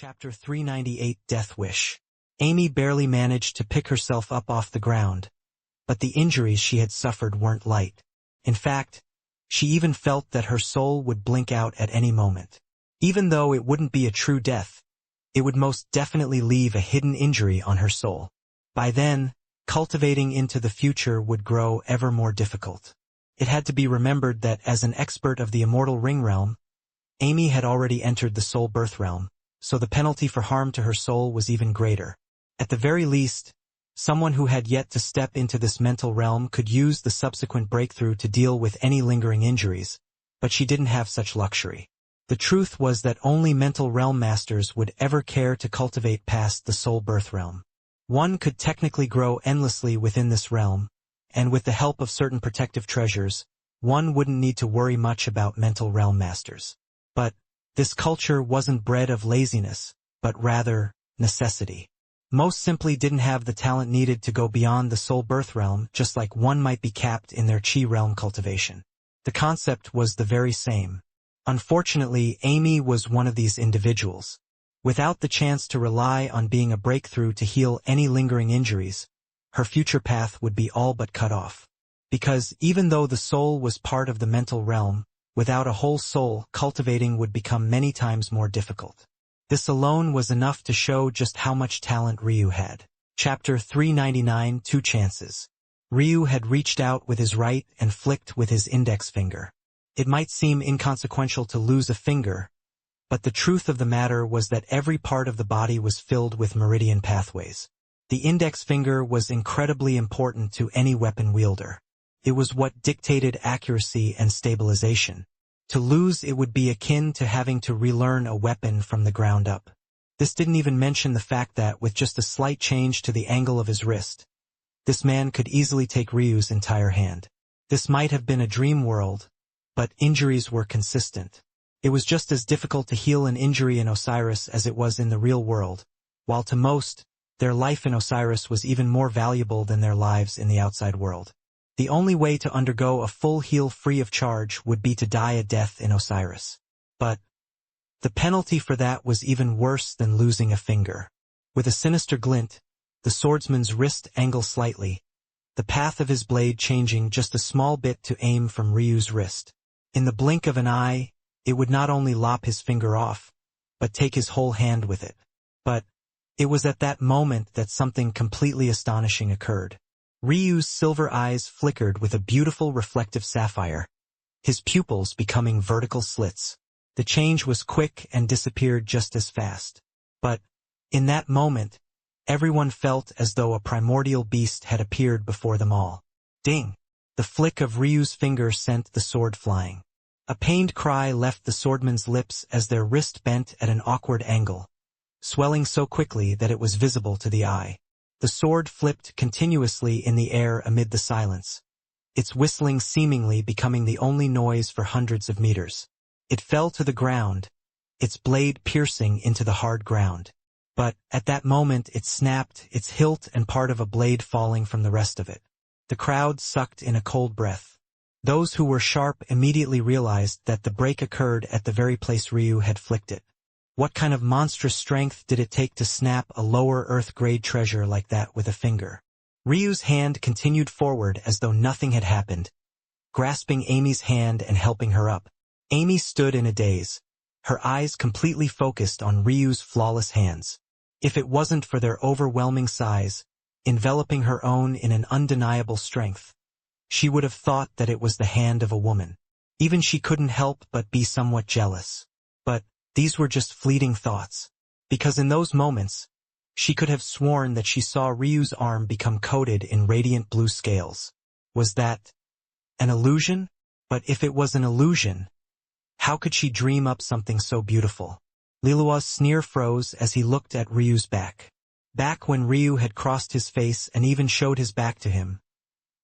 Chapter 398 Death Wish. Amy barely managed to pick herself up off the ground, but the injuries she had suffered weren't light. In fact, she even felt that her soul would blink out at any moment. Even though it wouldn't be a true death, it would most definitely leave a hidden injury on her soul. By then, cultivating into the future would grow ever more difficult. It had to be remembered that as an expert of the immortal ring realm, Amy had already entered the soul birth realm, so the penalty for harm to her soul was even greater. At the very least, someone who had yet to step into this mental realm could use the subsequent breakthrough to deal with any lingering injuries, but she didn't have such luxury. The truth was that only mental realm masters would ever care to cultivate past the soul birth realm. One could technically grow endlessly within this realm, and with the help of certain protective treasures, one wouldn't need to worry much about mental realm masters. But this culture wasn't bred of laziness, but rather necessity. Most simply didn't have the talent needed to go beyond the soul birth realm, just like one might be capped in their chi realm cultivation. The concept was the very same. Unfortunately, Amy was one of these individuals. Without the chance to rely on being a breakthrough to heal any lingering injuries, her future path would be all but cut off. Because even though the soul was part of the mental realm, without a whole soul, cultivating would become many times more difficult. This alone was enough to show just how much talent Ryu had. Chapter 399 Two Chances. Ryu had reached out with his right and flicked with his index finger. It might seem inconsequential to lose a finger, but the truth of the matter was that every part of the body was filled with meridian pathways. The index finger was incredibly important to any weapon wielder. It was what dictated accuracy and stabilization. To lose it would be akin to having to relearn a weapon from the ground up. This didn't even mention the fact that, with just a slight change to the angle of his wrist, this man could easily take Ryu's entire hand. This might have been a dream world, but injuries were consistent. It was just as difficult to heal an injury in Osiris as it was in the real world, while to most, their life in Osiris was even more valuable than their lives in the outside world. The only way to undergo a full heal free of charge would be to die a death in Osiris. But the penalty for that was even worse than losing a finger. With a sinister glint, the swordsman's wrist angled slightly, the path of his blade changing just a small bit to aim from Ryu's wrist. In the blink of an eye, it would not only lop his finger off, but take his whole hand with it. But it was at that moment that something completely astonishing occurred. Ryu's silver eyes flickered with a beautiful reflective sapphire, his pupils becoming vertical slits. The change was quick and disappeared just as fast. But in that moment, everyone felt as though a primordial beast had appeared before them all. Ding! The flick of Ryu's finger sent the sword flying. A pained cry left the swordman's lips as their wrist bent at an awkward angle, swelling so quickly that it was visible to the eye. The sword flipped continuously in the air amid the silence, its whistling seemingly becoming the only noise for hundreds of meters. It fell to the ground, its blade piercing into the hard ground. But at that moment it snapped, its hilt and part of a blade falling from the rest of it. The crowd sucked in a cold breath. Those who were sharp immediately realized that the break occurred at the very place Ryu had flicked it. What kind of monstrous strength did it take to snap a lower earth-grade treasure like that with a finger? Ryu's hand continued forward as though nothing had happened, grasping Amy's hand and helping her up. Amy stood in a daze, her eyes completely focused on Ryu's flawless hands. If it wasn't for their overwhelming size, enveloping her own in an undeniable strength, she would have thought that it was the hand of a woman. Even she couldn't help but be somewhat jealous. But these were just fleeting thoughts, because in those moments, she could have sworn that she saw Ryu's arm become coated in radiant blue scales. Was that an illusion? But if it was an illusion, how could she dream up something so beautiful? Lilua's sneer froze as he looked at Ryu's back. Back when Ryu had crossed his face and even showed his back to him,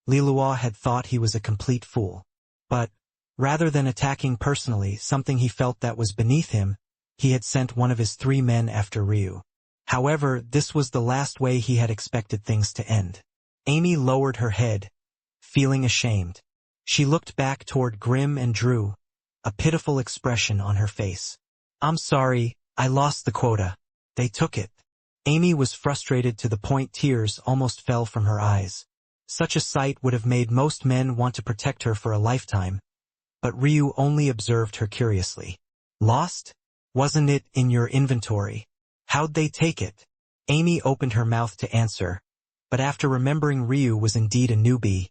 Lilua had thought he was a complete fool. But rather than attacking personally something he felt that was beneath him, he had sent one of his 3 men after Ryu. However, this was the last way he had expected things to end. Amy lowered her head, feeling ashamed. She looked back toward Grim and Drew, a pitiful expression on her face. "I'm sorry, I lost the quota," They took it. Amy was frustrated to the point tears almost fell from her eyes. Such a sight would have made most men want to protect her for a lifetime, but Ryu only observed her curiously. Lost? Wasn't it in your inventory? How'd they take it? Amy opened her mouth to answer, but after remembering Ryu was indeed a newbie,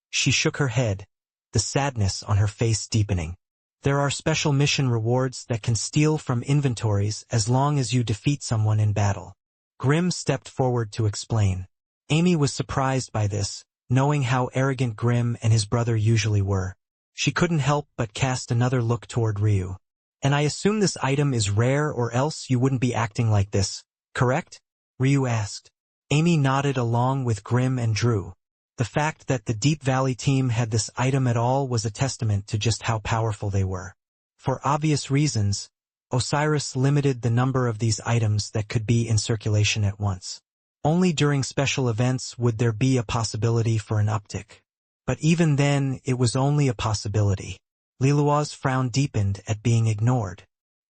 she shook her head, the sadness on her face deepening. There are special mission rewards that can steal from inventories as long as you defeat someone in battle. Grimm stepped forward to explain. Amy was surprised by this, knowing how arrogant Grimm and his brother usually were. She couldn't help but cast another look toward Ryu. And I assume this item is rare or else you wouldn't be acting like this, correct? Ryu asked. Amy nodded along with Grimm and Drew. The fact that the Deep Valley team had this item at all was a testament to just how powerful they were. For obvious reasons, Osiris limited the number of these items that could be in circulation at once. Only during special events would there be a possibility for an uptick. But even then, it was only a possibility. Lilua's frown deepened at being ignored.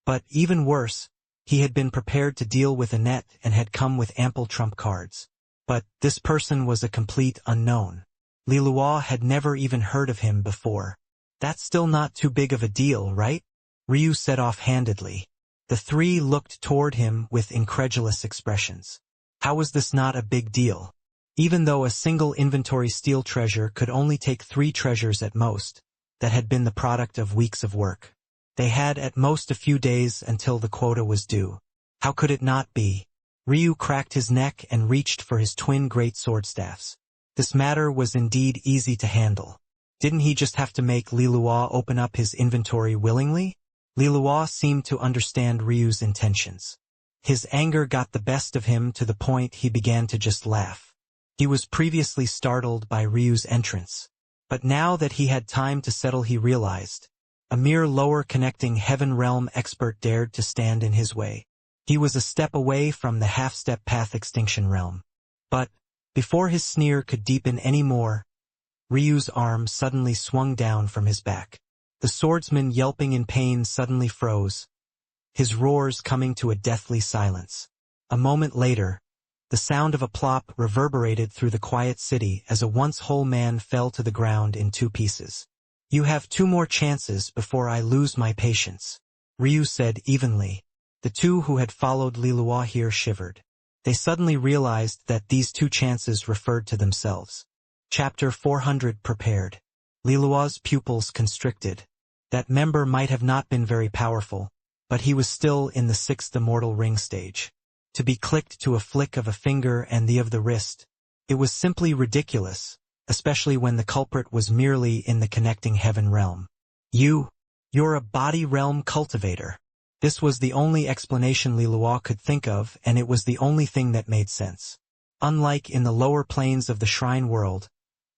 But even worse, he had been prepared to deal with Annette and had come with ample trump cards. But this person was a complete unknown. Lilua had never even heard of him before. That's still not too big of a deal, right? Ryu said offhandedly. The three looked toward him with incredulous expressions. How was this not a big deal? Even though a single inventory steal treasure could only take 3 treasures at most, that had been the product of weeks of work. They had at most a few days until the quota was due. How could it not be? Ryu cracked his neck and reached for his twin great sword staffs. This matter was indeed easy to handle. Didn't he just have to make Lilua open up his inventory willingly? Lilua seemed to understand Ryu's intentions. His anger got the best of him to the point he began to just laugh. He was previously startled by Ryu's entrance. But now that he had time to settle, he realized. A mere lower connecting heaven realm expert dared to stand in his way. He was a step away from the half-step path extinction realm. But, before his sneer could deepen any more, Ryu's arm suddenly swung down from his back. The swordsman, yelping in pain, suddenly froze, his roars coming to a deathly silence. A moment later, the sound of a plop reverberated through the quiet city as a once whole man fell to the ground in 2 pieces. You have 2 more chances before I lose my patience, Ryu said evenly. The 2 who had followed Lilua here shivered. They suddenly realized that these 2 chances referred to themselves. Chapter 400 Prepared. Lilua's pupils constricted. That member might have not been very powerful, but he was still in the 6th immortal ring stage. To be clicked to a flick of a finger and the of the wrist, it was simply ridiculous, especially when the culprit was merely in the connecting heaven realm. You're a body realm cultivator. This was the only explanation Lilua could think of, and it was the only thing that made sense. Unlike in the lower planes of the shrine world,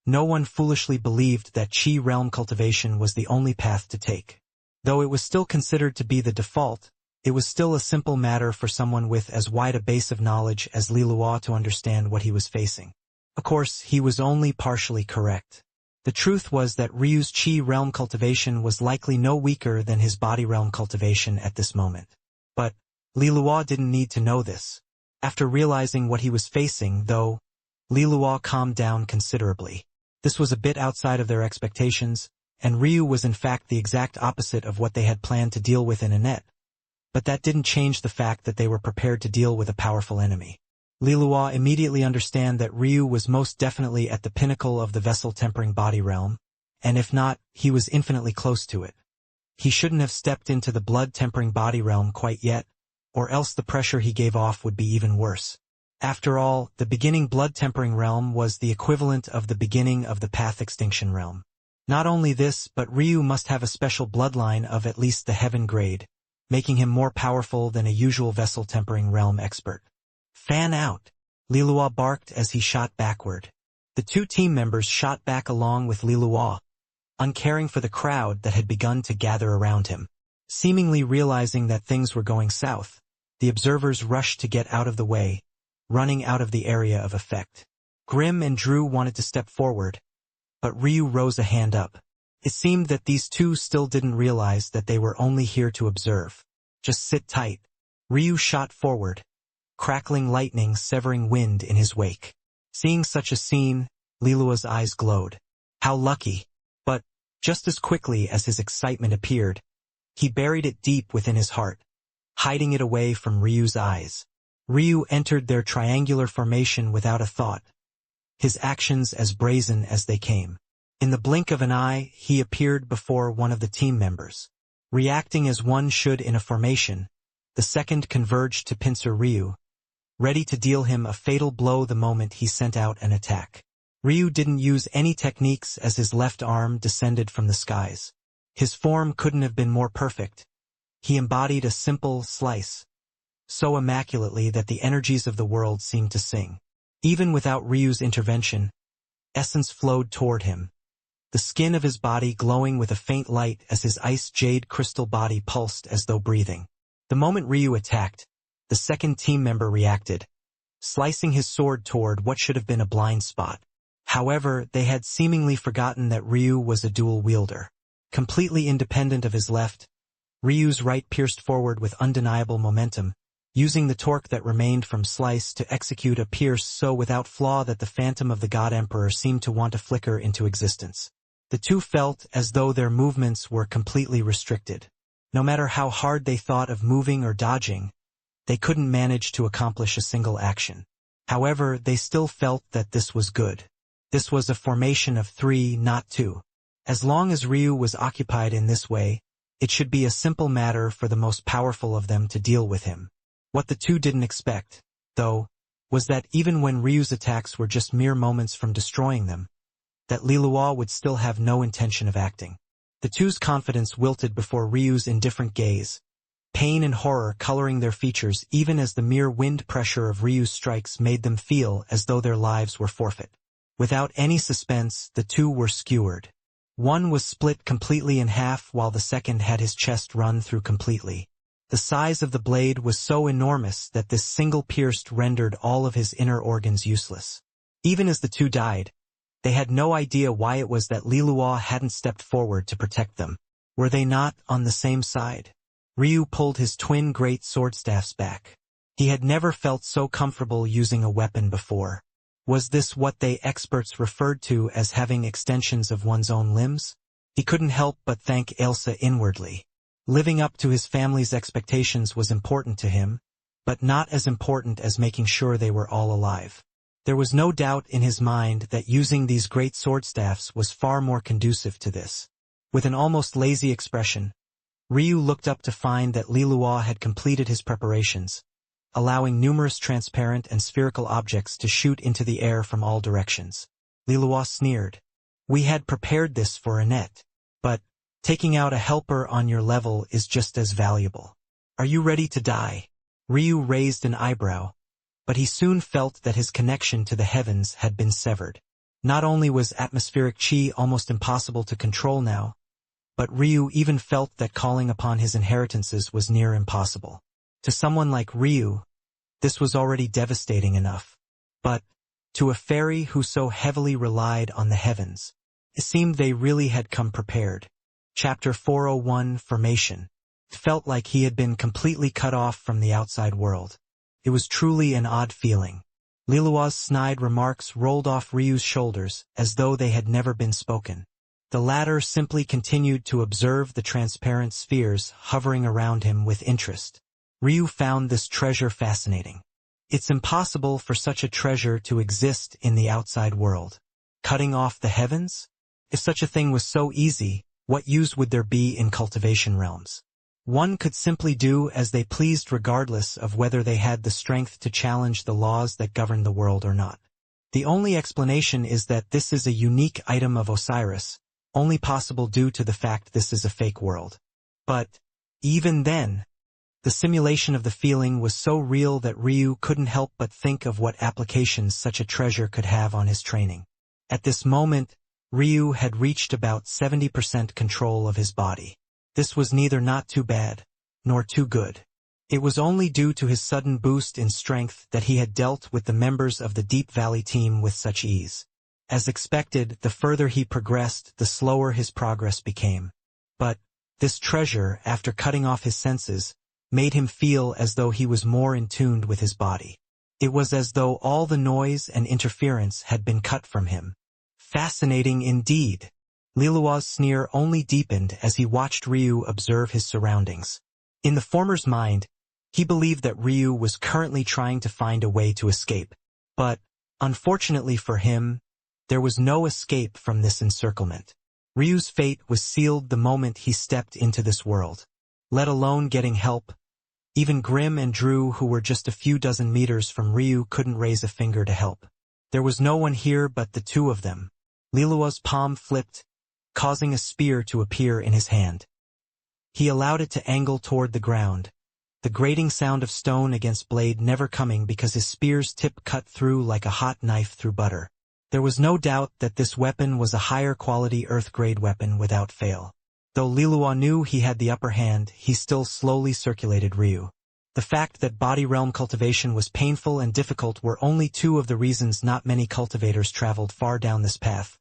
no one foolishly believed that chi realm cultivation was the only path to take. Though it was still considered to be the default, it was still a simple matter for someone with as wide a base of knowledge as Lilua to understand what he was facing. Of course, he was only partially correct. The truth was that Ryu's chi realm cultivation was likely no weaker than his body realm cultivation at this moment. But Lilua didn't need to know this. After realizing what he was facing, though, Lilua calmed down considerably. This was a bit outside of their expectations, and Ryu was in fact the exact opposite of what they had planned to deal with in Annette. But that didn't change the fact that they were prepared to deal with a powerful enemy. Lilua immediately understood that Ryu was most definitely at the pinnacle of the vessel-tempering body realm, and if not, he was infinitely close to it. He shouldn't have stepped into the blood-tempering body realm quite yet, or else the pressure he gave off would be even worse. After all, the beginning blood-tempering realm was the equivalent of the beginning of the path extinction realm. Not only this, but Ryu must have a special bloodline of at least the heaven grade, making him more powerful than a usual vessel-tempering realm expert. Fan out! Lilua barked as he shot backward. The 2 team members shot back along with Lilua, uncaring for the crowd that had begun to gather around him. Seemingly realizing that things were going south, the observers rushed to get out of the way, running out of the area of effect. Grimm and Drew wanted to step forward, but Ryu rose a hand up. It seemed that these 2 still didn't realize that they were only here to observe. Just sit tight. Ryu shot forward, crackling lightning severing wind in his wake. Seeing such a scene, Lilua's eyes glowed. How lucky! But, just as quickly as his excitement appeared, he buried it deep within his heart, hiding it away from Ryu's eyes. Ryu entered their triangular formation without a thought, his actions as brazen as they came. In the blink of an eye, he appeared before one of the team members. Reacting as one should in a formation, the second converged to pincer Ryu, ready to deal him a fatal blow the moment he sent out an attack. Ryu didn't use any techniques as his left arm descended from the skies. His form couldn't have been more perfect. He embodied a simple slice, so immaculately that the energies of the world seemed to sing. Even without Ryu's intervention, essence flowed toward him, the skin of his body glowing with a faint light as his ice jade crystal body pulsed as though breathing. The moment Ryu attacked, the second team member reacted, slicing his sword toward what should have been a blind spot. However, they had seemingly forgotten that Ryu was a dual wielder. Completely independent of his left, Ryu's right pierced forward with undeniable momentum, using the torque that remained from slice to execute a pierce so without flaw that the phantom of the God Emperor seemed to want to flicker into existence. The two felt as though their movements were completely restricted. No matter how hard they thought of moving or dodging, they couldn't manage to accomplish a single action. However, they still felt that this was good. This was a formation of 3, not 2. As long as Ryu was occupied in this way, it should be a simple matter for the most powerful of them to deal with him. What the two didn't expect, though, was that even when Ryu's attacks were just mere moments from destroying them, that Lilua would still have no intention of acting. The two's confidence wilted before Ryu's indifferent gaze, pain and horror coloring their features even as the mere wind pressure of Ryu's strikes made them feel as though their lives were forfeit. Without any suspense, the two were skewered. One was split completely in half while the second had his chest run through completely. The size of the blade was so enormous that this single pierce rendered all of his inner organs useless. Even as the two died, they had no idea why it was that Lilua hadn't stepped forward to protect them. Were they not on the same side? Ryu pulled his twin great swordstaffs back. He had never felt so comfortable using a weapon before. Was this what they experts referred to as having extensions of one's own limbs? He couldn't help but thank Ailsa inwardly. Living up to his family's expectations was important to him, but not as important as making sure they were all alive. There was no doubt in his mind that using these great swordstaffs was far more conducive to this. With an almost lazy expression, Ryu looked up to find that Lilua had completed his preparations, allowing numerous transparent and spherical objects to shoot into the air from all directions. Lilua sneered. "We had prepared this for Annette, but taking out a helper on your level is just as valuable. Are you ready to die?" Ryu raised an eyebrow, but he soon felt that his connection to the heavens had been severed. Not only was atmospheric chi almost impossible to control now, but Ryu even felt that calling upon his inheritances was near impossible. To someone like Ryu, this was already devastating enough. But, to a fairy who so heavily relied on the heavens, it seemed they really had come prepared. Chapter 401 Formation. It felt like he had been completely cut off from the outside world. It was truly an odd feeling. Lilua's snide remarks rolled off Ryu's shoulders as though they had never been spoken. The latter simply continued to observe the transparent spheres hovering around him with interest. Ryu found this treasure fascinating. It's impossible for such a treasure to exist in the outside world. Cutting off the heavens? If such a thing was so easy, what use would there be in cultivation realms? One could simply do as they pleased regardless of whether they had the strength to challenge the laws that govern the world or not. The only explanation is that this is a unique item of Osiris, only possible due to the fact this is a fake world. But, even then, the simulation of the feeling was so real that Ryu couldn't help but think of what applications such a treasure could have on his training. At this moment, Ryu had reached about 70% control of his body. This was neither not too bad, nor too good. It was only due to his sudden boost in strength that he had dealt with the members of the Deep Valley team with such ease. As expected, the further he progressed, the slower his progress became. But, this treasure, after cutting off his senses, made him feel as though he was more in tune with his body. It was as though all the noise and interference had been cut from him. Fascinating indeed. Lilua's sneer only deepened as he watched Ryu observe his surroundings. In the former's mind, he believed that Ryu was currently trying to find a way to escape. But, unfortunately for him, there was no escape from this encirclement. Ryu's fate was sealed the moment he stepped into this world. Let alone getting help. Even Grim and Drew, who were just a few dozen meters from Ryu, couldn't raise a finger to help. There was no one here but the two of them. Lilua's palm flipped, causing a spear to appear in his hand. He allowed it to angle toward the ground, the grating sound of stone against blade never coming because his spear's tip cut through like a hot knife through butter. There was no doubt that this weapon was a higher quality earth-grade weapon without fail. Though Lilua knew he had the upper hand, he still slowly circulated Ryu. The fact that body realm cultivation was painful and difficult were only two of the reasons not many cultivators traveled far down this path,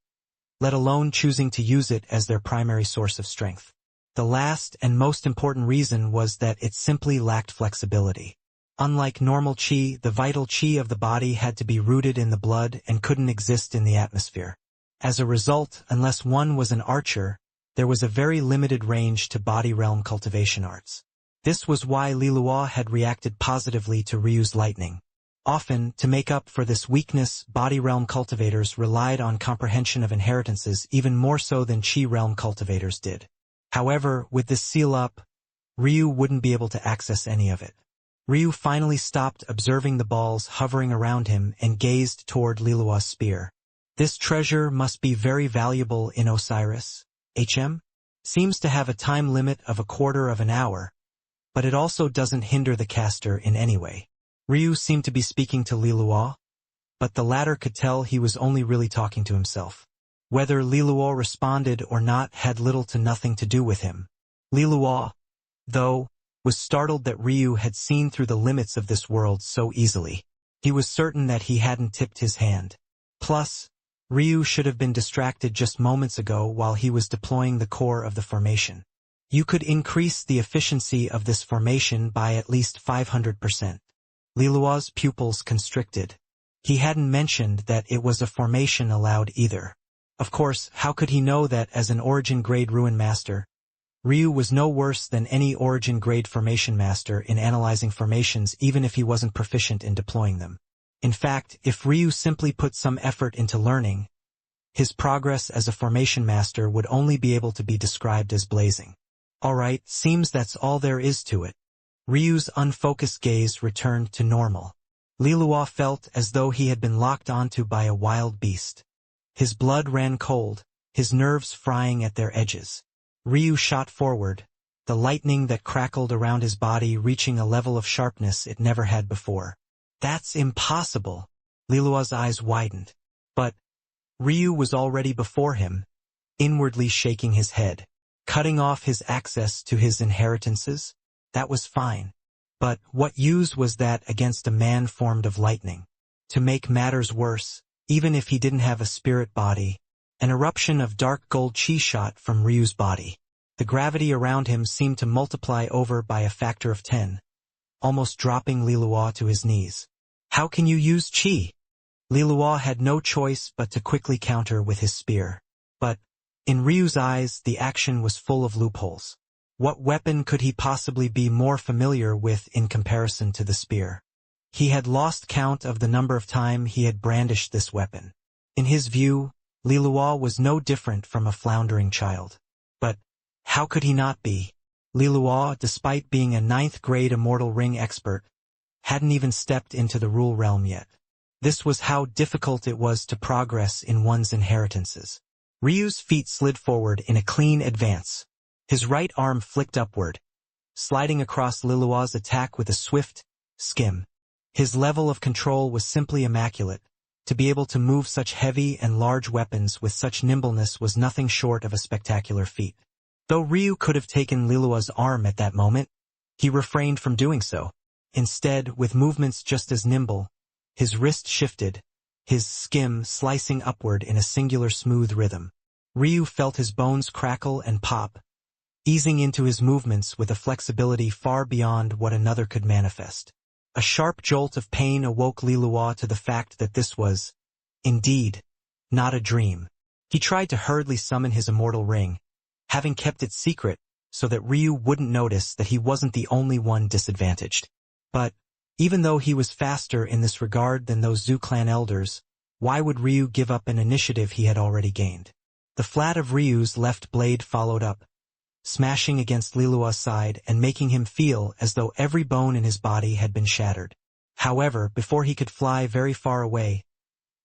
let alone choosing to use it as their primary source of strength. The last and most important reason was that it simply lacked flexibility. Unlike normal chi, the vital chi of the body had to be rooted in the blood and couldn't exist in the atmosphere. As a result, unless one was an archer, there was a very limited range to body realm cultivation arts. This was why Lilua had reacted positively to Ryu's lightning. Often, to make up for this weakness, body realm cultivators relied on comprehension of inheritances even more so than chi realm cultivators did. However, with this seal-up, Ryu wouldn't be able to access any of it. Ryu finally stopped observing the balls hovering around him and gazed toward Lilua's spear. This treasure must be very valuable in Osiris. HM? Seems to have a time limit of 1/4 of an hour, but it also doesn't hinder the caster in any way. Ryu seemed to be speaking to Lilua, but the latter could tell he was only really talking to himself. Whether Lilua responded or not had little to nothing to do with him. Lilua, though, was startled that Ryu had seen through the limits of this world so easily. He was certain that he hadn't tipped his hand. Plus, Ryu should have been distracted just moments ago while he was deploying the core of the formation. You could increase the efficiency of this formation by at least 500%. Lilua's pupils constricted. He hadn't mentioned that it was a formation allowed either. Of course, how could he know that as an origin-grade ruin master, Ryu was no worse than any origin-grade formation master in analyzing formations even if he wasn't proficient in deploying them. In fact, if Ryu simply put some effort into learning, his progress as a formation master would only be able to be described as blazing. Alright, seems that's all there is to it. Ryu's unfocused gaze returned to normal. Lilua felt as though he had been locked onto by a wild beast. His blood ran cold, his nerves frying at their edges. Ryu shot forward, the lightning that crackled around his body reaching a level of sharpness it never had before. That's impossible. Lilua's eyes widened. But Ryu was already before him, inwardly shaking his head. Cutting off his access to his inheritances? That was fine. But what use was that against a man formed of lightning? To make matters worse, even if he didn't have a spirit body, an eruption of dark gold chi shot from Ryu's body. The gravity around him seemed to multiply over by a factor of 10, almost dropping Lilua to his knees. How can you use chi? Lilua had no choice but to quickly counter with his spear. But, in Ryu's eyes, the action was full of loopholes. What weapon could he possibly be more familiar with in comparison to the spear? He had lost count of the number of times he had brandished this weapon. In his view, Lilua was no different from a floundering child. But how could he not be? Lilua, despite being a 9th-grade Immortal Ring expert, hadn't even stepped into the rule realm yet. This was how difficult it was to progress in one's inheritances. Ryu's feet slid forward in a clean advance. His right arm flicked upward, sliding across Lilua's attack with a swift skim. His level of control was simply immaculate. To be able to move such heavy and large weapons with such nimbleness was nothing short of a spectacular feat. Though Ryu could have taken Lilua's arm at that moment, he refrained from doing so. Instead, with movements just as nimble, his wrist shifted, his skim slicing upward in a singular smooth rhythm. Ryu felt his bones crackle and pop, easing into his movements with a flexibility far beyond what another could manifest. A sharp jolt of pain awoke Lilua to the fact that this was, indeed, not a dream. He tried to hurriedly summon his immortal ring, having kept it secret so that Ryu wouldn't notice that he wasn't the only one disadvantaged. But, even though he was faster in this regard than those Zhu clan elders, why would Ryu give up an initiative he had already gained? The flat of Ryu's left blade followed up, smashing against Lilua's side and making him feel as though every bone in his body had been shattered. However, before he could fly very far away,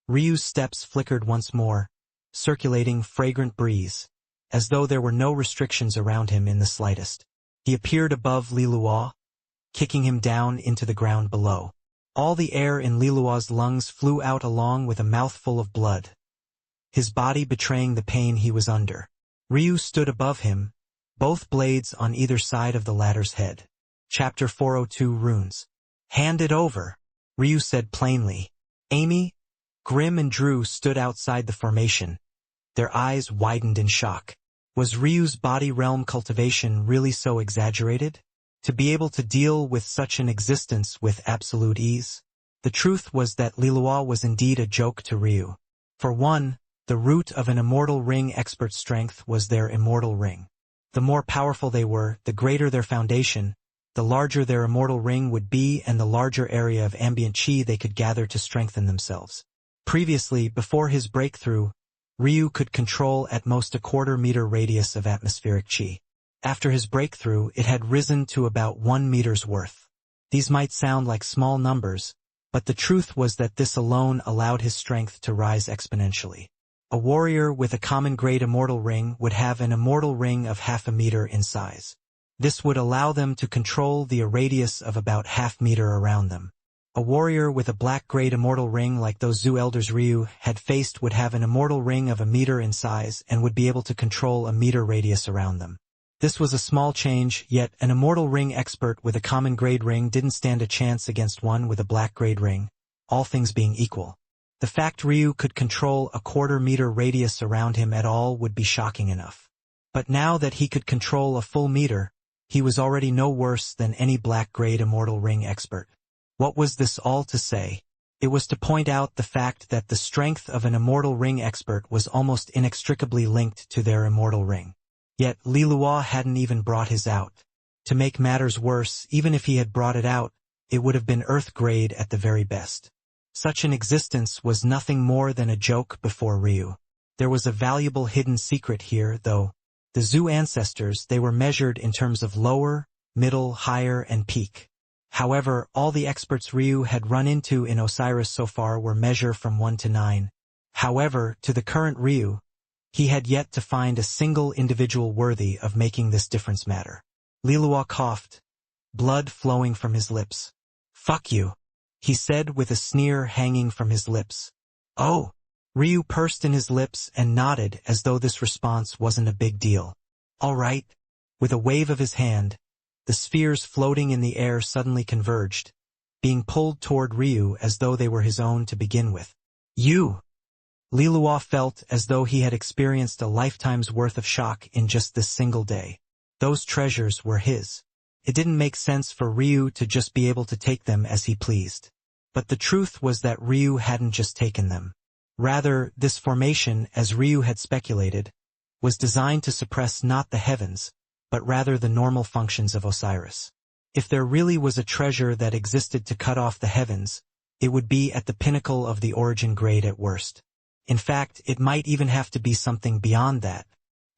Ryu's steps flickered once more, circulating fragrant breeze, as though there were no restrictions around him in the slightest. He appeared above Lilua, kicking him down into the ground below. All the air in Lilua's lungs flew out along with a mouthful of blood, his body betraying the pain he was under. Ryu stood above him, both blades on either side of the latter's head. Chapter 402 Runes. Hand it over, Ryu said plainly. Amy, Grim and Drew stood outside the formation, their eyes widened in shock. Was Ryu's body realm cultivation really so exaggerated? To be able to deal with such an existence with absolute ease? The truth was that Lilua was indeed a joke to Ryu. For one, the root of an immortal ring expert's strength was their immortal ring. The more powerful they were, the greater their foundation, the larger their immortal ring would be and the larger area of ambient chi they could gather to strengthen themselves. Previously, before his breakthrough, Ryu could control at most a quarter-meter radius of atmospheric chi. After his breakthrough, it had risen to about 1 meter's worth. These might sound like small numbers, but the truth was that this alone allowed his strength to rise exponentially. A warrior with a common-grade immortal ring would have an immortal ring of half a meter in size. This would allow them to control the radius of about half-meter around them. A warrior with a black-grade immortal ring like those Zhu elders Ryu had faced would have an immortal ring of a meter in size and would be able to control a meter radius around them. This was a small change, yet an immortal ring expert with a common-grade ring didn't stand a chance against one with a black-grade ring, all things being equal. The fact Ryu could control a quarter-meter radius around him at all would be shocking enough. But now that he could control a full meter, he was already no worse than any black-grade immortal ring expert. What was this all to say? It was to point out the fact that the strength of an immortal ring expert was almost inextricably linked to their immortal ring. Yet Lilua hadn't even brought his out. To make matters worse, even if he had brought it out, it would have been Earth grade at the very best. Such an existence was nothing more than a joke before Ryu. There was a valuable hidden secret here, though. The Zhu ancestors, they were measured in terms of lower, middle, higher, and peak. However, all the experts Ryu had run into in Osiris so far were measure from 1 to 9. However, to the current Ryu, he had yet to find a single individual worthy of making this difference matter. Lilua coughed, blood flowing from his lips. "Fuck you," he said with a sneer hanging from his lips. "Oh." Ryu pursed in his lips and nodded as though this response wasn't a big deal. "All right." With a wave of his hand, the spheres floating in the air suddenly converged, being pulled toward Ryu as though they were his own to begin with. "You!" Lilua felt as though he had experienced a lifetime's worth of shock in just this single day. Those treasures were his. It didn't make sense for Ryu to just be able to take them as he pleased. But the truth was that Ryu hadn't just taken them. Rather, this formation, as Ryu had speculated, was designed to suppress not the heavens, but rather the normal functions of Osiris. If there really was a treasure that existed to cut off the heavens, it would be at the pinnacle of the origin grade at worst. In fact, it might even have to be something beyond that.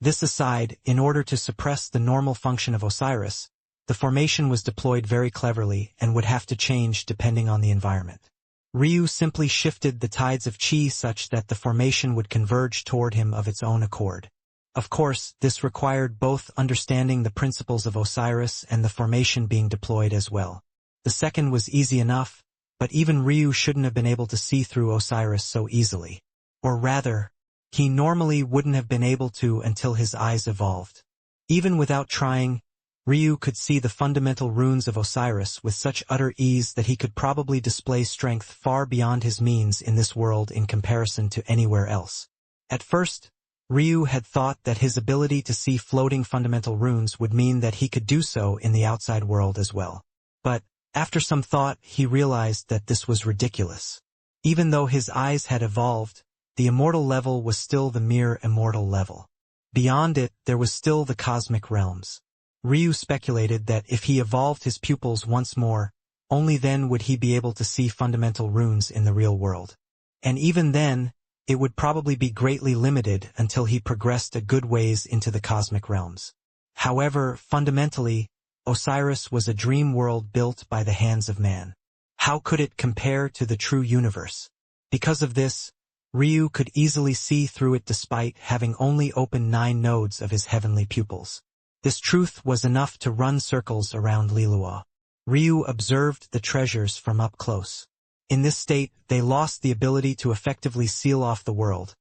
This aside, in order to suppress the normal function of Osiris, the formation was deployed very cleverly and would have to change depending on the environment. Ryu simply shifted the tides of chi such that the formation would converge toward him of its own accord. Of course, this required both understanding the principles of Osiris and the formation being deployed as well. The second was easy enough, but even Ryu shouldn't have been able to see through Osiris so easily. Or rather, he normally wouldn't have been able to until his eyes evolved. Even without trying, Ryu could see the fundamental runes of Osiris with such utter ease that he could probably display strength far beyond his means in this world in comparison to anywhere else. At first, Ryu had thought that his ability to see floating fundamental runes would mean that he could do so in the outside world as well. But, after some thought, he realized that this was ridiculous. Even though his eyes had evolved, the immortal level was still the mere immortal level. Beyond it, there was still the cosmic realms. Ryu speculated that if he evolved his pupils once more, only then would he be able to see fundamental runes in the real world. And even then, it would probably be greatly limited until he progressed a good ways into the cosmic realms. However, fundamentally, Osiris was a dream world built by the hands of man. How could it compare to the true universe? Because of this, Ryu could easily see through it despite having only opened 9 nodes of his heavenly pupils. This truth was enough to run circles around Lilua. Ryu observed the treasures from up close. In this state, they lost the ability to effectively seal off the world,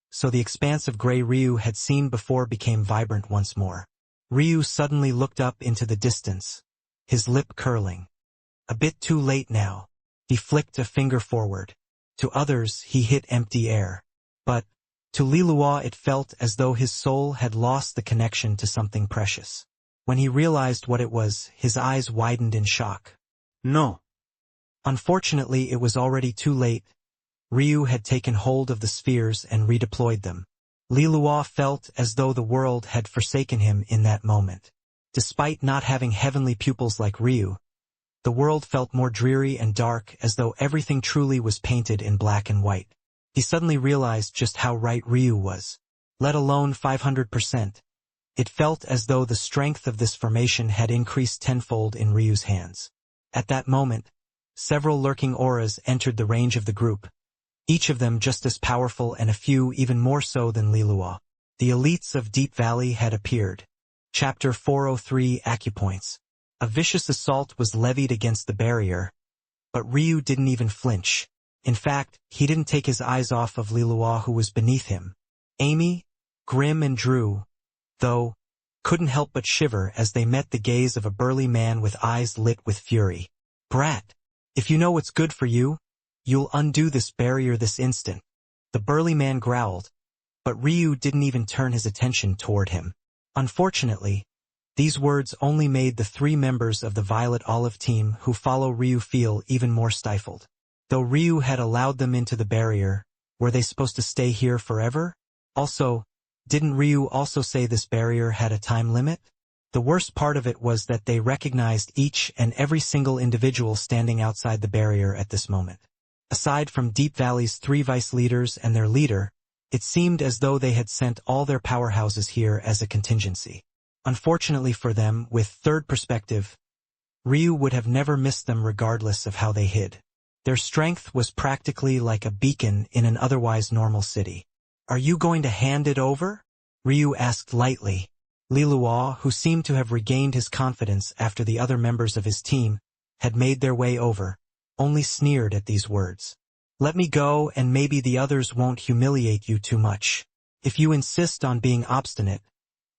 so the expanse of gray Ryu had seen before became vibrant once more. Ryu suddenly looked up into the distance, his lip curling. A bit too late now. He flicked a finger forward. To others, he hit empty air. But, to Lilua it felt as though his soul had lost the connection to something precious. When he realized what it was, his eyes widened in shock. No. Unfortunately, it was already too late. Ryu had taken hold of the spheres and redeployed them. Lilua felt as though the world had forsaken him in that moment. Despite not having heavenly pupils like Ryu, the world felt more dreary and dark, as though everything truly was painted in black and white. He suddenly realized just how right Ryu was. Let alone 500%. It felt as though the strength of this formation had increased tenfold in Ryu's hands. At that moment, several lurking auras entered the range of the group, each of them just as powerful and a few even more so than Lilua. The elites of Deep Valley had appeared. Chapter 403 Acupoints. A vicious assault was levied against the barrier, but Ryu didn't even flinch. In fact, he didn't take his eyes off of Lilua, who was beneath him. Amy, Grim and Drew, though, couldn't help but shiver as they met the gaze of a burly man with eyes lit with fury. Brat, if you know what's good for you, you'll undo this barrier this instant. The burly man growled, but Ryu didn't even turn his attention toward him. Unfortunately, these words only made the 3 members of the Violet Olive team who follow Ryu feel even more stifled. Though Ryu had allowed them into the barrier, were they supposed to stay here forever? Also, didn't Ryu also say this barrier had a time limit? The worst part of it was that they recognized each and every single individual standing outside the barrier at this moment. Aside from Deep Valley's 3 vice leaders and their leader, it seemed as though they had sent all their powerhouses here as a contingency. Unfortunately for them, with third perspective, Ryu would have never missed them regardless of how they hid. Their strength was practically like a beacon in an otherwise normal city. Are you going to hand it over? Ryu asked lightly. Lilua, who seemed to have regained his confidence after the other members of his team had made their way over, only sneered at these words. Let me go and maybe the others won't humiliate you too much. If you insist on being obstinate,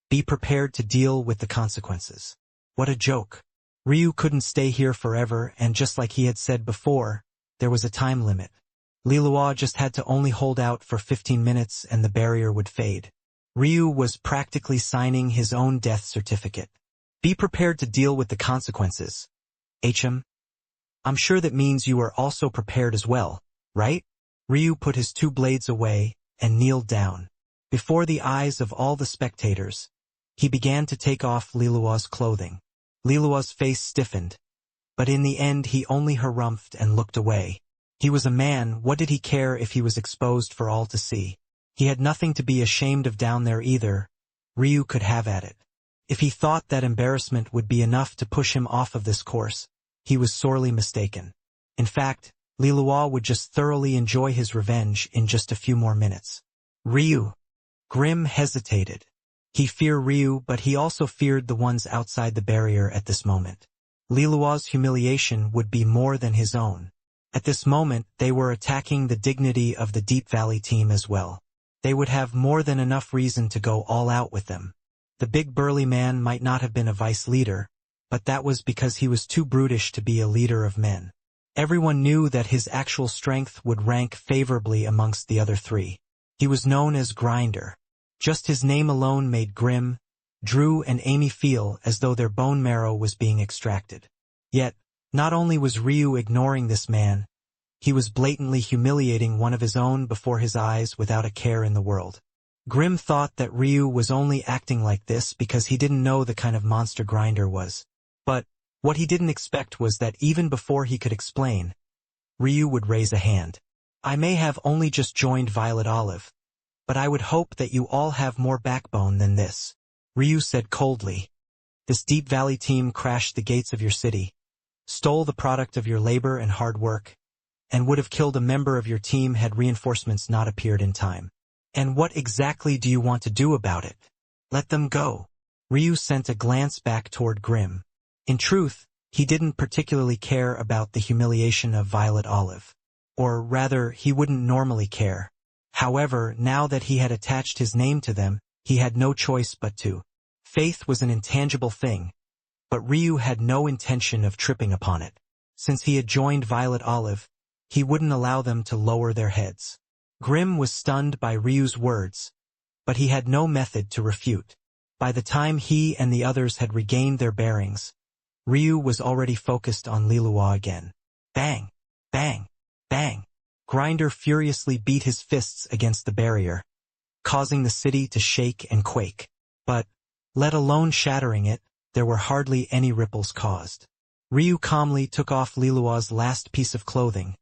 be prepared to deal with the consequences. What a joke. Ryu couldn't stay here forever, and just like he had said before, there was a time limit. Lilua just had to only hold out for 15 minutes and the barrier would fade. Ryu was practically signing his own death certificate. Be prepared to deal with the consequences. I'm sure that means you are also prepared as well, right? Ryu put his 2 blades away and kneeled down. Before the eyes of all the spectators, he began to take off Lilua's clothing. Lilua's face stiffened, but in the end he only harumphed and looked away. He was a man, what did he care if he was exposed for all to see? He had nothing to be ashamed of down there either. Ryu could have at it. If he thought that embarrassment would be enough to push him off of this course, he was sorely mistaken. In fact, Lilua would just thoroughly enjoy his revenge in just a few more minutes. Ryu. Grim hesitated. He feared Ryu, but he also feared the ones outside the barrier at this moment. Lilua's humiliation would be more than his own. At this moment, they were attacking the dignity of the Deep Valley team as well. They would have more than enough reason to go all out with them. The big burly man might not have been a vice leader, but that was because he was too brutish to be a leader of men. Everyone knew that his actual strength would rank favorably amongst the other 3. He was known as Grinder. Just his name alone made Grim, Drew, and Amy feel as though their bone marrow was being extracted. Yet, not only was Ryu ignoring this man, he was blatantly humiliating one of his own before his eyes without a care in the world. Grim thought that Ryu was only acting like this because he didn't know the kind of monster Grinder was. But what he didn't expect was that even before he could explain, Ryu would raise a hand. I may have only just joined Violet Olive, but I would hope that you all have more backbone than this, Ryu said coldly. This Deep Valley team crashed the gates of your city, stole the product of your labor and hard work, and would have killed a member of your team had reinforcements not appeared in time. And what exactly do you want to do about it? Let them go. Ryu sent a glance back toward Grim. In truth, he didn't particularly care about the humiliation of Violet Olive. Or rather, he wouldn't normally care. However, now that he had attached his name to them, he had no choice but to. Faith was an intangible thing, but Ryu had no intention of tripping upon it. Since he had joined Violet Olive, he wouldn't allow them to lower their heads. Grim was stunned by Ryu's words, but he had no method to refute. By the time he and the others had regained their bearings, Ryu was already focused on Lilua again. Bang! Bang! Bang! Grinder furiously beat his fists against the barrier, causing the city to shake and quake. But, let alone shattering it, there were hardly any ripples caused. Ryu calmly took off Lilua's last piece of clothing,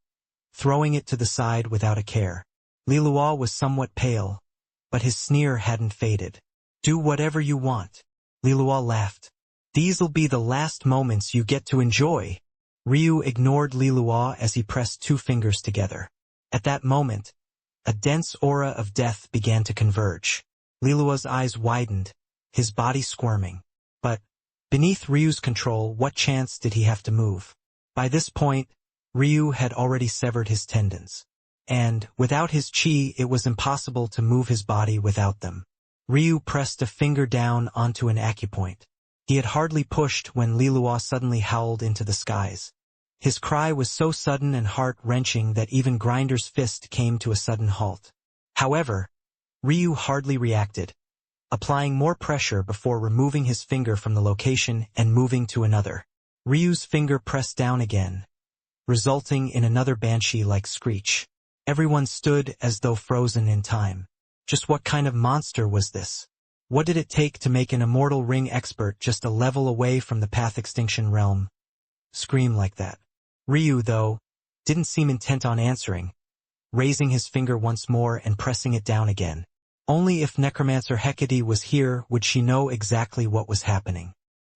throwing it to the side without a care. Lilua was somewhat pale, but his sneer hadn't faded. Do whatever you want. Lilua laughed. These'll be the last moments you get to enjoy. Ryu ignored Lilua as he pressed two fingers together. At that moment, a dense aura of death began to converge. Lilua's eyes widened, his body squirming. But, beneath Ryu's control, what chance did he have to move? By this point, Ryu had already severed his tendons. And, without his chi, it was impossible to move his body without them. Ryu pressed a finger down onto an acupoint. He had hardly pushed when Lilua suddenly howled into the skies. His cry was so sudden and heart-wrenching that even Grinder's fist came to a sudden halt. However, Ryu hardly reacted, applying more pressure before removing his finger from the location and moving to another. Ryu's finger pressed down again, resulting in another banshee-like screech. Everyone stood as though frozen in time. Just what kind of monster was this? What did it take to make an immortal ring expert just a level away from the path extinction realm scream like that? Ryu, though, didn't seem intent on answering, raising his finger once more and pressing it down again. Only if Necromancer Hecate was here would she know exactly what was happening.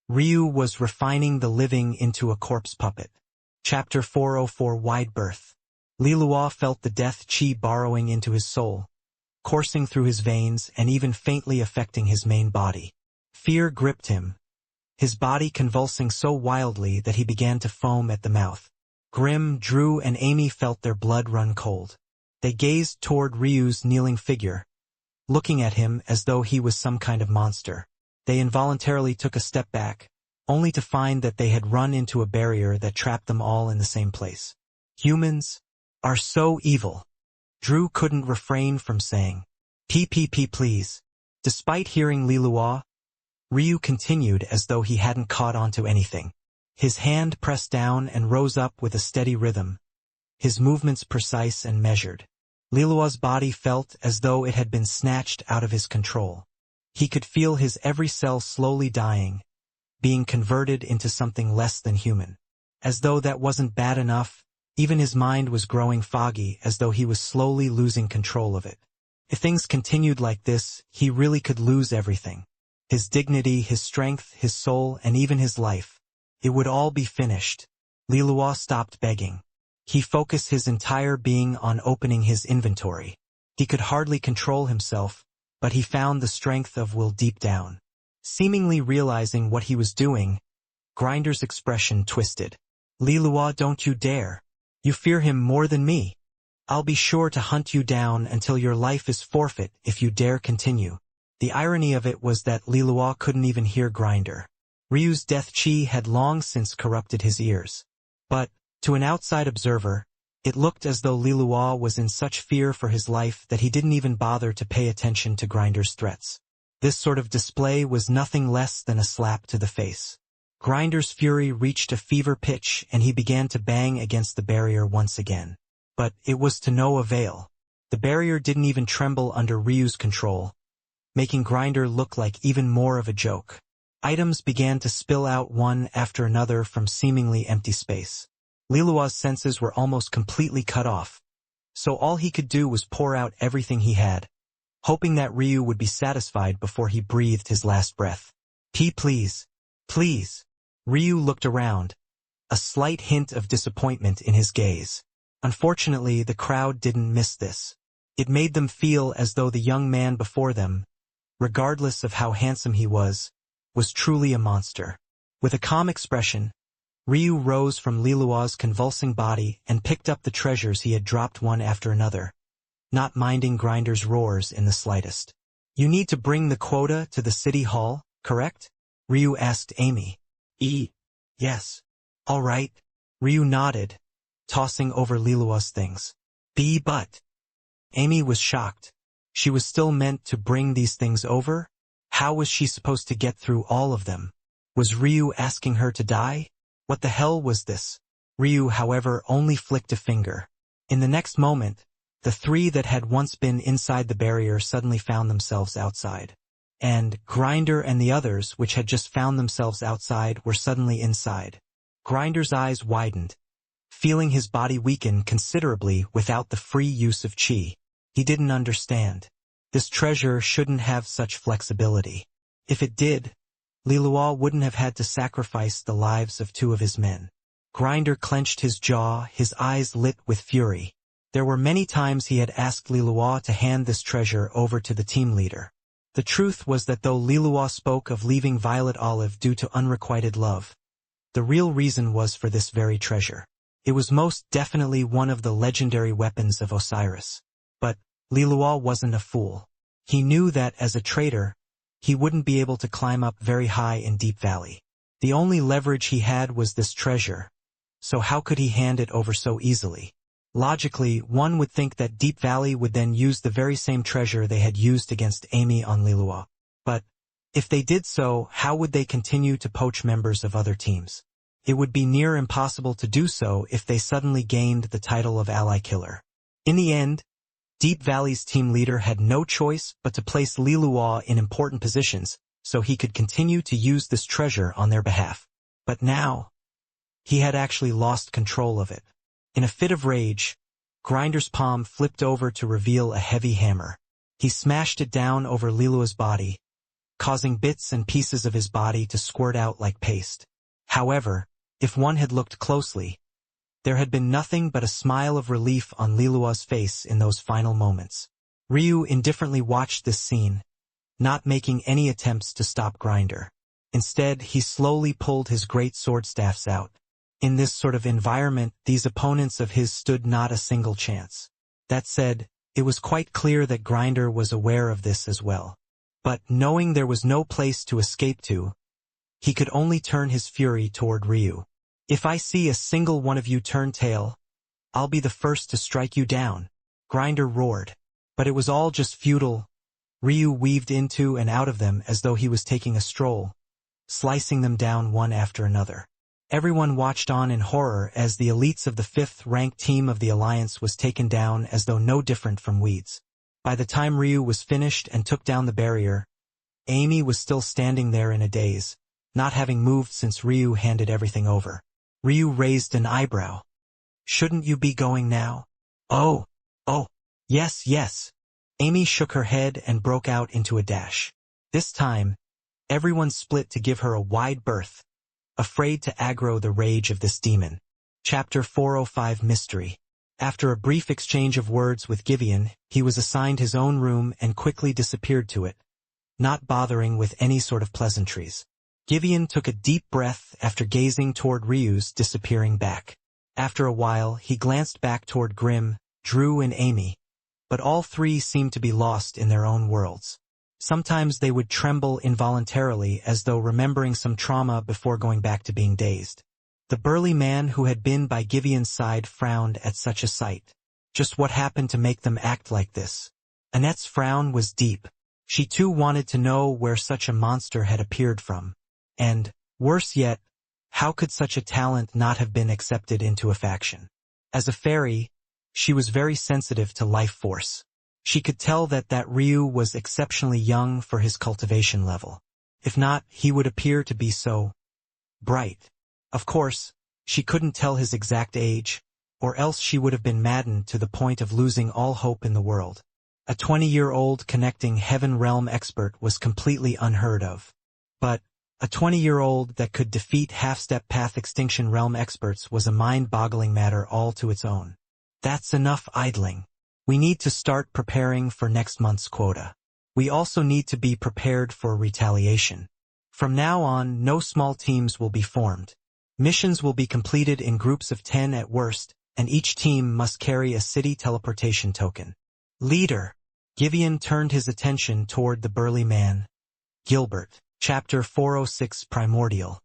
Ryu was refining the living into a corpse puppet. Chapter 404 Wide Berth. Lilua felt the death chi burrowing into his soul, coursing through his veins and even faintly affecting his main body. Fear gripped him, his body convulsing so wildly that he began to foam at the mouth. Grim, Drew, and Amy felt their blood run cold. They gazed toward Ryu's kneeling figure, looking at him as though he was some kind of monster. They involuntarily took a step back, only to find that they had run into a barrier that trapped them all in the same place. Humans are so evil. Drew couldn't refrain from saying, "PPP please." Despite hearing Lilua, Ryu continued as though he hadn't caught on to anything. His hand pressed down and rose up with a steady rhythm, his movements precise and measured. Lilua's body felt as though it had been snatched out of his control. He could feel his every cell slowly dying, being converted into something less than human. As though that wasn't bad enough, even his mind was growing foggy as though he was slowly losing control of it. If things continued like this, he really could lose everything. His dignity, his strength, his soul, and even his life. It would all be finished. Lilua stopped begging. He focused his entire being on opening his inventory. He could hardly control himself, but he found the strength of will deep down. Seemingly realizing what he was doing, Grinder's expression twisted. "Lilua, don't you dare. You fear him more than me. I'll be sure to hunt you down until your life is forfeit if you dare continue." The irony of it was that Lilua couldn't even hear Grinder. Ryu's death chi had long since corrupted his ears. But, to an outside observer, It looked as though Lilua was in such fear for his life that he didn't even bother to pay attention to Grinder's threats. This sort of display was nothing less than a slap to the face. Grinder's fury reached a fever pitch and he began to bang against the barrier once again. But it was to no avail. The barrier didn't even tremble under Ryu's control, making Grinder look like even more of a joke. Items began to spill out one after another from seemingly empty space. Lilua's senses were almost completely cut off, so all he could do was pour out everything he had, hoping that Ryu would be satisfied before he breathed his last breath. Please. Please. Ryu looked around, a slight hint of disappointment in his gaze. Unfortunately, the crowd didn't miss this. It made them feel as though the young man before them, regardless of how handsome he was truly a monster. With a calm expression, Ryu rose from Lilua's convulsing body and picked up the treasures he had dropped one after another, not minding Grinder's roars in the slightest. You need to bring the quota to the city hall, correct? Ryu asked Amy. Yes. All right. Ryu nodded, tossing over Lilua's things. But. Amy was shocked. She was still meant to bring these things over? How was she supposed to get through all of them? Was Ryu asking her to die? What the hell was this? Ryu, however, only flicked a finger. In the next moment, the three that had once been inside the barrier suddenly found themselves outside. And Grinder and the others, which had just found themselves outside, were suddenly inside. Grinder's eyes widened, feeling his body weaken considerably without the free use of chi. He didn't understand. This treasure shouldn't have such flexibility. If it did, Lilua wouldn't have had to sacrifice the lives of two of his men. Grinder clenched his jaw, his eyes lit with fury. There were many times he had asked Lilua to hand this treasure over to the team leader. The truth was that though Lilua spoke of leaving Violet Olive due to unrequited love, the real reason was for this very treasure. It was most definitely one of the legendary weapons of Osiris. But Lilua wasn't a fool. He knew that as a traitor, he wouldn't be able to climb up very high in Deep Valley. The only leverage he had was this treasure, so how could he hand it over so easily? Logically, one would think that Deep Valley would then use the very same treasure they had used against Amy on Lilua. But if they did so, how would they continue to poach members of other teams? It would be near impossible to do so if they suddenly gained the title of ally killer. In the end, Deep Valley's team leader had no choice but to place Lilua in important positions so he could continue to use this treasure on their behalf. But now, he had actually lost control of it. In a fit of rage, Grinder's palm flipped over to reveal a heavy hammer. He smashed it down over Lilua's body, causing bits and pieces of his body to squirt out like paste. However, if one had looked closely, there had been nothing but a smile of relief on Lilua's face in those final moments. Ryu indifferently watched this scene, not making any attempts to stop Grinder. Instead, he slowly pulled his great sword staffs out. In this sort of environment, these opponents of his stood not a single chance. That said, it was quite clear that Grinder was aware of this as well. But knowing there was no place to escape to, he could only turn his fury toward Ryu. If I see a single one of you turn tail, I'll be the first to strike you down, Grinder roared. But it was all just futile. Ryu weaved into and out of them as though he was taking a stroll, slicing them down one after another. Everyone watched on in horror as the elites of the 5th-ranked team of the Alliance was taken down as though no different from weeds. By the time Ryu was finished and took down the barrier, Amy was still standing there in a daze, not having moved since Ryu handed everything over. Ryu raised an eyebrow. Shouldn't you be going now? Oh, yes. Amy shook her head and broke out into a dash. This time, everyone split to give her a wide berth, afraid to aggro the rage of this demon. Chapter 405 Mystery. After a brief exchange of words with Givian, he was assigned his own room and quickly disappeared to it, not bothering with any sort of pleasantries. Givian took a deep breath after gazing toward Ryu's disappearing back. After a while, he glanced back toward Grimm, Drew and Amy, but all three seemed to be lost in their own worlds. Sometimes they would tremble involuntarily as though remembering some trauma before going back to being dazed. The burly man who had been by Givian's side frowned at such a sight. Just what happened to make them act like this? Annette's frown was deep. She too wanted to know where such a monster had appeared from. And, worse yet, how could such a talent not have been accepted into a faction? As a fairy, she was very sensitive to life force. She could tell that Ryu was exceptionally young for his cultivation level. If not, he would appear to be so bright. Of course, she couldn't tell his exact age, or else she would have been maddened to the point of losing all hope in the world. A 20-year-old connecting heaven realm expert was completely unheard of. But a 20-year-old that could defeat half-step path extinction realm experts was a mind-boggling matter all to its own. That's enough idling. We need to start preparing for next month's quota. We also need to be prepared for retaliation. From now on, no small teams will be formed. Missions will be completed in groups of 10 at worst, and each team must carry a city teleportation token. Leader. Givian turned his attention toward the burly man. Gilbert. Chapter 406 Primordial.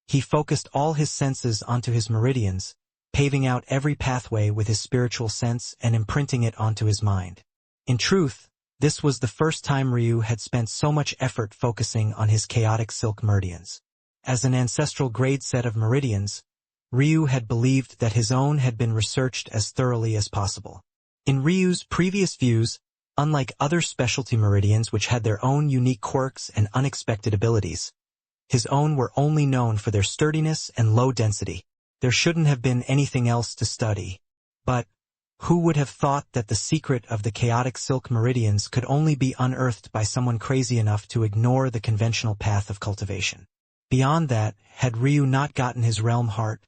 He focused all his senses onto his meridians, paving out every pathway with his spiritual sense and imprinting it onto his mind. In truth, this was the first time Ryu had spent so much effort focusing on his chaotic silk meridians. As an ancestral grade set of meridians, Ryu had believed that his own had been researched as thoroughly as possible. In Ryu's previous views, unlike other specialty meridians which had their own unique quirks and unexpected abilities, his own were only known for their sturdiness and low density. There shouldn't have been anything else to study. But who would have thought that the secret of the chaotic silk meridians could only be unearthed by someone crazy enough to ignore the conventional path of cultivation? Beyond that, had Ryu not gotten his realm heart,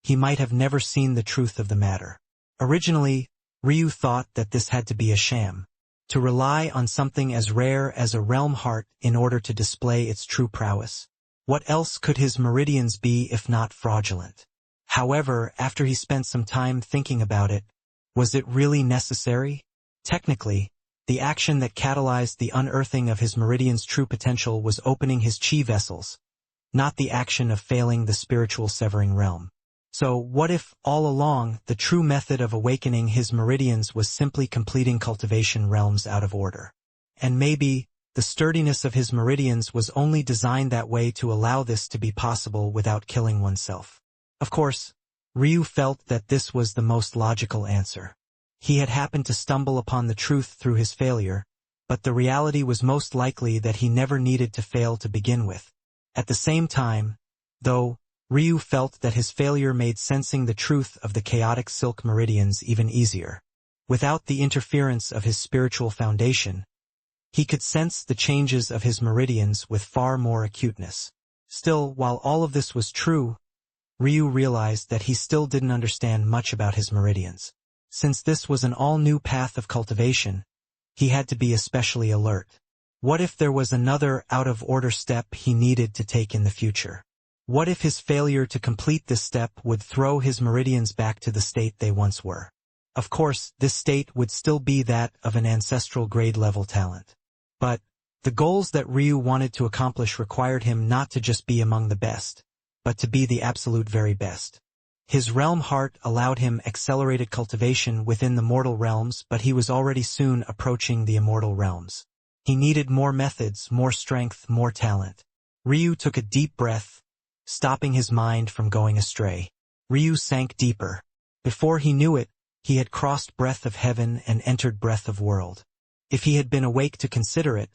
he might have never seen the truth of the matter. Originally, Ryu thought that this had to be a sham. To rely on something as rare as a realm heart in order to display its true prowess. What else could his meridians be if not fraudulent? However, after he spent some time thinking about it, was it really necessary? Technically, the action that catalyzed the unearthing of his meridian's true potential was opening his chi vessels, not the action of failing the spiritual severing realm. So what if, all along, the true method of awakening his meridians was simply completing cultivation realms out of order? And maybe, the sturdiness of his meridians was only designed that way to allow this to be possible without killing oneself. Of course, Ryu felt that this was the most logical answer. He had happened to stumble upon the truth through his failure, but the reality was most likely that he never needed to fail to begin with. At the same time, though, Ryu felt that his failure made sensing the truth of the chaotic silk meridians even easier. Without the interference of his spiritual foundation, he could sense the changes of his meridians with far more acuteness. Still, while all of this was true, Ryu realized that he still didn't understand much about his meridians. Since this was an all-new path of cultivation, he had to be especially alert. What if there was another out-of-order step he needed to take in the future? What if his failure to complete this step would throw his meridians back to the state they once were? Of course, this state would still be that of an ancestral grade-level talent. But the goals that Ryu wanted to accomplish required him not to just be among the best, but to be the absolute very best. His realm heart allowed him accelerated cultivation within the mortal realms, but he was already soon approaching the immortal realms. He needed more methods, more strength, more talent. Ryu took a deep breath, stopping his mind from going astray. Ryu sank deeper. Before he knew it, he had crossed breath of heaven and entered breath of world. If he had been awake to consider it,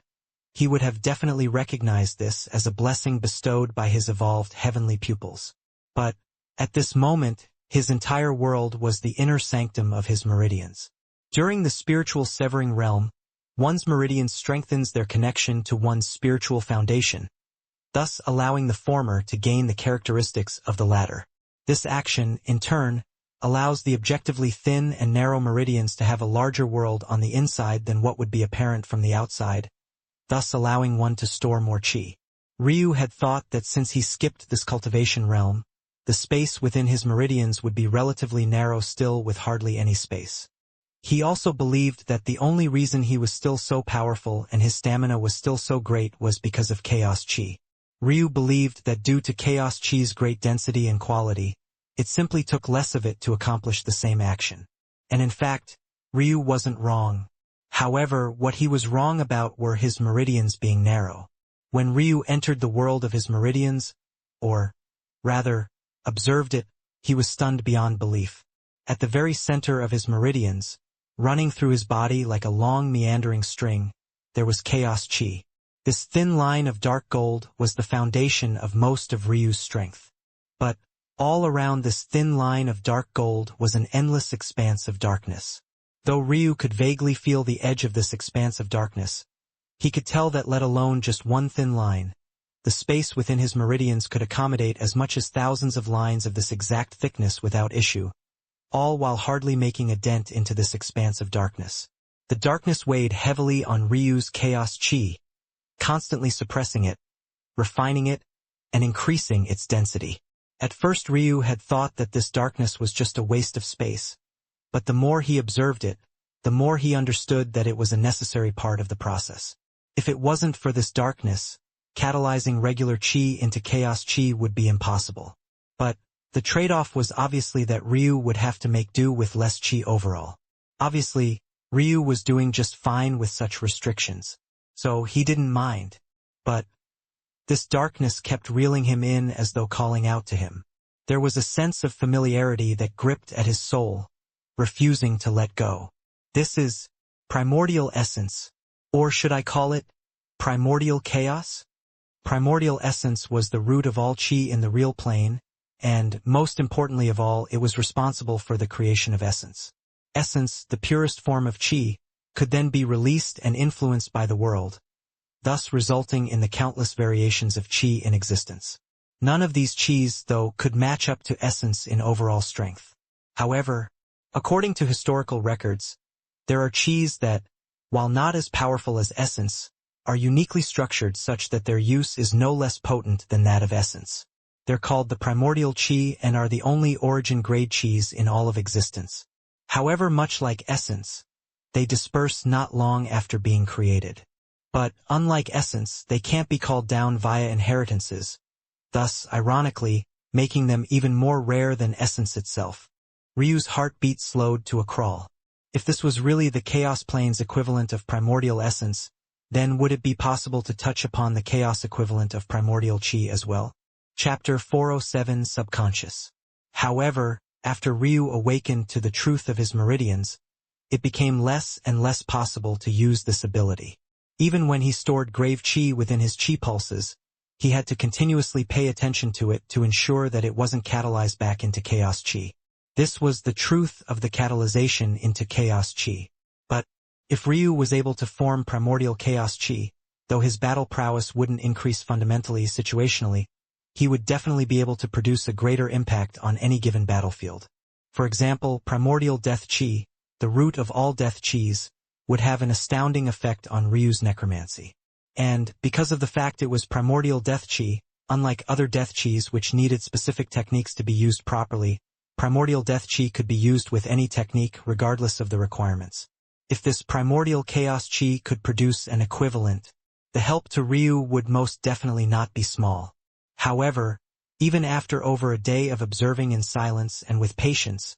he would have definitely recognized this as a blessing bestowed by his evolved heavenly pupils. But, at this moment, his entire world was the inner sanctum of his meridians. During the spiritual severing realm, one's meridian strengthens their connection to one's spiritual foundation, thus allowing the former to gain the characteristics of the latter. This action, in turn, allows the objectively thin and narrow meridians to have a larger world on the inside than what would be apparent from the outside, thus allowing one to store more chi. Ryu had thought that since he skipped this cultivation realm, the space within his meridians would be relatively narrow still with hardly any space. He also believed that the only reason he was still so powerful and his stamina was still so great was because of chaos chi. Ryu believed that due to chaos chi's great density and quality, It simply took less of it to accomplish the same action. And in fact, Ryu wasn't wrong. However, what he was wrong about were his meridians being narrow. When Ryu entered the world of his meridians, or, rather, observed it, he was stunned beyond belief. At the very center of his meridians, running through his body like a long meandering string, there was chaos chi. This thin line of dark gold was the foundation of most of Ryu's strength. But, all around this thin line of dark gold was an endless expanse of darkness. Though Ryu could vaguely feel the edge of this expanse of darkness, he could tell that let alone just one thin line, the space within his meridians could accommodate as much as thousands of lines of this exact thickness without issue, all while hardly making a dent into this expanse of darkness. The darkness weighed heavily on Ryu's chaos chi, constantly suppressing it, refining it, and increasing its density. At first Ryu had thought that this darkness was just a waste of space, but the more he observed it, the more he understood that it was a necessary part of the process. If it wasn't for this darkness, catalyzing regular chi into chaos chi would be impossible. But the trade-off was obviously that Ryu would have to make do with less chi overall. Obviously, Ryu was doing just fine with such restrictions, so he didn't mind. But this darkness kept reeling him in as though calling out to him. There was a sense of familiarity that gripped at his soul, refusing to let go. This is primordial essence, or should I call it primordial chaos? Primordial essence was the root of all chi in the real plane, and, most importantly of all, it was responsible for the creation of essence. Essence, the purest form of chi, could then be released and influenced by the world, thus resulting in the countless variations of chi in existence. None of these chis, though, could match up to essence in overall strength. However, according to historical records, there are chis that, while not as powerful as essence, are uniquely structured such that their use is no less potent than that of essence. They're called the primordial chi and are the only origin-grade chis in all of existence. However, much like essence, they disperse not long after being created. But, unlike essence, they can't be called down via inheritances, thus, ironically, making them even more rare than essence itself. Ryu's heartbeat slowed to a crawl. If this was really the Chaos Plane's equivalent of primordial essence, then would it be possible to touch upon the chaos equivalent of primordial chi as well? Chapter 407 Subconscious. However, after Ryu awakened to the truth of his meridians, it became less and less possible to use this ability. Even when he stored grave chi within his chi pulses, he had to continuously pay attention to it to ensure that it wasn't catalyzed back into chaos chi. This was the truth of the catalyzation into chaos chi. But, if Ryu was able to form primordial chaos chi, though his battle prowess wouldn't increase fundamentally situationally, he would definitely be able to produce a greater impact on any given battlefield. For example, primordial death chi, the root of all death chis, would have an astounding effect on Ryu's necromancy. And, because of the fact it was primordial death chi, unlike other death chis which needed specific techniques to be used properly, primordial death chi could be used with any technique regardless of the requirements. If this primordial chaos chi could produce an equivalent, the help to Ryu would most definitely not be small. However, even after over a day of observing in silence and with patience,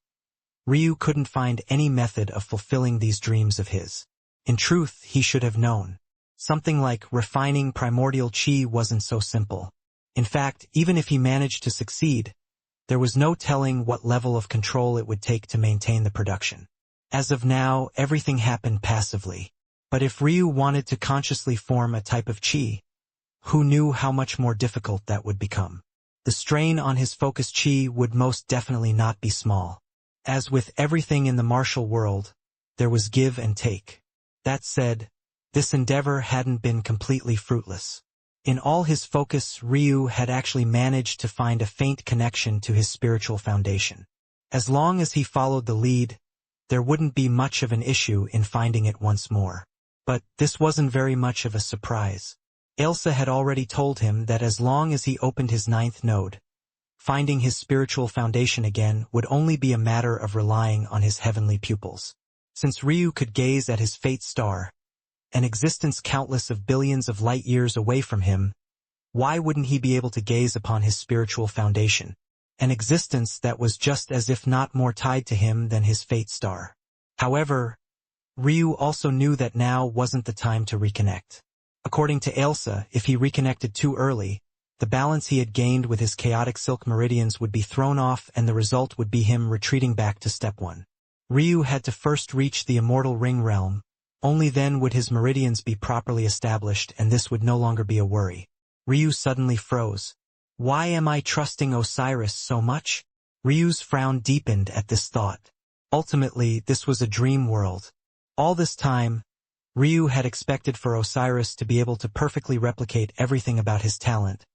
Ryu couldn't find any method of fulfilling these dreams of his. In truth, he should have known. Something like refining primordial chi wasn't so simple. In fact, even if he managed to succeed, there was no telling what level of control it would take to maintain the production. As of now, everything happened passively. But if Ryu wanted to consciously form a type of chi, who knew how much more difficult that would become? The strain on his focus chi would most definitely not be small. As with everything in the martial world, there was give and take. That said, this endeavor hadn't been completely fruitless. In all his focus, Ryu had actually managed to find a faint connection to his spiritual foundation. As long as he followed the lead, there wouldn't be much of an issue in finding it once more. But this wasn't very much of a surprise. Ailsa had already told him that as long as he opened his 9th node, finding his spiritual foundation again would only be a matter of relying on his heavenly pupils. Since Ryu could gaze at his fate star, an existence countless of billions of light years away from him, why wouldn't he be able to gaze upon his spiritual foundation? an existence that was just as if not more tied to him than his fate star. However, Ryu also knew that now wasn't the time to reconnect. According to Ailsa, if he reconnected too early, the balance he had gained with his chaotic silk meridians would be thrown off and the result would be him retreating back to step 1. Ryu had to first reach the immortal ring realm, only then would his meridians be properly established and this would no longer be a worry. Ryu suddenly froze. Why am I trusting Osiris so much? Ryu's frown deepened at this thought. Ultimately, this was a dream world. All this time, Ryu had expected for Osiris to be able to perfectly replicate everything about his talent.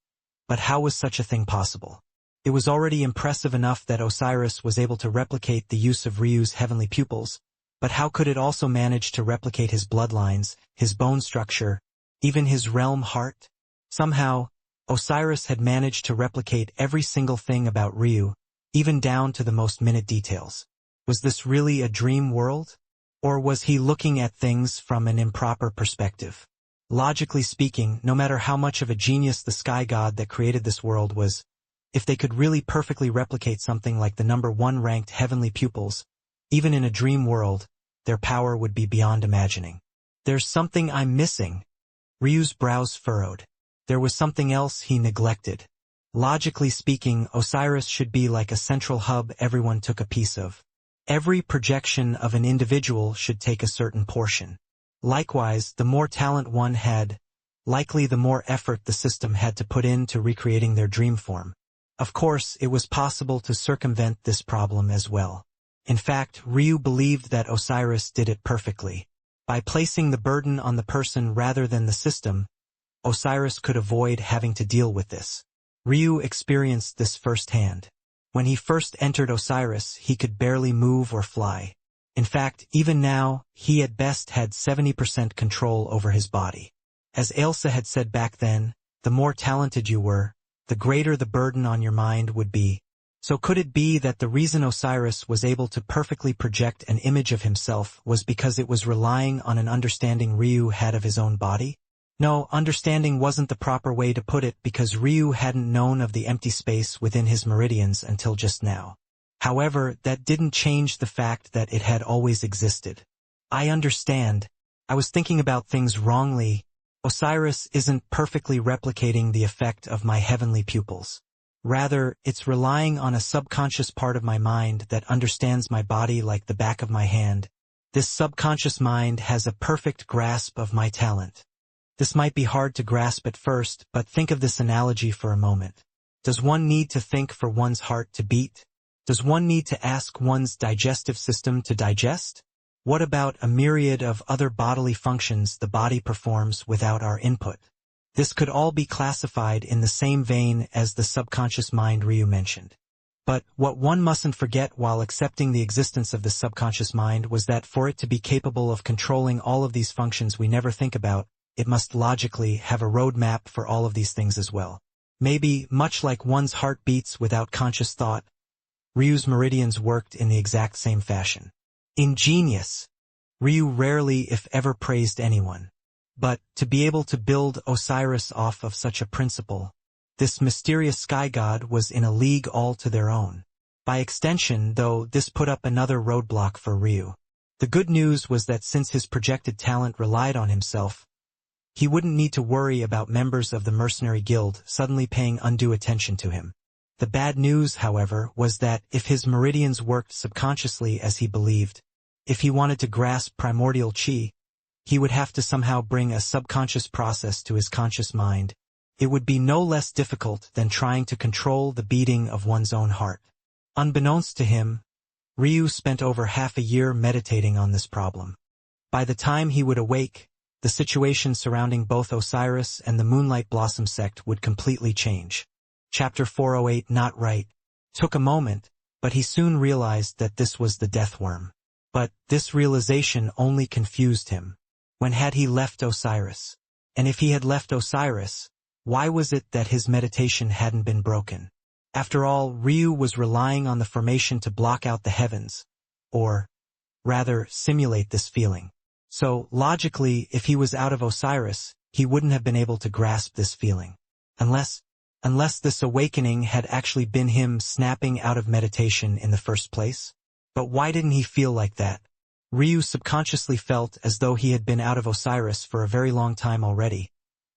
But how was such a thing possible? It was already impressive enough that Osiris was able to replicate the use of Ryu's heavenly pupils, but how could it also manage to replicate his bloodlines, his bone structure, even his realm heart? Somehow, Osiris had managed to replicate every single thing about Ryu, even down to the most minute details. Was this really a dream world? Or was he looking at things from an improper perspective? Logically speaking, no matter how much of a genius the sky god that created this world was, if they could really perfectly replicate something like the number 1 ranked heavenly pupils, even in a dream world, their power would be beyond imagining. There's something I'm missing. Ryu's brows furrowed. There was something else he neglected. Logically speaking, Osiris should be like a central hub everyone took a piece of. Every projection of an individual should take a certain portion. Likewise, the more talent one had, likely the more effort the system had to put into recreating their dream form. Of course, it was possible to circumvent this problem as well. In fact, Ryu believed that Osiris did it perfectly. By placing the burden on the person rather than the system, Osiris could avoid having to deal with this. Ryu experienced this firsthand. When he first entered Osiris, he could barely move or fly. In fact, even now, he at best had 70% control over his body. As Ailsa had said back then, the more talented you were, the greater the burden on your mind would be. So could it be that the reason Osiris was able to perfectly project an image of himself was because it was relying on an understanding Ryu had of his own body? No, understanding wasn't the proper way to put it because Ryu hadn't known of the empty space within his meridians until just now. However, that didn't change the fact that it had always existed. I understand. I was thinking about things wrongly. Osiris isn't perfectly replicating the effect of my heavenly pupils. Rather, it's relying on a subconscious part of my mind that understands my body like the back of my hand. This subconscious mind has a perfect grasp of my talent. This might be hard to grasp at first, but think of this analogy for a moment. Does one need to think for one's heart to beat? Does one need to ask one's digestive system to digest? What about a myriad of other bodily functions the body performs without our input? This could all be classified in the same vein as the subconscious mind Ryu mentioned. But what one mustn't forget while accepting the existence of the subconscious mind was that for it to be capable of controlling all of these functions we never think about, it must logically have a roadmap for all of these things as well. Maybe, much like one's heart beats without conscious thought, Ryu's meridians worked in the exact same fashion. Ingenious. Ryu rarely, if ever, praised anyone. But, to be able to build Osiris off of such a principle, this mysterious sky god was in a league all to their own. By extension, though, this put up another roadblock for Ryu. The good news was that since his projected talent relied on himself, he wouldn't need to worry about members of the mercenary guild suddenly paying undue attention to him. The bad news, however, was that if his meridians worked subconsciously as he believed, if he wanted to grasp primordial chi, he would have to somehow bring a subconscious process to his conscious mind. It would be no less difficult than trying to control the beating of one's own heart. Unbeknownst to him, Ryu spent over half a year meditating on this problem. By the time he would awake, the situation surrounding both Osiris and the Moonlight Blossom sect would completely change. Chapter 408 Not Right took a moment, but he soon realized that this was the death worm. But this realization only confused him. When had he left Osiris? And if he had left Osiris, why was it that his meditation hadn't been broken? After all, Ryu was relying on the formation to block out the heavens, or, rather, simulate this feeling. So, logically, if he was out of Osiris, he wouldn't have been able to grasp this feeling. Unless unless this awakening had actually been him snapping out of meditation in the first place. But why didn't he feel like that? Ryu subconsciously felt as though he had been out of Osiris for a very long time already.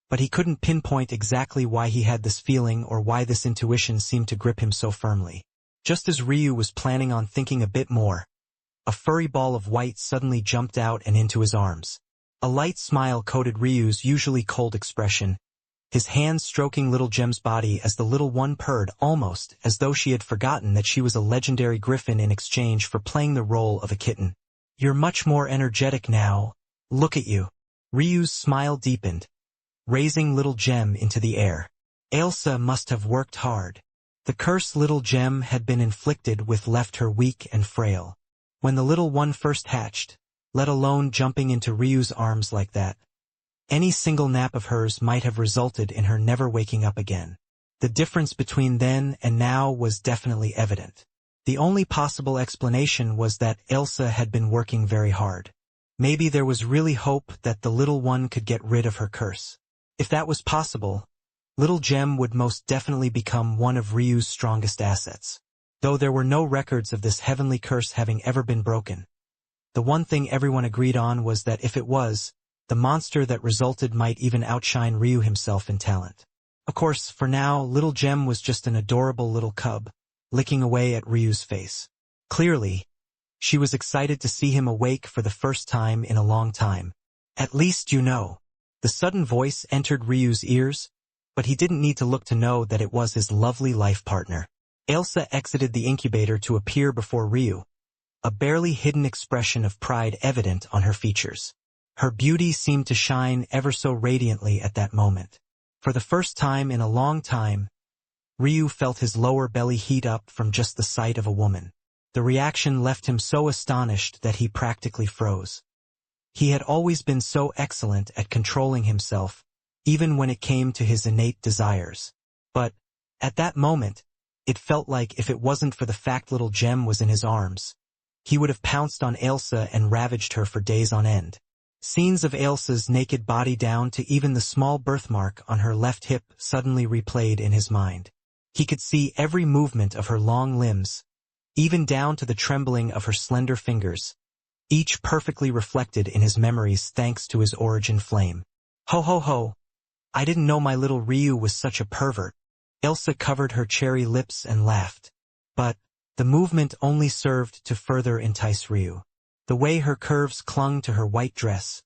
But he couldn't pinpoint exactly why he had this feeling or why this intuition seemed to grip him so firmly. Just as Ryu was planning on thinking a bit more, a furry ball of white suddenly jumped out and into his arms. A light smile coated Ryu's usually cold expression, his hands stroking little Gem's body as the little one purred almost as though she had forgotten that she was a legendary griffin in exchange for playing the role of a kitten. "You're much more energetic now. Look at you." Ryu's smile deepened, raising little Gem into the air. Ailsa must have worked hard. The curse little Gem had been inflicted with left her weak and frail. When the little one first hatched, let alone jumping into Ryu's arms like that, any single nap of hers might have resulted in her never waking up again. The difference between then and now was definitely evident. The only possible explanation was that Ailsa had been working very hard. Maybe there was really hope that the little one could get rid of her curse. If that was possible, little Gem would most definitely become one of Ryu's strongest assets. Though there were no records of this heavenly curse having ever been broken, the one thing everyone agreed on was that if it was, the monster that resulted might even outshine Ryu himself in talent. Of course, for now, little Gem was just an adorable little cub, licking away at Ryu's face. Clearly, she was excited to see him awake for the first time in a long time. "At least you know." The sudden voice entered Ryu's ears, but he didn't need to look to know that it was his lovely life partner. Ailsa exited the incubator to appear before Ryu, a barely hidden expression of pride evident on her features. Her beauty seemed to shine ever so radiantly at that moment. For the first time in a long time, Ryu felt his lower belly heat up from just the sight of a woman. The reaction left him so astonished that he practically froze. He had always been so excellent at controlling himself, even when it came to his innate desires. But, at that moment, it felt like if it wasn't for the fact little Gem was in his arms, he would have pounced on Ailsa and ravaged her for days on end. Scenes of Ailsa's naked body down to even the small birthmark on her left hip suddenly replayed in his mind. He could see every movement of her long limbs, even down to the trembling of her slender fingers, each perfectly reflected in his memories thanks to his origin flame. "Ho ho ho! I didn't know my little Ryu was such a pervert." Ailsa covered her cherry lips and laughed. But the movement only served to further entice Ryu. The way her curves clung to her white dress,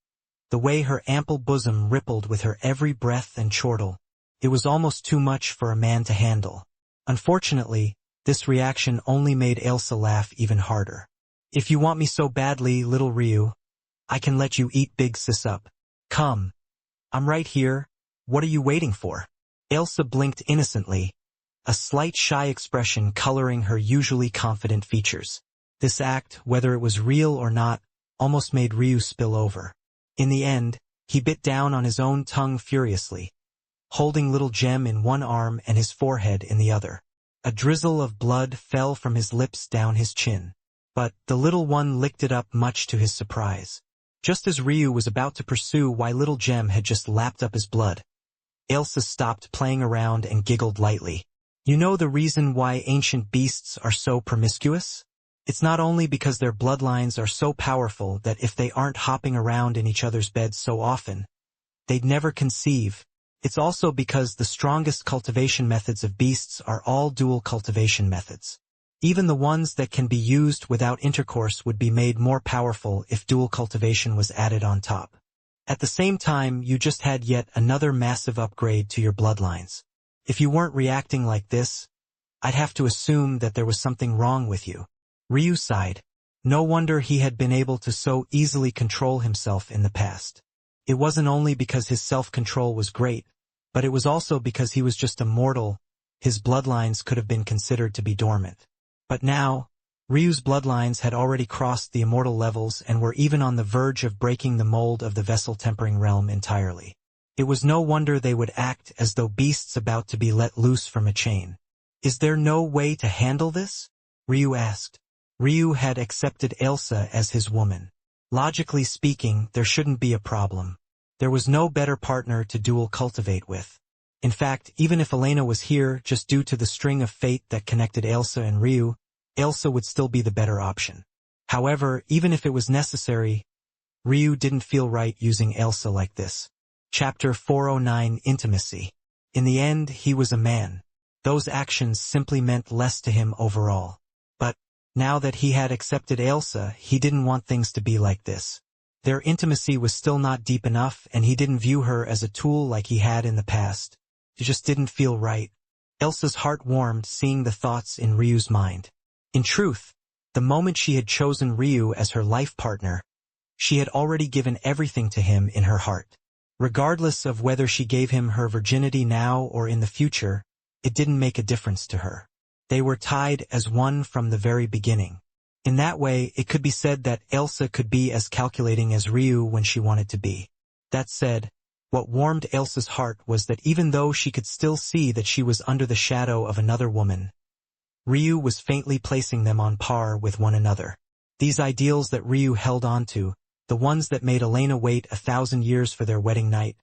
the way her ample bosom rippled with her every breath and chortle, it was almost too much for a man to handle. Unfortunately, this reaction only made Ailsa laugh even harder. "If you want me so badly, little Ryu, I can let you eat big sis up. Come. I'm right here. What are you waiting for?" Ailsa blinked innocently, a slight shy expression coloring her usually confident features. This act, whether it was real or not, almost made Ryu spill over. In the end, he bit down on his own tongue furiously, holding little Gem in one arm and his forehead in the other. A drizzle of blood fell from his lips down his chin, but the little one licked it up much to his surprise. Just as Ryu was about to pursue why little Gem had just lapped up his blood, Ailsa stopped playing around and giggled lightly. "You know the reason why ancient beasts are so promiscuous? It's not only because their bloodlines are so powerful that if they aren't hopping around in each other's beds so often, they'd never conceive. It's also because the strongest cultivation methods of beasts are all dual cultivation methods. Even the ones that can be used without intercourse would be made more powerful if dual cultivation was added on top. At the same time, you just had yet another massive upgrade to your bloodlines. If you weren't reacting like this, I'd have to assume that there was something wrong with you." Ryu sighed. No wonder he had been able to so easily control himself in the past. It wasn't only because his self-control was great, but it was also because he was just a mortal. His bloodlines could have been considered to be dormant. But now, Ryu's bloodlines had already crossed the immortal levels and were even on the verge of breaking the mold of the vessel-tempering realm entirely. It was no wonder they would act as though beasts about to be let loose from a chain. "Is there no way to handle this?" Ryu asked. Ryu had accepted Ailsa as his woman. Logically speaking, there shouldn't be a problem. There was no better partner to dual cultivate with. In fact, even if Elena was here just due to the string of fate that connected Elsa and Ryu, Elsa would still be the better option. However, even if it was necessary, Ryu didn't feel right using Elsa like this. Chapter 409 Intimacy. In the end, he was a man. Those actions simply meant less to him overall. But, now that he had accepted Elsa, he didn't want things to be like this. Their intimacy was still not deep enough, and he didn't view her as a tool like he had in the past. It just didn't feel right. Elsa's heart warmed seeing the thoughts in Ryu's mind. In truth, the moment she had chosen Ryu as her life partner, she had already given everything to him in her heart. Regardless of whether she gave him her virginity now or in the future, it didn't make a difference to her. They were tied as one from the very beginning. In that way, it could be said that Elsa could be as calculating as Ryu when she wanted to be. That said, what warmed Elsa's heart was that even though she could still see that she was under the shadow of another woman, Ryu was faintly placing them on par with one another. These ideals that Ryu held on to, the ones that made Elena wait 1,000 years for their wedding night,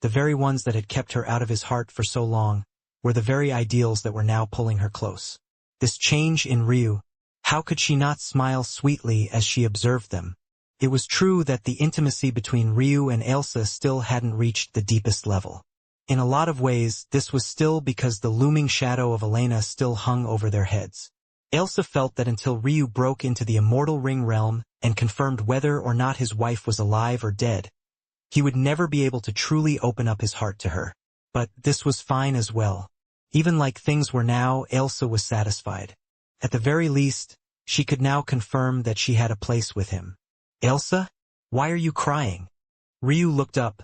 the very ones that had kept her out of his heart for so long, were the very ideals that were now pulling her close. This change in Ryu, how could she not smile sweetly as she observed them? It was true that the intimacy between Ryu and Elsa still hadn't reached the deepest level. In a lot of ways, this was still because the looming shadow of Elena still hung over their heads. Elsa felt that until Ryu broke into the immortal ring realm and confirmed whether or not his wife was alive or dead, he would never be able to truly open up his heart to her. But this was fine as well. Even like things were now, Elsa was satisfied. At the very least, she could now confirm that she had a place with him. Elsa? Why are you crying? Ryu looked up,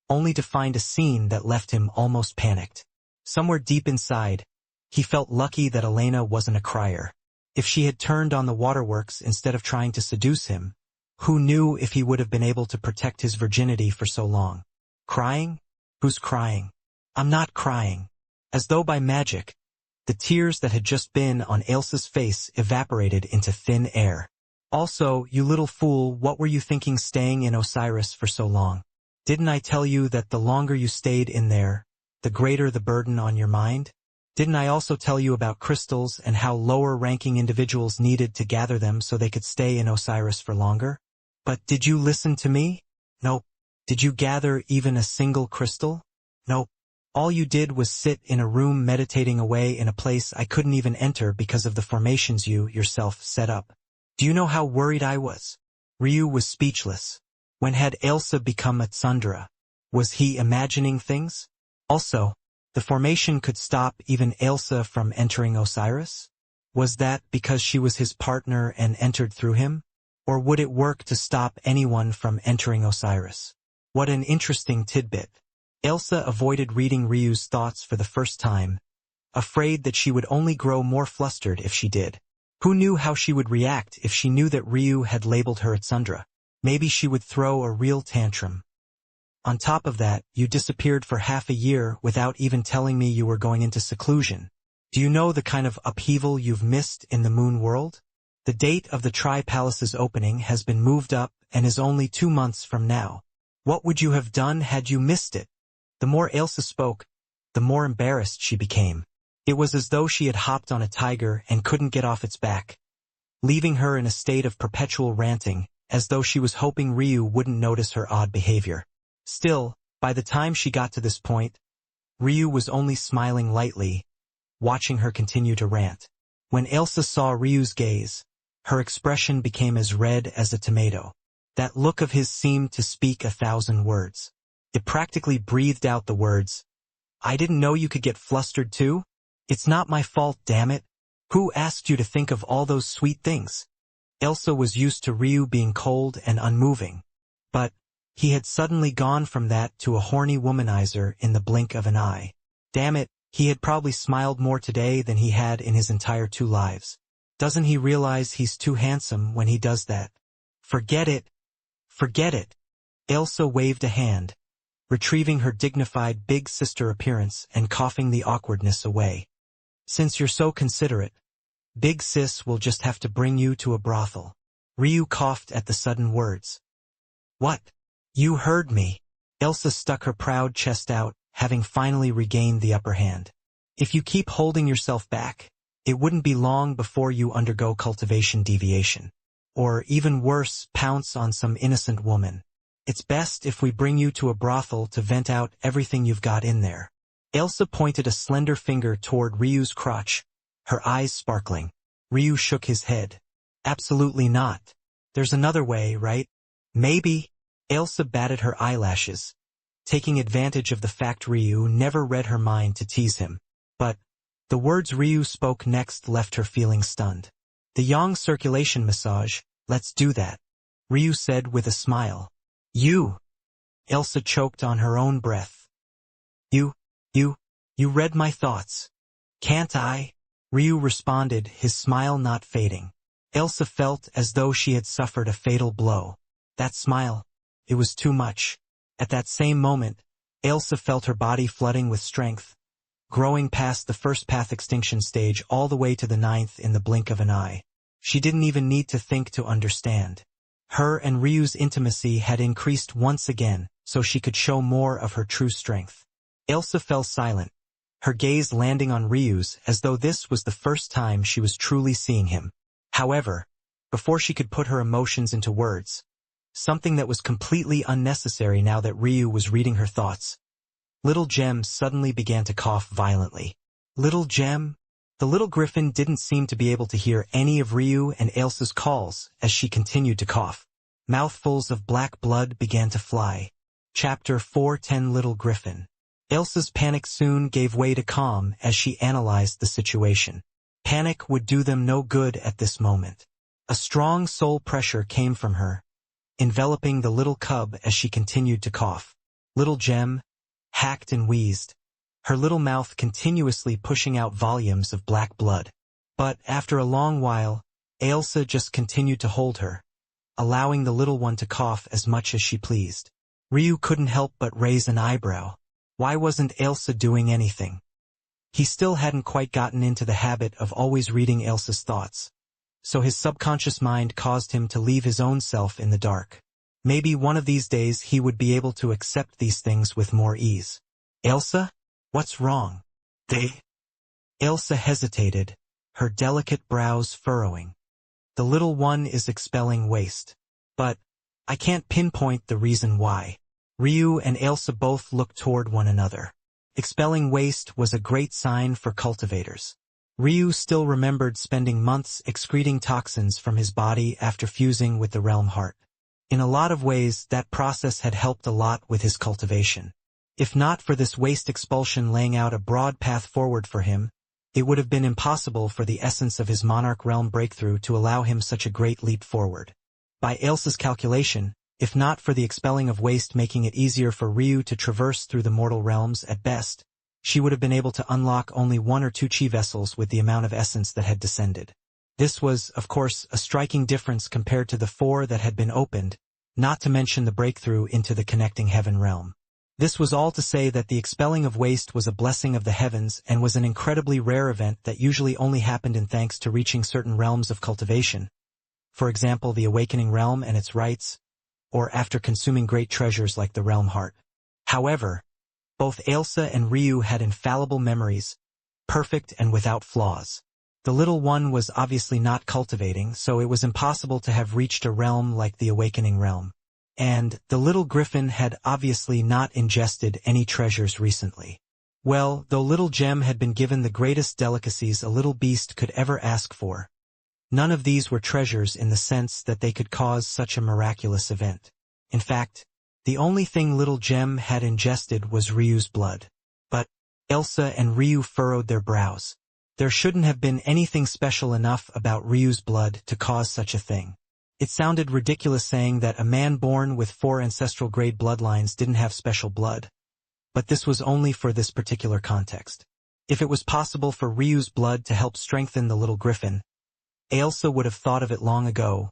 only to find a scene that left him almost panicked. Somewhere deep inside, he felt lucky that Elena wasn't a crier. If she had turned on the waterworks instead of trying to seduce him, who knew if he would have been able to protect his virginity for so long? Crying? Who's crying? I'm not crying. As though by magic, the tears that had just been on Elsa's face evaporated into thin air. Also, you little fool, what were you thinking staying in Osiris for so long? Didn't I tell you that the longer you stayed in there, the greater the burden on your mind? Didn't I also tell you about crystals and how lower-ranking individuals needed to gather them so they could stay in Osiris for longer? But did you listen to me? Nope. Did you gather even a single crystal? Nope. All you did was sit in a room meditating away in a place I couldn't even enter because of the formations you, yourself, set up. Do you know how worried I was? Ryu was speechless. When had Elsa become a tsundere? Was he imagining things? Also, the formation could stop even Elsa from entering Osiris? Was that because she was his partner and entered through him? Or would it work to stop anyone from entering Osiris? What an interesting tidbit. Elsa avoided reading Ryu's thoughts for the first time, afraid that she would only grow more flustered if she did. Who knew how she would react if she knew that Ryu had labeled her a tsundere? Maybe she would throw a real tantrum. On top of that, you disappeared for half a year without even telling me you were going into seclusion. Do you know the kind of upheaval you've missed in the moon world? The date of the Tri-Palace's opening has been moved up and is only 2 months from now. What would you have done had you missed it? The more Elsa spoke, the more embarrassed she became. It was as though she had hopped on a tiger and couldn't get off its back, leaving her in a state of perpetual ranting, as though she was hoping Ryu wouldn't notice her odd behavior. Still, by the time she got to this point, Ryu was only smiling lightly, watching her continue to rant. When Elsa saw Ryu's gaze, her expression became as red as a tomato. That look of his seemed to speak 1,000 words. It practically breathed out the words, "I didn't know you could get flustered too? It's not my fault, damn it. Who asked you to think of all those sweet things?" Elsa was used to Ryu being cold and unmoving, but he had suddenly gone from that to a horny womanizer in the blink of an eye. Damn it, he had probably smiled more today than he had in his entire 2 lives. Doesn't he realize he's too handsome when he does that? Forget it. Forget it. Elsa waved a hand, retrieving her dignified big sister appearance and coughing the awkwardness away. Since you're so considerate, Big Sis will just have to bring you to a brothel. Ryu coughed at the sudden words. What? You heard me. Elsa stuck her proud chest out, having finally regained the upper hand. If you keep holding yourself back, it wouldn't be long before you undergo cultivation deviation. Or, even worse, pounce on some innocent woman. It's best if we bring you to a brothel to vent out everything you've got in there. Elsa pointed a slender finger toward Ryu's crotch, her eyes sparkling. Ryu shook his head. Absolutely not. There's another way, right? Maybe. Elsa batted her eyelashes, taking advantage of the fact Ryu never read her mind to tease him. But the words Ryu spoke next left her feeling stunned. The yang circulation massage, let's do that, Ryu said with a smile. You. Elsa choked on her own breath. You read my thoughts. Can't I? Ryu responded, his smile not fading. Elsa felt as though she had suffered a fatal blow. That smile, it was too much. At that same moment, Elsa felt her body flooding with strength, growing past the first path extinction stage all the way to the 9th in the blink of an eye. She didn't even need to think to understand. Her and Ryu's intimacy had increased once again, so she could show more of her true strength. Elsa fell silent, her gaze landing on Ryu's as though this was the first time she was truly seeing him. However, before she could put her emotions into words, something that was completely unnecessary now that Ryu was reading her thoughts, Little Gem suddenly began to cough violently. Little Gem? The little griffin didn't seem to be able to hear any of Ryu and Elsa's calls as she continued to cough. Mouthfuls of black blood began to fly. Chapter 410 Little Griffin. Elsa's panic soon gave way to calm as she analyzed the situation. Panic would do them no good at this moment. A strong soul pressure came from her, enveloping the little cub as she continued to cough. Little Gem hacked and wheezed, her little mouth continuously pushing out volumes of black blood. But after a long while, Elsa just continued to hold her, allowing the little one to cough as much as she pleased. Ryu couldn't help but raise an eyebrow. Why wasn't Elsa doing anything? He still hadn't quite gotten into the habit of always reading Elsa's thoughts, so his subconscious mind caused him to leave his own self in the dark. Maybe one of these days he would be able to accept these things with more ease. Elsa? What's wrong? Elsa hesitated, her delicate brows furrowing. The little one is expelling waste. But I can't pinpoint the reason why. Ryu and Elsa both looked toward one another. Expelling waste was a great sign for cultivators. Ryu still remembered spending months excreting toxins from his body after fusing with the realm heart. In a lot of ways, that process had helped a lot with his cultivation. If not for this waste expulsion laying out a broad path forward for him, it would have been impossible for the essence of his monarch realm breakthrough to allow him such a great leap forward. By Elsa's calculation, if not for the expelling of waste making it easier for Ryu to traverse through the mortal realms at best, she would have been able to unlock only 1 or 2 chi vessels with the amount of essence that had descended. This was, of course, a striking difference compared to the 4 that had been opened, not to mention the breakthrough into the connecting heaven realm. This was all to say that the expelling of waste was a blessing of the heavens and was an incredibly rare event that usually only happened in thanks to reaching certain realms of cultivation. For example, the awakening realm and its rites, or after consuming great treasures like the realm heart. However, both Elsa and Ryu had infallible memories, perfect and without flaws. The little one was obviously not cultivating, so it was impossible to have reached a realm like the awakening realm. And the little griffin had obviously not ingested any treasures recently. Well, though Little Gem had been given the greatest delicacies a little beast could ever ask for, none of these were treasures in the sense that they could cause such a miraculous event. In fact, the only thing Little Gem had ingested was Ryu's blood. But Elsa and Ryu furrowed their brows. There shouldn't have been anything special enough about Ryu's blood to cause such a thing. It sounded ridiculous saying that a man born with 4 ancestral grade bloodlines didn't have special blood. But this was only for this particular context. If it was possible for Ryu's blood to help strengthen the little griffin, Elsa would have thought of it long ago.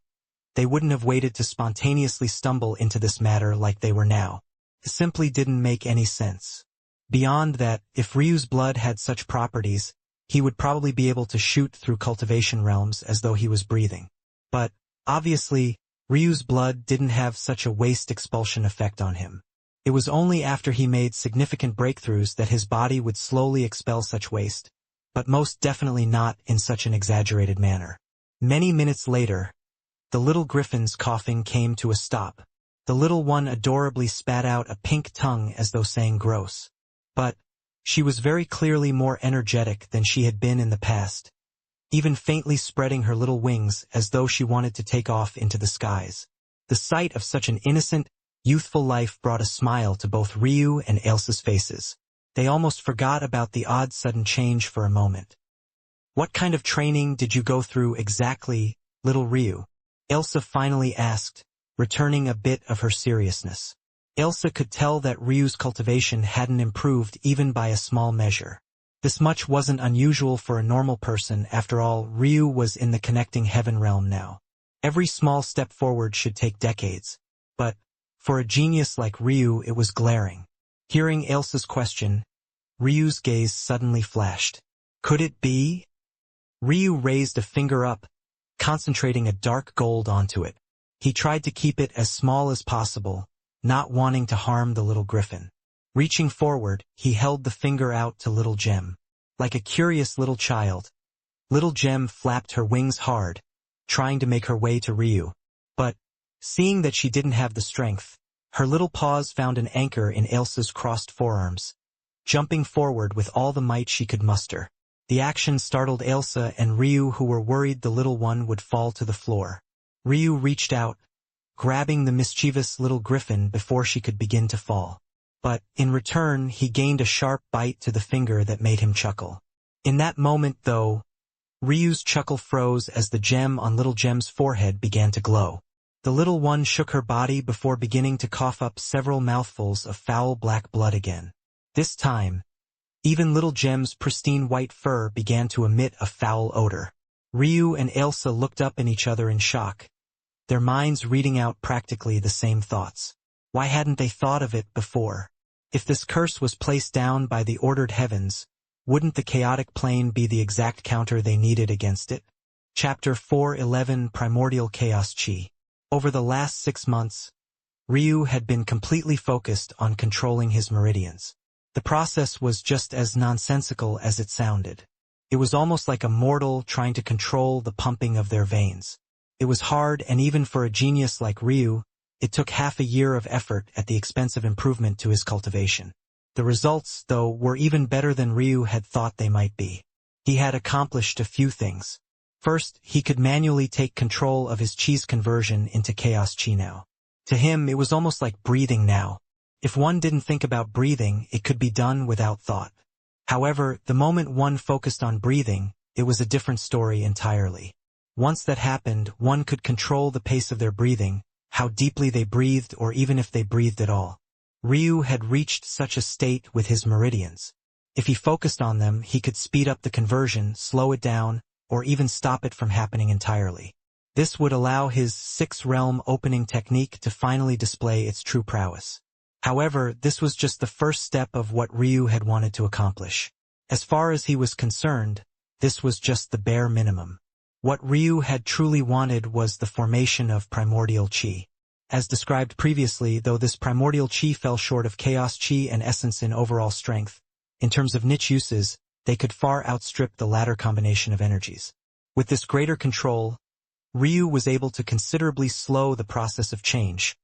They wouldn't have waited to spontaneously stumble into this matter like they were now. It simply didn't make any sense. Beyond that, if Ryu's blood had such properties, he would probably be able to shoot through cultivation realms as though he was breathing. But, obviously, Ryu's blood didn't have such a waste expulsion effect on him. It was only after he made significant breakthroughs that his body would slowly expel such waste, but most definitely not in such an exaggerated manner. Many minutes later, the little griffin's coughing came to a stop. The little one adorably spat out a pink tongue as though saying gross. But she was very clearly more energetic than she had been in the past, even faintly spreading her little wings as though she wanted to take off into the skies. The sight of such an innocent, youthful life brought a smile to both Ryu and Elsa's faces. They almost forgot about the odd sudden change for a moment. "What kind of training did you go through exactly, little Ryu?" Elsa finally asked, returning a bit of her seriousness. Elsa could tell that Ryu's cultivation hadn't improved even by a small measure. This much wasn't unusual for a normal person. After all, Ryu was in the connecting heaven realm now. Every small step forward should take decades. But for a genius like Ryu, it was glaring. Hearing Elsa's question, Ryu's gaze suddenly flashed. Could it be? Ryu raised a finger up, concentrating a dark gold onto it. He tried to keep it as small as possible, not wanting to harm the little griffin. Reaching forward, he held the finger out to Little Gem. Like a curious little child, Little Gem flapped her wings hard, trying to make her way to Ryu. But, seeing that she didn't have the strength, her little paws found an anchor in Elsa's crossed forearms, jumping forward with all the might she could muster. The action startled Elsa and Ryu, who were worried the little one would fall to the floor. Ryu reached out, grabbing the mischievous little griffin before she could begin to fall. But, in return, he gained a sharp bite to the finger that made him chuckle. In that moment, though, Ryu's chuckle froze as the gem on Little Gem's forehead began to glow. The little one shook her body before beginning to cough up several mouthfuls of foul black blood again. This time, even Little Gem's pristine white fur began to emit a foul odor. Ryu and Elsa looked up at each other in shock, their minds reading out practically the same thoughts. Why hadn't they thought of it before? If this curse was placed down by the ordered heavens, wouldn't the chaotic plane be the exact counter they needed against it? Chapter 4:11 Primordial Chaos Chi. Over the last 6 months, Ryu had been completely focused on controlling his meridians. The process was just as nonsensical as it sounded. It was almost like a mortal trying to control the pumping of their veins. It was hard, and even for a genius like Ryu, it took half a year of effort at the expense of improvement to his cultivation. The results, though, were even better than Ryu had thought they might be. He had accomplished a few things. First, he could manually take control of his chi's conversion into chaos chi now. To him, it was almost like breathing now. If one didn't think about breathing, it could be done without thought. However, the moment one focused on breathing, it was a different story entirely. Once that happened, one could control the pace of their breathing, how deeply they breathed, or even if they breathed at all. Ryu had reached such a state with his meridians. If he focused on them, he could speed up the conversion, slow it down, or even stop it from happening entirely. This would allow his six-realm opening technique to finally display its true prowess. However, this was just the first step of what Ryu had wanted to accomplish. As far as he was concerned, this was just the bare minimum. What Ryu had truly wanted was the formation of primordial chi. As described previously, though this primordial chi fell short of chaos chi and essence in overall strength, in terms of niche uses, they could far outstrip the latter combination of energies. With this greater control, Ryu was able to considerably slow the process of change,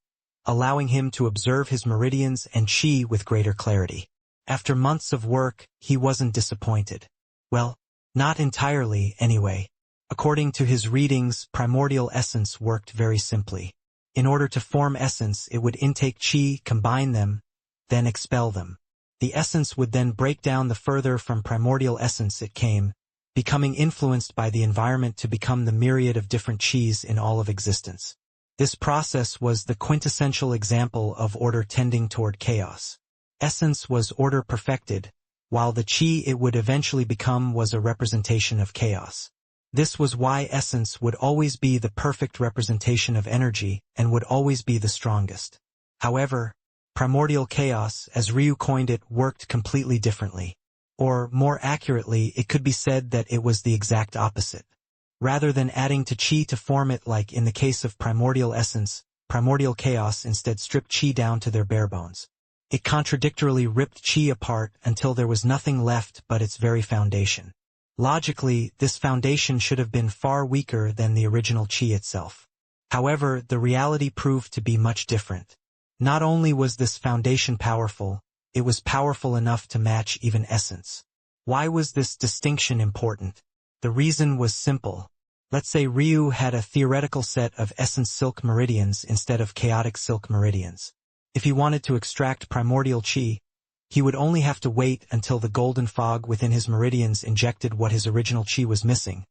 allowing him to observe his meridians and chi with greater clarity. After months of work, he wasn't disappointed. Well, not entirely, anyway. According to his readings, primordial essence worked very simply. In order to form essence, it would intake chi, combine them, then expel them. The essence would then break down the further from primordial essence it came, becoming influenced by the environment to become the myriad of different chis in all of existence. This process was the quintessential example of order tending toward chaos. Essence was order perfected, while the chi it would eventually become was a representation of chaos. This was why essence would always be the perfect representation of energy and would always be the strongest. However, primordial chaos, as Ryu coined it, worked completely differently. Or, more accurately, it could be said that it was the exact opposite. Rather than adding to chi to form it like in the case of primordial essence, primordial chaos instead stripped chi down to their bare bones. It contradictorily ripped Qi apart until there was nothing left but its very foundation. Logically, this foundation should have been far weaker than the original Qi itself. However, the reality proved to be much different. Not only was this foundation powerful, it was powerful enough to match even essence. Why was this distinction important? The reason was simple. Let's say Ryu had a theoretical set of essence silk meridians instead of chaotic silk meridians. If he wanted to extract primordial Qi, he would only have to wait until the golden fog within his meridians injected what his original Qi was missing,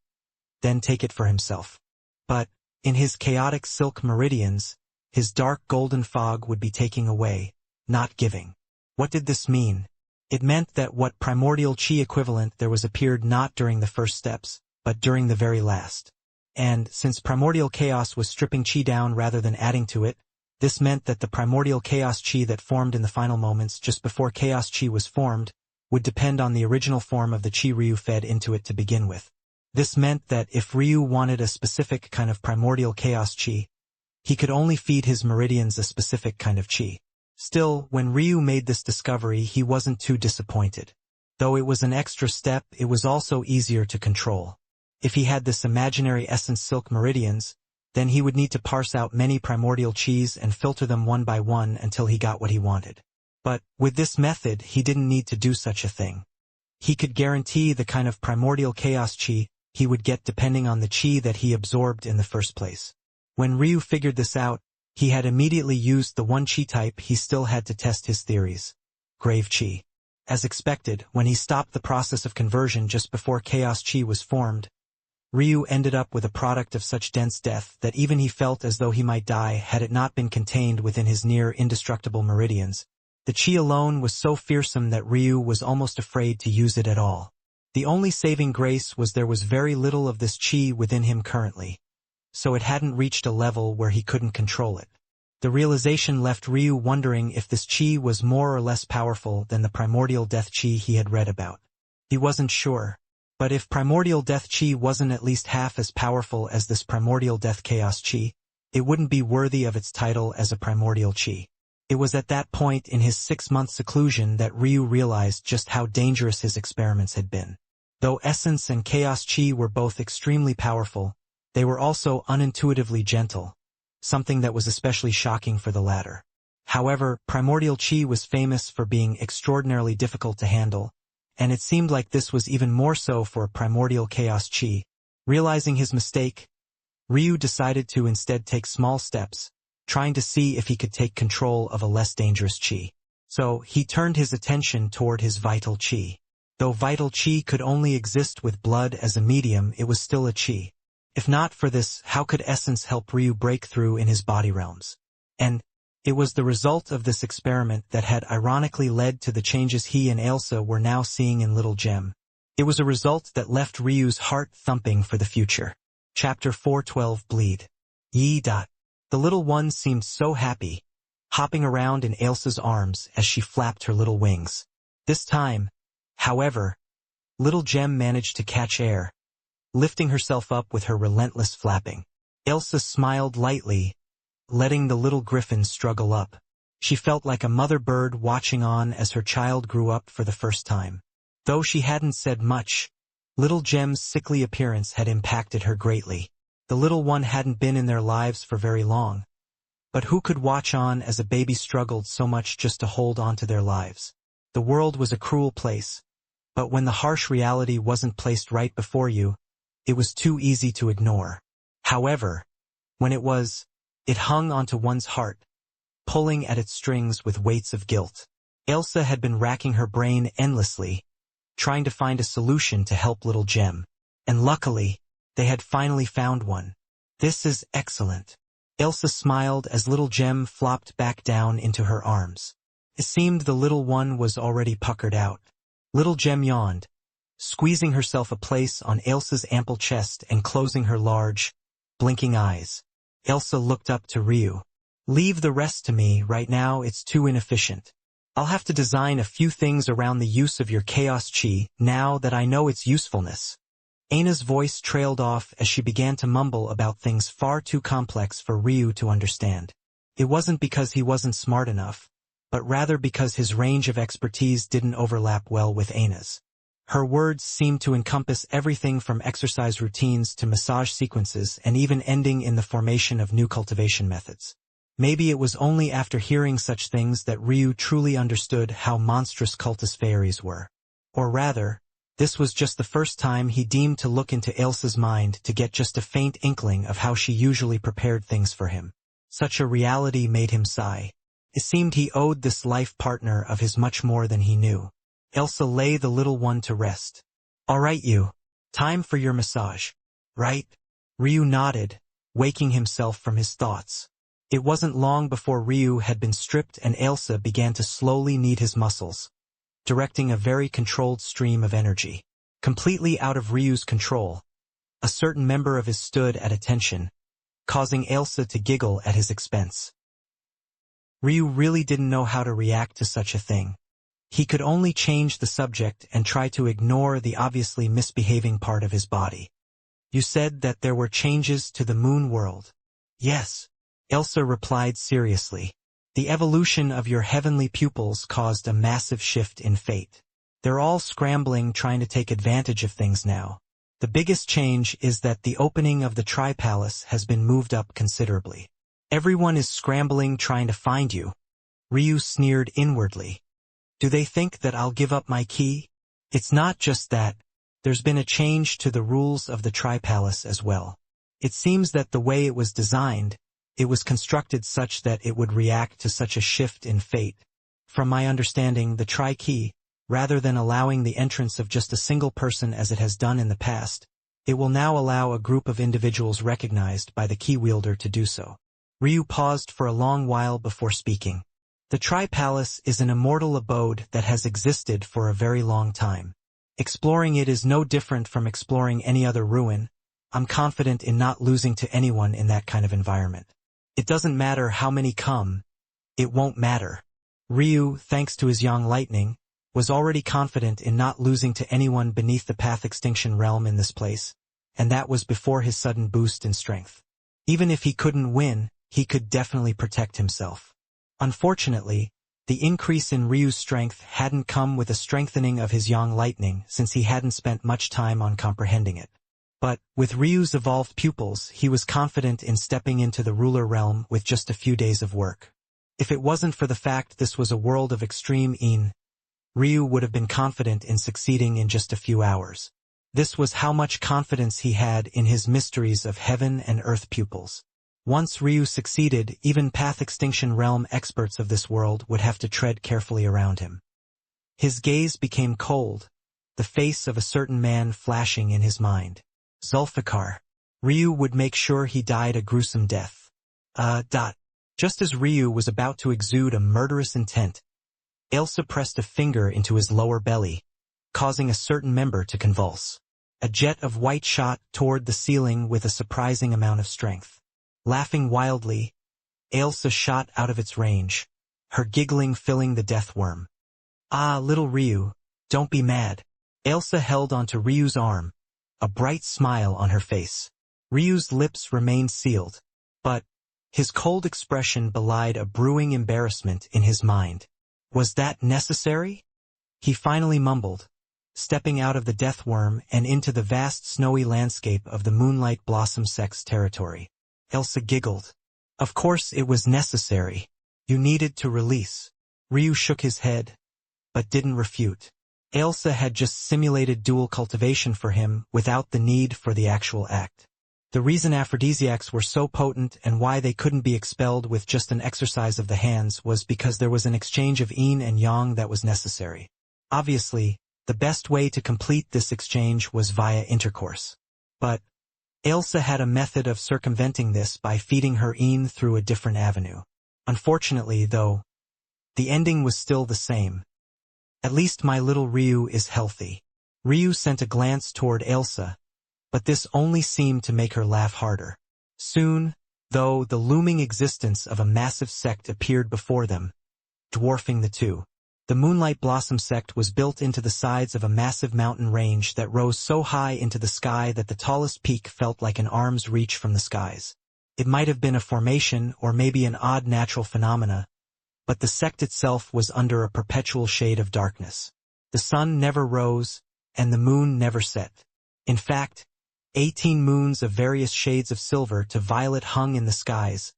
then take it for himself. But, in his chaotic silk meridians, his dark golden fog would be taking away, not giving. What did this mean? It meant that what primordial Qi equivalent there was appeared not during the first steps, but during the very last. And, since primordial chaos was stripping Qi down rather than adding to it, this meant that the primordial chaos Qi that formed in the final moments just before chaos Qi was formed would depend on the original form of the Qi Ryu fed into it to begin with. This meant that if Ryu wanted a specific kind of primordial chaos Qi, he could only feed his meridians a specific kind of Qi. Still, when Ryu made this discovery, he wasn't too disappointed. Though it was an extra step, it was also easier to control. If he had this imaginary essence silk meridians, then he would need to parse out many primordial Qis and filter them one by one until he got what he wanted. But, with this method, he didn't need to do such a thing. He could guarantee the kind of primordial chaos Qi he would get depending on the Qi that he absorbed in the first place. When Ryu figured this out, he had immediately used the one Qi type he still had to test his theories: Grave Qi. As expected, when he stopped the process of conversion just before chaos Qi was formed, Ryu ended up with a product of such dense death that even he felt as though he might die had it not been contained within his near-indestructible meridians. The Qi alone was so fearsome that Ryu was almost afraid to use it at all. The only saving grace was there was very little of this Qi within him currently, so it hadn't reached a level where he couldn't control it. The realization left Ryu wondering if this Qi was more or less powerful than the primordial death Qi he had read about. He wasn't sure. But if primordial death Qi wasn't at least half as powerful as this primordial death chaos Qi, it wouldn't be worthy of its title as a primordial Qi. It was at that point in his 6-month seclusion that Ryu realized just how dangerous his experiments had been. Though essence and chaos Qi were both extremely powerful, they were also unintuitively gentle, something that was especially shocking for the latter. However, primordial Qi was famous for being extraordinarily difficult to handle, and it seemed like this was even more so for primordial chaos Qi. Realizing his mistake, Ryu decided to instead take small steps, trying to see if he could take control of a less dangerous Qi. So, he turned his attention toward his vital Qi. Though vital Qi could only exist with blood as a medium, it was still a Qi. If not for this, how could essence help Ryu break through in his body realms? And it was the result of this experiment that had ironically led to the changes he and Ailsa were now seeing in Little Gem. It was a result that left Ryu's heart thumping for the future. Chapter 412 Bleed. Yi. The little one seemed so happy, hopping around in Ailsa's arms as she flapped her little wings. This time, however, Little Gem managed to catch air, lifting herself up with her relentless flapping. Ailsa smiled lightly, letting the little griffin struggle up. She felt like a mother bird watching on as her child grew up for the first time. Though she hadn't said much, Little Gem's sickly appearance had impacted her greatly. The little one hadn't been in their lives for very long, but who could watch on as a baby struggled so much just to hold on to their lives? The world was a cruel place, but when the harsh reality wasn't placed right before you, it was too easy to ignore. However, when it hung onto one's heart, pulling at its strings with weights of guilt. Ailsa had been racking her brain endlessly, trying to find a solution to help Little Gem. And luckily, they had finally found one. This is excellent. Ailsa smiled as Little Gem flopped back down into her arms. It seemed the little one was already puckered out. Little Gem yawned, squeezing herself a place on Ailsa's ample chest and closing her large, blinking eyes. Ailsa looked up to Ryu. Leave the rest to me, right now it's too inefficient. I'll have to design a few things around the use of your chaos Qi now that I know its usefulness. Aina's voice trailed off as she began to mumble about things far too complex for Ryu to understand. It wasn't because he wasn't smart enough, but rather because his range of expertise didn't overlap well with Aina's. Her words seemed to encompass everything from exercise routines to massage sequences and even ending in the formation of new cultivation methods. Maybe it was only after hearing such things that Ryu truly understood how monstrous cultist fairies were. Or rather, this was just the first time he deemed to look into Elsa's mind to get just a faint inkling of how she usually prepared things for him. Such a reality made him sigh. It seemed he owed this life partner of his much more than he knew. Elsa lay the little one to rest. "All right, you. Time for your massage. Right?" Ryu nodded, waking himself from his thoughts. It wasn't long before Ryu had been stripped and Elsa began to slowly knead his muscles, directing a very controlled stream of energy. Completely out of Ryu's control, a certain member of his stood at attention, causing Elsa to giggle at his expense. Ryu really didn't know how to react to such a thing. He could only change the subject and try to ignore the obviously misbehaving part of his body. "You said that there were changes to the moon world." "Yes," Elsa replied seriously. "The evolution of your heavenly pupils caused a massive shift in fate. They're all scrambling trying to take advantage of things now. The biggest change is that the opening of the Tri-Palace has been moved up considerably. Everyone is scrambling trying to find you." Ryu sneered inwardly. "Do they think that I'll give up my key? It's not just that. There's been a change to the rules of the Tri-Palace as well. It seems that the way it was designed, it was constructed such that it would react to such a shift in fate. From my understanding, the Tri-Key, rather than allowing the entrance of just a single person as it has done in the past, it will now allow a group of individuals recognized by the key wielder to do so." Ryu paused for a long while before speaking. "The Tri-Palace is an immortal abode that has existed for a very long time. Exploring it is no different from exploring any other ruin. I'm confident in not losing to anyone in that kind of environment. It doesn't matter how many come. It won't matter." Ryu, thanks to his young Lightning, was already confident in not losing to anyone beneath the Path Extinction realm in this place, and that was before his sudden boost in strength. Even if he couldn't win, he could definitely protect himself. Unfortunately, the increase in Ryu's strength hadn't come with a strengthening of his young Lightning since he hadn't spent much time on comprehending it. But, with Ryu's evolved pupils, he was confident in stepping into the ruler realm with just a few days of work. If it wasn't for the fact this was a world of extreme Yin, Ryu would have been confident in succeeding in just a few hours. This was how much confidence he had in his mysteries of heaven and earth pupils. Once Ryu succeeded, even Path Extinction realm experts of this world would have to tread carefully around him. His gaze became cold, the face of a certain man flashing in his mind. Zulfikar. Ryu would make sure he died a gruesome death. Just as Ryu was about to exude a murderous intent, Elsa pressed a finger into his lower belly, causing a certain member to convulse. A jet of white shot toward the ceiling with a surprising amount of strength. Laughing wildly, Elsa shot out of its range, her giggling filling the death worm. "Ah, little Ryu, don't be mad." Elsa held onto Ryu's arm, a bright smile on her face. Ryu's lips remained sealed, but his cold expression belied a brewing embarrassment in his mind. "Was that necessary?" he finally mumbled, stepping out of the death worm and into the vast snowy landscape of the Moonlight Blossom Sect's territory. Elsa giggled. "Of course it was necessary. You needed to release." Ryu shook his head, but didn't refute. Elsa had just simulated dual cultivation for him without the need for the actual act. The reason aphrodisiacs were so potent and why they couldn't be expelled with just an exercise of the hands was because there was an exchange of yin and yang that was necessary. Obviously, the best way to complete this exchange was via intercourse. But Elsa had a method of circumventing this by feeding her yin through a different avenue. Unfortunately, though, the ending was still the same. "At least my little Ryu is healthy." Ryu sent a glance toward Elsa, but this only seemed to make her laugh harder. Soon, though, the looming existence of a massive sect appeared before them, dwarfing the two. The Moonlight Blossom Sect was built into the sides of a massive mountain range that rose so high into the sky that the tallest peak felt like an arm's reach from the skies. It might have been a formation or maybe an odd natural phenomena, but the sect itself was under a perpetual shade of darkness. The sun never rose, and the moon never set. In fact, 18 moons of various shades of silver to violet hung in the skies,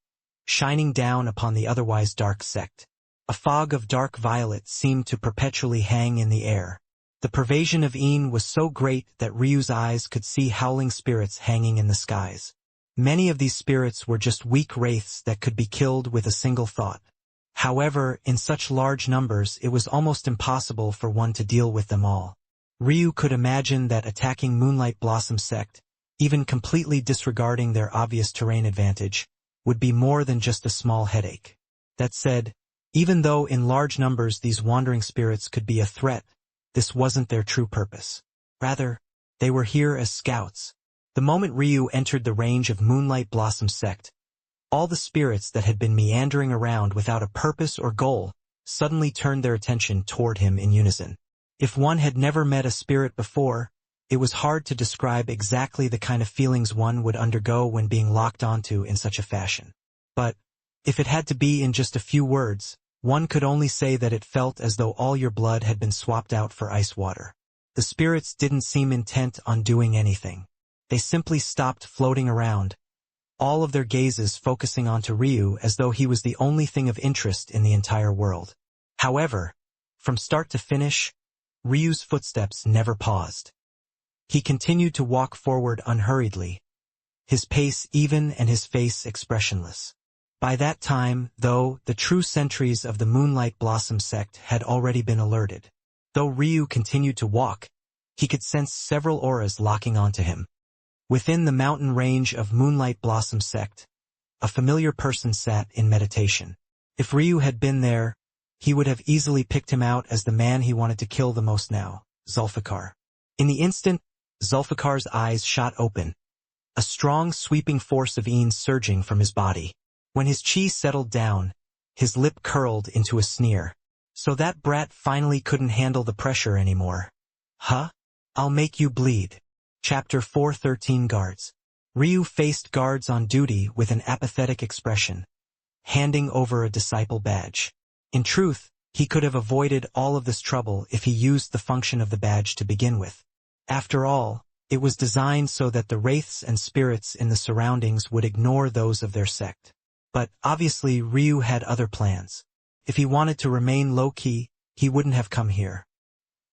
shining down upon the otherwise dark sect. A fog of dark violet seemed to perpetually hang in the air. The pervasion of Qilin was so great that Ryu's eyes could see howling spirits hanging in the skies. Many of these spirits were just weak wraiths that could be killed with a single thought. However, in such large numbers it was almost impossible for one to deal with them all. Ryu could imagine that attacking Moonlight Blossom Sect, even completely disregarding their obvious terrain advantage, would be more than just a small headache. That said, even though in large numbers these wandering spirits could be a threat, this wasn't their true purpose. Rather, they were here as scouts. The moment Ryu entered the range of Moonlight Blossom Sect, all the spirits that had been meandering around without a purpose or goal suddenly turned their attention toward him in unison. If one had never met a spirit before, it was hard to describe exactly the kind of feelings one would undergo when being locked onto in such a fashion. But, if it had to be in just a few words, one could only say that it felt as though all your blood had been swapped out for ice water. The spirits didn't seem intent on doing anything. They simply stopped floating around, all of their gazes focusing onto Ryu as though he was the only thing of interest in the entire world. However, from start to finish, Ryu's footsteps never paused. He continued to walk forward unhurriedly, his pace even and his face expressionless. By that time, though, the true sentries of the Moonlight Blossom Sect had already been alerted. Though Ryu continued to walk, he could sense several auras locking onto him. Within the mountain range of Moonlight Blossom Sect, a familiar person sat in meditation. If Ryu had been there, he would have easily picked him out as the man he wanted to kill the most now, Zulfikar. In the instant, Zulfikar's eyes shot open, a strong sweeping force of Qilin surging from his body. When his chi settled down, his lip curled into a sneer. So that brat finally couldn't handle the pressure anymore. Huh? I'll make you bleed. Chapter 413 Guards. Ryu faced guards on duty with an apathetic expression, handing over a disciple badge. In truth, he could have avoided all of this trouble if he used the function of the badge to begin with. After all, it was designed so that the wraiths and spirits in the surroundings would ignore those of their sect. But obviously Ryu had other plans. If he wanted to remain low-key, he wouldn't have come here.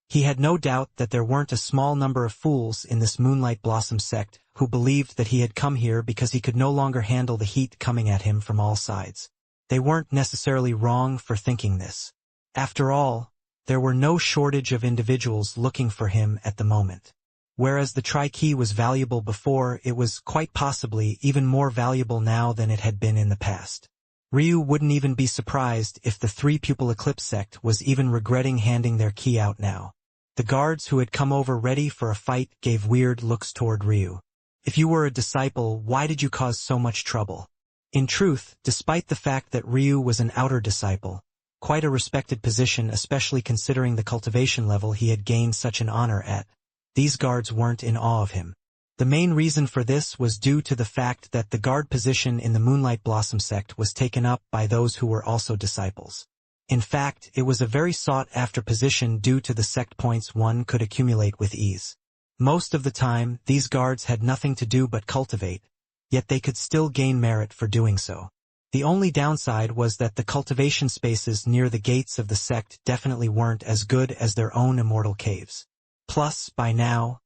He had no doubt that there weren't a small number of fools in this Moonlight Blossom Sect who believed that he had come here because he could no longer handle the heat coming at him from all sides. They weren't necessarily wrong for thinking this. After all, there were no shortage of individuals looking for him at the moment. Whereas the Tri-Key was valuable before, it was quite possibly even more valuable now than it had been in the past. Ryu wouldn't even be surprised if the 3-pupil Eclipse sect was even regretting handing their key out now. The guards who had come over ready for a fight gave weird looks toward Ryu. If you were a disciple, why did you cause so much trouble? In truth, despite the fact that Ryu was an outer disciple, quite a respected position especially considering the cultivation level he had gained such an honor at, these guards weren't in awe of him. The main reason for this was due to the fact that the guard position in the Moonlight Blossom Sect was taken up by those who were also disciples. In fact, it was a very sought-after position due to the sect points one could accumulate with ease. Most of the time, these guards had nothing to do but cultivate, yet they could still gain merit for doing so. The only downside was that the cultivation spaces near the gates of the sect definitely weren't as good as their own immortal caves. Plus, by now,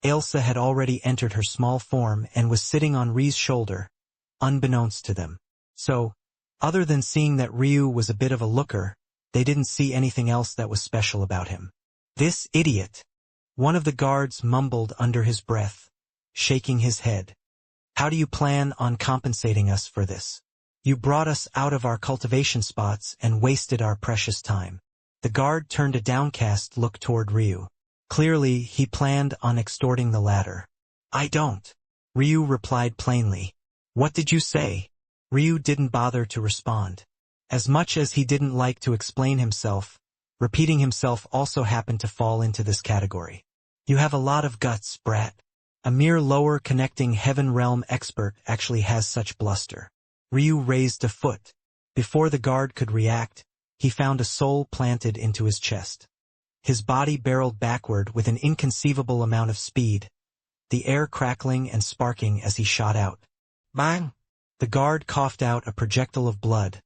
Ailsa had already entered her small form and was sitting on Ryu's shoulder, unbeknownst to them. So, other than seeing that Ryu was a bit of a looker, they didn't see anything else that was special about him. This idiot! One of the guards mumbled under his breath, shaking his head. How do you plan on compensating us for this? You brought us out of our cultivation spots and wasted our precious time. The guard turned a downcast look toward Ryu. Clearly, he planned on extorting the latter. I don't. Ryu replied plainly. What did you say? Ryu didn't bother to respond. As much as he didn't like to explain himself, repeating himself also happened to fall into this category. You have a lot of guts, brat. A mere lower connecting heaven realm expert actually has such bluster. Ryu raised a foot. Before the guard could react, he found a soul planted into his chest. His body barreled backward with an inconceivable amount of speed, the air crackling and sparking as he shot out. Bang! The guard coughed out a projectile of blood,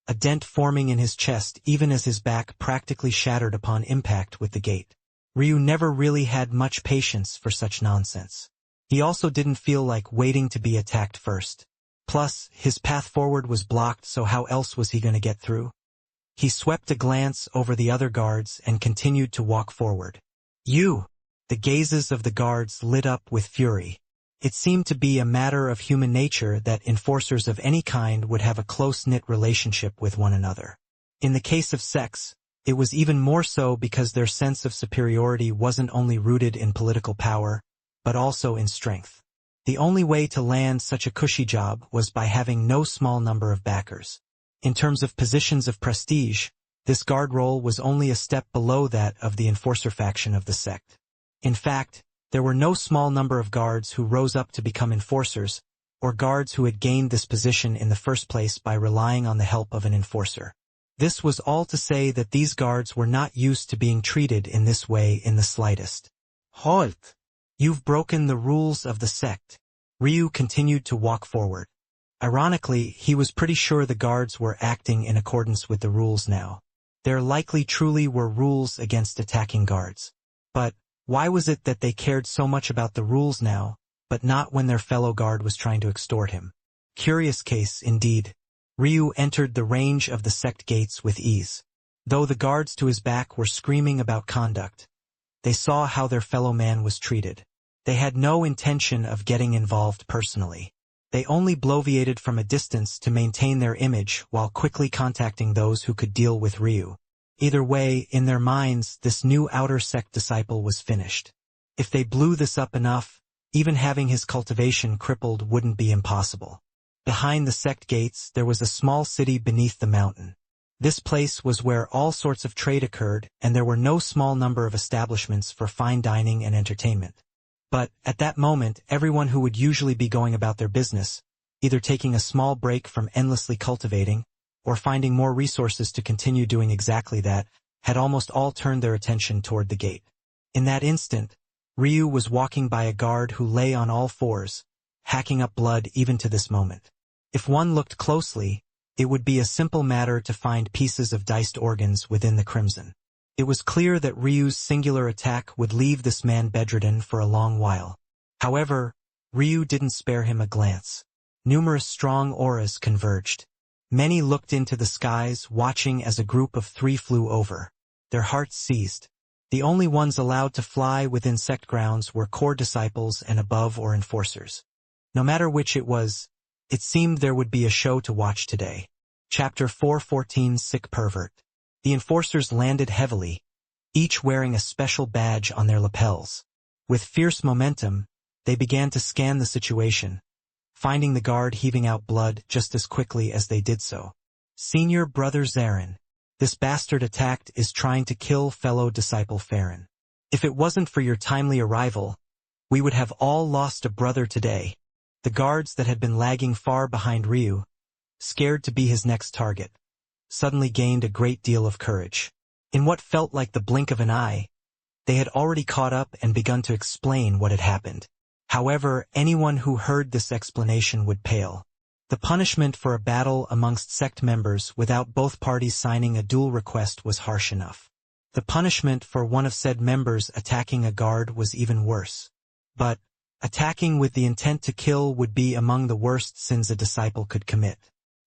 a dent forming in his chest even as his back practically shattered upon impact with the gate. Ryu never really had much patience for such nonsense. He also didn't feel like waiting to be attacked first. Plus, his path forward was blocked, so how else was he going to get through? He swept a glance over the other guards and continued to walk forward. You! The gazes of the guards lit up with fury. It seemed to be a matter of human nature that enforcers of any kind would have a close-knit relationship with one another. In the case of sex, it was even more so because their sense of superiority wasn't only rooted in political power, but also in strength. The only way to land such a cushy job was by having no small number of backers. In terms of positions of prestige, this guard role was only a step below that of the enforcer faction of the sect. In fact, there were no small number of guards who rose up to become enforcers, or guards who had gained this position in the first place by relying on the help of an enforcer. This was all to say that these guards were not used to being treated in this way in the slightest. Halt! You've broken the rules of the sect. Ryu continued to walk forward. Ironically, he was pretty sure the guards were acting in accordance with the rules now. There likely truly were rules against attacking guards. But why was it that they cared so much about the rules now, but not when their fellow guard was trying to extort him? Curious case, indeed. Ryu entered the range of the sect gates with ease. Though the guards to his back were screaming about conduct, they saw how their fellow man was treated. They had no intention of getting involved personally. They only bloviated from a distance to maintain their image while quickly contacting those who could deal with Ryu. Either way, in their minds, this new outer sect disciple was finished. If they blew this up enough, even having his cultivation crippled wouldn't be impossible. Behind the sect gates, there was a small city beneath the mountain. This place was where all sorts of trade occurred, and there were no small number of establishments for fine dining and entertainment. But, at that moment, everyone who would usually be going about their business, either taking a small break from endlessly cultivating, or finding more resources to continue doing exactly that, had almost all turned their attention toward the gate. In that instant, Ryu was walking by a guard who lay on all fours, hacking up blood even to this moment. If one looked closely, it would be a simple matter to find pieces of diced organs within the crimson. It was clear that Ryu's singular attack would leave this man bedridden for a long while. However, Ryu didn't spare him a glance. Numerous strong auras converged. Many looked into the skies, watching as a group of 3 flew over. Their hearts seized. The only ones allowed to fly within sect grounds were core disciples and above or enforcers. No matter which it was, it seemed there would be a show to watch today. Chapter 414 Sick Pervert. The enforcers landed heavily, each wearing a special badge on their lapels. With fierce momentum, they began to scan the situation, finding the guard heaving out blood just as quickly as they did so. Senior Brother Zarin. This bastard attacked is trying to kill fellow disciple Farron. If it wasn't for your timely arrival, we would have all lost a brother today. The guards that had been lagging far behind Ryu, scared to be his next target, suddenly gained a great deal of courage. In what felt like the blink of an eye, they had already caught up and begun to explain what had happened. However, anyone who heard this explanation would pale. The punishment for a battle amongst sect members without both parties signing a duel request was harsh enough. The punishment for one of said members attacking a guard was even worse. But attacking with the intent to kill would be among the worst sins a disciple could commit.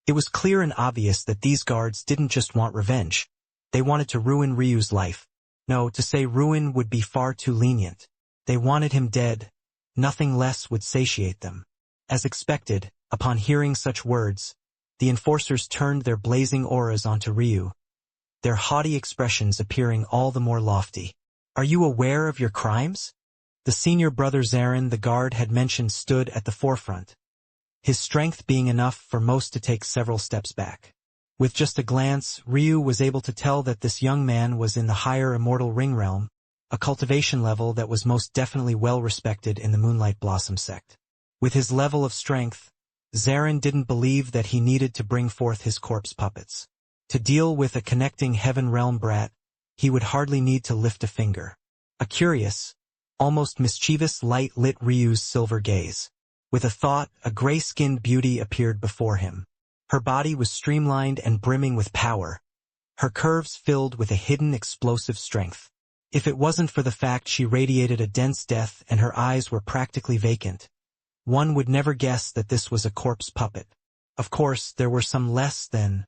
It was clear and obvious that these guards didn't just want revenge. They wanted to ruin Ryu's life. No, to say ruin would be far too lenient. They wanted him dead. Nothing less would satiate them. As expected, upon hearing such words, the enforcers turned their blazing auras onto Ryu, their haughty expressions appearing all the more lofty. Are you aware of your crimes? The senior brother Zarin the guard had mentioned stood at the forefront, his strength being enough for most to take several steps back. With just a glance, Ryu was able to tell that this young man was in the higher immortal ring realm, a cultivation level that was most definitely well respected in the Moonlight Blossom sect. With his level of strength, Zarin didn't believe that he needed to bring forth his corpse puppets. To deal with a connecting heaven realm brat, he would hardly need to lift a finger. A curious, almost mischievous light lit Ryu's silver gaze. With a thought, a gray-skinned beauty appeared before him. Her body was streamlined and brimming with power, her curves filled with a hidden explosive strength. If it wasn't for the fact she radiated a dense death and her eyes were practically vacant, one would never guess that this was a corpse puppet. Of course, there were some less than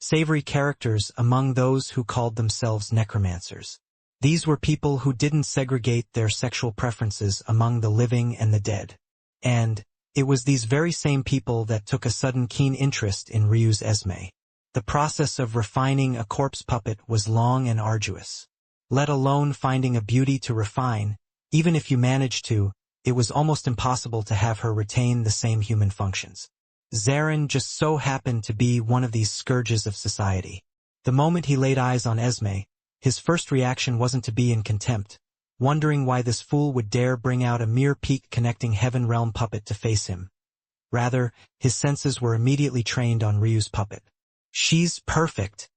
savory characters among those who called themselves necromancers. These were people who didn't segregate their sexual preferences among the living and the dead. And it was these very same people that took a sudden keen interest in Ryu's Esme. The process of refining a corpse puppet was long and arduous. Let alone finding a beauty to refine, even if you managed to, it was almost impossible to have her retain the same human functions. Zarin just so happened to be one of these scourges of society. The moment he laid eyes on Esme, his first reaction wasn't to be in contempt, wondering why this fool would dare bring out a mere peak-connecting heaven realm puppet to face him. Rather, his senses were immediately trained on Ryu's puppet. She's perfect.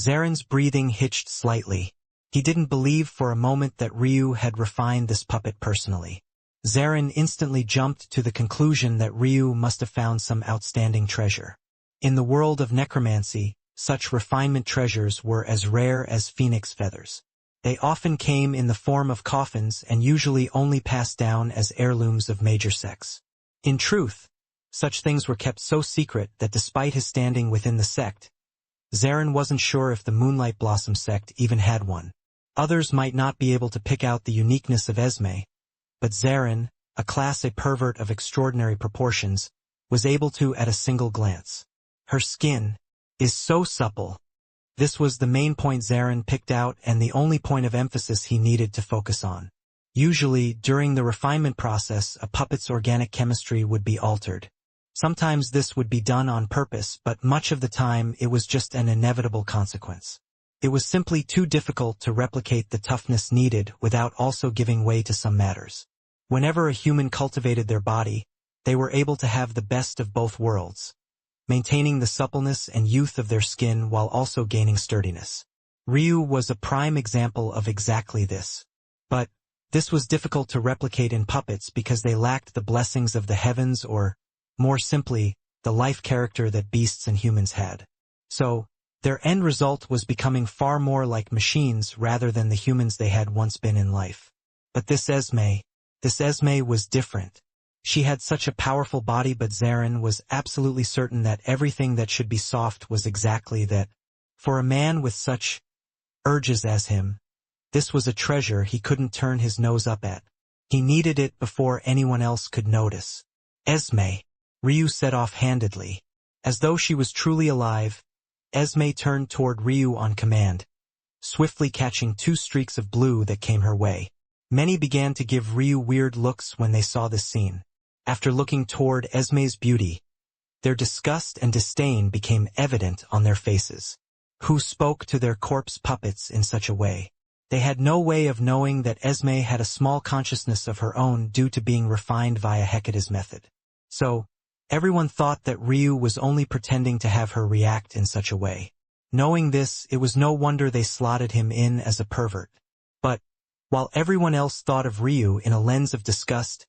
Zarin's breathing hitched slightly. He didn't believe for a moment that Ryu had refined this puppet personally. Zarin instantly jumped to the conclusion that Ryu must have found some outstanding treasure. In the world of necromancy, such refinement treasures were as rare as phoenix feathers. They often came in the form of coffins and usually only passed down as heirlooms of major sects. In truth, such things were kept so secret that despite his standing within the sect, Zarin wasn't sure if the Moonlight Blossom sect even had one. Others might not be able to pick out the uniqueness of Esme, but Zarin, a class A pervert of extraordinary proportions, was able to at a single glance. Her skin is so supple. This was the main point Zarin picked out and the only point of emphasis he needed to focus on. Usually, during the refinement process, a puppet's organic chemistry would be altered. Sometimes this would be done on purpose, but much of the time it was just an inevitable consequence. It was simply too difficult to replicate the toughness needed without also giving way to some matters. Whenever a human cultivated their body, they were able to have the best of both worlds, maintaining the suppleness and youth of their skin while also gaining sturdiness. Ryu was a prime example of exactly this. But this was difficult to replicate in puppets because they lacked the blessings of the heavens or, more simply, the life character that beasts and humans had. So, their end result was becoming far more like machines rather than the humans they had once been in life. But this Esme was different. She had such a powerful body, but Zarin was absolutely certain that everything that should be soft was exactly that. For a man with such urges as him, this was a treasure he couldn't turn his nose up at. He needed it before anyone else could notice. Esme, Ryu said offhandedly. As though she was truly alive, Esme turned toward Ryu on command, swiftly catching two streaks of blue that came her way. Many began to give Ryu weird looks when they saw this scene. After looking toward Esme's beauty, their disgust and disdain became evident on their faces. Who spoke to their corpse puppets in such a way? They had no way of knowing that Esme had a small consciousness of her own due to being refined via Hecate's method. So, everyone thought that Ryu was only pretending to have her react in such a way. Knowing this, it was no wonder they slotted him in as a pervert. But, while everyone else thought of Ryu in a lens of disgust,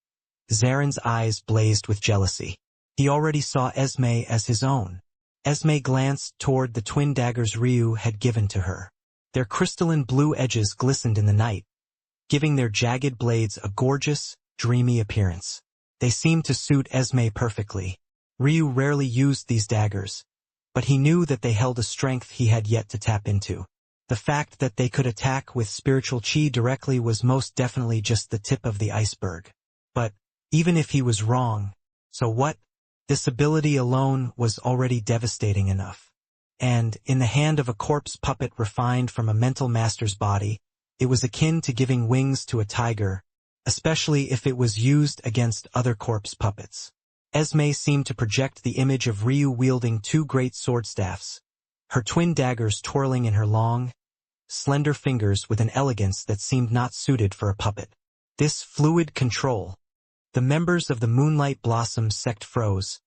Zarin's eyes blazed with jealousy. He already saw Esme as his own. Esme glanced toward the twin daggers Ryu had given to her. Their crystalline blue edges glistened in the night, giving their jagged blades a gorgeous, dreamy appearance. They seemed to suit Esme perfectly. Ryu rarely used these daggers, but he knew that they held a strength he had yet to tap into. The fact that they could attack with spiritual chi directly was most definitely just the tip of the iceberg. But, even if he was wrong, so what? This ability alone was already devastating enough. And, in the hand of a corpse puppet refined from a mental master's body, it was akin to giving wings to a tiger, especially if it was used against other corpse puppets. Esme seemed to project the image of Ryu wielding two great sword staffs, her twin daggers twirling in her long, slender fingers with an elegance that seemed not suited for a puppet. This fluid control. The members of the Moonlight Blossom sect froze,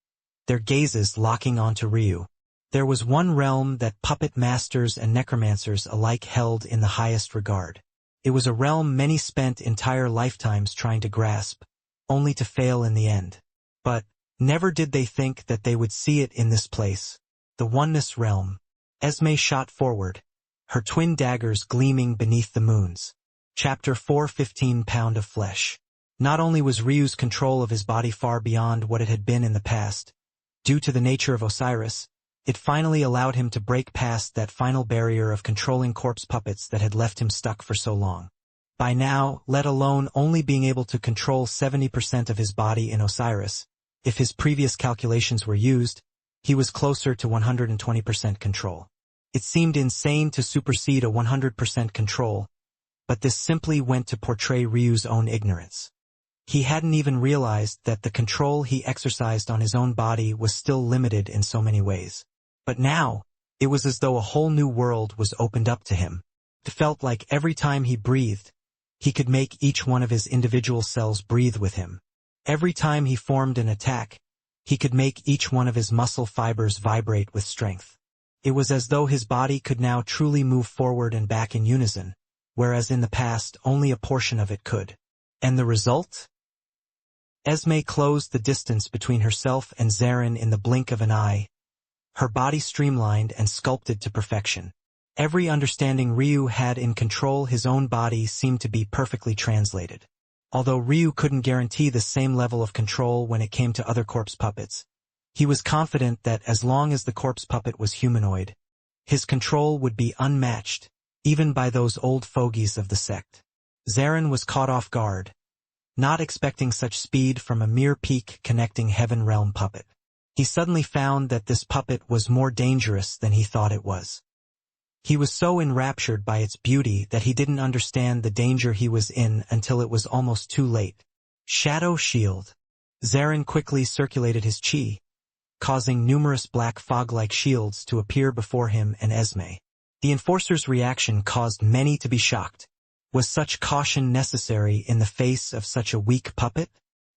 their gazes locking onto Ryu. There was one realm that puppet masters and necromancers alike held in the highest regard. It was a realm many spent entire lifetimes trying to grasp, only to fail in the end. But never did they think that they would see it in this place, the Oneness Realm. Esme shot forward, her twin daggers gleaming beneath the moons. Chapter 4:15 Pound of Flesh. Not only was Ryu's control of his body far beyond what it had been in the past, due to the nature of Osiris, it finally allowed him to break past that final barrier of controlling corpse puppets that had left him stuck for so long. By now, let alone only being able to control 70% of his body in Osiris, if his previous calculations were used, he was closer to 120% control. It seemed insane to supersede a 100% control, but this simply went to portray Ryu's own ignorance. He hadn't even realized that the control he exercised on his own body was still limited in so many ways. But now, it was as though a whole new world was opened up to him. It felt like every time he breathed, he could make each one of his individual cells breathe with him. Every time he formed an attack, he could make each one of his muscle fibers vibrate with strength. It was as though his body could now truly move forward and back in unison, whereas in the past only a portion of it could. And the result? Esme closed the distance between herself and Zarin in the blink of an eye, her body streamlined and sculpted to perfection. Every understanding Ryu had in control his own body seemed to be perfectly translated. Although Ryu couldn't guarantee the same level of control when it came to other corpse puppets, he was confident that as long as the corpse puppet was humanoid, his control would be unmatched, even by those old fogies of the sect. Zarin was caught off guard, not expecting such speed from a mere peak connecting heaven realm puppet. He suddenly found that this puppet was more dangerous than he thought it was. He was so enraptured by its beauty that he didn't understand the danger he was in until it was almost too late. Shadow Shield. Zarin quickly circulated his chi, causing numerous black fog-like shields to appear before him and Esme. The Enforcer's reaction caused many to be shocked. Was such caution necessary in the face of such a weak puppet?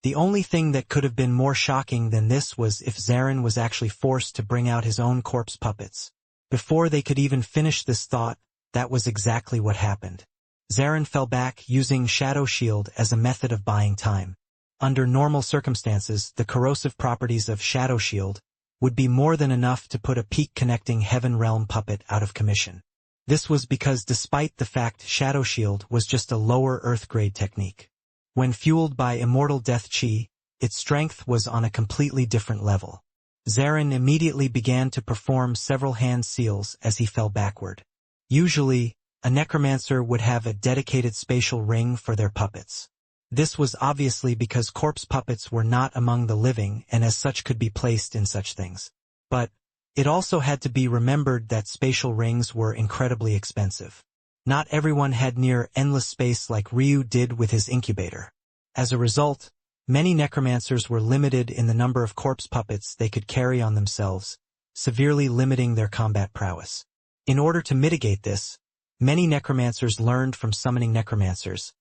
The only thing that could have been more shocking than this was if Zarin was actually forced to bring out his own corpse puppets. Before they could even finish this thought, that was exactly what happened. Zarin fell back using Shadow Shield as a method of buying time. Under normal circumstances, the corrosive properties of Shadow Shield would be more than enough to put a peak-connecting Heaven Realm puppet out of commission. This was because despite the fact Shadow Shield was just a lower Earth-grade technique, when fueled by immortal death chi, its strength was on a completely different level. Zarin immediately began to perform several hand seals as he fell backward. Usually, a necromancer would have a dedicated spatial ring for their puppets. This was obviously because corpse puppets were not among the living and as such could be placed in such things. But it also had to be remembered that spatial rings were incredibly expensive. Not everyone had near endless space like Ryu did with his incubator. As a result, many necromancers were limited in the number of corpse puppets they could carry on themselves, severely limiting their combat prowess. In order to mitigate this, many necromancers learned from summoning necromancers,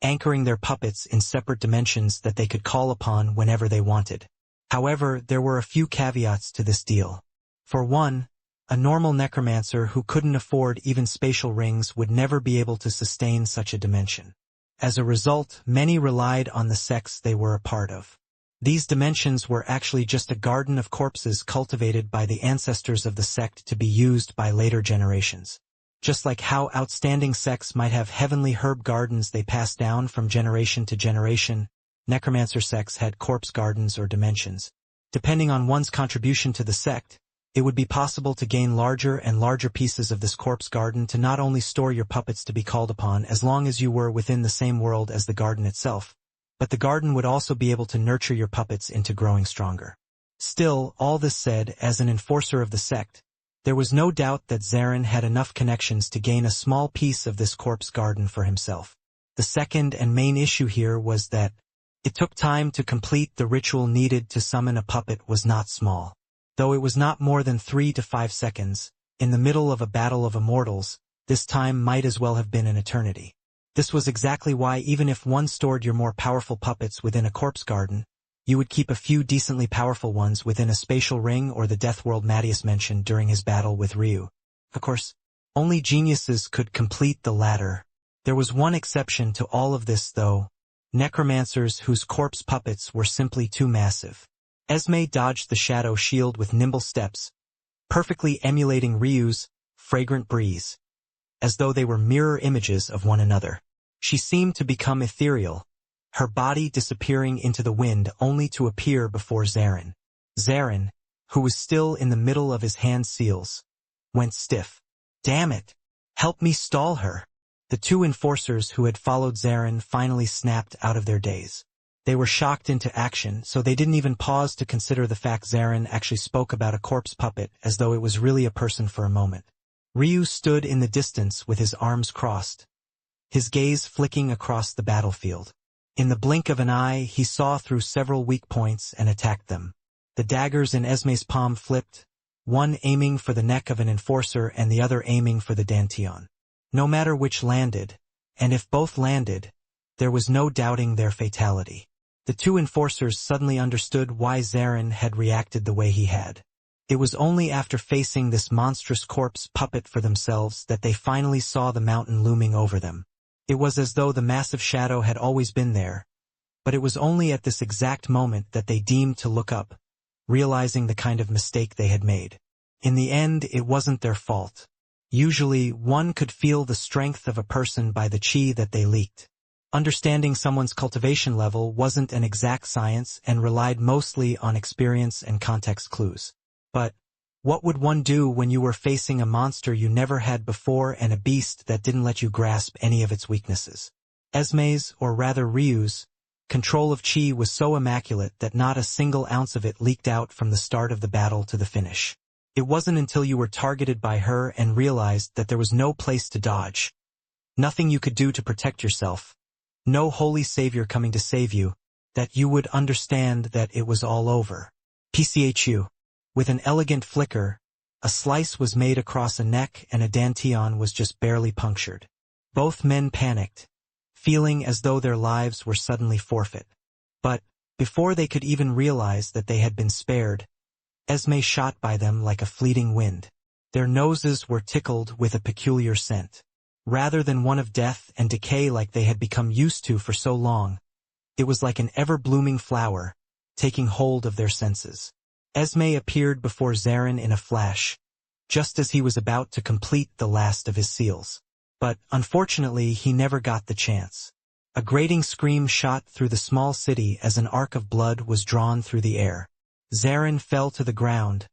anchoring their puppets in separate dimensions that they could call upon whenever they wanted. However, there were a few caveats to this deal. For one, a normal necromancer who couldn't afford even spatial rings would never be able to sustain such a dimension. As a result, many relied on the sects they were a part of. These dimensions were actually just a garden of corpses cultivated by the ancestors of the sect to be used by later generations. Just like how outstanding sects might have heavenly herb gardens they passed down from generation to generation, necromancer sects had corpse gardens or dimensions. Depending on one's contribution to the sect, it would be possible to gain larger and larger pieces of this corpse garden to not only store your puppets to be called upon as long as you were within the same world as the garden itself, but the garden would also be able to nurture your puppets into growing stronger. Still, all this said, as an enforcer of the sect, there was no doubt that Zarin had enough connections to gain a small piece of this corpse garden for himself. The second and main issue here was that it took time to complete the ritual needed to summon a puppet was not small. Though it was not more than 3 to 5 seconds, in the middle of a battle of immortals, this time might as well have been an eternity. This was exactly why even if one stored your more powerful puppets within a corpse garden, You would keep a few decently powerful ones within a spatial ring or the death world Mattias mentioned during his battle with Ryu. Of course, only geniuses could complete the latter. There was one exception to all of this though, necromancers whose corpse puppets were simply too massive. Esme dodged the shadow shield with nimble steps, perfectly emulating Ryu's fragrant breeze, as though they were mirror images of one another. She seemed to become ethereal, her body disappearing into the wind only to appear before Zarin. Zarin, who was still in the middle of his hand seals, went stiff. Damn it! Help me stall her! The two enforcers who had followed Zarin finally snapped out of their daze. They were shocked into action, so they didn't even pause to consider the fact Zarin actually spoke about a corpse puppet as though it was really a person for a moment. Ryu stood in the distance with his arms crossed, his gaze flicking across the battlefield. In the blink of an eye, he saw through several weak points and attacked them. The daggers in Esme's palm flipped, one aiming for the neck of an enforcer and the other aiming for the Dantian. No matter which landed, and if both landed, there was no doubting their fatality. The two enforcers suddenly understood why Zarin had reacted the way he had. It was only after facing this monstrous corpse puppet for themselves that they finally saw the mountain looming over them. It was as though the massive shadow had always been there, but it was only at this exact moment that they deemed to look up, realizing the kind of mistake they had made. In the end, it wasn't their fault. Usually, one could feel the strength of a person by the chi that they leaked. Understanding someone's cultivation level wasn't an exact science and relied mostly on experience and context clues. But what would one do when you were facing a monster you never had before and a beast that didn't let you grasp any of its weaknesses? Esme's, or rather Ryu's, control of chi was so immaculate that not a single ounce of it leaked out from the start of the battle to the finish. It wasn't until you were targeted by her and realized that there was no place to dodge, nothing you could do to protect yourself, no holy savior coming to save you, that you would understand that it was all over. PCHU. With an elegant flicker, a slice was made across a neck and a Dantian was just barely punctured. Both men panicked, feeling as though their lives were suddenly forfeit. But, before they could even realize that they had been spared, Esme shot by them like a fleeting wind. Their noses were tickled with a peculiar scent. Rather than one of death and decay like they had become used to for so long, it was like an ever-blooming flower, taking hold of their senses. Esme appeared before Zarin in a flash, just as he was about to complete the last of his seals. But, unfortunately, he never got the chance. A grating scream shot through the small city as an arc of blood was drawn through the air. Zarin fell to the ground,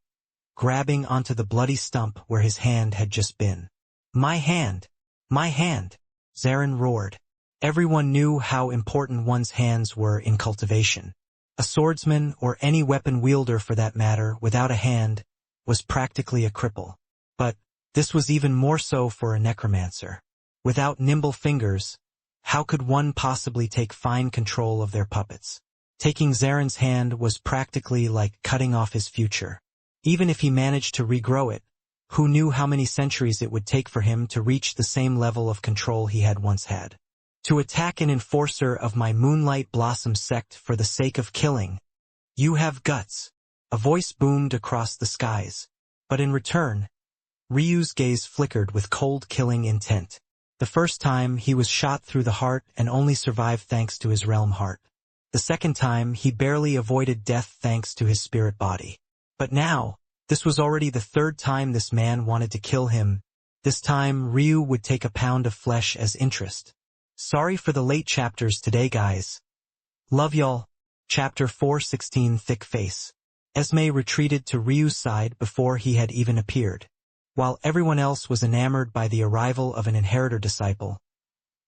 grabbing onto the bloody stump where his hand had just been. "My hand! My hand!" Zarin roared. Everyone knew how important one's hands were in cultivation. A swordsman, or any weapon wielder for that matter, without a hand, was practically a cripple. But this was even more so for a necromancer. Without nimble fingers, how could one possibly take fine control of their puppets? Taking Zarin's hand was practically like cutting off his future. Even if he managed to regrow it, who knew how many centuries it would take for him to reach the same level of control he had once had? To attack an enforcer of my Moonlight Blossom sect for the sake of killing. You have guts. A voice boomed across the skies. But in return, Ryu's gaze flickered with cold killing intent. The first time, he was shot through the heart and only survived thanks to his realm heart. The second time, he barely avoided death thanks to his spirit body. But now, this was already the third time this man wanted to kill him. This time, Ryu would take a pound of flesh as interest. Sorry for the late chapters today, guys. Love y'all. Chapter 416 Thick Face. Esme retreated to Ryu's side before he had even appeared. While everyone else was enamored by the arrival of an inheritor disciple,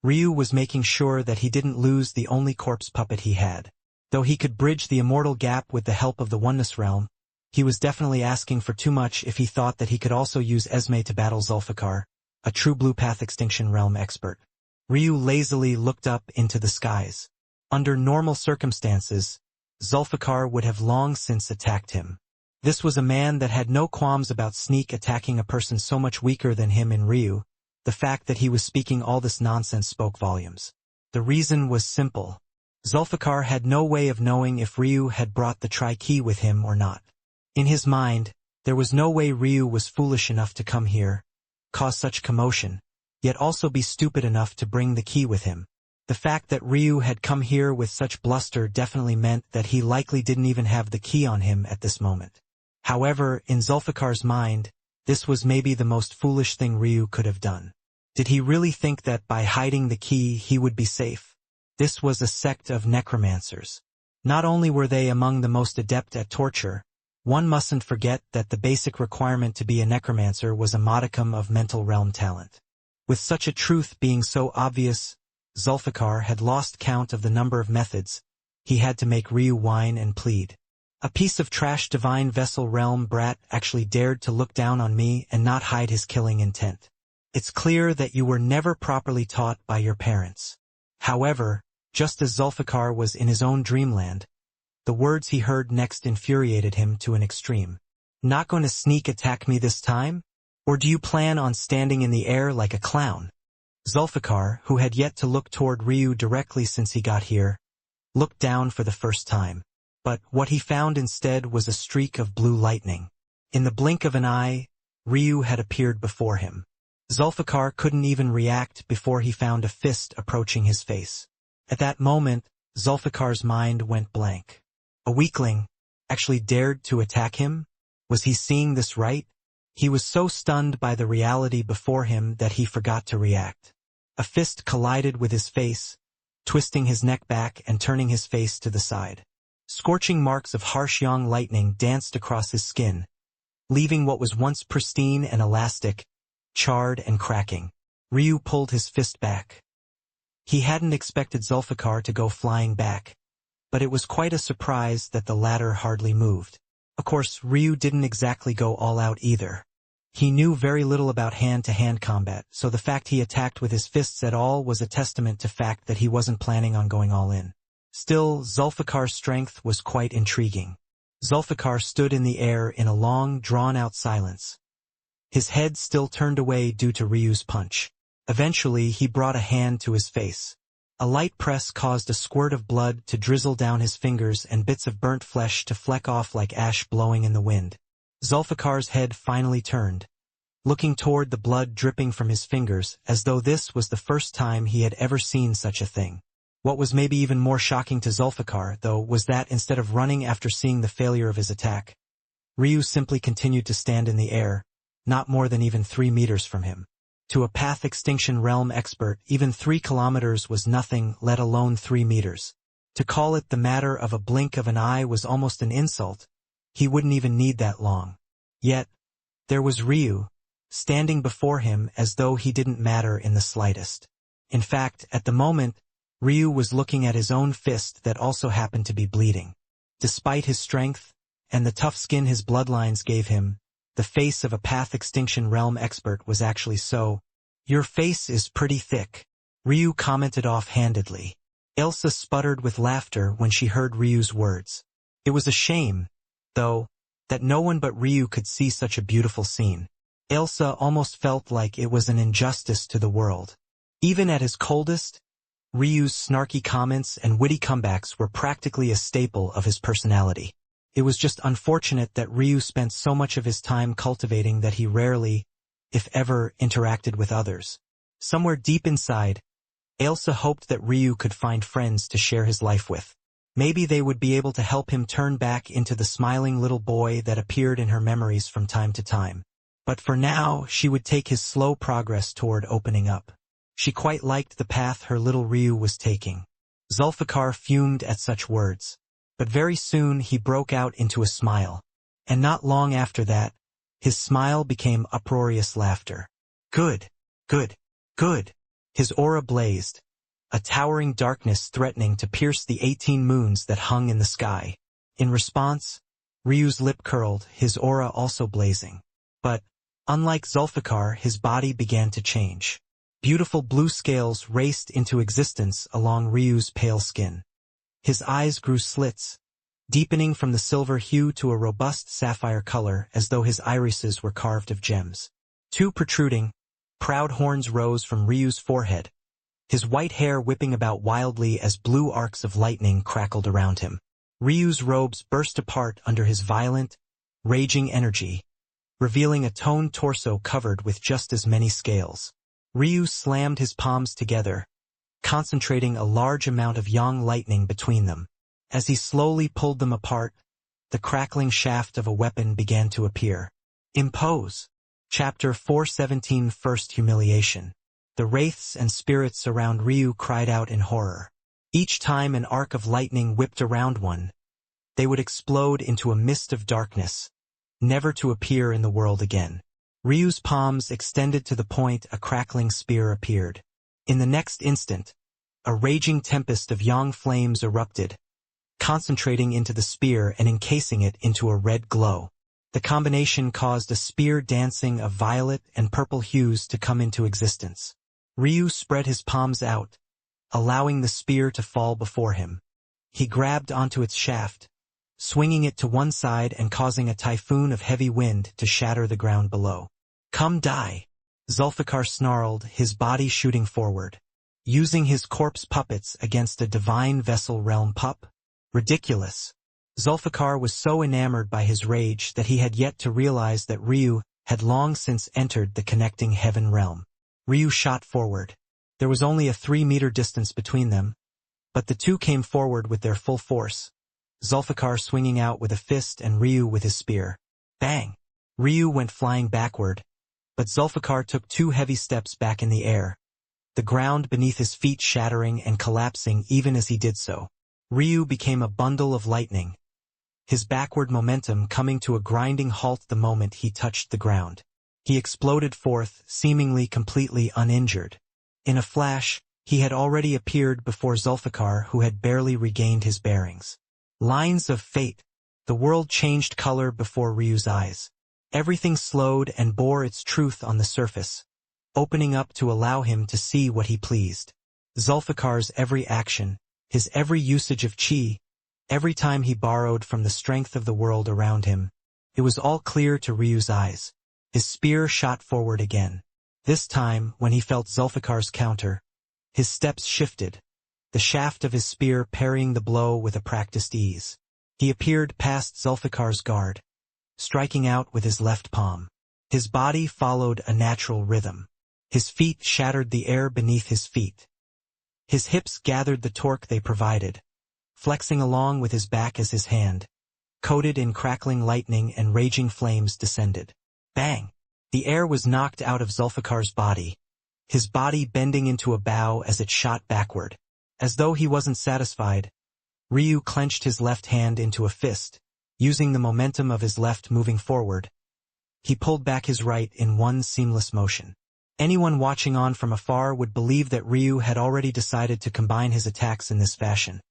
Ryu was making sure that he didn't lose the only corpse puppet he had. Though he could bridge the immortal gap with the help of the Oneness Realm, he was definitely asking for too much if he thought that he could also use Esme to battle Zulfikar, a true Blue Path Extinction Realm expert. Ryu lazily looked up into the skies. Under normal circumstances, Zulfikar would have long since attacked him. This was a man that had no qualms about sneak attacking a person so much weaker than him in Ryu. The fact that he was speaking all this nonsense spoke volumes. The reason was simple. Zulfikar had no way of knowing if Ryu had brought the tri-key with him or not. In his mind, there was no way Ryu was foolish enough to come here, cause such commotion, yet also be stupid enough to bring the key with him. The fact that Ryu had come here with such bluster definitely meant that he likely didn't even have the key on him at this moment. However, in Zulfikar's mind, this was maybe the most foolish thing Ryu could have done. Did he really think that by hiding the key he would be safe? This was a sect of necromancers. Not only were they among the most adept at torture, one mustn't forget that the basic requirement to be a necromancer was a modicum of mental realm talent. With such a truth being so obvious, Zulfikar had lost count of the number of methods he had to make Ryu whine and plead. A piece of trash divine vessel realm brat actually dared to look down on me and not hide his killing intent. It's clear that you were never properly taught by your parents. However, just as Zulfikar was in his own dreamland, the words he heard next infuriated him to an extreme. Not going to sneak attack me this time? Or do you plan on standing in the air like a clown? Zulfikar, who had yet to look toward Ryu directly since he got here, looked down for the first time. But what he found instead was a streak of blue lightning. In the blink of an eye, Ryu had appeared before him. Zulfikar couldn't even react before he found a fist approaching his face. At that moment, Zulfikar's mind went blank. A weakling actually dared to attack him? Was he seeing this right? He was so stunned by the reality before him that he forgot to react. A fist collided with his face, twisting his neck back and turning his face to the side. Scorching marks of harsh yang lightning danced across his skin, leaving what was once pristine and elastic, charred and cracking. Ryu pulled his fist back. He hadn't expected Zulfikar to go flying back, but it was quite a surprise that the latter hardly moved. Of course, Ryu didn't exactly go all out either. He knew very little about hand-to-hand combat, so the fact he attacked with his fists at all was a testament to fact that he wasn't planning on going all in. Still, Zulfikar's strength was quite intriguing. Zulfikar stood in the air in a long, drawn-out silence. His head still turned away due to Ryu's punch. Eventually, he brought a hand to his face. A light press caused a squirt of blood to drizzle down his fingers and bits of burnt flesh to fleck off like ash blowing in the wind. Zulfikar's head finally turned, looking toward the blood dripping from his fingers as though this was the first time he had ever seen such a thing. What was maybe even more shocking to Zulfikar, though, was that instead of running after seeing the failure of his attack, Ryu simply continued to stand in the air, not more than even 3 meters from him. To a path extinction realm expert, even 3 kilometers was nothing, let alone 3 meters. To call it the matter of a blink of an eye was almost an insult. He wouldn't even need that long. Yet, there was Ryu, standing before him as though he didn't matter in the slightest. In fact, at the moment, Ryu was looking at his own fist that also happened to be bleeding. Despite his strength, and the tough skin his bloodlines gave him, the face of a path extinction realm expert was actually so. "Your face is pretty thick," Ryu commented offhandedly. Elsa sputtered with laughter when she heard Ryu's words. It was a shame, though, that no one but Ryu could see such a beautiful scene. Elsa almost felt like it was an injustice to the world. Even at his coldest, Ryu's snarky comments and witty comebacks were practically a staple of his personality. It was just unfortunate that Ryu spent so much of his time cultivating that he rarely, if ever, interacted with others. Somewhere deep inside, Elsa hoped that Ryu could find friends to share his life with. Maybe they would be able to help him turn back into the smiling little boy that appeared in her memories from time to time. But for now, she would take his slow progress toward opening up. She quite liked the path her little Ryu was taking. Zulfikar fumed at such words. But very soon he broke out into a smile. And not long after that, his smile became uproarious laughter. Good, good, good. His aura blazed, a towering darkness threatening to pierce the 18 moons that hung in the sky. In response, Ryu's lip curled, his aura also blazing. But, unlike Zulfikar, his body began to change. Beautiful blue scales raced into existence along Ryu's pale skin. His eyes grew slits, deepening from the silver hue to a robust sapphire color as though his irises were carved of gems. 2 protruding, proud horns rose from Ryu's forehead. his white hair whipping about wildly as blue arcs of lightning crackled around him. Ryu's robes burst apart under his violent, raging energy, revealing a toned torso covered with just as many scales. Ryu slammed his palms together, concentrating a large amount of yang lightning between them. As he slowly pulled them apart, the crackling shaft of a weapon began to appear. Impose. Chapter 417 First Humiliation. The wraiths and spirits around Ryu cried out in horror. Each time an arc of lightning whipped around one, they would explode into a mist of darkness, never to appear in the world again. Ryu's palms extended to the point a crackling spear appeared. In the next instant, a raging tempest of yang flames erupted, concentrating into the spear and encasing it into a red glow. The combination caused a spear dancing of violet and purple hues to come into existence. Ryu spread his palms out, allowing the spear to fall before him. He grabbed onto its shaft, swinging it to one side and causing a typhoon of heavy wind to shatter the ground below. "Come die," Zulfikar snarled, his body shooting forward. Using his corpse puppets against a divine vessel realm pup? Ridiculous. Zulfikar was so enamored by his rage that he had yet to realize that Ryu had long since entered the connecting heaven realm. Ryu shot forward. There was only a 3-meter distance between them, but the two came forward with their full force, Zulfikar swinging out with a fist and Ryu with his spear. Bang! Ryu went flying backward, but Zulfikar took 2 heavy steps back in the air, the ground beneath his feet shattering and collapsing even as he did so. Ryu became a bundle of lightning, his backward momentum coming to a grinding halt the moment he touched the ground. He exploded forth, seemingly completely uninjured. In a flash, he had already appeared before Zulfikar, who had barely regained his bearings. Lines of fate. The world changed color before Ryu's eyes. Everything slowed and bore its truth on the surface, opening up to allow him to see what he pleased. Zulfikar's every action, his every usage of chi, every time he borrowed from the strength of the world around him, it was all clear to Ryu's eyes. His spear shot forward again. This time, when he felt Zulfikar's counter, his steps shifted, the shaft of his spear parrying the blow with a practiced ease. He appeared past Zulfikar's guard, striking out with his left palm. His body followed a natural rhythm. His feet shattered the air beneath his feet. His hips gathered the torque they provided, flexing along with his back as his hand, coated in crackling lightning and raging flames, descended. Bang! The air was knocked out of Zulfikar's body, his body bending into a bow as it shot backward. As though he wasn't satisfied, Ryu clenched his left hand into a fist, using the momentum of his left moving forward. He pulled back his right in one seamless motion. Anyone watching on from afar would believe that Ryu had already decided to combine his attacks in this fashion.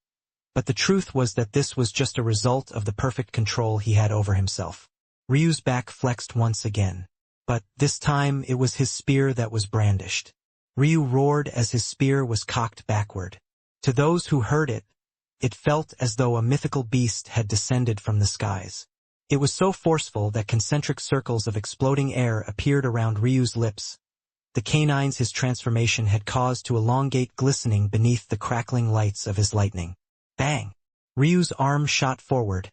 But the truth was that this was just a result of the perfect control he had over himself. Ryu's back flexed once again, but this time it was his spear that was brandished. Ryu roared as his spear was cocked backward. To those who heard it, it felt as though a mythical beast had descended from the skies. It was so forceful that concentric circles of exploding air appeared around Ryu's lips, the canines his transformation had caused to elongate, glistening beneath the crackling lights of his lightning. Bang! Ryu's arm shot forward,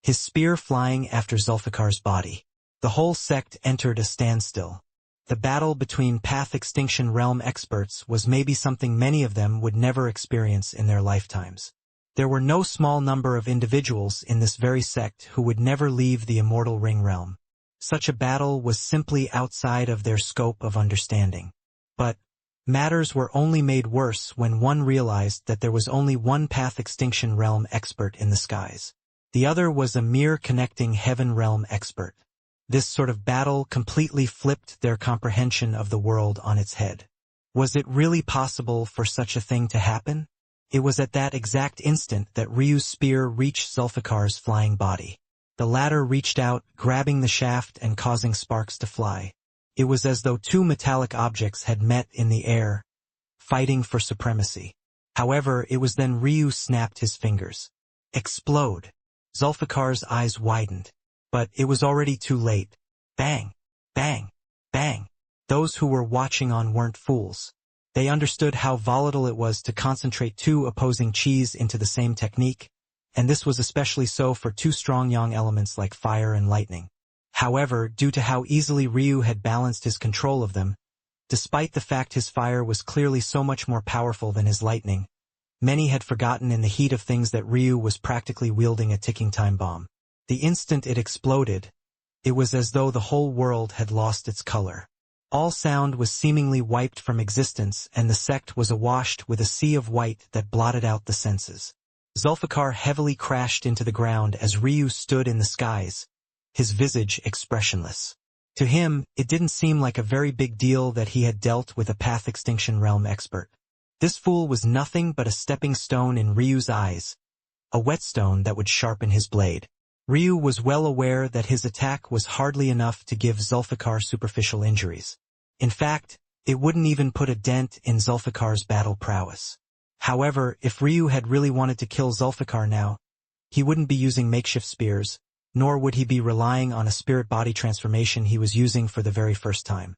his spear flying after Zulfikar's body. The whole sect entered a standstill. The battle between Path Extinction Realm experts was maybe something many of them would never experience in their lifetimes. There were no small number of individuals in this very sect who would never leave the Immortal Ring realm. Such a battle was simply outside of their scope of understanding. But matters were only made worse when one realized that there was only one Path Extinction Realm expert in the skies. The other was a mere connecting Heaven Realm expert. This sort of battle completely flipped their comprehension of the world on its head. Was it really possible for such a thing to happen? It was at that exact instant that Ryu's spear reached Zulfikar's flying body. The latter reached out, grabbing the shaft and causing sparks to fly. It was as though 2 metallic objects had met in the air, fighting for supremacy. However, it was then Ryu snapped his fingers. Explode! Zulfikar's eyes widened. But it was already too late. Bang! Bang! Bang! Those who were watching on weren't fools. They understood how volatile it was to concentrate two opposing qis into the same technique, and this was especially so for two strong yang elements like fire and lightning. However, due to how easily Ryu had balanced his control of them, despite the fact his fire was clearly so much more powerful than his lightning, many had forgotten in the heat of things that Ryu was practically wielding a ticking time bomb. The instant it exploded, it was as though the whole world had lost its color. All sound was seemingly wiped from existence, and the sect was awash with a sea of white that blotted out the senses. Zulfikar heavily crashed into the ground as Ryu stood in the skies, his visage expressionless. To him, it didn't seem like a very big deal that he had dealt with a path extinction realm expert. This fool was nothing but a stepping stone in Ryu's eyes, a whetstone that would sharpen his blade. Ryu was well aware that his attack was hardly enough to give Zulfikar superficial injuries. In fact, it wouldn't even put a dent in Zulfikar's battle prowess. However, if Ryu had really wanted to kill Zulfikar now, he wouldn't be using makeshift spears, nor would he be relying on a spirit body transformation he was using for the very first time.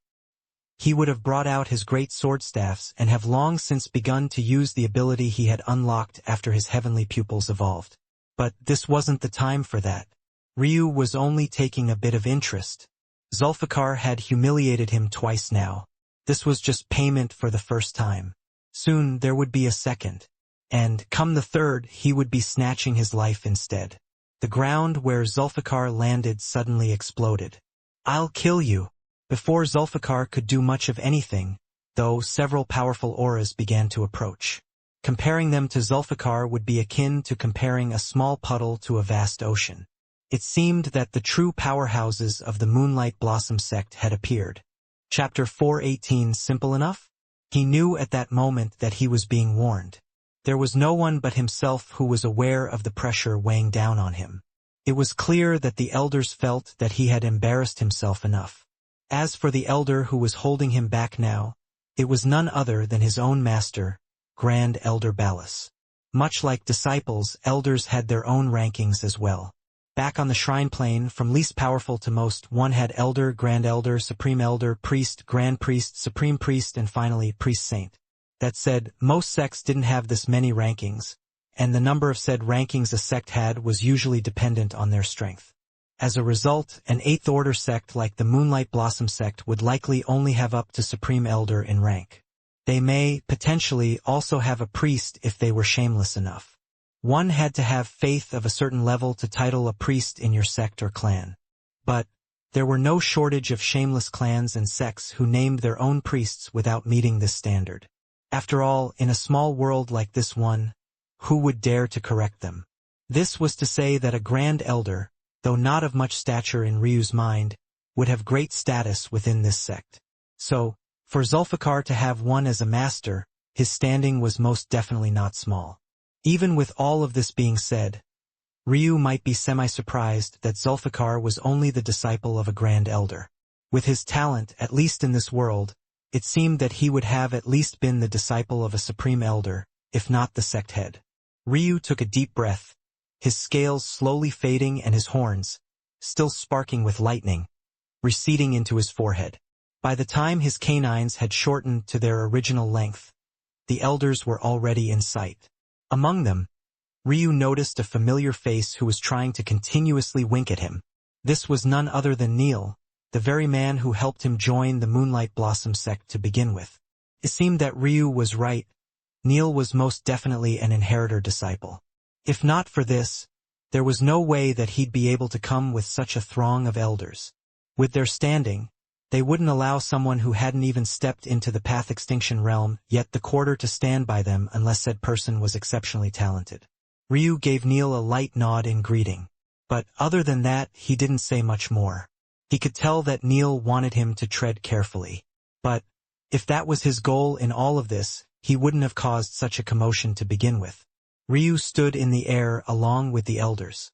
He would have brought out his great sword staffs and have long since begun to use the ability he had unlocked after his heavenly pupils evolved. But this wasn't the time for that. Ryu was only taking a bit of interest. Zulfikar had humiliated him twice now. This was just payment for the first time. Soon there would be a second. And, come the third, he would be snatching his life instead. The ground where Zulfikar landed suddenly exploded. "I'll kill you." Before Zulfikar could do much of anything, though, several powerful auras began to approach. Comparing them to Zulfikar would be akin to comparing a small puddle to a vast ocean. It seemed that the true powerhouses of the Moonlight Blossom sect had appeared. Chapter 418. Simple enough? He knew at that moment that he was being warned. There was no one but himself who was aware of the pressure weighing down on him. It was clear that the elders felt that he had embarrassed himself enough. As for the elder who was holding him back now, it was none other than his own master, Grand Elder Ballas. Much like disciples, elders had their own rankings as well. Back on the shrine plane, from least powerful to most, one had elder, grand elder, supreme elder, priest, grand priest, supreme priest, and finally priest saint. That said, most sects didn't have this many rankings, and the number of said rankings a sect had was usually dependent on their strength. As a result, an 8th order sect like the Moonlight Blossom sect would likely only have up to supreme elder in rank. They may, potentially, also have a priest if they were shameless enough. One had to have faith of a certain level to title a priest in your sect or clan. But there were no shortage of shameless clans and sects who named their own priests without meeting this standard. After all, in a small world like this one, who would dare to correct them? This was to say that a grand elder, though not of much stature in Ryu's mind, would have great status within this sect. So, for Zulfikar to have one as a master, his standing was most definitely not small. Even with all of this being said, Ryu might be semi-surprised that Zulfikar was only the disciple of a grand elder. With his talent, at least in this world, it seemed that he would have at least been the disciple of a supreme elder, if not the sect head. Ryu took a deep breath, his scales slowly fading and his horns, still sparking with lightning, receding into his forehead. By the time his canines had shortened to their original length, the elders were already in sight. Among them, Ryu noticed a familiar face who was trying to continuously wink at him. This was none other than Neil, the very man who helped him join the Moonlight Blossom sect to begin with. It seemed that Ryu was right. Neil was most definitely an inheritor disciple. If not for this, there was no way that he'd be able to come with such a throng of elders. With their standing, they wouldn't allow someone who hadn't even stepped into the path extinction realm yet the quarter to stand by them unless said person was exceptionally talented. Ryu gave Neil a light nod in greeting. But other than that, he didn't say much more. He could tell that Neil wanted him to tread carefully. But, if that was his goal in all of this, he wouldn't have caused such a commotion to begin with. Ryu stood in the air along with the elders.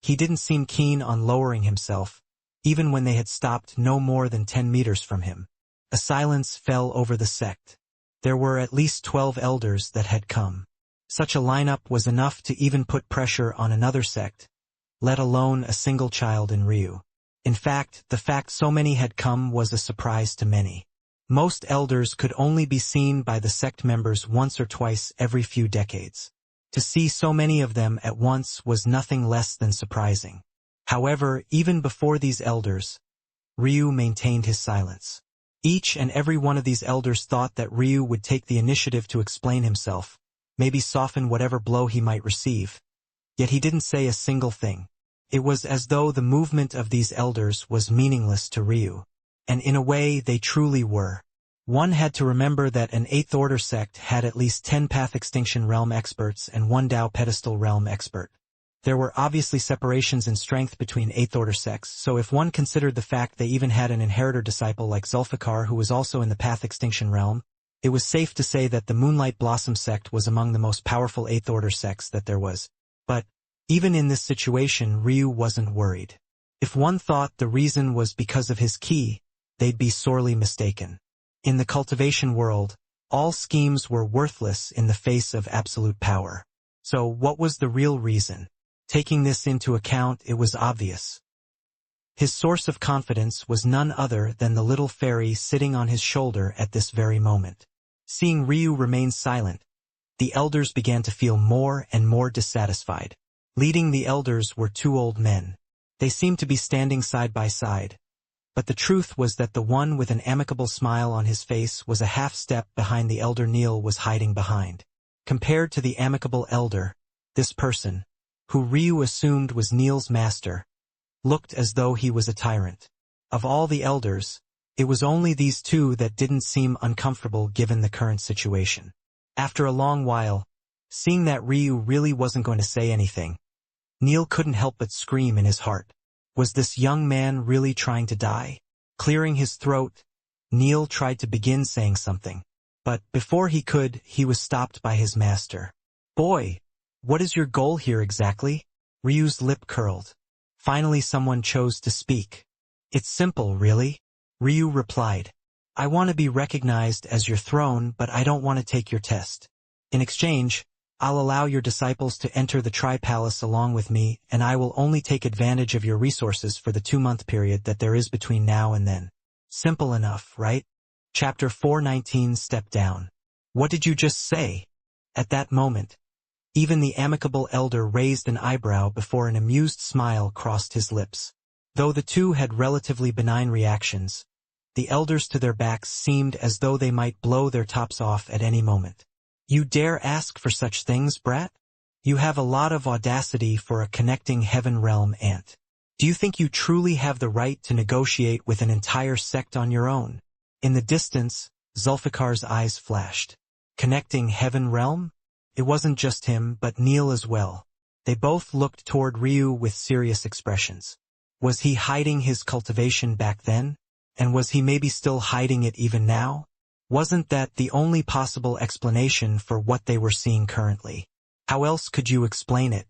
He didn't seem keen on lowering himself, even when they had stopped no more than 10 meters from him. A silence fell over the sect. There were at least 12 elders that had come. Such a lineup was enough to even put pressure on another sect, let alone a single child in Ryu. In fact, the fact so many had come was a surprise to many. Most elders could only be seen by the sect members once or twice every few decades. To see so many of them at once was nothing less than surprising. However, even before these elders, Ryu maintained his silence. Each and every one of these elders thought that Ryu would take the initiative to explain himself, maybe soften whatever blow he might receive. Yet he didn't say a single thing. It was as though the movement of these elders was meaningless to Ryu. And in a way, they truly were. One had to remember that an 8th Order sect had at least 10 Path Extinction Realm experts and 1 Tao Pedestal Realm expert. There were obviously separations in strength between 8th Order sects, so if one considered the fact they even had an inheritor disciple like Zulfikar who was also in the Path Extinction Realm, it was safe to say that the Moonlight Blossom sect was among the most powerful 8th Order sects that there was. But, even in this situation, Ryu wasn't worried. If one thought the reason was because of his ki, they'd be sorely mistaken. In the cultivation world, all schemes were worthless in the face of absolute power. So what was the real reason? Taking this into account, it was obvious. His source of confidence was none other than the little fairy sitting on his shoulder at this very moment. Seeing Ryu remain silent, the elders began to feel more and more dissatisfied. Leading the elders were 2 old men. They seemed to be standing side by side. But the truth was that the one with an amicable smile on his face was a half-step behind the elder Neil was hiding behind. Compared to the amicable elder, this person, who Ryu assumed was Neil's master, looked as though he was a tyrant. Of all the elders, it was only these 2 that didn't seem uncomfortable given the current situation. After a long while, seeing that Ryu really wasn't going to say anything, Neil couldn't help but scream in his heart. Was this young man really trying to die? Clearing his throat, Neil tried to begin saying something. But before he could, he was stopped by his master. "Boy, what is your goal here exactly?" Ryu's lip curled. Finally someone chose to speak. "It's simple, really," Ryu replied. "I want to be recognized as your throne, but I don't want to take your test. In exchange, I'll allow your disciples to enter the Tri-Palace along with me, and I will only take advantage of your resources for the 2-month period that there is between now and then. Simple enough, right?" Chapter 419 Step Down. "What did you just say?" At that moment, even the amicable elder raised an eyebrow before an amused smile crossed his lips. Though the 2 had relatively benign reactions, the elders to their backs seemed as though they might blow their tops off at any moment. "You dare ask for such things, brat? You have a lot of audacity for a connecting heaven realm ant. Do you think you truly have the right to negotiate with an entire sect on your own?" In the distance, Zulfikar's eyes flashed. Connecting heaven realm? It wasn't just him, but Neil as well. They both looked toward Ryu with serious expressions. Was he hiding his cultivation back then? And was he maybe still hiding it even now? Wasn't that the only possible explanation for what they were seeing currently? How else could you explain it?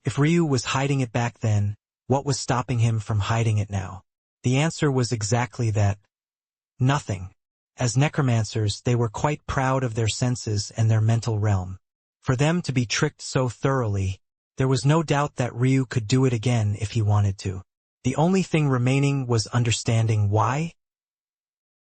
If Ryu was hiding it back then, what was stopping him from hiding it now? The answer was exactly that. Nothing. As necromancers, they were quite proud of their senses and their mental realm. For them to be tricked so thoroughly, there was no doubt that Ryu could do it again if he wanted to. The only thing remaining was understanding why.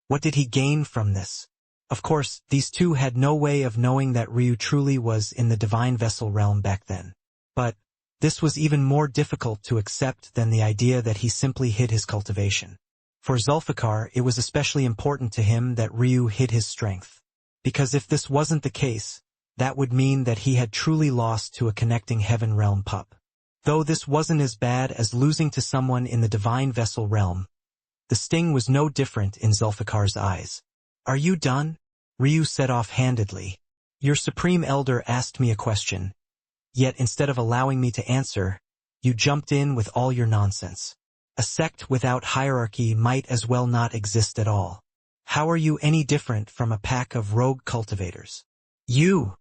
What did he gain from this? Of course, these 2 had no way of knowing that Ryu truly was in the Divine Vessel realm back then. But this was even more difficult to accept than the idea that he simply hid his cultivation. For Zulfikar, it was especially important to him that Ryu hid his strength. Because if this wasn't the case, that would mean that he had truly lost to a connecting heaven realm pup. Though this wasn't as bad as losing to someone in the Divine Vessel realm, the sting was no different in Zulfikar's eyes. "Are you done?" Ryu said offhandedly. "Your Supreme Elder asked me a question, yet instead of allowing me to answer, you jumped in with all your nonsense. A sect without hierarchy might as well not exist at all. How are you any different from a pack of rogue cultivators? You!"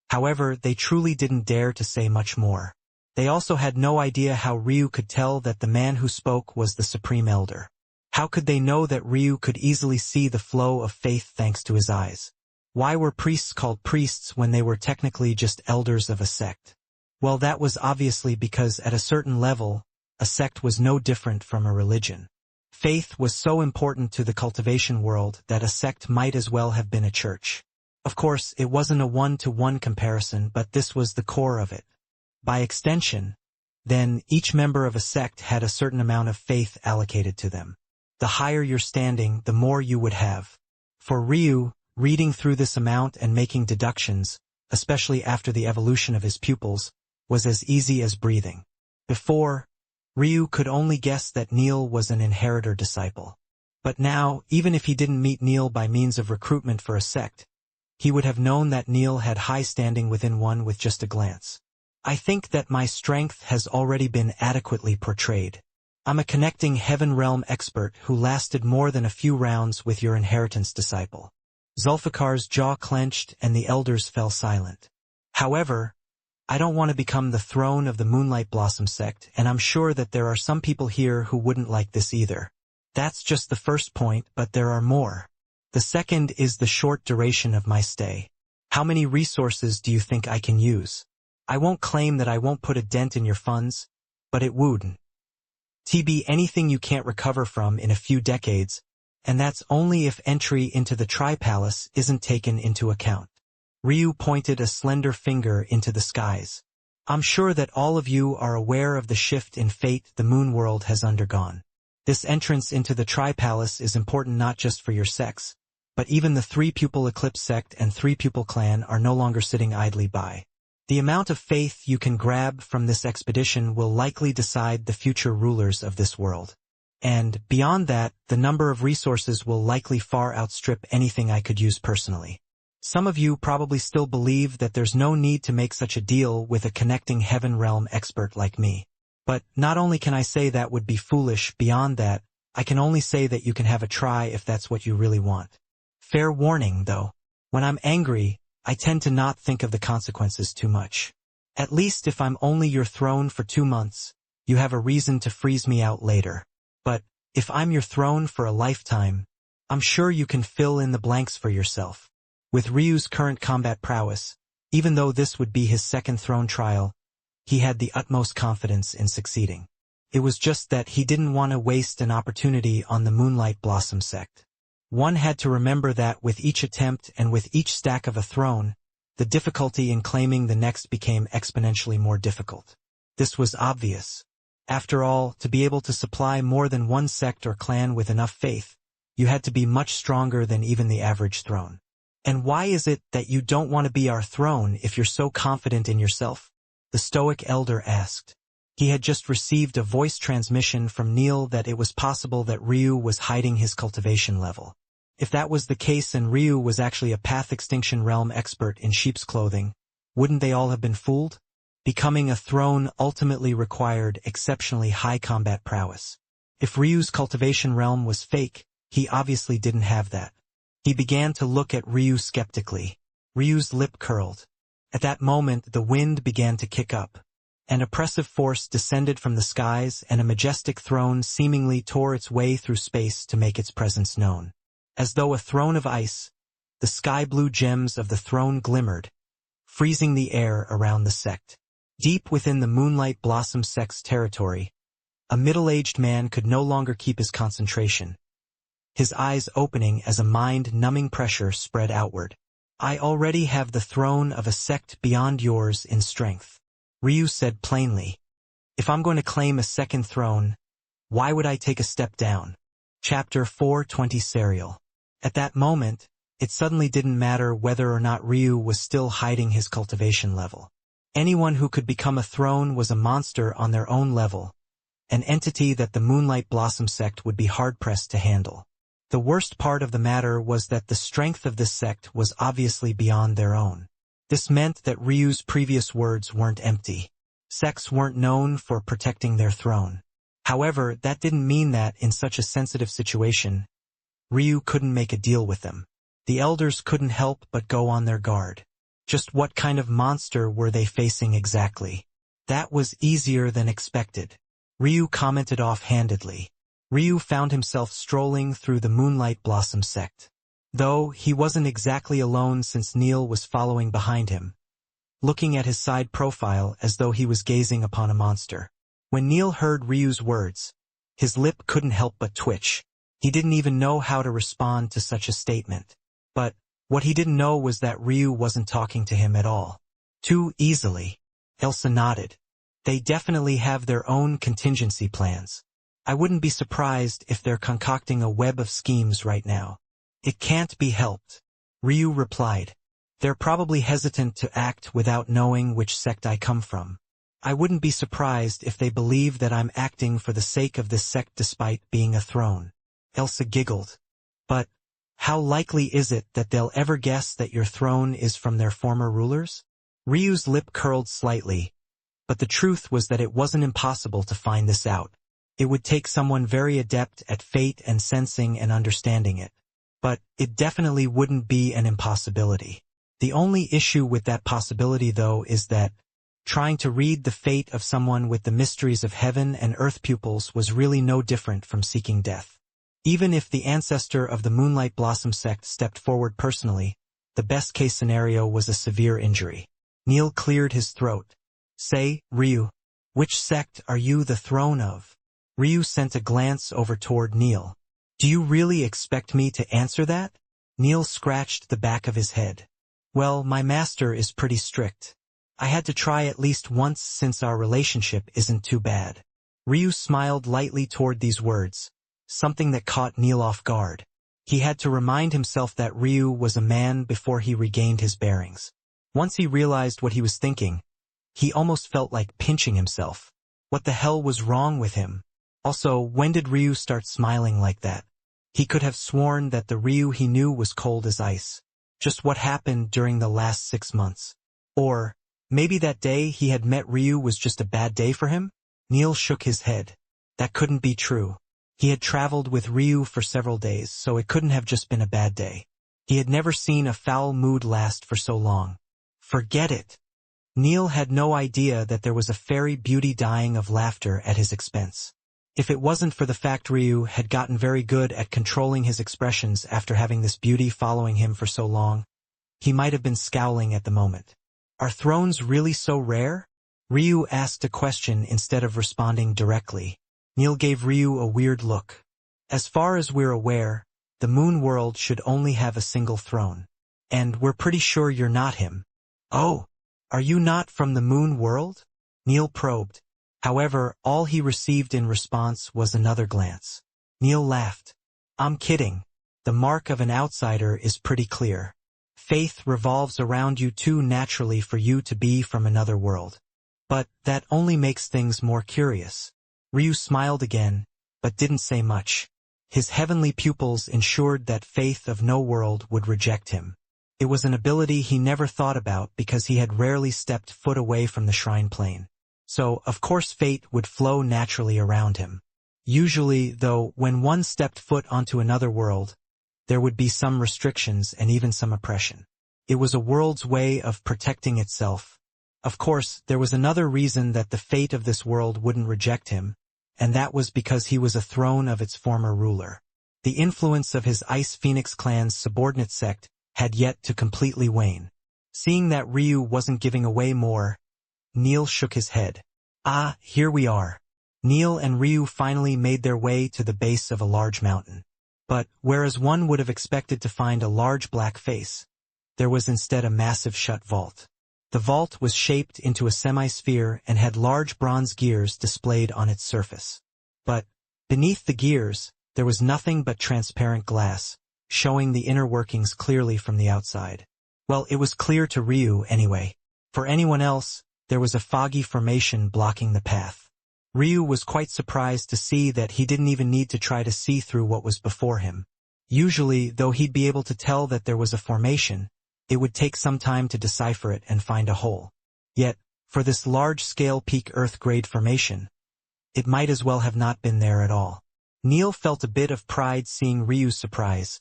However, they truly didn't dare to say much more. They also had no idea how Ryu could tell that the man who spoke was the Supreme Elder. How could they know that Ryu could easily see the flow of faith thanks to his eyes? Why were priests called priests when they were technically just elders of a sect? Well, that was obviously because at a certain level, a sect was no different from a religion. Faith was so important to the cultivation world that a sect might as well have been a church. Of course, it wasn't a one-to-one comparison, but this was the core of it. By extension, then, each member of a sect had a certain amount of faith allocated to them. The higher your standing, the more you would have. For Ryu, reading through this amount and making deductions, especially after the evolution of his pupils, was as easy as breathing. Before, Ryu could only guess that Neil was an inheritor disciple. But now, even if he didn't meet Neil by means of recruitment for a sect, he would have known that Neil had high standing within one with just a glance. I think that my strength has already been adequately portrayed. I'm a connecting heaven realm expert who lasted more than a few rounds with your inheritance disciple. Zulfikar's jaw clenched and the elders fell silent. However, I don't want to become the throne of the Moonlight Blossom sect, and I'm sure that there are some people here who wouldn't like this either. That's just the first point, but there are more. The second is the short duration of my stay. How many resources do you think I can use? I won't claim that I won't put a dent in your funds, but it wouldn't be anything you can't recover from in a few decades, and that's only if entry into the Tri-Palace isn't taken into account. Ryu pointed a slender finger into the skies. I'm sure that all of you are aware of the shift in fate the moon world has undergone. This entrance into the Tri-Palace is important not just for your sects, but even the 3-pupil Eclipse sect and 3-pupil clan are no longer sitting idly by. The amount of faith you can grab from this expedition will likely decide the future rulers of this world. And, beyond that, the number of resources will likely far outstrip anything I could use personally. Some of you probably still believe that there's no need to make such a deal with a connecting heaven realm expert like me. But, not only can I say that would be foolish, beyond that, I can only say that you can have a try if that's what you really want. Fair warning, though. When I'm angry, I tend to not think of the consequences too much. At least if I'm only your throne for 2 months, you have a reason to freeze me out later. But, if I'm your throne for a lifetime, I'm sure you can fill in the blanks for yourself. With Ryu's current combat prowess, even though this would be his second throne trial, he had the utmost confidence in succeeding. It was just that he didn't want to waste an opportunity on the Moonlight Blossom sect. One had to remember that with each attempt and with each stack of a throne, the difficulty in claiming the next became exponentially more difficult. This was obvious. After all, to be able to supply more than one sect or clan with enough faith, you had to be much stronger than even the average throne. And why is it that you don't want to be our throne if you're so confident in yourself? The stoic elder asked. He had just received a voice transmission from Neil that it was possible that Ryu was hiding his cultivation level. If that was the case and Ryu was actually a Path Extinction Realm expert in sheep's clothing, wouldn't they all have been fooled? Becoming a throne ultimately required exceptionally high combat prowess. If Ryu's cultivation realm was fake, he obviously didn't have that. He began to look at Ryu skeptically. Ryu's lip curled. At that moment the wind began to kick up. An oppressive force descended from the skies and a majestic throne seemingly tore its way through space to make its presence known. As though a throne of ice, the sky-blue gems of the throne glimmered, freezing the air around the sect. Deep within the Moonlight Blossom sect's territory, a middle-aged man could no longer keep his concentration, his eyes opening as a mind-numbing pressure spread outward. I already have the throne of a sect beyond yours in strength. Ryu said plainly. If I'm going to claim a second throne, why would I take a step down? Chapter 420 Serial. At that moment, it suddenly didn't matter whether or not Ryu was still hiding his cultivation level. Anyone who could become a throne was a monster on their own level, an entity that the Moonlight Blossom sect would be hard-pressed to handle. The worst part of the matter was that the strength of this sect was obviously beyond their own. This meant that Ryu's previous words weren't empty. Sects weren't known for protecting their throne. However, that didn't mean that, in such a sensitive situation, Ryu couldn't make a deal with them. The elders couldn't help but go on their guard. Just what kind of monster were they facing exactly? That was easier than expected. Ryu commented offhandedly. Ryu found himself strolling through the Moonlight Blossom sect. Though he wasn't exactly alone since Neil was following behind him, looking at his side profile as though he was gazing upon a monster. When Neil heard Ryu's words, His lip couldn't help but twitch. He didn't even know how to respond to such a statement. But what he didn't know was that Ryu wasn't talking to him at all. Too easily. Elsa nodded. They definitely have their own contingency plans. I wouldn't be surprised if they're concocting a web of schemes right now. It can't be helped. Ryu replied. They're probably hesitant to act without knowing which sect I come from. I wouldn't be surprised if they believe that I'm acting for the sake of this sect despite being a throne. Elsa giggled. But how likely is it that they'll ever guess that your throne is from their former rulers? Ryu's lip curled slightly, but the truth was that it wasn't impossible to find this out. It would take someone very adept at fate and sensing and understanding it. But it definitely wouldn't be an impossibility. The only issue with that possibility, though, is that trying to read the fate of someone with the mysteries of heaven and earth pupils was really no different from seeking death. Even if the ancestor of the Moonlight Blossom sect stepped forward personally, the best-case scenario was a severe injury. Neil cleared his throat. Say, Ryu, which sect are you the throne of? Ryu sent a glance over toward Neil. Do you really expect me to answer that? Neil scratched the back of his head. Well, my master is pretty strict. I had to try at least once since our relationship isn't too bad. Ryu smiled lightly toward these words, something that caught Neil off guard. He had to remind himself that Ryu was a man before he regained his bearings. Once he realized what he was thinking, he almost felt like pinching himself. What the hell was wrong with him? Also, when did Ryu start smiling like that? He could have sworn that the Ryu he knew was cold as ice. Just what happened during the last 6 months? Or maybe that day he had met Ryu was just a bad day for him? Neil shook his head. That couldn't be true. He had traveled with Ryu for several days, so it couldn't have just been a bad day. He had never seen a foul mood last for so long. Forget it. Neil had no idea that there was a fairy beauty dying of laughter at his expense. If it wasn't for the fact Ryu had gotten very good at controlling his expressions after having this beauty following him for so long, he might have been scowling at the moment. Are thrones really so rare? Ryu asked a question instead of responding directly. Neil gave Ryu a weird look. As far as we're aware, the moon world should only have a single throne. And we're pretty sure you're not him. Oh, are you not from the moon world? Neil probed. However, all he received in response was another glance. Neil laughed. I'm kidding. The mark of an outsider is pretty clear. Faith revolves around you too naturally for you to be from another world. But that only makes things more curious. Ryu smiled again, but didn't say much. His heavenly pupils ensured that Faith of no world would reject him. It was an ability he never thought about because he had rarely stepped foot away from the shrine plane. So, of course, fate would flow naturally around him. Usually, though, when one stepped foot onto another world, there would be some restrictions and even some oppression. It was a world's way of protecting itself. Of course, there was another reason that the fate of this world wouldn't reject him, and that was because he was a throne of its former ruler. The influence of his Ice Phoenix clan's subordinate sect had yet to completely wane. Seeing that Ryu wasn't giving away more, Neil shook his head. Ah, here we are. Neil and Ryu finally made their way to the base of a large mountain. But, whereas one would have expected to find a large black face, there was instead a massive shut vault. The vault was shaped into a semi-sphere and had large bronze gears displayed on its surface. But, beneath the gears, there was nothing but transparent glass, showing the inner workings clearly from the outside. Well, it was clear to Ryu anyway. For anyone else, there was a foggy formation blocking the path. Ryu was quite surprised to see that he didn't even need to try to see through what was before him. Usually, though he'd be able to tell that there was a formation, it would take some time to decipher it and find a hole. Yet, for this large-scale peak Earth-grade formation, it might as well have not been there at all. Neil felt a bit of pride seeing Ryu's surprise,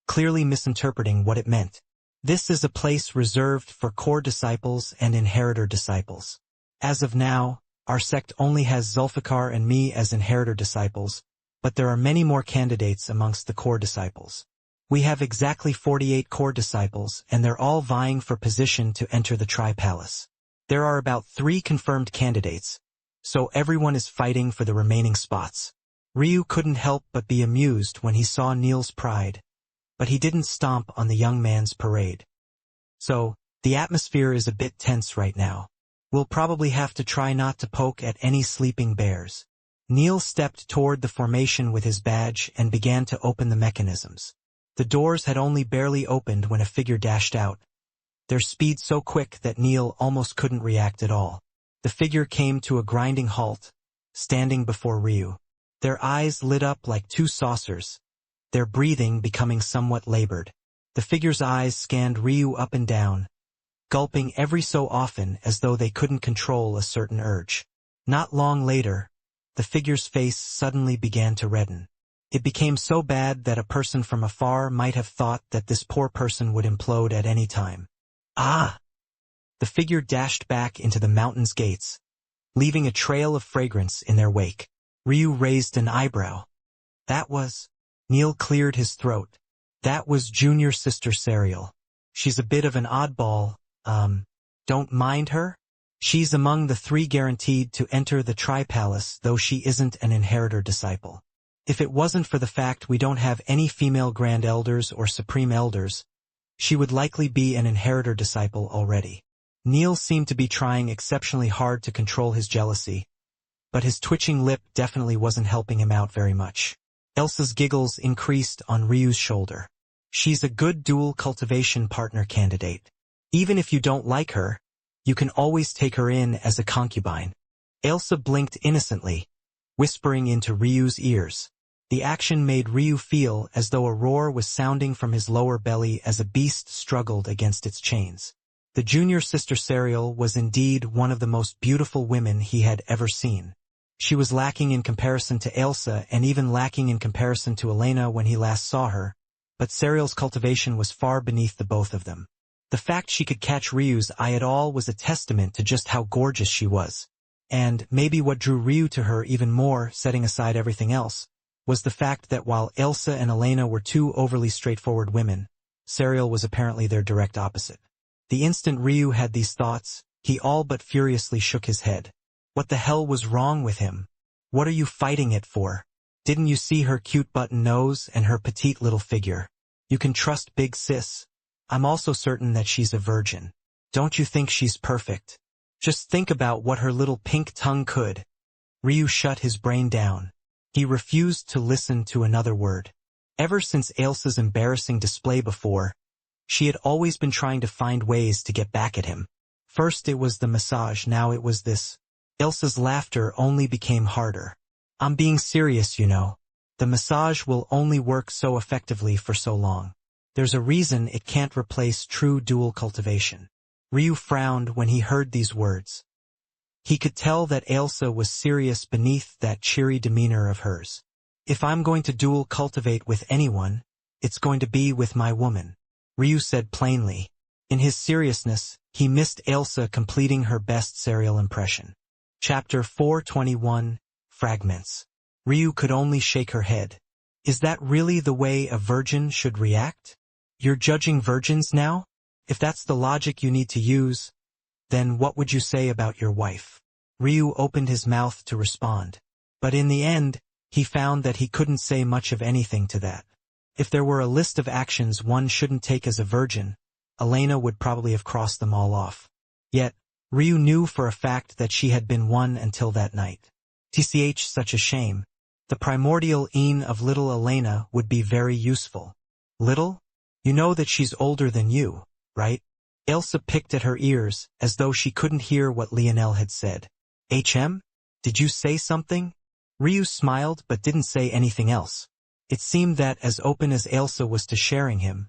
clearly misinterpreting what it meant. This is a place reserved for core disciples and inheritor disciples. As of now, our sect only has Zulfikar and me as inheritor disciples, but there are many more candidates amongst the core disciples. We have exactly 48 core disciples, and they're all vying for position to enter the Tri-Palace. There are about 3 confirmed candidates, so everyone is fighting for the remaining spots. Ryu couldn't help but be amused when he saw Neil's pride, but he didn't stomp on the young man's parade. So, the atmosphere is a bit tense right now. We'll probably have to try not to poke at any sleeping bears. Neil stepped toward the formation with his badge and began to open the mechanisms. The doors had only barely opened when a figure dashed out, their speed so quick that Neil almost couldn't react at all. The figure came to a grinding halt, standing before Ryu. Their eyes lit up like two saucers, their breathing becoming somewhat labored. The figure's eyes scanned Ryu up and down, gulping every so often as though they couldn't control a certain urge. Not long later, the figure's face suddenly began to redden. It became so bad that a person from afar might have thought that this poor person would implode at any time. Ah! The figure dashed back into the mountain's gates, leaving a trail of fragrance in their wake. Ryu raised an eyebrow. That was... Neil cleared his throat. That was junior sister Serial. She's a bit of an oddball, don't mind her? She's among the 3 guaranteed to enter the Tri-Palace, though she isn't an inheritor disciple. If it wasn't for the fact we don't have any female Grand Elders or Supreme Elders, she would likely be an inheritor disciple already. Neil seemed to be trying exceptionally hard to control his jealousy, but his twitching lip definitely wasn't helping him out very much. Elsa's giggles increased on Ryu's shoulder. She's a good dual cultivation partner candidate. Even if you don't like her, you can always take her in as a concubine. Elsa blinked innocently, whispering into Ryu's ears. The action made Ryu feel as though a roar was sounding from his lower belly as a beast struggled against its chains. The junior sister Serial was indeed one of the most beautiful women he had ever seen. She was lacking in comparison to Elsa and even lacking in comparison to Elena when he last saw her, but Serial's cultivation was far beneath the both of them. The fact she could catch Ryu's eye at all was a testament to just how gorgeous she was. And maybe what drew Ryu to her even more, setting aside everything else, was the fact that while Elsa and Elena were 2 overly straightforward women, Serial was apparently their direct opposite. The instant Ryu had these thoughts, he all but furiously shook his head. What the hell was wrong with him? What are you fighting it for? Didn't you see her cute button nose and her petite little figure? You can trust big sis. I'm also certain that she's a virgin. Don't you think she's perfect? Just think about what her little pink tongue could. Ryu shut his brain down. He refused to listen to another word. Ever since Elsa's embarrassing display before, she had always been trying to find ways to get back at him. First it was the massage, now it was this. Elsa's laughter only became harder. I'm being serious, you know. The massage will only work so effectively for so long. There's a reason it can't replace true dual cultivation. Ryu frowned when he heard these words. He could tell that Elsa was serious beneath that cheery demeanor of hers. If I'm going to dual cultivate with anyone, it's going to be with my woman, Ryu said plainly. In his seriousness, he missed Elsa completing her best Serial impression. Chapter 421, Fragments. Ryu could only shake her head. Is that really the way a virgin should react? You're judging virgins now? If that's the logic you need to use, then what would you say about your wife? Ryu opened his mouth to respond. But in the end, he found that he couldn't say much of anything to that. If there were a list of actions one shouldn't take as a virgin, Elena would probably have crossed them all off. Yet, Ryu knew for a fact that she had been one until that night. TCH, such a shame. The primordial een of little Elena would be very useful. Little? You know that she's older than you, right? Elsa picked at her ears, as though she couldn't hear what Lionel had said. Did you say something? Ryu smiled but didn't say anything else. It seemed that as open as Elsa was to sharing him,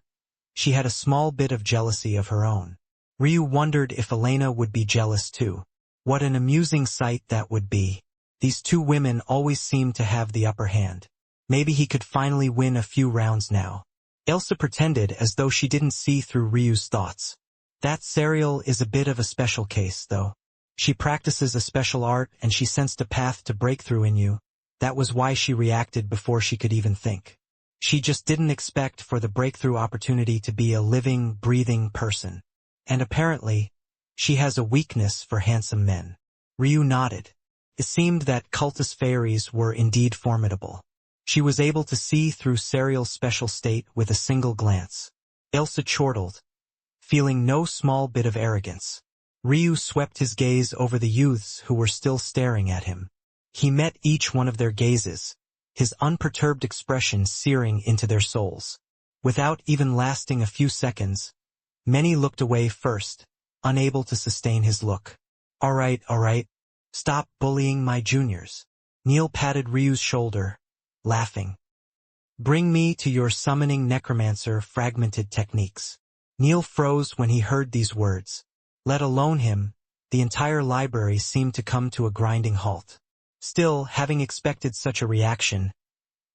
she had a small bit of jealousy of her own. Ryu wondered if Elena would be jealous too. What an amusing sight that would be. These 2 women always seemed to have the upper hand. Maybe he could finally win a few rounds now. Elsa pretended as though she didn't see through Ryu's thoughts. That Serial is a bit of a special case, though. She practices a special art and she sensed a path to breakthrough in you. That was why she reacted before she could even think. She just didn't expect for the breakthrough opportunity to be a living, breathing person. And apparently, she has a weakness for handsome men. Ryu nodded. It seemed that cultist fairies were indeed formidable. She was able to see through Serial's special state with a single glance. Ilsa chortled, feeling no small bit of arrogance. Ryu swept his gaze over the youths who were still staring at him. He met each one of their gazes, his unperturbed expression searing into their souls. Without even lasting a few seconds, many looked away first, unable to sustain his look. All right, stop bullying my juniors. Neil patted Ryu's shoulder, laughing. Bring me to your summoning necromancer fragmented techniques. Neil froze when he heard these words. Let alone him, the entire library seemed to come to a grinding halt. Still, having expected such a reaction,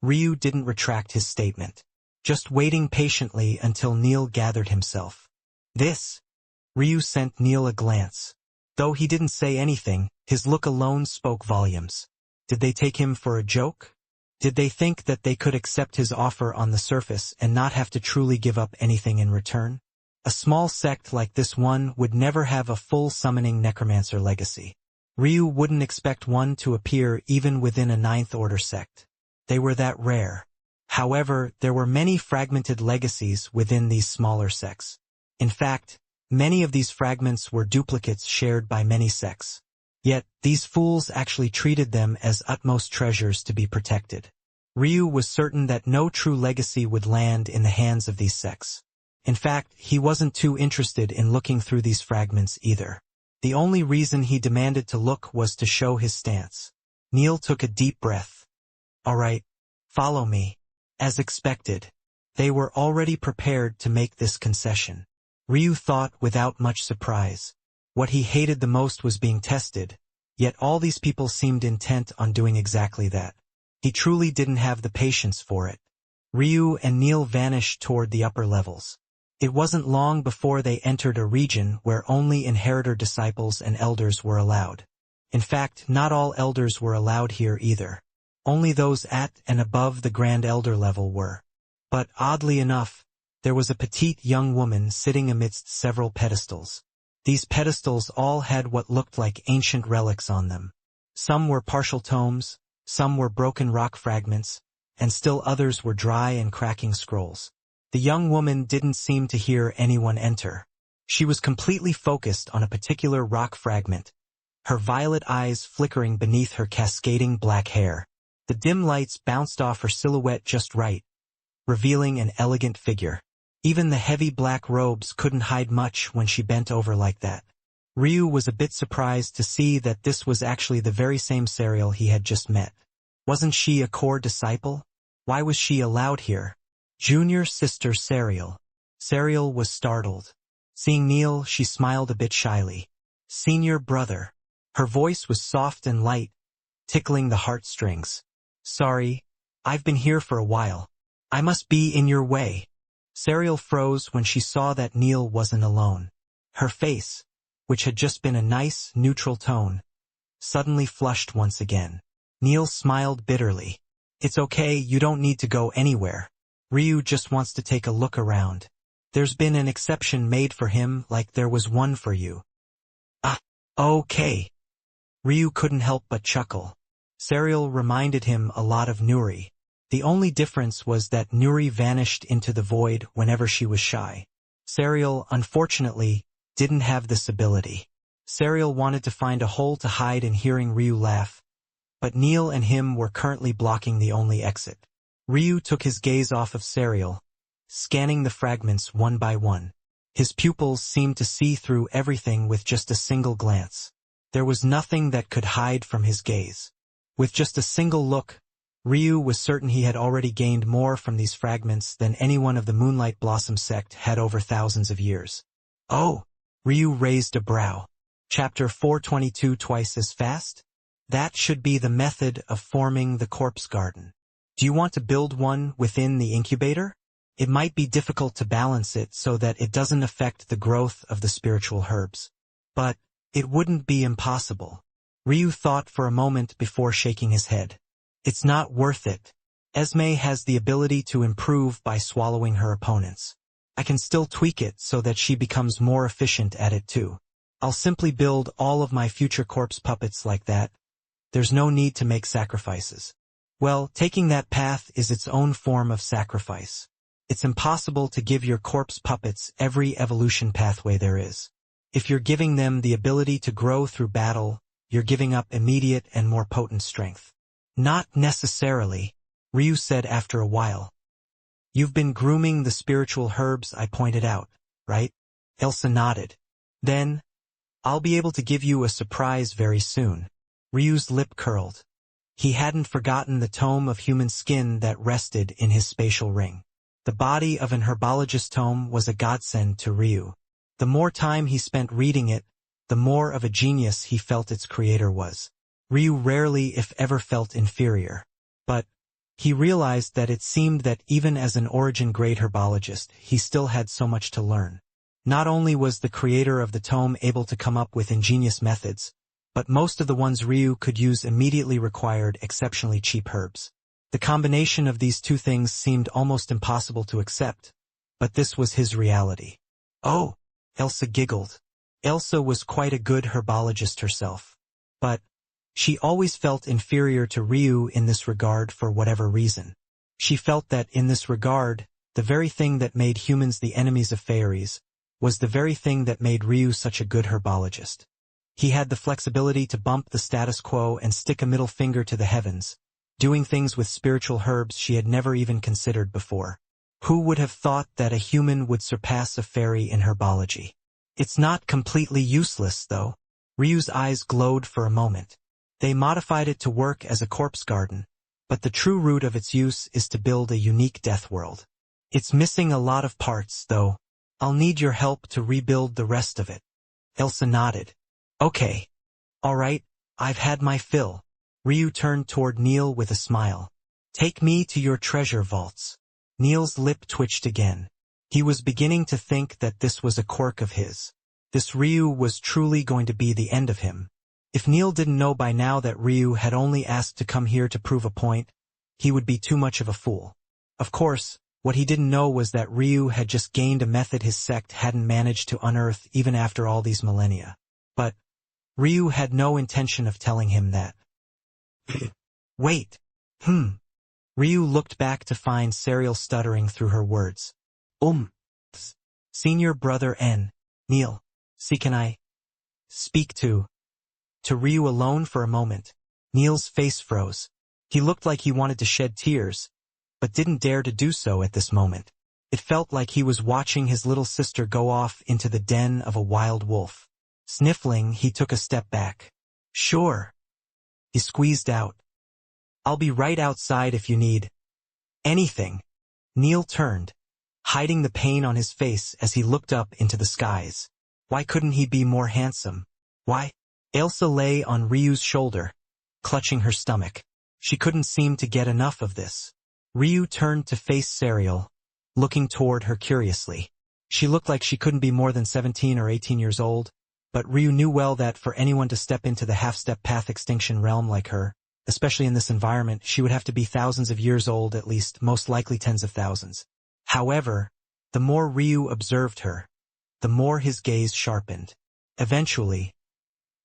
Ryu didn't retract his statement, just waiting patiently until Neil gathered himself. This? Ryu sent Neil a glance. Though he didn't say anything, his look alone spoke volumes. Did they take him for a joke? Did they think that they could accept his offer on the surface and not have to truly give up anything in return? A small sect like this one would never have a full summoning necromancer legacy. Ryu wouldn't expect one to appear even within a ninth order sect. They were that rare. However, there were many fragmented legacies within these smaller sects. In fact, many of these fragments were duplicates shared by many sects. Yet, these fools actually treated them as utmost treasures to be protected. Ryu was certain that no true legacy would land in the hands of these sects. In fact, he wasn't too interested in looking through these fragments either. The only reason he demanded to look was to show his stance. Neil took a deep breath. All right, follow me. As expected, they were already prepared to make this concession. Ryu thought without much surprise. What he hated the most was being tested, yet all these people seemed intent on doing exactly that. He truly didn't have the patience for it. Ryu and Neil vanished toward the upper levels. It wasn't long before they entered a region where only inheritor disciples and elders were allowed. In fact, not all elders were allowed here either. Only those at and above the Grand Elder level were. But oddly enough, there was a petite young woman sitting amidst several pedestals. These pedestals all had what looked like ancient relics on them. Some were partial tomes, some were broken rock fragments, and still others were dry and cracking scrolls. The young woman didn't seem to hear anyone enter. She was completely focused on a particular rock fragment, her violet eyes flickering beneath her cascading black hair. The dim lights bounced off her silhouette just right, revealing an elegant figure. Even the heavy black robes couldn't hide much when she bent over like that. Ryu was a bit surprised to see that this was actually the very same Serial he had just met. Wasn't she a core disciple? Why was she allowed here? Junior sister Serial. Serial was startled. Seeing Neil, she smiled a bit shyly. Senior brother. Her voice was soft and light, tickling the heartstrings. Sorry, I've been here for a while. I must be in your way. Serial froze when she saw that Neil wasn't alone. Her face, which had just been a nice, neutral tone, suddenly flushed once again. Neil smiled bitterly. It's okay, you don't need to go anywhere. Ryu just wants to take a look around. There's been an exception made for him like there was one for you. Ah, okay. Ryu couldn't help but chuckle. Serial reminded him a lot of Nuri. The only difference was that Nuri vanished into the void whenever she was shy. Serial, unfortunately, didn't have this ability. Serial wanted to find a hole to hide in hearing Ryu laugh, but Neil and him were currently blocking the only exit. Ryu took his gaze off of Serial, scanning the fragments one by one. His pupils seemed to see through everything with just a single glance. There was nothing that could hide from his gaze. With just a single look, Ryu was certain he had already gained more from these fragments than anyone of the Moonlight Blossom sect had over thousands of years. Oh! Ryu raised a brow. Chapter 422 twice as fast? That should be the method of forming the corpse garden. Do you want to build one within the incubator? It might be difficult to balance it so that it doesn't affect the growth of the spiritual herbs. But it wouldn't be impossible. Ryu thought for a moment before shaking his head. It's not worth it. Esme has the ability to improve by swallowing her opponents. I can still tweak it so that she becomes more efficient at it too. I'll simply build all of my future corpse puppets like that. there's no need to make sacrifices. Well, taking that path is its own form of sacrifice. It's impossible to give your corpse puppets every evolution pathway there is. If you're giving them the ability to grow through battle, you're giving up immediate and more potent strength. Not necessarily, Ryu said after a while. You've been grooming the spiritual herbs I pointed out, right? Elsa nodded. Then, I'll be able to give you a surprise very soon. Ryu's lip curled. He hadn't forgotten the tome of human skin that rested in his spatial ring. The body of an herbologist tome was a godsend to Ryu. The more time he spent reading it, the more of a genius he felt its creator was. Ryu rarely, if ever, felt inferior. But he realized that it seemed that even as an origin-grade herbologist, he still had so much to learn. Not only was the creator of the tome able to come up with ingenious methods, but most of the ones Ryu could use immediately required exceptionally cheap herbs. The combination of these two things seemed almost impossible to accept, but this was his reality. Oh, Elsa giggled. Elsa was quite a good herbologist herself. But she always felt inferior to Ryu in this regard for whatever reason. She felt that in this regard, the very thing that made humans the enemies of fairies was the very thing that made Ryu such a good herbologist. He had the flexibility to bump the status quo and stick a middle finger to the heavens, doing things with spiritual herbs she had never even considered before. Who would have thought that a human would surpass a fairy in herbology? It's not completely useless, though. Ryu's eyes glowed for a moment. They modified it to work as a corpse garden, but the true root of its use is to build a unique death world. It's missing a lot of parts, though. I'll need your help to rebuild the rest of it. Elsa nodded. Okay. All right, I've had my fill. Ryu turned toward Neil with a smile. Take me to your treasure vaults. Neil's lip twitched again. He was beginning to think that this was a quirk of his. This Ryu was truly going to be the end of him. If Neil didn't know by now that Ryu had only asked to come here to prove a point, he would be too much of a fool. Of course, what he didn't know was that Ryu had just gained a method his sect hadn't managed to unearth even after all these millennia. But Ryu had no intention of telling him that. Wait. Ryu looked back to find Serial stuttering through her words. Senior brother N. Neil. See, can I speak to Ryu alone for a moment? Neil's face froze. He looked like he wanted to shed tears, but didn't dare to do so at this moment. It felt like he was watching his little sister go off into the den of a wild wolf. Sniffling, he took a step back. Sure. He squeezed out. I'll be right outside if you need anything. Neil turned, hiding the pain on his face as he looked up into the skies. Why couldn't he be more handsome? Why? Elsa lay on Ryu's shoulder, clutching her stomach. She couldn't seem to get enough of this. Ryu turned to face Serial, looking toward her curiously. She looked like she couldn't be more than 17 or 18 years old, but Ryu knew well that for anyone to step into the half-step path extinction realm like her, especially in this environment, she would have to be thousands of years old at least, most likely tens of thousands. However, the more Ryu observed her, the more his gaze sharpened. Eventually,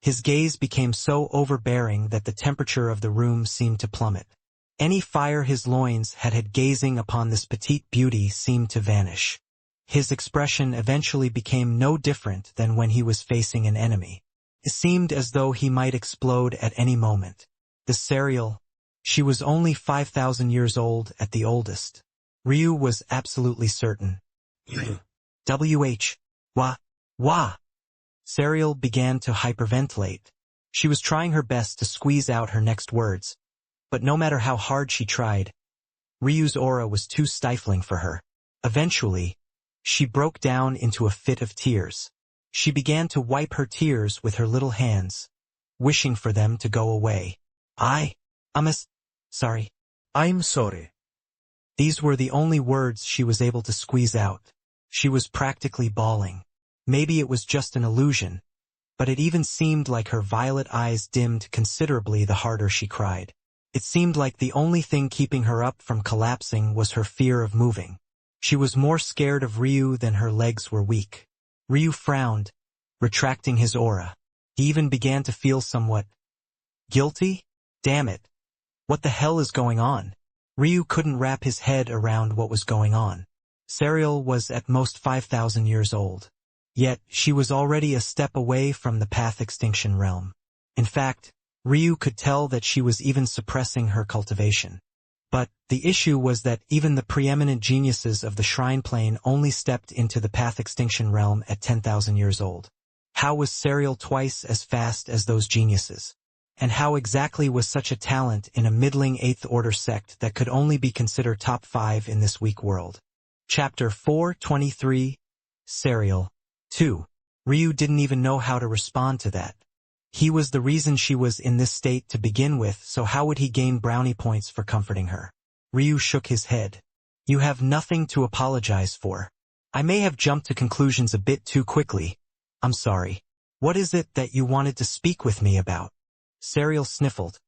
his gaze became so overbearing that the temperature of the room seemed to plummet. Any fire his loins had gazing upon this petite beauty seemed to vanish. His expression eventually became no different than when he was facing an enemy. It seemed as though he might explode at any moment. The Serial, she was only 5,000 years old at the oldest. Ryu was absolutely certain. Wah. Serial began to hyperventilate. She was trying her best to squeeze out her next words, but no matter how hard she tried, Ryu's aura was too stifling for her. Eventually, she broke down into a fit of tears. She began to wipe her tears with her little hands, wishing for them to go away. I'm sorry. I'm sorry. These were the only words she was able to squeeze out. She was practically bawling. Maybe it was just an illusion, but it even seemed like her violet eyes dimmed considerably the harder she cried. It seemed like the only thing keeping her up from collapsing was her fear of moving. She was more scared of Ryu than her legs were weak. Ryu frowned, retracting his aura. He even began to feel somewhat guilty. Damn it. What the hell is going on? Ryu couldn't wrap his head around what was going on. Serial was at most 5,000 years old. Yet, she was already a step away from the path extinction realm. In fact, Ryu could tell that she was even suppressing her cultivation. But the issue was that even the preeminent geniuses of the Shrine Plane only stepped into the path extinction realm at 10,000 years old. How was Serial twice as fast as those geniuses? And how exactly was such a talent in a middling 8th Order sect that could only be considered top 5 in this weak world? Chapter 423, Serial 2. Ryu didn't even know how to respond to that. He was the reason she was in this state to begin with, so how would he gain brownie points for comforting her? Ryu shook his head. You have nothing to apologize for. I may have jumped to conclusions a bit too quickly. I'm sorry. What is it that you wanted to speak with me about? Serial sniffled,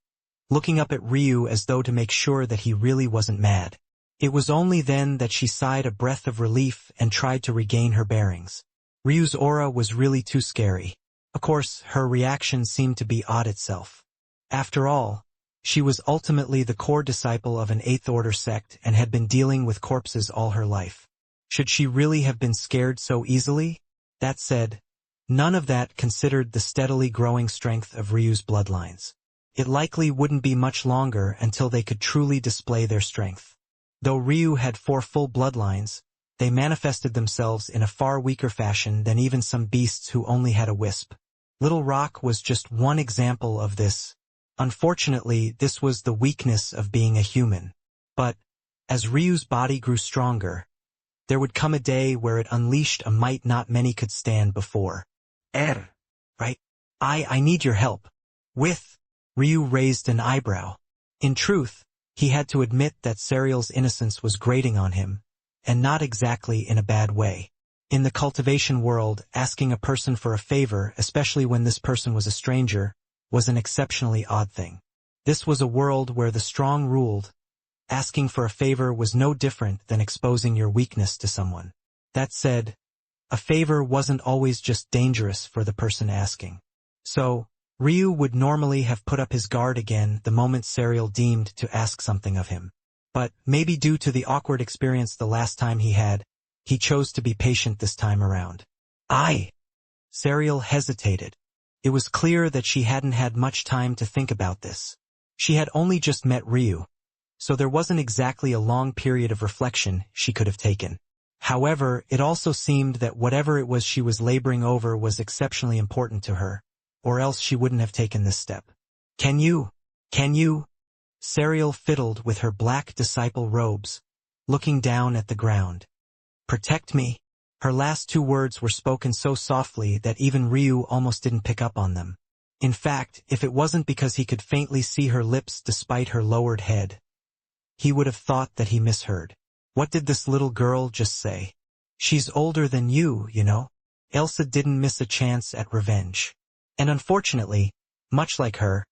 looking up at Ryu as though to make sure that he really wasn't mad. It was only then that she sighed a breath of relief and tried to regain her bearings. Ryu's aura was really too scary. Of course, her reaction seemed to be odd itself. After all, she was ultimately the core disciple of an 8th Order sect and had been dealing with corpses all her life. Should she really have been scared so easily? That said, none of that considered the steadily growing strength of Ryu's bloodlines. It likely wouldn't be much longer until they could truly display their strength. Though Ryu had 4 full bloodlines, they manifested themselves in a far weaker fashion than even some beasts who only had a wisp. Little Rock was just one example of this. Unfortunately, this was the weakness of being a human. But, as Ryu's body grew stronger, there would come a day where it unleashed a might not many could stand before. Right? I need your help. With. Ryu raised an eyebrow. In truth, he had to admit that Serial's innocence was grating on him, and not exactly in a bad way. In the cultivation world, asking a person for a favor, especially when this person was a stranger, was an exceptionally odd thing. This was a world where the strong ruled. Asking for a favor was no different than exposing your weakness to someone. That said, a favor wasn't always just dangerous for the person asking. So, Ryu would normally have put up his guard again the moment Serial deemed to ask something of him. But, maybe due to the awkward experience the last time he chose to be patient this time around. Serial hesitated. It was clear that she hadn't had much time to think about this. She had only just met Ryu, so there wasn't exactly a long period of reflection she could have taken. However, it also seemed that whatever it was she was laboring over was exceptionally important to her, or else she wouldn't have taken this step. Can you? Serial fiddled with her black disciple robes, looking down at the ground. Protect me. Her last 2 words were spoken so softly that even Ryu almost didn't pick up on them. In fact, if it wasn't because he could faintly see her lips despite her lowered head, he would have thought that he misheard. What did this little girl just say? She's older than you know? Elsa didn't miss a chance at revenge. And unfortunately, much like her,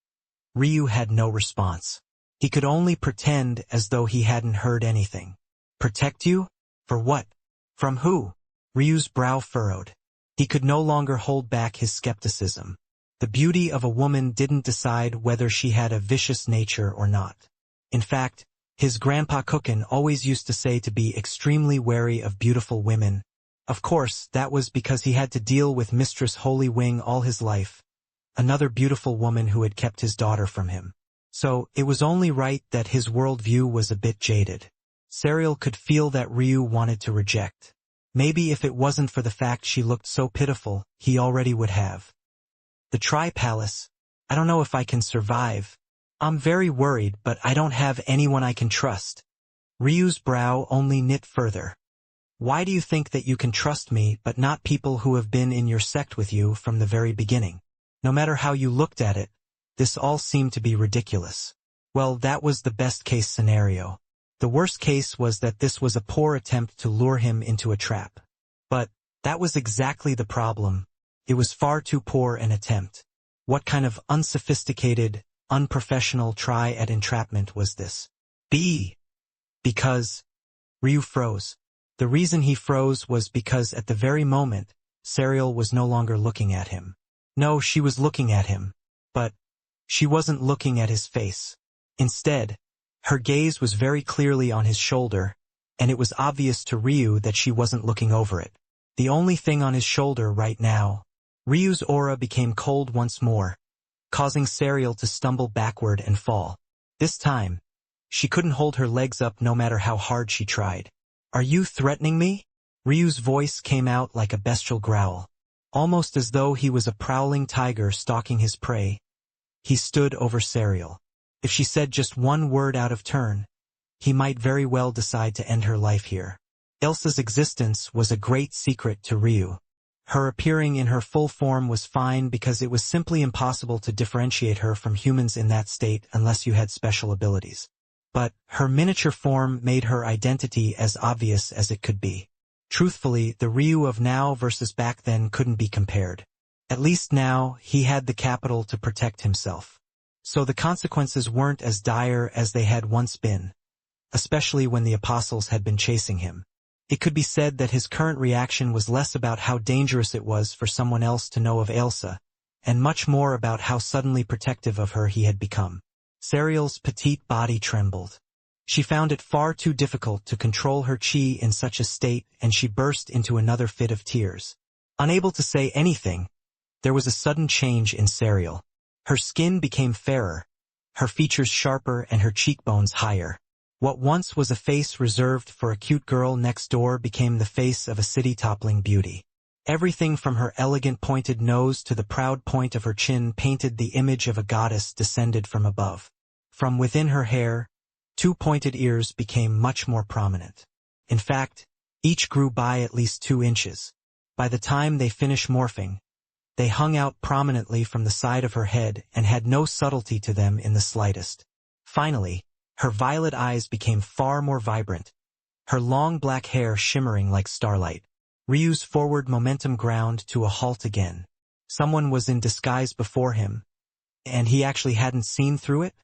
Ryu had no response. He could only pretend as though he hadn't heard anything. Protect you? For what? From who? Ryu's brow furrowed. He could no longer hold back his skepticism. The beauty of a woman didn't decide whether she had a vicious nature or not. In fact, his grandpa Qilin always used to say to be extremely wary of beautiful women. Of course, that was because he had to deal with Mistress Holy Wing all his life, another beautiful woman who had kept his daughter from him. So, it was only right that his worldview was a bit jaded. Serial could feel that Ryu wanted to reject. Maybe if it wasn't for the fact she looked so pitiful, he already would have. The Tri-Palace. I don't know if I can survive. I'm very worried, but I don't have anyone I can trust. Ryu's brow only knit further. Why do you think that you can trust me but not people who have been in your sect with you from the very beginning? No matter how you looked at it, this all seemed to be ridiculous. Well, that was the best-case scenario. The worst case was that this was a poor attempt to lure him into a trap. But that was exactly the problem. It was far too poor an attempt. What kind of unsophisticated, unprofessional try at entrapment was this? Because Ryu froze. The reason he froze was because at the very moment, Serial was no longer looking at him. No, she was looking at him. But She wasn't looking at his face. Instead, her gaze was very clearly on his shoulder, and it was obvious to Ryu that she wasn't looking over it. The only thing on his shoulder right now. Ryu's aura became cold once more, causing Serial to stumble backward and fall. This time, she couldn't hold her legs up no matter how hard she tried. "Are you threatening me?" Ryu's voice came out like a bestial growl. Almost as though he was a prowling tiger stalking his prey, he stood over Serial. If she said just one word out of turn, he might very well decide to end her life here. Elsa's existence was a great secret to Ryu. Her appearing in her full form was fine because it was simply impossible to differentiate her from humans in that state unless you had special abilities. But her miniature form made her identity as obvious as it could be. Truthfully, the Ryu of now versus back then couldn't be compared. At least now, he had the capital to protect himself. So the consequences weren't as dire as they had once been, especially when the apostles had been chasing him. It could be said that his current reaction was less about how dangerous it was for someone else to know of Elsa, and much more about how suddenly protective of her he had become. Serial's petite body trembled. She found it far too difficult to control her chi in such a state, and she burst into another fit of tears. Unable to say anything, there was a sudden change in Serial. Her skin became fairer, her features sharper and her cheekbones higher. What once was a face reserved for a cute girl next door became the face of a city-toppling beauty. Everything from her elegant pointed nose to the proud point of her chin painted the image of a goddess descended from above. From within her hair, 2 pointed ears became much more prominent. In fact, each grew by at least 2 inches. By the time they finished morphing, they hung out prominently from the side of her head and had no subtlety to them in the slightest. Finally, her violet eyes became far more vibrant, her long black hair shimmering like starlight. Ryu's forward momentum ground to a halt again. Someone was in disguise before him, and he actually hadn't seen through it?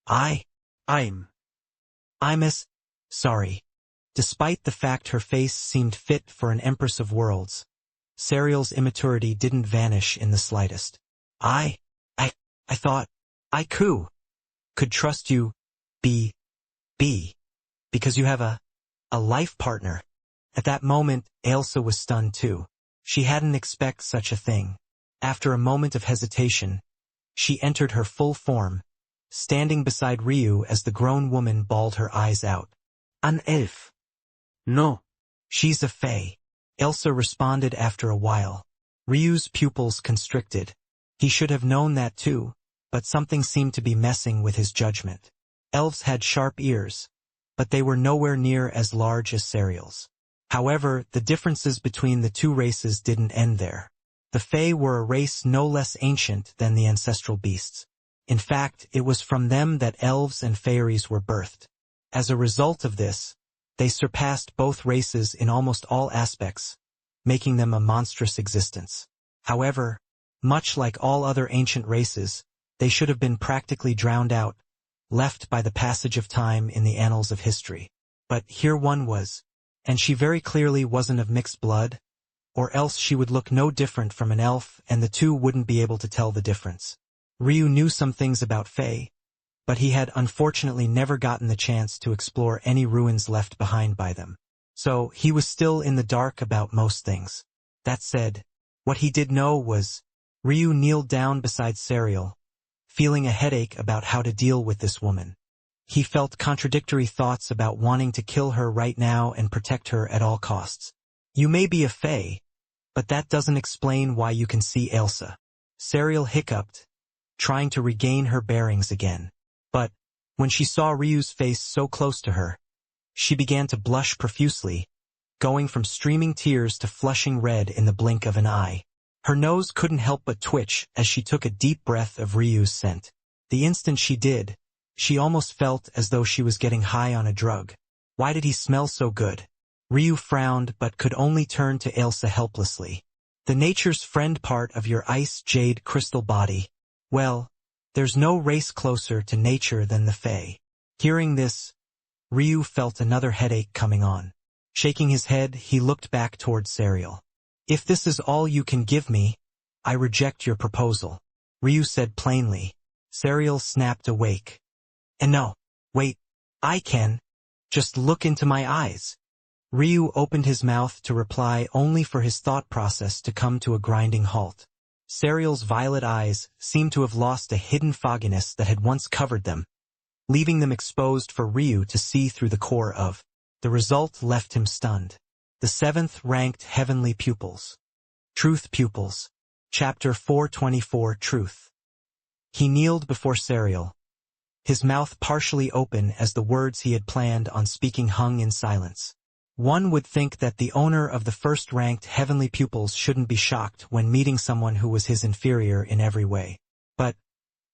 I'm sorry. Despite the fact her face seemed fit for an Empress of Worlds, Serial's immaturity didn't vanish in the slightest. I thought I could trust you, because you have a life partner. At that moment, Elsa was stunned too. She hadn't expected such a thing. After a moment of hesitation, she entered her full form, standing beside Ryu as the grown woman bawled her eyes out. "An elf." "No. She's a fae," Elsa responded after a while. Ryu's pupils constricted. He should have known that too, but something seemed to be messing with his judgment. Elves had sharp ears, but they were nowhere near as large as Serial's. However, the differences between the two races didn't end there. The Fae were a race no less ancient than the ancestral beasts. In fact, it was from them that elves and fairies were birthed. As a result of this, they surpassed both races in almost all aspects, making them a monstrous existence. However, much like all other ancient races, they should have been practically drowned out, left by the passage of time in the annals of history. But here one was, and she very clearly wasn't of mixed blood, or else she would look no different from an elf and the two wouldn't be able to tell the difference. Ryu knew some things about Fae, but he had unfortunately never gotten the chance to explore any ruins left behind by them. So he was still in the dark about most things. That said, what he did know was, Ryu kneeled down beside Serial, feeling a headache about how to deal with this woman. He felt contradictory thoughts about wanting to kill her right now and protect her at all costs. "You may be a Fae, but that doesn't explain why you can see Elsa." Serial hiccuped, trying to regain her bearings again. But, when she saw Ryu's face so close to her, she began to blush profusely, going from streaming tears to flushing red in the blink of an eye. Her nose couldn't help but twitch as she took a deep breath of Ryu's scent. The instant she did, she almost felt as though she was getting high on a drug. Why did he smell so good? Ryu frowned but could only turn to Elsa helplessly. "The nature's friend part of your ice jade crystal body. Well, there's no race closer to nature than the Fae." Hearing this, Ryu felt another headache coming on. Shaking his head, he looked back toward Serial. "If this is all you can give me, I reject your proposal," Ryu said plainly. Serial snapped awake. And no, wait, I can. Just look into my eyes. Ryu opened his mouth to reply only for his thought process to come to a grinding halt. Serial's violet eyes seemed to have lost a hidden fogginess that had once covered them, leaving them exposed for Ryu to see through the core of. The result left him stunned. The 7th-ranked Heavenly Pupils. Truth Pupils. Chapter 424 Truth. He kneeled before Serial, his mouth partially open as the words he had planned on speaking hung in silence. One would think that the owner of the 1st-ranked Heavenly Pupils shouldn't be shocked when meeting someone who was his inferior in every way. But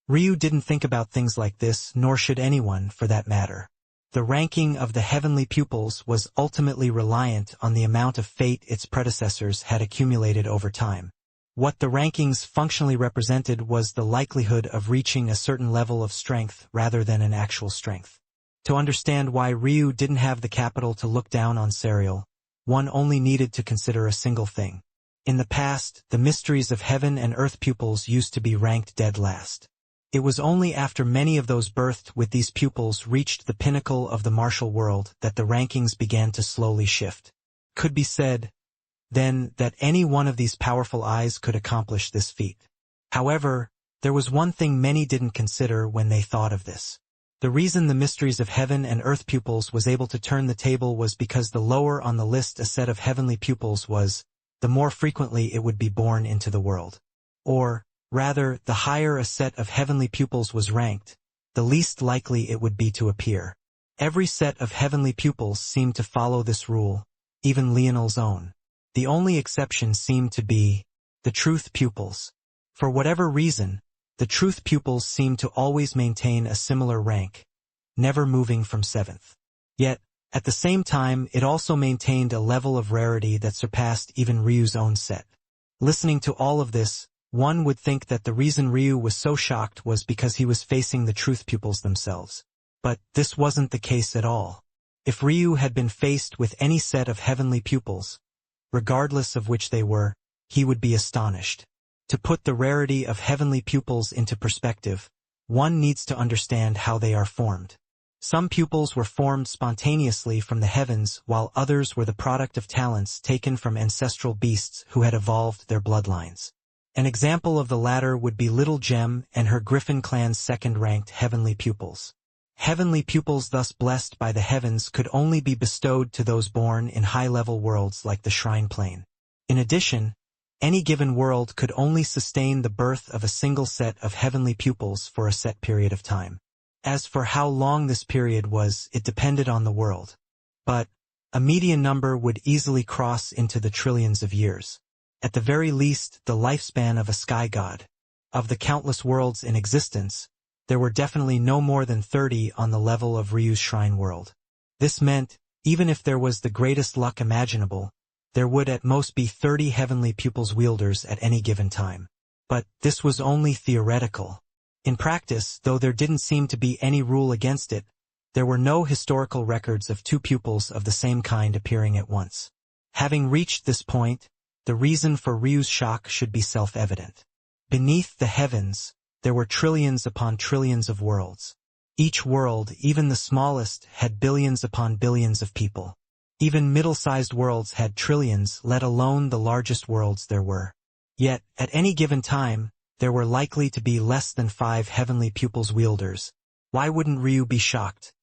Ryu didn't think about things like this, nor should anyone, for that matter. The ranking of the Heavenly Pupils was ultimately reliant on the amount of fate its predecessors had accumulated over time. What the rankings functionally represented was the likelihood of reaching a certain level of strength rather than an actual strength. To understand why Ryu didn't have the capital to look down on Serial, one only needed to consider a single thing. In the past, the mysteries of heaven and earth pupils used to be ranked dead last. It was only after many of those birthed with these pupils reached the pinnacle of the martial world that the rankings began to slowly shift. Could be said, then, that any one of these powerful eyes could accomplish this feat. However, there was one thing many didn't consider when they thought of this. The reason the mysteries of heaven and earth pupils was able to turn the table was because the lower on the list a set of heavenly pupils was, the more frequently it would be born into the world. Or, rather, the higher a set of heavenly pupils was ranked, the least likely it would be to appear. Every set of heavenly pupils seemed to follow this rule, even Lionel's own. The only exception seemed to be the truth pupils. For whatever reason, the truth pupils seemed to always maintain a similar rank, never moving from 7th. Yet, at the same time, it also maintained a level of rarity that surpassed even Ryu's own set. Listening to all of this, one would think that the reason Ryu was so shocked was because he was facing the truth pupils themselves. But this wasn't the case at all. If Ryu had been faced with any set of heavenly pupils, regardless of which they were, he would be astonished. To put the rarity of heavenly pupils into perspective, one needs to understand how they are formed. Some pupils were formed spontaneously from the heavens, while others were the product of talents taken from ancestral beasts who had evolved their bloodlines. An example of the latter would be Little Gem and her Griffin clan's 2nd-ranked heavenly pupils. Heavenly pupils thus blessed by the heavens could only be bestowed to those born in high-level worlds like the Shrine Plane. In addition, any given world could only sustain the birth of a single set of heavenly pupils for a set period of time. As for how long this period was, it depended on the world. But a median number would easily cross into the trillions of years. At the very least, the lifespan of a sky god. Of the countless worlds in existence, there were definitely no more than 30 on the level of Ryu's shrine world. This meant, even if there was the greatest luck imaginable, there would at most be 30 heavenly pupils wielders at any given time. But this was only theoretical. In practice, though there didn't seem to be any rule against it, there were no historical records of 2 pupils of the same kind appearing at once. Having reached this point, the reason for Ryu's shock should be self-evident. Beneath the heavens, there were trillions upon trillions of worlds. Each world, even the smallest, had billions upon billions of people. Even middle-sized worlds had trillions, let alone the largest worlds there were. Yet, at any given time, there were likely to be less than 5 heavenly pupils wielders. Why wouldn't Ryu be shocked?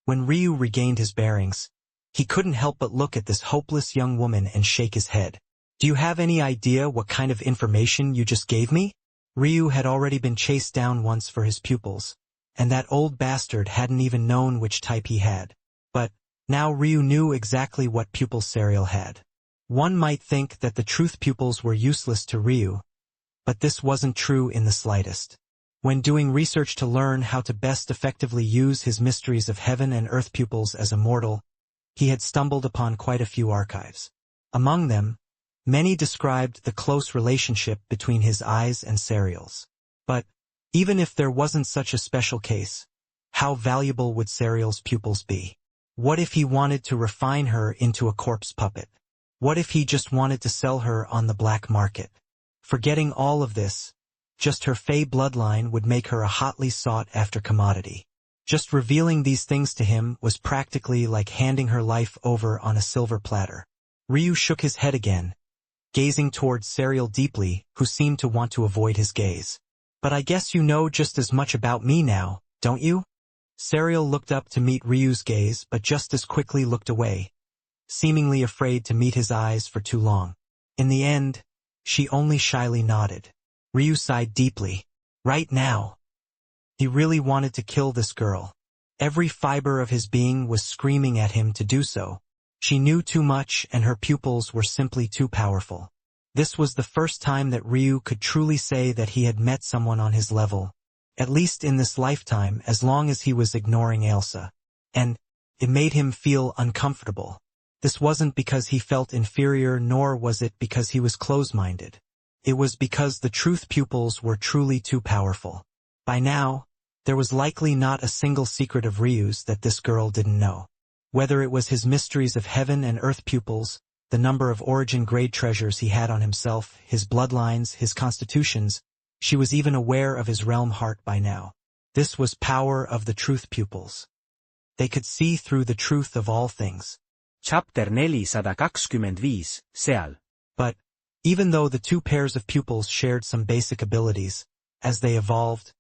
When Ryu regained his bearings, he couldn't help but look at this hopeless young woman and shake his head. Do you have any idea what kind of information you just gave me? Ryu had already been chased down once for his pupils, and that old bastard hadn't even known which type he had. But now Ryu knew exactly what pupil Serial had. One might think that the truth pupils were useless to Ryu, but this wasn't true in the slightest. When doing research to learn how to best effectively use his mysteries of heaven and earth pupils as a mortal, he had stumbled upon quite a few archives. Among them, many described the close relationship between his eyes and Serial's. But, even if there wasn't such a special case, how valuable would Serial's pupils be? What if he wanted to refine her into a corpse puppet? What if he just wanted to sell her on the black market? Forgetting all of this, just her Fey bloodline would make her a hotly sought-after commodity. Just revealing these things to him was practically like handing her life over on a silver platter. Ryu shook his head again, gazing towards Serial deeply, who seemed to want to avoid his gaze. But I guess you know just as much about me now, don't you? Serial looked up to meet Ryu's gaze but just as quickly looked away, seemingly afraid to meet his eyes for too long. In the end, she only shyly nodded. Ryu sighed deeply. Right now. He really wanted to kill this girl. Every fiber of his being was screaming at him to do so. She knew too much and her pupils were simply too powerful. This was the first time that Ryu could truly say that he had met someone on his level, at least in this lifetime, as long as he was ignoring Ailsa. And it made him feel uncomfortable. This wasn't because he felt inferior, nor was it because he was close-minded. It was because the truth pupils were truly too powerful. By now, there was likely not a single secret of Ryu's that this girl didn't know. Whether it was his mysteries of heaven and earth pupils, the number of origin grade treasures he had on himself, his bloodlines, his constitutions, she was even aware of his realm heart by now. This was power of the truth pupils. They could see through the truth of all things. Chapter 425, seal. But, even though the two pairs of pupils shared some basic abilities, as they evolved,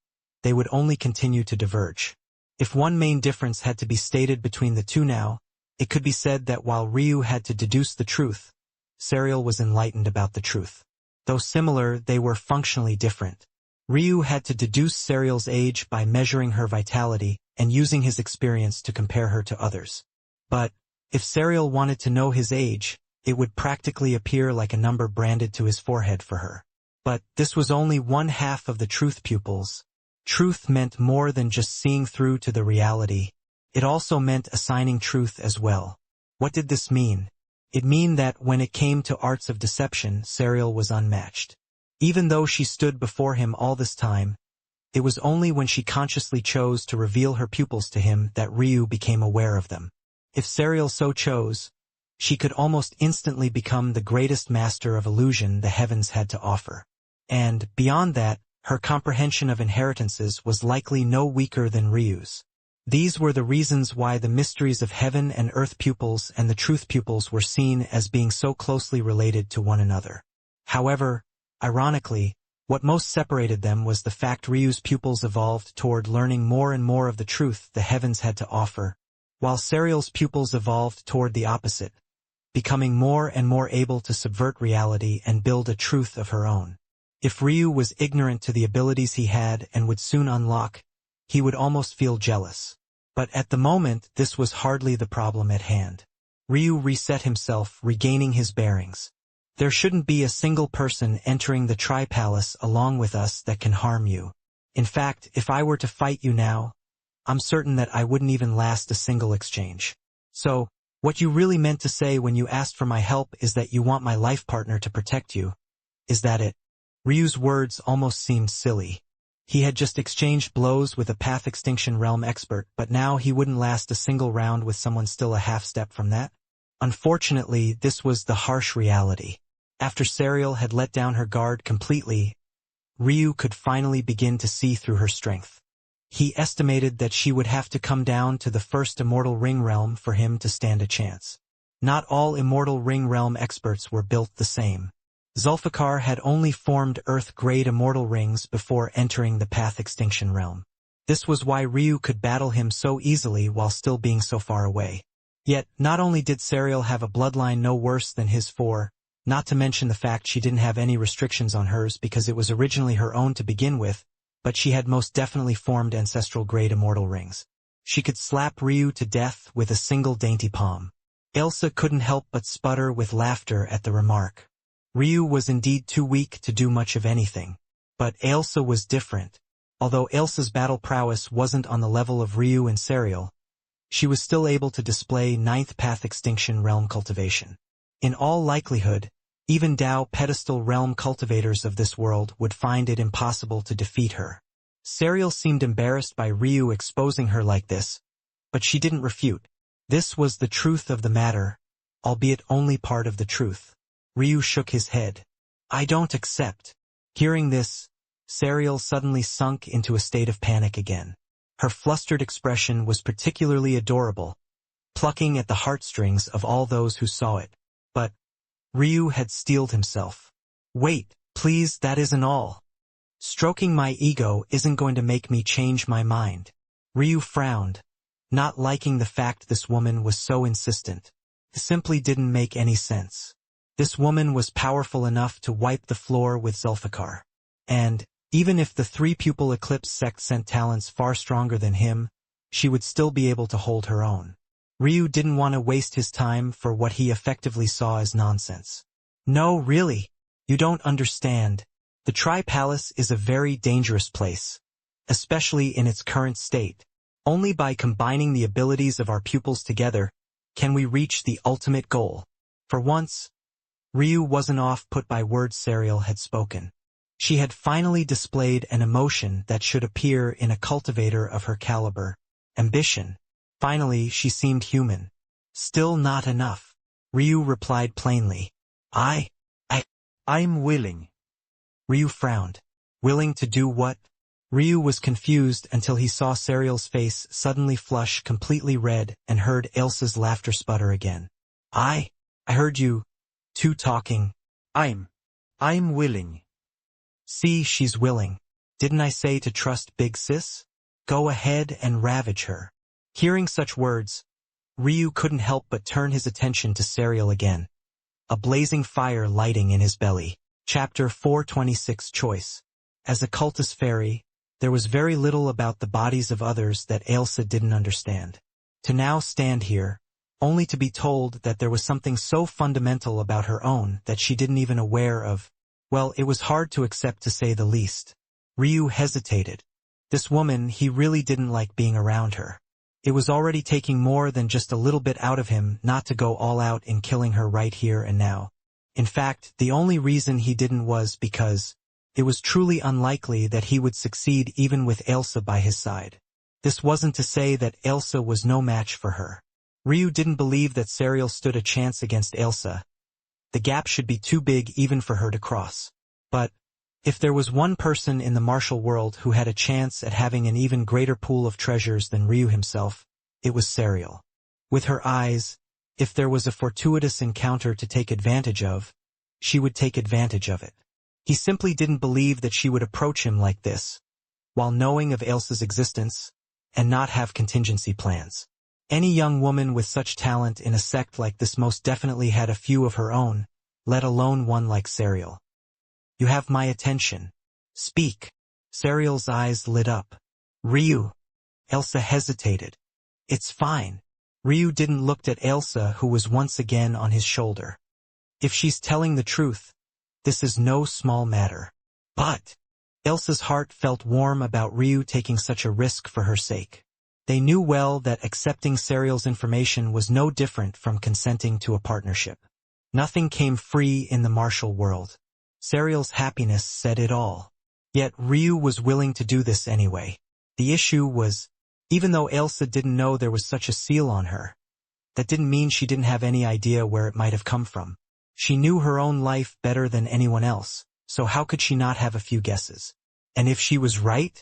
they would only continue to diverge. If one main difference had to be stated between the two now, it could be said that while Ryu had to deduce the truth, Serial was enlightened about the truth. Though similar, they were functionally different. Ryu had to deduce Serial's age by measuring her vitality and using his experience to compare her to others. But, if Serial wanted to know his age, it would practically appear like a number branded to his forehead for her. But this was only one half of the truth pupils. Truth meant more than just seeing through to the reality. It also meant assigning truth as well. What did this mean? It meant that when it came to arts of deception, Serial was unmatched. Even though she stood before him all this time, it was only when she consciously chose to reveal her pupils to him that Ryu became aware of them. If Serial so chose, she could almost instantly become the greatest master of illusion the heavens had to offer. And, beyond that, her comprehension of inheritances was likely no weaker than Ryu's. These were the reasons why the mysteries of heaven and earth pupils and the truth pupils were seen as being so closely related to one another. However, ironically, what most separated them was the fact Ryu's pupils evolved toward learning more and more of the truth the heavens had to offer, while Serial's pupils evolved toward the opposite, becoming more and more able to subvert reality and build a truth of her own. If Ryu was ignorant to the abilities he had and would soon unlock, he would almost feel jealous. But at the moment, this was hardly the problem at hand. Ryu reset himself, regaining his bearings. There shouldn't be a single person entering the Tri-Palace along with us that can harm you. In fact, if I were to fight you now, I'm certain that I wouldn't even last a single exchange. So, what you really meant to say when you asked for my help is that you want my life partner to protect you. Is that it? Ryu's words almost seemed silly. He had just exchanged blows with a Path Extinction Realm expert, but now he wouldn't last a single round with someone still a half-step from that? Unfortunately, this was the harsh reality. After Serial had let down her guard completely, Ryu could finally begin to see through her strength. He estimated that she would have to come down to the first Immortal Ring Realm for him to stand a chance. Not all Immortal Ring Realm experts were built the same. Zulfikar had only formed Earth-grade Immortal Rings before entering the Path Extinction Realm. This was why Ryu could battle him so easily while still being so far away. Yet, not only did Serial have a bloodline no worse than his four, not to mention the fact she didn't have any restrictions on hers because it was originally her own to begin with, but she had most definitely formed ancestral-grade Immortal Rings. She could slap Ryu to death with a single dainty palm. Ailsa couldn't help but sputter with laughter at the remark. Ryu was indeed too weak to do much of anything. But Ailsa was different. Although Ailsa's battle prowess wasn't on the level of Ryu and Serial, she was still able to display Ninth Path Extinction Realm cultivation. In all likelihood, even Dao pedestal realm cultivators of this world would find it impossible to defeat her. Serial seemed embarrassed by Ryu exposing her like this, but she didn't refute. This was the truth of the matter, albeit only part of the truth. Ryu shook his head. I don't accept. Hearing this, Serial suddenly sunk into a state of panic again. Her flustered expression was particularly adorable, plucking at the heartstrings of all those who saw it. But Ryu had steeled himself. Wait, please, that isn't all. Stroking my ego isn't going to make me change my mind. Ryu frowned, not liking the fact this woman was so insistent. It simply didn't make any sense. This woman was powerful enough to wipe the floor with Zulfikar. And, even if the three-pupil Eclipse sect sent talents far stronger than him, she would still be able to hold her own. Ryu didn't want to waste his time for what he effectively saw as nonsense. No, really, you don't understand. The Tri-Palace is a very dangerous place, especially in its current state. Only by combining the abilities of our pupils together can we reach the ultimate goal. For once, Ryu wasn't off-put by words Serial had spoken. She had finally displayed an emotion that should appear in a cultivator of her caliber. Ambition. Finally, she seemed human. Still not enough. Ryu replied plainly. I'm willing. Ryu frowned. Willing to do what? Ryu was confused until he saw Serial's face suddenly flush completely red and heard Elsa's laughter sputter again. I heard you two talking. I'm willing. See, she's willing. Didn't I say to trust Big Sis? Go ahead and ravage her. Hearing such words, Ryu couldn't help but turn his attention to Serial again. A blazing fire lighting in his belly. Chapter 426 Choice. As a cultist fairy, there was very little about the bodies of others that Elsa didn't understand. To now stand here, only to be told that there was something so fundamental about her own that she didn't even aware of, well, it was hard to accept to say the least. Ryu hesitated. This woman, he really didn't like being around her. It was already taking more than just a little bit out of him not to go all out in killing her right here and now. In fact, the only reason he didn't was because it was truly unlikely that he would succeed even with Elsa by his side. This wasn't to say that Elsa was no match for her. Ryu didn't believe that Serial stood a chance against Elsa. The gap should be too big even for her to cross. But if there was one person in the martial world who had a chance at having an even greater pool of treasures than Ryu himself, it was Serial. With her eyes, if there was a fortuitous encounter to take advantage of, she would take advantage of it. He simply didn't believe that she would approach him like this, while knowing of Elsa's existence, and not have contingency plans. Any young woman with such talent in a sect like this most definitely had a few of her own, let alone one like Serial. You have my attention. Speak. Serial's eyes lit up. Ryu. Elsa hesitated. It's fine. Ryu didn't look at Elsa, who was once again on his shoulder. If she's telling the truth, this is no small matter. But Elsa's heart felt warm about Ryu taking such a risk for her sake. They knew well that accepting Serial's information was no different from consenting to a partnership. Nothing came free in the martial world. Serial's happiness said it all. Yet Ryu was willing to do this anyway. The issue was, even though Elsa didn't know there was such a seal on her, that didn't mean she didn't have any idea where it might have come from. She knew her own life better than anyone else, so how could she not have a few guesses? And if she was right,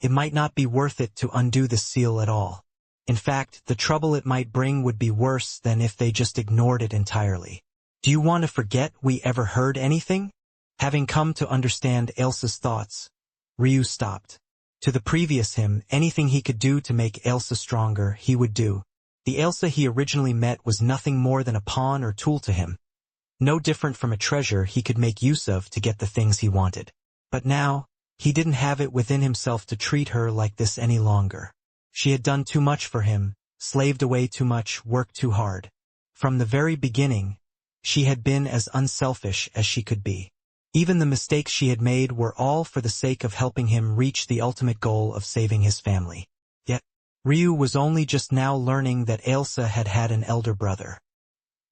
it might not be worth it to undo the seal at all. In fact, the trouble it might bring would be worse than if they just ignored it entirely. Do you want to forget we ever heard anything? Having come to understand Elsa's thoughts, Ryu stopped. To the previous him, anything he could do to make Elsa stronger, he would do. The Elsa he originally met was nothing more than a pawn or tool to him. No different from a treasure he could make use of to get the things he wanted. But now, he didn't have it within himself to treat her like this any longer. She had done too much for him, slaved away too much, worked too hard. From the very beginning, she had been as unselfish as she could be. Even the mistakes she had made were all for the sake of helping him reach the ultimate goal of saving his family. Yet, Ryu was only just now learning that Elsa had had an elder brother.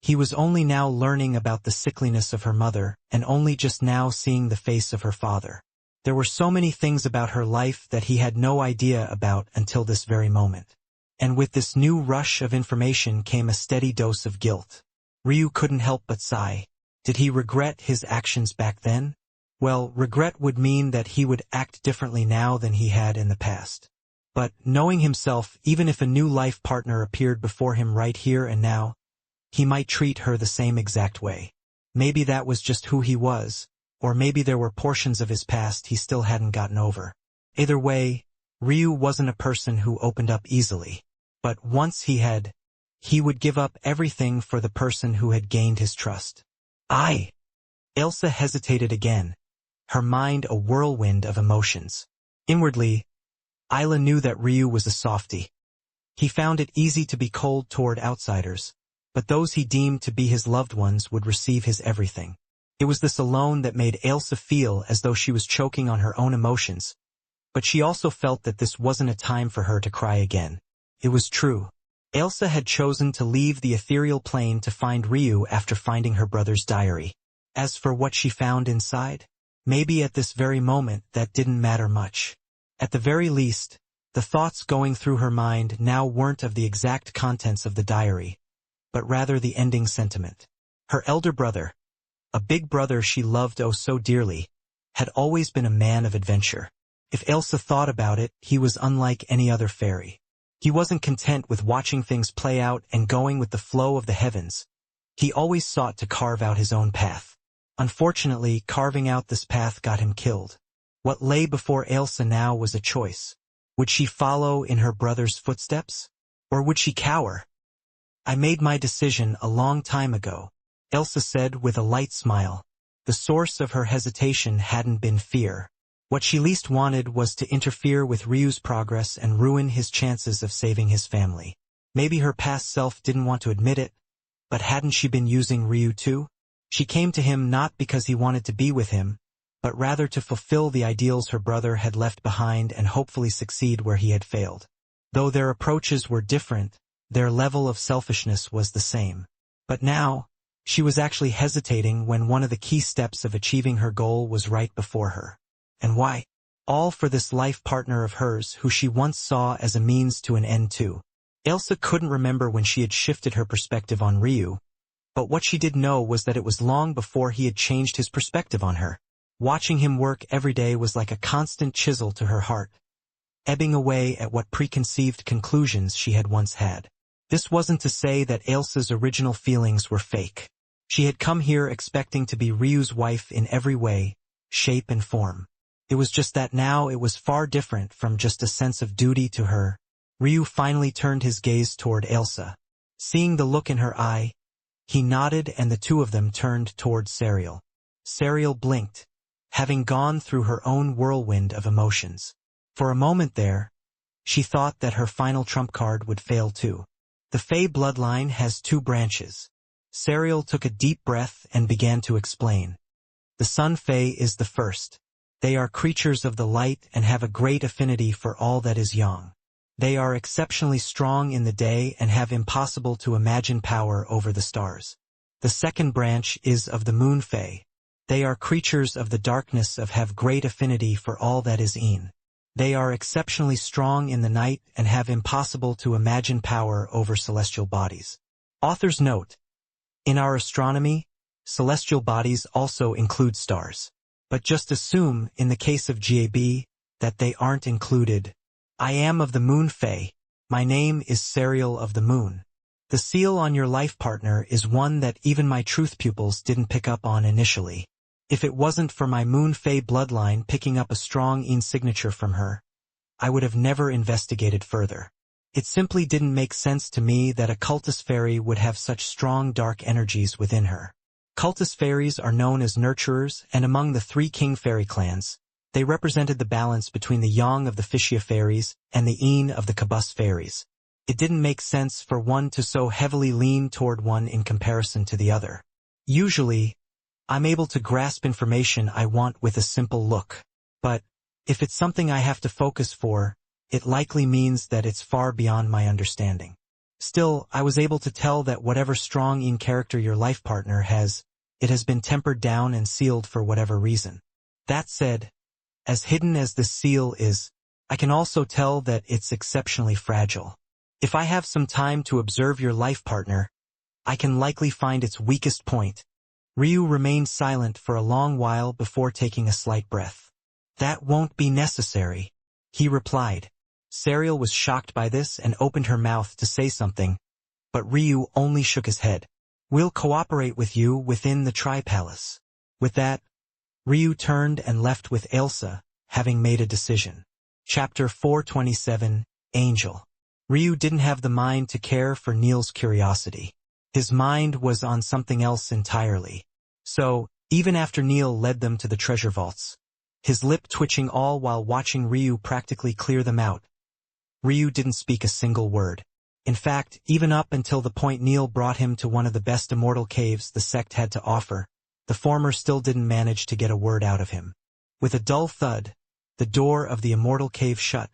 He was only now learning about the sickliness of her mother, and only just now seeing the face of her father. There were so many things about her life that he had no idea about until this very moment. And with this new rush of information came a steady dose of guilt. Ryu couldn't help but sigh. Did he regret his actions back then? Well, regret would mean that he would act differently now than he had in the past. But, knowing himself, even if a new life partner appeared before him right here and now, he might treat her the same exact way. Maybe that was just who he was, or maybe there were portions of his past he still hadn't gotten over. Either way, Ryu wasn't a person who opened up easily. But once he would give up everything for the person who had gained his trust. Elsa hesitated again, her mind a whirlwind of emotions. Inwardly, Isla knew that Ryu was a softie. He found it easy to be cold toward outsiders, but those he deemed to be his loved ones would receive his everything. It was this alone that made Elsa feel as though she was choking on her own emotions, but she also felt that this wasn't a time for her to cry again. It was true. Elsa had chosen to leave the ethereal plane to find Ryu after finding her brother's diary. As for what she found inside, maybe at this very moment that didn't matter much. At the very least, the thoughts going through her mind now weren't of the exact contents of the diary, but rather the ending sentiment. Her elder brother, a big brother she loved oh so dearly, had always been a man of adventure. If Elsa thought about it, he was unlike any other fairy. He wasn't content with watching things play out and going with the flow of the heavens. He always sought to carve out his own path. Unfortunately, carving out this path got him killed. What lay before Elsa now was a choice. Would she follow in her brother's footsteps? Or would she cower? I made my decision a long time ago, Elsa said with a light smile. The source of her hesitation hadn't been fear. What she least wanted was to interfere with Ryu's progress and ruin his chances of saving his family. Maybe her past self didn't want to admit it, but hadn't she been using Ryu too? She came to him not because he wanted to be with him, but rather to fulfill the ideals her brother had left behind and hopefully succeed where he had failed. Though their approaches were different, their level of selfishness was the same. But now, she was actually hesitating when one of the key steps of achieving her goal was right before her. And why? All for this life partner of hers who she once saw as a means to an end too. Elsa couldn't remember when she had shifted her perspective on Ryu, but what she did know was that it was long before he had changed his perspective on her. Watching him work every day was like a constant chisel to her heart, ebbing away at what preconceived conclusions she had once had. This wasn't to say that Elsa's original feelings were fake. She had come here expecting to be Ryu's wife in every way, shape and form. It was just that now it was far different from just a sense of duty to her. Ryu finally turned his gaze toward Elsa. Seeing the look in her eye, he nodded and the two of them turned toward Serial. Serial blinked, having gone through her own whirlwind of emotions. For a moment there, she thought that her final trump card would fail too. The Fae bloodline has 2 branches. Serial took a deep breath and began to explain. The Sun Fae is the first. They are creatures of the light and have a great affinity for all that is young. They are exceptionally strong in the day and have impossible to imagine power over the stars. The second branch is of the Moon Fae. They are creatures of the darkness and have great affinity for all that is een. They are exceptionally strong in the night and have impossible to imagine power over celestial bodies. Author's note: in our astronomy, celestial bodies also include stars. But just assume, in the case of Jade, that they aren't included. I am of the Moon Fae. My name is Serial of the Moon. The seal on your life partner is one that even my truth pupils didn't pick up on initially. If it wasn't for my Moon Fae bloodline picking up a strong een signature from her, I would have never investigated further. It simply didn't make sense to me that a cultist fairy would have such strong dark energies within her. Cultist fairies are known as nurturers, and among the 3 king fairy clans, they represented the balance between the yang of the Fishia fairies and the een of the Kabus fairies. It didn't make sense for one to so heavily lean toward one in comparison to the other. Usually, I'm able to grasp information I want with a simple look. But, if it's something I have to focus for, it likely means that it's far beyond my understanding. Still, I was able to tell that whatever strong een character your life partner has, it has been tempered down and sealed for whatever reason. That said, as hidden as this seal is, I can also tell that it's exceptionally fragile. If I have some time to observe your life partner, I can likely find its weakest point, Ryu remained silent for a long while before taking a slight breath. "That won't be necessary," he replied. Serial was shocked by this and opened her mouth to say something, but Ryu only shook his head. "We'll cooperate with you within the Tri-Palace." With that, Ryu turned and left with Ailsa, having made a decision. Chapter 427, Angel. Ryu didn't have the mind to care for Neil's curiosity. His mind was on something else entirely. So, even after Neil led them to the treasure vaults, his lip twitching all while watching Ryu practically clear them out, Ryu didn't speak a single word. In fact, even up until the point Neil brought him to one of the best immortal caves the sect had to offer, the former still didn't manage to get a word out of him. With a dull thud, the door of the immortal cave shut,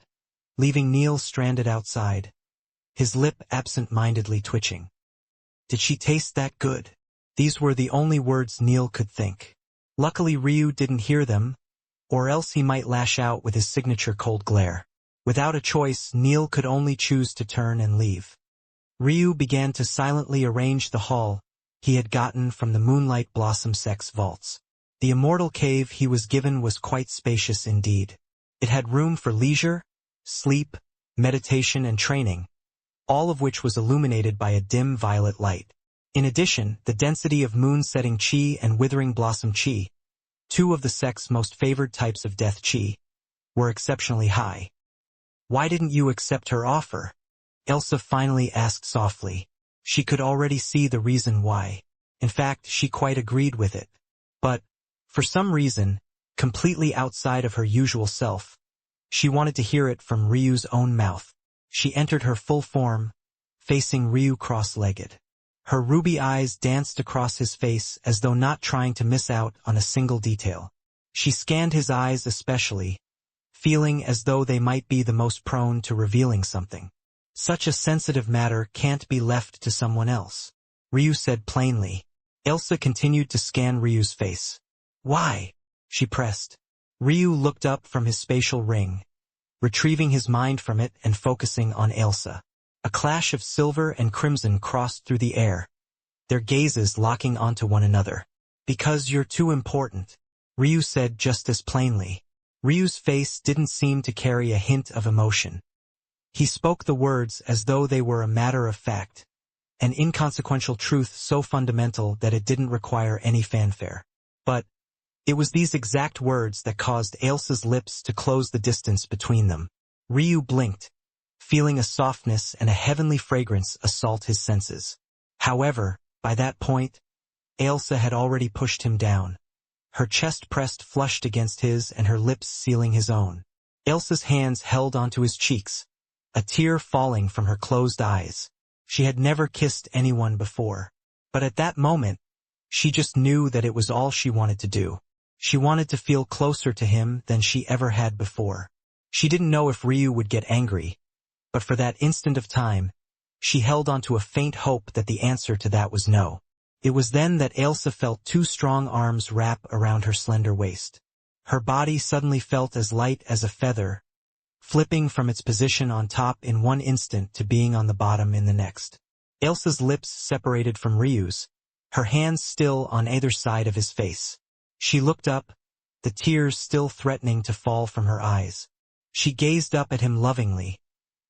leaving Neil stranded outside, his lip absent-mindedly twitching. Did she taste that good? These were the only words Neil could think. Luckily Ryu didn't hear them, or else he might lash out with his signature cold glare. Without a choice, Neil could only choose to turn and leave. Ryu began to silently arrange the haul he had gotten from the Moonlight Blossom Sect's vaults. The immortal cave he was given was quite spacious indeed. It had room for leisure, sleep, meditation and training, all of which was illuminated by a dim violet light. In addition, the density of moon-setting chi and withering blossom chi, two of the sect's most favored types of death chi, were exceptionally high. "Why didn't you accept her offer?" Ailsa finally asked softly. She could already see the reason why. In fact, she quite agreed with it. But, for some reason, completely outside of her usual self, she wanted to hear it from Ryu's own mouth. She entered her full form, facing Ryu cross-legged. Her ruby eyes danced across his face as though not trying to miss out on a single detail. She scanned his eyes especially, feeling as though they might be the most prone to revealing something. "Such a sensitive matter can't be left to someone else," Ryu said plainly. Ailsa continued to scan Ryu's face. "Why?" she pressed. Ryu looked up from his spatial ring, retrieving his mind from it and focusing on Ailsa. A clash of silver and crimson crossed through the air, their gazes locking onto one another. "Because you're too important," Ryu said just as plainly. Ryu's face didn't seem to carry a hint of emotion. He spoke the words as though they were a matter of fact, an inconsequential truth so fundamental that it didn't require any fanfare. But it was these exact words that caused Ailsa's lips to close the distance between them. Ryu blinked, feeling a softness and a heavenly fragrance assault his senses. However, by that point, Ailsa had already pushed him down, her chest pressed flushed against his and her lips sealing his own. Ailsa's hands held onto his cheeks, a tear falling from her closed eyes. She had never kissed anyone before, but at that moment, she just knew that it was all she wanted to do. She wanted to feel closer to him than she ever had before. She didn't know if Ryu would get angry, but for that instant of time, she held onto a faint hope that the answer to that was no. It was then that Ailsa felt two strong arms wrap around her slender waist. Her body suddenly felt as light as a feather, flipping from its position on top in one instant to being on the bottom in the next. Ailsa's lips separated from Ryu's, her hands still on either side of his face. She looked up, the tears still threatening to fall from her eyes. She gazed up at him lovingly,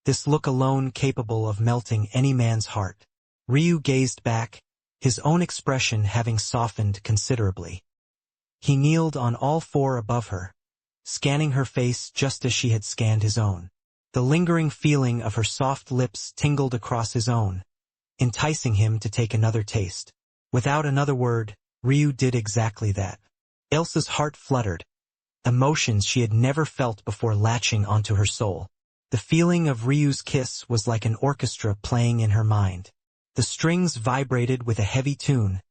this look alone capable of melting any man's heart. Ryu gazed back, his own expression having softened considerably. He kneeled on all four above her, scanning her face just as she had scanned his own. The lingering feeling of her soft lips tingled across his own, enticing him to take another taste. Without another word, Ryu did exactly that. Ailsa's heart fluttered, emotions she had never felt before latching onto her soul. The feeling of Ryu's kiss was like an orchestra playing in her mind. The strings vibrated with a heavy tune,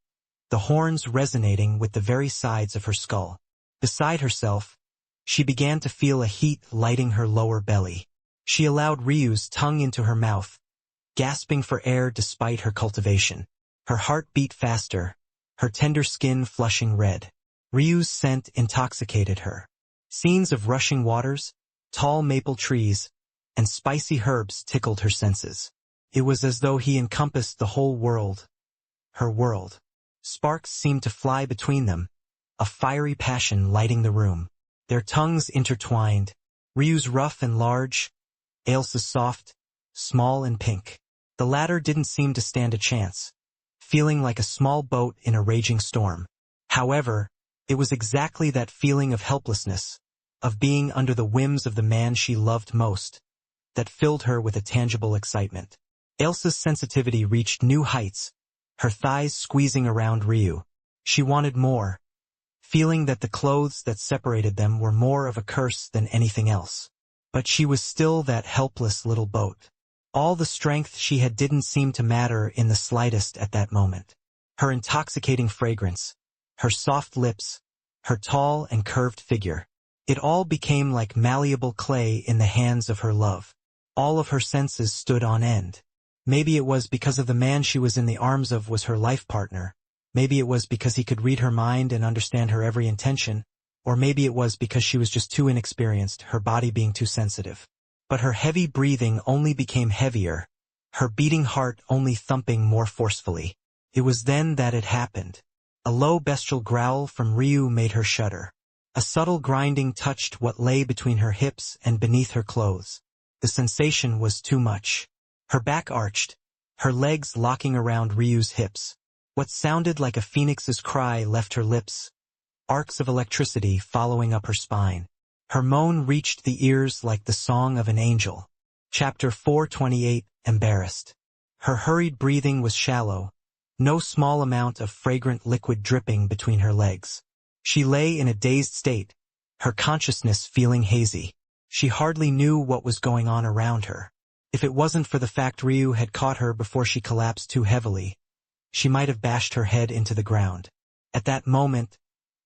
the horns resonating with the very sides of her skull. Beside herself, she began to feel a heat lighting her lower belly. She allowed Ryu's tongue into her mouth, gasping for air despite her cultivation. Her heart beat faster, her tender skin flushing red. Ryu's scent intoxicated her. Scenes of rushing waters, tall maple trees, and spicy herbs tickled her senses. It was as though he encompassed the whole world, her world. Sparks seemed to fly between them, a fiery passion lighting the room. Their tongues intertwined, Ryu's rough and large, Ailsa's soft, small and pink. The latter didn't seem to stand a chance, feeling like a small boat in a raging storm. However, it was exactly that feeling of helplessness, of being under the whims of the man she loved most, that filled her with a tangible excitement. Ailsa's sensitivity reached new heights, her thighs squeezing around Ryu. She wanted more, feeling that the clothes that separated them were more of a curse than anything else. But she was still that helpless little boat. All the strength she had didn't seem to matter in the slightest at that moment. Her intoxicating fragrance, her soft lips, her tall and curved figure. It all became like malleable clay in the hands of her love. All of her senses stood on end. Maybe it was because of the man she was in the arms of was her life partner. Maybe it was because he could read her mind and understand her every intention. Or maybe it was because she was just too inexperienced, her body being too sensitive. But her heavy breathing only became heavier, her beating heart only thumping more forcefully. It was then that it happened. A low bestial growl from Ryu made her shudder. A subtle grinding touched what lay between her hips and beneath her clothes. The sensation was too much. Her back arched, her legs locking around Ryu's hips. What sounded like a phoenix's cry left her lips, arcs of electricity following up her spine. Her moan reached the ears like the song of an angel. Chapter 428, Embarrassed. Her hurried breathing was shallow, no small amount of fragrant liquid dripping between her legs. She lay in a dazed state, her consciousness feeling hazy. She hardly knew what was going on around her. If it wasn't for the fact Ryu had caught her before she collapsed too heavily, she might have bashed her head into the ground. At that moment,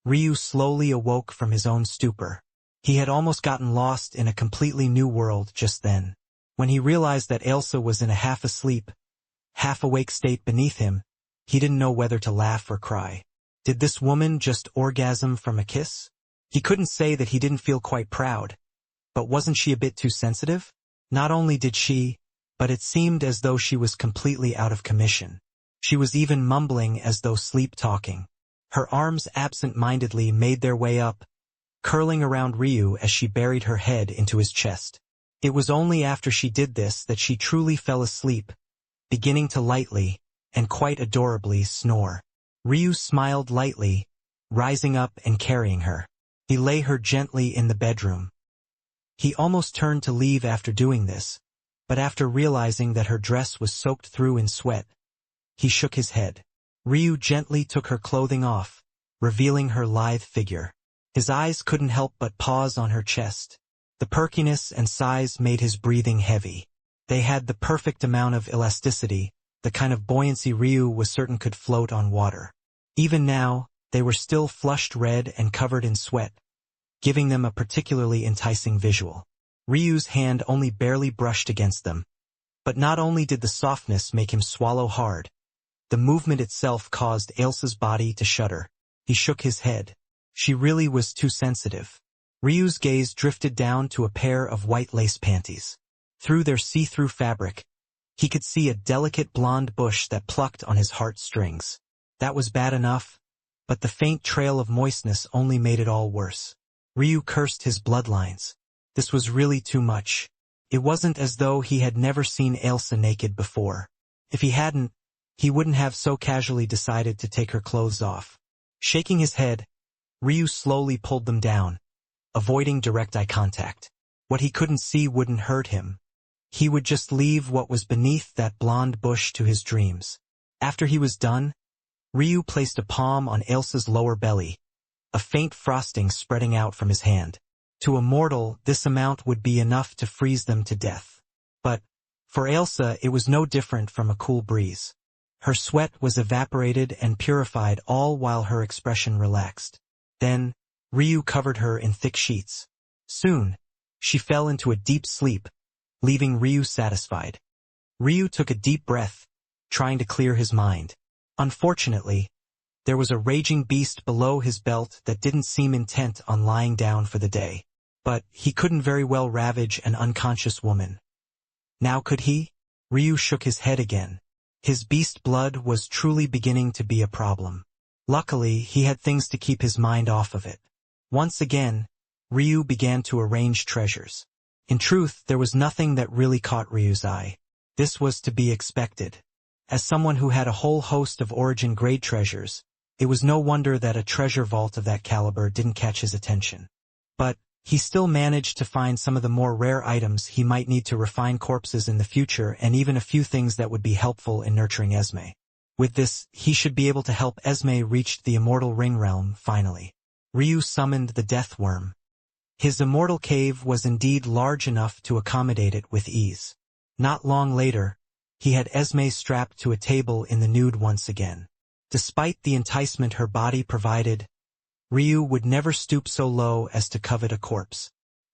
Ryu slowly awoke from his own stupor. He had almost gotten lost in a completely new world just then. When he realized that Ailsa was in a half-asleep, half-awake state beneath him, he didn't know whether to laugh or cry. Did this woman just orgasm from a kiss? He couldn't say that he didn't feel quite proud. But wasn't she a bit too sensitive? Not only did she, but it seemed as though she was completely out of commission. She was even mumbling as though sleep-talking. Her arms absent-mindedly made their way up, curling around Ryu as she buried her head into his chest. It was only after she did this that she truly fell asleep, beginning to lightly, and quite adorably, snore. Ryu smiled lightly, rising up and carrying her. He lay her gently in the bedroom. He almost turned to leave after doing this, but after realizing that her dress was soaked through in sweat, he shook his head. Ryu gently took her clothing off, revealing her lithe figure. His eyes couldn't help but pause on her chest. The perkiness and size made his breathing heavy. They had the perfect amount of elasticity, the kind of buoyancy Ryu was certain could float on water. Even now, they were still flushed red and covered in sweat, giving them a particularly enticing visual. Ryu's hand only barely brushed against them. But not only did the softness make him swallow hard, the movement itself caused Ailsa's body to shudder. He shook his head. She really was too sensitive. Ryu's gaze drifted down to a pair of white lace panties. Through their see-through fabric, he could see a delicate blonde bush that plucked on his heartstrings. That was bad enough, but the faint trail of moistness only made it all worse. Ryu cursed his bloodlines. This was really too much. It wasn't as though he had never seen Ailsa naked before. If he hadn't, he wouldn't have so casually decided to take her clothes off. Shaking his head, Ryu slowly pulled them down, avoiding direct eye contact. What he couldn't see wouldn't hurt him. He would just leave what was beneath that blonde bush to his dreams. After he was done, Ryu placed a palm on Ailsa's lower belly, a faint frosting spreading out from his hand. To a mortal, this amount would be enough to freeze them to death. But, for Ailsa, it was no different from a cool breeze. Her sweat was evaporated and purified all while her expression relaxed. Then, Ryu covered her in thick sheets. Soon, she fell into a deep sleep, leaving Ryu satisfied. Ryu took a deep breath, trying to clear his mind. Unfortunately, there was a raging beast below his belt that didn't seem intent on lying down for the day. But he couldn't very well ravage an unconscious woman. Now could he? Ryu shook his head again. His beast blood was truly beginning to be a problem. Luckily, he had things to keep his mind off of it. Once again, Ryu began to arrange treasures. In truth, there was nothing that really caught Ryu's eye. This was to be expected. As someone who had a whole host of origin grade treasures, it was no wonder that a treasure vault of that caliber didn't catch his attention. But he still managed to find some of the more rare items he might need to refine corpses in the future, and even a few things that would be helpful in nurturing Esme. With this, he should be able to help Esme reach the immortal ring realm finally. Ryu summoned the death worm. His immortal cave was indeed large enough to accommodate it with ease. Not long later, he had Esme strapped to a table in the nude once again. Despite the enticement her body provided, Ryu would never stoop so low as to covet a corpse.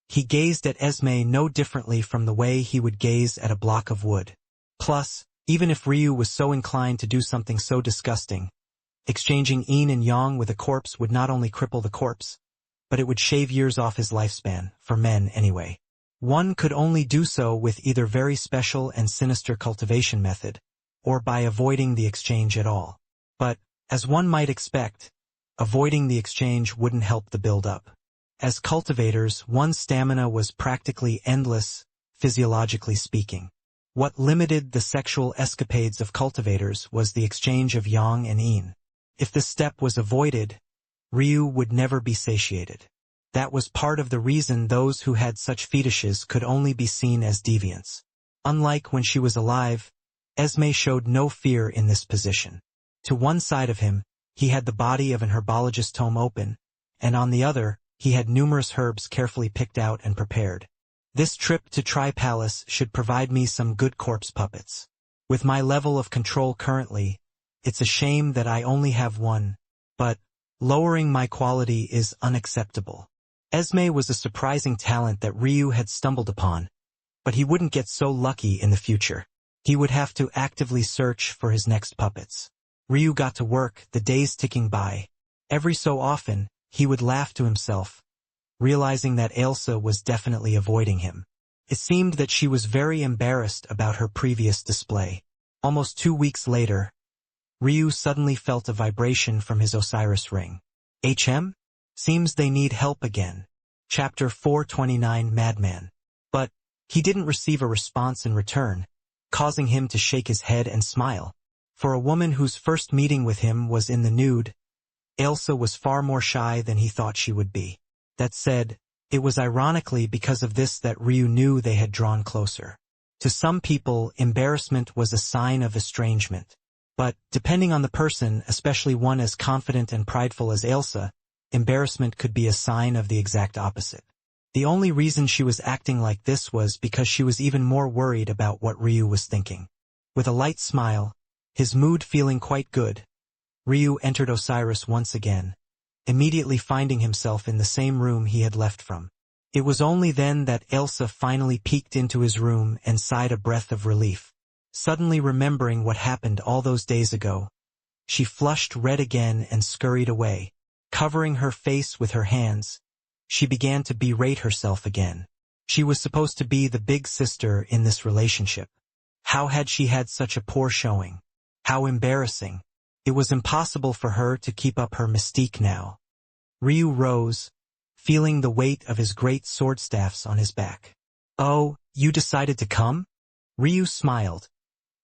He gazed at Esme no differently from the way he would gaze at a block of wood. Plus, even if Ryu was so inclined to do something so disgusting, exchanging yin and yang with a corpse would not only cripple the corpse, but it would shave years off his lifespan, for men anyway. One could only do so with either very special and sinister cultivation method, or by avoiding the exchange at all. But, as one might expect, avoiding the exchange wouldn't help the build-up. As cultivators, one's stamina was practically endless, physiologically speaking. What limited the sexual escapades of cultivators was the exchange of yang and yin. If this step was avoided, Ryu would never be satiated. That was part of the reason those who had such fetishes could only be seen as deviants. Unlike when she was alive, Esme showed no fear in this position. To one side of him, he had the body of an herbologist tome open, and on the other, he had numerous herbs carefully picked out and prepared. This trip to Tri-Palace should provide me some good corpse puppets. With my level of control currently, it's a shame that I only have one, but lowering my quality is unacceptable. Esme was a surprising talent that Ryu had stumbled upon, but he wouldn't get so lucky in the future. He would have to actively search for his next puppets. Ryu got to work, the days ticking by. Every so often, he would laugh to himself, realizing that Ailsa was definitely avoiding him. It seemed that she was very embarrassed about her previous display. Almost 2 weeks later, Ryu suddenly felt a vibration from his Osiris ring. HM? Seems they need help again. Chapter 429 Madman. But he didn't receive a response in return, causing him to shake his head and smile. For a woman whose first meeting with him was in the nude, Ailsa was far more shy than he thought she would be. That said, it was ironically because of this that Ryu knew they had drawn closer. To some people, embarrassment was a sign of estrangement. But, depending on the person, especially one as confident and prideful as Ailsa, embarrassment could be a sign of the exact opposite. The only reason she was acting like this was because she was even more worried about what Ryu was thinking. With a light smile, his mood feeling quite good, Ryu entered Osiris once again, immediately finding himself in the same room he had left from. It was only then that Ailsa finally peeked into his room and sighed a breath of relief. Suddenly remembering what happened all those days ago, she flushed red again and scurried away. Covering her face with her hands, she began to berate herself again. She was supposed to be the big sister in this relationship. How had she had such a poor showing? How embarrassing. It was impossible for her to keep up her mystique now. Ryu rose, feeling the weight of his great sword staffs on his back. "Oh, you decided to come?" Ryu smiled,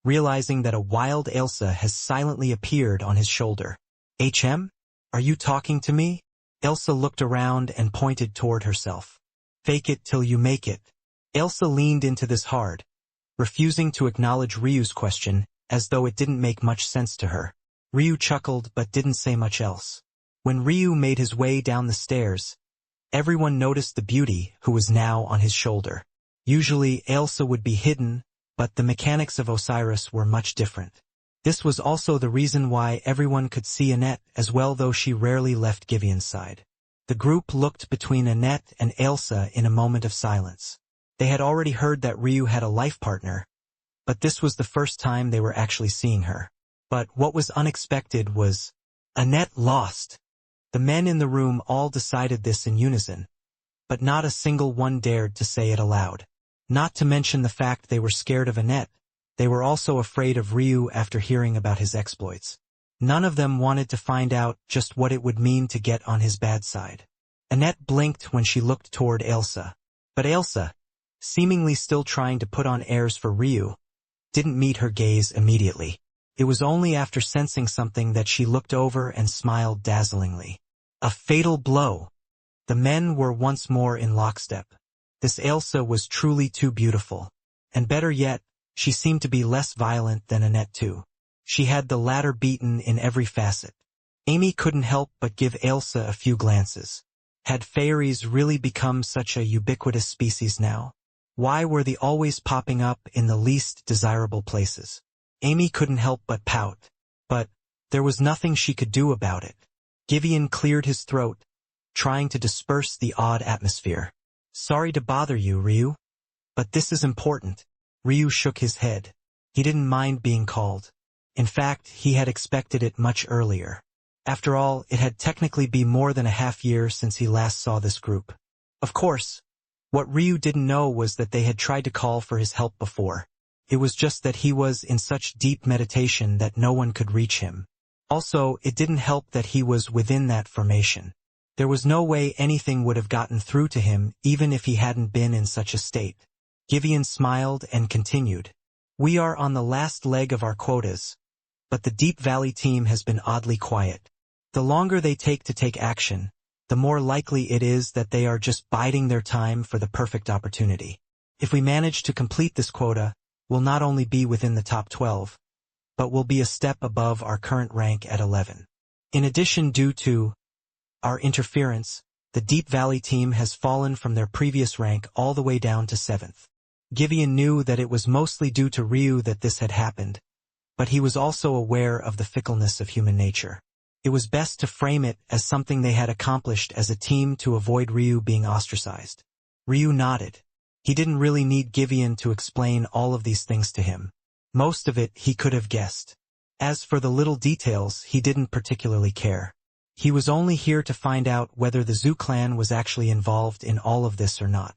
realizing that a wild Ailsa has silently appeared on his shoulder. "HM? Are you talking to me?" Ailsa looked around and pointed toward herself. "Fake it till you make it." Ailsa leaned into this hard, refusing to acknowledge Ryu's question, as though it didn't make much sense to her. Ryu chuckled but didn't say much else. When Ryu made his way down the stairs, everyone noticed the beauty who was now on his shoulder. Usually Ailsa would be hidden, but the mechanics of Osiris were much different. This was also the reason why everyone could see Annette as well, though she rarely left Givian's side. The group looked between Annette and Ailsa in a moment of silence. They had already heard that Ryu had a life partner, but this was the first time they were actually seeing her. But what was unexpected was Annette lost. The men in the room all decided this in unison, but not a single one dared to say it aloud. Not to mention the fact they were scared of Annette, they were also afraid of Ryu after hearing about his exploits. None of them wanted to find out just what it would mean to get on his bad side. Annette blinked when she looked toward Ailsa. But Ailsa, seemingly still trying to put on airs for Ryu, didn't meet her gaze immediately. It was only after sensing something that she looked over and smiled dazzlingly. A fatal blow! The men were once more in lockstep. This Ailsa was truly too beautiful. And better yet, she seemed to be less violent than Annette too. She had the latter beaten in every facet. Amy couldn't help but give Ailsa a few glances. Had fairies really become such a ubiquitous species now? Why were they always popping up in the least desirable places? Amy couldn't help but pout. But there was nothing she could do about it. Givian cleared his throat, trying to disperse the odd atmosphere. Sorry to bother you, Ryu. But this is important. Ryu shook his head. He didn't mind being called. In fact, he had expected it much earlier. After all, it had technically been more than a half-year since he last saw this group. Of course, what Ryu didn't know was that they had tried to call for his help before. It was just that he was in such deep meditation that no one could reach him. Also, it didn't help that he was within that formation. There was no way anything would have gotten through to him even if he hadn't been in such a state. Givian smiled and continued. We are on the last leg of our quotas, but the Deep Valley team has been oddly quiet. The longer they take to take action, the more likely it is that they are just biding their time for the perfect opportunity. If we manage to complete this quota, we'll not only be within the top 12, but we'll be a step above our current rank at 11. In addition, due to our interference, the Deep Valley team has fallen from their previous rank all the way down to 7th. Givian knew that it was mostly due to Ryu that this had happened, but he was also aware of the fickleness of human nature. It was best to frame it as something they had accomplished as a team to avoid Ryu being ostracized. Ryu nodded. He didn't really need Givian to explain all of these things to him. Most of it he could have guessed. As for the little details, he didn't particularly care. He was only here to find out whether the Zhu clan was actually involved in all of this or not.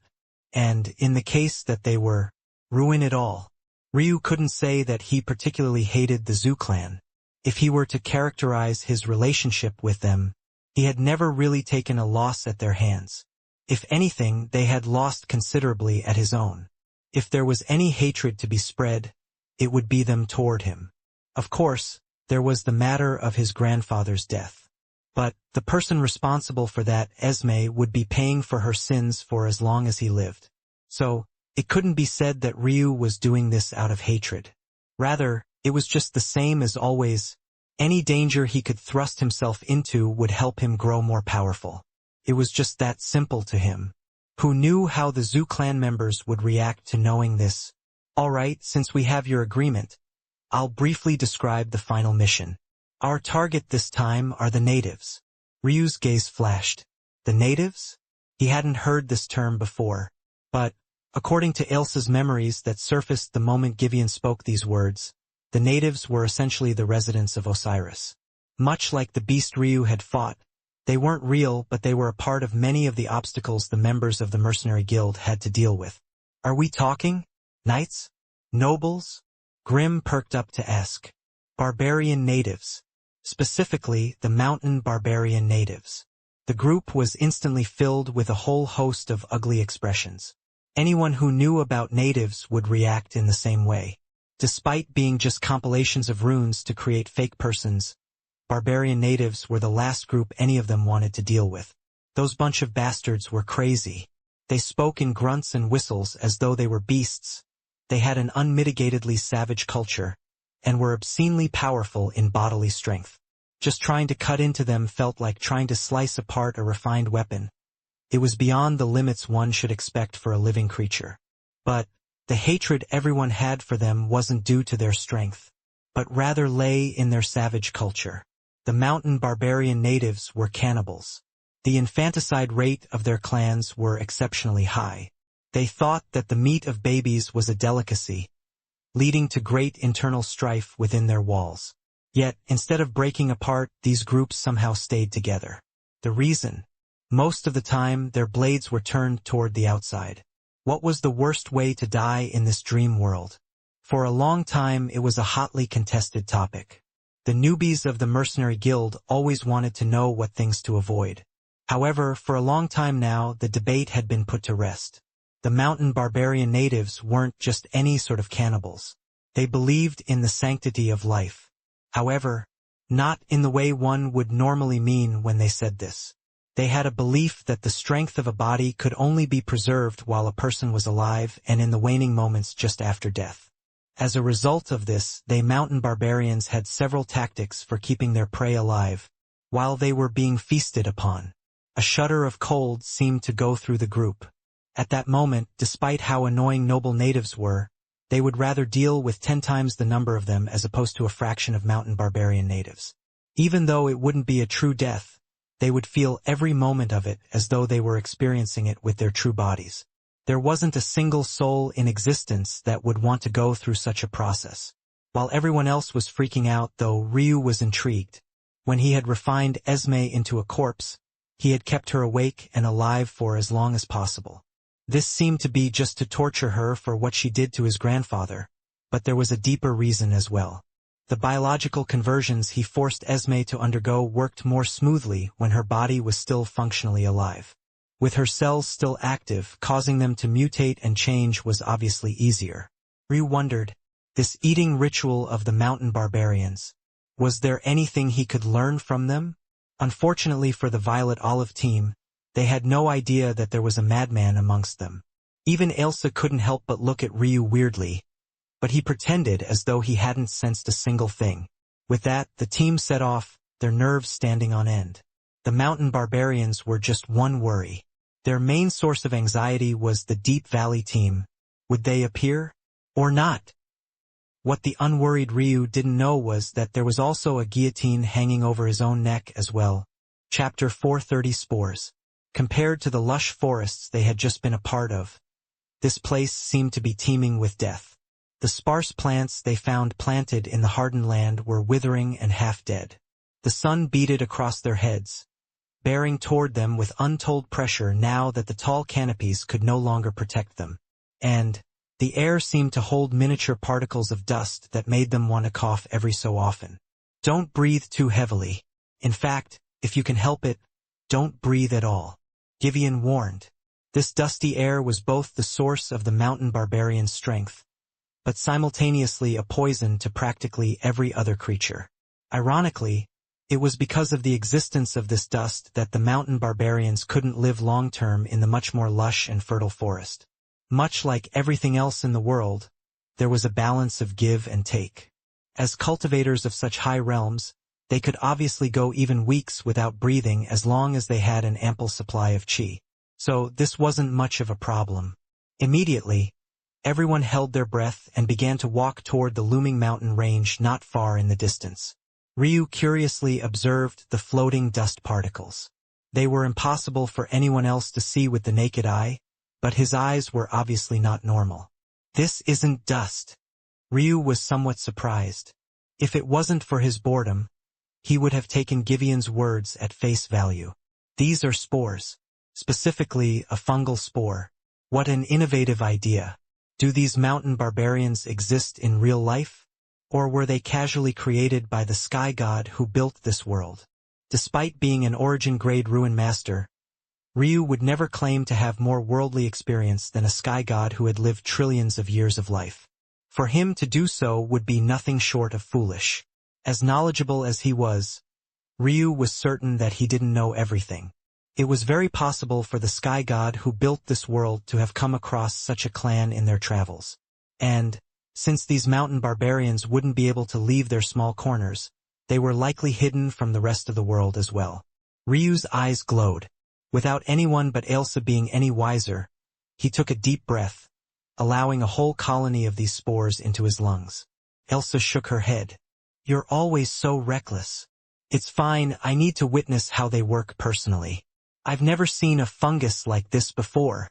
And, in the case that they were, ruin it all. Ryu couldn't say that he particularly hated the Zhu clan. If he were to characterize his relationship with them, he had never really taken a loss at their hands. If anything, they had lost considerably at his own. If there was any hatred to be spread, it would be them toward him. Of course, there was the matter of his grandfather's death. But the person responsible for that, Esme, would be paying for her sins for as long as he lived. So, it couldn't be said that Ryu was doing this out of hatred. Rather, it was just the same as always. Any danger he could thrust himself into would help him grow more powerful. It was just that simple to him. Who knew how the Zhu clan members would react to knowing this? All right, since we have your agreement, I'll briefly describe the final mission. Our target this time are the natives. Ryu's gaze flashed. The natives? He hadn't heard this term before. But, according to Ailsa's memories that surfaced the moment Givian spoke these words, the natives were essentially the residents of Osiris. Much like the beast Ryu had fought, they weren't real, but they were a part of many of the obstacles the members of the mercenary guild had to deal with. Are we talking? Knights? Nobles? Grimm perked up to ask. Barbarian natives. Specifically, the mountain barbarian natives. The group was instantly filled with a whole host of ugly expressions. Anyone who knew about natives would react in the same way. Despite being just compilations of runes to create fake persons, barbarian natives were the last group any of them wanted to deal with. Those bunch of bastards were crazy. They spoke in grunts and whistles as though they were beasts. They had an unmitigatedly savage culture, and were obscenely powerful in bodily strength. Just trying to cut into them felt like trying to slice apart a refined weapon. It was beyond the limits one should expect for a living creature. But the hatred everyone had for them wasn't due to their strength, but rather lay in their savage culture. The mountain barbarian natives were cannibals. The infanticide rate of their clans were exceptionally high. They thought that the meat of babies was a delicacy, leading to great internal strife within their walls. Yet, instead of breaking apart, these groups somehow stayed together. The reason? Most of the time, their blades were turned toward the outside. What was the worst way to die in this dream world? For a long time, it was a hotly contested topic. The newbies of the mercenary guild always wanted to know what things to avoid. However, for a long time now, the debate had been put to rest. The mountain barbarian natives weren't just any sort of cannibals. They believed in the sanctity of life. However, not in the way one would normally mean when they said this. They had a belief that the strength of a body could only be preserved while a person was alive and in the waning moments just after death. As a result of this, they mountain barbarians had several tactics for keeping their prey alive while they were being feasted upon. A shudder of cold seemed to go through the group. At that moment, despite how annoying noble natives were, they would rather deal with 10 times the number of them as opposed to a fraction of mountain barbarian natives. Even though it wouldn't be a true death, they would feel every moment of it as though they were experiencing it with their true bodies. There wasn't a single soul in existence that would want to go through such a process. While everyone else was freaking out, though, Ryu was intrigued. When he had refined Esme into a corpse, he had kept her awake and alive for as long as possible. This seemed to be just to torture her for what she did to his grandfather, but there was a deeper reason as well. The biological conversions he forced Esme to undergo worked more smoothly when her body was still functionally alive. With her cells still active, causing them to mutate and change was obviously easier. Ryu wondered, this eating ritual of the mountain barbarians, was there anything he could learn from them? Unfortunately for the Violet Olive team, they had no idea that there was a madman amongst them. Even Ailsa couldn't help but look at Ryu weirdly, but he pretended as though he hadn't sensed a single thing. With that, the team set off, their nerves standing on end. The mountain barbarians were just one worry. Their main source of anxiety was the Deep Valley team. Would they appear? Or not? What the unworried Ryu didn't know was that there was also a guillotine hanging over his own neck as well. Chapter 430 Spores. Compared to the lush forests they had just been a part of, this place seemed to be teeming with death. The sparse plants they found planted in the hardened land were withering and half dead. The sun beat across their heads, bearing toward them with untold pressure now that the tall canopies could no longer protect them. And the air seemed to hold miniature particles of dust that made them want to cough every so often. Don't breathe too heavily. In fact, if you can help it, don't breathe at all, Qilin warned. This dusty air was both the source of the mountain barbarian's strength, but simultaneously a poison to practically every other creature. Ironically, it was because of the existence of this dust that the mountain barbarians couldn't live long-term in the much more lush and fertile forest. Much like everything else in the world, there was a balance of give and take. As cultivators of such high realms, they could obviously go even weeks without breathing as long as they had an ample supply of qi. So this wasn't much of a problem. Immediately, everyone held their breath and began to walk toward the looming mountain range not far in the distance. Ryu curiously observed the floating dust particles. They were impossible for anyone else to see with the naked eye, but his eyes were obviously not normal. This isn't dust. Ryu was somewhat surprised. If it wasn't for his boredom, he would have taken Givian's words at face value. These are spores. Specifically, a fungal spore. What an innovative idea. Do these mountain barbarians exist in real life? Or were they casually created by the sky god who built this world? Despite being an origin-grade ruin master, Ryu would never claim to have more worldly experience than a sky god who had lived trillions of years of life. For him to do so would be nothing short of foolish. As knowledgeable as he was, Ryu was certain that he didn't know everything. It was very possible for the sky god who built this world to have come across such a clan in their travels. And, since these mountain barbarians wouldn't be able to leave their small corners, they were likely hidden from the rest of the world as well. Ryu's eyes glowed. Without anyone but Ailsa being any wiser, he took a deep breath, allowing a whole colony of these spores into his lungs. Ailsa shook her head. You're always so reckless. It's fine, I need to witness how they work personally. I've never seen a fungus like this before,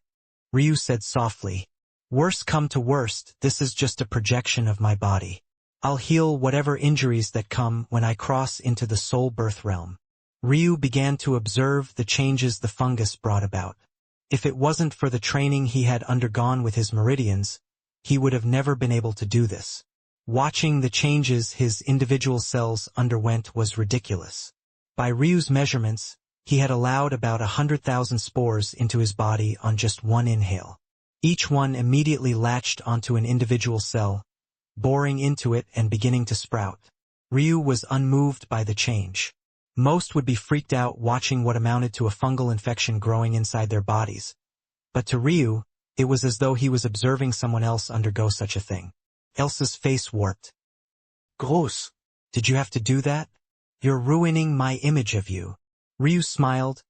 Ryu said softly. Worst come to worst, this is just a projection of my body. I'll heal whatever injuries that come when I cross into the soul birth realm. Ryu began to observe the changes the fungus brought about. If it wasn't for the training he had undergone with his Meridians, he would have never been able to do this. Watching the changes his individual cells underwent was ridiculous. By Ryu's measurements, he had allowed about 100,000 spores into his body on just one inhale. Each one immediately latched onto an individual cell, boring into it and beginning to sprout. Ryu was unmoved by the change. Most would be freaked out watching what amounted to a fungal infection growing inside their bodies. But to Ryu, it was as though he was observing someone else undergo such a thing. Elsa's face warped. Gross. Did you have to do that? You're ruining my image of you. Ryu smiled,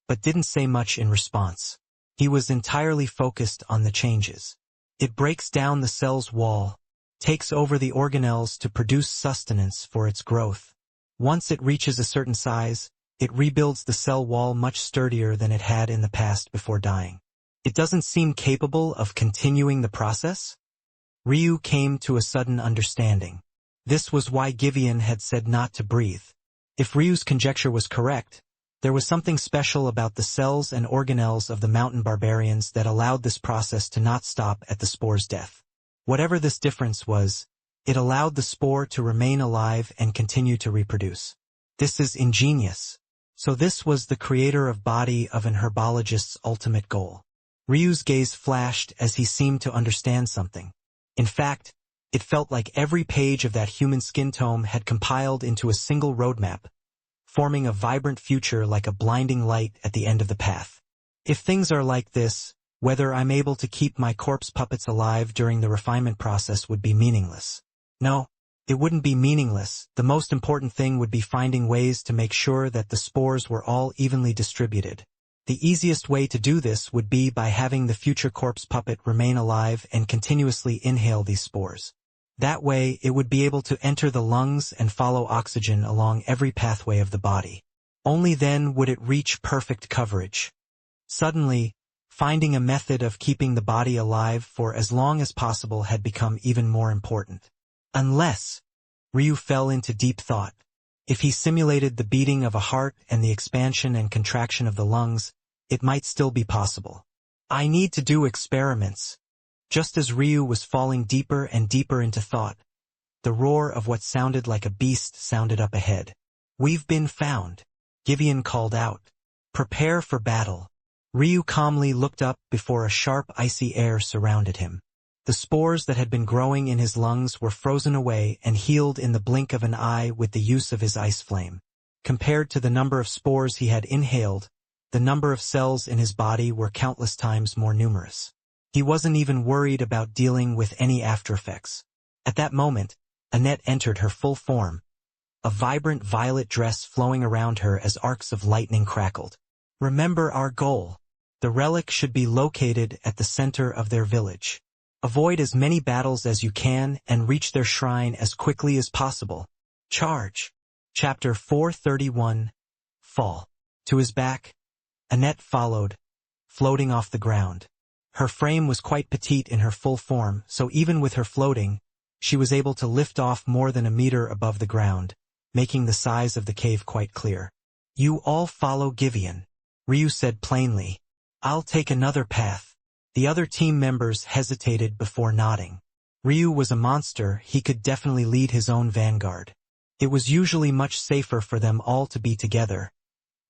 but didn't say much in response. He was entirely focused on the changes. It breaks down the cell's wall, takes over the organelles to produce sustenance for its growth. Once it reaches a certain size, it rebuilds the cell wall much sturdier than it had in the past before dying. It doesn't seem capable of continuing the process? Ryu came to a sudden understanding. This was why Givian had said not to breathe. If Ryu's conjecture was correct, there was something special about the cells and organelles of the mountain barbarians that allowed this process to not stop at the spore's death. Whatever this difference was, it allowed the spore to remain alive and continue to reproduce. This is ingenious. So this was the creator of body of an herbologist's ultimate goal. Ryu's gaze flashed as he seemed to understand something. In fact, it felt like every page of that human skin tome had compiled into a single roadmap, forming a vibrant future like a blinding light at the end of the path. If things are like this, whether I'm able to keep my corpse puppets alive during the refinement process would be meaningless. No, it wouldn't be meaningless. The most important thing would be finding ways to make sure that the spores were all evenly distributed. The easiest way to do this would be by having the future corpse puppet remain alive and continuously inhale these spores. That way, it would be able to enter the lungs and follow oxygen along every pathway of the body. Only then would it reach perfect coverage. Suddenly, finding a method of keeping the body alive for as long as possible had become even more important. Unless, Ryu fell into deep thought. If he simulated the beating of a heart and the expansion and contraction of the lungs, it might still be possible. I need to do experiments. Just as Ryu was falling deeper and deeper into thought, the roar of what sounded like a beast sounded up ahead. We've been found, Givian called out. Prepare for battle. Ryu calmly looked up before a sharp icy air surrounded him. The spores that had been growing in his lungs were frozen away and healed in the blink of an eye with the use of his ice flame. Compared to the number of spores he had inhaled, the number of cells in his body were countless times more numerous. He wasn't even worried about dealing with any aftereffects. At that moment, Annette entered her full form, a vibrant violet dress flowing around her as arcs of lightning crackled. Remember our goal. The relic should be located at the center of their village. Avoid as many battles as you can and reach their shrine as quickly as possible. Charge. Chapter 431. Fall. To his back, Annette followed, floating off the ground. Her frame was quite petite in her full form, so even with her floating, she was able to lift off more than a meter above the ground, making the size of the cave quite clear. You all follow Givian, Ryu said plainly. I'll take another path. The other team members hesitated before nodding. Ryu was a monster, he could definitely lead his own vanguard. It was usually much safer for them all to be together,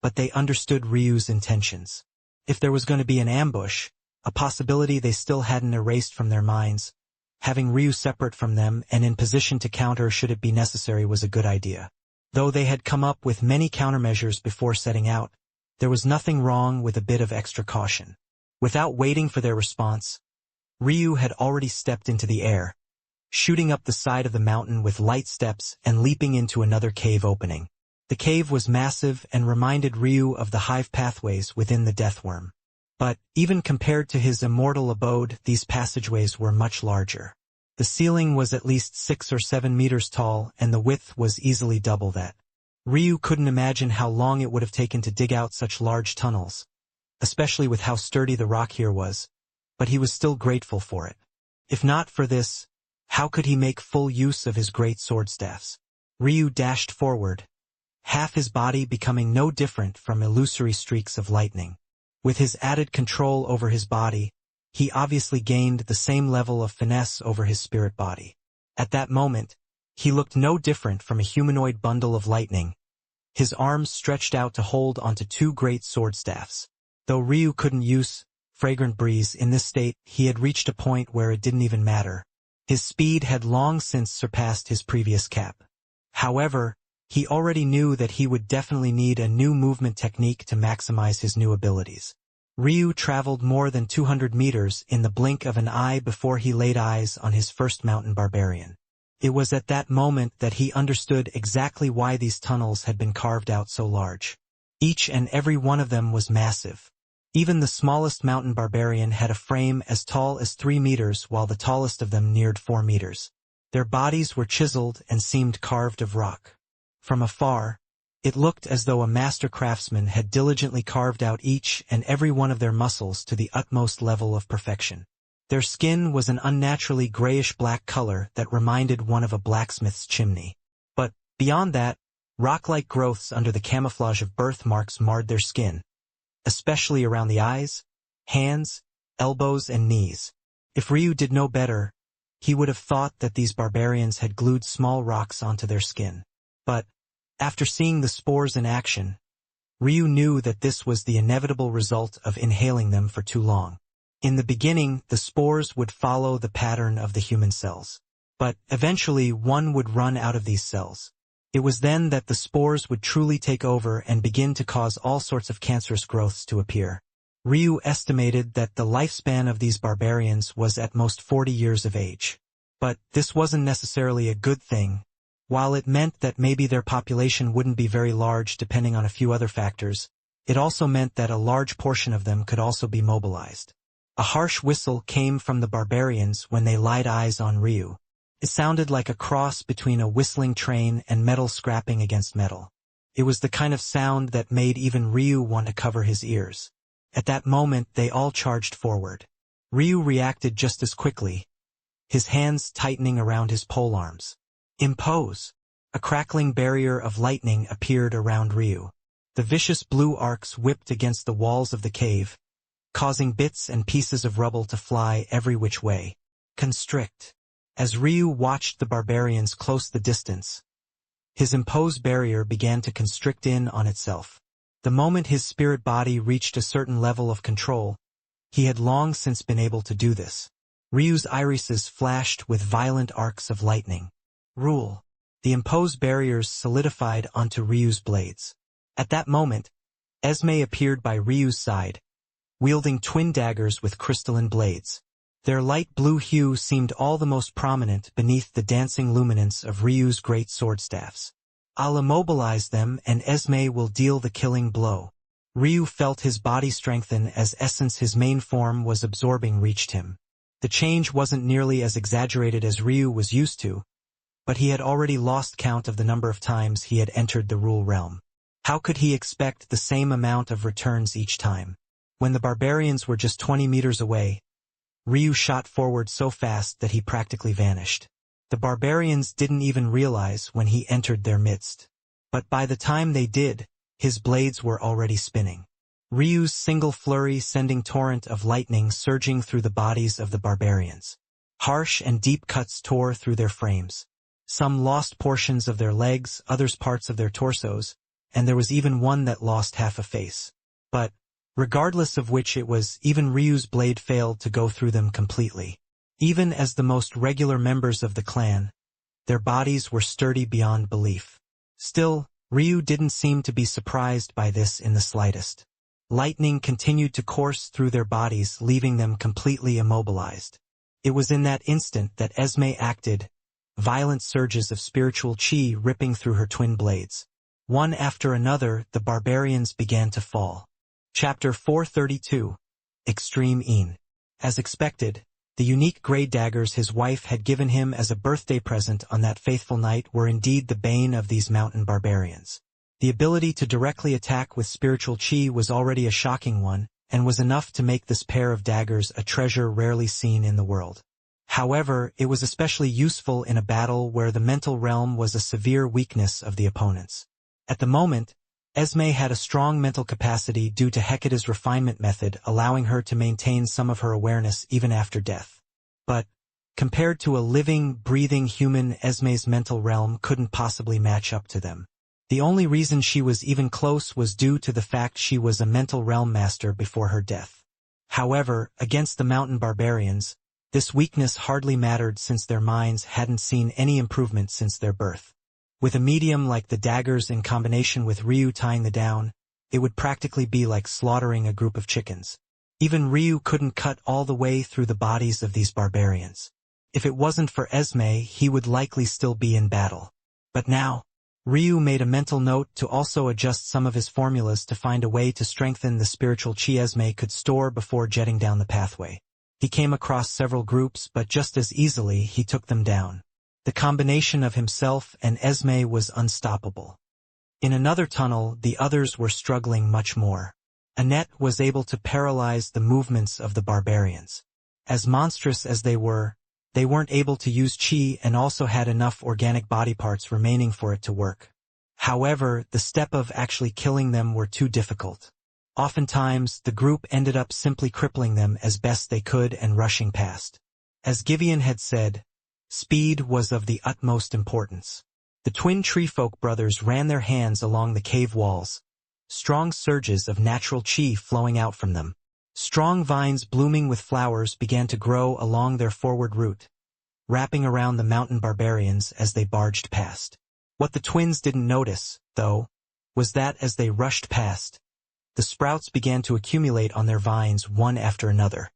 but they understood Ryu's intentions. If there was going to be an ambush, a possibility they still hadn't erased from their minds, having Ryu separate from them and in position to counter should it be necessary was a good idea. Though they had come up with many countermeasures before setting out, there was nothing wrong with a bit of extra caution. Without waiting for their response, Ryu had already stepped into the air, shooting up the side of the mountain with light steps and leaping into another cave opening. The cave was massive and reminded Ryu of the hive pathways within the Deathworm. But, even compared to his immortal abode, these passageways were much larger. The ceiling was at least 6 or 7 meters tall, and the width was easily double that. Ryu couldn't imagine how long it would have taken to dig out such large tunnels, especially with how sturdy the rock here was, but he was still grateful for it. If not for this, how could he make full use of his great sword staffs? Ryu dashed forward, half his body becoming no different from illusory streaks of lightning. With his added control over his body, he obviously gained the same level of finesse over his spirit body. At that moment, he looked no different from a humanoid bundle of lightning, his arms stretched out to hold onto two great sword staffs. Though Ryu couldn't use fragrant breeze in this state, he had reached a point where it didn't even matter. His speed had long since surpassed his previous cap. However, he already knew that he would definitely need a new movement technique to maximize his new abilities. Ryu traveled more than 200 meters in the blink of an eye before he laid eyes on his first mountain barbarian. It was at that moment that he understood exactly why these tunnels had been carved out so large. Each and every one of them was massive. Even the smallest mountain barbarian had a frame as tall as 3 meters, while the tallest of them neared 4 meters. Their bodies were chiseled and seemed carved of rock. From afar, it looked as though a master craftsman had diligently carved out each and every one of their muscles to the utmost level of perfection. Their skin was an unnaturally grayish-black color that reminded one of a blacksmith's chimney. But, beyond that, rock-like growths under the camouflage of birthmarks marred their skin, especially around the eyes, hands, elbows, and knees. If Ryu did no better, he would have thought that these barbarians had glued small rocks onto their skin. But, after seeing the spores in action, Ryu knew that this was the inevitable result of inhaling them for too long. In the beginning, the spores would follow the pattern of the human cells. But, eventually, one would run out of these cells. It was then that the spores would truly take over and begin to cause all sorts of cancerous growths to appear. Ryu estimated that the lifespan of these barbarians was at most 40 years of age. But this wasn't necessarily a good thing. While it meant that maybe their population wouldn't be very large depending on a few other factors, it also meant that a large portion of them could also be mobilized. A harsh whistle came from the barbarians when they laid eyes on Ryu. It sounded like a cross between a whistling train and metal scrapping against metal. It was the kind of sound that made even Ryu want to cover his ears. At that moment, they all charged forward. Ryu reacted just as quickly, his hands tightening around his polearms. Impose! A crackling barrier of lightning appeared around Ryu. The vicious blue arcs whipped against the walls of the cave, causing bits and pieces of rubble to fly every which way. Constrict. As Ryu watched the barbarians close the distance, his imposed barrier began to constrict in on itself. The moment his spirit body reached a certain level of control, he had long since been able to do this. Ryu's irises flashed with violent arcs of lightning. Rule. The imposed barriers solidified onto Ryu's blades. At that moment, Esme appeared by Ryu's side, wielding twin daggers with crystalline blades. Their light blue hue seemed all the most prominent beneath the dancing luminance of Ryu's great sword staffs. I'll immobilize them and Esme will deal the killing blow. Ryu felt his body strengthen as essence his main form was absorbing reached him. The change wasn't nearly as exaggerated as Ryu was used to, but he had already lost count of the number of times he had entered the Rule Realm. How could he expect the same amount of returns each time? When the barbarians were just 20 meters away, Ryu shot forward so fast that he practically vanished. The barbarians didn't even realize when he entered their midst. But by the time they did, his blades were already spinning. Ryu's single flurry sending torrent of lightning surging through the bodies of the barbarians. Harsh and deep cuts tore through their frames. Some lost portions of their legs, others parts of their torsos, and there was even one that lost half a face. But, regardless of which it was, even Ryu's blade failed to go through them completely. Even as the most regular members of the clan, their bodies were sturdy beyond belief. Still, Ryu didn't seem to be surprised by this in the slightest. Lightning continued to course through their bodies, leaving them completely immobilized. It was in that instant that Esme acted, violent surges of spiritual chi ripping through her twin blades. One after another, the barbarians began to fall. Chapter 432. Extreme Een. As expected, the unique gray daggers his wife had given him as a birthday present on that faithful night were indeed the bane of these mountain barbarians. The ability to directly attack with spiritual chi was already a shocking one, and was enough to make this pair of daggers a treasure rarely seen in the world. However, it was especially useful in a battle where the mental realm was a severe weakness of the opponents. At the moment, Esme had a strong mental capacity due to Hecate's refinement method, allowing her to maintain some of her awareness even after death. But, Compared to a living, breathing human, Esme's mental realm couldn't possibly match up to them. The only reason she was even close was due to the fact she was a mental realm master before her death. However, against the mountain barbarians, this weakness hardly mattered since their minds hadn't seen any improvement since their birth. With a medium like the daggers in combination with Ryu tying the down, it would practically be like slaughtering a group of chickens. Even Ryu couldn't cut all the way through the bodies of these barbarians. If it wasn't for Esme, he would likely still be in battle. But now, Ryu made a mental note to also adjust some of his formulas to find a way to strengthen the spiritual chi Esme could store before jetting down the pathway. He came across several groups, but just as easily he took them down. The combination of himself and Esme was unstoppable. In another tunnel, the others were struggling much more. Annette was able to paralyze the movements of the barbarians. As monstrous as they weren't able to use chi and also had enough organic body parts remaining for it to work. However, the step of actually killing them were too difficult. Oftentimes, the group ended up simply crippling them as best they could and rushing past. As Givian had said, speed was of the utmost importance. The twin treefolk brothers ran their hands along the cave walls, strong surges of natural chi flowing out from them. Strong vines blooming with flowers began to grow along their forward route, wrapping around the mountain barbarians as they barged past. What the twins didn't notice, though, was that as they rushed past, the sprouts began to accumulate on their vines one after another.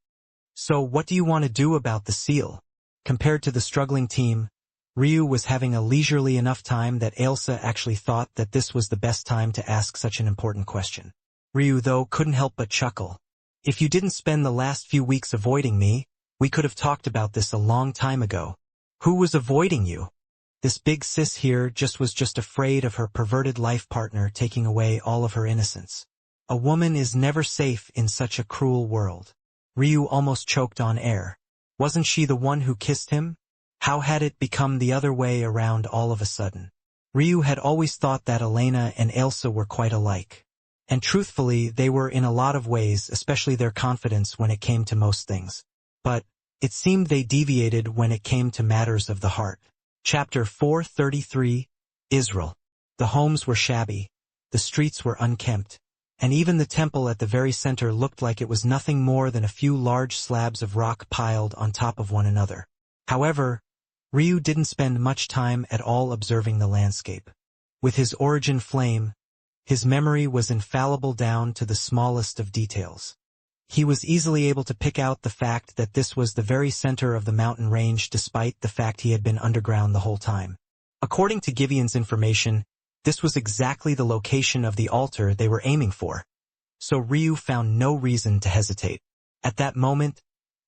So what do you want to do about the seal? Compared to the struggling team, Ryu was having a leisurely enough time that Ailsa actually thought that this was the best time to ask such an important question. Ryu, though, couldn't help but chuckle. If you didn't spend the last few weeks avoiding me, we could have talked about this a long time ago. Who was avoiding you? This big sis here was just afraid of her perverted life partner taking away all of her innocence. A woman is never safe in such a cruel world. Ryu almost choked on air. Wasn't she the one who kissed him? How had it become the other way around all of a sudden? Ryu had always thought that Elena and Ailsa were quite alike. And truthfully, they were in a lot of ways, especially their confidence when it came to most things. But it seemed they deviated when it came to matters of the heart. Chapter 433, Israel. The homes were shabby, the streets were unkempt, and even the temple at the very center looked like it was nothing more than a few large slabs of rock piled on top of one another. However, Ryu didn't spend much time at all observing the landscape. With his origin flame, his memory was infallible down to the smallest of details. He was easily able to pick out the fact that this was the very center of the mountain range despite the fact he had been underground the whole time. According to Givian's information, this was exactly the location of the altar they were aiming for. So Ryu found no reason to hesitate. At that moment,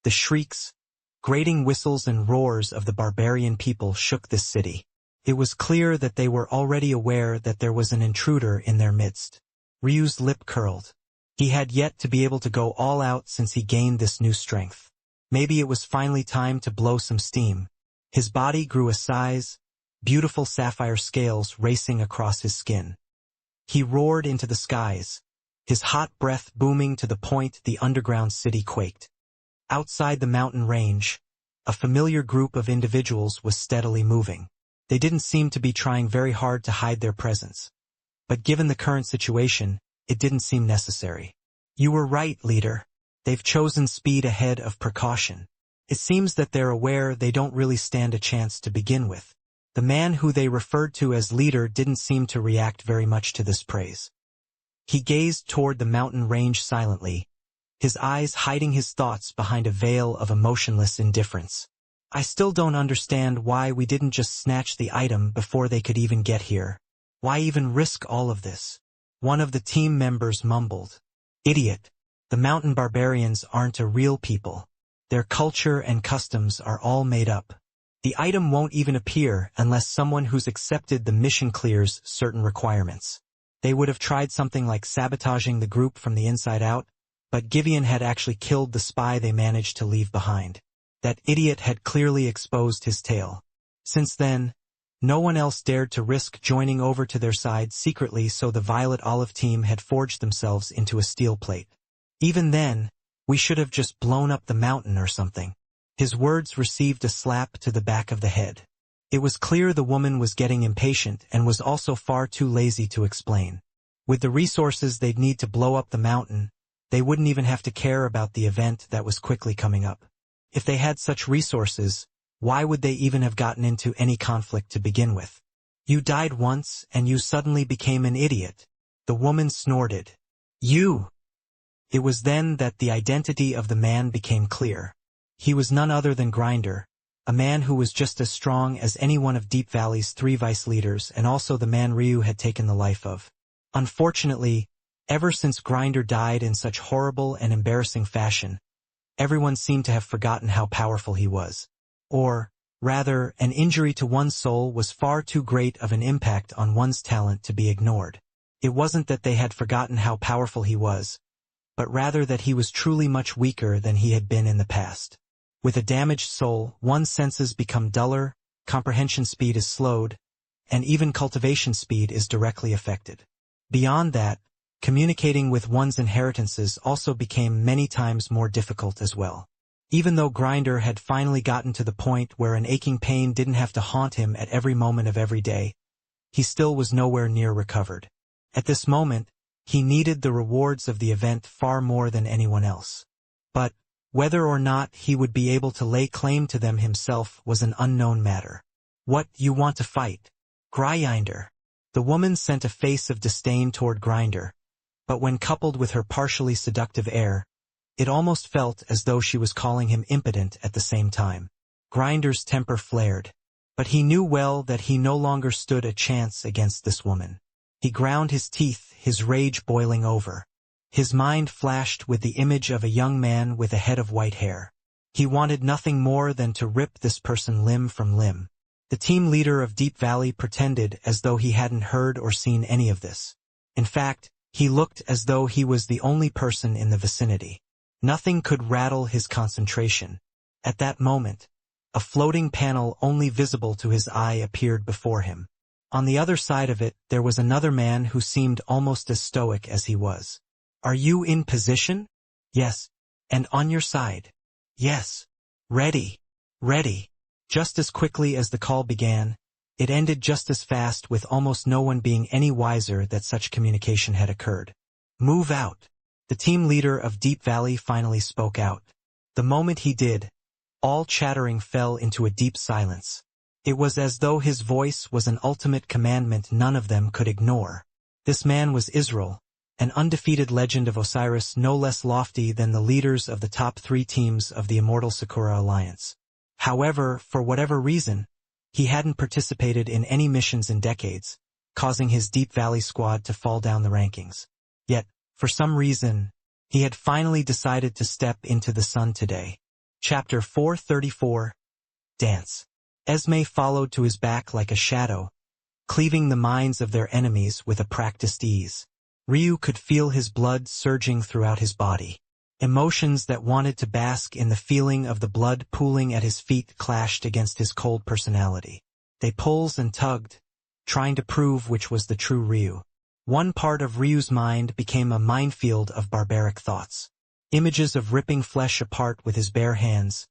the shrieks, grating whistles and roars of the barbarian people shook this city. It was clear that they were already aware that there was an intruder in their midst. Ryu's lip curled. He had yet to be able to go all out since he gained this new strength. Maybe it was finally time to blow some steam. His body grew a size, beautiful sapphire scales racing across his skin. He roared into the skies, his hot breath booming to the point the underground city quaked. Outside the mountain range, a familiar group of individuals was steadily moving. They didn't seem to be trying very hard to hide their presence. But given the current situation, it didn't seem necessary. You were right, leader. They've chosen speed ahead of precaution. It seems that they're aware they don't really stand a chance to begin with. The man who they referred to as leader didn't seem to react very much to this praise. He gazed toward the mountain range silently, his eyes hiding his thoughts behind a veil of emotionless indifference. I still don't understand why we didn't just snatch the item before they could even get here. Why even risk all of this? One of the team members mumbled. Idiot. The mountain barbarians aren't a real people. Their culture and customs are all made up. The item won't even appear unless someone who's accepted the mission clears certain requirements. They would have tried something like sabotaging the group from the inside out, but Givian had actually killed the spy they managed to leave behind. That idiot had clearly exposed his tail. Since then, no one else dared to risk joining over to their side secretly, so the Violet Olive team had forged themselves into a steel plate. Even then, we should have just blown up the mountain or something. His words received a slap to the back of the head. It was clear the woman was getting impatient and was also far too lazy to explain. With the resources they'd need to blow up the mountain, they wouldn't even have to care about the event that was quickly coming up. If they had such resources, why would they even have gotten into any conflict to begin with? You died once and you suddenly became an idiot. The woman snorted. You! It was then that the identity of the man became clear. He was none other than Grinder, a man who was just as strong as any one of Deep Valley's 3 vice leaders and also the man Ryu had taken the life of. Unfortunately, ever since Grinder died in such horrible and embarrassing fashion, everyone seemed to have forgotten how powerful he was. Or, rather, an injury to one's soul was far too great of an impact on one's talent to be ignored. It wasn't that they had forgotten how powerful he was, but rather that he was truly much weaker than he had been in the past. With a damaged soul, one's senses become duller, comprehension speed is slowed, and even cultivation speed is directly affected. Beyond that, communicating with one's inheritances also became many times more difficult as well. Even though Grinder had finally gotten to the point where an aching pain didn't have to haunt him at every moment of every day, he still was nowhere near recovered. At this moment, he needed the rewards of the event far more than anyone else. But, whether or not he would be able to lay claim to them himself was an unknown matter. What, you want to fight? Grinder. The woman sent a face of disdain toward Grinder, but when coupled with her partially seductive air, it almost felt as though she was calling him impotent at the same time. Grinder's temper flared, but he knew well that he no longer stood a chance against this woman. He ground his teeth, his rage boiling over. His mind flashed with the image of a young man with a head of white hair. He wanted nothing more than to rip this person limb from limb. The team leader of Deep Valley pretended as though he hadn't heard or seen any of this. In fact, he looked as though he was the only person in the vicinity. Nothing could rattle his concentration. At that moment, a floating panel only visible to his eye appeared before him. On the other side of it, there was another man who seemed almost as stoic as he was. Are you in position? Yes. And on your side? Yes. Ready. Ready. Just as quickly as the call began, it ended just as fast with almost no one being any wiser that such communication had occurred. Move out. The team leader of Deep Valley finally spoke out. The moment he did, all chattering fell into a deep silence. It was as though his voice was an ultimate commandment none of them could ignore. This man was Israel, an undefeated legend of Osiris no less lofty than the leaders of the top 3 teams of the Immortal Sakura Alliance. However, for whatever reason, he hadn't participated in any missions in decades, causing his Deep Valley squad to fall down the rankings. Yet, for some reason, he had finally decided to step into the sun today. Chapter 434. Dance. Esme followed to his back like a shadow, cleaving the minds of their enemies with a practiced ease. Ryu could feel his blood surging throughout his body. Emotions that wanted to bask in the feeling of the blood pooling at his feet clashed against his cold personality. They pulled and tugged, trying to prove which was the true Ryu. One part of Ryu's mind became a minefield of barbaric thoughts. Images of ripping flesh apart with his bare hands,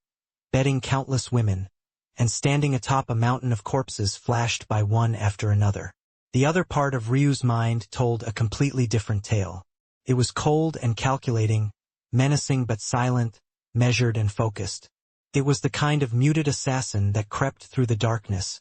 bedding countless women, and standing atop a mountain of corpses flashed by one after another. The other part of Ryu's mind told a completely different tale. It was cold and calculating, menacing but silent, measured and focused. It was the kind of muted assassin that crept through the darkness,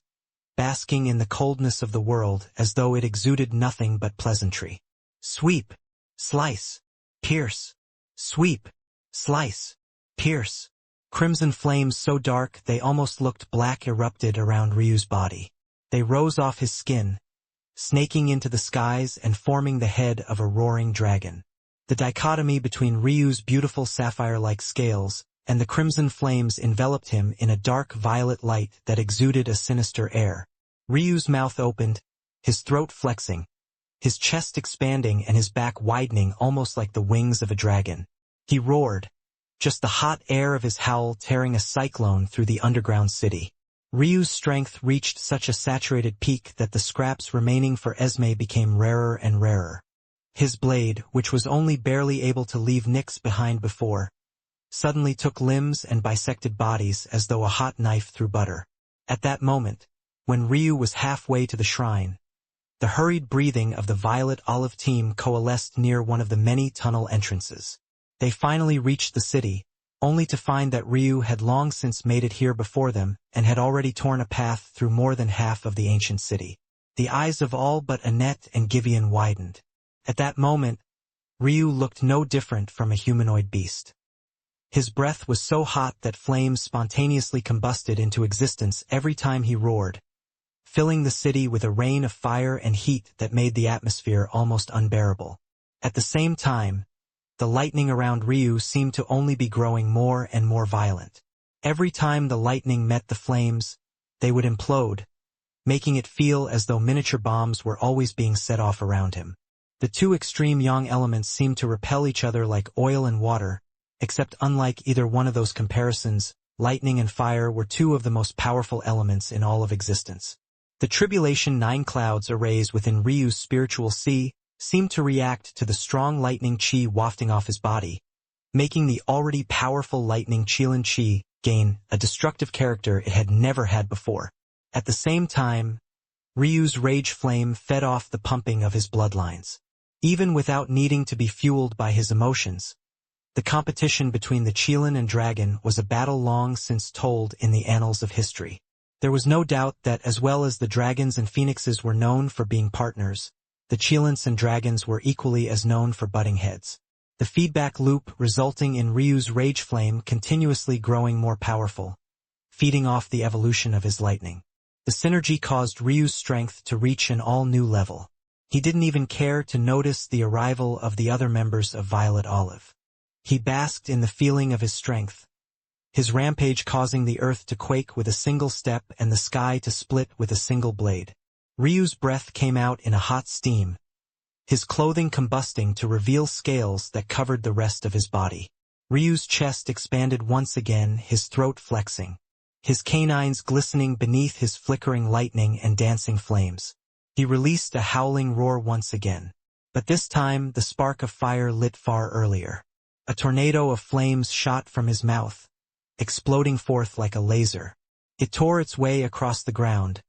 basking in the coldness of the world as though it exuded nothing but pleasantry. Sweep, slice, pierce. Sweep, slice, pierce. Crimson flames so dark they almost looked black erupted around Ryu's body. They rose off his skin, snaking into the skies and forming the head of a roaring dragon. The dichotomy between Ryu's beautiful sapphire-like scales and the crimson flames enveloped him in a dark violet light that exuded a sinister air. Ryu's mouth opened, his throat flexing, his chest expanding and his back widening almost like the wings of a dragon. He roared, just the hot air of his howl tearing a cyclone through the underground city. Ryu's strength reached such a saturated peak that the scraps remaining for Esme became rarer and rarer. His blade, which was only barely able to leave nicks behind before, suddenly took limbs and bisected bodies as though a hot knife through butter. At that moment, when Ryu was halfway to the shrine, the hurried breathing of the Violet Olive team coalesced near one of the many tunnel entrances. They finally reached the city, only to find that Ryu had long since made it here before them and had already torn a path through more than half of the ancient city. The eyes of all but Annette and Givian widened. At that moment, Ryu looked no different from a humanoid beast. His breath was so hot that flames spontaneously combusted into existence every time he roared, filling the city with a rain of fire and heat that made the atmosphere almost unbearable. At the same time, the lightning around Ryu seemed to only be growing more and more violent. Every time the lightning met the flames, they would implode, making it feel as though miniature bombs were always being set off around him. The two extreme yang elements seemed to repel each other like oil and water, except unlike either one of those comparisons, lightning and fire were two of the most powerful elements in all of existence. The Tribulation 9 clouds arrays within Ryu's spiritual sea seemed to react to the strong lightning chi wafting off his body, making the already powerful Lightning Qilin chi gain a destructive character it had never had before. At the same time, Ryu's rage flame fed off the pumping of his bloodlines. Even without needing to be fueled by his emotions, the competition between the Qilin and dragon was a battle long since told in the annals of history. There was no doubt that as well as the dragons and phoenixes were known for being partners, the Qilins and dragons were equally as known for butting heads. The feedback loop resulting in Ryu's rage flame continuously growing more powerful, feeding off the evolution of his lightning. The synergy caused Ryu's strength to reach an all-new level. He didn't even care to notice the arrival of the other members of Violet Olive. He basked in the feeling of his strength, his rampage causing the earth to quake with a single step and the sky to split with a single blade. Ryu's breath came out in a hot steam, his clothing combusting to reveal scales that covered the rest of his body. Ryu's chest expanded once again, his throat flexing, his canines glistening beneath his flickering lightning and dancing flames. He released a howling roar once again, but this time the spark of fire lit far earlier. A tornado of flames shot from his mouth, exploding forth like a laser. It tore its way across the ground,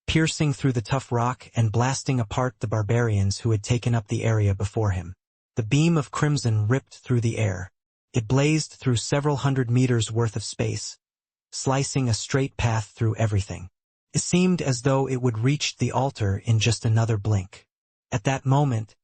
piercing through the tough rock and blasting apart the barbarians who had taken up the area before him. The beam of crimson ripped through the air. It blazed through several hundred meters worth of space, slicing a straight path through everything. It seemed as though it would reach the altar in just another blink. At that moment,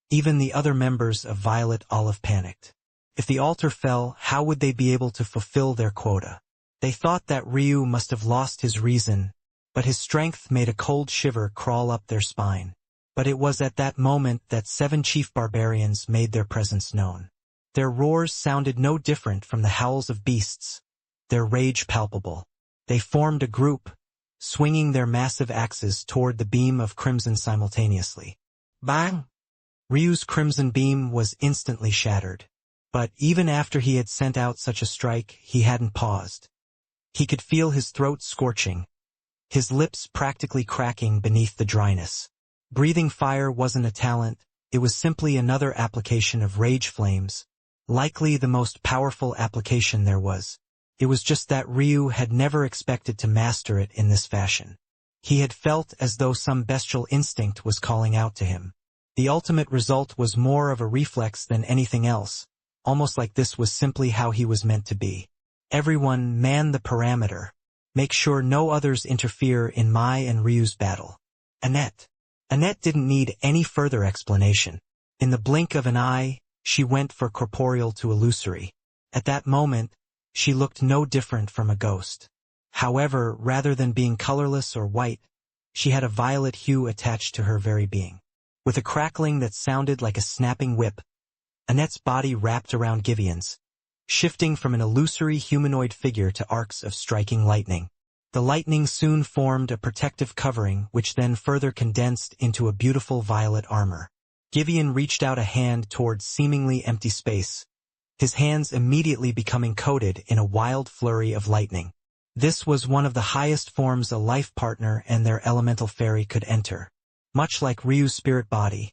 even the other members of Violet Olive panicked. If the altar fell, how would they be able to fulfill their quota? They thought that Ryu must have lost his reason, but his strength made a cold shiver crawl up their spine. But it was at that moment that 7 chief barbarians made their presence known. Their roars sounded no different from the howls of beasts, their rage palpable. They formed a group, swinging their massive axes toward the beam of crimson simultaneously. Bang! Ryu's crimson beam was instantly shattered. But even after he had sent out such a strike, he hadn't paused. He could feel his throat scorching, his lips practically cracking beneath the dryness. Breathing fire wasn't a talent, it was simply another application of rage flames, likely the most powerful application there was. It was just that Ryu had never expected to master it in this fashion. He had felt as though some bestial instinct was calling out to him. The ultimate result was more of a reflex than anything else, almost like this was simply how he was meant to be. Everyone man the parameter. Make sure no others interfere in my and Ryu's battle. Annette. Annette didn't need any further explanation. In the blink of an eye, she went for corporeal to illusory. At that moment, she looked no different from a ghost. However, rather than being colorless or white, she had a violet hue attached to her very being. With a crackling that sounded like a snapping whip, Annette's body wrapped around Givian's, shifting from an illusory humanoid figure to arcs of striking lightning. The lightning soon formed a protective covering which then further condensed into a beautiful violet armor. Givian reached out a hand towards seemingly empty space, his hands immediately becoming coated in a wild flurry of lightning. This was one of the highest forms a life partner and their elemental fairy could enter. Much like Ryu's spirit body,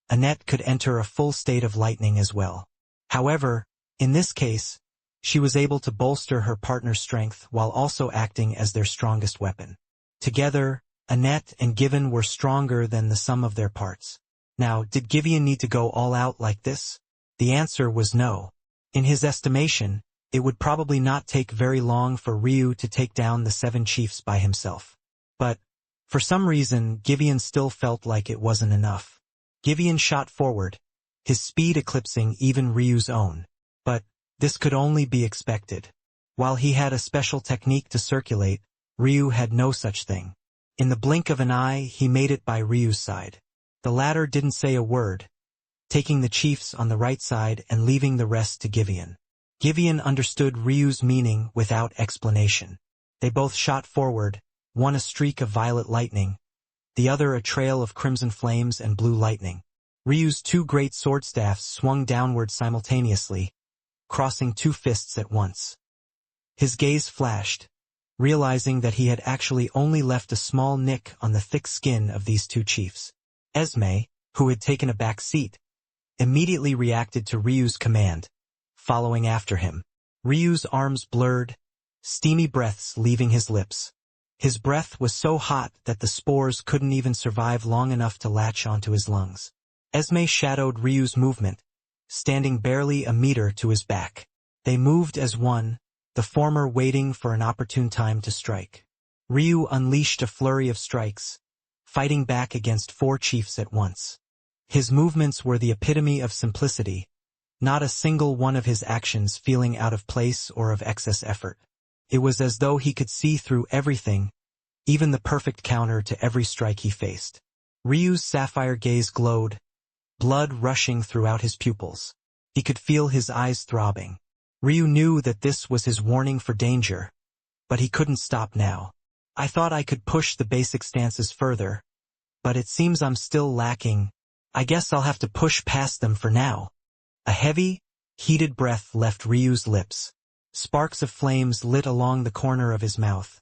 Annette could enter a full state of lightning as well. However, in this case, she was able to bolster her partner's strength while also acting as their strongest weapon. Together, Annette and Given were stronger than the sum of their parts. Now, did Givian need to go all out like this? The answer was no. In his estimation, it would probably not take very long for Ryu to take down the 7 chiefs by himself. But, for some reason, Givian still felt like it wasn't enough. Givian shot forward, his speed eclipsing even Ryu's own. But, this could only be expected. While he had a special technique to circulate, Ryu had no such thing. In the blink of an eye, he made it by Ryu's side. The latter didn't say a word, taking the chiefs on the right side and leaving the rest to Givian. Givian understood Ryu's meaning without explanation. They both shot forward, one a streak of violet lightning, the other a trail of crimson flames and blue lightning. Ryu's 2 great sword staffs swung downward simultaneously, crossing 2 fists at once. His gaze flashed, realizing that he had actually only left a small nick on the thick skin of these 2 chiefs. Esme, who had taken a back seat, immediately reacted to Ryu's command, following after him. Ryu's arms blurred, steamy breaths leaving his lips. His breath was so hot that the spores couldn't even survive long enough to latch onto his lungs. Esme shadowed Ryu's movement, standing barely a meter to his back. They moved as one, the former waiting for an opportune time to strike. Ryu unleashed a flurry of strikes, fighting back against 4 chiefs at once. His movements were the epitome of simplicity, not a single one of his actions feeling out of place or of excess effort. It was as though he could see through everything, even the perfect counter to every strike he faced. Ryu's sapphire gaze glowed, blood rushing throughout his pupils. He could feel his eyes throbbing. Ryu knew that this was his warning for danger, but he couldn't stop now. I thought I could push the basic stances further, but it seems I'm still lacking. I guess I'll have to push past them for now. A heavy, heated breath left Ryu's lips. Sparks of flames lit along the corner of his mouth,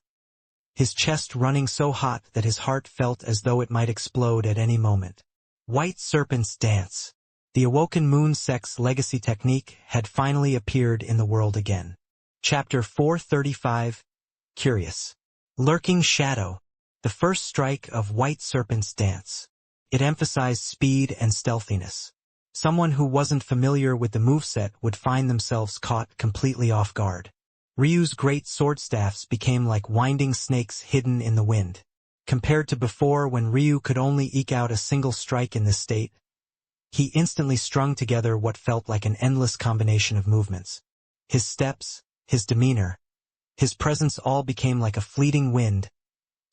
his chest running so hot that his heart felt as though it might explode at any moment. White Serpent's Dance. The Awoken Moon Sect's legacy technique had finally appeared in the world again. Chapter 435, Curious. Lurking Shadow. The first strike of White Serpent's Dance. It emphasized speed and stealthiness. Someone who wasn't familiar with the moveset would find themselves caught completely off guard. Ryu's great sword staffs became like winding snakes hidden in the wind. Compared to before when Ryu could only eke out a single strike in this state, he instantly strung together what felt like an endless combination of movements. His steps, his demeanor, his presence all became like a fleeting wind,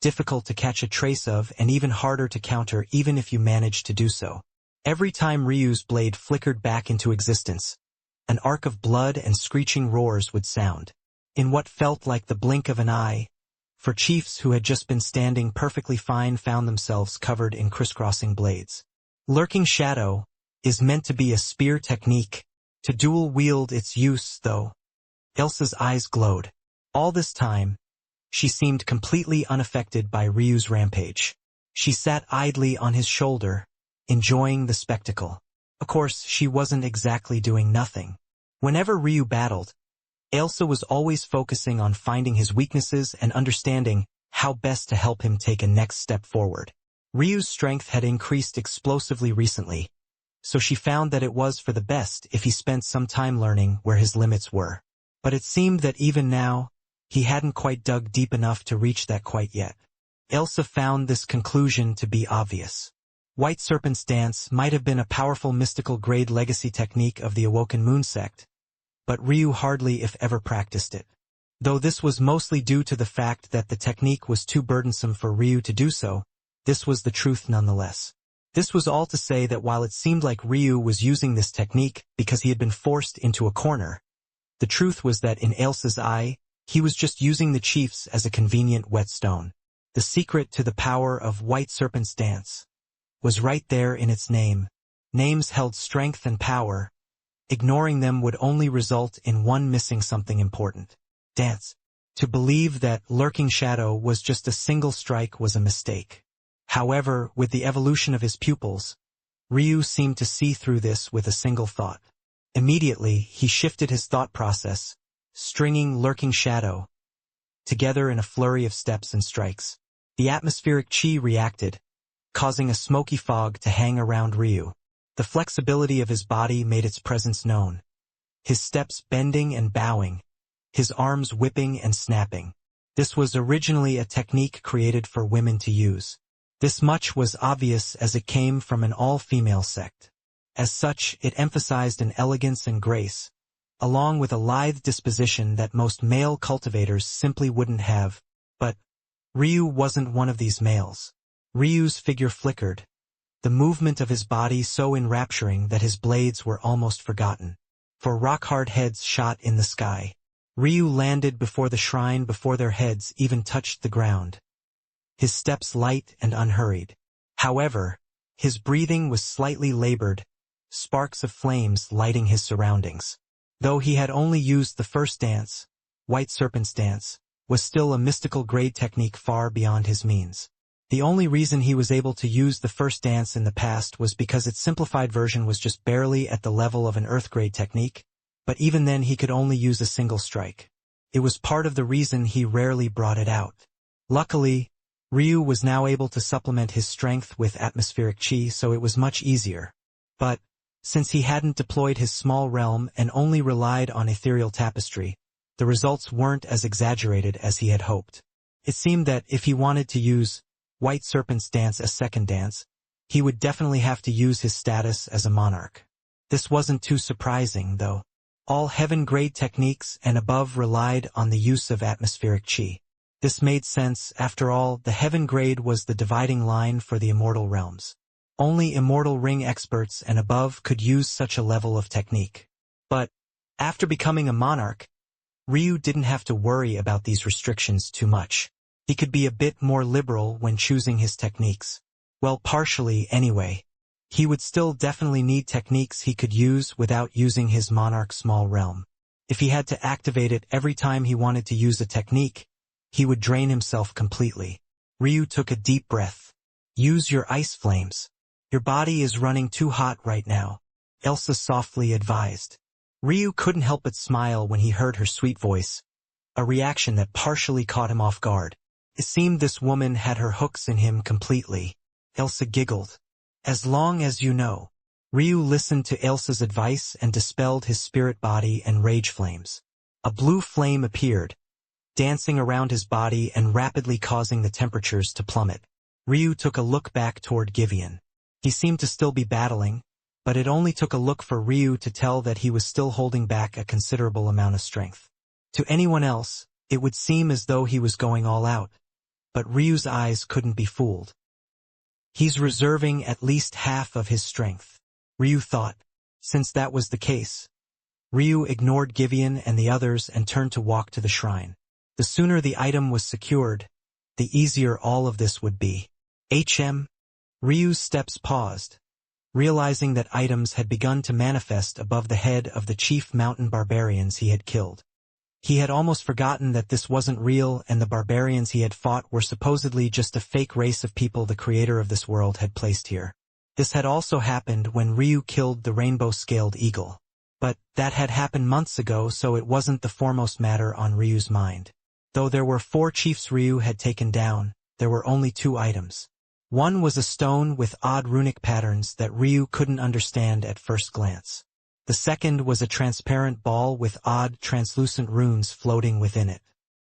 difficult to catch a trace of and even harder to counter even if you managed to do so. Every time Ryu's blade flickered back into existence, an arc of blood and screeching roars would sound. In what felt like the blink of an eye, for chiefs who had just been standing perfectly fine found themselves covered in crisscrossing blades. Lurking Shadow is meant to be a spear technique. To dual-wield its use, though. Elsa's eyes glowed. All this time, she seemed completely unaffected by Ryu's rampage. She sat idly on his shoulder, enjoying the spectacle. Of course, she wasn't exactly doing nothing. Whenever Ryu battled, Elsa was always focusing on finding his weaknesses and understanding how best to help him take a next step forward. Ryu's strength had increased explosively recently, so she found that it was for the best if he spent some time learning where his limits were. But it seemed that even now, he hadn't quite dug deep enough to reach that quite yet. Elsa found this conclusion to be obvious. White Serpent's Dance might have been a powerful mystical grade legacy technique of the Awoken Moon Sect, but Ryu hardly if ever practiced it. Though this was mostly due to the fact that the technique was too burdensome for Ryu to do so, this was the truth nonetheless. This was all to say that while it seemed like Ryu was using this technique because he had been forced into a corner, the truth was that in Elsa's eye, he was just using the chiefs as a convenient whetstone. The secret to the power of White Serpent's Dance was right there in its name. Names held strength and power. Ignoring them would only result in one missing something important. Dance. To believe that Lurking Shadow was just a single strike was a mistake. However, with the evolution of his pupils, Ryu seemed to see through this with a single thought. Immediately, he shifted his thought process, stringing lurking shadow, together in a flurry of steps and strikes. The atmospheric qi reacted, causing a smoky fog to hang around Ryu. The flexibility of his body made its presence known. His steps bending and bowing, his arms whipping and snapping. This was originally a technique created for women to use. This much was obvious as it came from an all-female sect. As such, it emphasized an elegance and grace, along with a lithe disposition that most male cultivators simply wouldn't have. But Ryu wasn't one of these males. Ryu's figure flickered, the movement of his body so enrapturing that his blades were almost forgotten. For rock-hard heads shot in the sky. Ryu landed before the shrine before their heads even touched the ground. His steps light and unhurried. However, his breathing was slightly labored, sparks of flames lighting his surroundings. Though he had only used the first dance, White Serpent's dance, was still a mystical grade technique far beyond his means. The only reason he was able to use the first dance in the past was because its simplified version was just barely at the level of an Earth grade technique, but even then he could only use a single strike. It was part of the reason he rarely brought it out. Luckily, Ryu was now able to supplement his strength with atmospheric qi, so it was much easier. But, since he hadn't deployed his small realm and only relied on ethereal tapestry, the results weren't as exaggerated as he had hoped. It seemed that if he wanted to use White Serpent's dance as second dance, he would definitely have to use his status as a monarch. This wasn't too surprising, though. All heaven-grade techniques and above relied on the use of atmospheric qi. This made sense. After all, the heaven grade was the dividing line for the immortal realms. Only immortal ring experts and above could use such a level of technique. But, after becoming a monarch, Ryu didn't have to worry about these restrictions too much. He could be a bit more liberal when choosing his techniques. Well, partially anyway. He would still definitely need techniques he could use without using his monarch small realm. If he had to activate it every time he wanted to use a technique, he would drain himself completely. Ryu took a deep breath. Use your ice flames. Your body is running too hot right now, Elsa softly advised. Ryu couldn't help but smile when he heard her sweet voice, a reaction that partially caught him off guard. It seemed this woman had her hooks in him completely. Elsa giggled. As long as you know. Ryu listened to Elsa's advice and dispelled his spirit body and rage flames. A blue flame appeared, dancing around his body and rapidly causing the temperatures to plummet. Ryu took a look back toward Givian. He seemed to still be battling, but it only took a look for Ryu to tell that he was still holding back a considerable amount of strength. To anyone else, it would seem as though he was going all out, but Ryu's eyes couldn't be fooled. He's reserving at least half of his strength, Ryu thought. Since that was the case, Ryu ignored Givian and the others and turned to walk to the shrine. The sooner the item was secured, the easier all of this would be. Ryu's steps paused, realizing that items had begun to manifest above the head of the chief mountain barbarians he had killed. He had almost forgotten that this wasn't real and the barbarians he had fought were supposedly just a fake race of people the creator of this world had placed here. This had also happened when Ryu killed the rainbow-scaled eagle. But that had happened months ago, so it wasn't the foremost matter on Ryu's mind. Though there were 4 chiefs Ryu had taken down, there were only 2 items. One was a stone with odd runic patterns that Ryu couldn't understand at first glance. The second was a transparent ball with odd, translucent runes floating within it.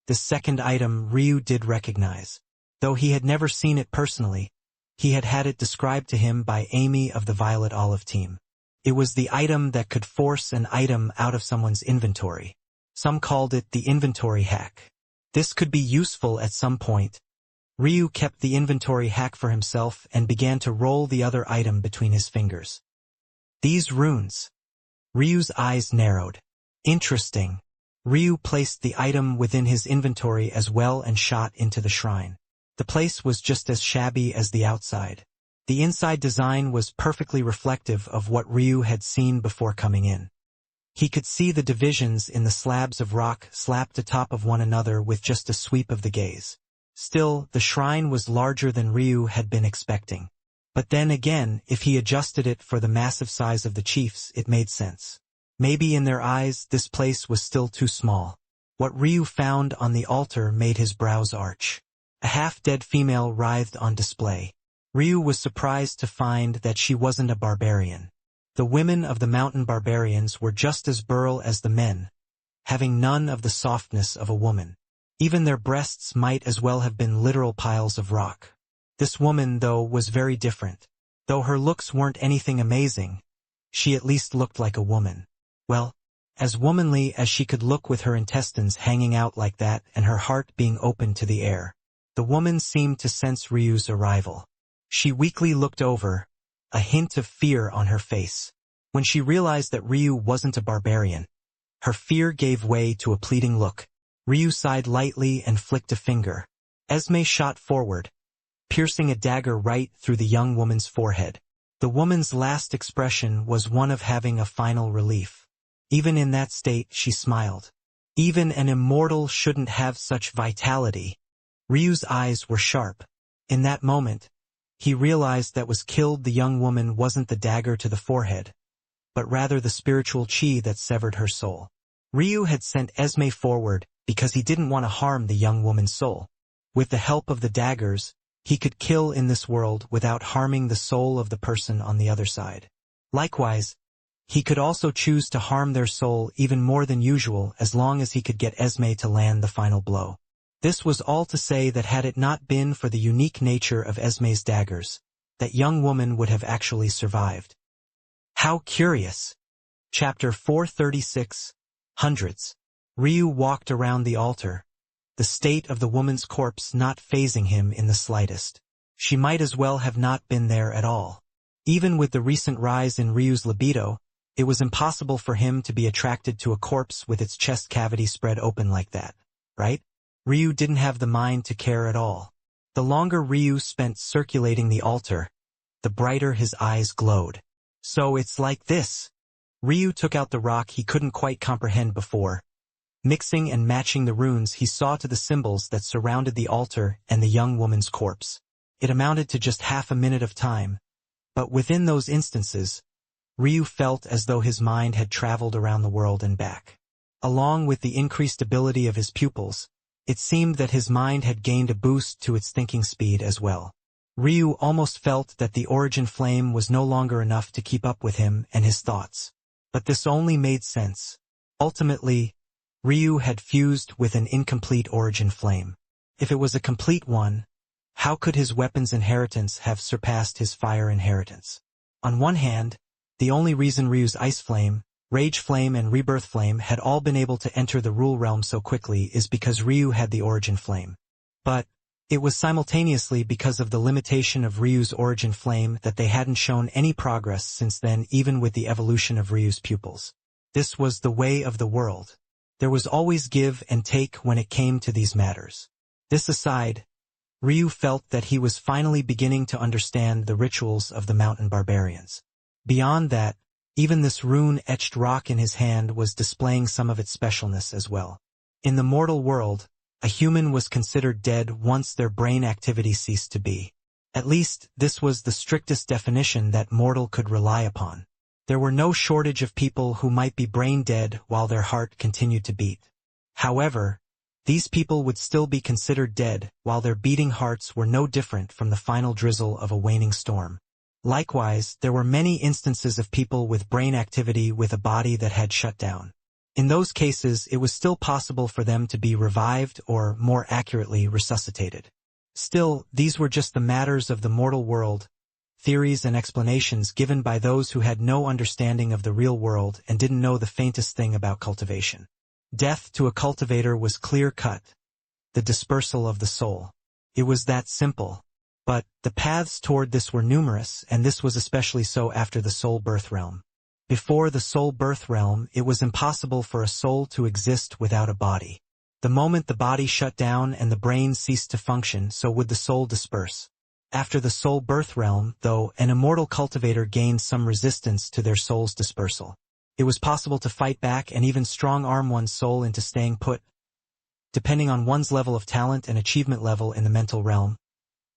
The second item Ryu did recognize. Though he had never seen it personally, he had had it described to him by Amy of the Violet Olive team. It was the item that could force an item out of someone's inventory. Some called it the inventory hack. This could be useful at some point. Ryu kept the inventory hack for himself and began to roll the other item between his fingers. These runes. Ryu's eyes narrowed. Interesting. Ryu placed the item within his inventory as well and shot into the shrine. The place was just as shabby as the outside. The inside design was perfectly reflective of what Ryu had seen before coming in. He could see the divisions in the slabs of rock slapped atop of one another with just a sweep of the gaze. Still, the shrine was larger than Ryu had been expecting. But then again, if he adjusted it for the massive size of the chiefs, it made sense. Maybe in their eyes this place was still too small. What Ryu found on the altar made his brows arch. A half-dead female writhed on display. Ryu was surprised to find that she wasn't a barbarian. The women of the mountain barbarians were just as virile as the men, having none of the softness of a woman. Even their breasts might as well have been literal piles of rock. This woman, though, was very different. Though her looks weren't anything amazing, she at least looked like a woman. Well, as womanly as she could look with her intestines hanging out like that and her heart being open to the air. The woman seemed to sense Ryu's arrival. She weakly looked over, a hint of fear on her face. When she realized that Ryu wasn't a barbarian, her fear gave way to a pleading look. Ryu sighed lightly and flicked a finger. Esme shot forward, piercing a dagger right through the young woman's forehead. The woman's last expression was one of having a final relief. Even in that state, she smiled. Even an immortal shouldn't have such vitality. Ryu's eyes were sharp. In that moment, he realized that what killed the young woman wasn't the dagger to the forehead, but rather the spiritual chi that severed her soul. Ryu had sent Esme forward because he didn't want to harm the young woman's soul. With the help of the daggers, he could kill in this world without harming the soul of the person on the other side. Likewise, he could also choose to harm their soul even more than usual as long as he could get Esme to land the final blow. This was all to say that had it not been for the unique nature of Esme's daggers, that young woman would have actually survived. How curious! Chapter 436, Hundreds. Ryu walked around the altar, the state of the woman's corpse not fazing him in the slightest. She might as well have not been there at all. Even with the recent rise in Ryu's libido, it was impossible for him to be attracted to a corpse with its chest cavity spread open like that, right? Ryu didn't have the mind to care at all. The longer Ryu spent circulating the altar, the brighter his eyes glowed. So it's like this. Ryu took out the rock he couldn't quite comprehend before, mixing and matching the runes he saw to the symbols that surrounded the altar and the young woman's corpse. It amounted to just half a minute of time, but within those instances, Ryu felt as though his mind had traveled around the world and back. Along with the increased ability of his pupils, it seemed that his mind had gained a boost to its thinking speed as well. Ryu almost felt that the origin flame was no longer enough to keep up with him and his thoughts. But this only made sense. Ultimately, Ryu had fused with an incomplete origin flame. If it was a complete one, how could his weapon's inheritance have surpassed his fire inheritance? On one hand, the only reason Ryu's ice flame, rage flame and rebirth flame had all been able to enter the rule realm so quickly is because Ryu had the origin flame. But it was simultaneously because of the limitation of Ryu's origin flame that they hadn't shown any progress since then, even with the evolution of Ryu's pupils. This was the way of the world. There was always give and take when it came to these matters. This aside, Ryu felt that he was finally beginning to understand the rituals of the mountain barbarians. Beyond that, even this rune-etched rock in his hand was displaying some of its specialness as well. In the mortal world, a human was considered dead once their brain activity ceased to be. At least, this was the strictest definition that mortal could rely upon. There were no shortage of people who might be brain dead while their heart continued to beat. However, these people would still be considered dead while their beating hearts were no different from the final drizzle of a waning storm. Likewise, there were many instances of people with brain activity with a body that had shut down. In those cases, it was still possible for them to be revived or, more accurately, resuscitated. Still, these were just the matters of the mortal world, theories and explanations given by those who had no understanding of the real world and didn't know the faintest thing about cultivation. Death to a cultivator was clear-cut, the dispersal of the soul. It was that simple. But the paths toward this were numerous, and this was especially so after the soul birth realm. Before the soul birth realm, it was impossible for a soul to exist without a body. The moment the body shut down and the brain ceased to function, so would the soul disperse. After the soul birth realm, though, an immortal cultivator gained some resistance to their soul's dispersal. It was possible to fight back and even strong-arm one's soul into staying put, depending on one's level of talent and achievement level in the mental realm,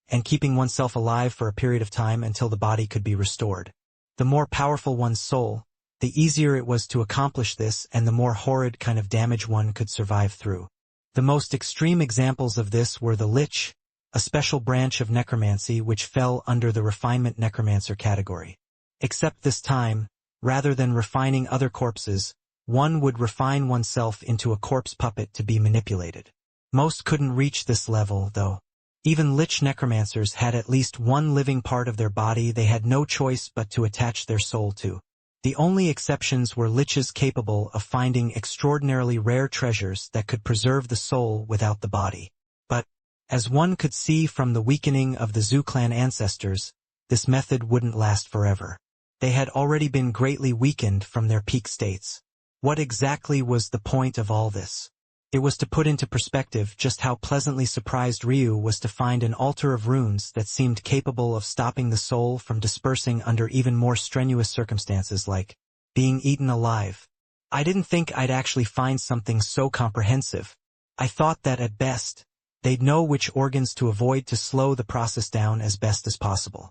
and keeping oneself alive for a period of time until the body could be restored. The more powerful one's soul, the easier it was to accomplish this and the more horrid kind of damage one could survive through. The most extreme examples of this were the Lich, a special branch of necromancy which fell under the refinement necromancer category. Except this time, rather than refining other corpses, one would refine oneself into a corpse puppet to be manipulated. Most couldn't reach this level, though. Even Lich necromancers had at least one living part of their body they had no choice but to attach their soul to. The only exceptions were Liches capable of finding extraordinarily rare treasures that could preserve the soul without the body. But, as one could see from the weakening of the Zhu clan ancestors, this method wouldn't last forever. They had already been greatly weakened from their peak states. What exactly was the point of all this? It was to put into perspective just how pleasantly surprised Ryu was to find an altar of runes that seemed capable of stopping the soul from dispersing under even more strenuous circumstances like being eaten alive. I didn't think I'd actually find something so comprehensive. I thought that at best, they'd know which organs to avoid to slow the process down as best as possible.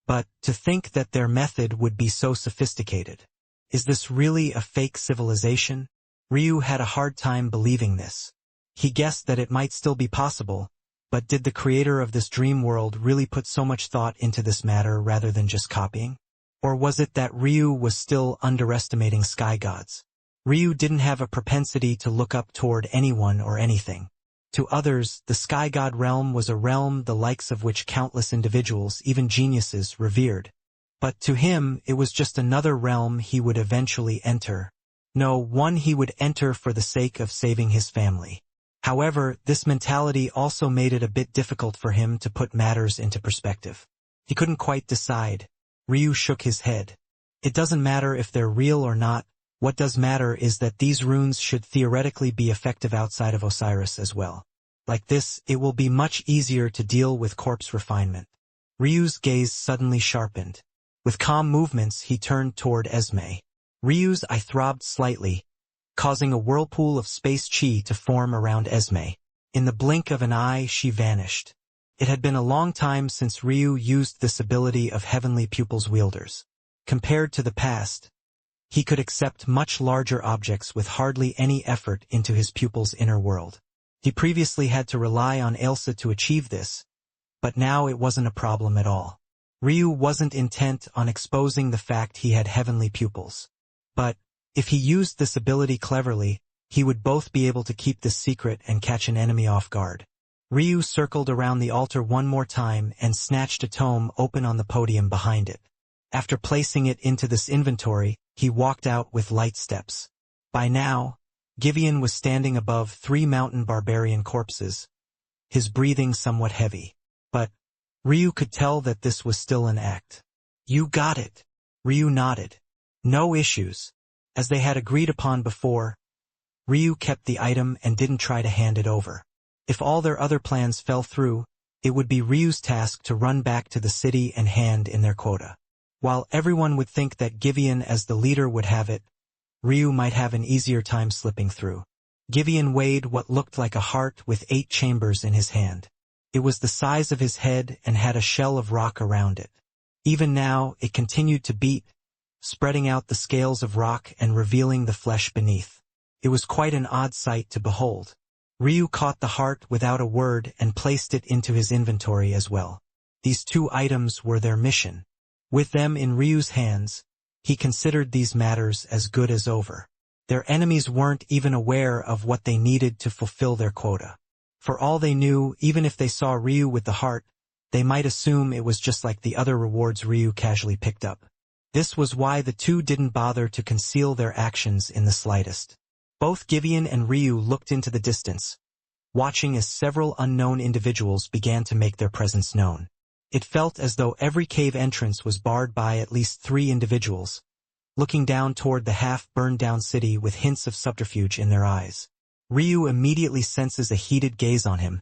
But to think that their method would be so sophisticated. Is this really a fake civilization? Ryu had a hard time believing this. He guessed that it might still be possible, but did the creator of this dream world really put so much thought into this matter rather than just copying? Or was it that Ryu was still underestimating sky gods? Ryu didn't have a propensity to look up toward anyone or anything. To others, the sky god realm was a realm the likes of which countless individuals, even geniuses, revered. But to him, it was just another realm he would eventually enter. No, one he would enter for the sake of saving his family. However, this mentality also made it a bit difficult for him to put matters into perspective. He couldn't quite decide. Ryu shook his head. It doesn't matter if they're real or not. What does matter is that these runes should theoretically be effective outside of Osiris as well. Like this, it will be much easier to deal with corpse refinement. Ryu's gaze suddenly sharpened. With calm movements, he turned toward Esme. Ryu's eye throbbed slightly, causing a whirlpool of space chi to form around Esme. In the blink of an eye, she vanished. It had been a long time since Ryu used this ability of heavenly pupils wielders. Compared to the past, he could accept much larger objects with hardly any effort into his pupil's inner world. He previously had to rely on Ailsa to achieve this, but now it wasn't a problem at all. Ryu wasn't intent on exposing the fact he had heavenly pupils. But, if he used this ability cleverly, he would both be able to keep this secret and catch an enemy off guard. Ryu circled around the altar one more time and snatched a tome open on the podium behind it. After placing it into this inventory, he walked out with light steps. By now, Givian was standing above 3 mountain barbarian corpses, his breathing somewhat heavy. But, Ryu could tell that this was still an act. "You got it." Ryu nodded. "No issues." As they had agreed upon before, Ryu kept the item and didn't try to hand it over. If all their other plans fell through, it would be Ryu's task to run back to the city and hand in their quota. While everyone would think that Givian as the leader would have it, Ryu might have an easier time slipping through. Givian weighed what looked like a heart with 8 chambers in his hand. It was the size of his head and had a shell of rock around it. Even now, it continued to beat, spreading out the scales of rock and revealing the flesh beneath. It was quite an odd sight to behold. Ryu caught the heart without a word and placed it into his inventory as well. These 2 items were their mission. With them in Ryu's hands, he considered these matters as good as over. Their enemies weren't even aware of what they needed to fulfill their quota. For all they knew, even if they saw Ryu with the heart, they might assume it was just like the other rewards Ryu casually picked up. This was why the 2 didn't bother to conceal their actions in the slightest. Both Givian and Ryu looked into the distance, watching as several unknown individuals began to make their presence known. It felt as though every cave entrance was barred by at least 3 individuals, looking down toward the half-burned-down city with hints of subterfuge in their eyes. Ryu immediately senses a heated gaze on him,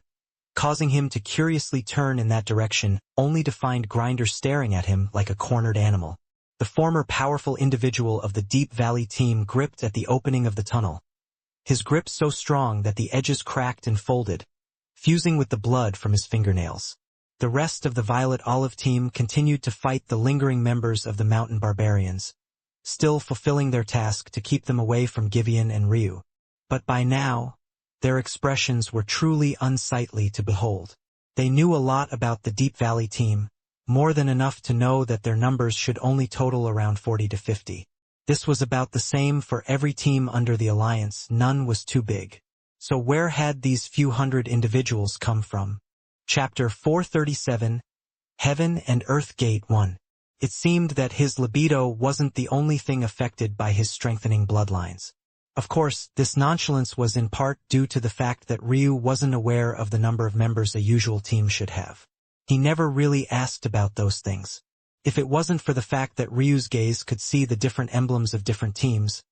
causing him to curiously turn in that direction, only to find Grinder staring at him like a cornered animal. The former powerful individual of the Deep Valley team gripped at the opening of the tunnel. His grip so strong that the edges cracked and folded, fusing with the blood from his fingernails. The rest of the Violet Olive team continued to fight the lingering members of the mountain barbarians, still fulfilling their task to keep them away from Qilin and Ryu. But by now, their expressions were truly unsightly to behold. They knew a lot about the Deep Valley team, more than enough to know that their numbers should only total around 40 to 50. This was about the same for every team under the alliance. None was too big. So where had these few hundred individuals come from? Chapter 437, Heaven and Earth Gate 1. It seemed that his libido wasn't the only thing affected by his strengthening bloodlines. Of course, this nonchalance was in part due to the fact that Ryu wasn't aware of the number of members a usual team should have. He never really asked about those things. If it wasn't for the fact that Ryu's gaze could see the different emblems of different teams,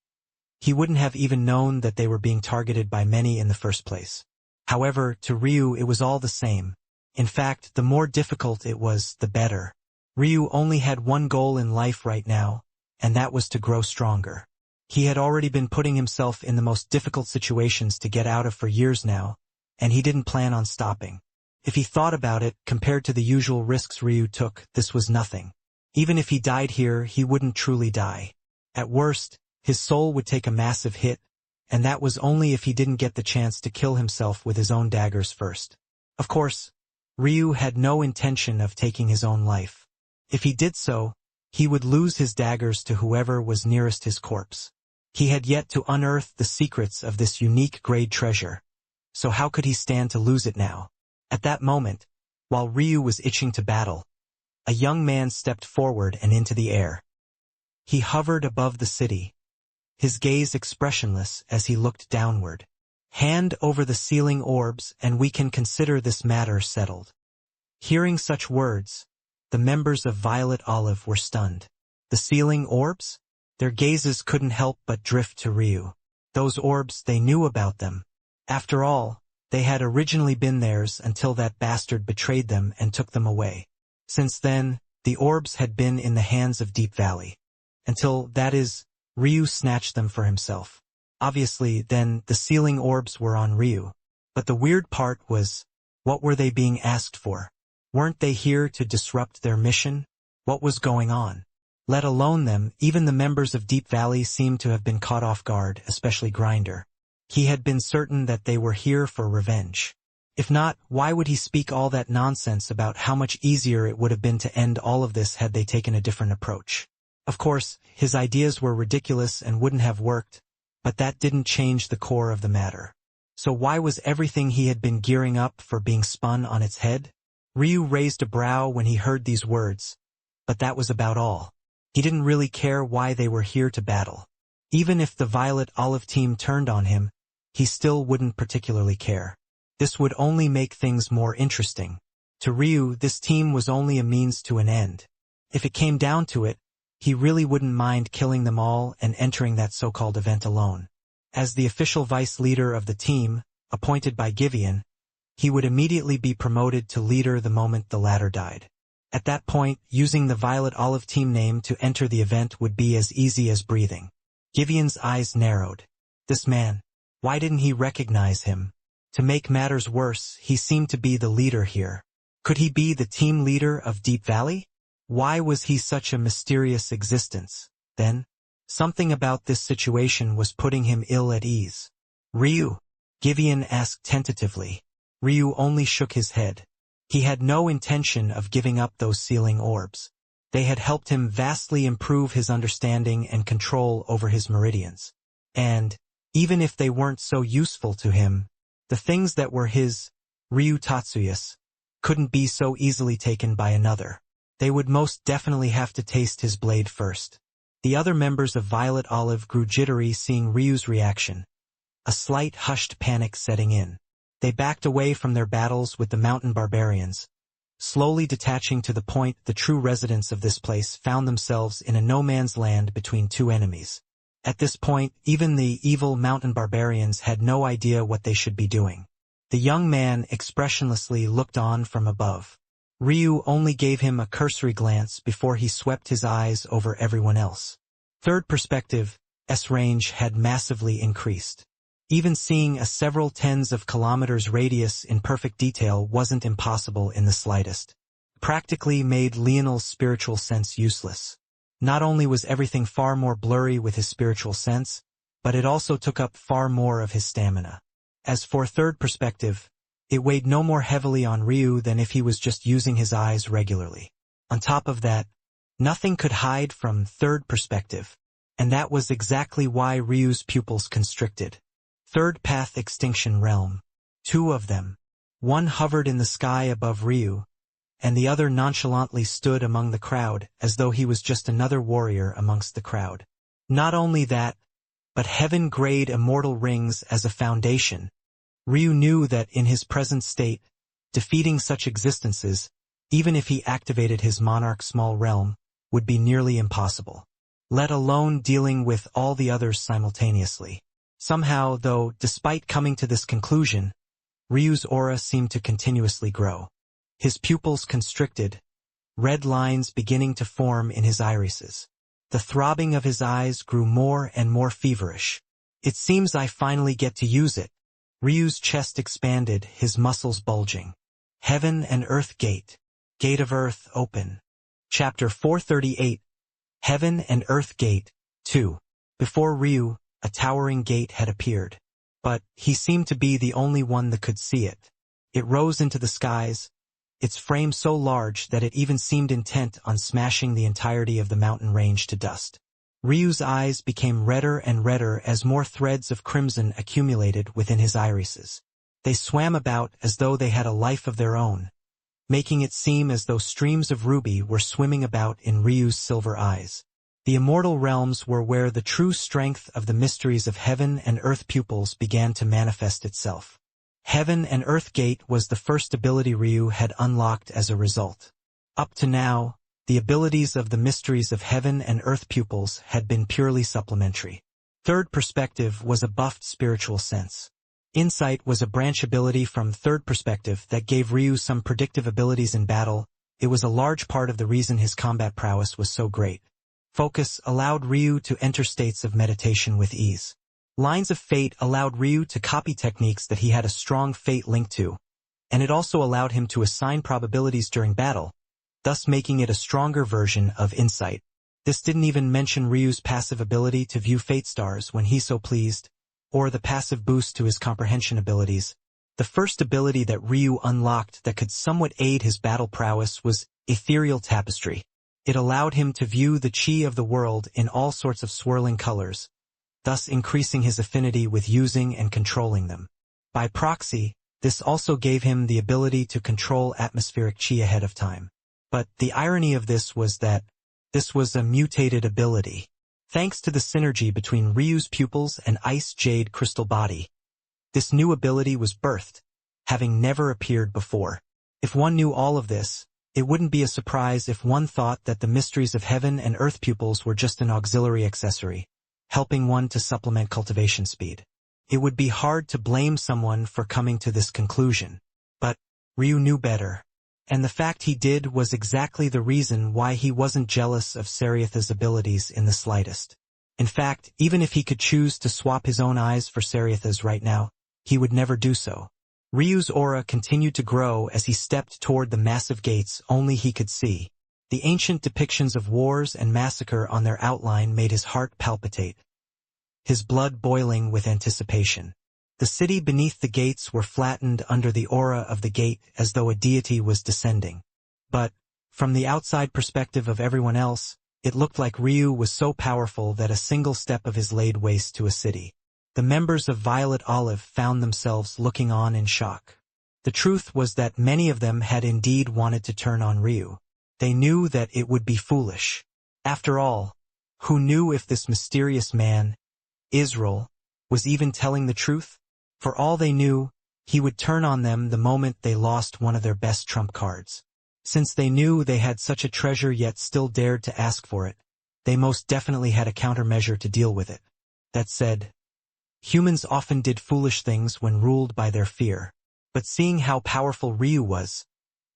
he wouldn't have even known that they were being targeted by many in the first place. However, to Ryu it was all the same. In fact, the more difficult it was, the better. Ryu only had one goal in life right now, and that was to grow stronger. He had already been putting himself in the most difficult situations to get out of for years now, and he didn't plan on stopping. If he thought about it, compared to the usual risks Ryu took, this was nothing. Even if he died here, he wouldn't truly die. At worst, his soul would take a massive hit, and that was only if he didn't get the chance to kill himself with his own daggers first. Of course, Ryu had no intention of taking his own life. If he did so, he would lose his daggers to whoever was nearest his corpse. He had yet to unearth the secrets of this unique grade treasure, so how could he stand to lose it now? At that moment, while Ryu was itching to battle, a young man stepped forward and into the air. He hovered above the city, his gaze expressionless as he looked downward. Hand over the sealing orbs and we can consider this matter settled. Hearing such words, the members of Violet Olive were stunned. The sealing orbs? Their gazes couldn't help but drift to Ryu. Those orbs, they knew about them. After all, they had originally been theirs until that bastard betrayed them and took them away. Since then, the orbs had been in the hands of Deep Valley. Until, that is, Ryu snatched them for himself. Obviously, then, the sealing orbs were on Ryu. But the weird part was, what were they being asked for? Weren't they here to disrupt their mission? What was going on? Let alone them, even the members of Deep Valley seemed to have been caught off guard, especially Grinder. He had been certain that they were here for revenge. If not, why would he speak all that nonsense about how much easier it would have been to end all of this had they taken a different approach? Of course, his ideas were ridiculous and wouldn't have worked, but that didn't change the core of the matter. So why was everything he had been gearing up for being spun on its head? Ryu raised a brow when he heard these words, but that was about all. He didn't really care why they were here to battle. Even if the Violet Olive team turned on him, he still wouldn't particularly care. This would only make things more interesting. To Ryu, this team was only a means to an end. If it came down to it, he really wouldn't mind killing them all and entering that so-called event alone. As the official vice leader of the team, appointed by Qilin, he would immediately be promoted to leader the moment the latter died. At that point, using the Violet Olive team name to enter the event would be as easy as breathing. Qilин's eyes narrowed. This man, why didn't he recognize him? To make matters worse, he seemed to be the leader here. Could he be the team leader of Deep Valley? Why was he such a mysterious existence? Then, something about this situation was putting him ill at ease. Ryu? Qilin asked tentatively. Ryu only shook his head. He had no intention of giving up those sealing orbs. They had helped him vastly improve his understanding and control over his meridians. And, even if they weren't so useful to him, the things that were his, Ryu Tatsuyas, couldn't be so easily taken by another. They would most definitely have to taste his blade first. The other members of Violet Olive grew jittery seeing Ryu's reaction, a slight hushed panic setting in. They backed away from their battles with the mountain barbarians, slowly detaching to the point the true residents of this place found themselves in a no-man's land between two enemies. At this point, even the evil mountain barbarians had no idea what they should be doing. The young man expressionlessly looked on from above. Ryu only gave him a cursory glance before he swept his eyes over everyone else. Third perspective, S-range had massively increased. Even seeing a several tens of kilometers radius in perfect detail wasn't impossible in the slightest. Practically made Lionel's spiritual sense useless. Not only was everything far more blurry with his spiritual sense, but it also took up far more of his stamina. As for third perspective, it weighed no more heavily on Ryu than if he was just using his eyes regularly. On top of that, nothing could hide from third perspective, and that was exactly why Ryu's pupils constricted. Third path extinction realm. 2 of them. One hovered in the sky above Ryu, and the other nonchalantly stood among the crowd as though he was just another warrior amongst the crowd. Not only that, but heaven-grade immortal rings as a foundation. Ryu knew that in his present state, defeating such existences, even if he activated his monarch small realm, would be nearly impossible, let alone dealing with all the others simultaneously. Somehow, though, despite coming to this conclusion, Ryu's aura seemed to continuously grow. His pupils constricted, red lines beginning to form in his irises. The throbbing of his eyes grew more and more feverish. It seems I finally get to use it. Ryu's chest expanded, his muscles bulging. Heaven and Earth Gate. Gate of Earth open. Chapter 438. Heaven and Earth Gate, 2. Before Ryu, a towering gate had appeared. But he seemed to be the only one that could see it. It rose into the skies, its frame so large that it even seemed intent on smashing the entirety of the mountain range to dust. Ryu's eyes became redder and redder as more threads of crimson accumulated within his irises. They swam about as though they had a life of their own, making it seem as though streams of ruby were swimming about in Ryu's silver eyes. The immortal realms were where the true strength of the mysteries of heaven and earth pupils began to manifest itself. Heaven and Earth Gate was the first ability Ryu had unlocked as a result. Up to now, the abilities of the mysteries of heaven and earth pupils had been purely supplementary. Third perspective was a buffed spiritual sense. Insight was a branch ability from third perspective that gave Ryu some predictive abilities in battle. It was a large part of the reason his combat prowess was so great. Focus allowed Ryu to enter states of meditation with ease. Lines of Fate allowed Ryu to copy techniques that he had a strong fate link to, and it also allowed him to assign probabilities during battle, thus making it a stronger version of Insight. This didn't even mention Ryu's passive ability to view fate stars when he so pleased, or the passive boost to his comprehension abilities. The first ability that Ryu unlocked that could somewhat aid his battle prowess was Ethereal Tapestry. It allowed him to view the chi of the world in all sorts of swirling colors, thus increasing his affinity with using and controlling them. By proxy, this also gave him the ability to control atmospheric chi ahead of time. But the irony of this was that this was a mutated ability. Thanks to the synergy between Ryu's pupils and Ice Jade crystal body, this new ability was birthed, having never appeared before. If one knew all of this, it wouldn't be a surprise if one thought that the mysteries of heaven and earth pupils were just an auxiliary accessory, helping one to supplement cultivation speed. It would be hard to blame someone for coming to this conclusion. But Ryu knew better, and the fact he did was exactly the reason why he wasn't jealous of Seriatha's abilities in the slightest. In fact, even if he could choose to swap his own eyes for Seriatha's right now, he would never do so. Ryu's aura continued to grow as he stepped toward the massive gates only he could see. The ancient depictions of wars and massacre on their outline made his heart palpitate, his blood boiling with anticipation. The city beneath the gates were flattened under the aura of the gate as though a deity was descending. But, from the outside perspective of everyone else, it looked like Ryu was so powerful that a single step of his laid waste to a city. The members of Violet Olive found themselves looking on in shock. The truth was that many of them had indeed wanted to turn on Ryu. They knew that it would be foolish. After all, who knew if this mysterious man, Israel, was even telling the truth? For all they knew, he would turn on them the moment they lost one of their best trump cards. Since they knew they had such a treasure yet still dared to ask for it, they most definitely had a countermeasure to deal with it. That said, humans often did foolish things when ruled by their fear. But seeing how powerful Ryu was,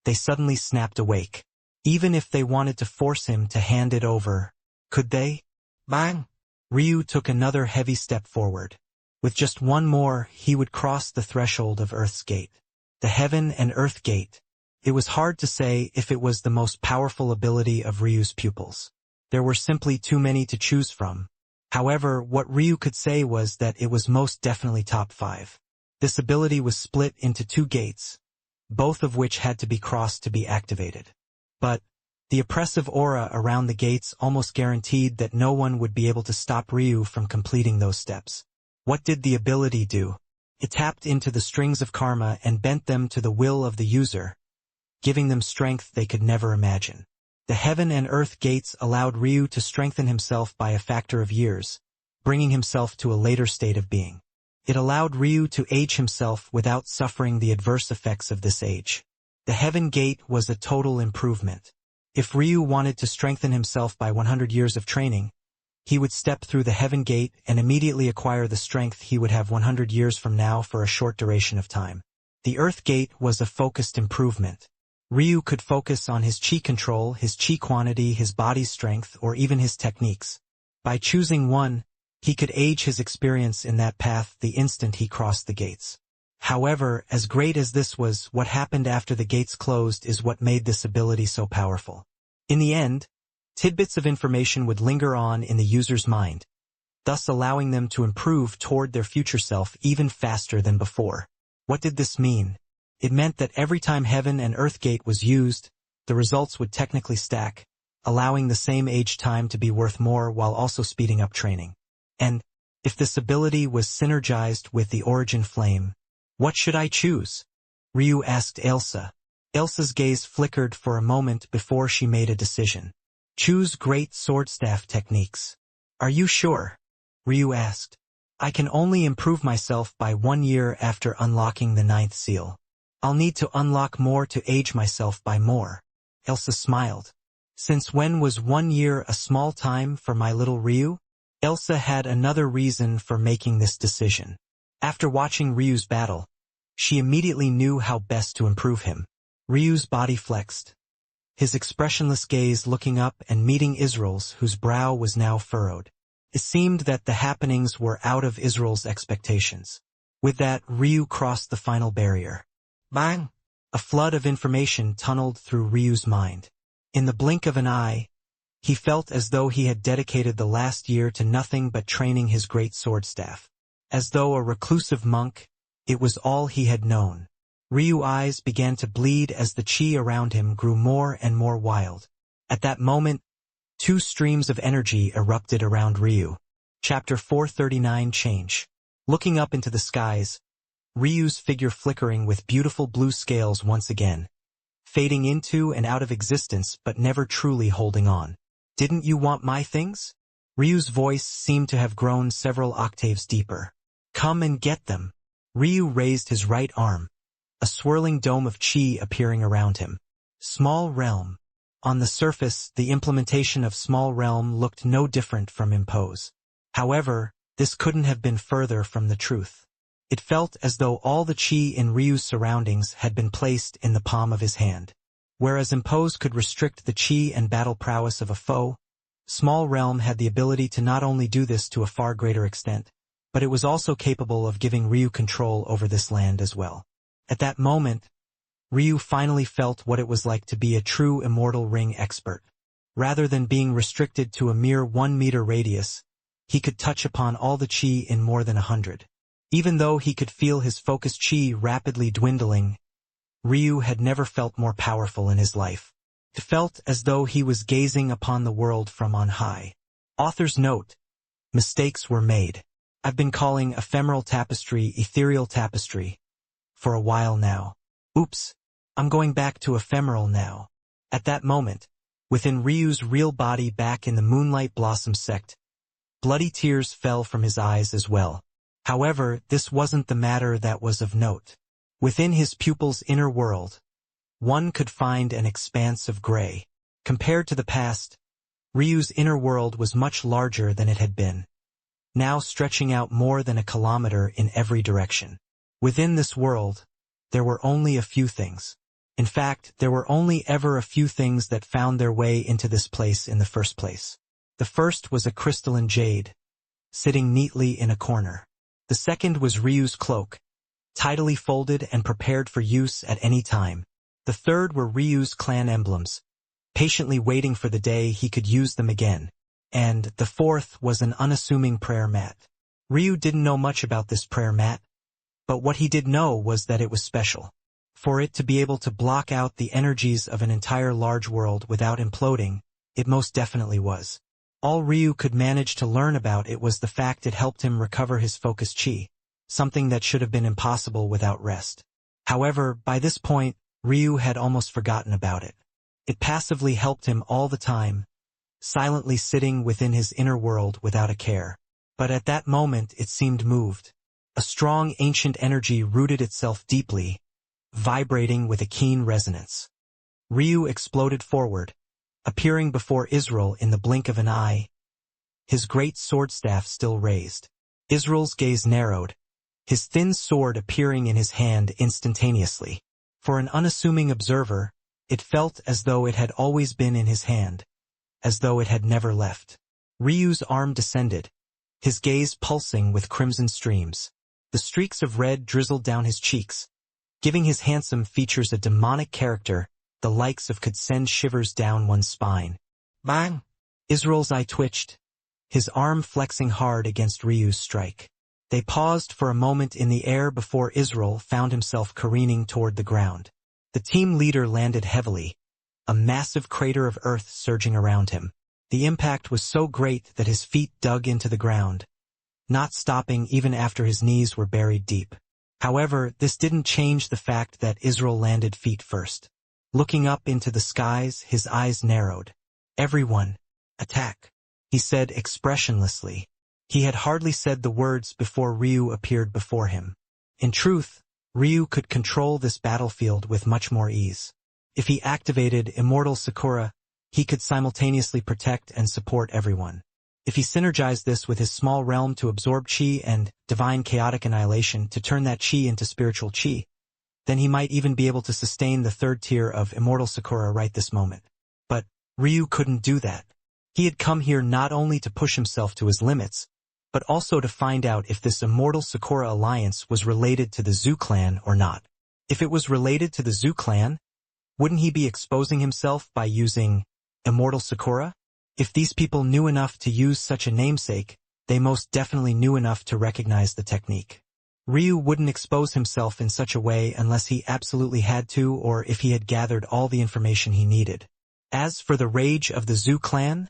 they suddenly snapped awake. Even if they wanted to force him to hand it over, could they? Bang! Ryu took another heavy step forward. With just one more, he would cross the threshold of Earth's Gate. The Heaven and Earth Gate. It was hard to say if it was the most powerful ability of Ryu's pupils. There were simply too many to choose from. However, what Ryu could say was that it was most definitely top 5. This ability was split into 2 gates, both of which had to be crossed to be activated. But the oppressive aura around the gates almost guaranteed that no one would be able to stop Ryu from completing those steps. What did the ability do? It tapped into the strings of karma and bent them to the will of the user, giving them strength they could never imagine. The heaven and earth gates allowed Ryu to strengthen himself by a factor of years, bringing himself to a later state of being. It allowed Ryu to age himself without suffering the adverse effects of this age. The heaven gate was a total improvement. If Ryu wanted to strengthen himself by 100 years of training, he would step through the heaven gate and immediately acquire the strength he would have 100 years from now for a short duration of time. The earth gate was a focused improvement. Ryu could focus on his chi control, his chi quantity, his body strength, or even his techniques. By choosing one, he could age his experience in that path the instant he crossed the gates. However, as great as this was, what happened after the gates closed is what made this ability so powerful. In the end, tidbits of information would linger on in the user's mind, thus allowing them to improve toward their future self even faster than before. What did this mean? It meant that every time Heaven and Earth Gate was used, the results would technically stack, allowing the same age time to be worth more while also speeding up training. And, if this ability was synergized with the Origin Flame, what should I choose? Ryu asked Elsa. Elsa's gaze flickered for a moment before she made a decision. Choose Great Swordstaff techniques. Are you sure? Ryu asked. I can only improve myself by 1 year after unlocking the 9th seal. I'll need to unlock more to age myself by more. Elsa smiled. Since when was 1 year a small time for my little Ryu? Elsa had another reason for making this decision. After watching Ryu's battle, she immediately knew how best to improve him. Ryu's body flexed, his expressionless gaze looking up and meeting Israel's, whose brow was now furrowed. It seemed that the happenings were out of Israel's expectations. With that, Ryu crossed the final barrier. Bang! A flood of information tunneled through Ryu's mind. In the blink of an eye, he felt as though he had dedicated the last year to nothing but training his great sword staff. As though a reclusive monk, it was all he had known. Ryu's eyes began to bleed as the chi around him grew more and more wild. At that moment, 2 streams of energy erupted around Ryu. Chapter 439 Change. Looking up into the skies, Ryu's figure flickering with beautiful blue scales once again, fading into and out of existence but never truly holding on. Didn't you want my things? Ryu's voice seemed to have grown several octaves deeper. Come and get them. Ryu raised his right arm, a swirling dome of chi appearing around him. Small Realm. On the surface, the implementation of Small Realm looked no different from Impose. However, this couldn't have been further from the truth. It felt as though all the chi in Ryu's surroundings had been placed in the palm of his hand. Whereas Impose could restrict the chi and battle prowess of a foe, Small Realm had the ability to not only do this to a far greater extent, but it was also capable of giving Ryu control over this land as well. At that moment, Ryu finally felt what it was like to be a true Immortal Ring expert. Rather than being restricted to a mere 1-meter radius, he could touch upon all the chi in more than 100. Even though he could feel his focused chi rapidly dwindling, Ryu had never felt more powerful in his life. It felt as though he was gazing upon the world from on high. Author's note: mistakes were made. I've been calling ephemeral tapestry ethereal tapestry for a while now. Oops, I'm going back to ephemeral now. At that moment, within Ryu's real body back in the Moonlight Blossom sect, bloody tears fell from his eyes as well. However, this wasn't the matter that was of note. Within his pupil's inner world, one could find an expanse of gray. Compared to the past, Ryu's inner world was much larger than it had been, now stretching out more than a kilometer in every direction. Within this world, there were only a few things. In fact, there were only ever a few things that found their way into this place in the first place. The first was a crystalline jade, sitting neatly in a corner. The second was Ryu's cloak, tidily folded and prepared for use at any time. The third were Ryu's clan emblems, patiently waiting for the day he could use them again. And the fourth was an unassuming prayer mat. Ryu didn't know much about this prayer mat, but what he did know was that it was special. For it to be able to block out the energies of an entire large world without imploding, it most definitely was. All Ryu could manage to learn about it was the fact it helped him recover his focus chi, something that should have been impossible without rest. However, by this point, Ryu had almost forgotten about it. It passively helped him all the time, silently sitting within his inner world without a care. But at that moment it seemed moved. A strong ancient energy rooted itself deeply, vibrating with a keen resonance. Ryu exploded forward, appearing before Israel in the blink of an eye, his great sword staff still raised. Israel's gaze narrowed, his thin sword appearing in his hand instantaneously. For an unassuming observer, it felt as though it had always been in his hand, as though it had never left. Ryu's arm descended, his gaze pulsing with crimson streams. The streaks of red drizzled down his cheeks, giving his handsome features a demonic character, the likes of could send shivers down one's spine. Bang! Israel's eye twitched, his arm flexing hard against Ryu's strike. They paused for a moment in the air before Israel found himself careening toward the ground. The team leader landed heavily, a massive crater of earth surging around him. The impact was so great that his feet dug into the ground, not stopping even after his knees were buried deep. However, this didn't change the fact that Israel landed feet first. Looking up into the skies, his eyes narrowed. "Everyone, attack," he said expressionlessly. He had hardly said the words before Ryu appeared before him. In truth, Ryu could control this battlefield with much more ease. If he activated Immortal Sakura, he could simultaneously protect and support everyone. If he synergized this with his small realm to absorb chi and divine chaotic annihilation to turn that chi into spiritual chi, then he might even be able to sustain the third tier of Immortal Sakura right this moment. But Ryu couldn't do that. He had come here not only to push himself to his limits, but also to find out if this Immortal Sakura alliance was related to the Zu clan or not. If it was related to the Zu clan, wouldn't he be exposing himself by using Immortal Sakura? If these people knew enough to use such a namesake, they most definitely knew enough to recognize the technique. Ryu wouldn't expose himself in such a way unless he absolutely had to or if he had gathered all the information he needed. As for the rage of the Zu clan,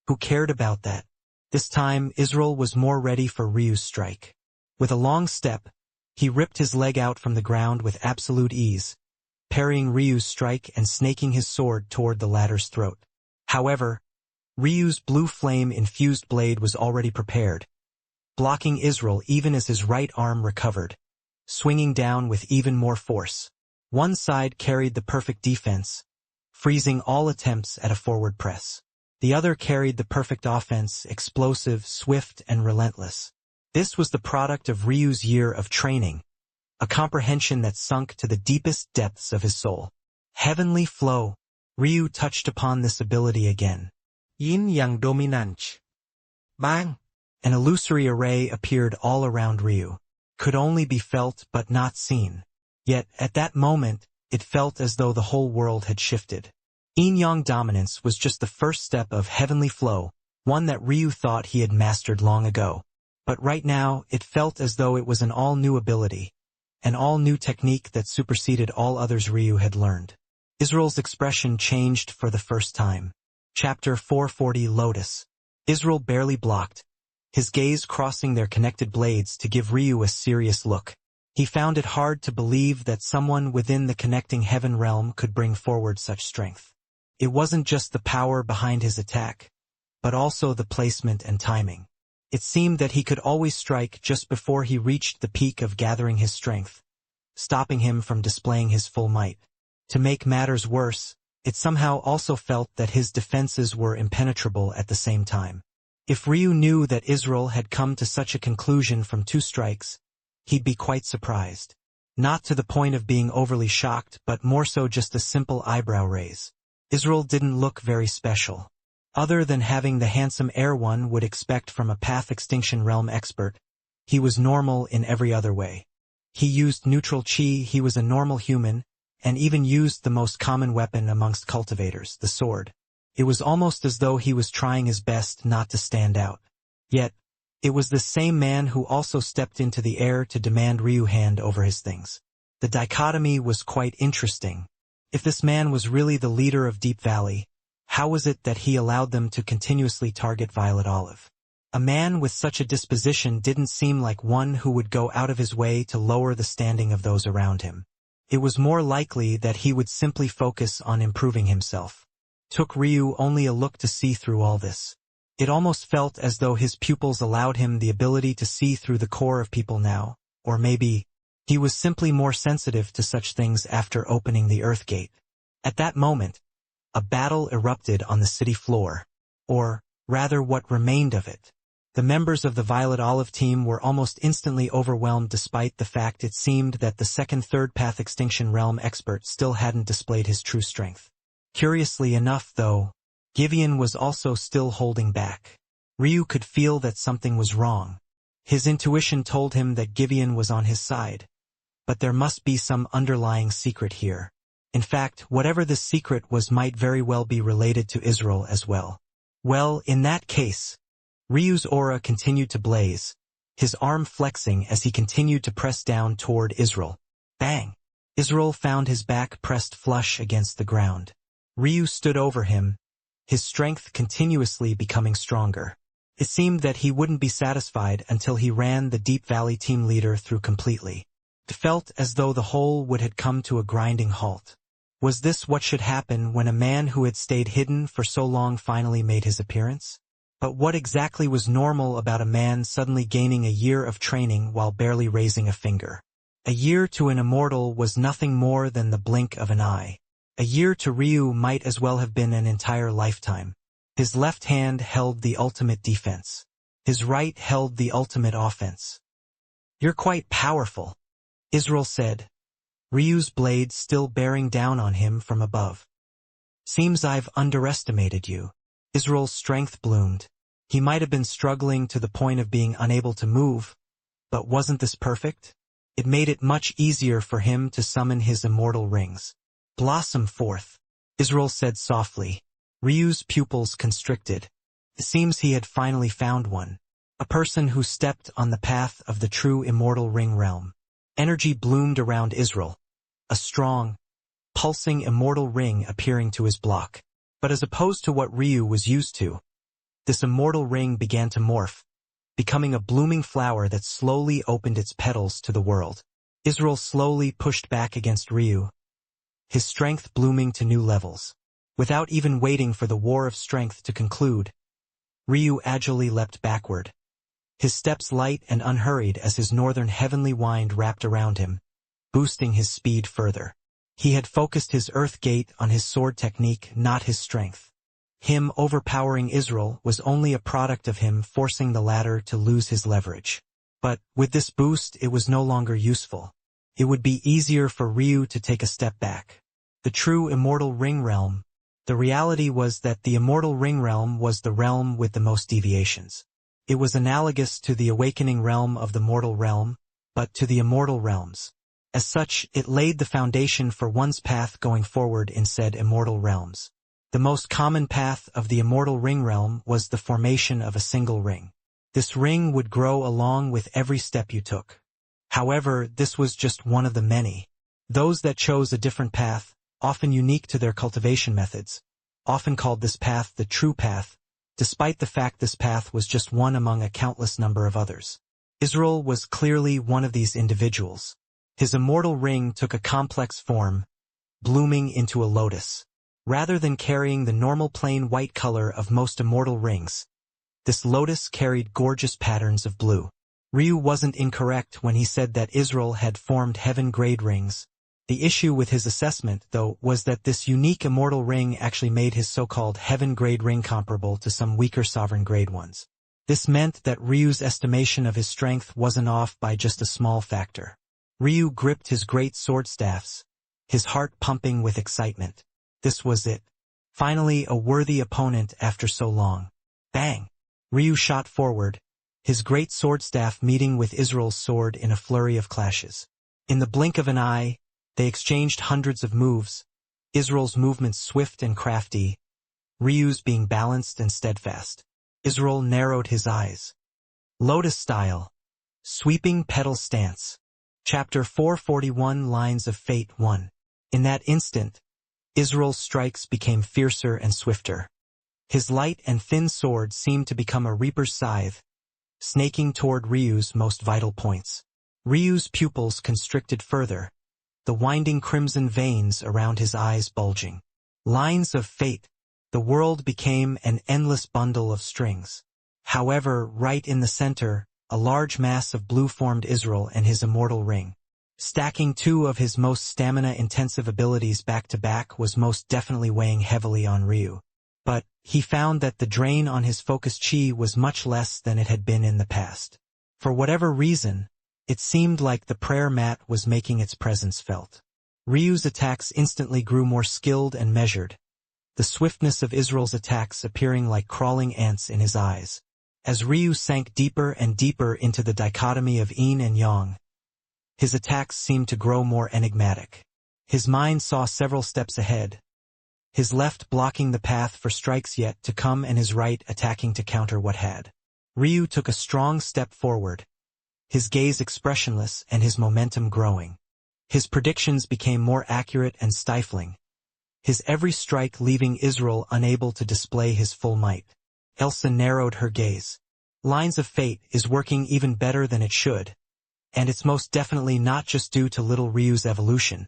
who cared about that? This time, Israel was more ready for Ryu's strike. With a long step, he ripped his leg out from the ground with absolute ease, parrying Ryu's strike and snaking his sword toward the latter's throat. However, Ryu's blue flame-infused blade was already prepared, blocking Israel even as his right arm recovered, swinging down with even more force. One side carried the perfect defense, freezing all attempts at a forward press. The other carried the perfect offense, explosive, swift, and relentless. This was the product of Ryu's year of training, a comprehension that sunk to the deepest depths of his soul. Heavenly flow. Ryu touched upon this ability again. Yin Yang Dominante. Bang! An illusory array appeared all around Ryu. Could only be felt but not seen. Yet, at that moment, it felt as though the whole world had shifted. Yin-Yang dominance was just the first step of heavenly flow, one that Ryu thought he had mastered long ago. But right now, it felt as though it was an all-new ability, an all-new technique that superseded all others Ryu had learned. Israel's expression changed for the first time. Chapter 440 Lotus. Israel barely blocked, his gaze crossing their connected blades to give Ryu a serious look. He found it hard to believe that someone within the connecting heaven realm could bring forward such strength. It wasn't just the power behind his attack, but also the placement and timing. It seemed that he could always strike just before he reached the peak of gathering his strength, stopping him from displaying his full might. To make matters worse, it somehow also felt that his defenses were impenetrable at the same time. If Ryu knew that Israel had come to such a conclusion from 2 strikes, he'd be quite surprised. Not to the point of being overly shocked, but more so just a simple eyebrow raise. Israel didn't look very special. Other than having the handsome air one would expect from a Path Extinction Realm expert, he was normal in every other way. He used neutral chi, he was a normal human, and even used the most common weapon amongst cultivators, the sword. It was almost as though he was trying his best not to stand out. Yet, it was the same man who also stepped into the air to demand Ryu hand over his things. The dichotomy was quite interesting. If this man was really the leader of Deep Valley, how was it that he allowed them to continuously target Violet Olive? A man with such a disposition didn't seem like one who would go out of his way to lower the standing of those around him. It was more likely that he would simply focus on improving himself. Took Ryu only a look to see through all this. It almost felt as though his pupils allowed him the ability to see through the core of people now, or maybe he was simply more sensitive to such things after opening the Earth Gate. At that moment, a battle erupted on the city floor, or rather what remained of it. The members of the Violet Olive team were almost instantly overwhelmed despite the fact it seemed that the second third path extinction realm expert still hadn't displayed his true strength. Curiously enough, though, Givian was also still holding back. Ryu could feel that something was wrong. His intuition told him that Givian was on his side. But there must be some underlying secret here. In fact, whatever this secret was might very well be related to Israel as well. Well, in that case, Ryu's aura continued to blaze, his arm flexing as he continued to press down toward Israel. Bang! Israel found his back pressed flush against the ground. Ryu stood over him, his strength continuously becoming stronger. It seemed that he wouldn't be satisfied until he ran the Deep Valley team leader through completely. It felt as though the whole would had come to a grinding halt. Was this what should happen when a man who had stayed hidden for so long finally made his appearance? But what exactly was normal about a man suddenly gaining a year of training while barely raising a finger? A year to an immortal was nothing more than the blink of an eye. A year to Ryu might as well have been an entire lifetime. His left hand held the ultimate defense. His right held the ultimate offense. "You're quite powerful," Israel said, Ryu's blade still bearing down on him from above. "Seems I've underestimated you." Israel's strength bloomed. He might have been struggling to the point of being unable to move, but wasn't this perfect? It made it much easier for him to summon his immortal rings. "Blossom forth," Israel said softly. Ryu's pupils constricted. It seems he had finally found one. A person who stepped on the path of the true immortal ring realm. Energy bloomed around Israel. A strong, pulsing immortal ring appearing to his block. But as opposed to what Ryu was used to, this immortal ring began to morph, becoming a blooming flower that slowly opened its petals to the world. Israel slowly pushed back against Ryu, his strength blooming to new levels. Without even waiting for the war of strength to conclude, Ryu agilely leapt backward, his steps light and unhurried as his northern heavenly wind wrapped around him, boosting his speed further. He had focused his Earth Gate on his sword technique, not his strength. Him overpowering Israel was only a product of him forcing the latter to lose his leverage. But, with this boost, it was no longer useful. It would be easier for Ryu to take a step back. The true immortal ring realm. The reality was that the immortal ring realm was the realm with the most deviations. It was analogous to the awakening realm of the mortal realm, but to the immortal realms. As such, it laid the foundation for one's path going forward in said immortal realms. The most common path of the immortal ring realm was the formation of a single ring. This ring would grow along with every step you took. However, this was just one of the many. Those that chose a different path, often unique to their cultivation methods, often called this path the true path, despite the fact this path was just one among a countless number of others. Israel was clearly one of these individuals. His immortal ring took a complex form, blooming into a lotus. Rather than carrying the normal plain white color of most immortal rings, this lotus carried gorgeous patterns of blue. Ryu wasn't incorrect when he said that Israel had formed heaven-grade rings. The issue with his assessment, though, was that this unique immortal ring actually made his so-called heaven-grade ring comparable to some weaker sovereign-grade ones. This meant that Ryu's estimation of his strength wasn't off by just a small factor. Ryu gripped his great sword staffs, his heart pumping with excitement. This was it. Finally, a worthy opponent after so long. Bang! Ryu shot forward, his great sword staff meeting with Israel's sword in a flurry of clashes. In the blink of an eye, They exchanged hundreds of moves, Israel's movements swift and crafty, Ryu's being balanced and steadfast. Israel narrowed his eyes. Lotus style. Sweeping petal stance. Chapter 441 Lines of Fate 1. In that instant, Israel's strikes became fiercer and swifter. His light and thin sword seemed to become a reaper's scythe, snaking toward Ryu's most vital points. Ryu's pupils constricted further, the winding crimson veins around his eyes bulging. Lines of fate. The world became an endless bundle of strings. However, right in the center, a large mass of blue formed Israel and his immortal ring. Stacking two of his most stamina-intensive abilities back to back was most definitely weighing heavily on Ryu. But he found that the drain on his focus chi was much less than it had been in the past. For whatever reason, it seemed like the prayer mat was making its presence felt. Ryu's attacks instantly grew more skilled and measured, the swiftness of Israel's attacks appearing like crawling ants in his eyes. As Ryu sank deeper and deeper into the dichotomy of yin and yang, his attacks seemed to grow more enigmatic. His mind saw several steps ahead, his left blocking the path for strikes yet to come and his right attacking to counter what had. Ryu took a strong step forward, his gaze expressionless and his momentum growing. His predictions became more accurate and stifling, his every strike leaving Israel unable to display his full might. Elsa narrowed her gaze. Lines of Fate is working even better than it should, and it's most definitely not just due to little Ryu's evolution.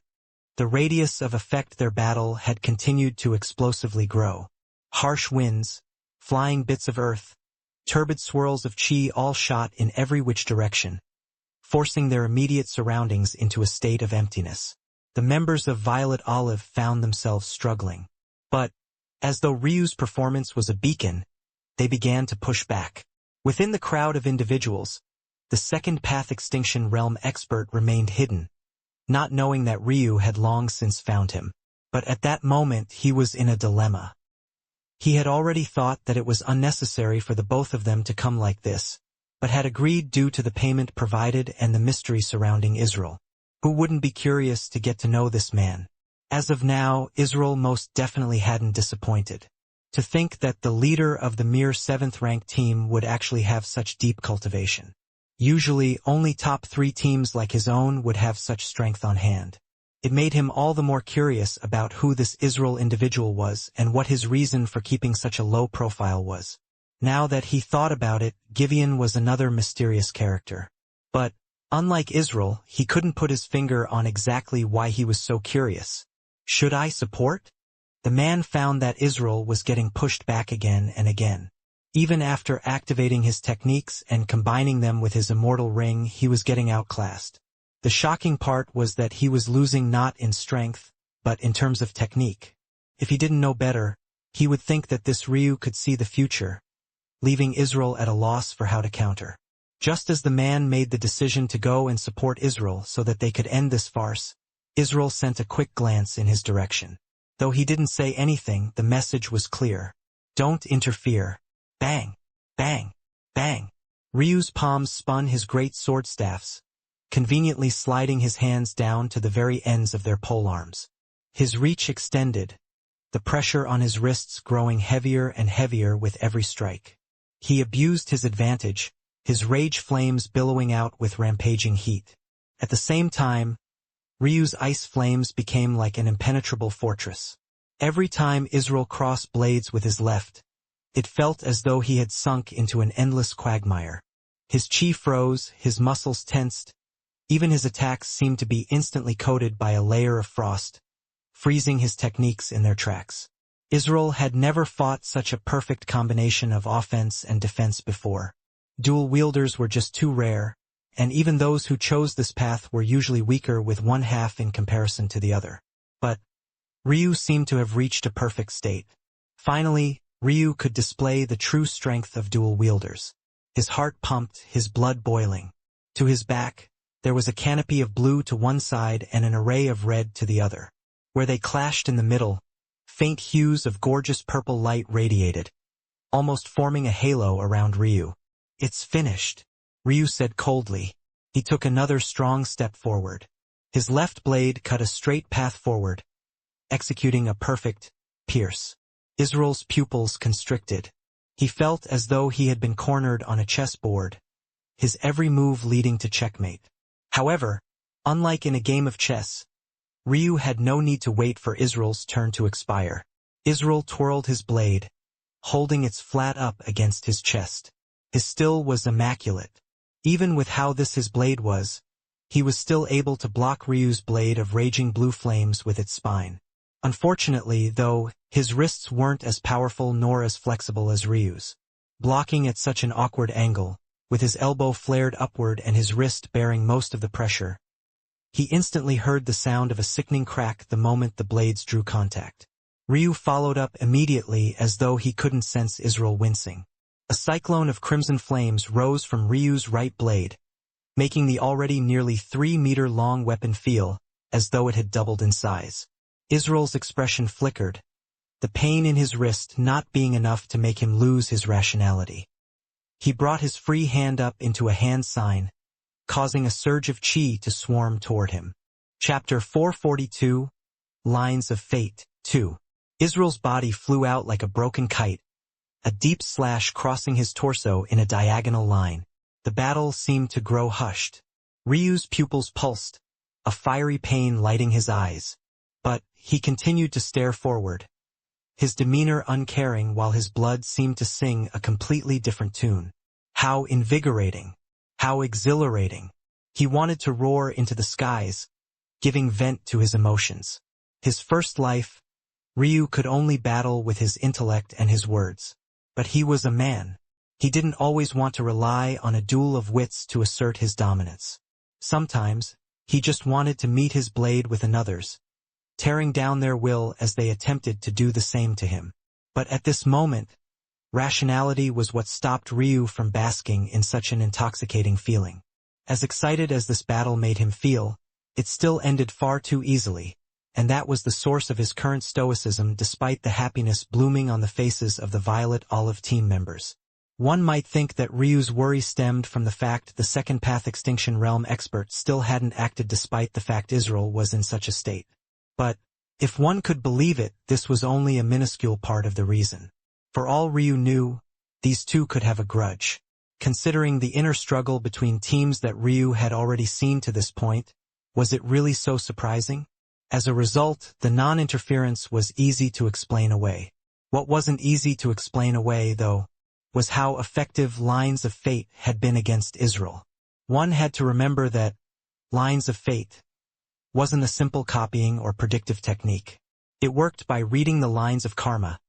The radius of effect their battle had continued to explosively grow. Harsh winds, flying bits of earth, turbid swirls of chi all shot in every which direction, forcing their immediate surroundings into a state of emptiness. The members of Violet Olive found themselves struggling. But, as though Ryu's performance was a beacon, they began to push back. Within the crowd of individuals, the second path extinction realm expert remained hidden, not knowing that Ryu had long since found him. But at that moment he was in a dilemma. He had already thought that it was unnecessary for the both of them to come like this, but had agreed due to the payment provided and the mystery surrounding Israel. Who wouldn't be curious to get to know this man? As of now, Israel most definitely hadn't disappointed. To think that the leader of the mere 7th-ranked team would actually have such deep cultivation. Usually, only top 3 teams like his own would have such strength on hand. It made him all the more curious about who this Israel individual was and what his reason for keeping such a low profile was. Now that he thought about it, Givian was another mysterious character. But, unlike Israel, he couldn't put his finger on exactly why he was so curious. Should I support? The man found that Israel was getting pushed back again and again. Even after activating his techniques and combining them with his immortal ring, he was getting outclassed. The shocking part was that he was losing not in strength, but in terms of technique. If he didn't know better, he would think that this Ryu could see the future, leaving Israel at a loss for how to counter. Just as the man made the decision to go and support Israel so that they could end this farce, Israel sent a quick glance in his direction. Though he didn't say anything, the message was clear. Don't interfere. Bang! Bang! Bang! Ryu's palms spun his great sword staffs, conveniently sliding his hands down to the very ends of their polearms. His reach extended, the pressure on his wrists growing heavier and heavier with every strike. He abused his advantage, his rage flames billowing out with rampaging heat. At the same time, Ryu's ice flames became like an impenetrable fortress. Every time Israel crossed blades with his left, it felt as though he had sunk into an endless quagmire. His chi froze, his muscles tensed, even his attacks seemed to be instantly coated by a layer of frost, freezing his techniques in their tracks. Israel had never fought such a perfect combination of offense and defense before. Dual wielders were just too rare, and even those who chose this path were usually weaker with one half in comparison to the other. But Ryu seemed to have reached a perfect state. Finally, Ryu could display the true strength of dual wielders. His heart pumped, his blood boiling. To his back, there was a canopy of blue to one side and an array of red to the other. Where they clashed in the middle, faint hues of gorgeous purple light radiated, almost forming a halo around Ryu. It's finished, Ryu said coldly. He took another strong step forward. His left blade cut a straight path forward, executing a perfect pierce. Israel's pupils constricted. He felt as though he had been cornered on a chessboard, his every move leading to checkmate. However, unlike in a game of chess, Ryu had no need to wait for Israel's turn to expire. Israel twirled his blade, holding its flat up against his chest. His still was immaculate. Even with how this his blade was, he was still able to block Ryu's blade of raging blue flames with its spine. Unfortunately, though, his wrists weren't as powerful nor as flexible as Ryu's. Blocking at such an awkward angle, with his elbow flared upward and his wrist bearing most of the pressure, he instantly heard the sound of a sickening crack the moment the blades drew contact. Ryu followed up immediately as though he couldn't sense Israel wincing. A cyclone of crimson flames rose from Ryu's right blade, making the already nearly 3-meter-long weapon feel as though it had doubled in size. Israel's expression flickered, the pain in his wrist not being enough to make him lose his rationality. He brought his free hand up into a hand sign, causing a surge of chi to swarm toward him. Chapter 442, Lines of Fate 2. Israel's body flew out like a broken kite, a deep slash crossing his torso in a diagonal line. The battle seemed to grow hushed. Ryu's pupils pulsed, a fiery pain lighting his eyes. But he continued to stare forward, his demeanor uncaring while his blood seemed to sing a completely different tune. How invigorating! How exhilarating! He wanted to roar into the skies, giving vent to his emotions. His first life, Ryu could only battle with his intellect and his words. But he was a man. He didn't always want to rely on a duel of wits to assert his dominance. Sometimes, he just wanted to meet his blade with another's, tearing down their will as they attempted to do the same to him. But at this moment, rationality was what stopped Ryu from basking in such an intoxicating feeling. As excited as this battle made him feel, it still ended far too easily, and that was the source of his current stoicism despite the happiness blooming on the faces of the Violet Olive team members. One might think that Ryu's worry stemmed from the fact the Second Path Extinction Realm expert still hadn't acted despite the fact Israel was in such a state. But, if one could believe it, this was only a minuscule part of the reason. For all Ryu knew, these two could have a grudge. Considering the inner struggle between teams that Ryu had already seen to this point, was it really so surprising? As a result, the non-interference was easy to explain away. What wasn't easy to explain away, though, was how effective Lines of Fate had been against Israel. One had to remember that Lines of Fate wasn't a simple copying or predictive technique. It worked by reading the lines of karma,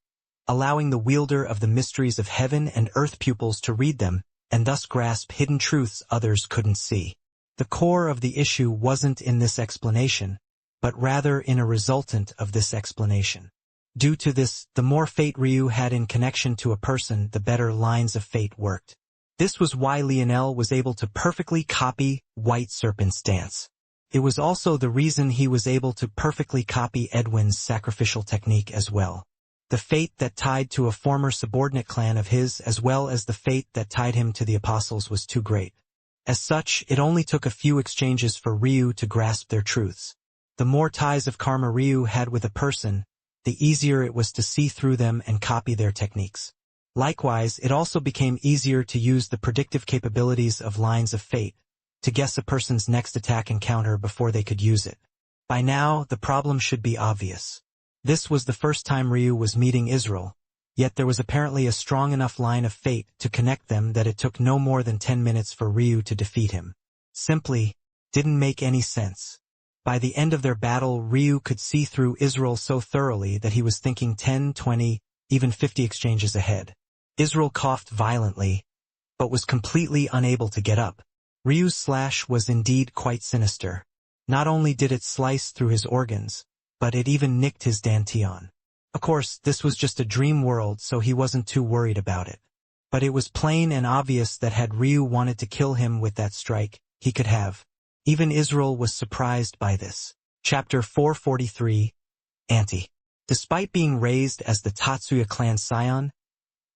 allowing the wielder of the mysteries of heaven and earth pupils to read them and thus grasp hidden truths others couldn't see. The core of the issue wasn't in this explanation, but rather in a resultant of this explanation. Due to this, the more fate Ryu had in connection to a person, the better Lines of Fate worked. This was why Lionel was able to perfectly copy White Serpent's dance. It was also the reason he was able to perfectly copy Edwin's sacrificial technique as well. The fate that tied to a former subordinate clan of his as well as the fate that tied him to the apostles was too great. As such, it only took a few exchanges for Ryu to grasp their truths. The more ties of karma Ryu had with a person, the easier it was to see through them and copy their techniques. Likewise, it also became easier to use the predictive capabilities of Lines of Fate, to guess a person's next attack and counter before they could use it. By now, the problem should be obvious. This was the first time Ryu was meeting Israel, yet there was apparently a strong enough line of fate to connect them that it took no more than 10 minutes for Ryu to defeat him. Simply, didn't make any sense. By the end of their battle, Ryu could see through Israel so thoroughly that he was thinking 10, 20, even 50 exchanges ahead. Israel coughed violently, but was completely unable to get up. Ryu's slash was indeed quite sinister. Not only did it slice through his organs, but it even nicked his dantian. Of course, this was just a dream world, so he wasn't too worried about it. But it was plain and obvious that had Ryu wanted to kill him with that strike, he could have. Even Israel was surprised by this. Chapter 443, Anti. Despite being raised as the Tatsuya clan scion,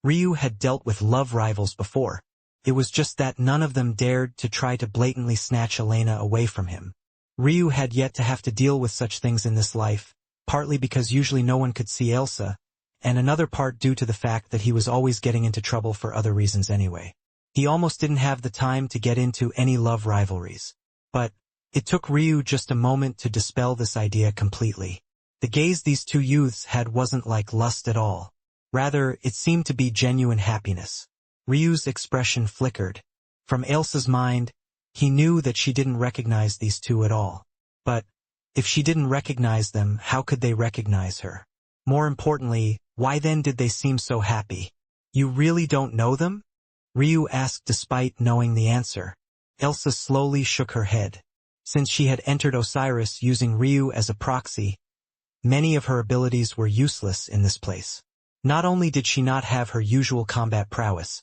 Ryu had dealt with love rivals before. It was just that none of them dared to try to blatantly snatch Elena away from him. Ryu had yet to have to deal with such things in this life, partly because usually no one could see Elsa, and another part due to the fact that he was always getting into trouble for other reasons anyway. He almost didn't have the time to get into any love rivalries. But it took Ryu just a moment to dispel this idea completely. The gaze these two youths had wasn't like lust at all. Rather, it seemed to be genuine happiness. Ryu's expression flickered. From Elsa's mind, he knew that she didn't recognize these two at all. But if she didn't recognize them, how could they recognize her? More importantly, why then did they seem so happy? You really don't know them? Ryu asked despite knowing the answer. Elsa slowly shook her head. Since she had entered Osiris using Ryu as a proxy, many of her abilities were useless in this place. Not only did she not have her usual combat prowess,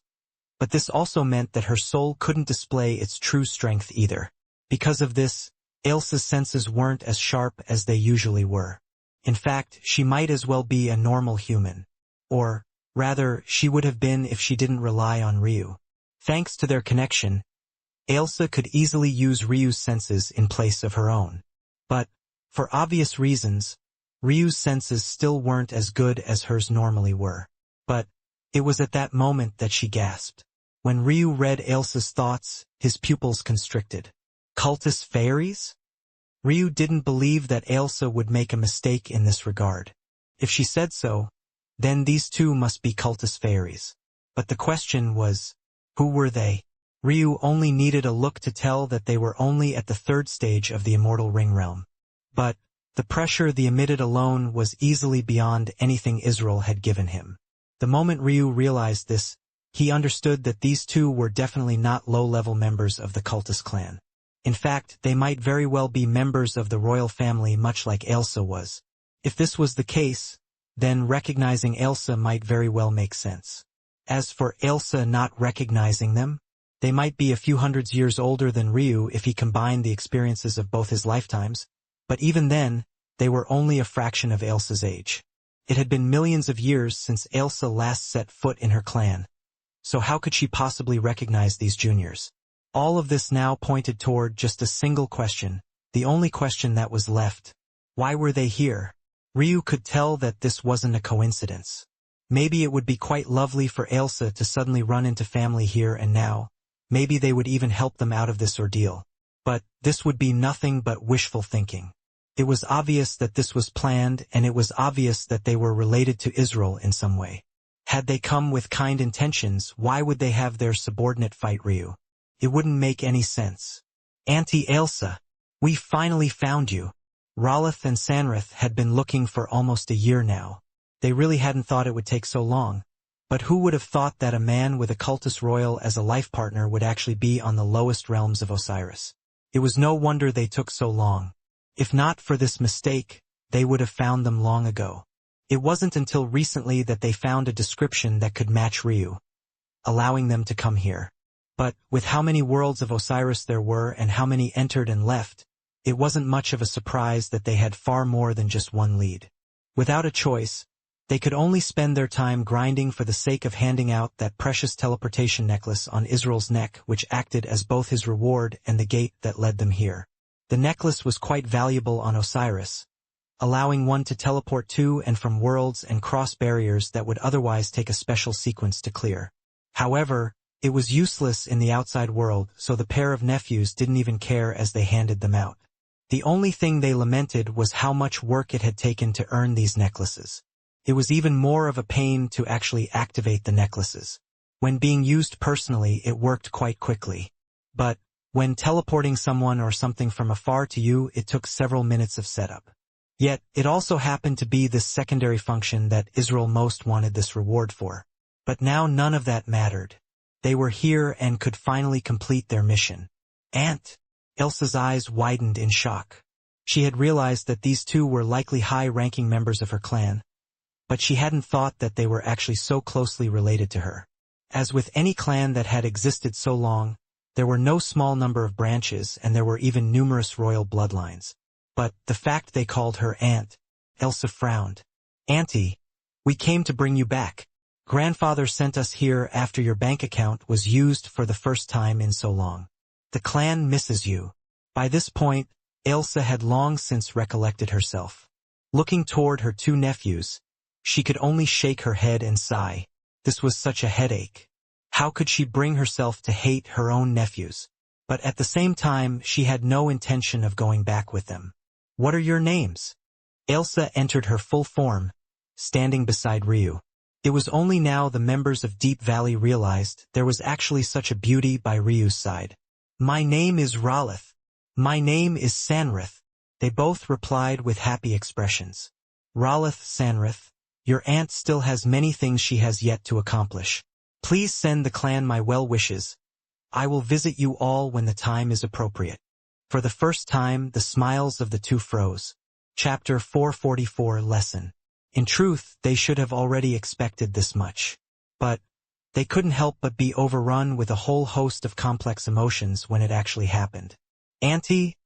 but this also meant that her soul couldn't display its true strength either. Because of this, Elsa's senses weren't as sharp as they usually were. In fact, she might as well be a normal human. Or, rather, she would have been if she didn't rely on Ryu. Thanks to their connection, Elsa could easily use Ryu's senses in place of her own. But, for obvious reasons, Ryu's senses still weren't as good as hers normally were. But, it was at that moment that she gasped. When Ryu read Elsa's thoughts, his pupils constricted. Cultist fairies? Ryu didn't believe that Elsa would make a mistake in this regard. If she said so, then these two must be cultist fairies. But the question was, who were they? Ryu only needed a look to tell that they were only at the third stage of the Immortal Ring realm. But the pressure they emitted alone was easily beyond anything Israel had given him. The moment Ryu realized this, he understood that these two were definitely not low-level members of the cultist clan. In fact, they might very well be members of the royal family much like Elsa was. If this was the case, then recognizing Elsa might very well make sense. As for Elsa not recognizing them, they might be a few hundreds years older than Ryu if he combined the experiences of both his lifetimes, but even then, they were only a fraction of Elsa's age. It had been millions of years since Elsa last set foot in her clan, so how could she possibly recognize these juniors? All of this now pointed toward just a single question, the only question that was left. Why were they here? Ryu could tell that this wasn't a coincidence. Maybe it would be quite lovely for Elsa to suddenly run into family here and now. Maybe they would even help them out of this ordeal. But this would be nothing but wishful thinking. It was obvious that this was planned, and it was obvious that they were related to Israel in some way. Had they come with kind intentions, why would they have their subordinate fight Ryu? It wouldn't make any sense. Auntie Elsa, we finally found you. Ralith and Sanrith had been looking for almost a year now. They really hadn't thought it would take so long. But who would have thought that a man with a cultist royal as a life partner would actually be on the lowest realms of Osiris? It was no wonder they took so long. If not for this mistake, they would have found them long ago. It wasn't until recently that they found a description that could match Ryu, allowing them to come here. But, with how many worlds of Osiris there were and how many entered and left, it wasn't much of a surprise that they had far more than just one lead. Without a choice, they could only spend their time grinding for the sake of handing out that precious teleportation necklace on Israel's neck, which acted as both his reward and the gate that led them here. The necklace was quite valuable on Osiris, allowing one to teleport to and from worlds and cross barriers that would otherwise take a special sequence to clear. However, it was useless in the outside world, so the pair of nephews didn't even care as they handed them out. The only thing they lamented was how much work it had taken to earn these necklaces. It was even more of a pain to actually activate the necklaces. When being used personally, it worked quite quickly. But, when teleporting someone or something from afar to you, it took several minutes of setup. Yet, it also happened to be this secondary function that Israel most wanted this reward for. But now none of that mattered. They were here and could finally complete their mission. Aunt! Elsa's eyes widened in shock. She had realized that these two were likely high-ranking members of her clan, but she hadn't thought that they were actually so closely related to her. As with any clan that had existed so long, there were no small number of branches and there were even numerous royal bloodlines. But the fact they called her aunt, Elsa frowned. Auntie, we came to bring you back. Grandfather sent us here after your bank account was used for the first time in so long. The clan misses you. By this point, Ailsa had long since recollected herself. Looking toward her two nephews, she could only shake her head and sigh. This was such a headache. How could she bring herself to hate her own nephews? But at the same time, she had no intention of going back with them. What are your names? Ailsa entered her full form, standing beside Ryu. It was only now the members of Deep Valley realized there was actually such a beauty by Ryu's side. My name is Ralith. My name is Sanrith. They both replied with happy expressions. Ralith, Sanrith, your aunt still has many things she has yet to accomplish. Please send the clan my well wishes. I will visit you all when the time is appropriate. For the first time, the smiles of the two froze. Chapter 444 Lesson. In truth, they should have already expected this much. But they couldn't help but be overrun with a whole host of complex emotions when it actually happened. Auntie?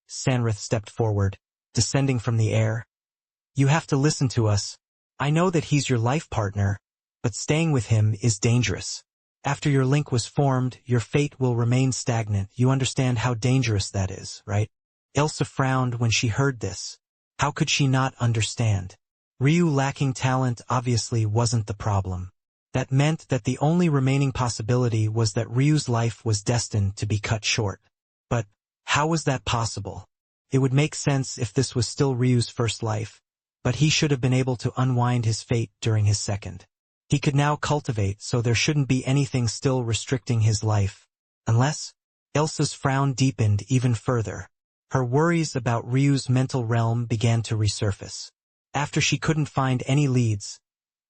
Sanrith stepped forward, descending from the air. You have to listen to us. I know that he's your life partner, but staying with him is dangerous. After your link was formed, your fate will remain stagnant. You understand how dangerous that is, right? Ailsa frowned when she heard this. How could she not understand? Ryu lacking talent obviously wasn't the problem. That meant that the only remaining possibility was that Ryu's life was destined to be cut short. But how was that possible? It would make sense if this was still Ryu's first life, but he should have been able to unwind his fate during his second. He could now cultivate, so there shouldn't be anything still restricting his life. Unless, Ailsa's frown deepened even further. Her worries about Ryu's mental realm began to resurface. After she couldn't find any leads,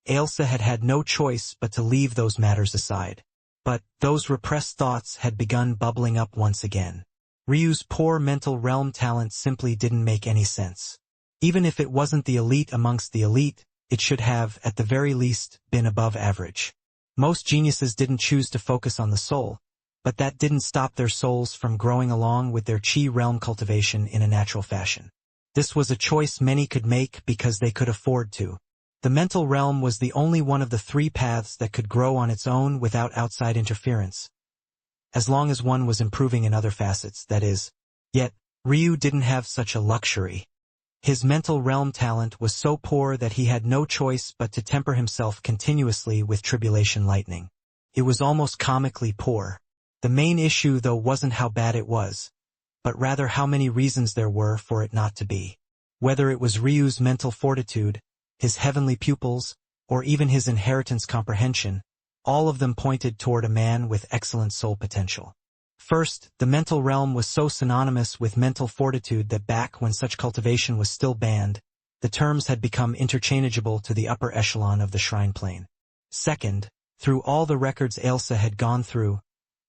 Ailsa had had no choice but to leave those matters aside. But those repressed thoughts had begun bubbling up once again. Ryu's poor mental realm talent simply didn't make any sense. Even if it wasn't the elite amongst the elite, it should have, at the very least, been above average. Most geniuses didn't choose to focus on the soul, but that didn't stop their souls from growing along with their chi realm cultivation in a natural fashion. This was a choice many could make because they could afford to. The mental realm was the only one of the three paths that could grow on its own without outside interference. As long as one was improving in other facets, that is. Yet, Ryu didn't have such a luxury. His mental realm talent was so poor that he had no choice but to temper himself continuously with tribulation lightning. It was almost comically poor. The main issue, though, wasn't how bad it was, but rather how many reasons there were for it not to be. Whether it was Ryu's mental fortitude, his heavenly pupils, or even his inheritance comprehension, all of them pointed toward a man with excellent soul potential. First, the mental realm was so synonymous with mental fortitude that back when such cultivation was still banned, the terms had become interchangeable to the upper echelon of the shrine plane. Second, through all the records Ailsa had gone through,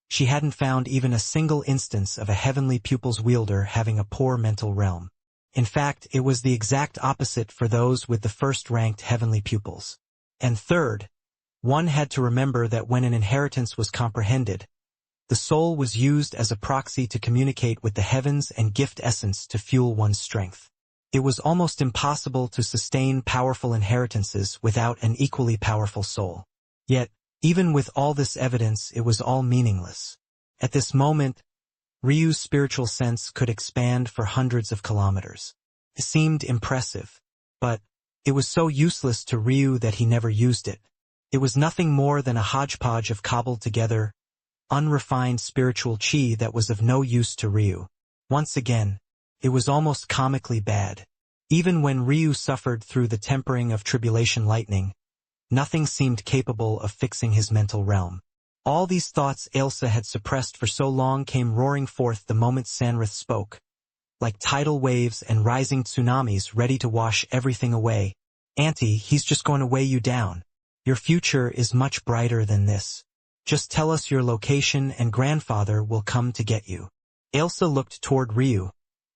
she hadn't found even a single instance of a heavenly pupils wielder having a poor mental realm. In fact, it was the exact opposite for those with the first-ranked heavenly pupils. And third, one had to remember that when an inheritance was comprehended, the soul was used as a proxy to communicate with the heavens and gift essence to fuel one's strength. It was almost impossible to sustain powerful inheritances without an equally powerful soul. Yet, even with all this evidence, it was all meaningless. At this moment, Ryu's spiritual sense could expand for hundreds of kilometers. It seemed impressive, but it was so useless to Ryu that he never used it. It was nothing more than a hodgepodge of cobbled-together, unrefined spiritual chi that was of no use to Ryu. Once again, it was almost comically bad. Even when Ryu suffered through the tempering of tribulation lightning, nothing seemed capable of fixing his mental realm. All these thoughts Ailsa had suppressed for so long came roaring forth the moment Sanrith spoke, like tidal waves and rising tsunamis ready to wash everything away. Auntie, he's just going to weigh you down. Your future is much brighter than this. Just tell us your location and grandfather will come to get you. Ailsa looked toward Ryu,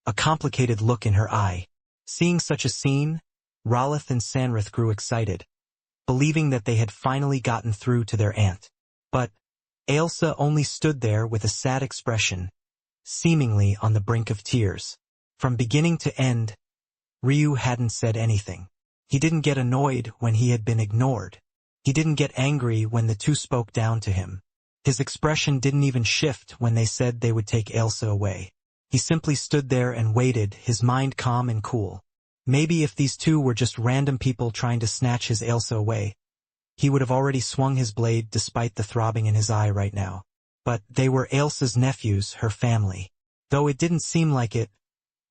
a complicated look in her eye. Seeing such a scene, Ralith and Sanrith grew excited, believing that they had finally gotten through to their aunt. But Ailsa only stood there with a sad expression, seemingly on the brink of tears. From beginning to end, Ryu hadn't said anything. He didn't get annoyed when he had been ignored. He didn't get angry when the two spoke down to him. His expression didn't even shift when they said they would take Ailsa away. He simply stood there and waited, his mind calm and cool. Maybe if these two were just random people trying to snatch his Ailsa away, he would have already swung his blade despite the throbbing in his eye right now. But they were Ailsa's nephews, her family. Though it didn't seem like it,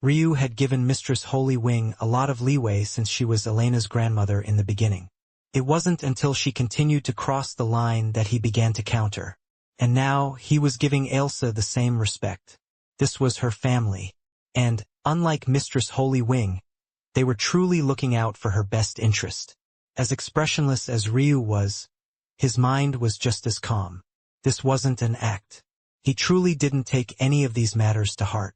Ryu had given Mistress Holy Wing a lot of leeway since she was Elena's grandmother in the beginning. It wasn't until she continued to cross the line that he began to counter. And now, he was giving Ailsa the same respect. This was her family. And, unlike Mistress Holy Wing, they were truly looking out for her best interest. As expressionless as Ryu was, his mind was just as calm. This wasn't an act. He truly didn't take any of these matters to heart.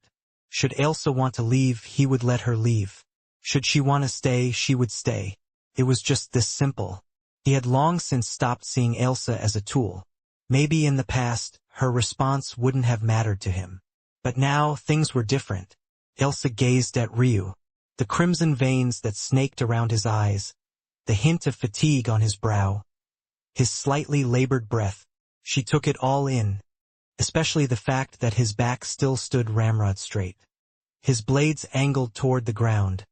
Should Ailsa want to leave, he would let her leave. Should she want to stay, she would stay. It was just this simple. He had long since stopped seeing Ailsa as a tool. Maybe in the past, her response wouldn't have mattered to him. But now, things were different. Ailsa gazed at Ryu. The crimson veins that snaked around his eyes, the hint of fatigue on his brow, his slightly labored breath. She took it all in, especially the fact that his back still stood ramrod straight. His blades angled toward the ground.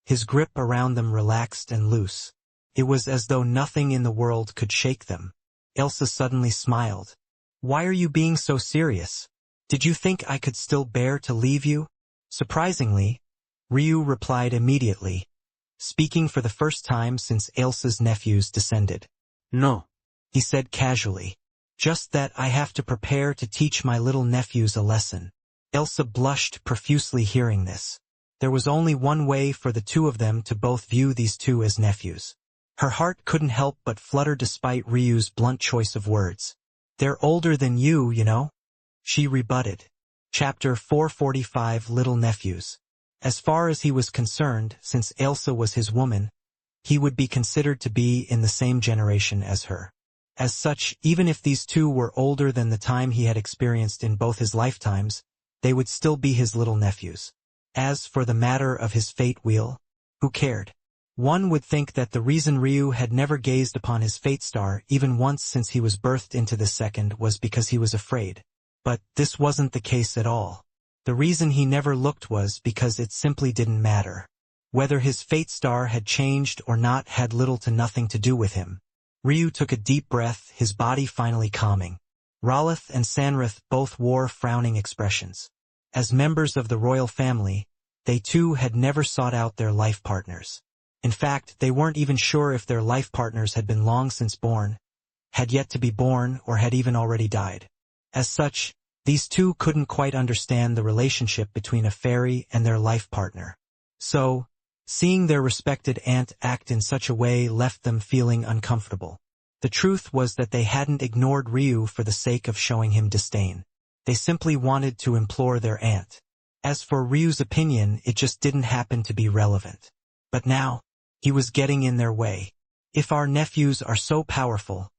His grip around them relaxed and loose. It was as though nothing in the world could shake them. Ailsa suddenly smiled. "Why are you being so serious? Did you think I could still bear to leave you?" Surprisingly, Ryu replied immediately, speaking for the first time since Ailsa's nephews descended. "No," he said casually. "Just that I have to prepare to teach my little nephews a lesson." Ailsa blushed profusely hearing this. There was only one way for the two of them to both view these two as nephews. Her heart couldn't help but flutter despite Ryu's blunt choice of words. "They're older than you know," she rebutted. Chapter 445 Little Nephews. As far as he was concerned, since Ailsa was his woman, he would be considered to be in the same generation as her. As such, even if these two were older than the time he had experienced in both his lifetimes, they would still be his little nephews. As for the matter of his fate wheel, who cared? One would think that the reason Ryu had never gazed upon his fate star even once since he was birthed into the second was because he was afraid. But this wasn't the case at all. The reason he never looked was because it simply didn't matter. Whether his fate star had changed or not had little to nothing to do with him. Ryu took a deep breath, his body finally calming. Ralith and Sanrith both wore frowning expressions. As members of the royal family, they too had never sought out their life partners. In fact, they weren't even sure if their life partners had been long since born, had yet to be born, or had even already died. As such, these two couldn't quite understand the relationship between a fairy and their life partner. So, seeing their respected aunt act in such a way left them feeling uncomfortable. The truth was that they hadn't ignored Ryu for the sake of showing him disdain. They simply wanted to implore their aunt. As for Ryu's opinion, it just didn't happen to be relevant. But now, he was getting in their way. "If our nephews are so powerful,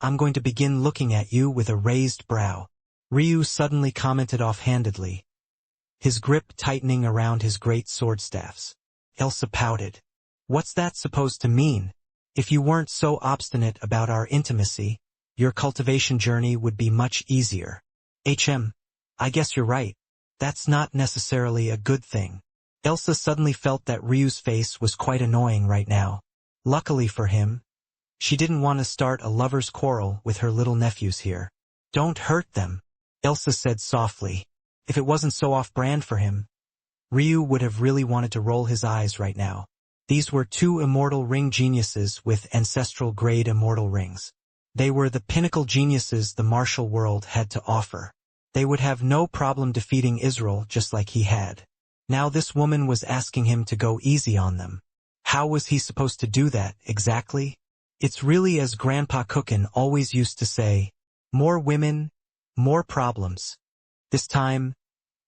I'm going to begin looking at you with a raised brow," Ryu suddenly commented offhandedly, his grip tightening around his great sword staffs. Ailsa pouted. "What's that supposed to mean? If you weren't so obstinate about our intimacy, your cultivation journey would be much easier." I guess you're right. That's not necessarily a good thing." Ailsa suddenly felt that Ryu's face was quite annoying right now. Luckily for him, she didn't want to start a lover's quarrel with her little nephews here. "Don't hurt them," Ailsa said softly. If it wasn't so off-brand for him, Ryu would have really wanted to roll his eyes right now. These were two immortal ring geniuses with ancestral-grade immortal rings. They were the pinnacle geniuses the martial world had to offer. They would have no problem defeating Israel just like he had. Now this woman was asking him to go easy on them. How was he supposed to do that, exactly? It's really as Grandpa Cookin always used to say, more women, more problems. This time,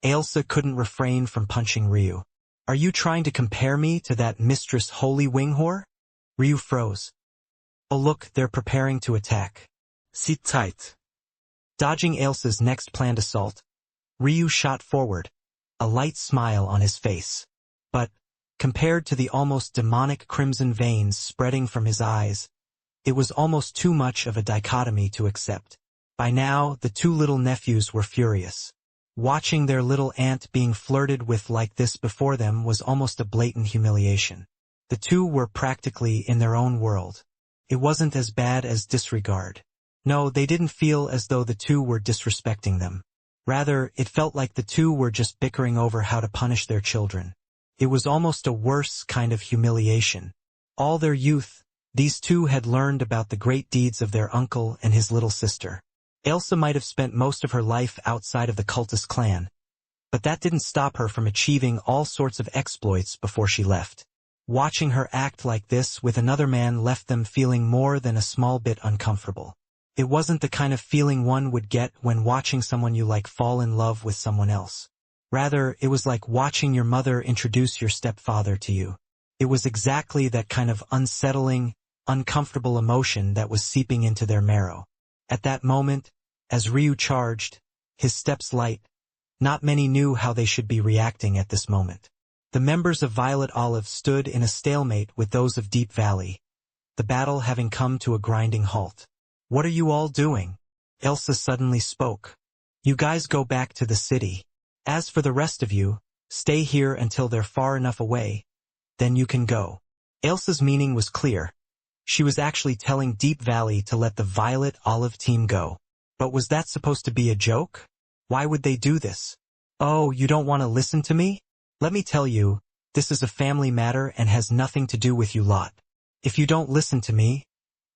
Ailsa couldn't refrain from punching Ryu. "Are you trying to compare me to that Mistress Holy Wing whore?" Ryu froze. "Oh look, they're preparing to attack. Sit tight." Dodging Ailsa's next planned assault, Ryu shot forward, a light smile on his face. But, compared to the almost demonic crimson veins spreading from his eyes, it was almost too much of a dichotomy to accept. By now, the two little nephews were furious. Watching their little aunt being flirted with like this before them was almost a blatant humiliation. The two were practically in their own world. It wasn't as bad as disregard. No, they didn't feel as though the two were disrespecting them. Rather, it felt like the two were just bickering over how to punish their children. It was almost a worse kind of humiliation. All their youth, these two had learned about the great deeds of their uncle and his little sister. Elsa might have spent most of her life outside of the cultist clan, but that didn't stop her from achieving all sorts of exploits before she left. Watching her act like this with another man left them feeling more than a small bit uncomfortable. It wasn't the kind of feeling one would get when watching someone you like fall in love with someone else. Rather, it was like watching your mother introduce your stepfather to you. It was exactly that kind of unsettling, uncomfortable emotion that was seeping into their marrow. At that moment, as Ryu charged, his steps light, not many knew how they should be reacting at this moment. The members of Violet Olive stood in a stalemate with those of Deep Valley, the battle having come to a grinding halt. "What are you all doing?" Elsa suddenly spoke. "You guys go back to the city. As for the rest of you, stay here until they're far enough away, then you can go." Elsa's meaning was clear. She was actually telling Deep Valley to let the Violet Olive team go. But was that supposed to be a joke? Why would they do this? "Oh, you don't want to listen to me? Let me tell you, this is a family matter and has nothing to do with you lot. If you don't listen to me,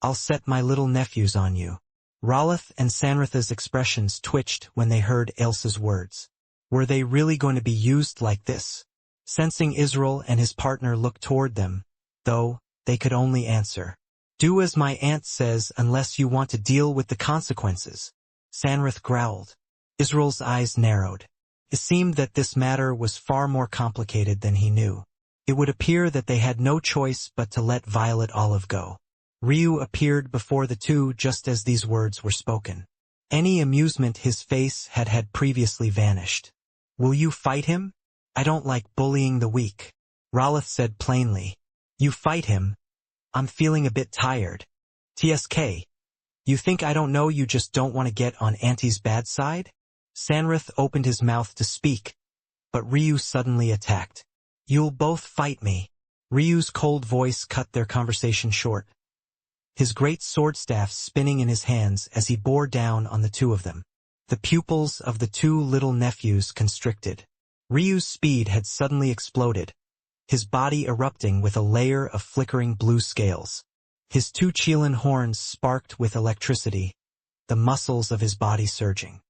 I'll set my little nephews on you." Raloth and Sanritha's expressions twitched when they heard Elsa's words. Were they really going to be used like this? Sensing Israel and his partner looked toward them, though, they could only answer, "Do as my aunt says unless you want to deal with the consequences," Sanrith growled. Israel's eyes narrowed. It seemed that this matter was far more complicated than he knew. It would appear that they had no choice but to let Violet Olive go. Ryu appeared before the two just as these words were spoken. Any amusement his face had previously vanished. "Will you fight him?" "I don't like bullying the weak," Raloth said plainly. "You fight him. I'm feeling a bit tired." "TSK. You think I don't know you just don't want to get on Auntie's bad side?" Sanrith opened his mouth to speak, but Ryu suddenly attacked. "You'll both fight me." Ryu's cold voice cut their conversation short, his great sword staff spinning in his hands as he bore down on the two of them. The pupils of the two little nephews constricted. Ryu's speed had suddenly exploded, his body erupting with a layer of flickering blue scales. His two Qilin horns sparked with electricity, the muscles of his body surging.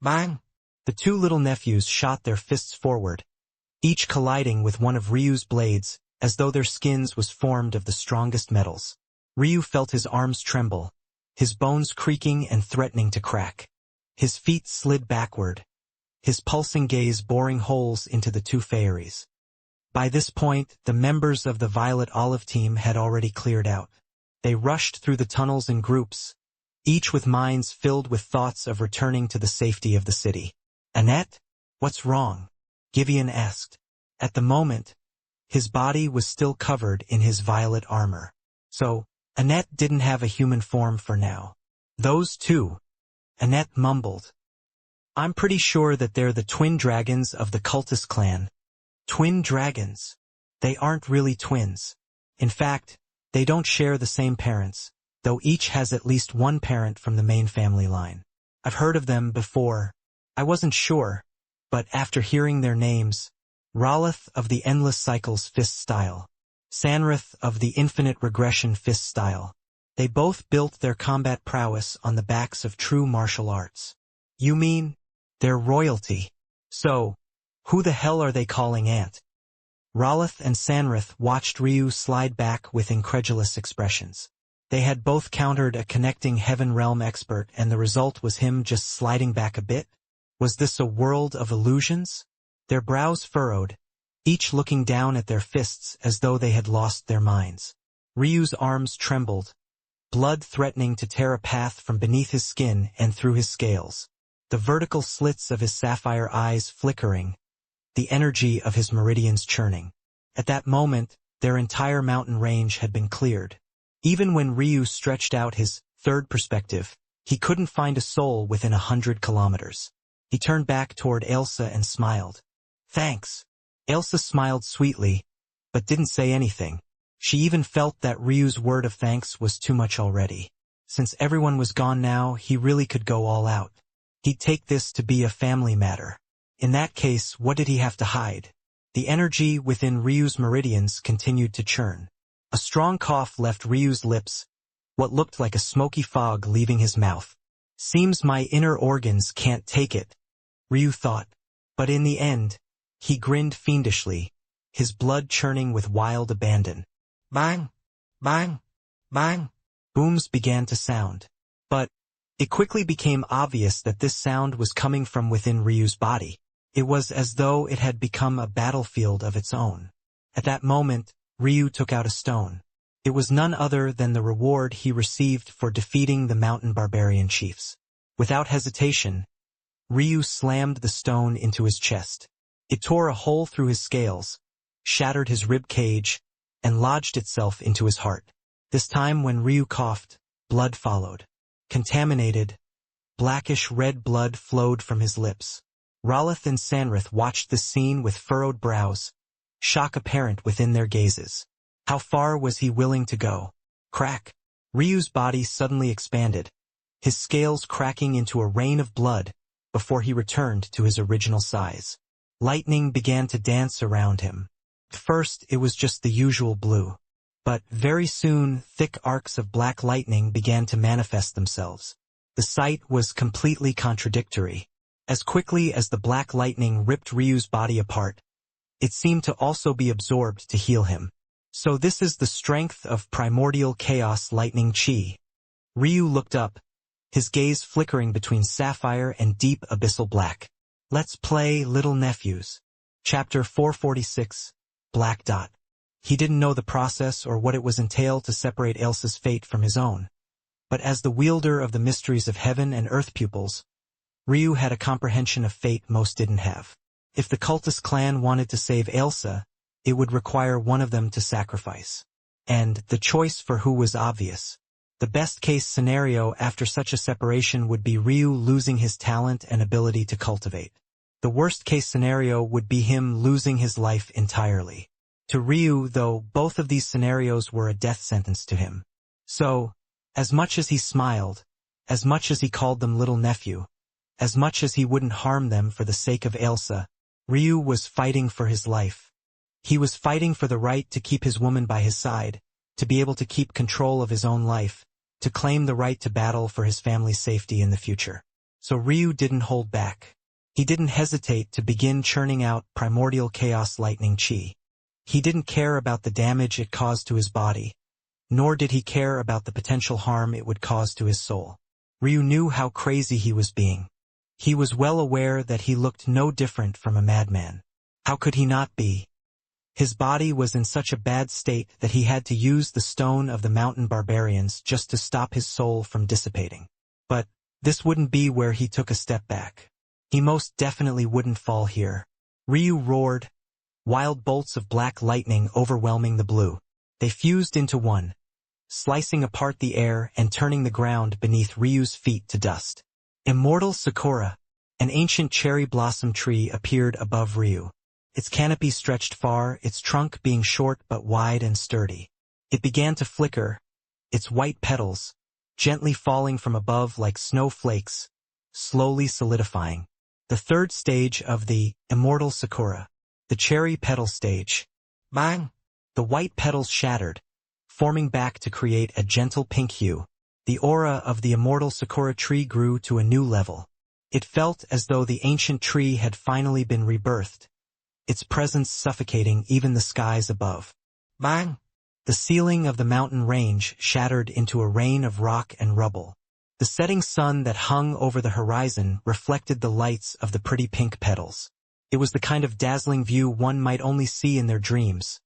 Bang! The two little nephews shot their fists forward, each colliding with one of Ryu's blades, as though their skins was formed of the strongest metals. Ryu felt his arms tremble, his bones creaking and threatening to crack. His feet slid backward, his pulsing gaze boring holes into the two fairies. By this point, the members of the Violet Olive team had already cleared out. They rushed through the tunnels in groups, each with minds filled with thoughts of returning to the safety of the city. "Annette? What's wrong?" Givian asked. At the moment, his body was still covered in his violet armor. So, Annette didn't have a human form for now. "Those two," Annette mumbled. "I'm pretty sure that they're the twin dragons of the cultist clan." Twin dragons. They aren't really twins. In fact, they don't share the same parents, though each has at least one parent from the main family line. I've heard of them before. I wasn't sure, but after hearing their names, Raloth of the Endless Cycles fist style, Sanrith of the Infinite Regression fist style. They both built their combat prowess on the backs of true martial arts. "You mean, they're royalty? So, who the hell are they calling aunt?" Raloth and Sanrith watched Ryu slide back with incredulous expressions. They had both countered a connecting heaven realm expert and the result was him just sliding back a bit. Was this a world of illusions? Their brows furrowed, each looking down at their fists as though they had lost their minds. Ryu's arms trembled, blood threatening to tear a path from beneath his skin and through his scales. The vertical slits of his sapphire eyes flickering, the energy of his meridians churning. At that moment, their entire mountain range had been cleared. Even when Ryu stretched out his third perspective, he couldn't find a soul within 100 kilometers. He turned back toward Ailsa and smiled. Thanks. Ailsa smiled sweetly, but didn't say anything. She even felt that Ryu's word of thanks was too much already. Since everyone was gone now, he really could go all out. He'd take this to be a family matter. In that case, what did he have to hide? The energy within Ryu's meridians continued to churn. A strong cough left Ryu's lips, what looked like a smoky fog leaving his mouth. Seems my inner organs can't take it, Ryu thought. But in the end, he grinned fiendishly, his blood churning with wild abandon. Bang! Bang! Bang! Booms began to sound. But it quickly became obvious that this sound was coming from within Ryu's body. It was as though it had become a battlefield of its own. At that moment, Ryu took out a stone. It was none other than the reward he received for defeating the mountain barbarian chiefs. Without hesitation, Ryu slammed the stone into his chest. It tore a hole through his scales, shattered his rib cage, and lodged itself into his heart. This time when Ryu coughed, blood followed. Contaminated, blackish red blood flowed from his lips. Ralith and Sanrith watched the scene with furrowed brows, shock apparent within their gazes. How far was he willing to go? Crack! Ryu's body suddenly expanded, his scales cracking into a rain of blood before he returned to his original size. Lightning began to dance around him. At first, it was just the usual blue. But very soon, thick arcs of black lightning began to manifest themselves. The sight was completely contradictory. As quickly as the black lightning ripped Ryu's body apart, it seemed to also be absorbed to heal him. So this is the strength of primordial chaos lightning chi. Ryu looked up, his gaze flickering between sapphire and deep abyssal black. Let's play, little nephews. Chapter 446, Black Dot. He didn't know the process or what it was entailed to separate Ailsa's fate from his own. But as the wielder of the mysteries of heaven and earth pupils, Ryu had a comprehension of fate most didn't have. If the cultist clan wanted to save Ailsa, it would require one of them to sacrifice. And the choice for who was obvious. The best-case scenario after such a separation would be Ryu losing his talent and ability to cultivate. The worst-case scenario would be him losing his life entirely. To Ryu, though, both of these scenarios were a death sentence to him. So, as much as he smiled, as much as he called them little nephew, as much as he wouldn't harm them for the sake of Ailsa, Ryu was fighting for his life. He was fighting for the right to keep his woman by his side, to be able to keep control of his own life, to claim the right to battle for his family's safety in the future. So Ryu didn't hold back. He didn't hesitate to begin churning out primordial chaos lightning chi. He didn't care about the damage it caused to his body, nor did he care about the potential harm it would cause to his soul. Ryu knew how crazy he was being. He was well aware that he looked no different from a madman. How could he not be? His body was in such a bad state that he had to use the stone of the mountain barbarians just to stop his soul from dissipating. But this wouldn't be where he took a step back. He most definitely wouldn't fall here. Ryu roared, wild bolts of black lightning overwhelming the blue. They fused into one, slicing apart the air and turning the ground beneath Ryu's feet to dust. Immortal Sakura, an ancient cherry blossom tree, appeared above Ryu. Its canopy stretched far, its trunk being short but wide and sturdy. It began to flicker, its white petals, gently falling from above like snowflakes, slowly solidifying. The third stage of the Immortal Sakura, the cherry petal stage. Bang! The white petals shattered, forming back to create a gentle pink hue. The aura of the Immortal Sakura tree grew to a new level. It felt as though the ancient tree had finally been rebirthed, its presence suffocating even the skies above. Bang! The ceiling of the mountain range shattered into a rain of rock and rubble. The setting sun that hung over the horizon reflected the lights of the pretty pink petals. It was the kind of dazzling view one might only see in their dreams,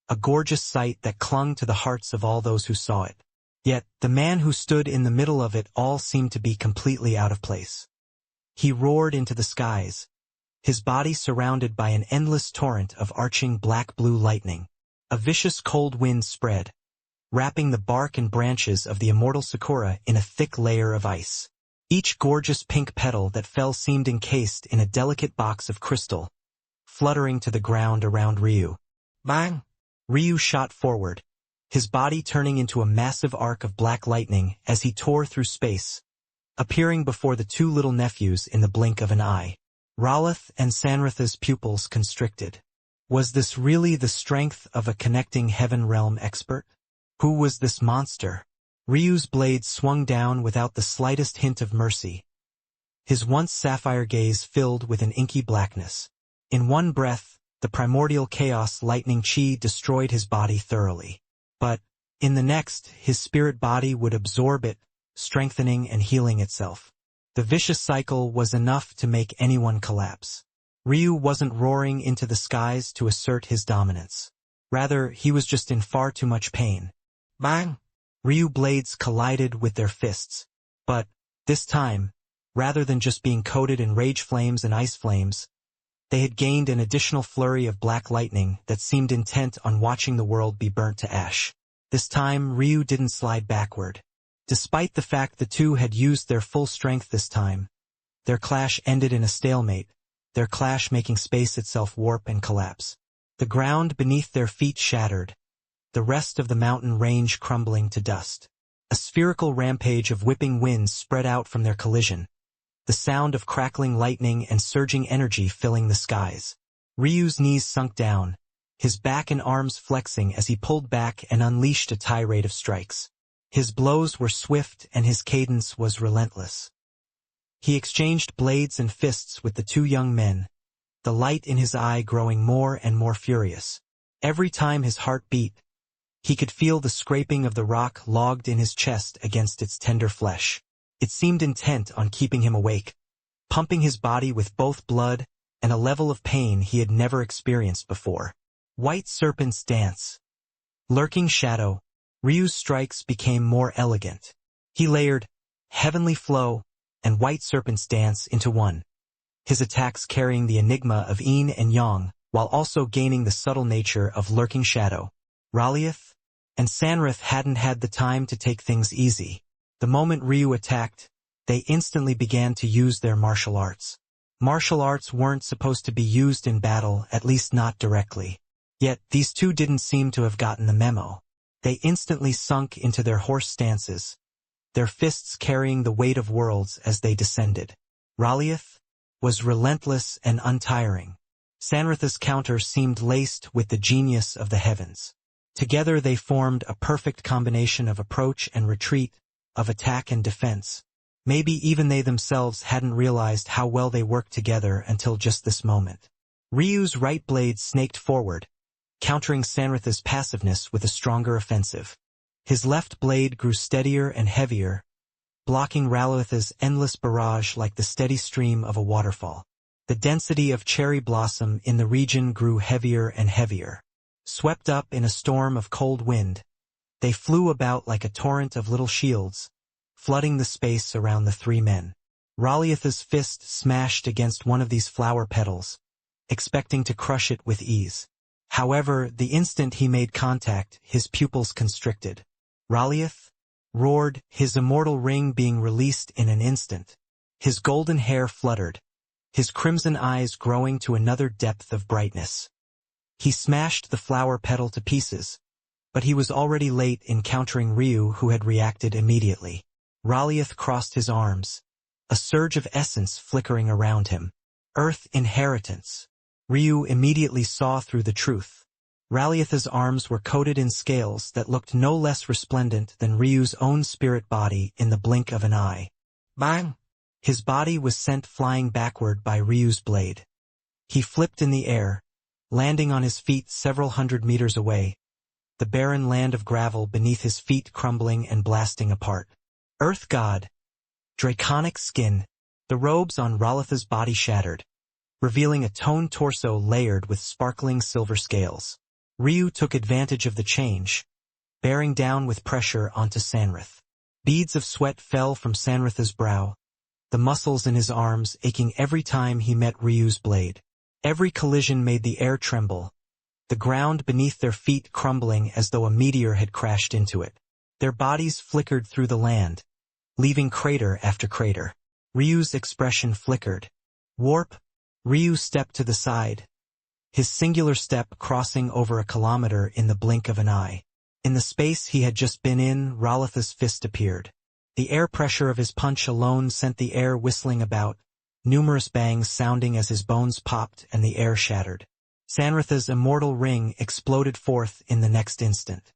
a gorgeous sight that clung to the hearts of all those who saw it. Yet, the man who stood in the middle of it all seemed to be completely out of place. He roared into the skies, his body surrounded by an endless torrent of arching black-blue lightning. A vicious cold wind spread, wrapping the bark and branches of the Immortal Sakura in a thick layer of ice. Each gorgeous pink petal that fell seemed encased in a delicate box of crystal, fluttering to the ground around Ryu. Bang! Ryu shot forward, his body turning into a massive arc of black lightning as he tore through space, appearing before the two little nephews in the blink of an eye. Ralith and Sanritha's pupils constricted. Was this really the strength of a connecting heaven realm expert? Who was this monster? Ryu's blade swung down without the slightest hint of mercy, his once sapphire gaze filled with an inky blackness. In one breath, the primordial chaos Lightning Qi destroyed his body thoroughly. But, in the next, his spirit body would absorb it, strengthening and healing itself. The vicious cycle was enough to make anyone collapse. Ryu wasn't roaring into the skies to assert his dominance. Rather, he was just in far too much pain. Bang! Ryu blades collided with their fists. But, this time, rather than just being coated in rage flames and ice flames, they had gained an additional flurry of black lightning that seemed intent on watching the world be burnt to ash. This time, Ryu didn't slide backward. Despite the fact the two had used their full strength this time, their clash ended in a stalemate, their clash making space itself warp and collapse. The ground beneath their feet shattered, the rest of the mountain range crumbling to dust. A spherical rampage of whipping winds spread out from their collision, the sound of crackling lightning and surging energy filling the skies. Ryu's knees sunk down, his back and arms flexing as he pulled back and unleashed a tirade of strikes. His blows were swift and his cadence was relentless. He exchanged blades and fists with the two young men, the light in his eye growing more and more furious. Every time his heart beat, he could feel the scraping of the rock logged in his chest against its tender flesh. It seemed intent on keeping him awake, pumping his body with both blood and a level of pain he had never experienced before. White serpents dance. Lurking shadow, Ryu's strikes became more elegant. He layered heavenly flow and white serpent's dance into one, his attacks carrying the enigma of yin and yang, while also gaining the subtle nature of lurking shadow. Ralith and Sanrith hadn't had the time to take things easy. The moment Ryu attacked, they instantly began to use their martial arts. Martial arts weren't supposed to be used in battle, at least not directly. Yet, these two didn't seem to have gotten the memo. They instantly sunk into their horse stances, their fists carrying the weight of worlds as they descended. Ralith was relentless and untiring. Sanritha's counter seemed laced with the genius of the heavens. Together they formed a perfect combination of approach and retreat, of attack and defense. Maybe even they themselves hadn't realized how well they worked together until just this moment. Ryu's right blade snaked forward, countering Sanritha's passiveness with a stronger offensive. His left blade grew steadier and heavier, blocking Ralith's endless barrage like the steady stream of a waterfall. The density of cherry blossom in the region grew heavier and heavier. Swept up in a storm of cold wind, they flew about like a torrent of little shields, flooding the space around the three men. Ralith's fist smashed against one of these flower petals, expecting to crush it with ease. However, the instant he made contact, his pupils constricted. Ralith roared, his immortal ring being released in an instant. His golden hair fluttered, his crimson eyes growing to another depth of brightness. He smashed the flower petal to pieces, but he was already late in countering Ryu, who had reacted immediately. Ralith crossed his arms, a surge of essence flickering around him. Earth inheritance. Ryu immediately saw through the truth. Ralith's arms were coated in scales that looked no less resplendent than Ryu's own spirit body in the blink of an eye. Bang! His body was sent flying backward by Ryu's blade. He flipped in the air, landing on his feet several hundred meters away, the barren land of gravel beneath his feet crumbling and blasting apart. Earth God. Draconic skin. The robes on Ralith's body shattered, revealing a toned torso layered with sparkling silver scales. Ryu took advantage of the change, bearing down with pressure onto Sanrith. Beads of sweat fell from Sanrith's brow, the muscles in his arms aching every time he met Ryu's blade. Every collision made the air tremble, the ground beneath their feet crumbling as though a meteor had crashed into it. Their bodies flickered through the land, leaving crater after crater. Ryu's expression flickered. Warp. Ryu stepped to the side, his singular step crossing over a kilometer in the blink of an eye. In the space he had just been in, Ralitha's fist appeared. The air pressure of his punch alone sent the air whistling about, numerous bangs sounding as his bones popped and the air shattered. Sanritha's immortal ring exploded forth in the next instant.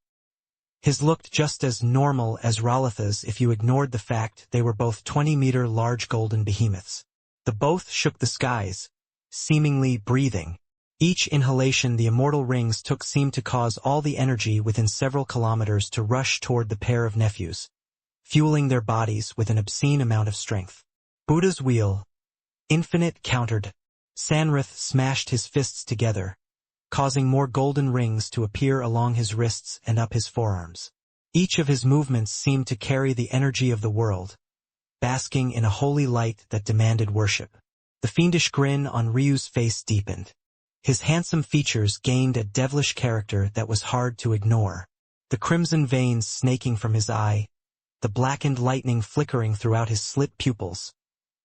His looked just as normal as Ralitha's if you ignored the fact they were both 20-meter large golden behemoths. The both shook the skies, seemingly breathing. Each inhalation the immortal rings took seemed to cause all the energy within several kilometers to rush toward the pair of nephews, fueling their bodies with an obscene amount of strength. Buddha's wheel. Infinite countered. Sanrith smashed his fists together, causing more golden rings to appear along his wrists and up his forearms. Each of his movements seemed to carry the energy of the world, basking in a holy light that demanded worship. The fiendish grin on Ryu's face deepened. His handsome features gained a devilish character that was hard to ignore. The crimson veins snaking from his eye, the blackened lightning flickering throughout his slit pupils,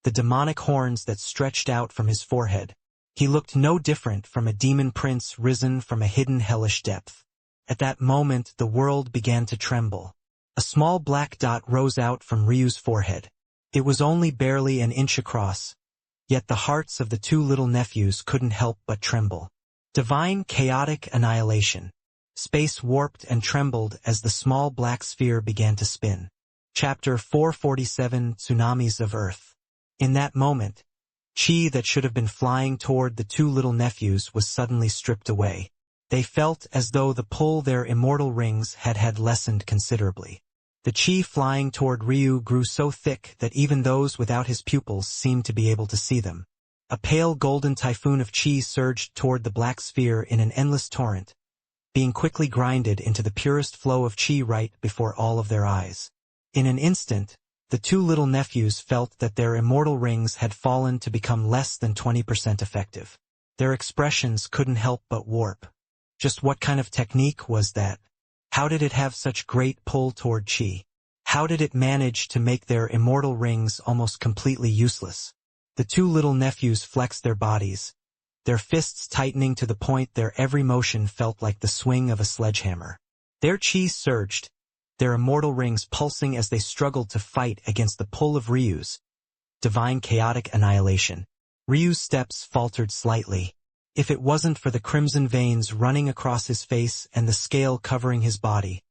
the demonic horns that stretched out from his forehead. He looked no different from a demon prince risen from a hidden hellish depth. At that moment the world began to tremble. A small black dot rose out from Ryu's forehead. It was only barely an inch across, yet the hearts of the two little nephews couldn't help but tremble. Divine chaotic annihilation. Space warped and trembled as the small black sphere began to spin. Chapter 447 Tsunamis of Earth. In that moment, chi that should have been flying toward the two little nephews was suddenly stripped away. They felt as though the pull their immortal rings had lessened considerably. The chi flying toward Ryu grew so thick that even those without his pupils seemed to be able to see them. A pale golden typhoon of chi surged toward the black sphere in an endless torrent, being quickly grinded into the purest flow of chi right before all of their eyes. In an instant, the two little nephews felt that their immortal rings had fallen to become less than 20% effective. Their expressions couldn't help but warp. Just what kind of technique was that? How did it have such great pull toward chi? How did it manage to make their immortal rings almost completely useless? The two little nephews flexed their bodies, their fists tightening to the point their every motion felt like the swing of a sledgehammer. Their chi surged, their immortal rings pulsing as they struggled to fight against the pull of Ryu's divine chaotic annihilation. Ryu's steps faltered slightly. If it wasn't for the crimson veins running across his face and the scale covering his body,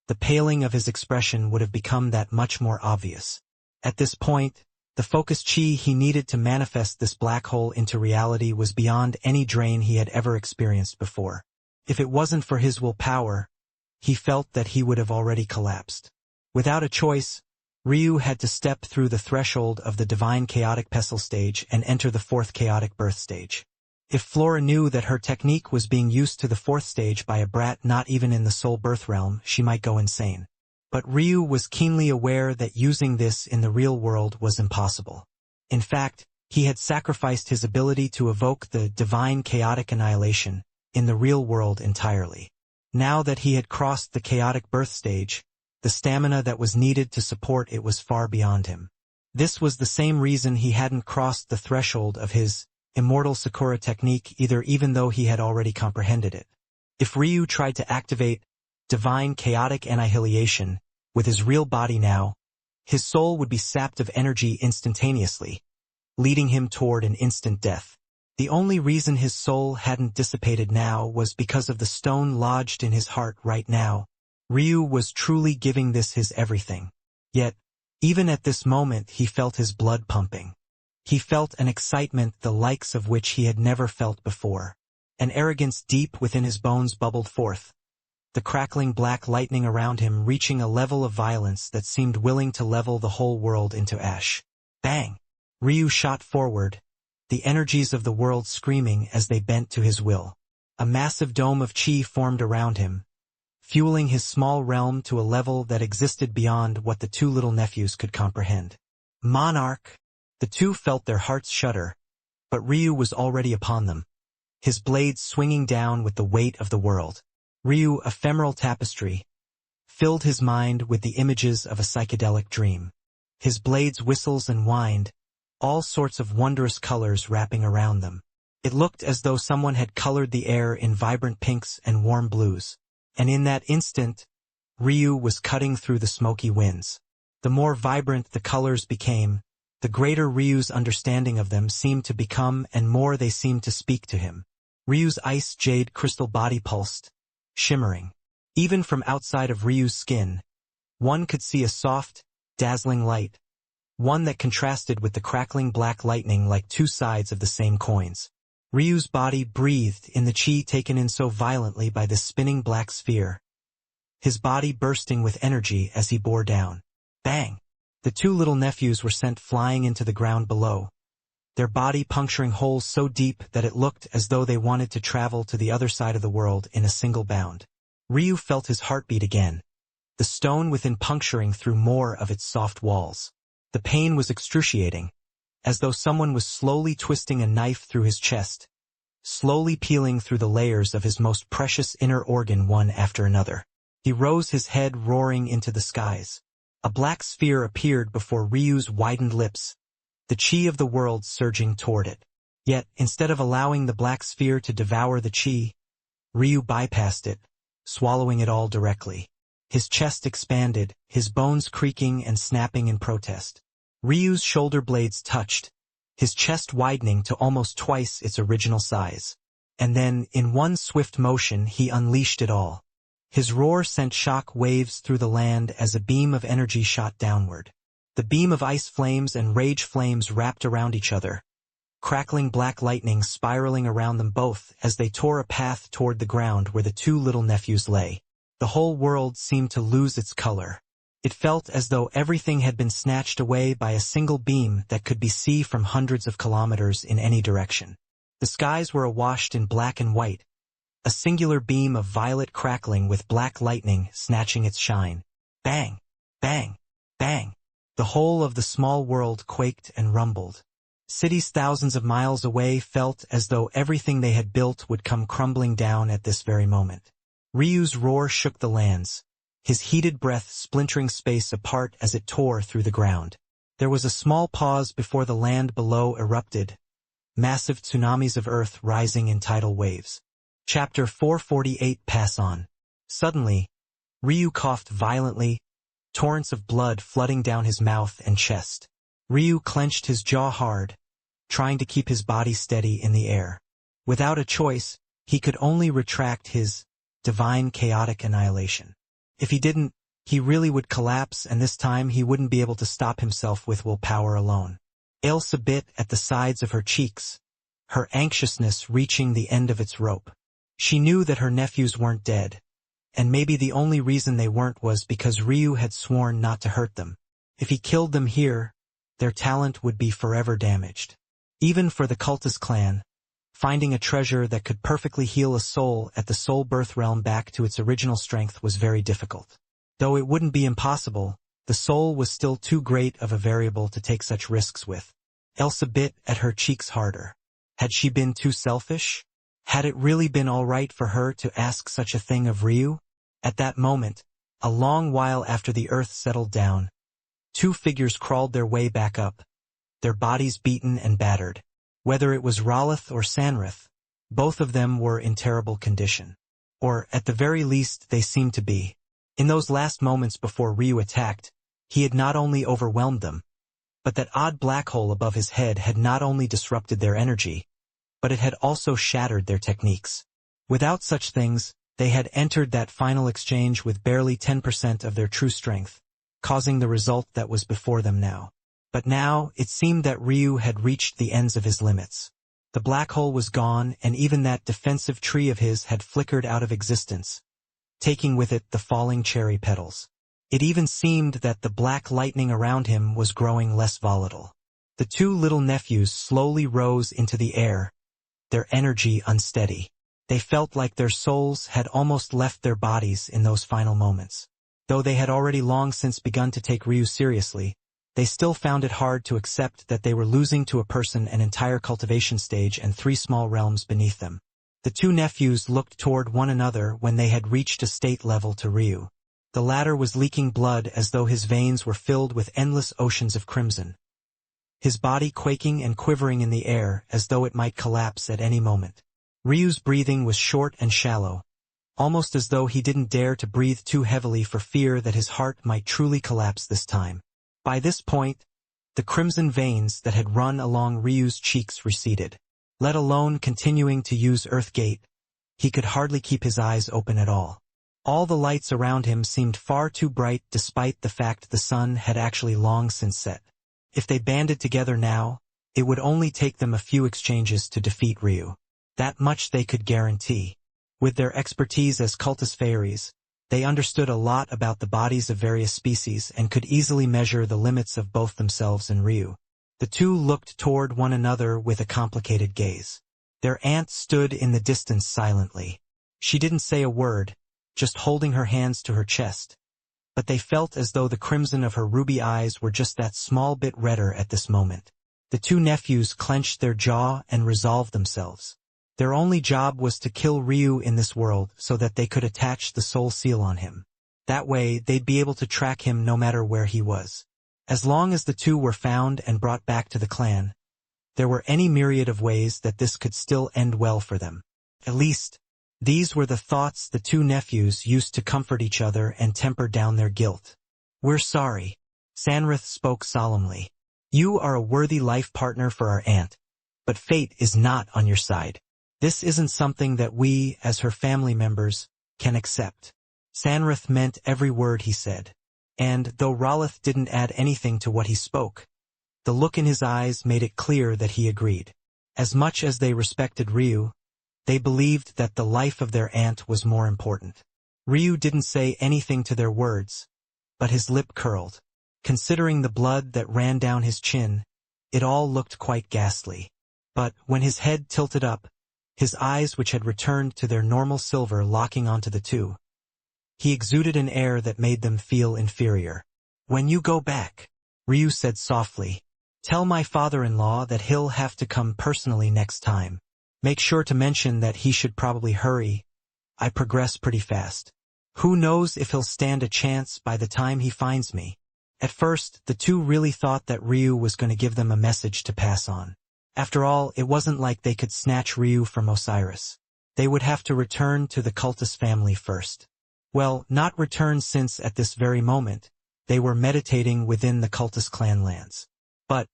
the paling of his expression would have become that much more obvious. At this point, the focused chi he needed to manifest this black hole into reality was beyond any drain he had ever experienced before. If it wasn't for his willpower, he felt that he would have already collapsed. Without a choice, Ryu had to step through the threshold of the divine chaotic pestle stage and enter the fourth chaotic birth stage. If Flora knew that her technique was being used to the fourth stage by a brat not even in the soul birth realm, she might go insane. But Ryu was keenly aware that using this in the real world was impossible. In fact, he had sacrificed his ability to evoke the divine chaotic annihilation in the real world entirely. Now that he had crossed the chaotic birth stage, the stamina that was needed to support it was far beyond him. This was the same reason he hadn't crossed the threshold of his immortal Sakura technique either, even though he had already comprehended it. If Ryu tried to activate divine chaotic annihilation with his real body now, his soul would be sapped of energy instantaneously, leading him toward an instant death. The only reason his soul hadn't dissipated now was because of the stone lodged in his heart right now. Ryu was truly giving this his everything. Yet, even at this moment he felt his blood pumping. He felt an excitement the likes of which he had never felt before. An arrogance deep within his bones bubbled forth, the crackling black lightning around him reaching a level of violence that seemed willing to level the whole world into ash. Bang! Ryu shot forward, the energies of the world screaming as they bent to his will. A massive dome of chi formed around him, fueling his small realm to a level that existed beyond what the two little nephews could comprehend. Monarch! The two felt their hearts shudder, but Ryu was already upon them, his blades swinging down with the weight of the world. Ryu, ephemeral tapestry, filled his mind with the images of a psychedelic dream. His blades whistled and whined, all sorts of wondrous colors wrapping around them. It looked as though someone had colored the air in vibrant pinks and warm blues. And in that instant, Ryu was cutting through the smoky winds. The more vibrant the colors became, the greater Ryu's understanding of them seemed to become, and more they seemed to speak to him. Ryu's ice jade crystal body pulsed, shimmering. Even from outside of Ryu's skin, one could see a soft, dazzling light, one that contrasted with the crackling black lightning like two sides of the same coins. Ryu's body breathed in the chi taken in so violently by this spinning black sphere, his body bursting with energy as he bore down. Bang! The two little nephews were sent flying into the ground below, their body puncturing holes so deep that it looked as though they wanted to travel to the other side of the world in a single bound. Ryu felt his heartbeat again, the stone within puncturing through more of its soft walls. The pain was excruciating, as though someone was slowly twisting a knife through his chest, slowly peeling through the layers of his most precious inner organ one after another. He rose, his head roaring into the skies. A black sphere appeared before Ryu's widened lips, the chi of the world surging toward it. Yet, instead of allowing the black sphere to devour the chi, Ryu bypassed it, swallowing it all directly. His chest expanded, his bones creaking and snapping in protest. Ryu's shoulder blades touched, his chest widening to almost twice its original size. And then, in one swift motion, he unleashed it all. His roar sent shock waves through the land as a beam of energy shot downward. The beam of ice flames and rage flames wrapped around each other, crackling black lightning spiraling around them both as they tore a path toward the ground where the two little nephews lay. The whole world seemed to lose its color. It felt as though everything had been snatched away by a single beam that could be seen from hundreds of kilometers in any direction. The skies were awash in black and white, a singular beam of violet crackling with black lightning snatching its shine. Bang! Bang! Bang! The whole of the small world quaked and rumbled. Cities thousands of miles away felt as though everything they had built would come crumbling down at this very moment. Ryu's roar shook the lands, his heated breath splintering space apart as it tore through the ground. There was a small pause before the land below erupted, massive tsunamis of earth rising in tidal waves. Chapter 448. Pass on. Suddenly, Ryu coughed violently, torrents of blood flooding down his mouth and chest. Ryu clenched his jaw hard, trying to keep his body steady in the air. Without a choice, he could only retract his divine chaotic annihilation. If he didn't, he really would collapse, and this time he wouldn't be able to stop himself with willpower alone. Elsa bit at the sides of her cheeks, her anxiousness reaching the end of its rope. She knew that her nephews weren't dead, and maybe the only reason they weren't was because Ryu had sworn not to hurt them. If he killed them here, their talent would be forever damaged. Even for the cultist clan, finding a treasure that could perfectly heal a soul at the soul birth realm back to its original strength was very difficult. Though it wouldn't be impossible, the soul was still too great of a variable to take such risks with. Elsa bit at her cheeks harder. Had she been too selfish? Had it really been all right for her to ask such a thing of Ryu? At that moment, a long while after the earth settled down, two figures crawled their way back up, their bodies beaten and battered. Whether it was Ralith or Sanrith, both of them were in terrible condition. Or, at the very least, they seemed to be. In those last moments before Ryu attacked, he had not only overwhelmed them, but that odd black hole above his head had not only disrupted their energy, but it had also shattered their techniques. Without such things, they had entered that final exchange with barely 10% of their true strength, causing the result that was before them now. But now, it seemed that Ryu had reached the ends of his limits. The black hole was gone, and even that defensive tree of his had flickered out of existence, taking with it the falling cherry petals. It even seemed that the black lightning around him was growing less volatile. The two little nephews slowly rose into the air, their energy unsteady. They felt like their souls had almost left their bodies in those final moments. Though they had already long since begun to take Ryu seriously, they still found it hard to accept that they were losing to a person an entire cultivation stage and 3 small realms beneath them. The two nephews looked toward one another when they had reached a state level to Ryu. The latter was leaking blood as though his veins were filled with endless oceans of crimson. his body quaking and quivering in the air as though it might collapse at any moment. Ryu's breathing was short and shallow, almost as though he didn't dare to breathe too heavily for fear that his heart might truly collapse this time. By this point, the crimson veins that had run along Ryu's cheeks receded. Let alone continuing to use Earth Gate, he could hardly keep his eyes open at all. All the lights around him seemed far too bright despite the fact the sun had actually long since set. If they banded together now, it would only take them a few exchanges to defeat Ryu. That much they could guarantee. With their expertise as cultist fairies, they understood a lot about the bodies of various species and could easily measure the limits of both themselves and Ryu. The two looked toward one another with a complicated gaze. Their aunt stood in the distance silently. She didn't say a word, just holding her hands to her chest. But they felt as though the crimson of her ruby eyes were just that small bit redder at this moment. The two nephews clenched their jaw and resolved themselves. Their only job was to kill Ryu in this world so that they could attach the soul seal on him. That way, they'd be able to track him no matter where he was. As long as the two were found and brought back to the clan, there were any myriad of ways that this could still end well for them. At least, these were the thoughts the two nephews used to comfort each other and temper down their guilt. "We're sorry," Sanrith spoke solemnly. "You are a worthy life partner for our aunt, but fate is not on your side. This isn't something that we, as her family members, can accept." Sanrith meant every word he said. And, though Ralith didn't add anything to what he spoke, the look in his eyes made it clear that he agreed. As much as they respected Ryu, they believed that the life of their aunt was more important. Ryu didn't say anything to their words, but his lip curled. Considering the blood that ran down his chin, it all looked quite ghastly. But when his head tilted up, his eyes which had returned to their normal silver locking onto the two, he exuded an air that made them feel inferior. "When you go back," Ryu said softly, "tell my father-in-law that he'll have to come personally next time. Make sure to mention that he should probably hurry. I progress pretty fast. Who knows if he'll stand a chance by the time he finds me." At first, the two really thought that Ryu was going to give them a message to pass on. After all, it wasn't like they could snatch Ryu from Osiris. They would have to return to the cultist family first. Well, not return since at this very moment, they were meditating within the cultist clan lands. But,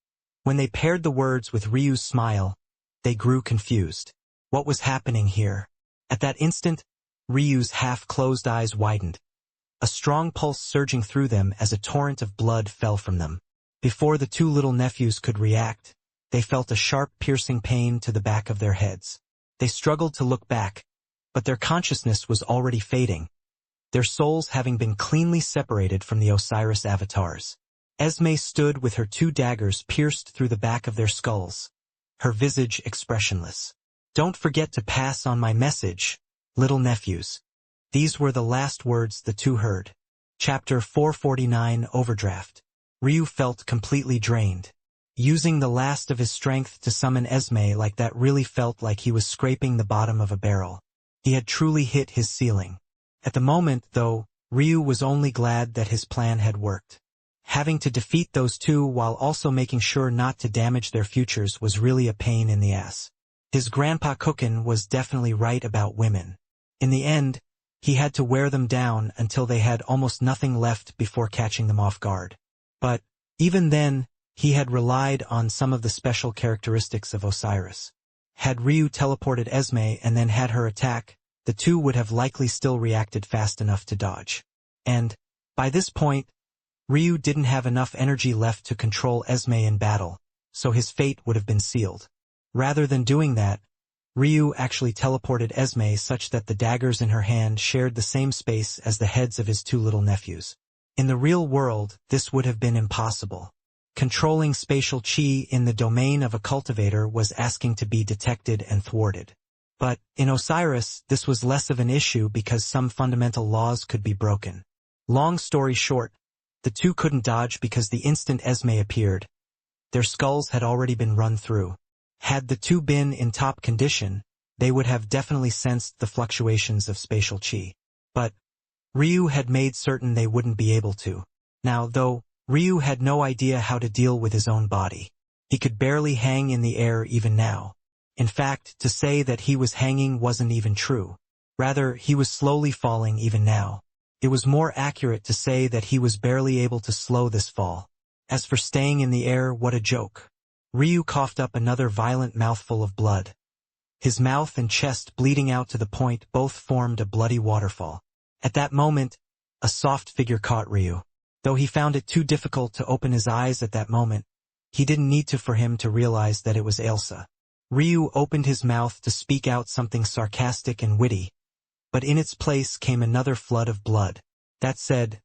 when they paired the words with Ryu's smile, they grew confused. What was happening here? At that instant, Ryu's half-closed eyes widened, a strong pulse surging through them as a torrent of blood fell from them. Before the two little nephews could react, they felt a sharp piercing pain to the back of their heads. They struggled to look back, but their consciousness was already fading, their souls having been cleanly separated from the Osiris avatars. Esme stood with her two daggers pierced through the back of their skulls, her visage expressionless. "Don't forget to pass on my message, little nephews." These were the last words the two heard. Chapter 449 Overdraft. Ryu felt completely drained. Using the last of his strength to summon Esme like that really felt like he was scraping the bottom of a barrel. He had truly hit his ceiling. At the moment, though, Ryu was only glad that his plan had worked. Having to defeat those two while also making sure not to damage their futures was really a pain in the ass. His grandpa Cookin was definitely right about women. In the end, he had to wear them down until they had almost nothing left before catching them off guard. But, even then, he had relied on some of the special characteristics of Osiris. Had Ryu teleported Esme and then had her attack, the two would have likely still reacted fast enough to dodge. And, by this point, Ryu didn't have enough energy left to control Esme in battle, so his fate would have been sealed. Rather than doing that, Ryu actually teleported Esme such that the daggers in her hand shared the same space as the heads of his two little nephews. In the real world, this would have been impossible. Controlling spatial chi in the domain of a cultivator was asking to be detected and thwarted. But, in Osiris, this was less of an issue because some fundamental laws could be broken. Long story short, the two couldn't dodge because the instant Esme appeared, their skulls had already been run through. Had the two been in top condition, they would have definitely sensed the fluctuations of spatial chi. But, Ryu had made certain they wouldn't be able to. Now, though, Ryu had no idea how to deal with his own body. He could barely hang in the air even now. In fact, to say that he was hanging wasn't even true. Rather, he was slowly falling even now. It was more accurate to say that he was barely able to slow this fall. As for staying in the air, what a joke. Ryu coughed up another violent mouthful of blood. His mouth and chest bleeding out to the point both formed a bloody waterfall. At that moment, a soft figure caught Ryu. Though he found it too difficult to open his eyes at that moment, he didn't need to for him to realize that it was Elsa. Ryu opened his mouth to speak out something sarcastic and witty, but in its place came another flood of blood. That said,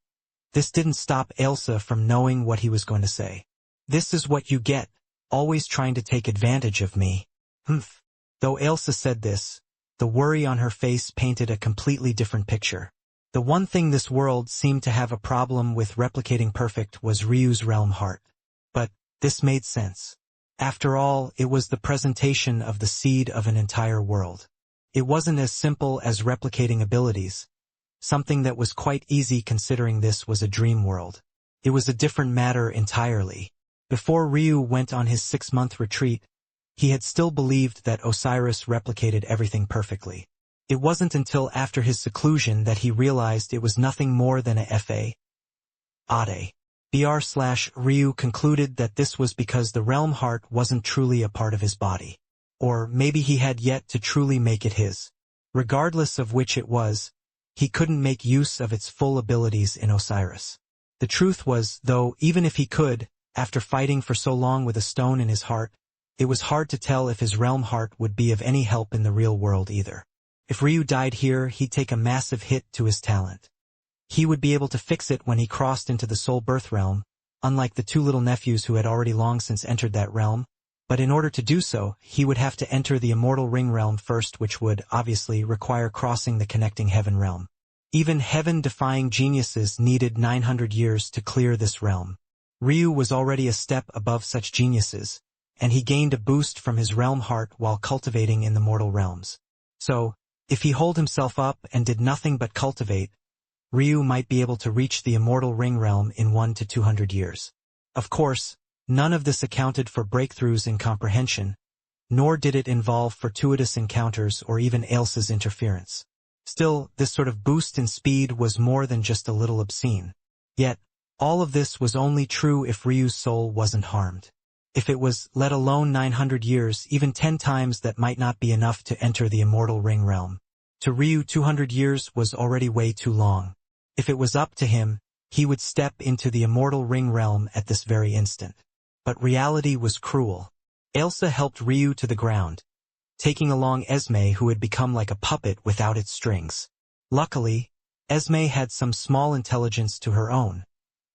this didn't stop Elsa from knowing what he was going to say. "This is what you get, always trying to take advantage of me." Humph. Though Elsa said this, the worry on her face painted a completely different picture. The one thing this world seemed to have a problem with replicating perfect was Ryu's realm heart. But this made sense. After all, it was the presentation of the seed of an entire world. It wasn't as simple as replicating abilities, something that was quite easy considering this was a dream world. It was a different matter entirely. Before Ryu went on his 6-month retreat, he had still believed that Osiris replicated everything perfectly. It wasn't until after his seclusion that he realized it was nothing more than a fa. Ade. Ryu concluded that this was because the realm heart wasn't truly a part of his body. Or maybe he had yet to truly make it his. Regardless of which it was, he couldn't make use of its full abilities in Osiris. The truth was, though, even if he could, after fighting for so long with a stone in his heart, it was hard to tell if his realm heart would be of any help in the real world either. If Ryu died here, he'd take a massive hit to his talent. He would be able to fix it when he crossed into the soul birth realm, unlike the 2 little nephews who had already long since entered that realm, but in order to do so, he would have to enter the immortal ring realm first, which would, obviously, require crossing the connecting heaven realm. Even heaven-defying geniuses needed 900 years to clear this realm. Ryu was already a step above such geniuses, and he gained a boost from his realm heart while cultivating in the mortal realms. So, if he holed himself up and did nothing but cultivate, Ryu might be able to reach the immortal ring realm in 1 to 200 years. Of course, none of this accounted for breakthroughs in comprehension, nor did it involve fortuitous encounters or even Elsa's interference. Still, this sort of boost in speed was more than just a little obscene. Yet, all of this was only true if Ryu's soul wasn't harmed. If it was, let alone 900 years, even 10 times that might not be enough to enter the immortal ring realm. To Ryu, 200 years was already way too long. If it was up to him, he would step into the immortal ring realm at this very instant. But reality was cruel. Elsa helped Ryu to the ground, taking along Esme, who had become like a puppet without its strings. Luckily, Esme had some small intelligence to her own,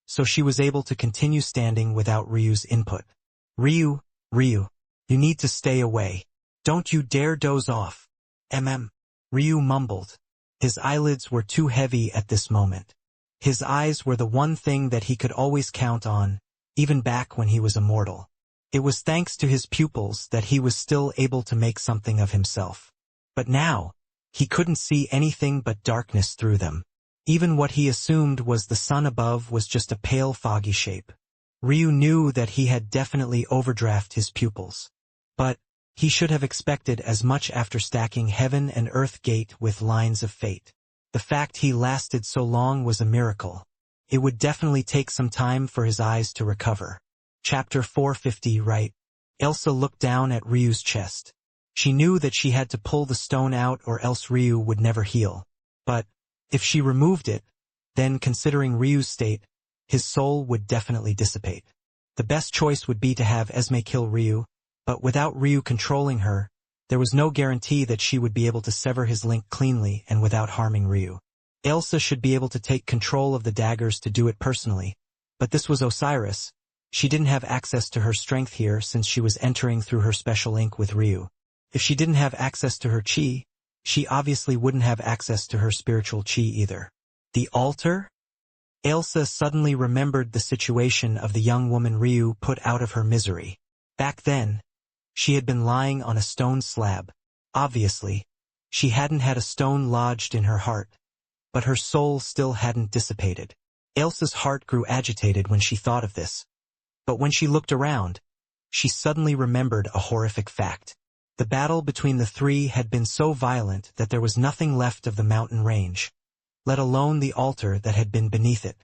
so she was able to continue standing without Ryu's input. Ryu, you need to stay away. Don't you dare doze off. Ryu mumbled. His eyelids were too heavy at this moment. His eyes were the one thing that he could always count on, even back when he was immortal. It was thanks to his pupils that he was still able to make something of himself. But now, he couldn't see anything but darkness through them. Even what he assumed was the sun above was just a pale foggy shape. Ryu knew that he had definitely overdrafted his pupils. But he should have expected as much after stacking Heaven and Earth Gate with Lines of Fate. The fact he lasted so long was a miracle. It would definitely take some time for his eyes to recover. Chapter 450. Right. Elsa looked down at Ryu's chest. She knew that she had to pull the stone out or else Ryu would never heal. But if she removed it, then considering Ryu's state, his soul would definitely dissipate. The best choice would be to have Esme kill Ryu, but without Ryu controlling her, there was no guarantee that she would be able to sever his link cleanly and without harming Ryu. Elsa should be able to take control of the daggers to do it personally, but this was Osiris. She didn't have access to her strength here since she was entering through her special link with Ryu. If she didn't have access to her chi, she obviously wouldn't have access to her spiritual chi either. The altar? Elsa suddenly remembered the situation of the young woman Ryu put out of her misery. Back then, she had been lying on a stone slab. Obviously, she hadn't had a stone lodged in her heart, but her soul still hadn't dissipated. Elsa's heart grew agitated when she thought of this. But when she looked around, she suddenly remembered a horrific fact. The battle between the three had been so violent that there was nothing left of the mountain range, let alone the altar that had been beneath it.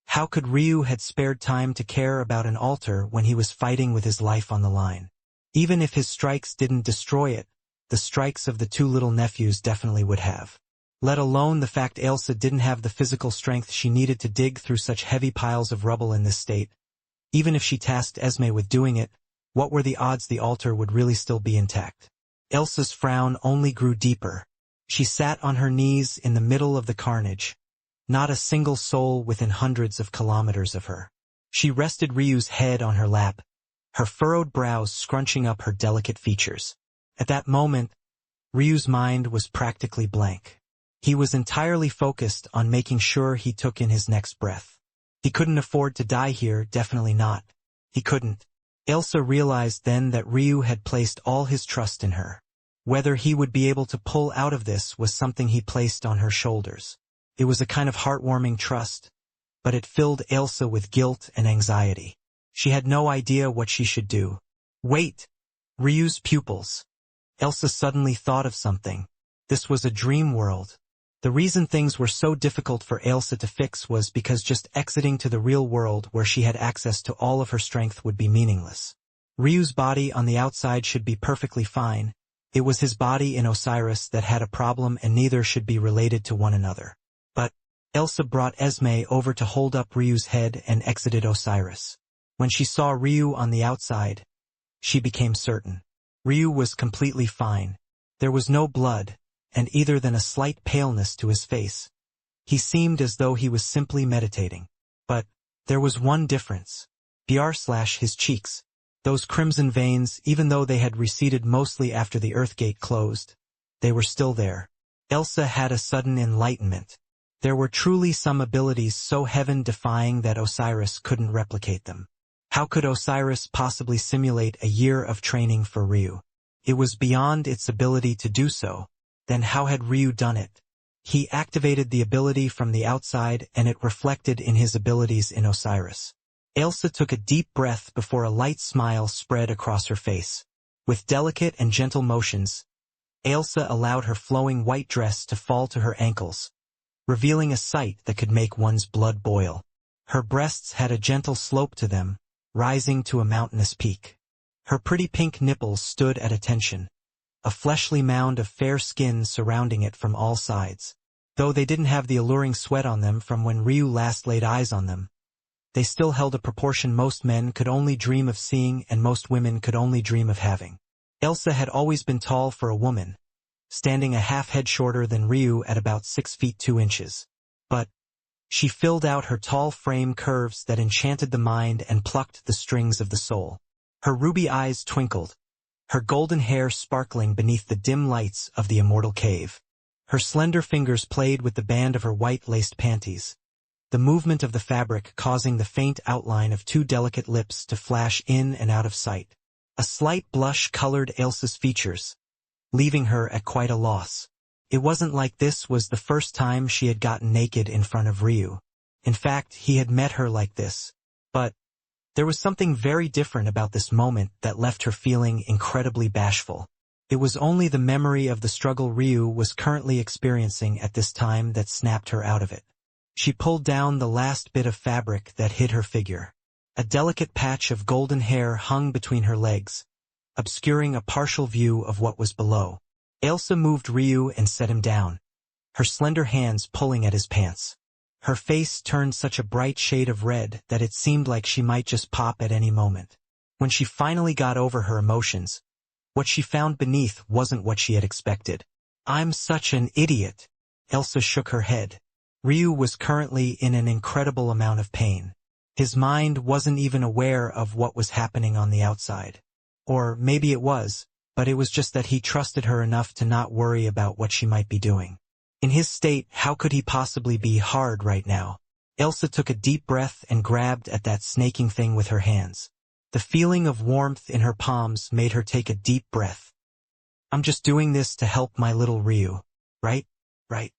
How could Ryu had spared time to care about an altar when he was fighting with his life on the line? Even if his strikes didn't destroy it, the strikes of the two little nephews definitely would have. Let alone the fact Ailsa didn't have the physical strength she needed to dig through such heavy piles of rubble in this state. Even if she tasked Esme with doing it, what were the odds the altar would really still be intact? Ailsa's frown only grew deeper. She sat on her knees in the middle of the carnage. Not a single soul within hundreds of kilometers of her. She rested Ryu's head on her lap, her furrowed brows scrunching up her delicate features. At that moment, Ryu's mind was practically blank. He was entirely focused on making sure he took in his next breath. He couldn't afford to die here, definitely not. He couldn't. Ailsa realized then that Ryu had placed all his trust in her. Whether he would be able to pull out of this was something he placed on her shoulders. It was a kind of heartwarming trust, but it filled Ailsa with guilt and anxiety. She had no idea what she should do. Wait! Ryu's pupils. Ailsa suddenly thought of something. This was a dream world. The reason things were so difficult for Ailsa to fix was because just exiting to the real world where she had access to all of her strength would be meaningless. Ryu's body on the outside should be perfectly fine. It was his body in Osiris that had a problem, and neither should be related to one another. But Ailsa brought Esme over to hold up Ryu's head and exited Osiris. When she saw Ryu on the outside, she became certain. Ryu was completely fine. There was no blood, and either than a slight paleness to his face. He seemed as though he was simply meditating. But there was one difference. His cheeks. Those crimson veins, even though they had receded mostly after the Earthgate closed, they were still there. Ailsa had a sudden enlightenment. There were truly some abilities so heaven-defying that Osiris couldn't replicate them. How could Osiris possibly simulate a year of training for Ryu? It was beyond its ability to do so. Then how had Ryu done it? He activated the ability from the outside, and it reflected in his abilities in Osiris. Ailsa took a deep breath before a light smile spread across her face. With delicate and gentle motions, Ailsa allowed her flowing white dress to fall to her ankles, revealing a sight that could make one's blood boil. Her breasts had a gentle slope to them, rising to a mountainous peak. Her pretty pink nipples stood at attention, a fleshly mound of fair skin surrounding it from all sides. Though they didn't have the alluring sweat on them from when Ryu last laid eyes on them, they still held a proportion most men could only dream of seeing and most women could only dream of having. Ailsa had always been tall for a woman, standing a half head shorter than Ryu at about 6 feet 2 inches. But she filled out her tall frame curves that enchanted the mind and plucked the strings of the soul. Her ruby eyes twinkled, her golden hair sparkling beneath the dim lights of the immortal cave. Her slender fingers played with the band of her white-laced panties, the movement of the fabric causing the faint outline of 2 delicate lips to flash in and out of sight. A slight blush colored Ailsa's features, leaving her at quite a loss. It wasn't like this was the first time she had gotten naked in front of Ryu. In fact, he had met her like this. But there was something very different about this moment that left her feeling incredibly bashful. It was only the memory of the struggle Ryu was currently experiencing at this time that snapped her out of it. She pulled down the last bit of fabric that hid her figure. A delicate patch of golden hair hung between her legs, obscuring a partial view of what was below. Ailsa moved Ryu and set him down, her slender hands pulling at his pants. Her face turned such a bright shade of red that it seemed like she might just pop at any moment. When she finally got over her emotions, what she found beneath wasn't what she had expected. "I'm such an idiot." Ailsa shook her head. Ryu was currently in an incredible amount of pain. His mind wasn't even aware of what was happening on the outside. Or maybe it was, but it was just that he trusted her enough to not worry about what she might be doing. In his state, how could he possibly be hard right now? Ailsa took a deep breath and grabbed at that snaking thing with her hands. The feeling of warmth in her palms made her take a deep breath. "I'm just doing this to help my little Ryu. Right? Right."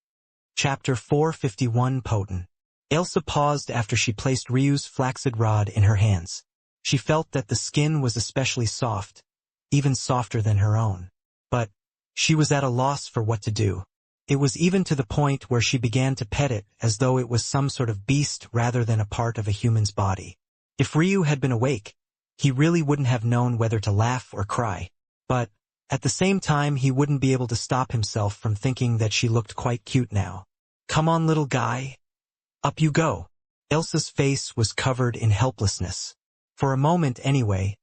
Chapter 451 Potent. Ailsa paused after she placed Ryu's flaccid rod in her hands. She felt that the skin was especially soft, even softer than her own. But she was at a loss for what to do. It was even to the point where she began to pet it as though it was some sort of beast rather than a part of a human's body. If Ryu had been awake, he really wouldn't have known whether to laugh or cry. But at the same time, he wouldn't be able to stop himself from thinking that she looked quite cute now. "Come on, little guy. Up you go." Elsa's face was covered in helplessness. For a moment anyway,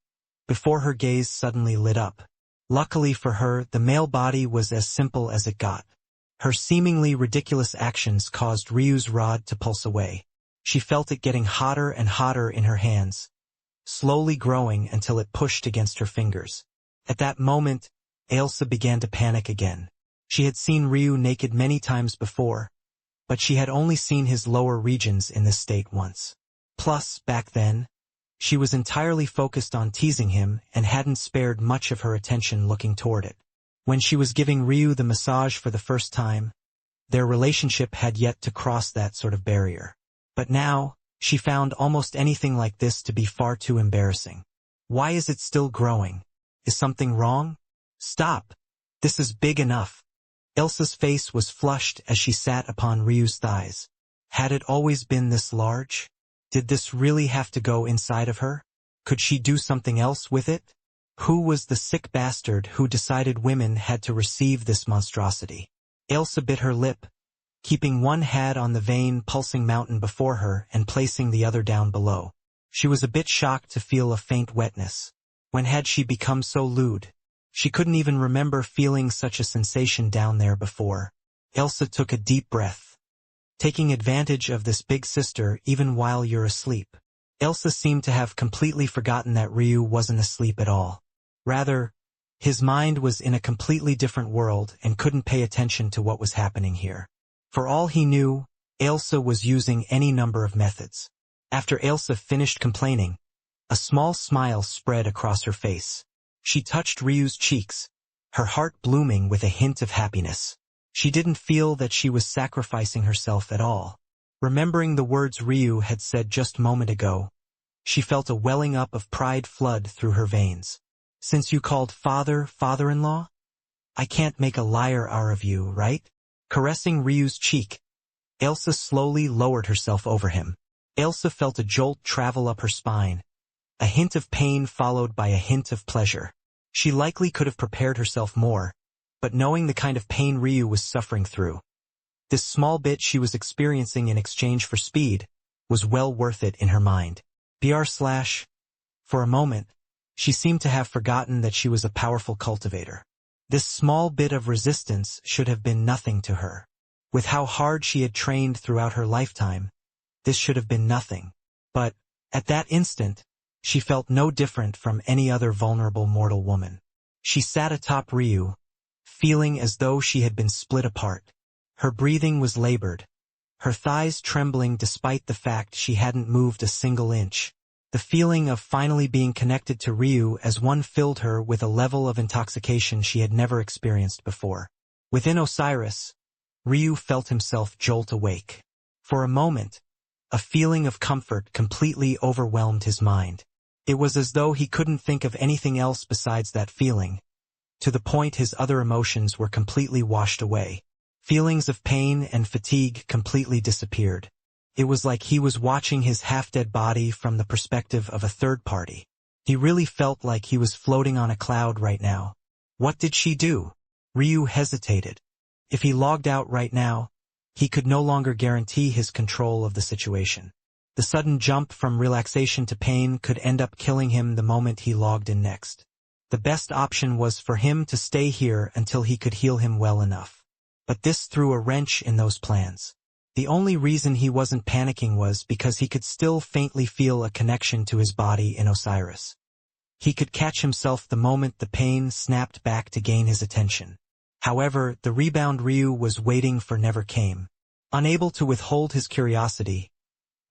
before her gaze suddenly lit up. Luckily for her, the male body was as simple as it got. Her seemingly ridiculous actions caused Ryu's rod to pulse away. She felt it getting hotter and hotter in her hands, slowly growing until it pushed against her fingers. At that moment, Elsa began to panic again. She had seen Ryu naked many times before, but she had only seen his lower regions in this state once. Plus, back then, she was entirely focused on teasing him and hadn't spared much of her attention looking toward it. When she was giving Ryu the massage for the first time, their relationship had yet to cross that sort of barrier. But now, she found almost anything like this to be far too embarrassing. Why is it still growing? Is something wrong? Stop! This is big enough. Elsa's face was flushed as she sat upon Ryu's thighs. Had it always been this large? Did this really have to go inside of her? Could she do something else with it? Who was the sick bastard who decided women had to receive this monstrosity? Elsa bit her lip, keeping one hand on the vein pulsing mountain before her and placing the other down below. She was a bit shocked to feel a faint wetness. When had she become so lewd? She couldn't even remember feeling such a sensation down there before. Elsa took a deep breath. Taking advantage of this big sister even while you're asleep. Elsa seemed to have completely forgotten that Ryu wasn't asleep at all. Rather, his mind was in a completely different world and couldn't pay attention to what was happening here. For all he knew, Elsa was using any number of methods. After Elsa finished complaining, a small smile spread across her face. She touched Ryu's cheeks, her heart blooming with a hint of happiness. She didn't feel that she was sacrificing herself at all. Remembering the words Ryu had said just a moment ago, she felt a welling up of pride flood through her veins. "Since you called father-in-law? I can't make a liar out of you, right?" Caressing Ryu's cheek, Elsa slowly lowered herself over him. Elsa felt a jolt travel up her spine, a hint of pain followed by a hint of pleasure. She likely could have prepared herself more, but knowing the kind of pain Ryu was suffering through, this small bit she was experiencing in exchange for speed, was well worth it in her mind. For a moment, she seemed to have forgotten that she was a powerful cultivator. This small bit of resistance should have been nothing to her. With how hard she had trained throughout her lifetime, this should have been nothing. But, at that instant, she felt no different from any other vulnerable mortal woman. She sat atop Ryu, feeling as though she had been split apart. Her breathing was labored, her thighs trembling despite the fact she hadn't moved a single inch. The feeling of finally being connected to Ryu as one filled her with a level of intoxication she had never experienced before. Within Osiris, Ryu felt himself jolt awake. For a moment, a feeling of comfort completely overwhelmed his mind. It was as though he couldn't think of anything else besides that feeling, to the point his other emotions were completely washed away. Feelings of pain and fatigue completely disappeared. It was like he was watching his half-dead body from the perspective of a third party. He really felt like he was floating on a cloud right now. What did she do? Ryu hesitated. If he logged out right now, he could no longer guarantee his control of the situation. The sudden jump from relaxation to pain could end up killing him the moment he logged in next. The best option was for him to stay here until he could heal him well enough. But this threw a wrench in those plans. The only reason he wasn't panicking was because he could still faintly feel a connection to his body in Osiris. He could catch himself the moment the pain snapped back to gain his attention. However, the rebound Ryu was waiting for never came. Unable to withhold his curiosity,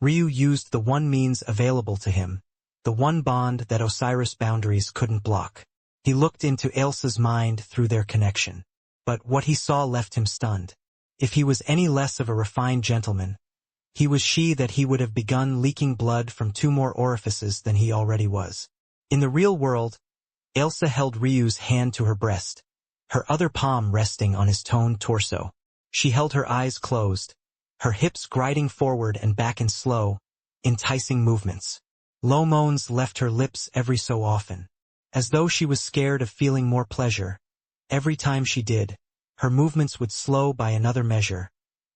Ryu used the one means available to him, the one bond that Osiris' boundaries couldn't block. He looked into Elsa's mind through their connection. But what he saw left him stunned. If he was any less of a refined gentleman, He was she that he would have begun leaking blood from 2 more orifices than he already was. In the real world, Elsa held Ryu's hand to her breast, her other palm resting on his toned torso. She held her eyes closed, her hips gliding forward and back in slow, enticing movements. Low moans left her lips every so often, as though she was scared of feeling more pleasure. Every time she did, her movements would slow by another measure,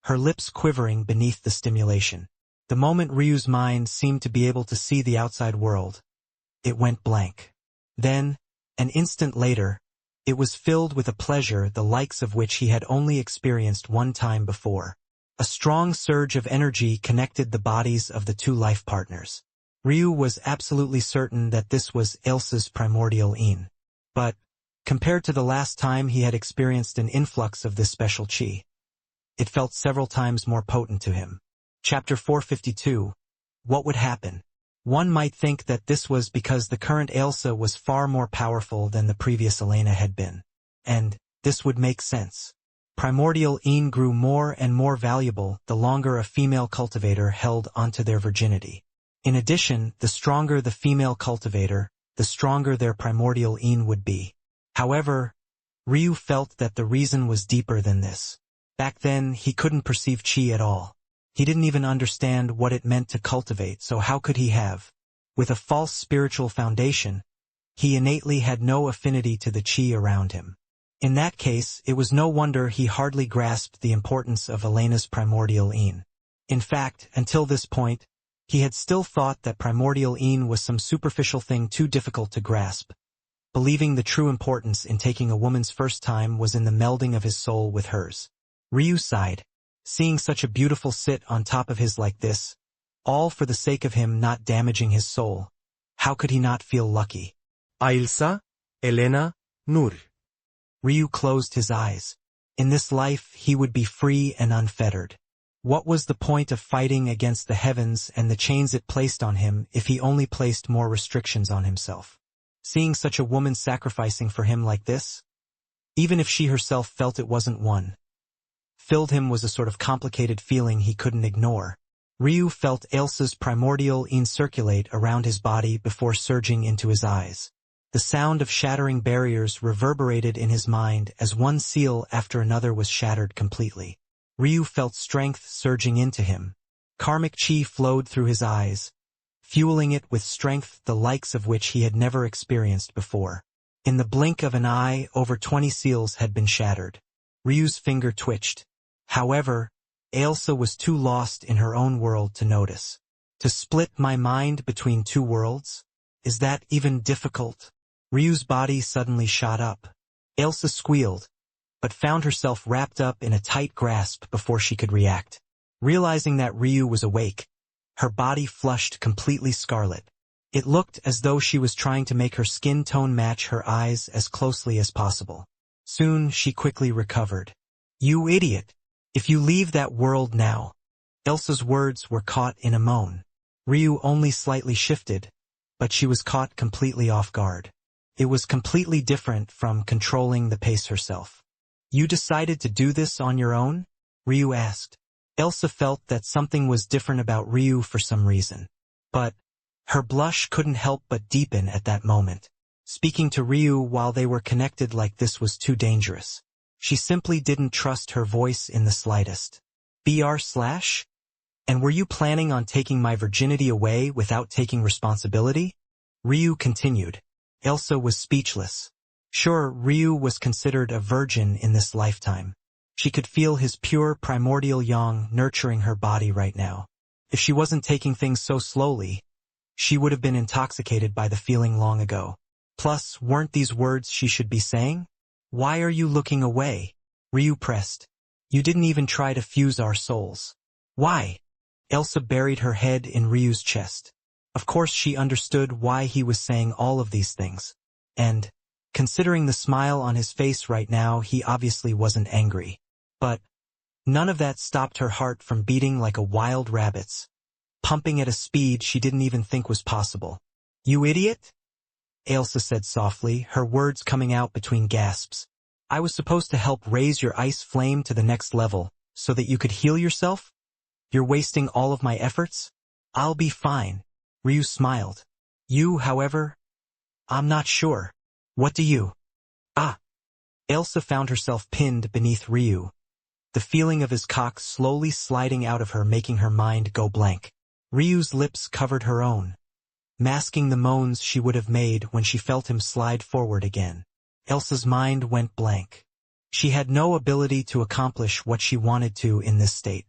her lips quivering beneath the stimulation. The moment Ryu's mind seemed to be able to see the outside world, it went blank. Then, an instant later, it was filled with a pleasure the likes of which he had only experienced one time before. A strong surge of energy connected the bodies of the 2 life partners. Ryu was absolutely certain that this was Elsa's primordial Qilin. But, compared to the last time he had experienced an influx of this special chi, it felt several times more potent to him. Chapter 452. What would happen? One might think that this was because the current Elsa was far more powerful than the previous Elena had been. And this would make sense. Primordial Qilin grew more and more valuable the longer a female cultivator held onto their virginity. In addition, the stronger the female cultivator, the stronger their primordial Qilin would be. However, Ryu felt that the reason was deeper than this. Back then, he couldn't perceive chi at all. He didn't even understand what it meant to cultivate, so how could he have? With a false spiritual foundation, he innately had no affinity to the chi around him. In that case, it was no wonder he hardly grasped the importance of Elena's primordial Qilin. In fact, until this point, he had still thought that primordial Qilin was some superficial thing too difficult to grasp, believing the true importance in taking a woman's first time was in the melding of his soul with hers. Ryu sighed, seeing such a beautiful sit on top of his like this, all for the sake of him not damaging his soul. How could he not feel lucky? Ailsa, Elena, Nur. Ryu closed his eyes. In this life he would be free and unfettered. What was the point of fighting against the heavens and the chains it placed on him if he only placed more restrictions on himself? Seeing such a woman sacrificing for him like this, even if she herself felt it wasn't one, filled him was a sort of complicated feeling he couldn't ignore. Ryu felt Elsa's primordial Qilin circulate around his body before surging into his eyes. The sound of shattering barriers reverberated in his mind as one seal after another was shattered completely. Ryu felt strength surging into him. Karmic chi flowed through his eyes, fueling it with strength the likes of which he had never experienced before. In the blink of an eye, over 20 seals had been shattered. Ryu's finger twitched. However, Elsa was too lost in her own world to notice. To split my mind between 2 worlds? Is that even difficult? Ryu's body suddenly shot up. Elsa squealed, but found herself wrapped up in a tight grasp before she could react. Realizing that Ryu was awake, her body flushed completely scarlet. It looked as though she was trying to make her skin tone match her eyes as closely as possible. Soon she quickly recovered. "You idiot! If you leave that world now." Elsa's words were caught in a moan. Ryu only slightly shifted, but she was caught completely off guard. It was completely different from controlling the pace herself. "You decided to do this on your own?" Ryu asked. Elsa felt that something was different about Ryu for some reason. But her blush couldn't help but deepen at that moment. Speaking to Ryu while they were connected like this was too dangerous. She simply didn't trust her voice in the slightest. "BR/? And were you planning on taking my virginity away without taking responsibility?" Ryu continued. Elsa was speechless. Sure, Ryu was considered a virgin in this lifetime. She could feel his pure primordial yang nurturing her body right now. If she wasn't taking things so slowly, she would have been intoxicated by the feeling long ago. Plus, weren't these words she should be saying? "Why are you looking away?" Ryu pressed. "You didn't even try to fuse our souls." "Why?" Elsa buried her head in Ryu's chest. Of course she understood why he was saying all of these things. And, considering the smile on his face right now, he obviously wasn't angry. But none of that stopped her heart from beating like a wild rabbit's, pumping at a speed she didn't even think was possible. "You idiot?" Elsa said softly, her words coming out between gasps. "I was supposed to help raise your ice flame to the next level, so that you could heal yourself? You're wasting all of my efforts? I'll be fine. Ryu smiled. You, however? I'm not sure. What do you? Ah. Elsa found herself pinned beneath Ryu, the feeling of his cock slowly sliding out of her making her mind go blank. Ryu's lips covered her own, masking the moans she would have made when she felt him slide forward again. Elsa's mind went blank. She had no ability to accomplish what she wanted to in this state.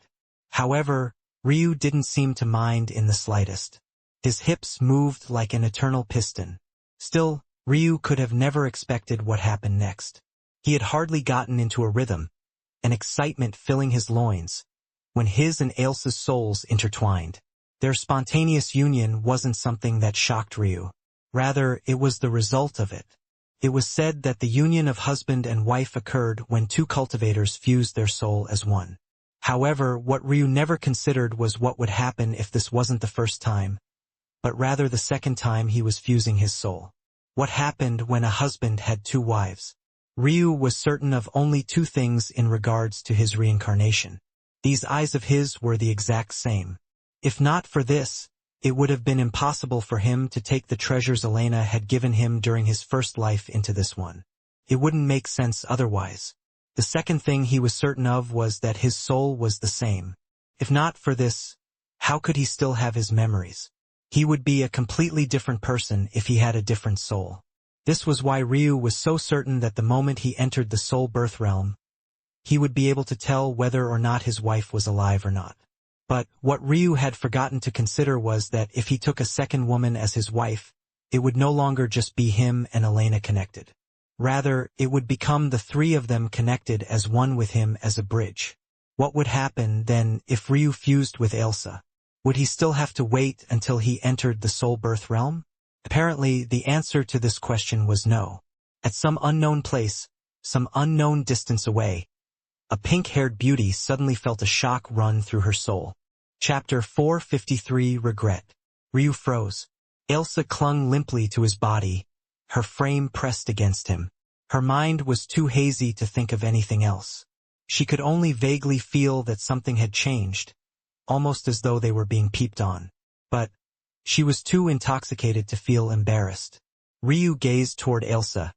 However, Ryu didn't seem to mind in the slightest. His hips moved like an eternal piston. Still, Ryu could have never expected what happened next. He had hardly gotten into a rhythm, an excitement filling his loins, when his and Elsa's souls intertwined. Their spontaneous union wasn't something that shocked Ryu. Rather, it was the result of it. It was said that the union of husband and wife occurred when two cultivators fused their soul as one. However, what Ryu never considered was what would happen if this wasn't the first time, but rather the second time he was fusing his soul. What happened when a husband had two wives? Ryu was certain of only two things in regards to his reincarnation. These eyes of his were the exact same. If not for this, it would have been impossible for him to take the treasures Elena had given him during his first life into this one. It wouldn't make sense otherwise. The second thing he was certain of was that his soul was the same. If not for this, how could he still have his memories? He would be a completely different person if he had a different soul. This was why Ryu was so certain that the moment he entered the soul birth realm, he would be able to tell whether or not his wife was alive or not. But what Ryu had forgotten to consider was that if he took a second woman as his wife, it would no longer just be him and Elena connected. Rather, it would become the three of them connected as one with him as a bridge. What would happen, then, if Ryu fused with Elsa? Would he still have to wait until he entered the soul birth realm? Apparently, the answer to this question was no. At some unknown place, some unknown distance away, a pink-haired beauty suddenly felt a shock run through her soul. Chapter 453 Regret. Ryu froze. Elsa clung limply to his body, her frame pressed against him. Her mind was too hazy to think of anything else. She could only vaguely feel that something had changed, almost as though they were being peeped on. But she was too intoxicated to feel embarrassed. Ryu gazed toward Elsa,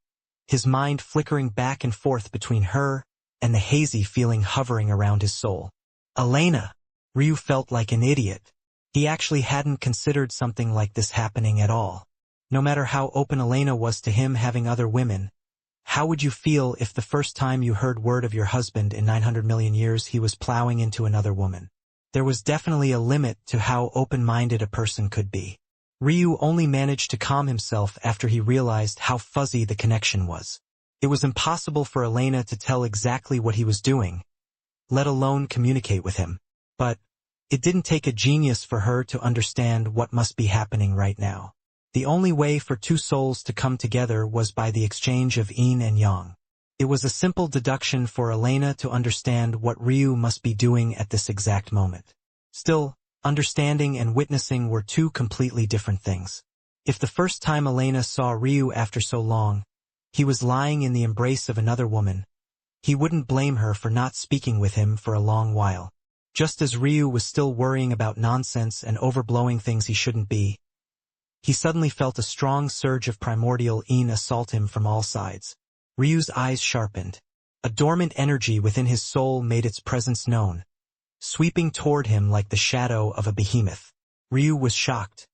his mind flickering back and forth between her and the hazy feeling hovering around his soul. Elena! Ryu felt like an idiot. He actually hadn't considered something like this happening at all. No matter how open Elena was to him having other women, how would you feel if the first time you heard word of your husband in 900 million years he was plowing into another woman? There was definitely a limit to how open-minded a person could be. Ryu only managed to calm himself after he realized how fuzzy the connection was. It was impossible for Elena to tell exactly what he was doing, let alone communicate with him. But it didn't take a genius for her to understand what must be happening right now. The only way for two souls to come together was by the exchange of yin and yang. It was a simple deduction for Elena to understand what Ryu must be doing at this exact moment. Still, understanding and witnessing were two completely different things. If the first time Elena saw Ryu after so long, he was lying in the embrace of another woman, he wouldn't blame her for not speaking with him for a long while. Just as Ryu was still worrying about nonsense and overblowing things he shouldn't be, he suddenly felt a strong surge of primordial yin assault him from all sides. Ryu's eyes sharpened. A dormant energy within his soul made its presence known, sweeping toward him like the shadow of a behemoth. Ryu was shocked.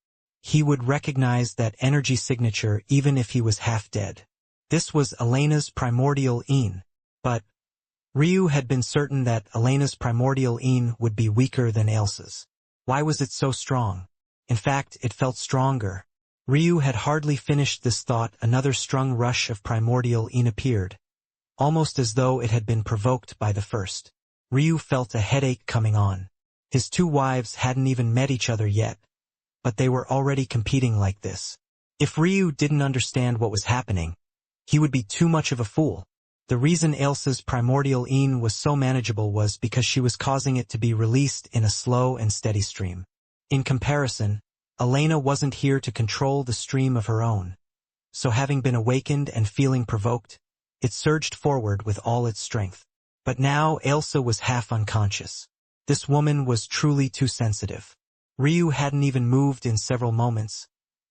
He would recognize that energy signature even if he was half dead. This was Elena's primordial yin, but Ryu had been certain that Elena's primordial yin would be weaker than Elsa's. Why was it so strong? In fact, it felt stronger. Ryu had hardly finished this thought, another strung rush of primordial yin appeared, almost as though it had been provoked by the first. Ryu felt a headache coming on. His two wives hadn't even met each other yet, but they were already competing like this. If Ryu didn't understand what was happening, he would be too much of a fool. The reason Elsa's primordial yin was so manageable was because she was causing it to be released in a slow and steady stream. In comparison, Elena wasn't here to control the stream of her own, so having been awakened and feeling provoked, it surged forward with all its strength. But now Elsa was half unconscious. This woman was truly too sensitive. Ryu hadn't even moved in several moments,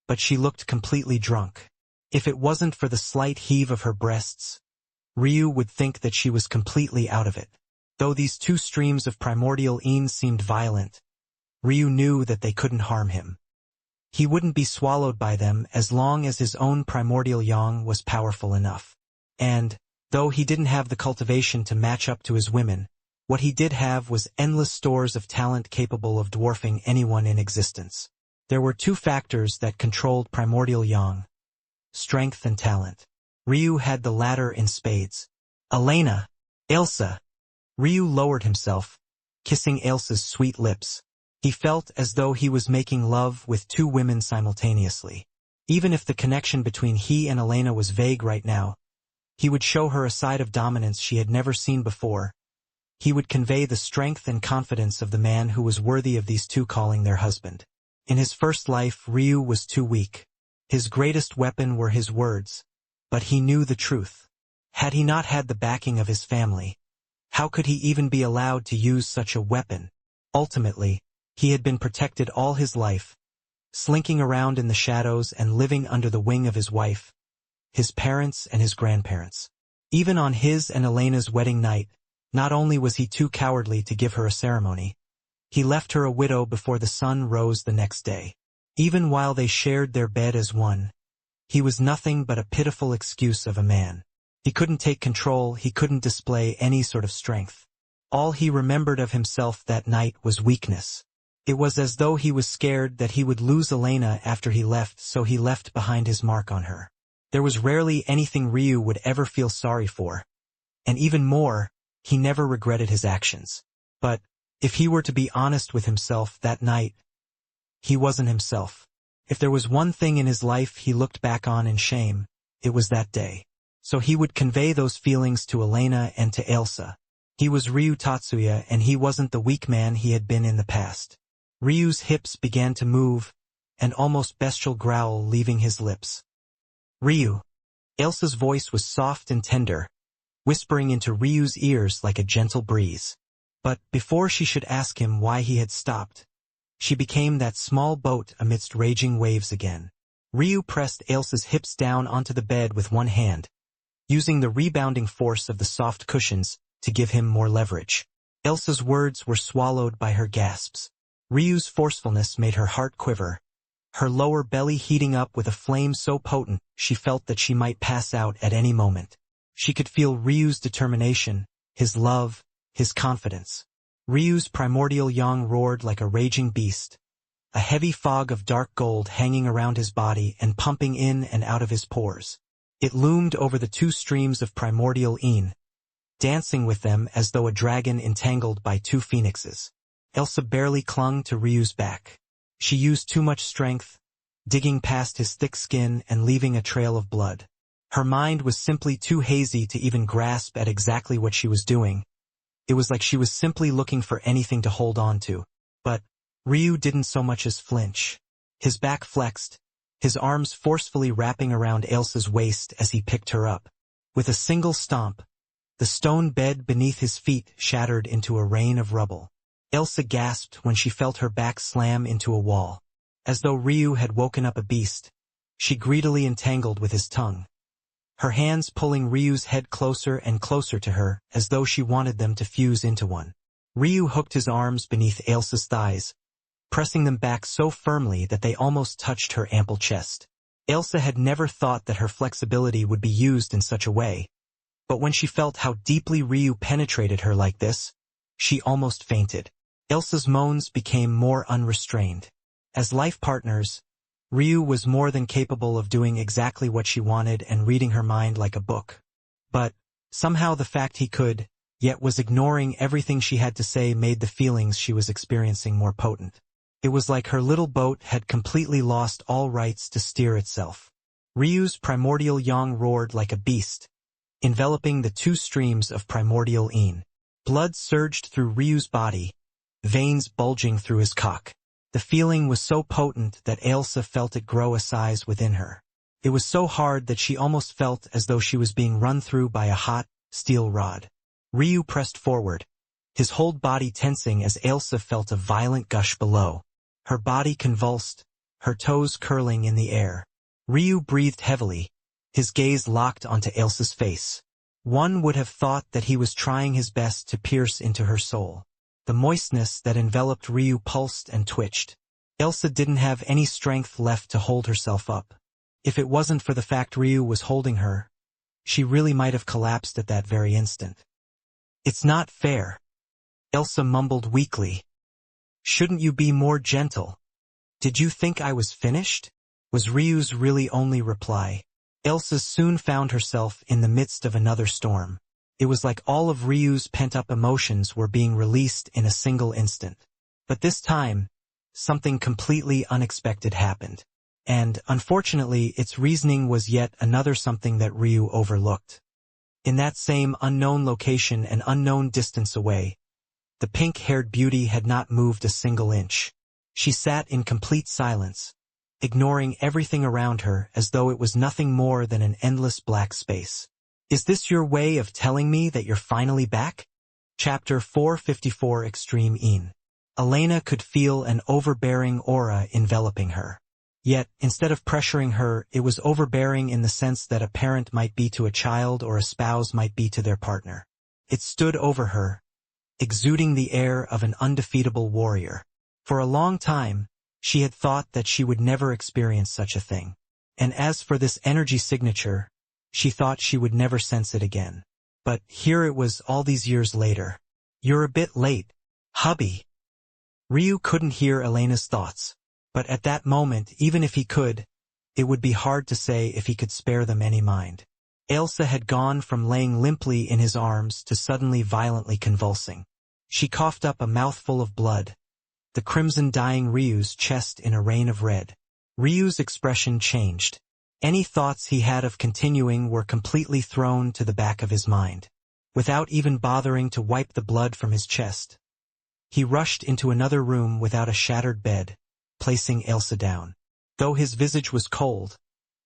but she looked completely drunk. If it wasn't for the slight heave of her breasts, Ryu would think that she was completely out of it. Though these two streams of primordial Qilin seemed violent, Ryu knew that they couldn't harm him. He wouldn't be swallowed by them as long as his own primordial yang was powerful enough. And, though he didn't have the cultivation to match up to his women, what he did have was endless stores of talent capable of dwarfing anyone in existence. There were two factors that controlled primordial yang: strength and talent. Ryu had the latter in spades. Elena! Ailsa! Ryu lowered himself, kissing Ailsa's sweet lips. He felt as though he was making love with two women simultaneously. Even if the connection between he and Elena was vague right now, he would show her a side of dominance she had never seen before. He would convey the strength and confidence of the man who was worthy of these two calling their husband. In his first life, Ryu was too weak. His greatest weapon were his words, but he knew the truth. Had he not had the backing of his family, how could he even be allowed to use such a weapon? Ultimately, he had been protected all his life, slinking around in the shadows and living under the wing of his wife, his parents and his grandparents. Even on his and Elena's wedding night, not only was he too cowardly to give her a ceremony, he left her a widow before the sun rose the next day. Even while they shared their bed as one, he was nothing but a pitiful excuse of a man. He couldn't take control, he couldn't display any sort of strength. All he remembered of himself that night was weakness. It was as though he was scared that he would lose Elena after he left, so he left behind his mark on her. There was rarely anything Ryu would ever feel sorry for. And even more, he never regretted his actions. But, if he were to be honest with himself that night, he wasn't himself. If there was one thing in his life he looked back on in shame, it was that day. So he would convey those feelings to Elena and to Ailsa. He was Ryu Tatsuya and he wasn't the weak man he had been in the past. Ryu's hips began to move, an almost bestial growl leaving his lips. Ryu. Ailsa's voice was soft and tender, whispering into Ryu's ears like a gentle breeze. But before she should ask him why he had stopped, she became that small boat amidst raging waves again. Ryu pressed Ailsa's hips down onto the bed with one hand, using the rebounding force of the soft cushions to give him more leverage. Ailsa's words were swallowed by her gasps. Ryu's forcefulness made her heart quiver, her lower belly heating up with a flame so potent she felt that she might pass out at any moment. She could feel Ryu's determination, his love, his confidence. Ryu's primordial yang roared like a raging beast, a heavy fog of dark gold hanging around his body and pumping in and out of his pores. It loomed over the two streams of primordial Qilin, dancing with them as though a dragon entangled by two phoenixes. Ailsa barely clung to Ryu's back. She used too much strength, digging past his thick skin and leaving a trail of blood. Her mind was simply too hazy to even grasp at exactly what she was doing. It was like she was simply looking for anything to hold on to. But Ryu didn't so much as flinch. His back flexed, his arms forcefully wrapping around Ailsa's waist as he picked her up. With a single stomp, the stone bed beneath his feet shattered into a rain of rubble. Ailsa gasped when she felt her back slam into a wall. As though Ryu had woken up a beast, she greedily entangled with his tongue, her hands pulling Ryu's head closer and closer to her as though she wanted them to fuse into one. Ryu hooked his arms beneath Ailsa's thighs, pressing them back so firmly that they almost touched her ample chest. Ailsa had never thought that her flexibility would be used in such a way, but when she felt how deeply Ryu penetrated her like this, she almost fainted. Ailsa's moans became more unrestrained. As life partners, Ryu was more than capable of doing exactly what she wanted and reading her mind like a book. But, somehow the fact he could, yet was ignoring everything she had to say made the feelings she was experiencing more potent. It was like her little boat had completely lost all rights to steer itself. Ryu's primordial yang roared like a beast, enveloping the two streams of primordial Qilin. Blood surged through Ryu's body, veins bulging through his cock. The feeling was so potent that Ailsa felt it grow a size within her. It was so hard that she almost felt as though she was being run through by a hot, steel rod. Ryu pressed forward, his whole body tensing as Ailsa felt a violent gush below. Her body convulsed, her toes curling in the air. Ryu breathed heavily, his gaze locked onto Ailsa's face. One would have thought that he was trying his best to pierce into her soul. The moistness that enveloped Ryu pulsed and twitched. Ailsa didn't have any strength left to hold herself up. If it wasn't for the fact Ryu was holding her, she really might have collapsed at that very instant. "It's not fair," Ailsa mumbled weakly. "Shouldn't you be more gentle? Did you think I was finished?" was Ryu's really only reply. Ailsa soon found herself in the midst of another storm. It was like all of Ryu's pent-up emotions were being released in a single instant. But this time, something completely unexpected happened. And, unfortunately, its reasoning was yet another something that Ryu overlooked. In that same unknown location and unknown distance away, the pink-haired beauty had not moved a single inch. She sat in complete silence, ignoring everything around her as though it was nothing more than an endless black space. "Is this your way of telling me that you're finally back?" Chapter 454 Extreme Een. Elena could feel an overbearing aura enveloping her. Yet, instead of pressuring her, it was overbearing in the sense that a parent might be to a child or a spouse might be to their partner. It stood over her, exuding the air of an undefeatable warrior. For a long time, she had thought that she would never experience such a thing. And as for this energy signature, she thought she would never sense it again. But here it was all these years later. "You're a bit late, hubby." Ryu couldn't hear Elena's thoughts. But at that moment, even if he could, it would be hard to say if he could spare them any mind. Ailsa had gone from laying limply in his arms to suddenly violently convulsing. She coughed up a mouthful of blood, the crimson dyeing Ryu's chest in a rain of red. Ryu's expression changed. Any thoughts he had of continuing were completely thrown to the back of his mind. Without even bothering to wipe the blood from his chest, he rushed into another room without a shattered bed, placing Ailsa down. Though his visage was cold,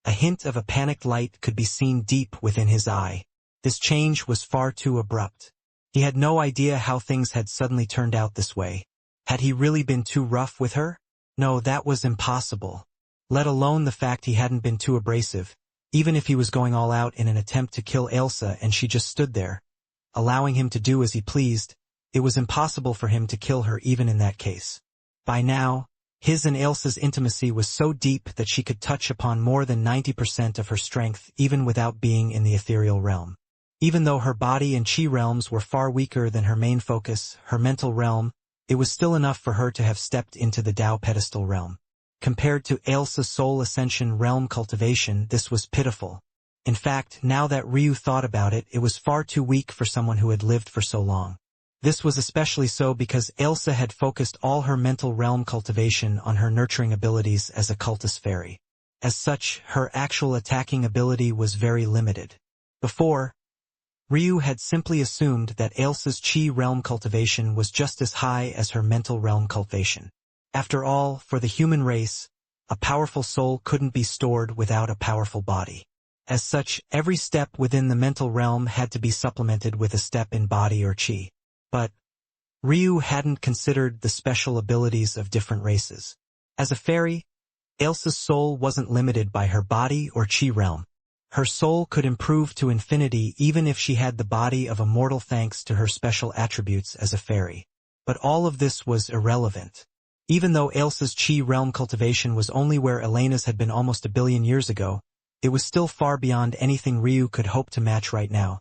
a hint of a panicked light could be seen deep within his eye. This change was far too abrupt. He had no idea how things had suddenly turned out this way. Had he really been too rough with her? No, that was impossible. Let alone the fact he hadn't been too abrasive, even if he was going all out in an attempt to kill Ailsa and she just stood there, allowing him to do as he pleased. It was impossible for him to kill her even in that case. By now, his and Ailsa's intimacy was so deep that she could touch upon more than 90% of her strength even without being in the ethereal realm. Even though her body and chi realms were far weaker than her main focus, her mental realm, it was still enough for her to have stepped into the Tao pedestal realm. Compared to Ailsa's soul ascension realm cultivation, this was pitiful. In fact, now that Ryu thought about it, it was far too weak for someone who had lived for so long. This was especially so because Ailsa had focused all her mental realm cultivation on her nurturing abilities as a cultist fairy. As such, her actual attacking ability was very limited. Before, Ryu had simply assumed that Ailsa's chi realm cultivation was just as high as her mental realm cultivation. After all, for the human race, a powerful soul couldn't be stored without a powerful body. As such, every step within the mental realm had to be supplemented with a step in body or chi. But Ryu hadn't considered the special abilities of different races. As a fairy, Ailsa's soul wasn't limited by her body or chi realm. Her soul could improve to infinity even if she had the body of a mortal thanks to her special attributes as a fairy. But all of this was irrelevant. Even though Ailsa's chi realm cultivation was only where Elena's had been almost 1 billion years ago, it was still far beyond anything Ryu could hope to match right now,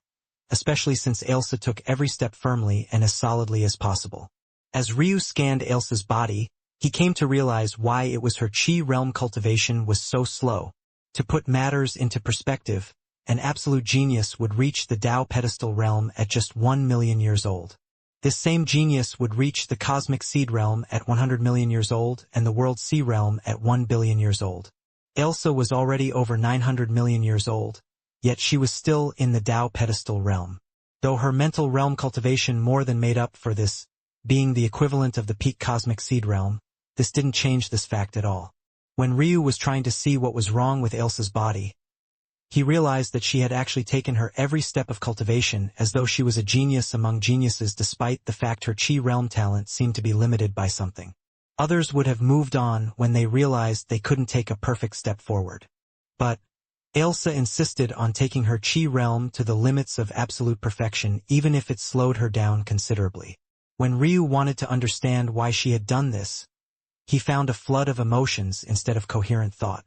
especially since Ailsa took every step firmly and as solidly as possible. As Ryu scanned Ailsa's body, he came to realize why it was her chi realm cultivation was so slow. To put matters into perspective, an absolute genius would reach the Tao pedestal realm at just 1 million years old. This same genius would reach the cosmic seed realm at 100 million years old and the world sea realm at 1 billion years old. Ailsa was already over 900 million years old, yet she was still in the Tao pedestal realm. Though her mental realm cultivation more than made up for this, being the equivalent of the peak cosmic seed realm, this didn't change this fact at all. When Ryu was trying to see what was wrong with Ailsa's body, He realized that she had actually taken her every step of cultivation as though she was a genius among geniuses, despite the fact her Qi realm talent seemed to be limited by something. Others would have moved on when they realized they couldn't take a perfect step forward. But Ailsa insisted on taking her Qi realm to the limits of absolute perfection, even if it slowed her down considerably. When Ryu wanted to understand why she had done this, he found a flood of emotions instead of coherent thought.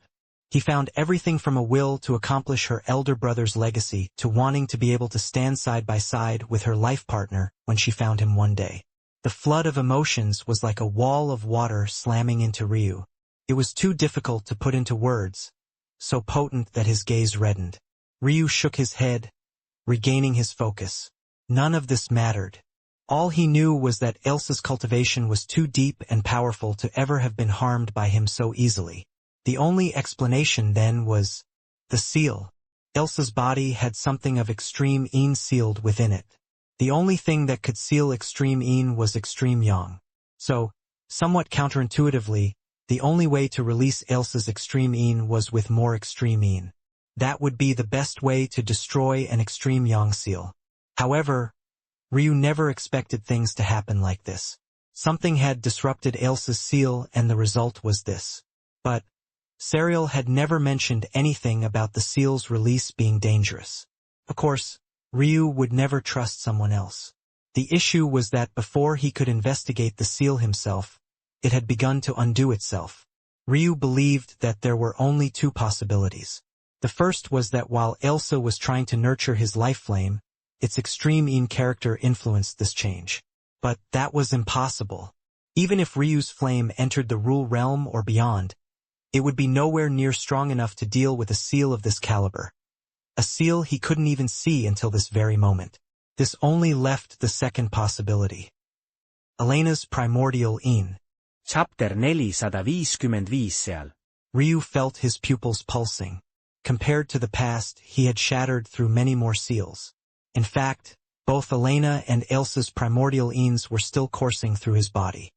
He found everything from a will to accomplish her elder brother's legacy to wanting to be able to stand side by side with her life partner when she found him one day. The flood of emotions was like a wall of water slamming into Ryu. It was too difficult to put into words, so potent that his gaze reddened. Ryu shook his head, regaining his focus. None of this mattered. All he knew was that Ailsa's cultivation was too deep and powerful to ever have been harmed by him so easily. The only explanation then was the seal. Ailsa's body had something of extreme yin sealed within it. The only thing that could seal extreme yin was extreme yang. So, somewhat counterintuitively, the only way to release Ailsa's extreme yin was with more extreme yin. That would be the best way to destroy an extreme yang seal. However, Ryu never expected things to happen like this. Something had disrupted Ailsa's seal and the result was this. But Serial had never mentioned anything about the seal's release being dangerous. Of course, Ryu would never trust someone else. The issue was that before he could investigate the seal himself, it had begun to undo itself. Ryu believed that there were only two possibilities. The first was that while Ailsa was trying to nurture his life flame, its extreme yin character influenced this change. But that was impossible. Even if Ryu's flame entered the rule realm or beyond, it would be nowhere near strong enough to deal with a seal of this caliber. A seal he couldn't even see until this very moment. This only left the second possibility. Elena's primordial yin. Chapter 455 seal. Ryu felt his pupils pulsing. Compared to the past, he had shattered through many more seals. In fact, both Elena and Ailsa's primordial yins were still coursing through his body.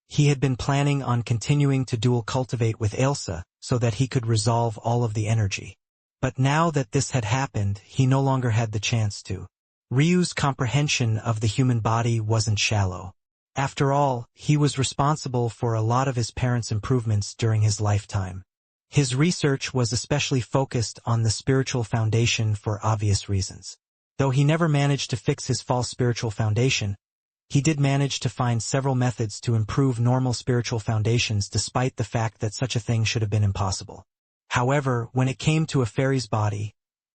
He had been planning on continuing to dual cultivate with Ailsa so that he could resolve all of the energy. But now that this had happened, he no longer had the chance to. Ryu's comprehension of the human body wasn't shallow. After all, he was responsible for a lot of his parents' improvements during his lifetime. His research was especially focused on the spiritual foundation for obvious reasons. Though he never managed to fix his false spiritual foundation, he did manage to find several methods to improve normal spiritual foundations despite the fact that such a thing should have been impossible. However, when it came to a fairy's body,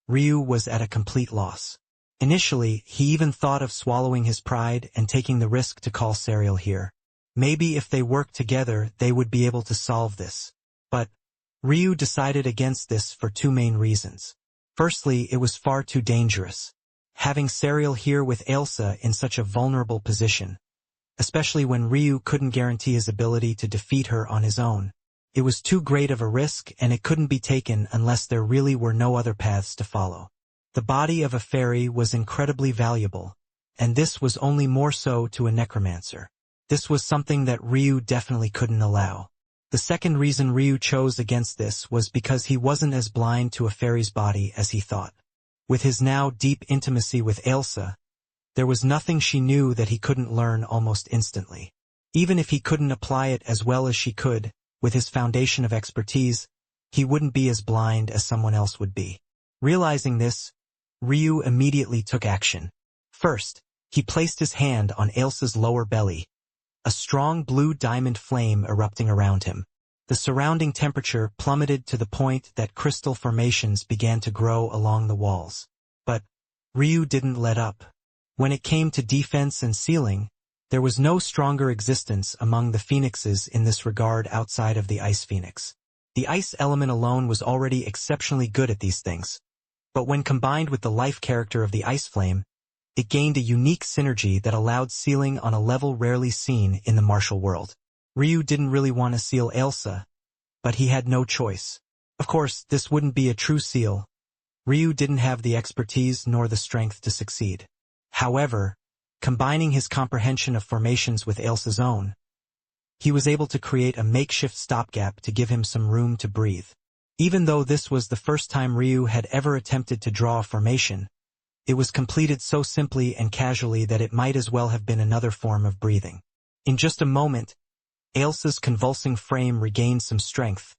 Ryu was at a complete loss. Initially, he even thought of swallowing his pride and taking the risk to call Serial here. Maybe if they worked together, they would be able to solve this. But Ryu decided against this for two main reasons. Firstly, it was far too dangerous. Having Serial here with Ailsa in such a vulnerable position, especially when Ryu couldn't guarantee his ability to defeat her on his own, it was too great of a risk and it couldn't be taken unless there really were no other paths to follow. The body of a fairy was incredibly valuable, and this was only more so to a necromancer. This was something that Ryu definitely couldn't allow. The second reason Ryu chose against this was because he wasn't as blind to a fairy's body as he thought. With his now deep intimacy with Ailsa, there was nothing she knew that he couldn't learn almost instantly. Even if he couldn't apply it as well as she could, with his foundation of expertise, he wouldn't be as blind as someone else would be. Realizing this, Ryu immediately took action. First, he placed his hand on Ailsa's lower belly, a strong blue diamond flame erupting around him. The surrounding temperature plummeted to the point that crystal formations began to grow along the walls. But Ryu didn't let up. When it came to defense and sealing, there was no stronger existence among the phoenixes in this regard outside of the ice phoenix. The ice element alone was already exceptionally good at these things. But when combined with the life character of the ice flame, it gained a unique synergy that allowed sealing on a level rarely seen in the martial world. Ryu didn't really want to seal Ailsa, but he had no choice. Of course, this wouldn't be a true seal. Ryu didn't have the expertise nor the strength to succeed. However, combining his comprehension of formations with Ailsa's own, he was able to create a makeshift stopgap to give him some room to breathe. Even though this was the first time Ryu had ever attempted to draw a formation, it was completed so simply and casually that it might as well have been another form of breathing. In just a moment, Ailsa's convulsing frame regained some strength,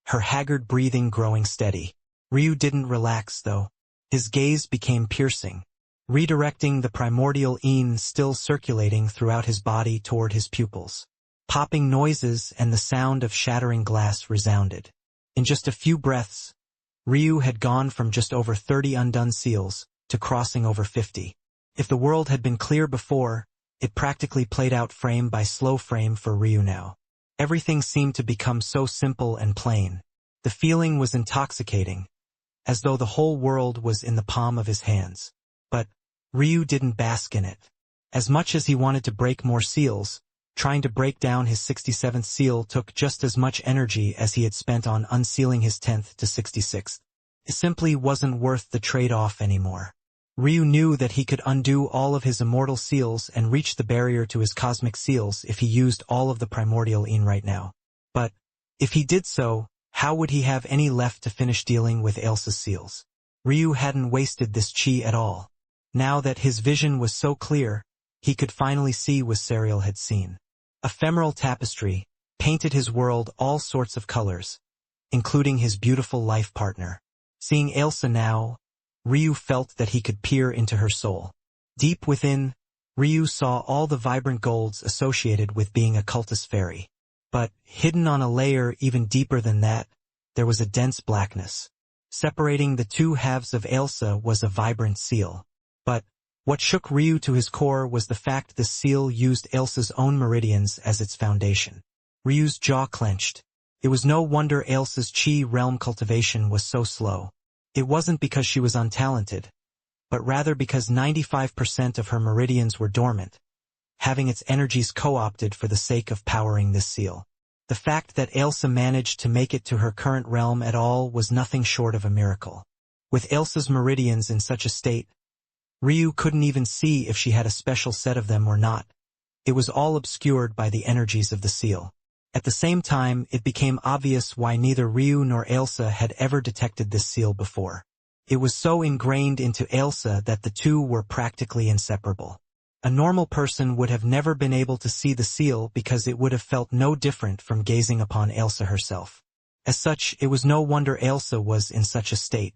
her haggard breathing growing steady. Ryu didn't relax, though. His gaze became piercing, redirecting the primordial Qilin still circulating throughout his body toward his pupils. Popping noises and the sound of shattering glass resounded. In just a few breaths, Ryu had gone from just over 30 undone seals to crossing over 50. If the world had been clear before, it practically played out frame by slow frame for Ryu now. Everything seemed to become so simple and plain. The feeling was intoxicating, as though the whole world was in the palm of his hands. But Ryu didn't bask in it. As much as he wanted to break more seals, trying to break down his 67th seal took just as much energy as he had spent on unsealing his 10th to 66th. It simply wasn't worth the trade-off anymore. Ryu knew that he could undo all of his immortal seals and reach the barrier to his cosmic seals if he used all of the primordial Qilin right now. But if he did so, how would he have any left to finish dealing with Ailsa's seals? Ryu hadn't wasted this chi at all. Now that his vision was so clear, he could finally see what Serial had seen. Ephemeral tapestry painted his world all sorts of colors, including his beautiful life partner. Seeing Ailsa now, Ryu felt that he could peer into her soul. Deep within, Ryu saw all the vibrant golds associated with being a cultist fairy. But, hidden on a layer even deeper than that, there was a dense blackness. Separating the two halves of Ailsa was a vibrant seal. But, what shook Ryu to his core was the fact this seal used Ailsa's own meridians as its foundation. Ryu's jaw clenched. It was no wonder Ailsa's chi realm cultivation was so slow. It wasn't because she was untalented, but rather because 95% of her meridians were dormant, having its energies co-opted for the sake of powering this seal. The fact that Ailsa managed to make it to her current realm at all was nothing short of a miracle. With Ailsa's meridians in such a state, Ryu couldn't even see if she had a special set of them or not. It was all obscured by the energies of the seal. At the same time, it became obvious why neither Ryu nor Ailsa had ever detected this seal before. It was so ingrained into Ailsa that the two were practically inseparable. A normal person would have never been able to see the seal because it would have felt no different from gazing upon Ailsa herself. As such, it was no wonder Ailsa was in such a state.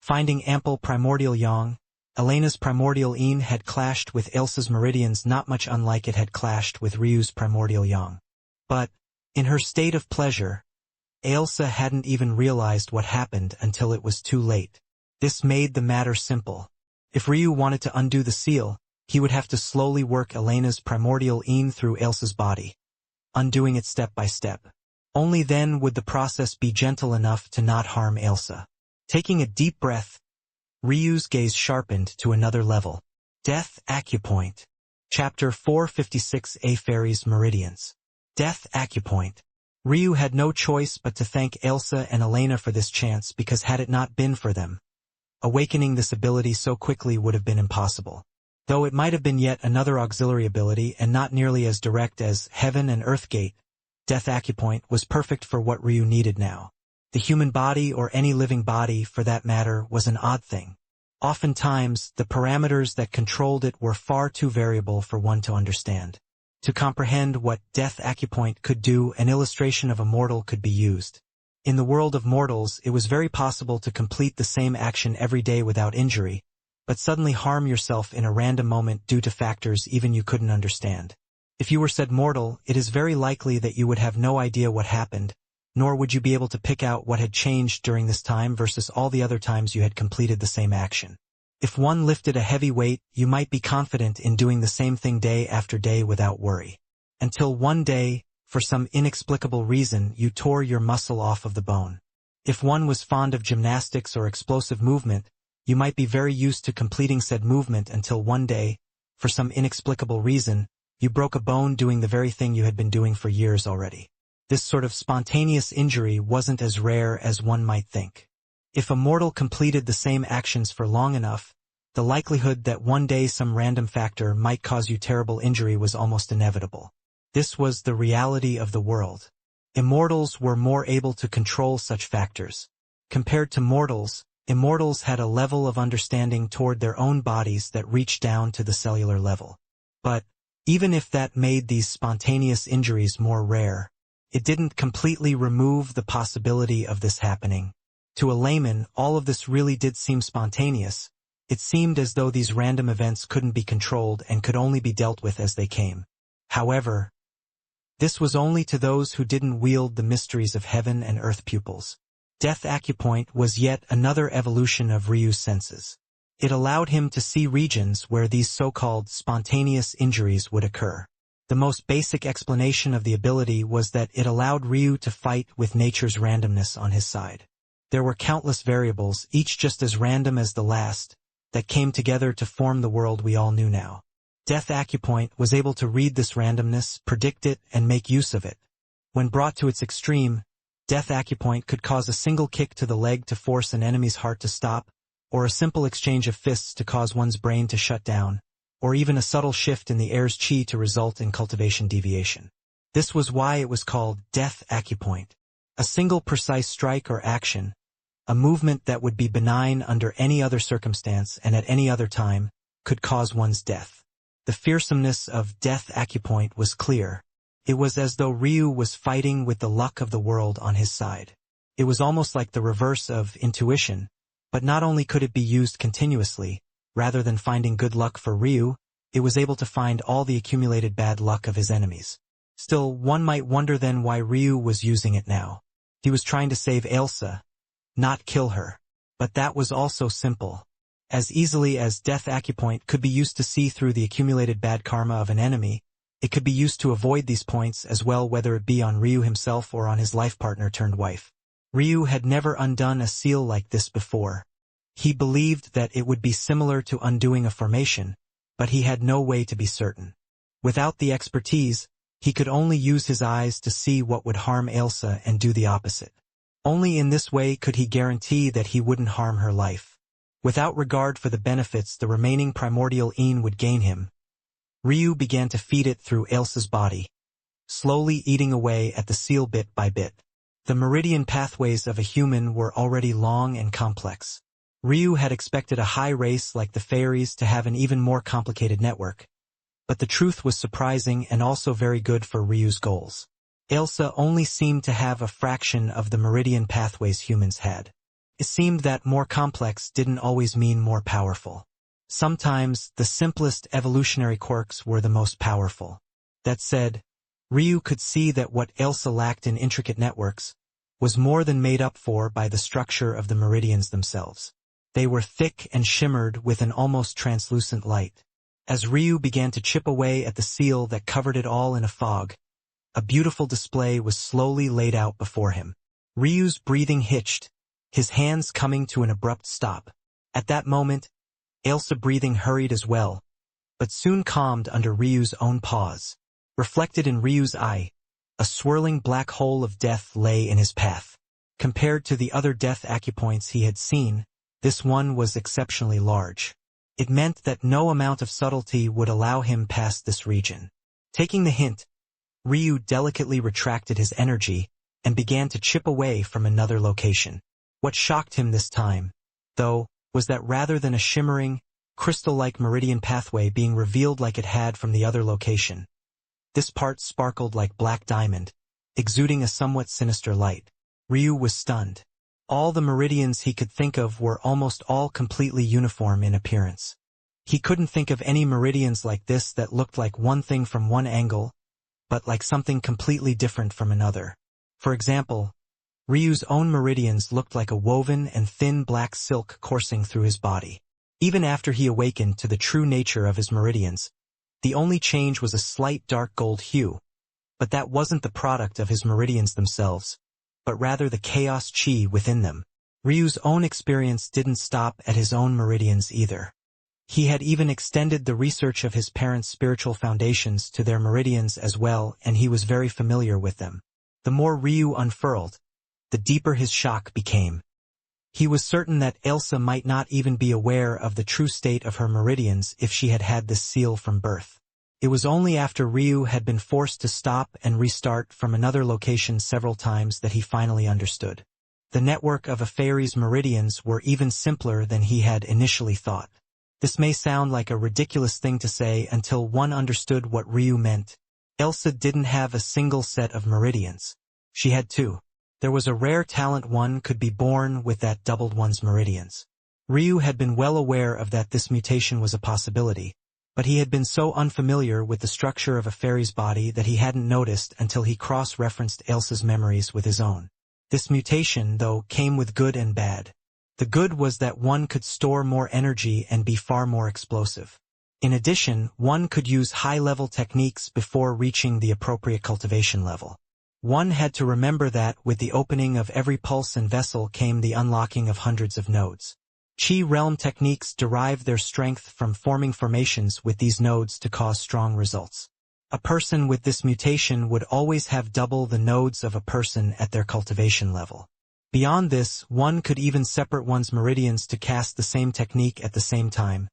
Finding ample primordial yang, Elena's primordial Qilin had clashed with Ailsa's meridians not much unlike it had clashed with Ryu's primordial yang. But, in her state of pleasure, Ailsa hadn't even realized what happened until it was too late. This made the matter simple. If Ryu wanted to undo the seal, he would have to slowly work Elena's primordial Qilin through Ailsa's body, undoing it step by step. Only then would the process be gentle enough to not harm Ailsa. Taking a deep breath, Ryu's gaze sharpened to another level. Death Acupoint. Chapter 456 A Fairy's Meridians. Death Acupoint. Ryu had no choice but to thank Ailsa and Elena for this chance because had it not been for them, awakening this ability so quickly would have been impossible. Though it might have been yet another auxiliary ability and not nearly as direct as Heaven and Earth Gate, Death Acupoint was perfect for what Ryu needed now. The human body, or any living body for that matter, was an odd thing. Oftentimes, the parameters that controlled it were far too variable for one to understand. To comprehend what Death Acupoint could do, an illustration of a mortal could be used. In the world of mortals, it was very possible to complete the same action every day without injury, but suddenly harm yourself in a random moment due to factors even you couldn't understand. If you were said mortal, it is very likely that you would have no idea what happened, nor would you be able to pick out what had changed during this time versus all the other times you had completed the same action. If one lifted a heavy weight, you might be confident in doing the same thing day after day without worry. Until one day, for some inexplicable reason, you tore your muscle off of the bone. If one was fond of gymnastics or explosive movement, you might be very used to completing said movement until one day, for some inexplicable reason, you broke a bone doing the very thing you had been doing for years already. This sort of spontaneous injury wasn't as rare as one might think. If a mortal completed the same actions for long enough, the likelihood that one day some random factor might cause you terrible injury was almost inevitable. This was the reality of the world. Immortals were more able to control such factors. Compared to mortals, immortals had a level of understanding toward their own bodies that reached down to the cellular level. But, even if that made these spontaneous injuries more rare, it didn't completely remove the possibility of this happening. To a layman, all of this really did seem spontaneous. It seemed as though these random events couldn't be controlled and could only be dealt with as they came. However, this was only to those who didn't wield the mysteries of heaven and earth pupils. Death acupoint was yet another evolution of Ryu's senses. It allowed him to see regions where these so-called spontaneous injuries would occur. The most basic explanation of the ability was that it allowed Ryu to fight with nature's randomness on his side. There were countless variables, each just as random as the last, that came together to form the world we all knew now. Death acupoint was able to read this randomness, predict it, and make use of it. When brought to its extreme, Death acupoint could cause a single kick to the leg to force an enemy's heart to stop, or a simple exchange of fists to cause one's brain to shut down, or even a subtle shift in the air's chi to result in cultivation deviation. This was why it was called Death acupoint. A single precise strike or action, a movement that would be benign under any other circumstance and at any other time, could cause one's death. The fearsomeness of Death acupoint was clear. It was as though Ryu was fighting with the luck of the world on his side. It was almost like the reverse of intuition, but not only could it be used continuously, rather than finding good luck for Ryu, it was able to find all the accumulated bad luck of his enemies. Still, one might wonder then why Ryu was using it now. He was trying to save Ailsa, not kill her. But that was also simple. As easily as Death acupoint could be used to see through the accumulated bad karma of an enemy, it could be used to avoid these points as well, whether it be on Ryu himself or on his life partner turned wife. Ryu had never undone a seal like this before. He believed that it would be similar to undoing a formation, but he had no way to be certain. Without the expertise, he could only use his eyes to see what would harm Ailsa and do the opposite. Only in this way could he guarantee that he wouldn't harm her life. Without regard for the benefits the remaining primordial Een would gain him, Ryu began to feed it through Ailsa's body, slowly eating away at the seal bit by bit. The meridian pathways of a human were already long and complex. Ryu had expected a high race like the fairies to have an even more complicated network, but the truth was surprising and also very good for Ryu's goals. Ailsa only seemed to have a fraction of the meridian pathways humans had. It seemed that more complex didn't always mean more powerful. Sometimes, the simplest evolutionary quirks were the most powerful. That said, Ryu could see that what Ailsa lacked in intricate networks was more than made up for by the structure of the meridians themselves. They were thick and shimmered with an almost translucent light. As Ryu began to chip away at the seal that covered it all in a fog, a beautiful display was slowly laid out before him. Ryu's breathing hitched, his hands coming to an abrupt stop. At that moment, Ailsa breathing hurried as well, but soon calmed under Ryu's own pause. Reflected in Ryu's eye, a swirling black hole of death lay in his path. Compared to the other death acupoints he had seen, this one was exceptionally large. It meant that no amount of subtlety would allow him past this region. Taking the hint, Ryu delicately retracted his energy and began to chip away from another location. What shocked him this time, though, was that rather than a shimmering, crystal-like meridian pathway being revealed like it had from the other location, this part sparkled like black diamond, exuding a somewhat sinister light. Ryu was stunned. All the meridians he could think of were almost all completely uniform in appearance. He couldn't think of any meridians like this that looked like one thing from one angle, but like something completely different from another. For example, Ryu's own meridians looked like a woven and thin black silk coursing through his body. Even after he awakened to the true nature of his meridians, the only change was a slight dark gold hue. But that wasn't the product of his meridians themselves, but rather the chaos chi within them. Ryu's own experience didn't stop at his own meridians either. He had even extended the research of his parents' spiritual foundations to their meridians as well, and he was very familiar with them. The more Ryu unfurled, the deeper his shock became. He was certain that Ailsa might not even be aware of the true state of her meridians if she had had this seal from birth. It was only after Ryu had been forced to stop and restart from another location several times that he finally understood. The network of a fairy's meridians were even simpler than he had initially thought. This may sound like a ridiculous thing to say until one understood what Ryu meant. Elsa didn't have a single set of meridians. She had two. There was a rare talent one could be born with that doubled one's meridians. Ryu had been well aware of that this mutation was a possibility, but he had been so unfamiliar with the structure of a fairy's body that he hadn't noticed until he cross-referenced Elsa's memories with his own. This mutation, though, came with good and bad. The good was that one could store more energy and be far more explosive. In addition, one could use high-level techniques before reaching the appropriate cultivation level. One had to remember that with the opening of every pulse and vessel came the unlocking of hundreds of nodes. Qi realm techniques derive their strength from forming formations with these nodes to cause strong results. A person with this mutation would always have double the nodes of a person at their cultivation level. Beyond this, one could even separate one's meridians to cast the same technique at the same time,